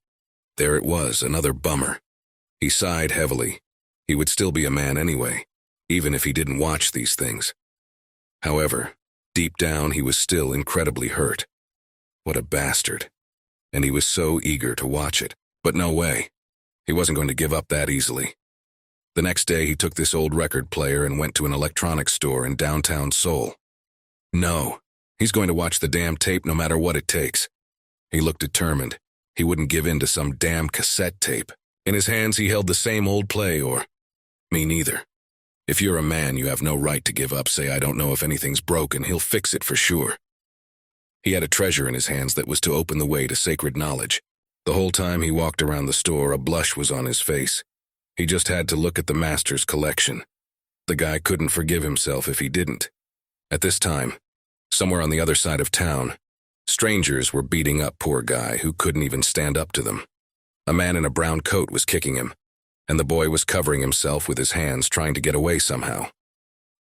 There it was, another bummer. He sighed heavily. He would still be a man anyway. even if he didn't watch these things. However, deep down he was still incredibly hurt. What a bastard. And he was so eager to watch it. But no way. He wasn't going to give up that easily. The next day he took this old record player and went to an electronics store in downtown Seoul. No, he's going to watch the damn tape no matter what it takes. He looked determined. He wouldn't give in to some damn cassette tape. In his hands he held the same old play, or me neither. If you're a man, you have no right to give up. Say, I don't know if anything's broken, he'll fix it for sure. He had a treasure in his hands that was to open the way to sacred knowledge. The whole time he walked around the store, a blush was on his face. He just had to look at the master's collection. The guy couldn't forgive himself if he didn't. At this time, somewhere on the other side of town, strangers were beating up poor guy who couldn't even stand up to them. A man in a brown coat was kicking him, and the boy was covering himself with his hands trying to get away somehow.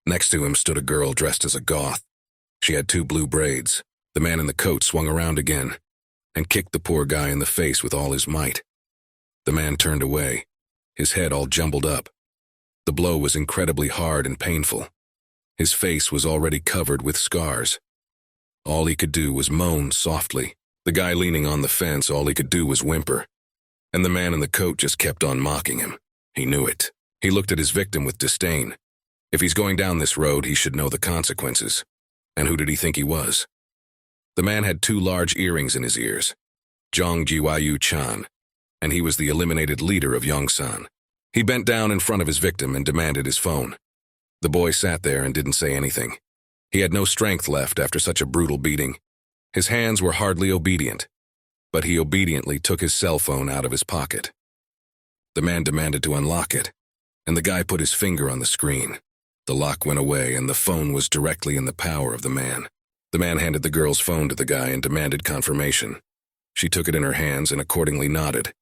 Next to him stood a girl dressed as a goth. She had 2 blue braids. The man in the coat swung around again and kicked the poor guy in the face with all his might. The man turned away, his head all jumbled up. The blow was incredibly hard and painful. His face was already covered with scars. All he could do was moan softly. The guy leaning on the fence, all he could do was whimper. And the man in the coat just kept on mocking him. He knew it. He looked at his victim with disdain. If he's going down this road, he should know the consequences. And who did he think he was? The man had 2 large earrings in his ears. Jong Jiwayu Chan, and he was the eliminated leader of Yongsan. He bent down in front of his victim and demanded his phone. The boy sat there and didn't say anything. He had no strength left after such a brutal beating. His hands were hardly obedient, but he obediently took his cell phone out of his pocket. The man demanded to unlock it, and the guy put his finger on the screen. The lock went away, and the phone was directly in the power of the man. The man handed the girl's phone to the guy and demanded confirmation. She took it in her hands and accordingly nodded.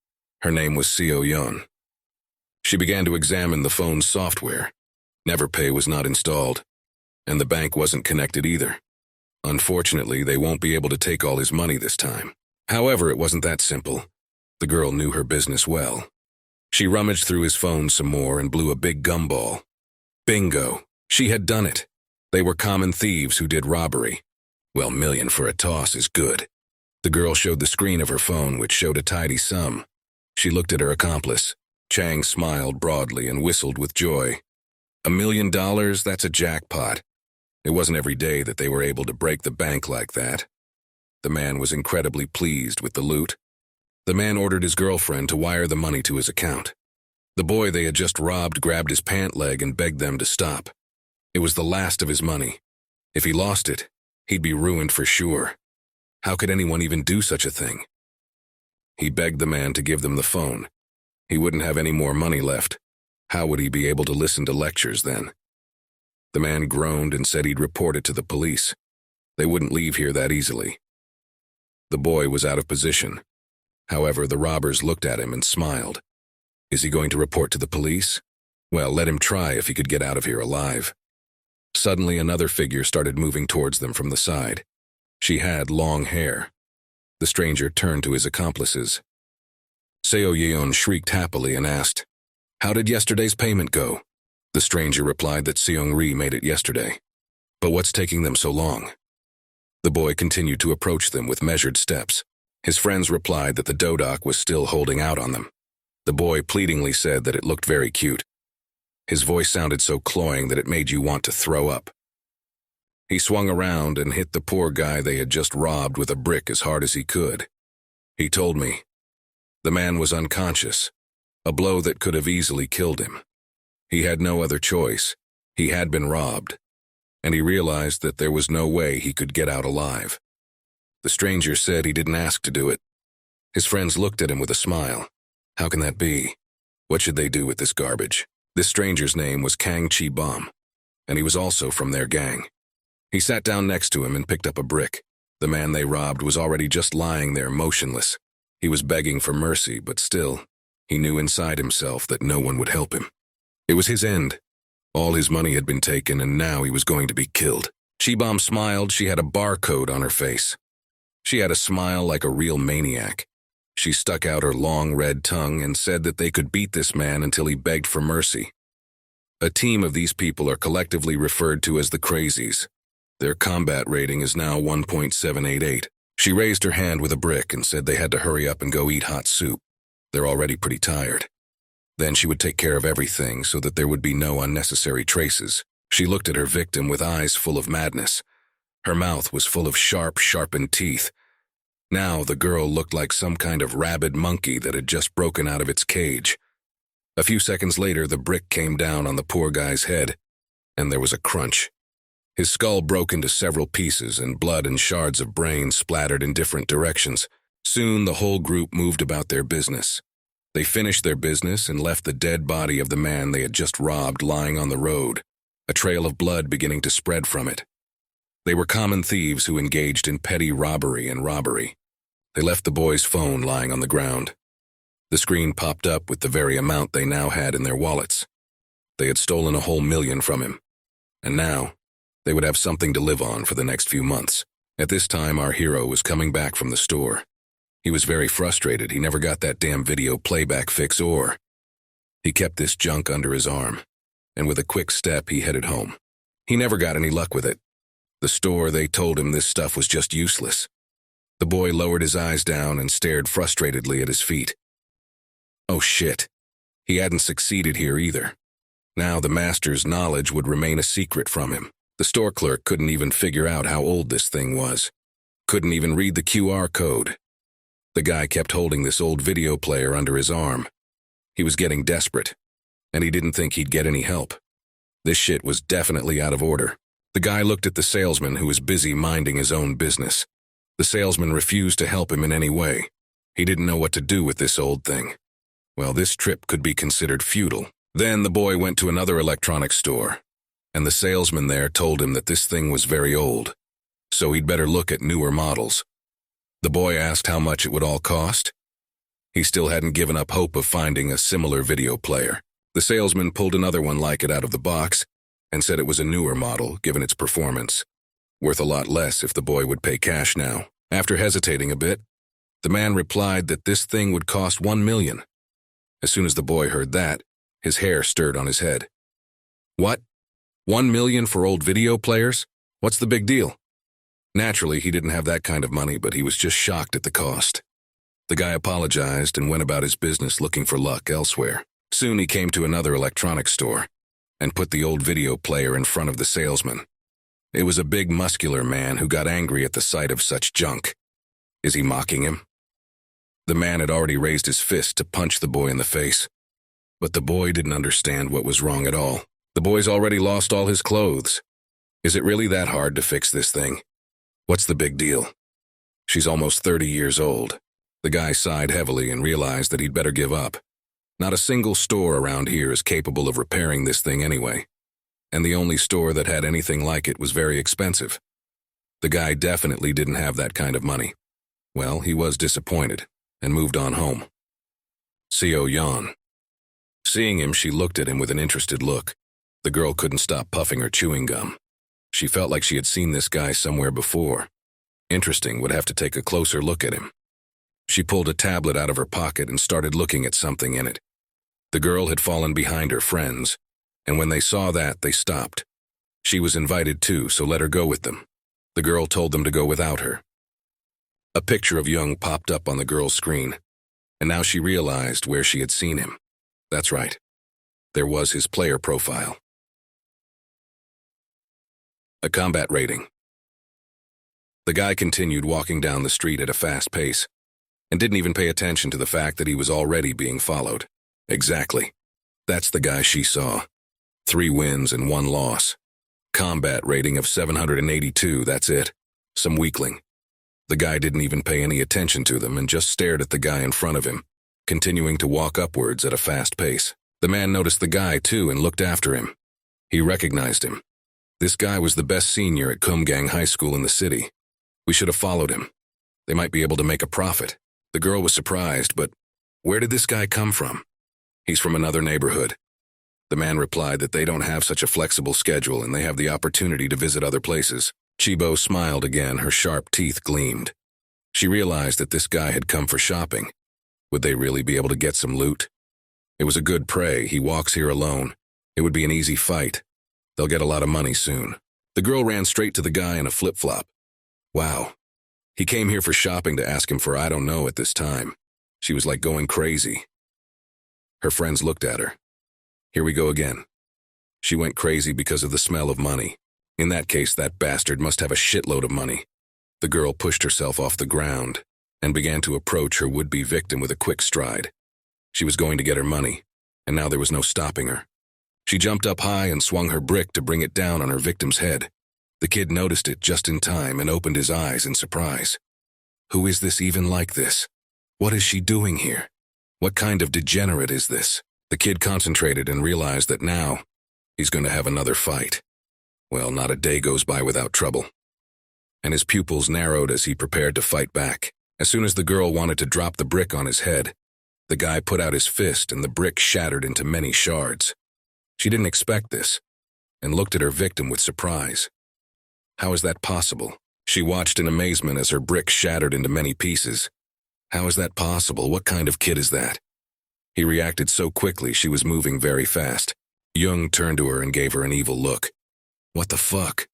Her name was Seo Yeon. She began to examine the phone's software. NeverPay was not installed, and the bank wasn't connected either. Unfortunately, they won't be able to take all his money this time. However, it wasn't that simple. The girl knew her business well. She rummaged through his phone some more and blew a big gumball. Bingo! She had done it. They were common thieves who did robbery. Well, $1,000,000 for a toss is good. The girl showed the screen of her phone, which showed a tidy sum. She looked at her accomplice. Chang smiled broadly and whistled with joy. $1,000,000, that's a jackpot. It wasn't every day that they were able to break the bank like that. The man was incredibly pleased with the loot. The man ordered his girlfriend to wire the money to his account. The boy they had just robbed grabbed his pant leg and begged them to stop. It was the last of his money. If he lost it, he'd be ruined for sure. How could anyone even do such a thing? He begged the man to give them the phone. He wouldn't have any more money left. How would he be able to listen to lectures then? The man groaned and said he'd report it to the police. They wouldn't leave here that easily. The boy was out of position. However, the robbers looked at him and smiled. Is he going to report to the police? Well, let him try if he could get out of here alive. Suddenly, another figure started moving towards them from the side. She had long hair. The stranger turned to his accomplices. Seo Yeon shrieked happily and asked, "How did yesterday's payment go?" The stranger replied that Seong-ri made it yesterday. But what's taking them so long? The boy continued to approach them with measured steps. His friends replied that the dodak was still holding out on them. The boy pleadingly said that it looked very cute. His voice sounded so cloying that it made you want to throw up. He swung around and hit the poor guy they had just robbed with a brick as hard as he could. He told me. The man was unconscious, a blow that could have easily killed him. He had no other choice. He had been robbed, and he realized that there was no way he could get out alive. The stranger said he didn't ask to do it. His friends looked at him with a smile. How can that be? What should they do with this garbage? This stranger's name was Kang Chi-bom, and he was also from their gang. He sat down next to him and picked up a brick. The man they robbed was already just lying there motionless. He was begging for mercy, but still, he knew inside himself that no one would help him. It was his end. All his money had been taken, and now he was going to be killed. Chi-bom smiled. She had a barcode on her face. She had a smile like a real maniac. She stuck out her long red tongue and said that they could beat this man until he begged for mercy. A team of these people are collectively referred to as the Crazies. Their combat rating is now 1.788. She raised her hand with a brick and said they had to hurry up and go eat hot soup. They're already pretty tired. Then she would take care of everything so that there would be no unnecessary traces. She looked at her victim with eyes full of madness. Her mouth was full of sharpened teeth. Now the girl looked like some kind of rabid monkey that had just broken out of its cage. A few seconds later, the brick came down on the poor guy's head, and there was a crunch. His skull broke into several pieces, and blood and shards of brain splattered in different directions. Soon the whole group moved about their business. They finished their business and left the dead body of the man they had just robbed lying on the road, a trail of blood beginning to spread from it. They were common thieves who engaged in petty robbery and robbery. They left the boy's phone lying on the ground. The screen popped up with the very amount they now had in their wallets. They had stolen a whole million from him. And now, they would have something to live on for the next few months. At this time, our hero was coming back from the store. He was very frustrated. He never got that damn video playback fix or... He kept this junk under his arm, and with a quick step, he headed home. He never got any luck with it. The store, they told him this stuff was just useless. The boy lowered his eyes down and stared frustratedly at his feet. Oh shit. He hadn't succeeded here either. Now the master's knowledge would remain a secret from him. The store clerk couldn't even figure out how old this thing was. Couldn't even read the QR code. The guy kept holding this old video player under his arm. He was getting desperate, and he didn't think he'd get any help. This shit was definitely out of order. The guy looked at the salesman who was busy minding his own business. The salesman refused to help him in any way. He didn't know what to do with this old thing. Well, this trip could be considered futile. Then the boy went to another electronics store, and the salesman there told him that this thing was very old, so he'd better look at newer models. The boy asked how much it would all cost. He still hadn't given up hope of finding a similar video player. The salesman pulled another one like it out of the box and said it was a newer model, given its performance. Worth a lot less if the boy would pay cash now. After hesitating a bit, the man replied that this thing would cost $1 million. As soon as the boy heard that, his hair stirred on his head. What? $1 million for old video players? What's the big deal? Naturally, he didn't have that kind of money, but he was just shocked at the cost. The guy apologized and went about his business looking for luck elsewhere. Soon he came to another electronics store and put the old video player in front of the salesman. It was a big, muscular man who got angry at the sight of such junk. Is he mocking him? The man had already raised his fist to punch the boy in the face. But the boy didn't understand what was wrong at all. The boy's already lost all his clothes. Is it really that hard to fix this thing? What's the big deal? She's almost 30 years old. The guy sighed heavily and realized that he'd better give up. Not a single store around here is capable of repairing this thing anyway. And the only store that had anything like it was very expensive. The guy definitely didn't have that kind of money. Well, he was disappointed and moved on home. Seo yawned. Seeing him, she looked at him with an interested look. The girl couldn't stop puffing her chewing gum. She felt like she had seen this guy somewhere before. Interesting, would have to take a closer look at him. She pulled a tablet out of her pocket and started looking at something in it. The girl had fallen behind her friends, and when they saw that, they stopped. She was invited too, so let her go with them. The girl told them to go without her. A picture of Young popped up on the girl's screen, and now she realized where she had seen him. That's right. There was his player profile. A combat rating. The guy continued walking down the street at a fast pace, and didn't even pay attention to the fact that he was already being followed. Exactly. That's the guy she saw. 3 wins and 1 loss. Combat rating of 782, that's it. Some weakling. The guy didn't even pay any attention to them and just stared at the guy in front of him, continuing to walk upwards at a fast pace. The man noticed the guy too and looked after him. He recognized him. This guy was the best senior at Kumgang High School in the city. We should have followed him. They might be able to make a profit. The girl was surprised, but where did this guy come from? He's from another neighborhood. The man replied that they don't have such a flexible schedule and they have the opportunity to visit other places. Chibo smiled again, her sharp teeth gleamed. She realized that this guy had come for shopping. Would they really be able to get some loot? It was a good prey. He walks here alone. It would be an easy fight. They'll get a lot of money soon. The girl ran straight to the guy in a flip-flop. Wow. He came here for shopping to ask him for I don't know at this time. She was like going crazy. Her friends looked at her. Here we go again. She went crazy because of the smell of money. In that case, that bastard must have a shitload of money. The girl pushed herself off the ground and began to approach her would-be victim with a quick stride. She was going to get her money, and now there was no stopping her. She jumped up high and swung her brick to bring it down on her victim's head. The kid noticed it just in time and opened his eyes in surprise. Who is this even like this? What is she doing here? What kind of degenerate is this? The kid concentrated and realized that now he's going to have another fight. Well, not a day goes by without trouble. And his pupils narrowed as he prepared to fight back. As soon as the girl wanted to drop the brick on his head, the guy put out his fist and the brick shattered into many shards. She didn't expect this and looked at her victim with surprise. How is that possible? She watched in amazement as her brick shattered into many pieces. How is that possible? What kind of kid is that? He reacted so quickly she was moving very fast. Jung turned to her and gave her an evil look. What the fuck?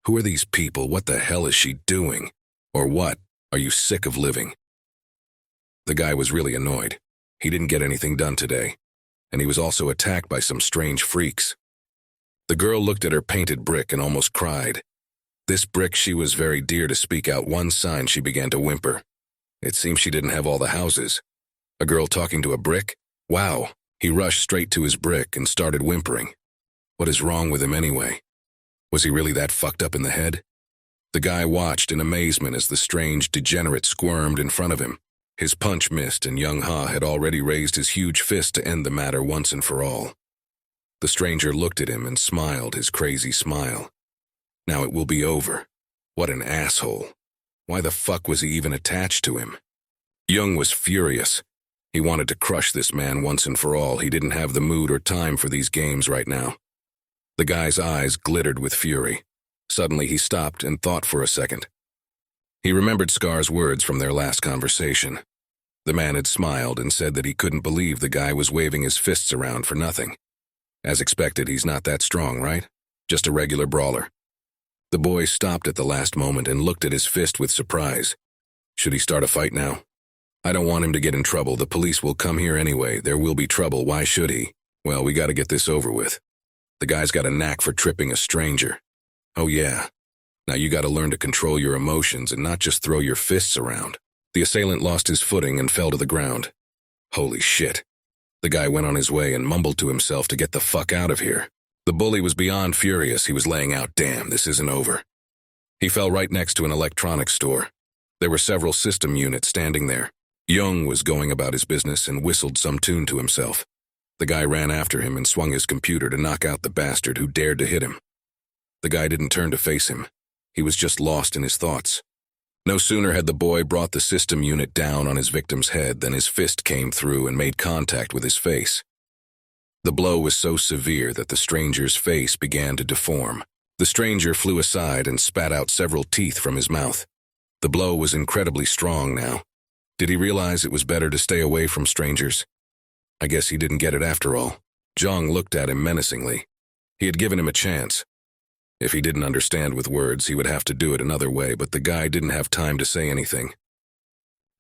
Who are these people? What the hell is she doing? Or what? Are you sick of living? The guy was really annoyed. He didn't get anything done today, and he was also attacked by some strange freaks. The girl looked at her painted brick and almost cried. This brick she was very dear to speak out one sign she began to whimper. It seems she didn't have all the houses. A girl talking to a brick? Wow. He rushed straight to his brick and started whimpering. What is wrong with him anyway? Was he really that fucked up in the head? The guy watched in amazement as the strange degenerate squirmed in front of him. His punch missed and Young Ha had already raised his huge fist to end the matter once and for all. The stranger looked at him and smiled his crazy smile. Now it will be over. What an asshole. Why the fuck was he even attached to him? Young was furious. He wanted to crush this man once and for all. He didn't have the mood or time for these games right now. The guy's eyes glittered with fury. Suddenly he stopped and thought for a second. He remembered Scar's words from their last conversation. The man had smiled and said that he couldn't believe the guy was waving his fists around for nothing. As expected, he's not that strong, right? Just a regular brawler. The boy stopped at the last moment and looked at his fist with surprise. Should he start a fight now? I don't want him to get in trouble. The police will come here anyway. There will be trouble. Why should he? Well, we gotta get this over with. The guy's got a knack for tripping a stranger. Oh yeah. Now you gotta learn to control your emotions and not just throw your fists around. The assailant lost his footing and fell to the ground. Holy shit. The guy went on his way and mumbled to himself to get the fuck out of here. The bully was beyond furious. He was laying out, damn, this isn't over. He fell right next to an electronics store. There were several system units standing there. Jung was going about his business and whistled some tune to himself. The guy ran after him and swung his computer to knock out the bastard who dared to hit him. The guy didn't turn to face him. He was just lost in his thoughts. No sooner had the boy brought the system unit down on his victim's head than his fist came through and made contact with his face. The blow was so severe that the stranger's face began to deform. The stranger flew aside and spat out several teeth from his mouth. The blow was incredibly strong now. Did he realize it was better to stay away from strangers? I guess he didn't get it after all. Zhang looked at him menacingly. He had given him a chance. If he didn't understand with words, he would have to do it another way, but the guy didn't have time to say anything.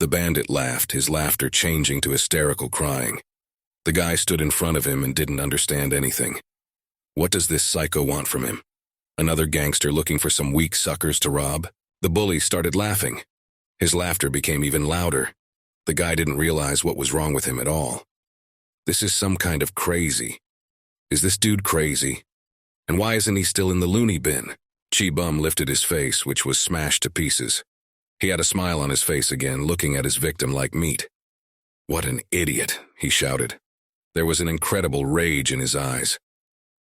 The bandit laughed, his laughter changing to hysterical crying. The guy stood in front of him and didn't understand anything. What does this psycho want from him? Another gangster looking for some weak suckers to rob? The bully started laughing. His laughter became even louder. The guy didn't realize what was wrong with him at all. This is some kind of crazy. Is this dude crazy? And why isn't he still in the loony bin? Chi Bum lifted his face, which was smashed to pieces. He had a smile on his face again, looking at his victim like meat. What an idiot, he shouted. There was an incredible rage in his eyes.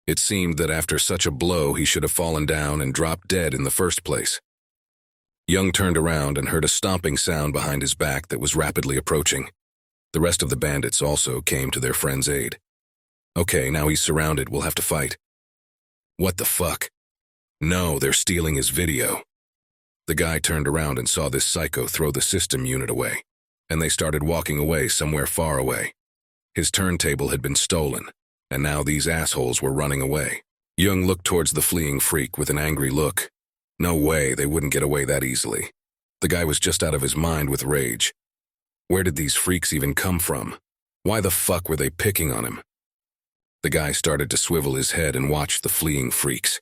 It seemed that after such a blow, he should have fallen down and dropped dead in the first place. Young turned around and heard a stomping sound behind his back that was rapidly approaching. The rest of the bandits also came to their friend's aid. Okay, now he's surrounded, we'll have to fight. What the fuck? No, they're stealing his video. The guy turned around and saw this psycho throw the system unit away, and they started walking away somewhere far away. His turntable had been stolen, and now these assholes were running away. Young looked towards the fleeing freak with an angry look. No way, they wouldn't get away that easily. The guy was just out of his mind with rage. Where did these freaks even come from? Why the fuck were they picking on him? The guy started to swivel his head and watch the fleeing freaks.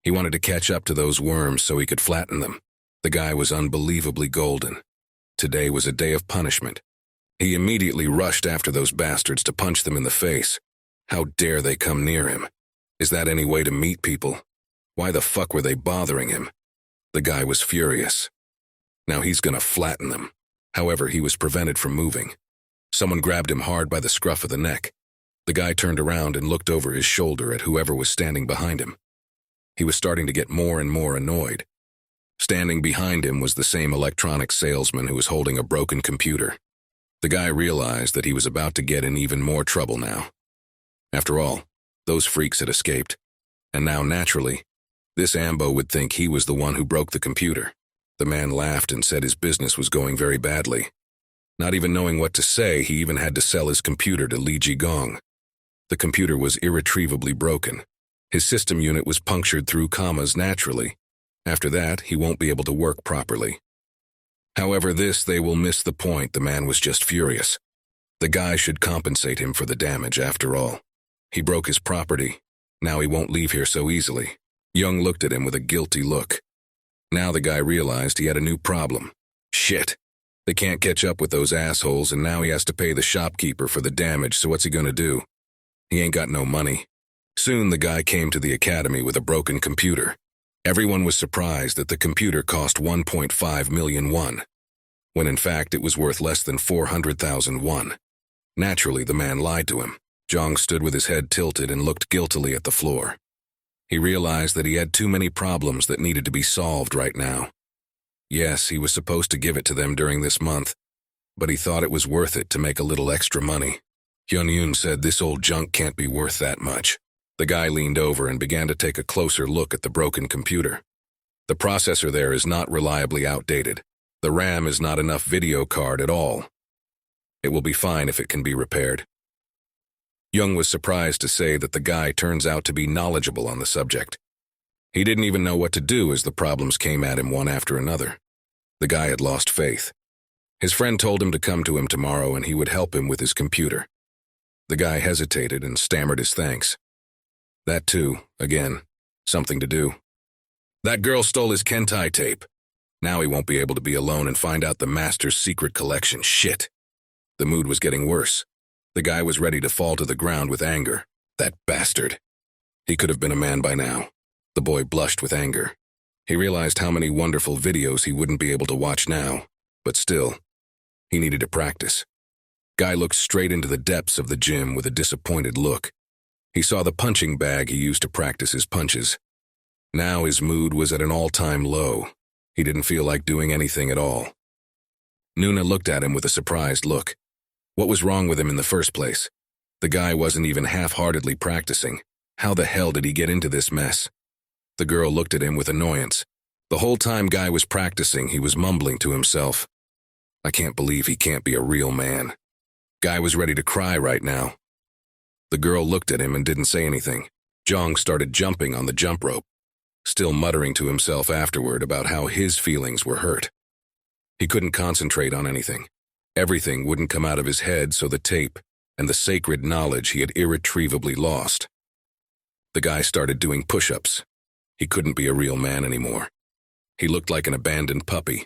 He wanted to catch up to those worms so he could flatten them. The guy was unbelievably golden. Today was a day of punishment. He immediately rushed after those bastards to punch them in the face. How dare they come near him? Is that any way to meet people? Why the fuck were they bothering him? The guy was furious. Now he's gonna flatten them. However, he was prevented from moving. Someone grabbed him hard by the scruff of the neck. The guy turned around and looked over his shoulder at whoever was standing behind him. He was starting to get more and more annoyed. Standing behind him was the same electronics salesman who was holding a broken computer. The guy realized that he was about to get in even more trouble now. After all, those freaks had escaped. And now, naturally, this Ambo would think he was the one who broke the computer. The man laughed and said his business was going very badly. Not even knowing what to say, he even had to sell his computer to Li Jigong. The computer was irretrievably broken. His system unit was punctured through commas naturally. After that, he won't be able to work properly. However, they will miss the point. The man was just furious. The guy should compensate him for the damage after all. He broke his property. Now he won't leave here so easily. Young looked at him with a guilty look. Now the guy realized he had a new problem. Shit. They can't catch up with those assholes, and now he has to pay the shopkeeper for the damage, so what's he gonna do? He ain't got no money. Soon the guy came to the academy with a broken computer. Everyone was surprised that the computer cost 1.5 million won, when in fact it was worth less than 400,000 won. Naturally, the man lied to him. Zhang stood with his head tilted and looked guiltily at the floor. He realized that he had too many problems that needed to be solved right now. Yes, he was supposed to give it to them during this month, but he thought it was worth it to make a little extra money. Hyun-Yoon said this old junk can't be worth that much. The guy leaned over and began to take a closer look at the broken computer. The processor there is not reliably outdated. The RAM is not enough video card at all. It will be fine if it can be repaired. Young was surprised to say that the guy turns out to be knowledgeable on the subject. He didn't even know what to do as the problems came at him one after another. The guy had lost faith. His friend told him to come to him tomorrow and he would help him with his computer. The guy hesitated and stammered his thanks. That too, again, something to do. That girl stole his Kentai tape. Now he won't be able to be alone and find out the master's secret collection. Shit. The mood was getting worse. The guy was ready to fall to the ground with anger. That bastard. He could have been a man by now. The boy blushed with anger. He realized how many wonderful videos he wouldn't be able to watch now, but still, he needed to practice. Guy looked straight into the depths of the gym with a disappointed look. He saw the punching bag he used to practice his punches. Now his mood was at an all-time low. He didn't feel like doing anything at all. Nuna looked at him with a surprised look. What was wrong with him in the first place? The guy wasn't even half-heartedly practicing. How the hell did he get into this mess? The girl looked at him with annoyance. The whole time Guy was practicing, he was mumbling to himself. I can't believe he can't be a real man. Guy was ready to cry right now. The girl looked at him and didn't say anything. Zhang started jumping on the jump rope, still muttering to himself afterward about how his feelings were hurt. He couldn't concentrate on anything. Everything wouldn't come out of his head, so the tape and the sacred knowledge he had irretrievably lost. The guy started doing push-ups. He couldn't be a real man anymore. He looked like an abandoned puppy.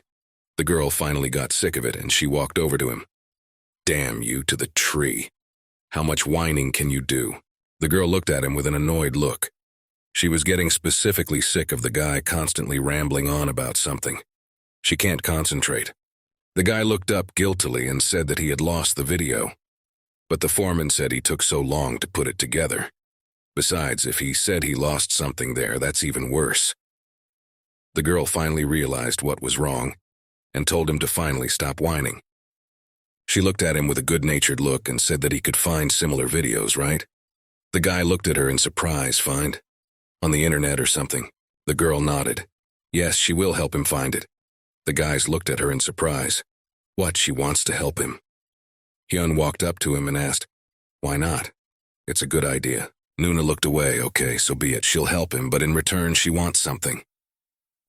The girl finally got sick of it and she walked over to him. Damn you to the tree. How much whining can you do? The girl looked at him with an annoyed look. She was getting specifically sick of the guy constantly rambling on about something. She can't concentrate. The guy looked up guiltily and said that he had lost the video. But the foreman said he took so long to put it together. Besides, if he said he lost something there, that's even worse. The girl finally realized what was wrong and told him to finally stop whining. She looked at him with a good-natured look and said that he could find similar videos, right? The guy looked at her in surprise. Find? On the internet or something? The girl nodded. Yes, she will help him find it. The guys looked at her in surprise. What, she wants to help him? Hyun walked up to him and asked, why not? It's a good idea. Nuna looked away. Okay, so be it. She'll help him, but in return she wants something.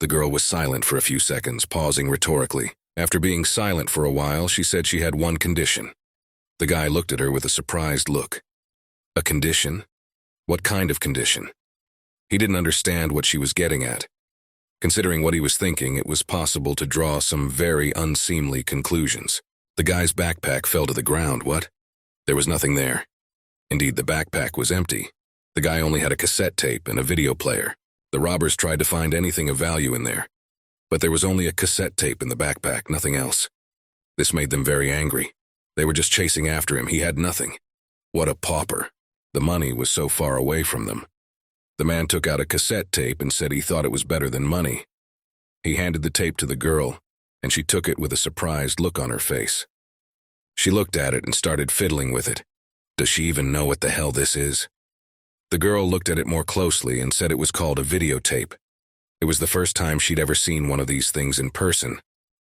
The girl was silent for a few seconds, pausing rhetorically. After being silent for a while, she said she had one condition. The guy looked at her with a surprised look. A condition? What kind of condition? He didn't understand what she was getting at. Considering what he was thinking, it was possible to draw some very unseemly conclusions. The guy's backpack fell to the ground. What? There was nothing there. Indeed, the backpack was empty. The guy only had a cassette tape and a video player. The robbers tried to find anything of value in there. But there was only a cassette tape in the backpack, nothing else. This made them very angry. They were just chasing after him. He had nothing. What a pauper. The money was so far away from them. The man took out a cassette tape and said he thought it was better than money. He handed the tape to the girl, and she took it with a surprised look on her face. She looked at it and started fiddling with it. Does she even know what the hell this is? The girl looked at it more closely and said it was called a videotape. It was the first time she'd ever seen one of these things in person.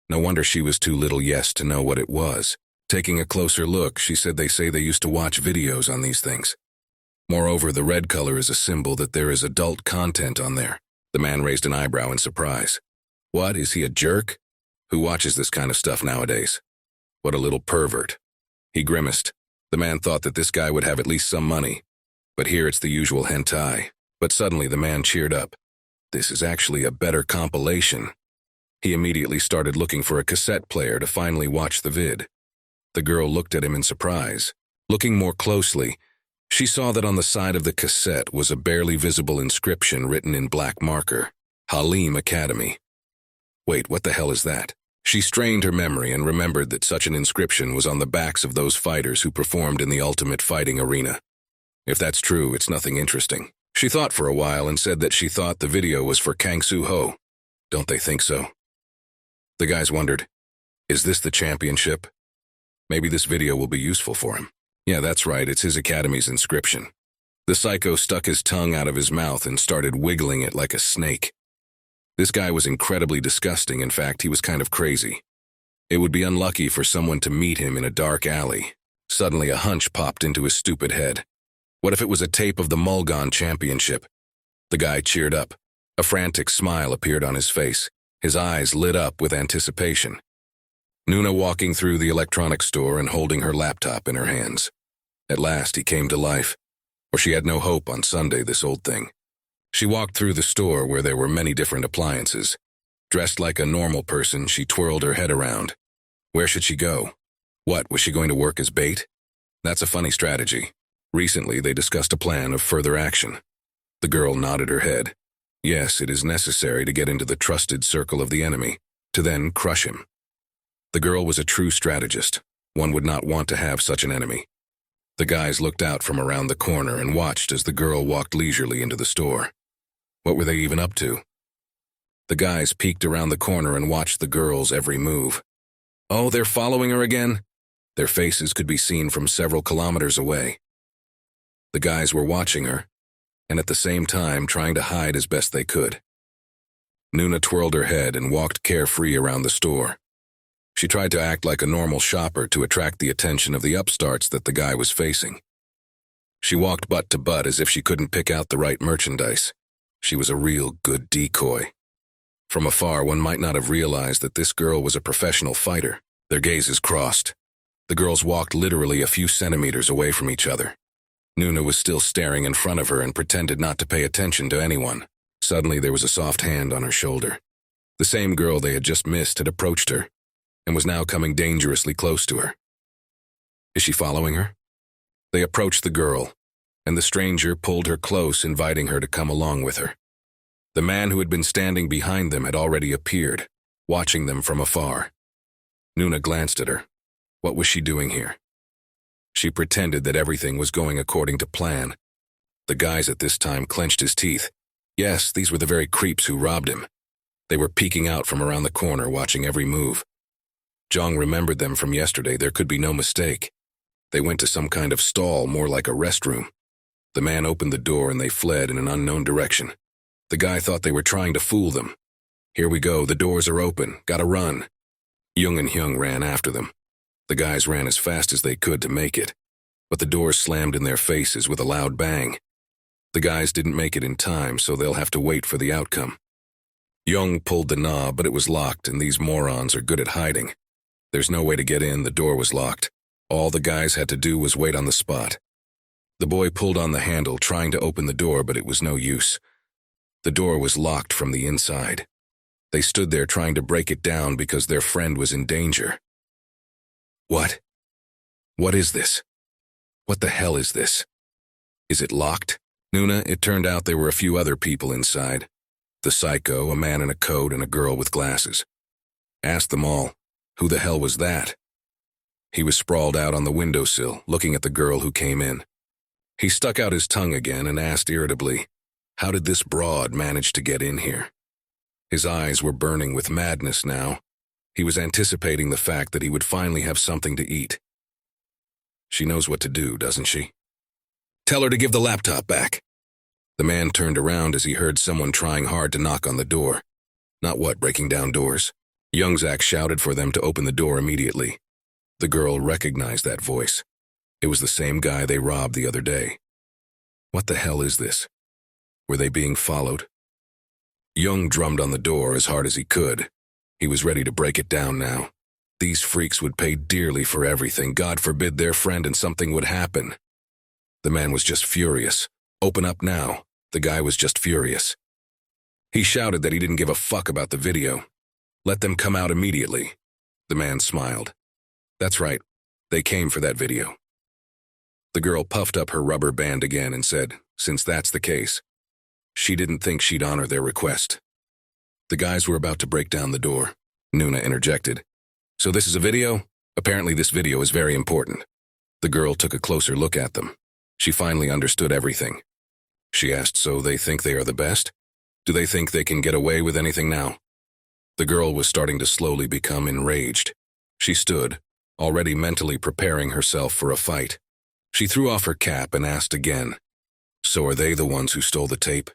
No wonder she was too little yes to know what it was. Taking a closer look, she said they say they used to watch videos on these things. Moreover, the red color is a symbol that there is adult content on there. The man raised an eyebrow in surprise. What, is he a jerk? Who watches this kind of stuff nowadays? What a little pervert. He grimaced. The man thought that this guy would have at least some money. But here it's the usual hentai. But suddenly the man cheered up. This is actually a better compilation. He immediately started looking for a cassette player to finally watch the vid. The girl looked at him in surprise. Looking more closely, she saw that on the side of the cassette was a barely visible inscription written in black marker. Halim Academy. Wait, what the hell is that? She strained her memory and remembered that such an inscription was on the backs of those fighters who performed in the ultimate fighting arena. If that's true, it's nothing interesting. She thought for a while and said that she thought the video was for Kang Soo-ho. Don't they think so? The guys wondered, is this the championship? Maybe this video will be useful for him. Yeah, that's right, it's his academy's inscription. The psycho stuck his tongue out of his mouth and started wiggling it like a snake. This guy was incredibly disgusting. In fact, he was kind of crazy. It would be unlucky for someone to meet him in a dark alley. Suddenly, a hunch popped into his stupid head. What if it was a tape of the Mulgon Championship? The guy cheered up. A frantic smile appeared on his face. His eyes lit up with anticipation. Nuna walking through the electronics store and holding her laptop in her hands. At last, he came to life. Or she had no hope on Sunday, this old thing. She walked through the store where there were many different appliances. Dressed like a normal person, she twirled her head around. Where should she go? What, was she going to work as bait? That's a funny strategy. Recently, they discussed a plan of further action. The girl nodded her head. Yes, it is necessary to get into the trusted circle of the enemy, to then crush him. The girl was a true strategist. One would not want to have such an enemy. The guys looked out from around the corner and watched as the girl walked leisurely into the store. What were they even up to? The guys peeked around the corner and watched the girl's every move. Oh, they're following her again? Their faces could be seen from several kilometers away. The guys were watching her, and at the same time trying to hide as best they could. Nuna twirled her head and walked carefree around the store. She tried to act like a normal shopper to attract the attention of the upstarts that the guy was facing. She walked butt to butt as if she couldn't pick out the right merchandise. She was a real good decoy. From afar, one might not have realized that this girl was a professional fighter. Their gazes crossed. The girls walked literally a few centimeters away from each other. Nuna was still staring in front of her and pretended not to pay attention to anyone. Suddenly, there was a soft hand on her shoulder. The same girl they had just missed had approached her and was now coming dangerously close to her. Is she following her? They approached the girl, and the stranger pulled her close, inviting her to come along with her. The man who had been standing behind them had already appeared, watching them from afar. Nuna glanced at her. What was she doing here? She pretended that everything was going according to plan. The guys at this time clenched his teeth. Yes, these were the very creeps who robbed him. They were peeking out from around the corner, watching every move. Jong remembered them from yesterday. There could be no mistake. They went to some kind of stall, more like a restroom. The man opened the door and they fled in an unknown direction. The guy thought they were trying to fool them. Here we go, the doors are open, gotta run. Jung and Hyung ran after them. The guys ran as fast as they could to make it. but the doors slammed in their faces with a loud bang. The guys didn't make it in time, so they'll have to wait for the outcome. Young pulled the knob, but it was locked, and these morons are good at hiding. There's no way to get in, the door was locked. All the guys had to do was wait on the spot. The boy pulled on the handle, trying to open the door, but it was no use. The door was locked from the inside. They stood there trying to break it down because their friend was in danger. What? What is this? What the hell is this? Is it locked? Nuna, it turned out there were a few other people inside. The psycho, a man in a coat, and a girl with glasses. Asked them all, who the hell was that? He was sprawled out on the windowsill, looking at the girl who came in. He stuck out his tongue again and asked irritably, how did this broad manage to get in here? His eyes were burning with madness now. He was anticipating the fact that he would finally have something to eat. She knows what to do, doesn't she? Tell her to give the laptop back. The man turned around as he heard someone trying hard to knock on the door. Not what, breaking down doors? Youngzak shouted for them to open the door immediately. The girl recognized that voice. It was the same guy they robbed the other day. What the hell is this? Were they being followed? Young drummed on the door as hard as he could. He was ready to break it down now. These freaks would pay dearly for everything. God forbid their friend and something would happen. The man was just furious. Open up now. The guy was just furious. He shouted that he didn't give a fuck about the video. Let them come out immediately. The man smiled. That's right. They came for that video. The girl puffed up her rubber band again and said, since that's the case, she didn't think she'd honor their request. The guys were about to break down the door. Nuna interjected. So this is a video? Apparently this video is very important. The girl took a closer look at them. She finally understood everything. She asked, so they think they are the best? Do they think they can get away with anything now? The girl was starting to slowly become enraged. She stood, already mentally preparing herself for a fight. She threw off her cap and asked again, so are they the ones who stole the tape?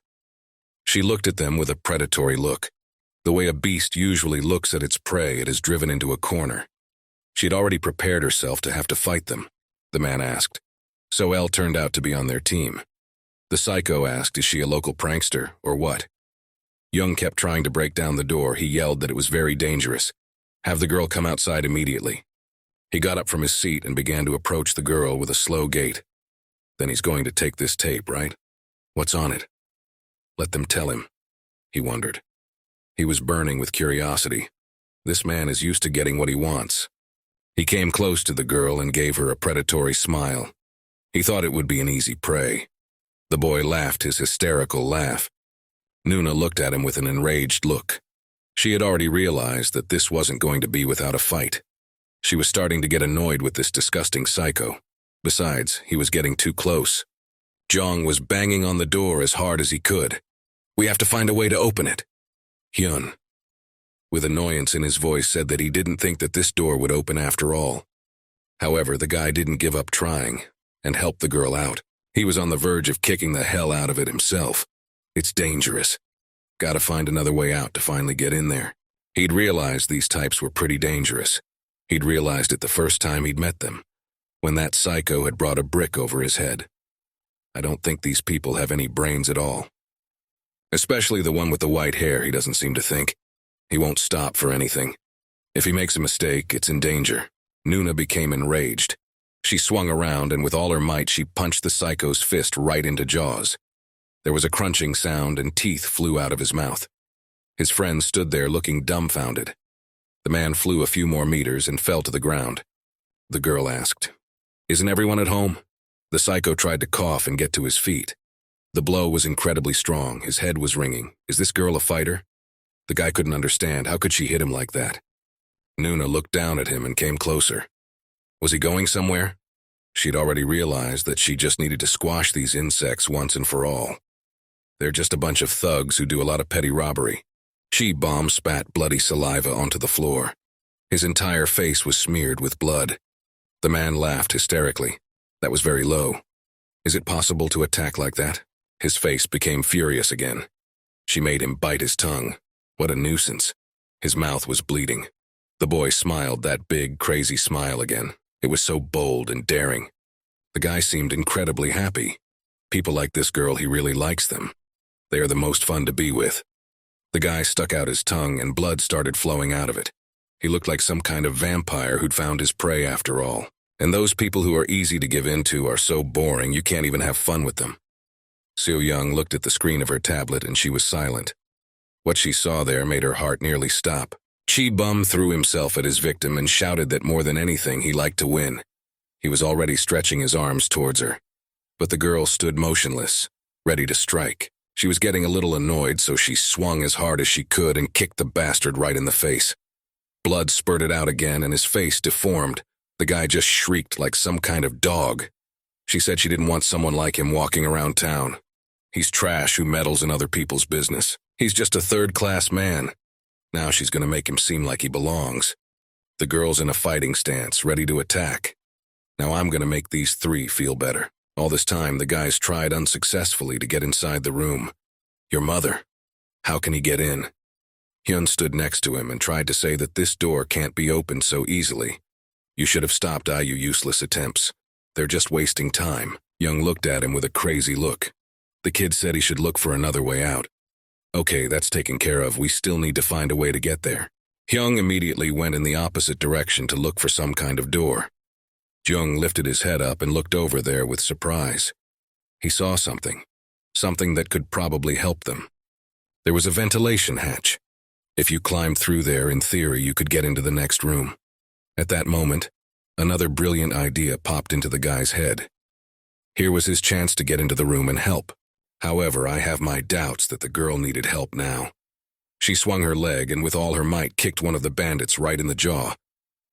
She looked at them with a predatory look. The way a beast usually looks at its prey, it is driven into a corner. She had already prepared herself to have to fight them. The man asked. So Elle turned out to be on their team. The psycho asked, is she a local prankster, or what? Young kept trying to break down the door. He yelled that it was very dangerous. Have the girl come outside immediately. He got up from his seat and began to approach the girl with a slow gait. Then he's going to take this tape, right? What's on it? Let them tell him, he wondered. He was burning with curiosity. This man is used to getting what he wants. He came close to the girl and gave her a predatory smile. He thought it would be an easy prey. The boy laughed his hysterical laugh. Nuna looked at him with an enraged look. She had already realized that this wasn't going to be without a fight. She was starting to get annoyed with this disgusting psycho. Besides, he was getting too close. Jong was banging on the door as hard as he could. We have to find a way to open it. Hyun, with annoyance in his voice, said that he didn't think that this door would open after all. However, the guy didn't give up trying and helped the girl out. He was on the verge of kicking the hell out of it himself. It's dangerous. Gotta find another way out to finally get in there. He'd realized these types were pretty dangerous. He'd realized it the first time he'd met them, when that psycho had brought a brick over his head. I don't think these people have any brains at all. Especially the one with the white hair, he doesn't seem to think. He won't stop for anything. If he makes a mistake, it's in danger. Nuna became enraged. She swung around and with all her might she punched the psycho's fist right into jaws. There was a crunching sound and teeth flew out of his mouth. His friend stood there looking dumbfounded. The man flew a few more meters and fell to the ground. The girl asked, "Isn't everyone at home?" The psycho tried to cough and get to his feet. The blow was incredibly strong. His head was ringing. Is this girl a fighter? The guy couldn't understand. How could she hit him like that? Nuna looked down at him and came closer. Was he going somewhere? She'd already realized that she just needed to squash these insects once and for all. They're just a bunch of thugs who do a lot of petty robbery. She bomb spat bloody saliva onto the floor. His entire face was smeared with blood. The man laughed hysterically. That was very low. Is it possible to attack like that? His face became furious again. She made him bite his tongue. What a nuisance. His mouth was bleeding. The boy smiled that big, crazy smile again. It was so bold and daring. The guy seemed incredibly happy. People like this girl, he really likes them. They are the most fun to be with. The guy stuck out his tongue and blood started flowing out of it. He looked like some kind of vampire who'd found his prey after all. And those people who are easy to give in to are so boring you can't even have fun with them. Seo-young looked at the screen of her tablet and she was silent. What she saw there made her heart nearly stop. Chi-bum threw himself at his victim and shouted that more than anything he liked to win. He was already stretching his arms towards her. But the girl stood motionless, ready to strike. She was getting a little annoyed, so she swung as hard as she could and kicked the bastard right in the face. Blood spurted out again and his face deformed. The guy just shrieked like some kind of dog. She said she didn't want someone like him walking around town. He's trash who meddles in other people's business. He's just a third-class man. Now she's going to make him seem like he belongs. The girl's in a fighting stance, ready to attack. Now I'm going to make these three feel better. All this time, the guys tried unsuccessfully to get inside the room. Your mother. How can he get in? Hyun stood next to him and tried to say that this door can't be opened so easily. You should have stopped IU useless attempts. They're just wasting time. Young looked at him with a crazy look. The kid said he should look for another way out. Okay, that's taken care of. We still need to find a way to get there. Hyung immediately went in the opposite direction to look for some kind of door. Jung lifted his head up and looked over there with surprise. He saw something that could probably help them. There was a ventilation hatch. If you climbed through there, in theory, you could get into the next room. At that moment, another brilliant idea popped into the guy's head. Here was his chance to get into the room and help. However, I have my doubts that the girl needed help now. She swung her leg and with all her might kicked one of the bandits right in the jaw.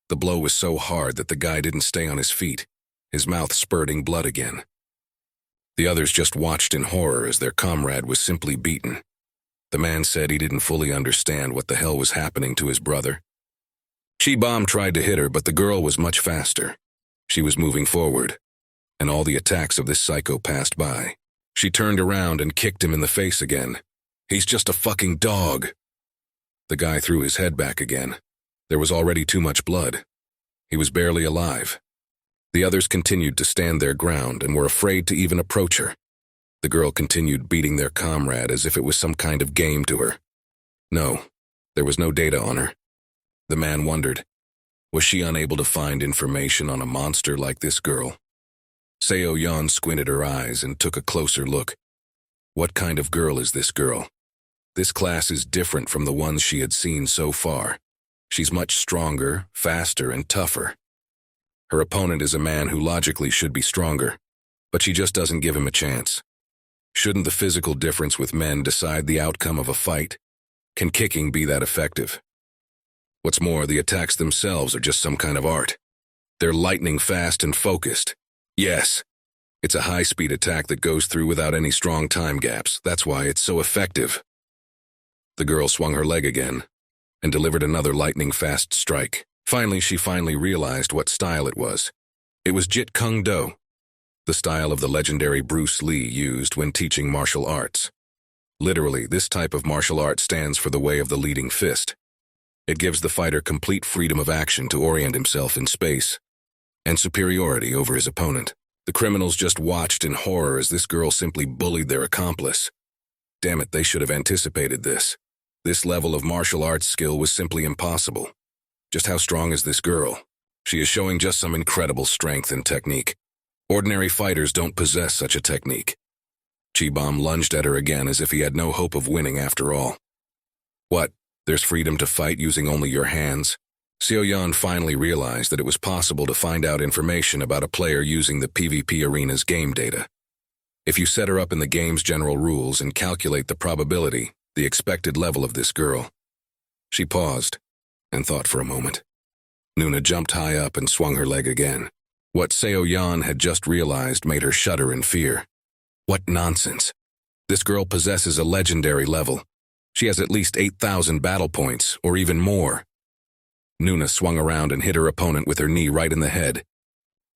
The blow was so hard that the guy didn't stay on his feet, his mouth spurting blood again. The others just watched in horror as their comrade was simply beaten. The man said he didn't fully understand what the hell was happening to his brother. Chi-bom tried to hit her, but the girl was much faster. She was moving forward, and all the attacks of this psycho passed by. She turned around and kicked him in the face again. He's just a fucking dog. The guy threw his head back again. There was already too much blood. He was barely alive. The others continued to stand their ground and were afraid to even approach her. The girl continued beating their comrade as if it was some kind of game to her. No, there was no data on her. The man wondered, was she unable to find information on a monster like this girl? Seo-yeon squinted her eyes and took a closer look. What kind of girl is this girl? This class is different from the ones she had seen so far. She's much stronger, faster, and tougher. Her opponent is a man who logically should be stronger, but she just doesn't give him a chance. Shouldn't the physical difference with men decide the outcome of a fight? Can kicking be that effective? What's more, the attacks themselves are just some kind of art. They're lightning fast and focused. Yes, it's a high-speed attack that goes through without any strong time gaps. That's why it's so effective. The girl swung her leg again and delivered another lightning-fast strike. Finally, she realized what style it was. It was Jeet Kune Do, the style of the legendary Bruce Lee used when teaching martial arts. Literally, this type of martial art stands for the way of the leading fist. It gives the fighter complete freedom of action to orient himself in space and superiority over his opponent. The criminals just watched in horror as this girl simply bullied their accomplice. Damn it, they should have anticipated this. This level of martial arts skill was simply impossible. Just how strong is this girl? She is showing just some incredible strength and technique. Ordinary fighters don't possess such a technique. Chi-bom lunged at her again as if he had no hope of winning after all. What? There's freedom to fight using only your hands? Seo-yeon finally realized that it was possible to find out information about a player using the PvP arena's game data. If you set her up in the game's general rules and calculate the probability, the expected level of this girl. She paused and thought for a moment. Nuna jumped high up and swung her leg again. What Seo-yeon had just realized made her shudder in fear. What nonsense. This girl possesses a legendary level. She has at least 8,000 battle points, or even more. Nuna swung around and hit her opponent with her knee right in the head.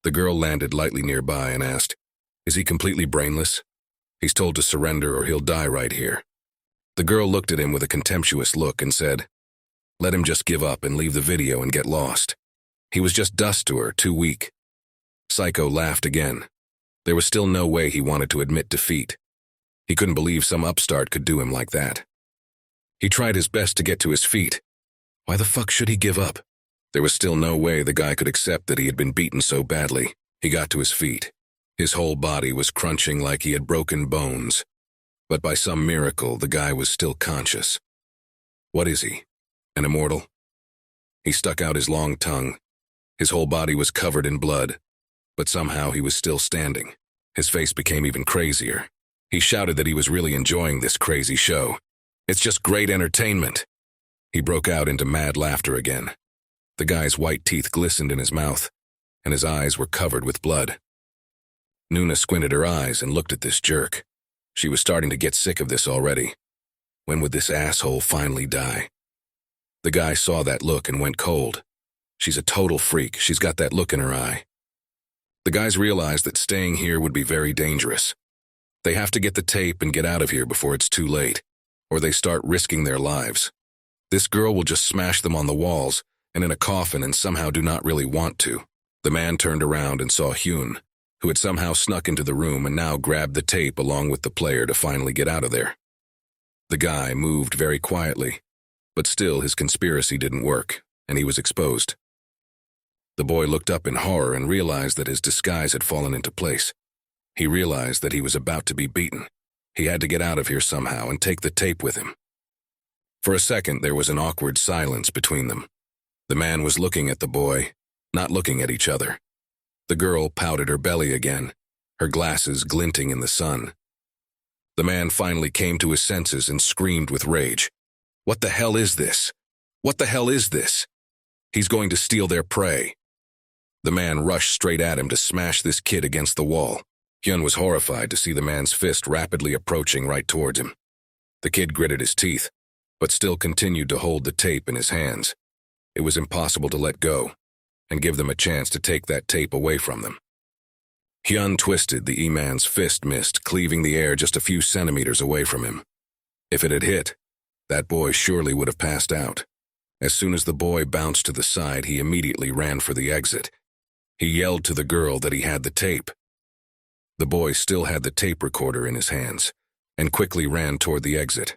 The girl landed lightly nearby and asked, "Is he completely brainless? He's told to surrender or he'll die right here." The girl looked at him with a contemptuous look and said, "Let him just give up and leave the video and get lost. He was just dust to her, too weak." Psycho laughed again. There was still no way he wanted to admit defeat. He couldn't believe some upstart could do him like that. He tried his best to get to his feet. Why the fuck should he give up? There was still no way the guy could accept that he had been beaten so badly. He got to his feet. His whole body was crunching like he had broken bones. But by some miracle, the guy was still conscious. What is he? An immortal? He stuck out his long tongue. His whole body was covered in blood, but somehow he was still standing. His face became even crazier. He shouted that he was really enjoying this crazy show. It's just great entertainment. He broke out into mad laughter again. The guy's white teeth glistened in his mouth, and his eyes were covered with blood. Nuna squinted her eyes and looked at this jerk. She was starting to get sick of this already. When would this asshole finally die? The guy saw that look and went cold. She's a total freak. She's got that look in her eye. The guys realized that staying here would be very dangerous. They have to get the tape and get out of here before it's too late, or they start risking their lives. This girl will just smash them on the walls and in a coffin and somehow do not really want to. The man turned around and saw Hyun, who had somehow snuck into the room and now grabbed the tape along with the player to finally get out of there. The guy moved very quietly, but still his conspiracy didn't work, and he was exposed. The boy looked up in horror and realized that his disguise had fallen into place. He realized that he was about to be beaten. He had to get out of here somehow and take the tape with him. For a second, there was an awkward silence between them. The man was looking at the boy, not looking at each other. The girl pouted her belly again, her glasses glinting in the sun. The man finally came to his senses and screamed with rage. What the hell is this? What the hell is this? He's going to steal their prey. The man rushed straight at him to smash this kid against the wall. Hyun was horrified to see the man's fist rapidly approaching right towards him. The kid gritted his teeth, but still continued to hold the tape in his hands. It was impossible to let go and give them a chance to take that tape away from them. Hyun twisted. The E-man's fist missed, cleaving the air just a few centimeters away from him. If it had hit, that boy surely would have passed out. As soon as the boy bounced to the side, he immediately ran for the exit. He yelled to the girl that he had the tape. The boy still had the tape recorder in his hands and quickly ran toward the exit.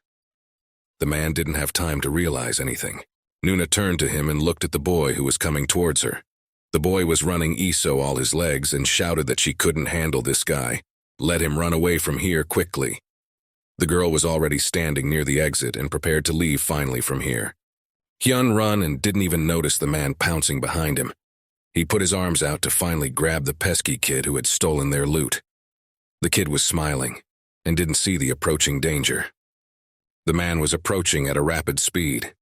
The man didn't have time to realize anything. Nuna turned to him and looked at the boy who was coming towards her. The boy was running Iso all his legs and shouted that she couldn't handle this guy. Let him run away from here quickly. The girl was already standing near the exit and prepared to leave finally from here. Hyun ran and didn't even notice the man pouncing behind him. He put his arms out to finally grab the pesky kid who had stolen their loot. The kid was smiling and didn't see the approaching danger. The man was approaching at a rapid speed.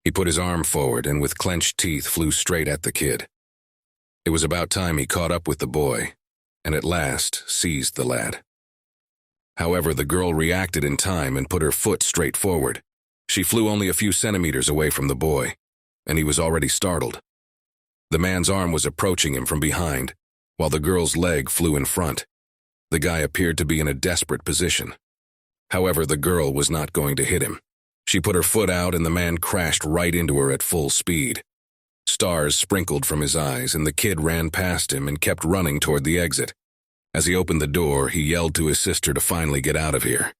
He put his arm forward and with clenched teeth flew straight at the kid. It was about time he caught up with the boy, and at last seized the lad. However, the girl reacted in time and put her foot straight forward. She flew only a few centimeters away from the boy, and he was already startled. The man's arm was approaching him from behind, while the girl's leg flew in front. The guy appeared to be in a desperate position. However, the girl was not going to hit him. She put her foot out and the man crashed right into her at full speed. Stars sprinkled from his eyes and the kid ran past him and kept running toward the exit. As he opened the door, he yelled to his sister to finally get out of here.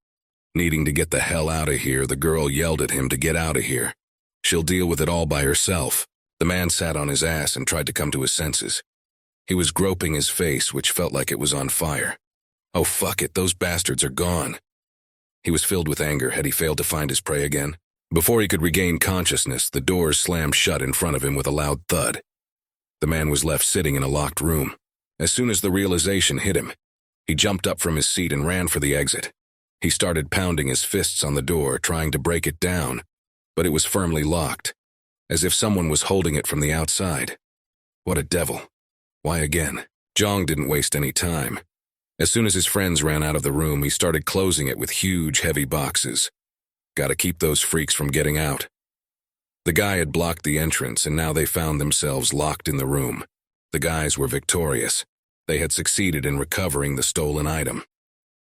Needing to get the hell out of here, the girl yelled at him to get out of here. She'll deal with it all by herself. The man sat on his ass and tried to come to his senses. He was groping his face, which felt like it was on fire. Oh, fuck it, those bastards are gone. He was filled with anger had he failed to find his prey again. Before he could regain consciousness, the doors slammed shut in front of him with a loud thud. The man was left sitting in a locked room. As soon as the realization hit him, he jumped up from his seat and ran for the exit. He started pounding his fists on the door, trying to break it down, but it was firmly locked, as if someone was holding it from the outside. What a devil. Why again? Jong didn't waste any time. As soon as his friends ran out of the room, he started closing it with huge, heavy boxes. Gotta keep those freaks from getting out. The guy had blocked the entrance, and now they found themselves locked in the room. The guys were victorious. They had succeeded in recovering the stolen item.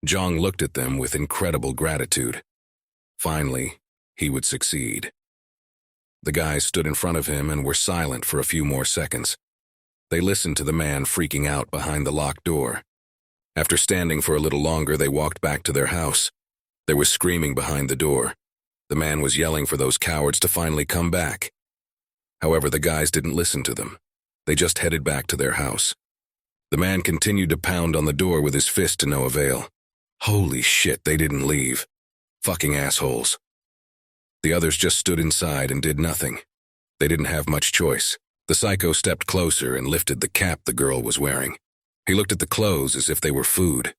Jong looked at them with incredible gratitude. Finally, he would succeed. The guys stood in front of him and were silent for a few more seconds. They listened to the man freaking out behind the locked door. After standing for a little longer, they walked back to their house. There was screaming behind the door. The man was yelling for those cowards to finally come back. However, the guys didn't listen to them. They just headed back to their house. The man continued to pound on the door with his fist to no avail. Holy shit, they didn't leave. Fucking assholes. The others just stood inside and did nothing. They didn't have much choice. The psycho stepped closer and lifted the cap the girl was wearing. He looked at the clothes as if they were food.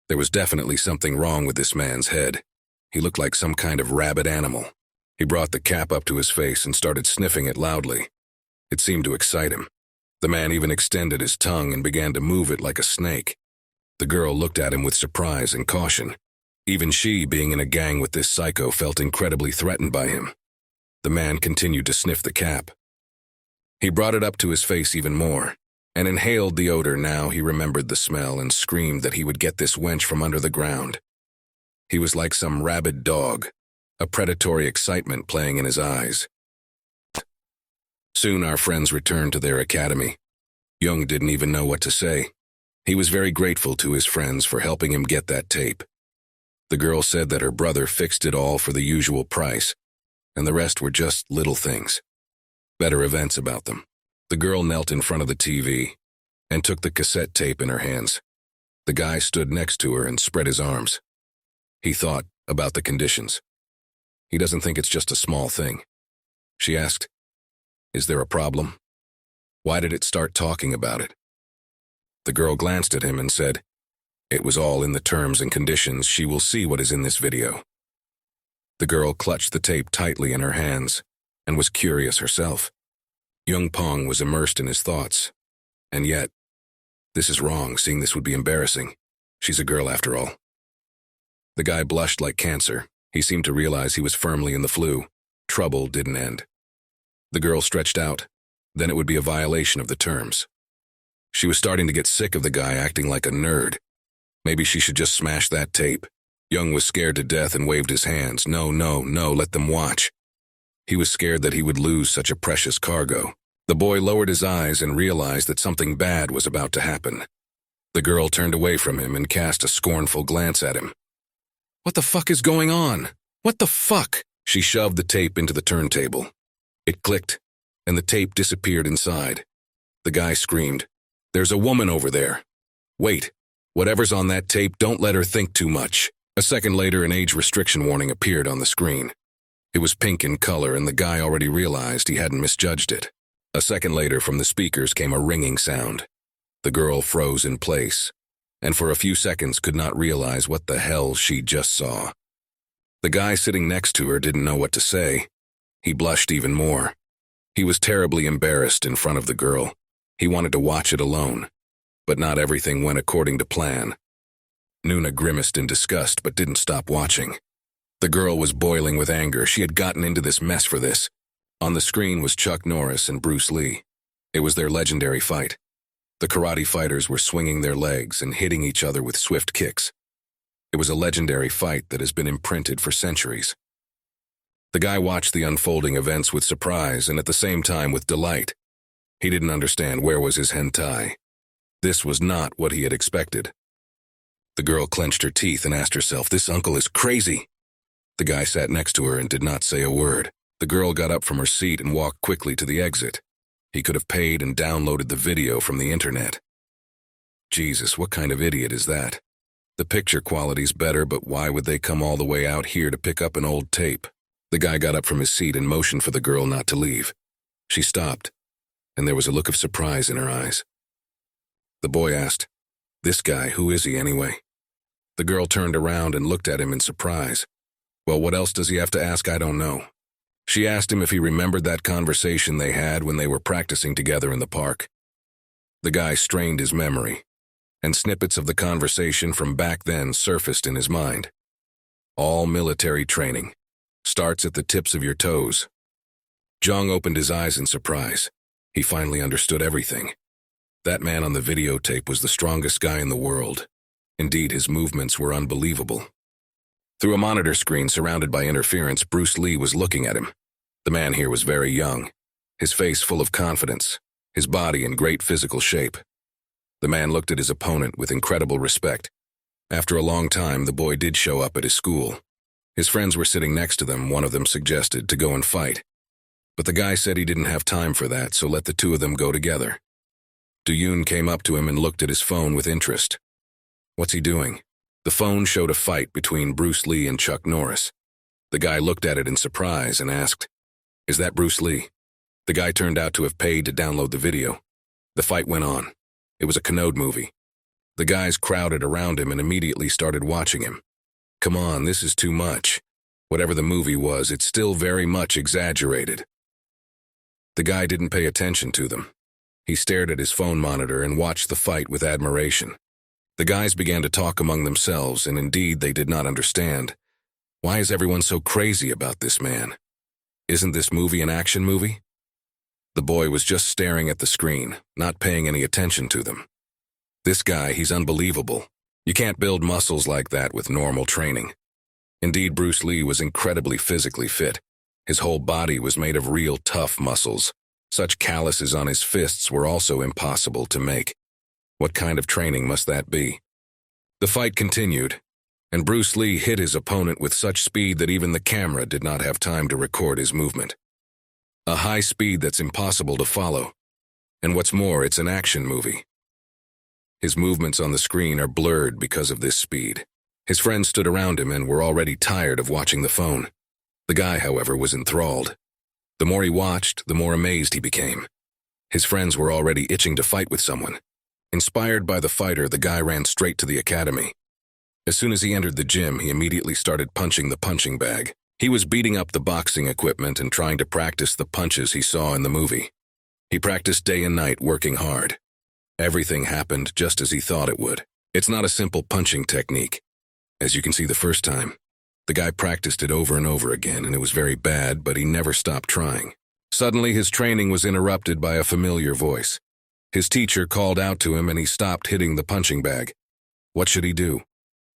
There was definitely something wrong with this man's head. He looked like some kind of rabid animal. He brought the cap up to his face and started sniffing it loudly. It seemed to excite him. The man even extended his tongue and began to move it like a snake. The girl looked at him with surprise and caution. Even she, being in a gang with this psycho, felt incredibly threatened by him. The man continued to sniff the cap. He brought it up to his face even more, and inhaled the odor. Now he remembered the smell and screamed that he would get this wench from under the ground. He was like some rabid dog, a predatory excitement playing in his eyes. Soon our friends returned to their academy. Young didn't even know what to say. He was very grateful to his friends for helping him get that tape. The girl said that her brother fixed it all for the usual price, and the rest were just little things. Better events about them. The girl knelt in front of the TV and took the cassette tape in her hands. The guy stood next to her and spread his arms. He thought about the conditions. He doesn't think it's just a small thing. She asked, "Is there a problem? Why did it start talking about it?" The girl glanced at him and said, "It was all in the terms and conditions. She will see what is in this video." The girl clutched the tape tightly in her hands and was curious herself. Young Pong was immersed in his thoughts. And yet, this is wrong. Seeing this would be embarrassing. She's a girl after all. The guy blushed like cancer. He seemed to realize he was firmly in the flu. Trouble didn't end. The girl stretched out. Then it would be a violation of the terms. She was starting to get sick of the guy acting like a nerd. Maybe she should just smash that tape. Young was scared to death and waved his hands. No, no, no, let them watch. He was scared that he would lose such a precious cargo. The boy lowered his eyes and realized that something bad was about to happen. The girl turned away from him and cast a scornful glance at him. "What the fuck is going on? What the fuck?" She shoved the tape into the turntable. It clicked, and the tape disappeared inside. The guy screamed, "There's a woman over there. Wait, whatever's on that tape, don't let her think too much." A second later, an age restriction warning appeared on the screen. It was pink in color, and the guy already realized he hadn't misjudged it. A second later, from the speakers came a ringing sound. The girl froze in place, and for a few seconds could not realize what the hell she just saw. The guy sitting next to her didn't know what to say. He blushed even more. He was terribly embarrassed in front of the girl. He wanted to watch it alone, but not everything went according to plan. Nuna grimaced in disgust but didn't stop watching. The girl was boiling with anger. She had gotten into this mess for this. On the screen was Chuck Norris and Bruce Lee. It was their legendary fight. The karate fighters were swinging their legs and hitting each other with swift kicks. It was a legendary fight that has been imprinted for centuries. The guy watched the unfolding events with surprise and at the same time with delight. He didn't understand where was his hentai. This was not what he had expected. The girl clenched her teeth and asked herself, "This uncle is crazy." The guy sat next to her and did not say a word. The girl got up from her seat and walked quickly to the exit. He could have paid and downloaded the video from the internet. Jesus, what kind of idiot is that? The picture quality's better, but why would they come all the way out here to pick up an old tape? The guy got up from his seat and motioned for the girl not to leave. She stopped, and there was a look of surprise in her eyes. The boy asked, "This guy, who is he anyway?" The girl turned around and looked at him in surprise. "Well, what else does he have to ask? I don't know." She asked him if he remembered that conversation they had when they were practicing together in the park. The guy strained his memory, and snippets of the conversation from back then surfaced in his mind. All military training starts at the tips of your toes. Zhang opened his eyes in surprise. He finally understood everything. That man on the videotape was the strongest guy in the world. Indeed, his movements were unbelievable. Through a monitor screen surrounded by interference, Bruce Lee was looking at him. The man here was very young, his face full of confidence, his body in great physical shape. The man looked at his opponent with incredible respect. After a long time, the boy did show up at his school. His friends were sitting next to them. One of them suggested to go and fight. But the guy said he didn't have time for that, so let the two of them go together. Do-yoon came up to him and looked at his phone with interest. What's he doing? The phone showed a fight between Bruce Lee and Chuck Norris. The guy looked at it in surprise and asked, "Is that Bruce Lee?" The guy turned out to have paid to download the video. The fight went on. It was a Canode movie. The guys crowded around him and immediately started watching him. Come on, this is too much. Whatever the movie was, it's still very much exaggerated. The guy didn't pay attention to them. He stared at his phone monitor and watched the fight with admiration. The guys began to talk among themselves, and indeed they did not understand. Why is everyone so crazy about this man? Isn't this movie an action movie? The boy was just staring at the screen, not paying any attention to them. This guy, he's unbelievable. You can't build muscles like that with normal training. Indeed, Bruce Lee was incredibly physically fit. His whole body was made of real tough muscles. Such calluses on his fists were also impossible to make. What kind of training must that be? The fight continued, and Bruce Lee hit his opponent with such speed that even the camera did not have time to record his movement. A high speed that's impossible to follow. And what's more, it's an action movie. His movements on the screen are blurred because of this speed. His friends stood around him and were already tired of watching the phone. The guy, however, was enthralled. The more he watched, the more amazed he became. His friends were already itching to fight with someone. Inspired by the fighter, the guy ran straight to the academy. As soon as he entered the gym, he immediately started punching the punching bag. He was beating up the boxing equipment and trying to practice the punches he saw in the movie. He practiced day and night, working hard. Everything happened just as he thought it would. It's not a simple punching technique. As you can see the first time, the guy practiced it over and over again, and it was very bad, but he never stopped trying. Suddenly, his training was interrupted by a familiar voice. His teacher called out to him and he stopped hitting the punching bag. What should he do?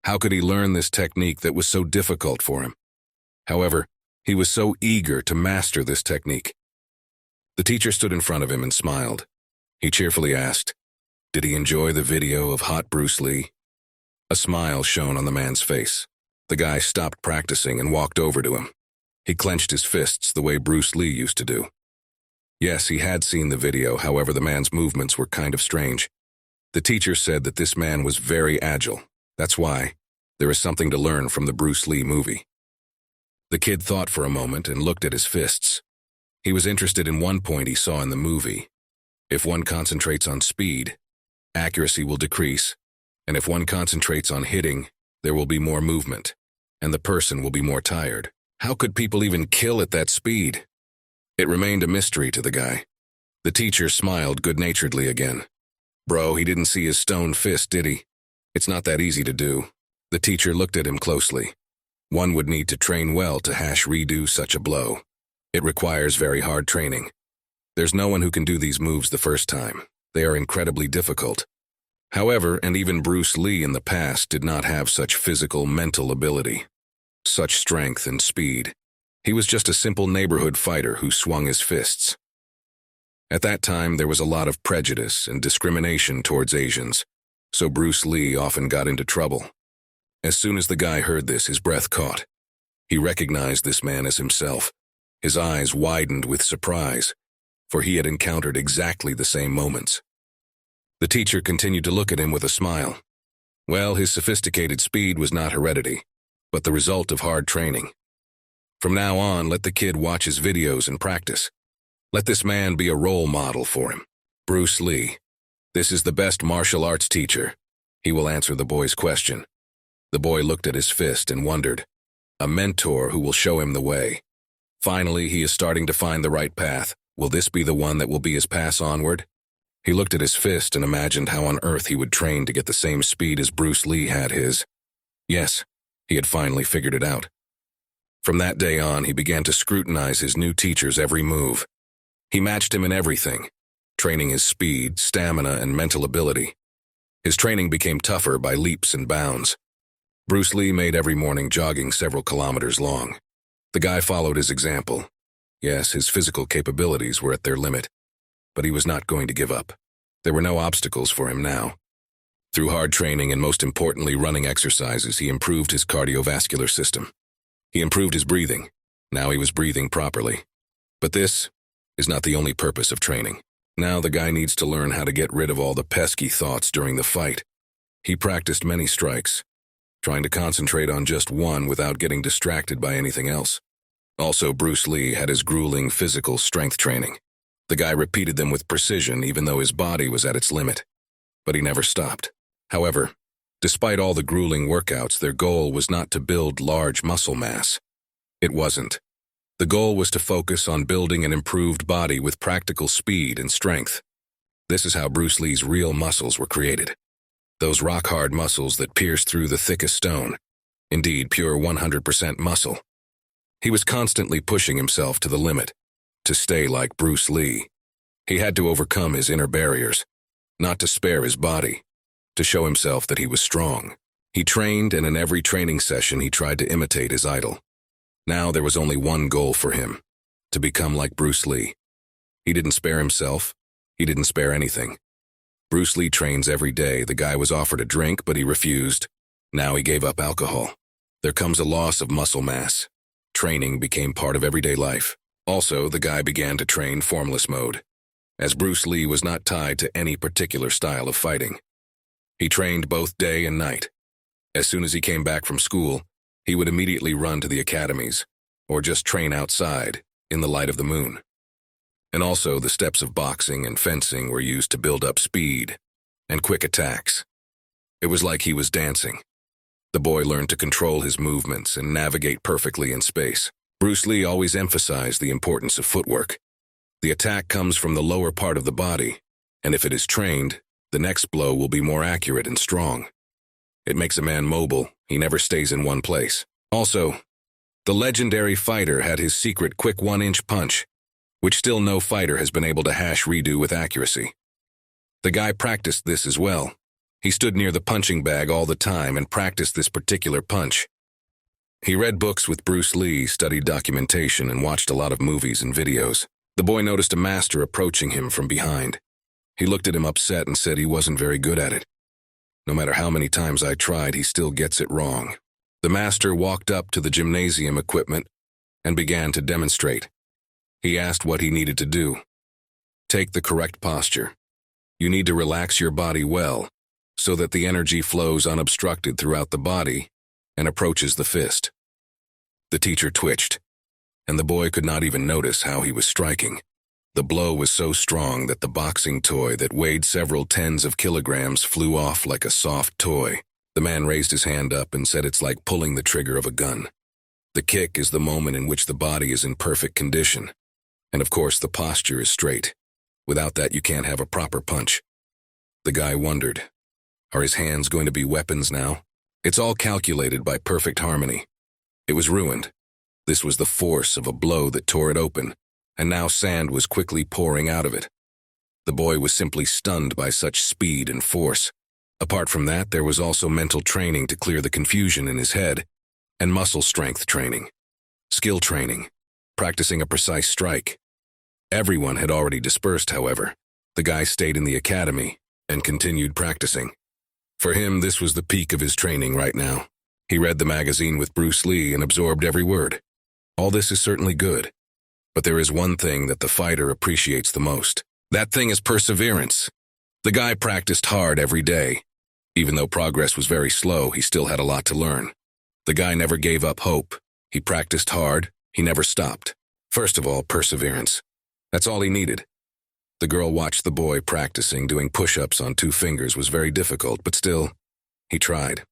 How could he learn this technique that was so difficult for him? However, he was so eager to master this technique. The teacher stood in front of him and smiled. He cheerfully asked, "Did he enjoy the video of hot Bruce Lee?" A smile shone on the man's face. The guy stopped practicing and walked over to him. He clenched his fists the way Bruce Lee used to do. Yes, he had seen the video, however, the man's movements were kind of strange. The teacher said that this man was very agile. That's why there is something to learn from the Bruce Lee movie. The kid thought for a moment and looked at his fists. He was interested in one point he saw in the movie. If one concentrates on speed, accuracy will decrease, and if one concentrates on hitting, there will be more movement, and the person will be more tired. How could people even kill at that speed? It remained a mystery to the guy. The teacher smiled good-naturedly again. Bro, he didn't see his stone fist, did he? It's not that easy to do. The teacher looked at him closely. One would need to train well to redo such a blow. It requires very hard training. There's no one who can do these moves the first time. They are incredibly difficult. However, and even Bruce Lee in the past did not have such physical, mental ability, such strength and speed. He was just a simple neighborhood fighter who swung his fists. At that time, there was a lot of prejudice and discrimination towards Asians, so Bruce Lee often got into trouble. As soon as the guy heard this, his breath caught. He recognized this man as himself. His eyes widened with surprise, for he had encountered exactly the same moments. The teacher continued to look at him with a smile. Well, his sophisticated speed was not heredity, but the result of hard training. From now on, let the kid watch his videos and practice. Let this man be a role model for him. Bruce Lee. This is the best martial arts teacher. He will answer the boy's question. The boy looked at his fist and wondered. A mentor who will show him the way. Finally, he is starting to find the right path. Will this be the one that will be his path onward? He looked at his fist and imagined how on earth he would train to get the same speed as Bruce Lee had his. Yes, he had finally figured it out. From that day on, he began to scrutinize his new teacher's every move. He matched him in everything, training his speed, stamina, and mental ability. His training became tougher by leaps and bounds. Bruce Lee made every morning jogging several kilometers long. The guy followed his example. Yes, his physical capabilities were at their limit, but he was not going to give up. There were no obstacles for him now. Through hard training and most importantly running exercises, he improved his cardiovascular system. He improved his breathing. Now he was breathing properly. But this is not the only purpose of training. Now the guy needs to learn how to get rid of all the pesky thoughts during the fight. He practiced many strikes, trying to concentrate on just one without getting distracted by anything else. Also, Bruce Lee had his grueling physical strength training. The guy repeated them with precision even though his body was at its limit. But he never stopped. However, despite all the grueling workouts, their goal was not to build large muscle mass. It wasn't. The goal was to focus on building an improved body with practical speed and strength. This is how Bruce Lee's real muscles were created. Those rock-hard muscles that pierced through the thickest stone. Indeed, pure 100% muscle. He was constantly pushing himself to the limit, to stay like Bruce Lee. He had to overcome his inner barriers, not to spare his body, to show himself that he was strong. He trained, and in every training session he tried to imitate his idol. Now there was only one goal for him, to become like Bruce Lee. He didn't spare himself. He didn't spare anything. Bruce Lee trains every day. The guy was offered a drink, but he refused. Now he gave up alcohol. There comes a loss of muscle mass. Training became part of everyday life. Also, the guy began to train formless mode, as Bruce Lee was not tied to any particular style of fighting. He trained both day and night. As soon as he came back from school, he would immediately run to the academies, or just train outside, in the light of the moon. And also, the steps of boxing and fencing were used to build up speed and quick attacks. It was like he was dancing. The boy learned to control his movements and navigate perfectly in space. Bruce Lee always emphasized the importance of footwork. The attack comes from the lower part of the body, and if it is trained, the next blow will be more accurate and strong. It makes a man mobile. He never stays in one place. Also, the legendary fighter had his secret quick 1-inch punch, which still no fighter has been able to redo with accuracy. The guy practiced this as well. He stood near the punching bag all the time and practiced this particular punch. He read books with Bruce Lee, studied documentation, and watched a lot of movies and videos. The boy noticed a master approaching him from behind. He looked at him upset and said he wasn't very good at it. No matter how many times I tried, he still gets it wrong. The master walked up to the gymnasium equipment and began to demonstrate. He asked what he needed to do. Take the correct posture. You need to relax your body well, so that the energy flows unobstructed throughout the body and approaches the fist. The teacher twitched, and the boy could not even notice how he was striking. The blow was so strong that the boxing toy that weighed several tens of kilograms flew off like a soft toy. The man raised his hand up and said it's like pulling the trigger of a gun. The kick is the moment in which the body is in perfect condition. And of course, the posture is straight. Without that, you can't have a proper punch. The guy wondered, are his hands going to be weapons now? It's all calculated by perfect harmony. It was ruined. This was the force of a blow that tore it open, and now sand was quickly pouring out of it. The boy was simply stunned by such speed and force. Apart from that, there was also mental training to clear the confusion in his head, and muscle strength training, skill training, practicing a precise strike. Everyone had already dispersed, however. The guy stayed in the academy and continued practicing. For him, this was the peak of his training right now. He read the magazine with Bruce Lee and absorbed every word. All this is certainly good, but there is one thing that the fighter appreciates the most. That thing is perseverance. The guy practiced hard every day. Even though progress was very slow, he still had a lot to learn. The guy never gave up hope. He practiced hard. He never stopped. First of all, perseverance. That's all he needed. The girl watched the boy practicing. Doing push-ups on 2 fingers was very difficult, but still, he tried.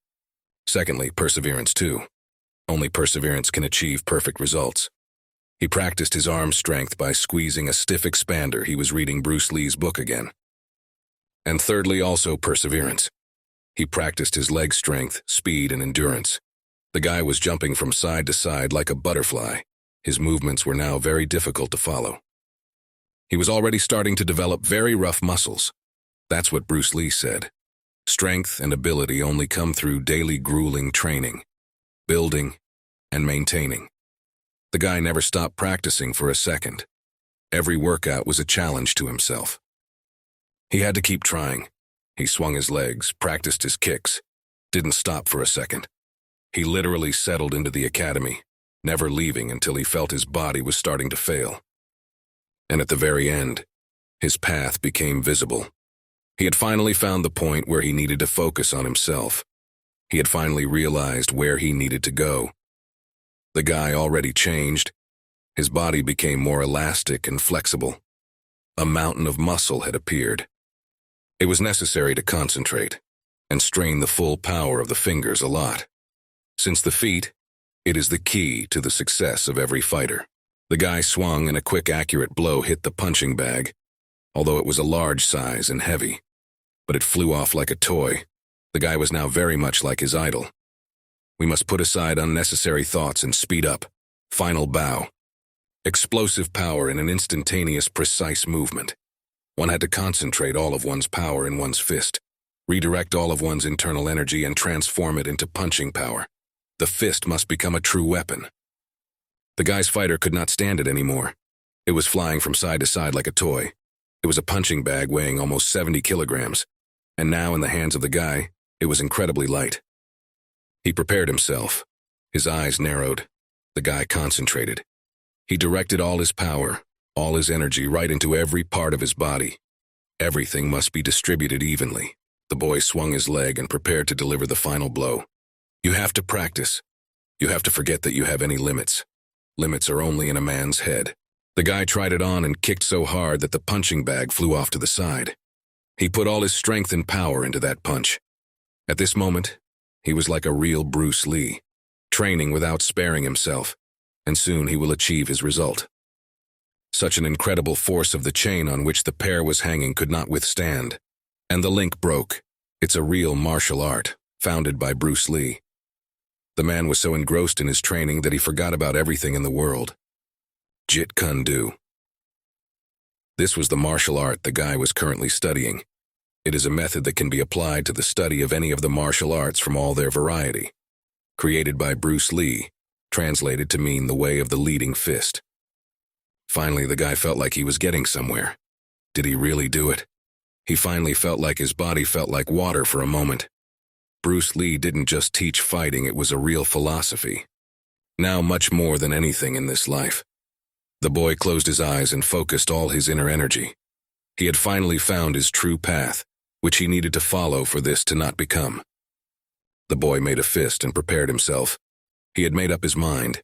Secondly, perseverance too. Only perseverance can achieve perfect results. He practiced his arm strength by squeezing a stiff expander. He was reading Bruce Lee's book again. And thirdly, also perseverance. He practiced his leg strength, speed, and endurance. The guy was jumping from side to side like a butterfly. His movements were now very difficult to follow. He was already starting to develop very rough muscles. That's what Bruce Lee said. Strength and ability only come through daily grueling training, building, and maintaining. The guy never stopped practicing for a second. Every workout was a challenge to himself. He had to keep trying. He swung his legs, practiced his kicks, didn't stop for a second. He literally settled into the academy, never leaving until he felt his body was starting to fail. And at the very end, his path became visible. He had finally found the point where he needed to focus on himself. He had finally realized where he needed to go. The guy already changed. His body became more elastic and flexible. A mountain of muscle had appeared. It was necessary to concentrate and strain the full power of the fingers a lot. Since the feet, it is the key to the success of every fighter. The guy swung and a quick, accurate blow hit the punching bag, although it was a large size and heavy. But it flew off like a toy. The guy was now very much like his idol. We must put aside unnecessary thoughts and speed up. Final bow. Explosive power in an instantaneous, precise movement. One had to concentrate all of one's power in one's fist, redirect all of one's internal energy and transform it into punching power. The fist must become a true weapon. The guy's fighter could not stand it anymore. It was flying from side to side like a toy. It was a punching bag weighing almost 70 kilograms, and now in the hands of the guy, it was incredibly light. He prepared himself. His eyes narrowed. The guy concentrated. He directed all his power, all his energy right into every part of his body. Everything must be distributed evenly. The boy swung his leg and prepared to deliver the final blow. You have to practice. You have to forget that you have any limits. Limits are only in a man's head. The guy tried it on and kicked so hard that the punching bag flew off to the side. He put all his strength and power into that punch. At this moment, he was like a real Bruce Lee, training without sparing himself, and soon he will achieve his result. Such an incredible force of the chain on which the pair was hanging could not withstand, and the link broke. It's a real martial art, founded by Bruce Lee. The man was so engrossed in his training that he forgot about everything in the world. Jeet Kune Do. This was the martial art the guy was currently studying. It is a method that can be applied to the study of any of the martial arts from all their variety. Created by Bruce Lee, translated to mean the way of the leading fist. Finally, the guy felt like he was getting somewhere. Did he really do it? He finally felt like his body felt like water for a moment. Bruce Lee didn't just teach fighting, it was a real philosophy. Now much more than anything in this life. The boy closed his eyes and focused all his inner energy. He had finally found his true path, which he needed to follow for this to not become. The boy made a fist and prepared himself. He had made up his mind.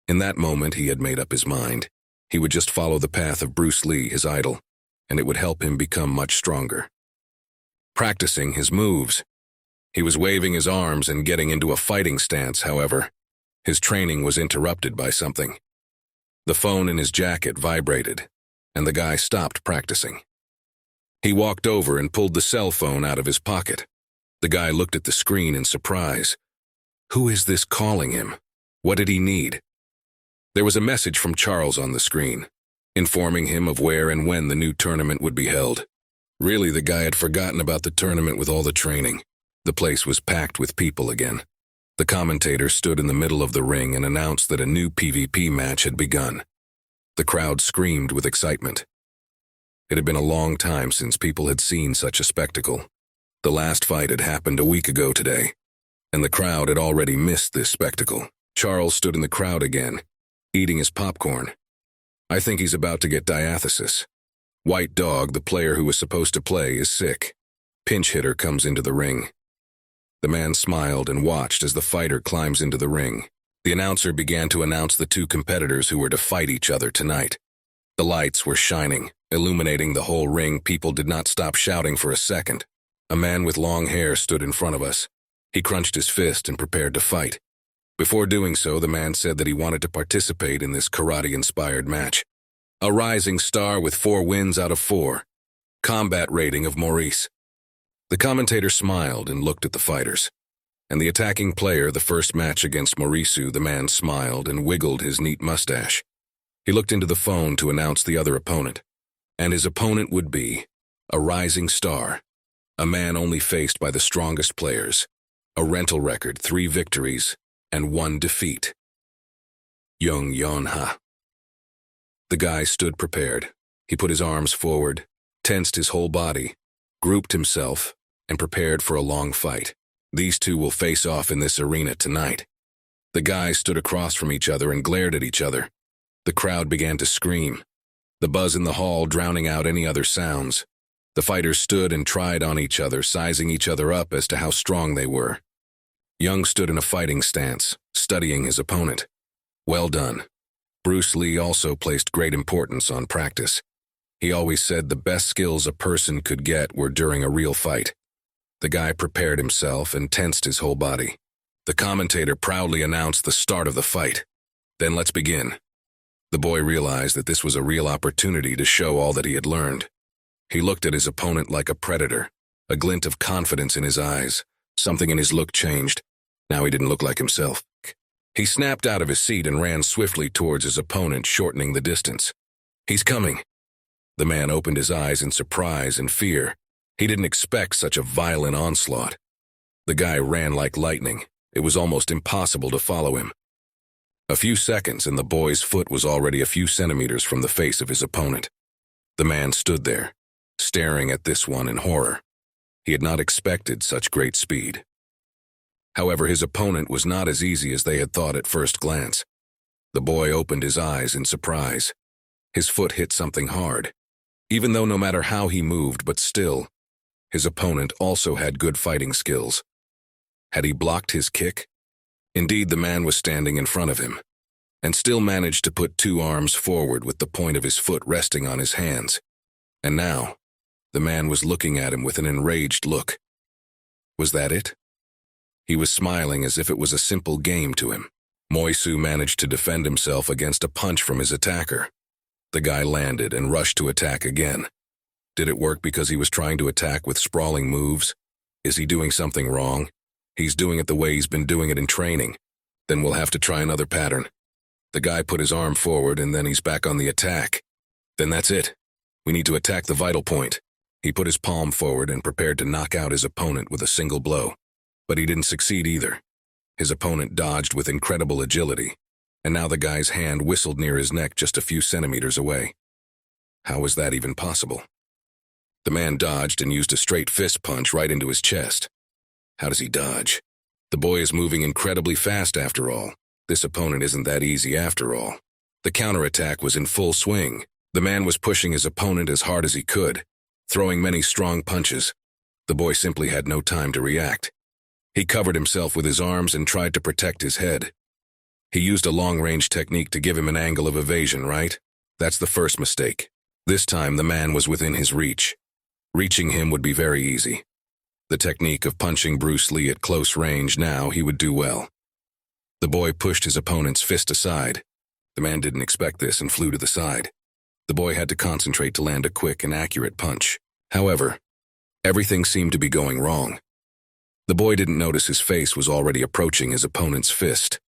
In that moment, he had made up his mind. He would just follow the path of Bruce Lee, his idol, and it would help him become much stronger. Practicing his moves. He was waving his arms and getting into a fighting stance, however. His training was interrupted by something. The phone in his jacket vibrated, and the guy stopped practicing. He walked over and pulled the cell phone out of his pocket. The guy looked at the screen in surprise. Who is this calling him? What did he need? There was a message from Charles on the screen, informing him of where and when the new tournament would be held. Really, the guy had forgotten about the tournament with all the training. The place was packed with people again. The commentator stood in the middle of the ring and announced that a new PvP match had begun. The crowd screamed with excitement. It had been a long time since people had seen such a spectacle. The last fight had happened a week ago today, and the crowd had already missed this spectacle. Charles stood in the crowd again, eating his popcorn. I think he's about to get diathesis. White Dog, the player who was supposed to play, is sick. Pinch hitter comes into the ring. The man smiled and watched as the fighter climbs into the ring. The announcer began to announce the two competitors who were to fight each other tonight. The lights were shining, illuminating the whole ring. People did not stop shouting for a second. A man with long hair stood in front of us. He crunched his fist and prepared to fight. Before doing so, the man said that he wanted to participate in this karate-inspired match. A rising star with 4 wins out of 4. Combat rating of Maurice. The commentator smiled and looked at the fighters. And the attacking player, the first match against Maurice, the man smiled and wiggled his neat mustache. He looked into the phone to announce the other opponent. And his opponent would be a rising star. A man only faced by the strongest players. A rental record, 3 victories, and 1 defeat. Young Yon Ha. The guy stood prepared. He put his arms forward, tensed his whole body, grouped himself, and prepared for a long fight. These two will face off in this arena tonight. The guys stood across from each other and glared at each other. The crowd began to scream, the buzz in the hall drowning out any other sounds. The fighters stood and tried on each other, sizing each other up as to how strong they were. Young stood in a fighting stance, studying his opponent. Well done. Bruce Lee also placed great importance on practice. He always said the best skills a person could get were during a real fight. The guy prepared himself and tensed his whole body. The commentator proudly announced the start of the fight. Then let's begin. The boy realized that this was a real opportunity to show all that he had learned. He looked at his opponent like a predator, a glint of confidence in his eyes. Something in his look changed. Now he didn't look like himself. He snapped out of his seat and ran swiftly towards his opponent, shortening the distance. He's coming. The man opened his eyes in surprise and fear. He didn't expect such a violent onslaught. The guy ran like lightning. It was almost impossible to follow him. A few seconds and the boy's foot was already a few centimeters from the face of his opponent. The man stood there, staring at this one in horror. He had not expected such great speed. However, his opponent was not as easy as they had thought at first glance. The boy opened his eyes in surprise. His foot hit something hard. Even though no matter how he moved, but still, his opponent also had good fighting skills. Had he blocked his kick? Indeed, the man was standing in front of him, and still managed to put two arms forward with the point of his foot resting on his hands. And now, the man was looking at him with an enraged look. Was that it? He was smiling as if it was a simple game to him. Moisu managed to defend himself against a punch from his attacker. The guy landed and rushed to attack again. Did it work because he was trying to attack with sprawling moves? Is he doing something wrong? He's doing it the way he's been doing it in training. Then we'll have to try another pattern. The guy put his arm forward and then he's back on the attack. Then that's it. We need to attack the vital point. He put his palm forward and prepared to knock out his opponent with a single blow. But he didn't succeed either. His opponent dodged with incredible agility, and now the guy's hand whistled near his neck just a few centimeters away. How was that even possible? The man dodged and used a straight fist punch right into his chest. How does he dodge? The boy is moving incredibly fast after all. This opponent isn't that easy after all. The counterattack was in full swing. The man was pushing his opponent as hard as he could, throwing many strong punches. The boy simply had no time to react. He covered himself with his arms and tried to protect his head. He used a long-range technique to give him an angle of evasion, right? That's the first mistake. This time the man was within his reach. Reaching him would be very easy. The technique of punching Bruce Lee at close range, now he would do well. The boy pushed his opponent's fist aside. The man didn't expect this and flew to the side. The boy had to concentrate to land a quick and accurate punch. However, everything seemed to be going wrong. The boy didn't notice his face was already approaching his opponent's fist.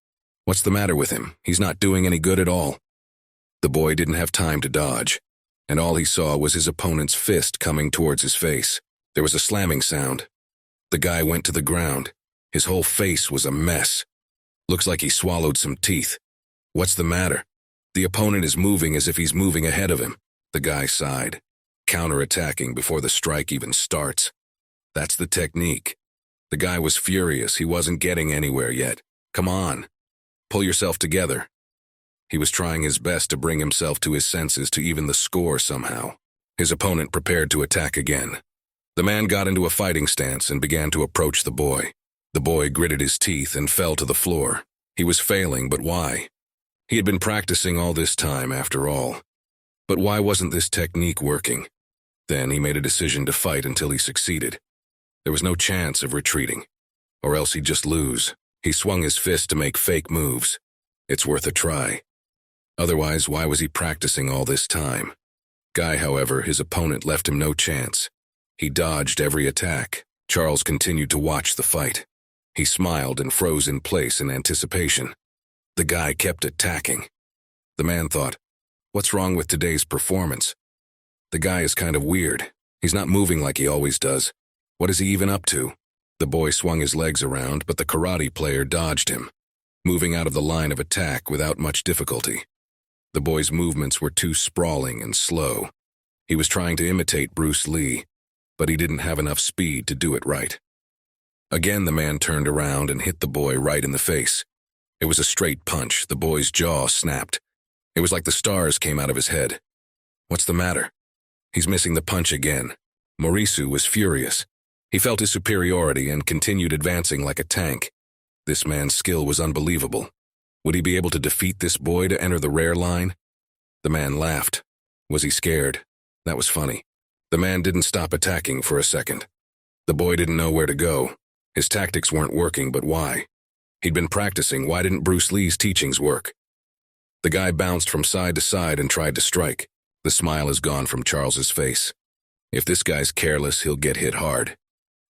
What's the matter with him? He's not doing any good at all. The boy didn't have time to dodge, and all he saw was his opponent's fist coming towards his face. There was a slamming sound. The guy went to the ground. His whole face was a mess. Looks like he swallowed some teeth. What's the matter? The opponent is moving as if he's moving ahead of him. The guy sighed, counterattacking before the strike even starts. That's the technique. The guy was furious. He wasn't getting anywhere yet. Come on. Pull yourself together. He was trying his best to bring himself to his senses to even the score somehow. His opponent prepared to attack again. The man got into a fighting stance and began to approach the boy. The boy gritted his teeth and fell to the floor. He was failing, but why? He had been practicing all this time after all. But why wasn't this technique working? Then he made a decision to fight until he succeeded. There was no chance of retreating, or else he'd just lose. He swung his fist to make fake moves. It's worth a try. Otherwise, why was he practicing all this time? Guy, however, his opponent left him no chance. He dodged every attack. Charles continued to watch the fight. He smiled and froze in place in anticipation. The guy kept attacking. The man thought, what's wrong with today's performance? The guy is kind of weird. He's not moving like he always does. What is he even up to? The boy swung his legs around, but the karate player dodged him, moving out of the line of attack without much difficulty. The boy's movements were too sprawling and slow. He was trying to imitate Bruce Lee, but he didn't have enough speed to do it right. Again, the man turned around and hit the boy right in the face. It was a straight punch. The boy's jaw snapped. It was like the stars came out of his head. What's the matter? He's missing the punch again. Morisu was furious. He felt his superiority and continued advancing like a tank. This man's skill was unbelievable. Would he be able to defeat this boy to enter the rare line? The man laughed. Was he scared? That was funny. The man didn't stop attacking for a second. The boy didn't know where to go. His tactics weren't working, but why? He'd been practicing. Why didn't Bruce Lee's teachings work? The guy bounced from side to side and tried to strike. The smile is gone from Charles's face. If this guy's careless, he'll get hit hard.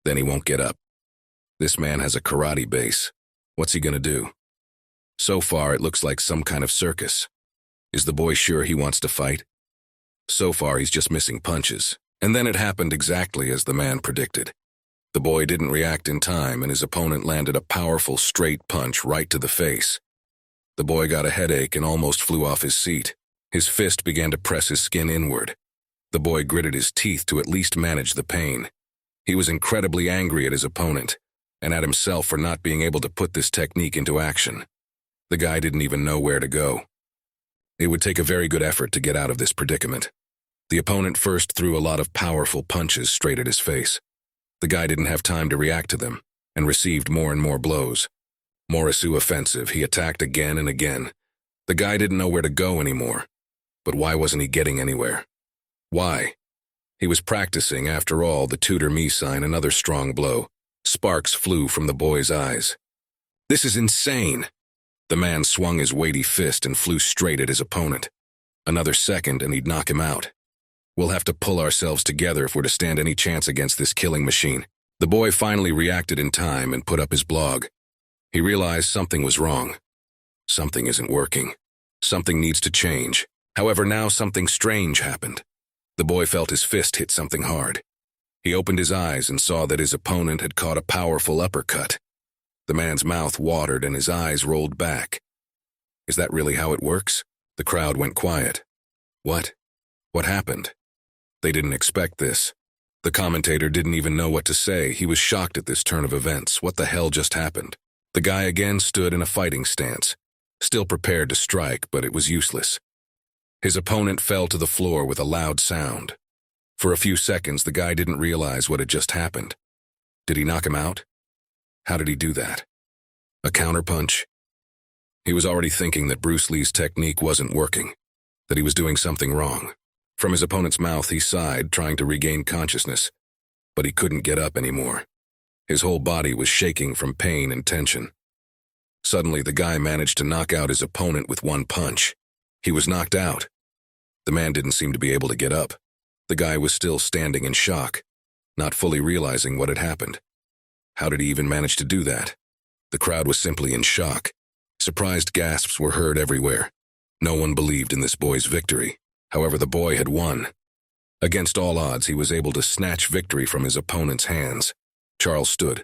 Then he won't get up. This man has a karate base. What's he gonna do? So far, it looks like some kind of circus. Is the boy sure he wants to fight? So far, he's just missing punches. And then it happened exactly as the man predicted. The boy didn't react in time, and his opponent landed a powerful straight punch right to the face. The boy got a headache and almost flew off his seat. His fist began to press his skin inward. The boy gritted his teeth to at least manage the pain. He was incredibly angry at his opponent, and at himself for not being able to put this technique into action. The guy didn't even know where to go. It would take a very good effort to get out of this predicament. The opponent first threw a lot of powerful punches straight at his face. The guy didn't have time to react to them, and received more and more blows. Morisu offensive, he attacked again and again. The guy didn't know where to go anymore. But why wasn't he getting anywhere? Why? He was practicing, after all, the tutor me sign, another strong blow. Sparks flew from the boy's eyes. This is insane! The man swung his weighty fist and flew straight at his opponent. Another second and he'd knock him out. We'll have to pull ourselves together if we're to stand any chance against this killing machine. The boy finally reacted in time and put up his blog. He realized something was wrong. Something isn't working. Something needs to change. However, now something strange happened. The boy felt his fist hit something hard. He opened his eyes and saw that his opponent had caught a powerful uppercut. The man's mouth watered and his eyes rolled back. Is that really how it works? The crowd went quiet. What? What happened? They didn't expect this. The commentator didn't even know what to say. He was shocked at this turn of events. What the hell just happened? The guy again stood in a fighting stance, still prepared to strike, but it was useless. His opponent fell to the floor with a loud sound. For a few seconds, the guy didn't realize what had just happened. Did he knock him out? How did he do that? A counterpunch? He was already thinking that Bruce Lee's technique wasn't working, that he was doing something wrong. From his opponent's mouth, he sighed, trying to regain consciousness, but he couldn't get up anymore. His whole body was shaking from pain and tension. Suddenly, the guy managed to knock out his opponent with one punch. He was knocked out. The man didn't seem to be able to get up. The guy was still standing in shock, not fully realizing what had happened. How did he even manage to do that? The crowd was simply in shock. Surprised gasps were heard everywhere. No one believed in this boy's victory. However, the boy had won. Against all odds, he was able to snatch victory from his opponent's hands. Charles stood,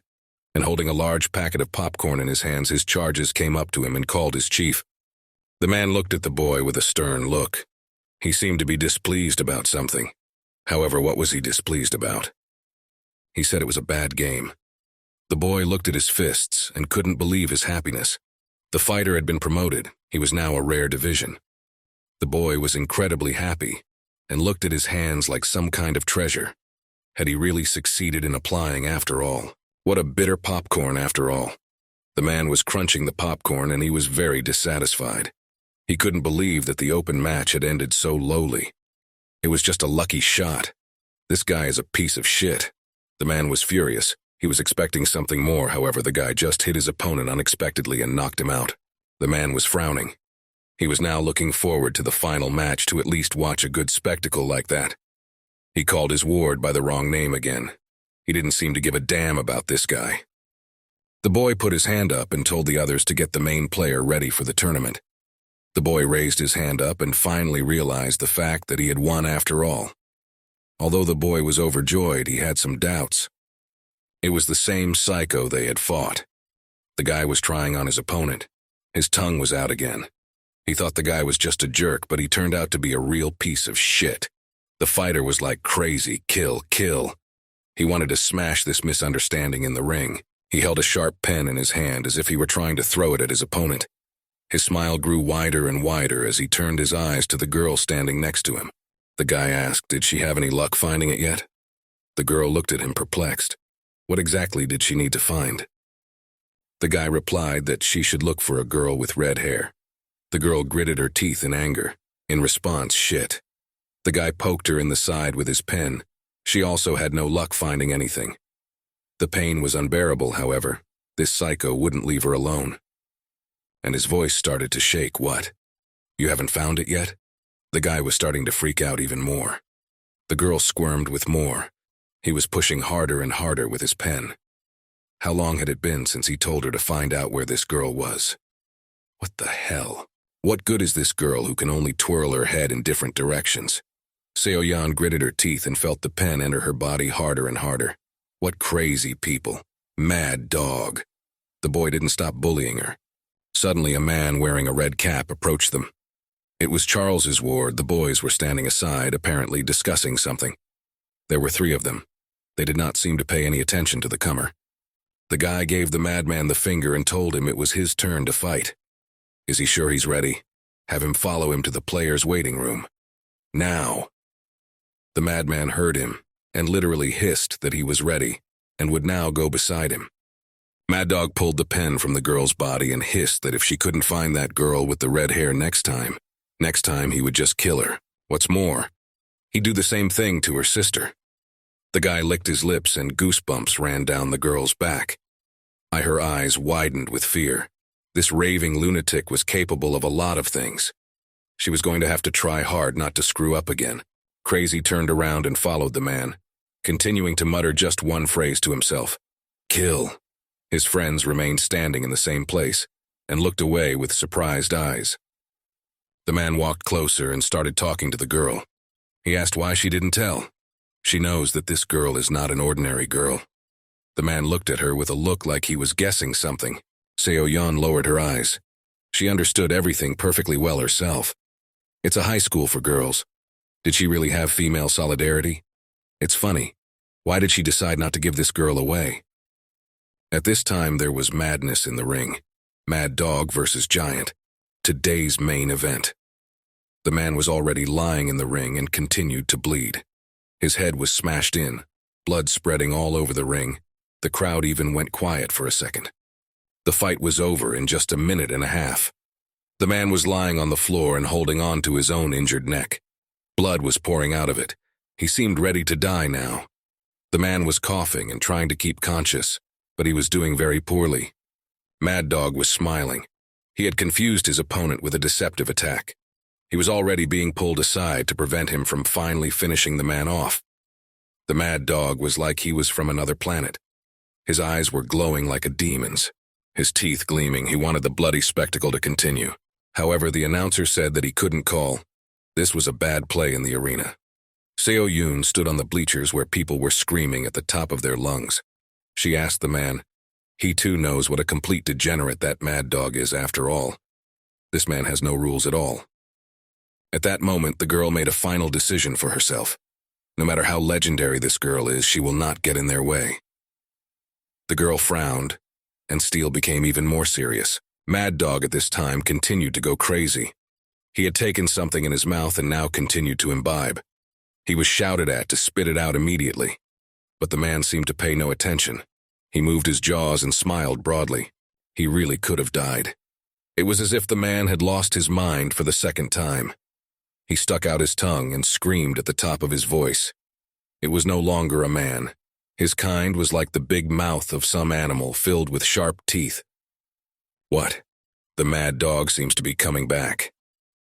and holding a large packet of popcorn in his hands, his charges came up to him and called his chief. The man looked at the boy with a stern look. He seemed to be displeased about something. However, what was he displeased about? He said it was a bad game. The boy looked at his fists and couldn't believe his happiness. The fighter had been promoted. He was now a rare division. The boy was incredibly happy and looked at his hands like some kind of treasure. Had he really succeeded in applying after all? What a bitter popcorn after all. The man was crunching the popcorn and he was very dissatisfied. He couldn't believe that the open match had ended so lowly. It was just a lucky shot. This guy is a piece of shit. The man was furious. He was expecting something more, however, the guy just hit his opponent unexpectedly and knocked him out. The man was frowning. He was now looking forward to the final match to at least watch a good spectacle like that. He called his ward by the wrong name again. He didn't seem to give a damn about this guy. The boy put his hand up and told the others to get the main player ready for the tournament. The boy raised his hand up and finally realized the fact that he had won after all. Although the boy was overjoyed, he had some doubts. It was the same psycho they had fought. The guy was trying on his opponent. His tongue was out again. He thought the guy was just a jerk, but he turned out to be a real piece of shit. The fighter was like crazy, kill, kill. He wanted to smash this misunderstanding in the ring. He held a sharp pen in his hand as if he were trying to throw it at his opponent. His smile grew wider and wider as he turned his eyes to the girl standing next to him. The guy asked, did she have any luck finding it yet? The girl looked at him perplexed. What exactly did she need to find? The guy replied that she should look for a girl with red hair. The girl gritted her teeth in anger. In response, shit. The guy poked her in the side with his pen. She also had no luck finding anything. The pain was unbearable, however. This psycho wouldn't leave her alone. And his voice started to shake. What? You haven't found it yet? The guy was starting to freak out even more. The girl squirmed with more. He was pushing harder and harder with his pen. How long had it been since he told her to find out where this girl was? What the hell? What good is this girl who can only twirl her head in different directions? Seo-yeon gritted her teeth and felt the pen enter her body harder and harder. What crazy people. Mad dog. The boy didn't stop bullying her. Suddenly, a man wearing a red cap approached them. It was Charles's ward. The boys were standing aside, apparently discussing something. There were 3 of them. They did not seem to pay any attention to the comer. The guy gave the madman the finger and told him it was his turn to fight. Is he sure he's ready? Have him follow him to the players' waiting room. Now. The madman heard him and literally hissed that he was ready and would now go beside him. Mad Dog pulled the pen from the girl's body and hissed that if she couldn't find that girl with the red hair next time he would just kill her. What's more, he'd do the same thing to her sister. The guy licked his lips and goosebumps ran down the girl's back. Her eyes widened with fear. This raving lunatic was capable of a lot of things. She was going to have to try hard not to screw up again. Crazy turned around and followed the man, continuing to mutter just one phrase to himself. Kill. His friends remained standing in the same place and looked away with surprised eyes. The man walked closer and started talking to the girl. He asked why she didn't tell. She knows that this girl is not an ordinary girl. The man looked at her with a look like he was guessing something. Seo-yeon lowered her eyes. She understood everything perfectly well herself. It's a high school for girls. Did she really have female solidarity? It's funny. Why did she decide not to give this girl away? At this time, there was madness in the ring. Mad Dog versus Giant. Today's main event. The man was already lying in the ring and continued to bleed. His head was smashed in, blood spreading all over the ring. The crowd even went quiet for a second. The fight was over in just a minute and a half. The man was lying on the floor and holding on to his own injured neck. Blood was pouring out of it. He seemed ready to die now. The man was coughing and trying to keep conscious, but he was doing very poorly. Mad Dog was smiling. He had confused his opponent with a deceptive attack. He was already being pulled aside to prevent him from finally finishing the man off. The Mad Dog was like he was from another planet. His eyes were glowing like a demon's. His teeth gleaming, he wanted the bloody spectacle to continue. However, the announcer said that he couldn't call. This was a bad play in the arena. Seo-yeon stood on the bleachers where people were screaming at the top of their lungs. She asked the man. He too knows what a complete degenerate that Mad Dog is after all. This man has no rules at all. At that moment, the girl made a final decision for herself. No matter how legendary this girl is, she will not get in their way. The girl frowned, and Steele became even more serious. Mad Dog at this time continued to go crazy. He had taken something in his mouth and now continued to imbibe. He was shouted at to spit it out immediately, but the man seemed to pay no attention. He moved his jaws and smiled broadly. He really could have died. It was as if the man had lost his mind for the second time. He stuck out his tongue and screamed at the top of his voice. It was no longer a man. His kind was like the big mouth of some animal filled with sharp teeth. What? The Mad Dog seems to be coming back.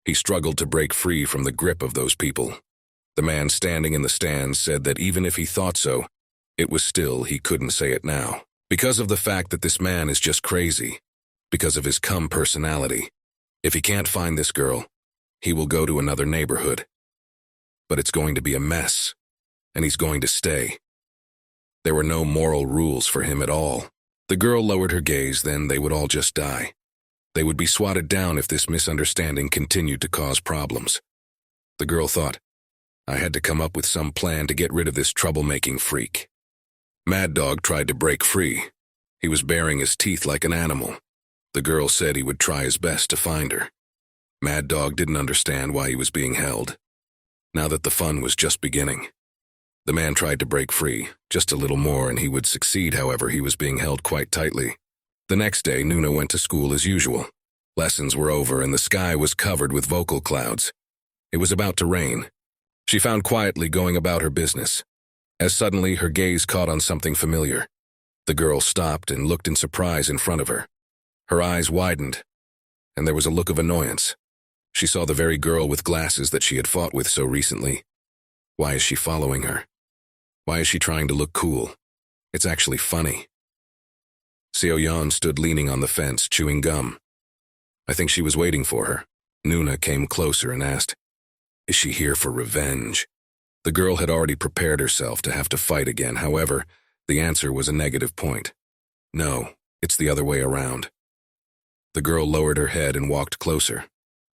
He struggled to break free from the grip of those people. The man standing in the stands said that even if he thought so, it was still he couldn't say it now. Because of the fact that this man is just crazy. Because of his cum personality. If he can't find this girl, he will go to another neighborhood. But it's going to be a mess, and he's going to stay. There were no moral rules for him at all. The girl lowered her gaze, then they would all just die. They would be swatted down if this misunderstanding continued to cause problems. The girl thought, I had to come up with some plan to get rid of this troublemaking freak. Mad Dog tried to break free. He was baring his teeth like an animal. The girl said he would try his best to find her. Mad Dog didn't understand why he was being held, now that the fun was just beginning. The man tried to break free, just a little more, and he would succeed. However, he was being held quite tightly. The next day, Nuna went to school as usual. Lessons were over, and the sky was covered with vocal clouds. It was about to rain. She found quietly going about her business, as suddenly her gaze caught on something familiar. The girl stopped and looked in surprise in front of her. Her eyes widened, and there was a look of annoyance. She saw the very girl with glasses that she had fought with so recently. Why is she following her? Why is she trying to look cool? It's actually funny. Seo Yan stood leaning on the fence, chewing gum. I think she was waiting for her. Nuna came closer and asked, is she here for revenge? The girl had already prepared herself to have to fight again. However, the answer was a negative point. No, it's the other way around. The girl lowered her head and walked closer.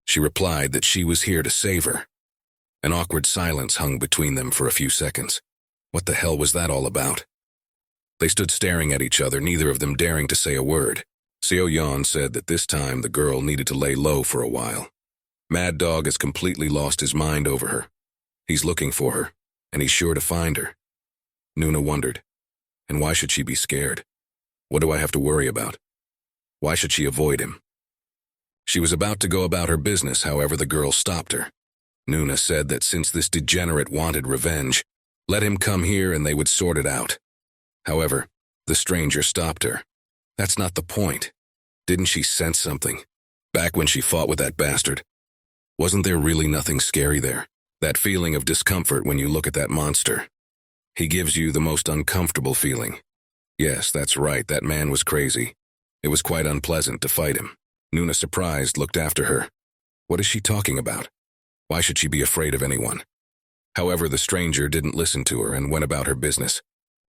She replied that she was here to save her. An awkward silence hung between them for a few seconds. What the hell was that all about? They stood staring at each other, neither of them daring to say a word. Seo Yan said that this time the girl needed to lay low for a while. Mad Dog has completely lost his mind over her. He's looking for her, and he's sure to find her. Nuna wondered, and why should she be scared? What do I have to worry about? Why should she avoid him? She was about to go about her business, however the girl stopped her. Nuna said that since this degenerate wanted revenge, let him come here and they would sort it out. However, the stranger stopped her. That's not the point. Didn't she sense something? Back when she fought with that bastard, wasn't there really nothing scary there? That feeling of discomfort when you look at that monster. He gives you the most uncomfortable feeling. Yes, that's right, that man was crazy. It was quite unpleasant to fight him. Nuna, surprised, looked after her. What is she talking about? Why should she be afraid of anyone? However, the stranger didn't listen to her and went about her business.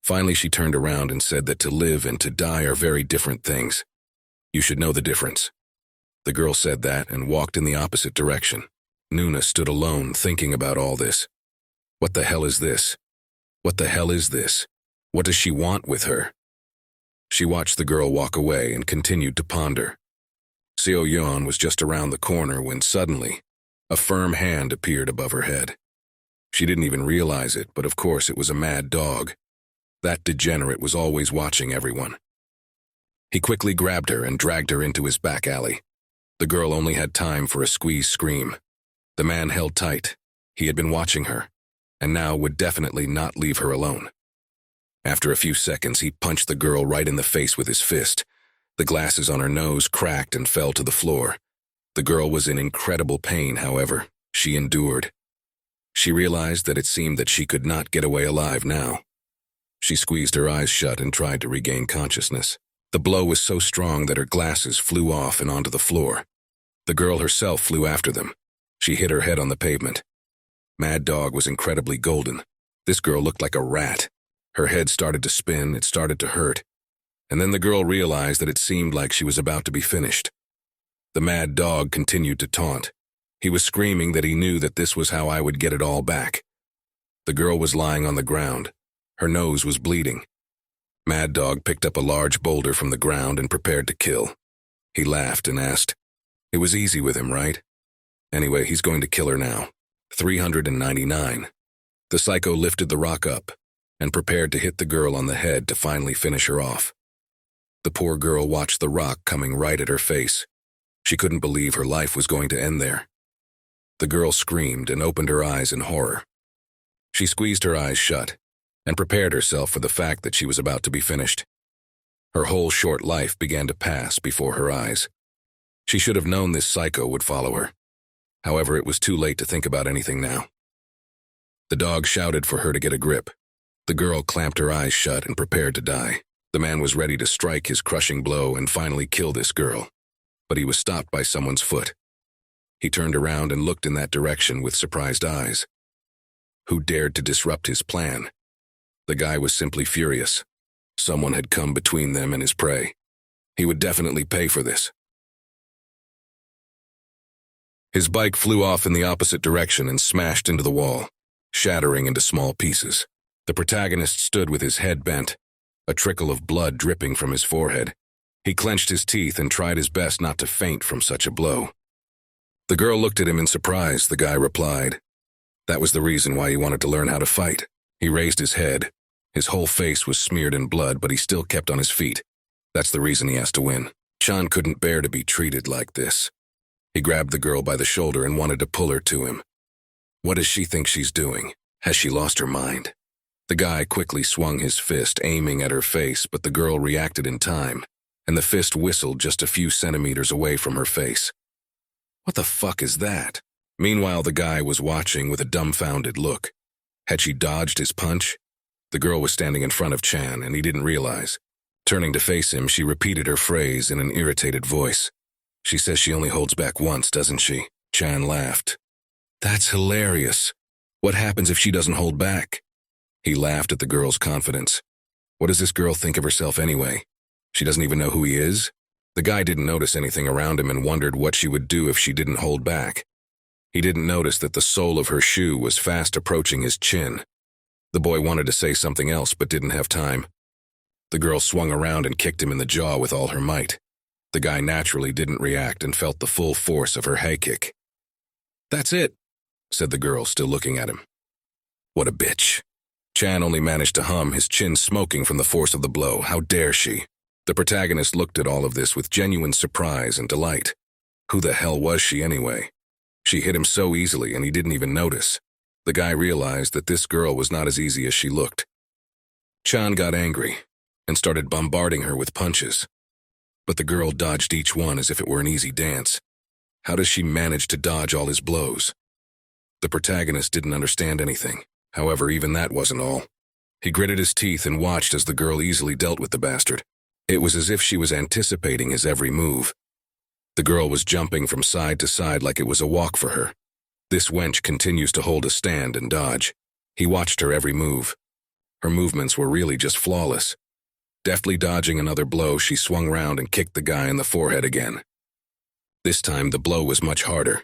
Finally, she turned around and said that to live and to die are very different things. You should know the difference. The girl said that and walked in the opposite direction. Nuna stood alone, thinking about all this. What the hell is this? What the hell is this? What does she want with her? She watched the girl walk away and continued to ponder. Seo Yan was just around the corner when suddenly, a firm hand appeared above her head. She didn't even realize it, but of course it was a Mad Dog. That degenerate was always watching everyone. He quickly grabbed her and dragged her into his back alley. The girl only had time for a squeezed scream. The man held tight. He had been watching her, and now would definitely not leave her alone. After a few seconds, he punched the girl right in the face with his fist. The glasses on her nose cracked and fell to the floor. The girl was in incredible pain, however. She endured. She realized that it seemed that she could not get away alive now. She squeezed her eyes shut and tried to regain consciousness. The blow was so strong that her glasses flew off and onto the floor. The girl herself flew after them. She hit her head on the pavement. Mad Dog was incredibly golden. This girl looked like a rat. Her head started to spin, it started to hurt. And then the girl realized that it seemed like she was about to be finished. The Mad Dog continued to taunt. He was screaming that he knew that this was how I would get it all back. The girl was lying on the ground. Her nose was bleeding. Mad Dog picked up a large boulder from the ground and prepared to kill. He laughed and asked, "It was easy with him, right? Anyway, he's going to kill her now." 399. The psycho lifted the rock up and prepared to hit the girl on the head to finally finish her off. The poor girl watched the rock coming right at her face. She couldn't believe her life was going to end there. The girl screamed and opened her eyes in horror. She squeezed her eyes shut and prepared herself for the fact that she was about to be finished. Her whole short life began to pass before her eyes. She should have known this psycho would follow her. However, it was too late to think about anything now. The dog shouted for her to get a grip. The girl clamped her eyes shut and prepared to die. The man was ready to strike his crushing blow and finally kill this girl. But he was stopped by someone's foot. He turned around and looked in that direction with surprised eyes. Who dared to disrupt his plan? The guy was simply furious. Someone had come between them and his prey. He would definitely pay for this. His bike flew off in the opposite direction and smashed into the wall, shattering into small pieces. The protagonist stood with his head bent, a trickle of blood dripping from his forehead. He clenched his teeth and tried his best not to faint from such a blow. The girl looked at him in surprise. The guy replied, "That was the reason why he wanted to learn how to fight." He raised his head. His whole face was smeared in blood, but he still kept on his feet. That's the reason he has to win. Chan couldn't bear to be treated like this. He grabbed the girl by the shoulder and wanted to pull her to him. What does she think she's doing? Has she lost her mind? The guy quickly swung his fist, aiming at her face, but the girl reacted in time, and the fist whistled just a few centimeters away from her face. What the fuck is that? Meanwhile, the guy was watching with a dumbfounded look. Had she dodged his punch? The girl was standing in front of Chan, and he didn't realize. Turning to face him, she repeated her phrase in an irritated voice. She says she only holds back once, doesn't she? Chan laughed. That's hilarious. What happens if she doesn't hold back? He laughed at the girl's confidence. What does this girl think of herself anyway? She doesn't even know who he is? The guy didn't notice anything around him and wondered what she would do if she didn't hold back. He didn't notice that the sole of her shoe was fast approaching his chin. The boy wanted to say something else but didn't have time. The girl swung around and kicked him in the jaw with all her might. The guy naturally didn't react and felt the full force of her high kick. "That's it," said the girl, still looking at him. What a bitch. Chan only managed to hum, his chin smoking from the force of the blow. How dare she? The protagonist looked at all of this with genuine surprise and delight. Who the hell was she anyway? She hit him so easily and he didn't even notice. The guy realized that this girl was not as easy as she looked. Chan got angry and started bombarding her with punches. But the girl dodged each one as if it were an easy dance. How does she manage to dodge all his blows? The protagonist didn't understand anything. However, even that wasn't all. He gritted his teeth and watched as the girl easily dealt with the bastard. It was as if she was anticipating his every move. The girl was jumping from side to side like it was a walk for her. This wench continues to hold a stand and dodge. He watched her every move. Her movements were really just flawless. Deftly dodging another blow, she swung round and kicked the guy in the forehead again. This time, the blow was much harder.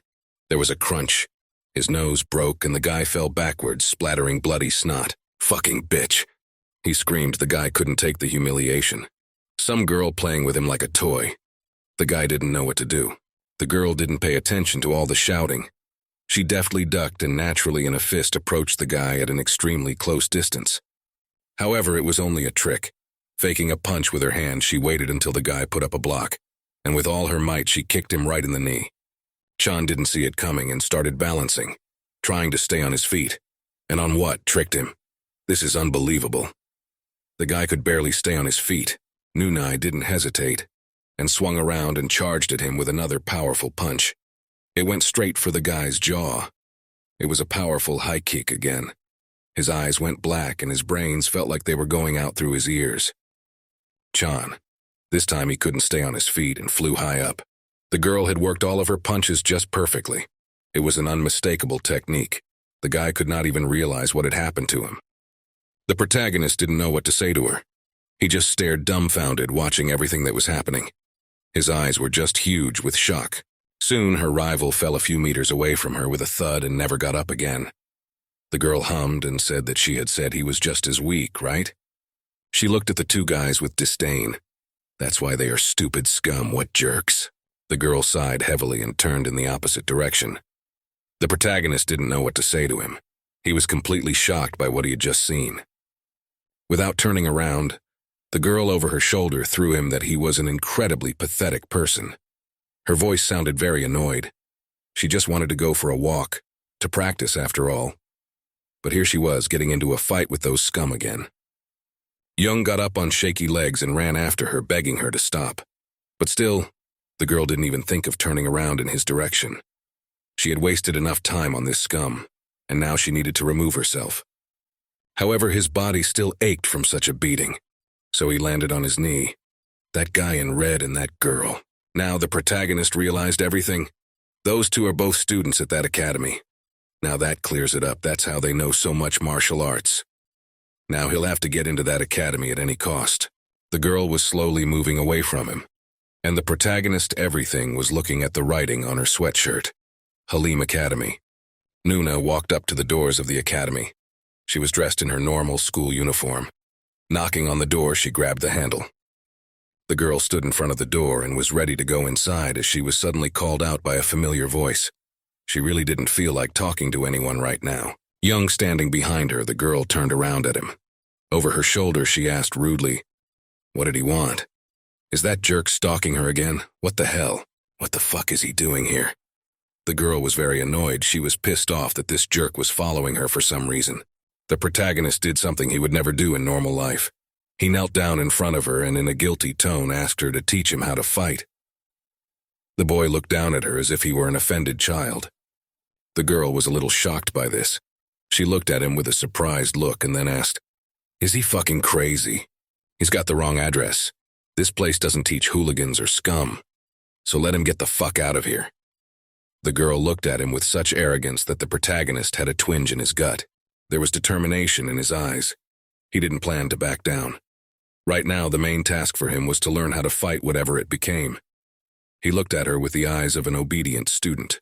There was a crunch. His nose broke and the guy fell backwards, splattering bloody snot. Fucking bitch. He screamed. The guy couldn't take the humiliation. Some girl playing with him like a toy. The guy didn't know what to do. The girl didn't pay attention to all the shouting. She deftly ducked and naturally in a fist approached the guy at an extremely close distance. However, it was only a trick. Faking a punch with her hand, she waited until the guy put up a block, and with all her might she kicked him right in the knee. Chan didn't see it coming and started balancing, trying to stay on his feet. And on what tricked him? This is unbelievable. The guy could barely stay on his feet. Nunai didn't hesitate, and swung around and charged at him with another powerful punch. It went straight for the guy's jaw. It was a powerful high kick again. His eyes went black and his brains felt like they were going out through his ears. Chan. This time he couldn't stay on his feet and flew high up. The girl had worked all of her punches just perfectly. It was an unmistakable technique. The guy could not even realize what had happened to him. The protagonist didn't know what to say to her. He just stared dumbfounded, watching everything that was happening. His eyes were just huge with shock. Soon her rival fell a few meters away from her with a thud and never got up again. The girl hummed and said that she had said he was just as weak, right? She looked at the two guys with disdain. That's why they are stupid scum, what jerks. The girl sighed heavily and turned in the opposite direction. The protagonist didn't know what to say to him. He was completely shocked by what he had just seen. Without turning around, the girl over her shoulder threw him that he was an incredibly pathetic person. Her voice sounded very annoyed. She just wanted to go for a walk, to practice after all. But here she was, getting into a fight with those scum again. Young got up on shaky legs and ran after her, begging her to stop. But still, the girl didn't even think of turning around in his direction. She had wasted enough time on this scum, and now she needed to remove herself. However, his body still ached from such a beating, so he landed on his knee. That guy in red and that girl. Now the protagonist realized everything. Those two are both students at that academy. Now that clears it up. That's how they know so much martial arts. Now he'll have to get into that academy at any cost. The girl was slowly moving away from him, and the protagonist everything was looking at the writing on her sweatshirt. Halim Academy. Nuna walked up to the doors of the academy. She was dressed in her normal school uniform. Knocking on the door, she grabbed the handle. The girl stood in front of the door and was ready to go inside as she was suddenly called out by a familiar voice. She really didn't feel like talking to anyone right now. Young standing behind her, the girl turned around at him. Over her shoulder, she asked rudely, "What did he want? Is that jerk stalking her again? What the hell? What the fuck is he doing here?" The girl was very annoyed. She was pissed off that this jerk was following her for some reason. The protagonist did something he would never do in normal life. He knelt down in front of her and in a guilty tone asked her to teach him how to fight. The boy looked down at her as if he were an offended child. The girl was a little shocked by this. She looked at him with a surprised look and then asked, "Is he fucking crazy? He's got the wrong address. This place doesn't teach hooligans or scum. So let him get the fuck out of here." The girl looked at him with such arrogance that the protagonist had a twinge in his gut. There was determination in his eyes. He didn't plan to back down. Right now, the main task for him was to learn how to fight whatever it became. He looked at her with the eyes of an obedient student.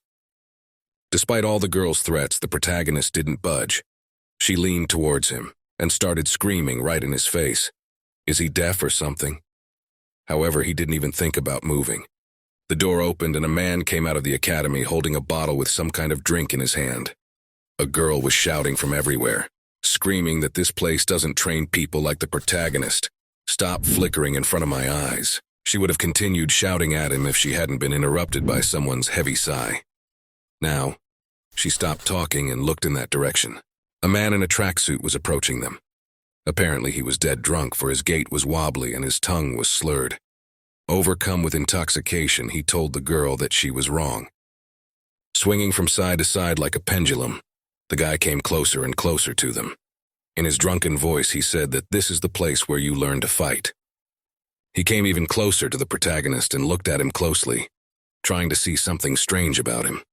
Despite all the girl's threats, the protagonist didn't budge. She leaned towards him and started screaming right in his face. Is he deaf or something? However, he didn't even think about moving. The door opened and a man came out of the academy holding a bottle with some kind of drink in his hand. A girl was shouting from everywhere, screaming that this place doesn't train people like the protagonist. "Stop flickering in front of my eyes." She would have continued shouting at him if she hadn't been interrupted by someone's heavy sigh. Now, she stopped talking and looked in that direction. A man in a tracksuit was approaching them. Apparently he was dead drunk, for his gait was wobbly and his tongue was slurred. Overcome with intoxication, he told the girl that she was wrong. Swinging from side to side like a pendulum, the guy came closer and closer to them. In his drunken voice, he said that this is the place where you learn to fight. He came even closer to the protagonist and looked at him closely, trying to see something strange about him.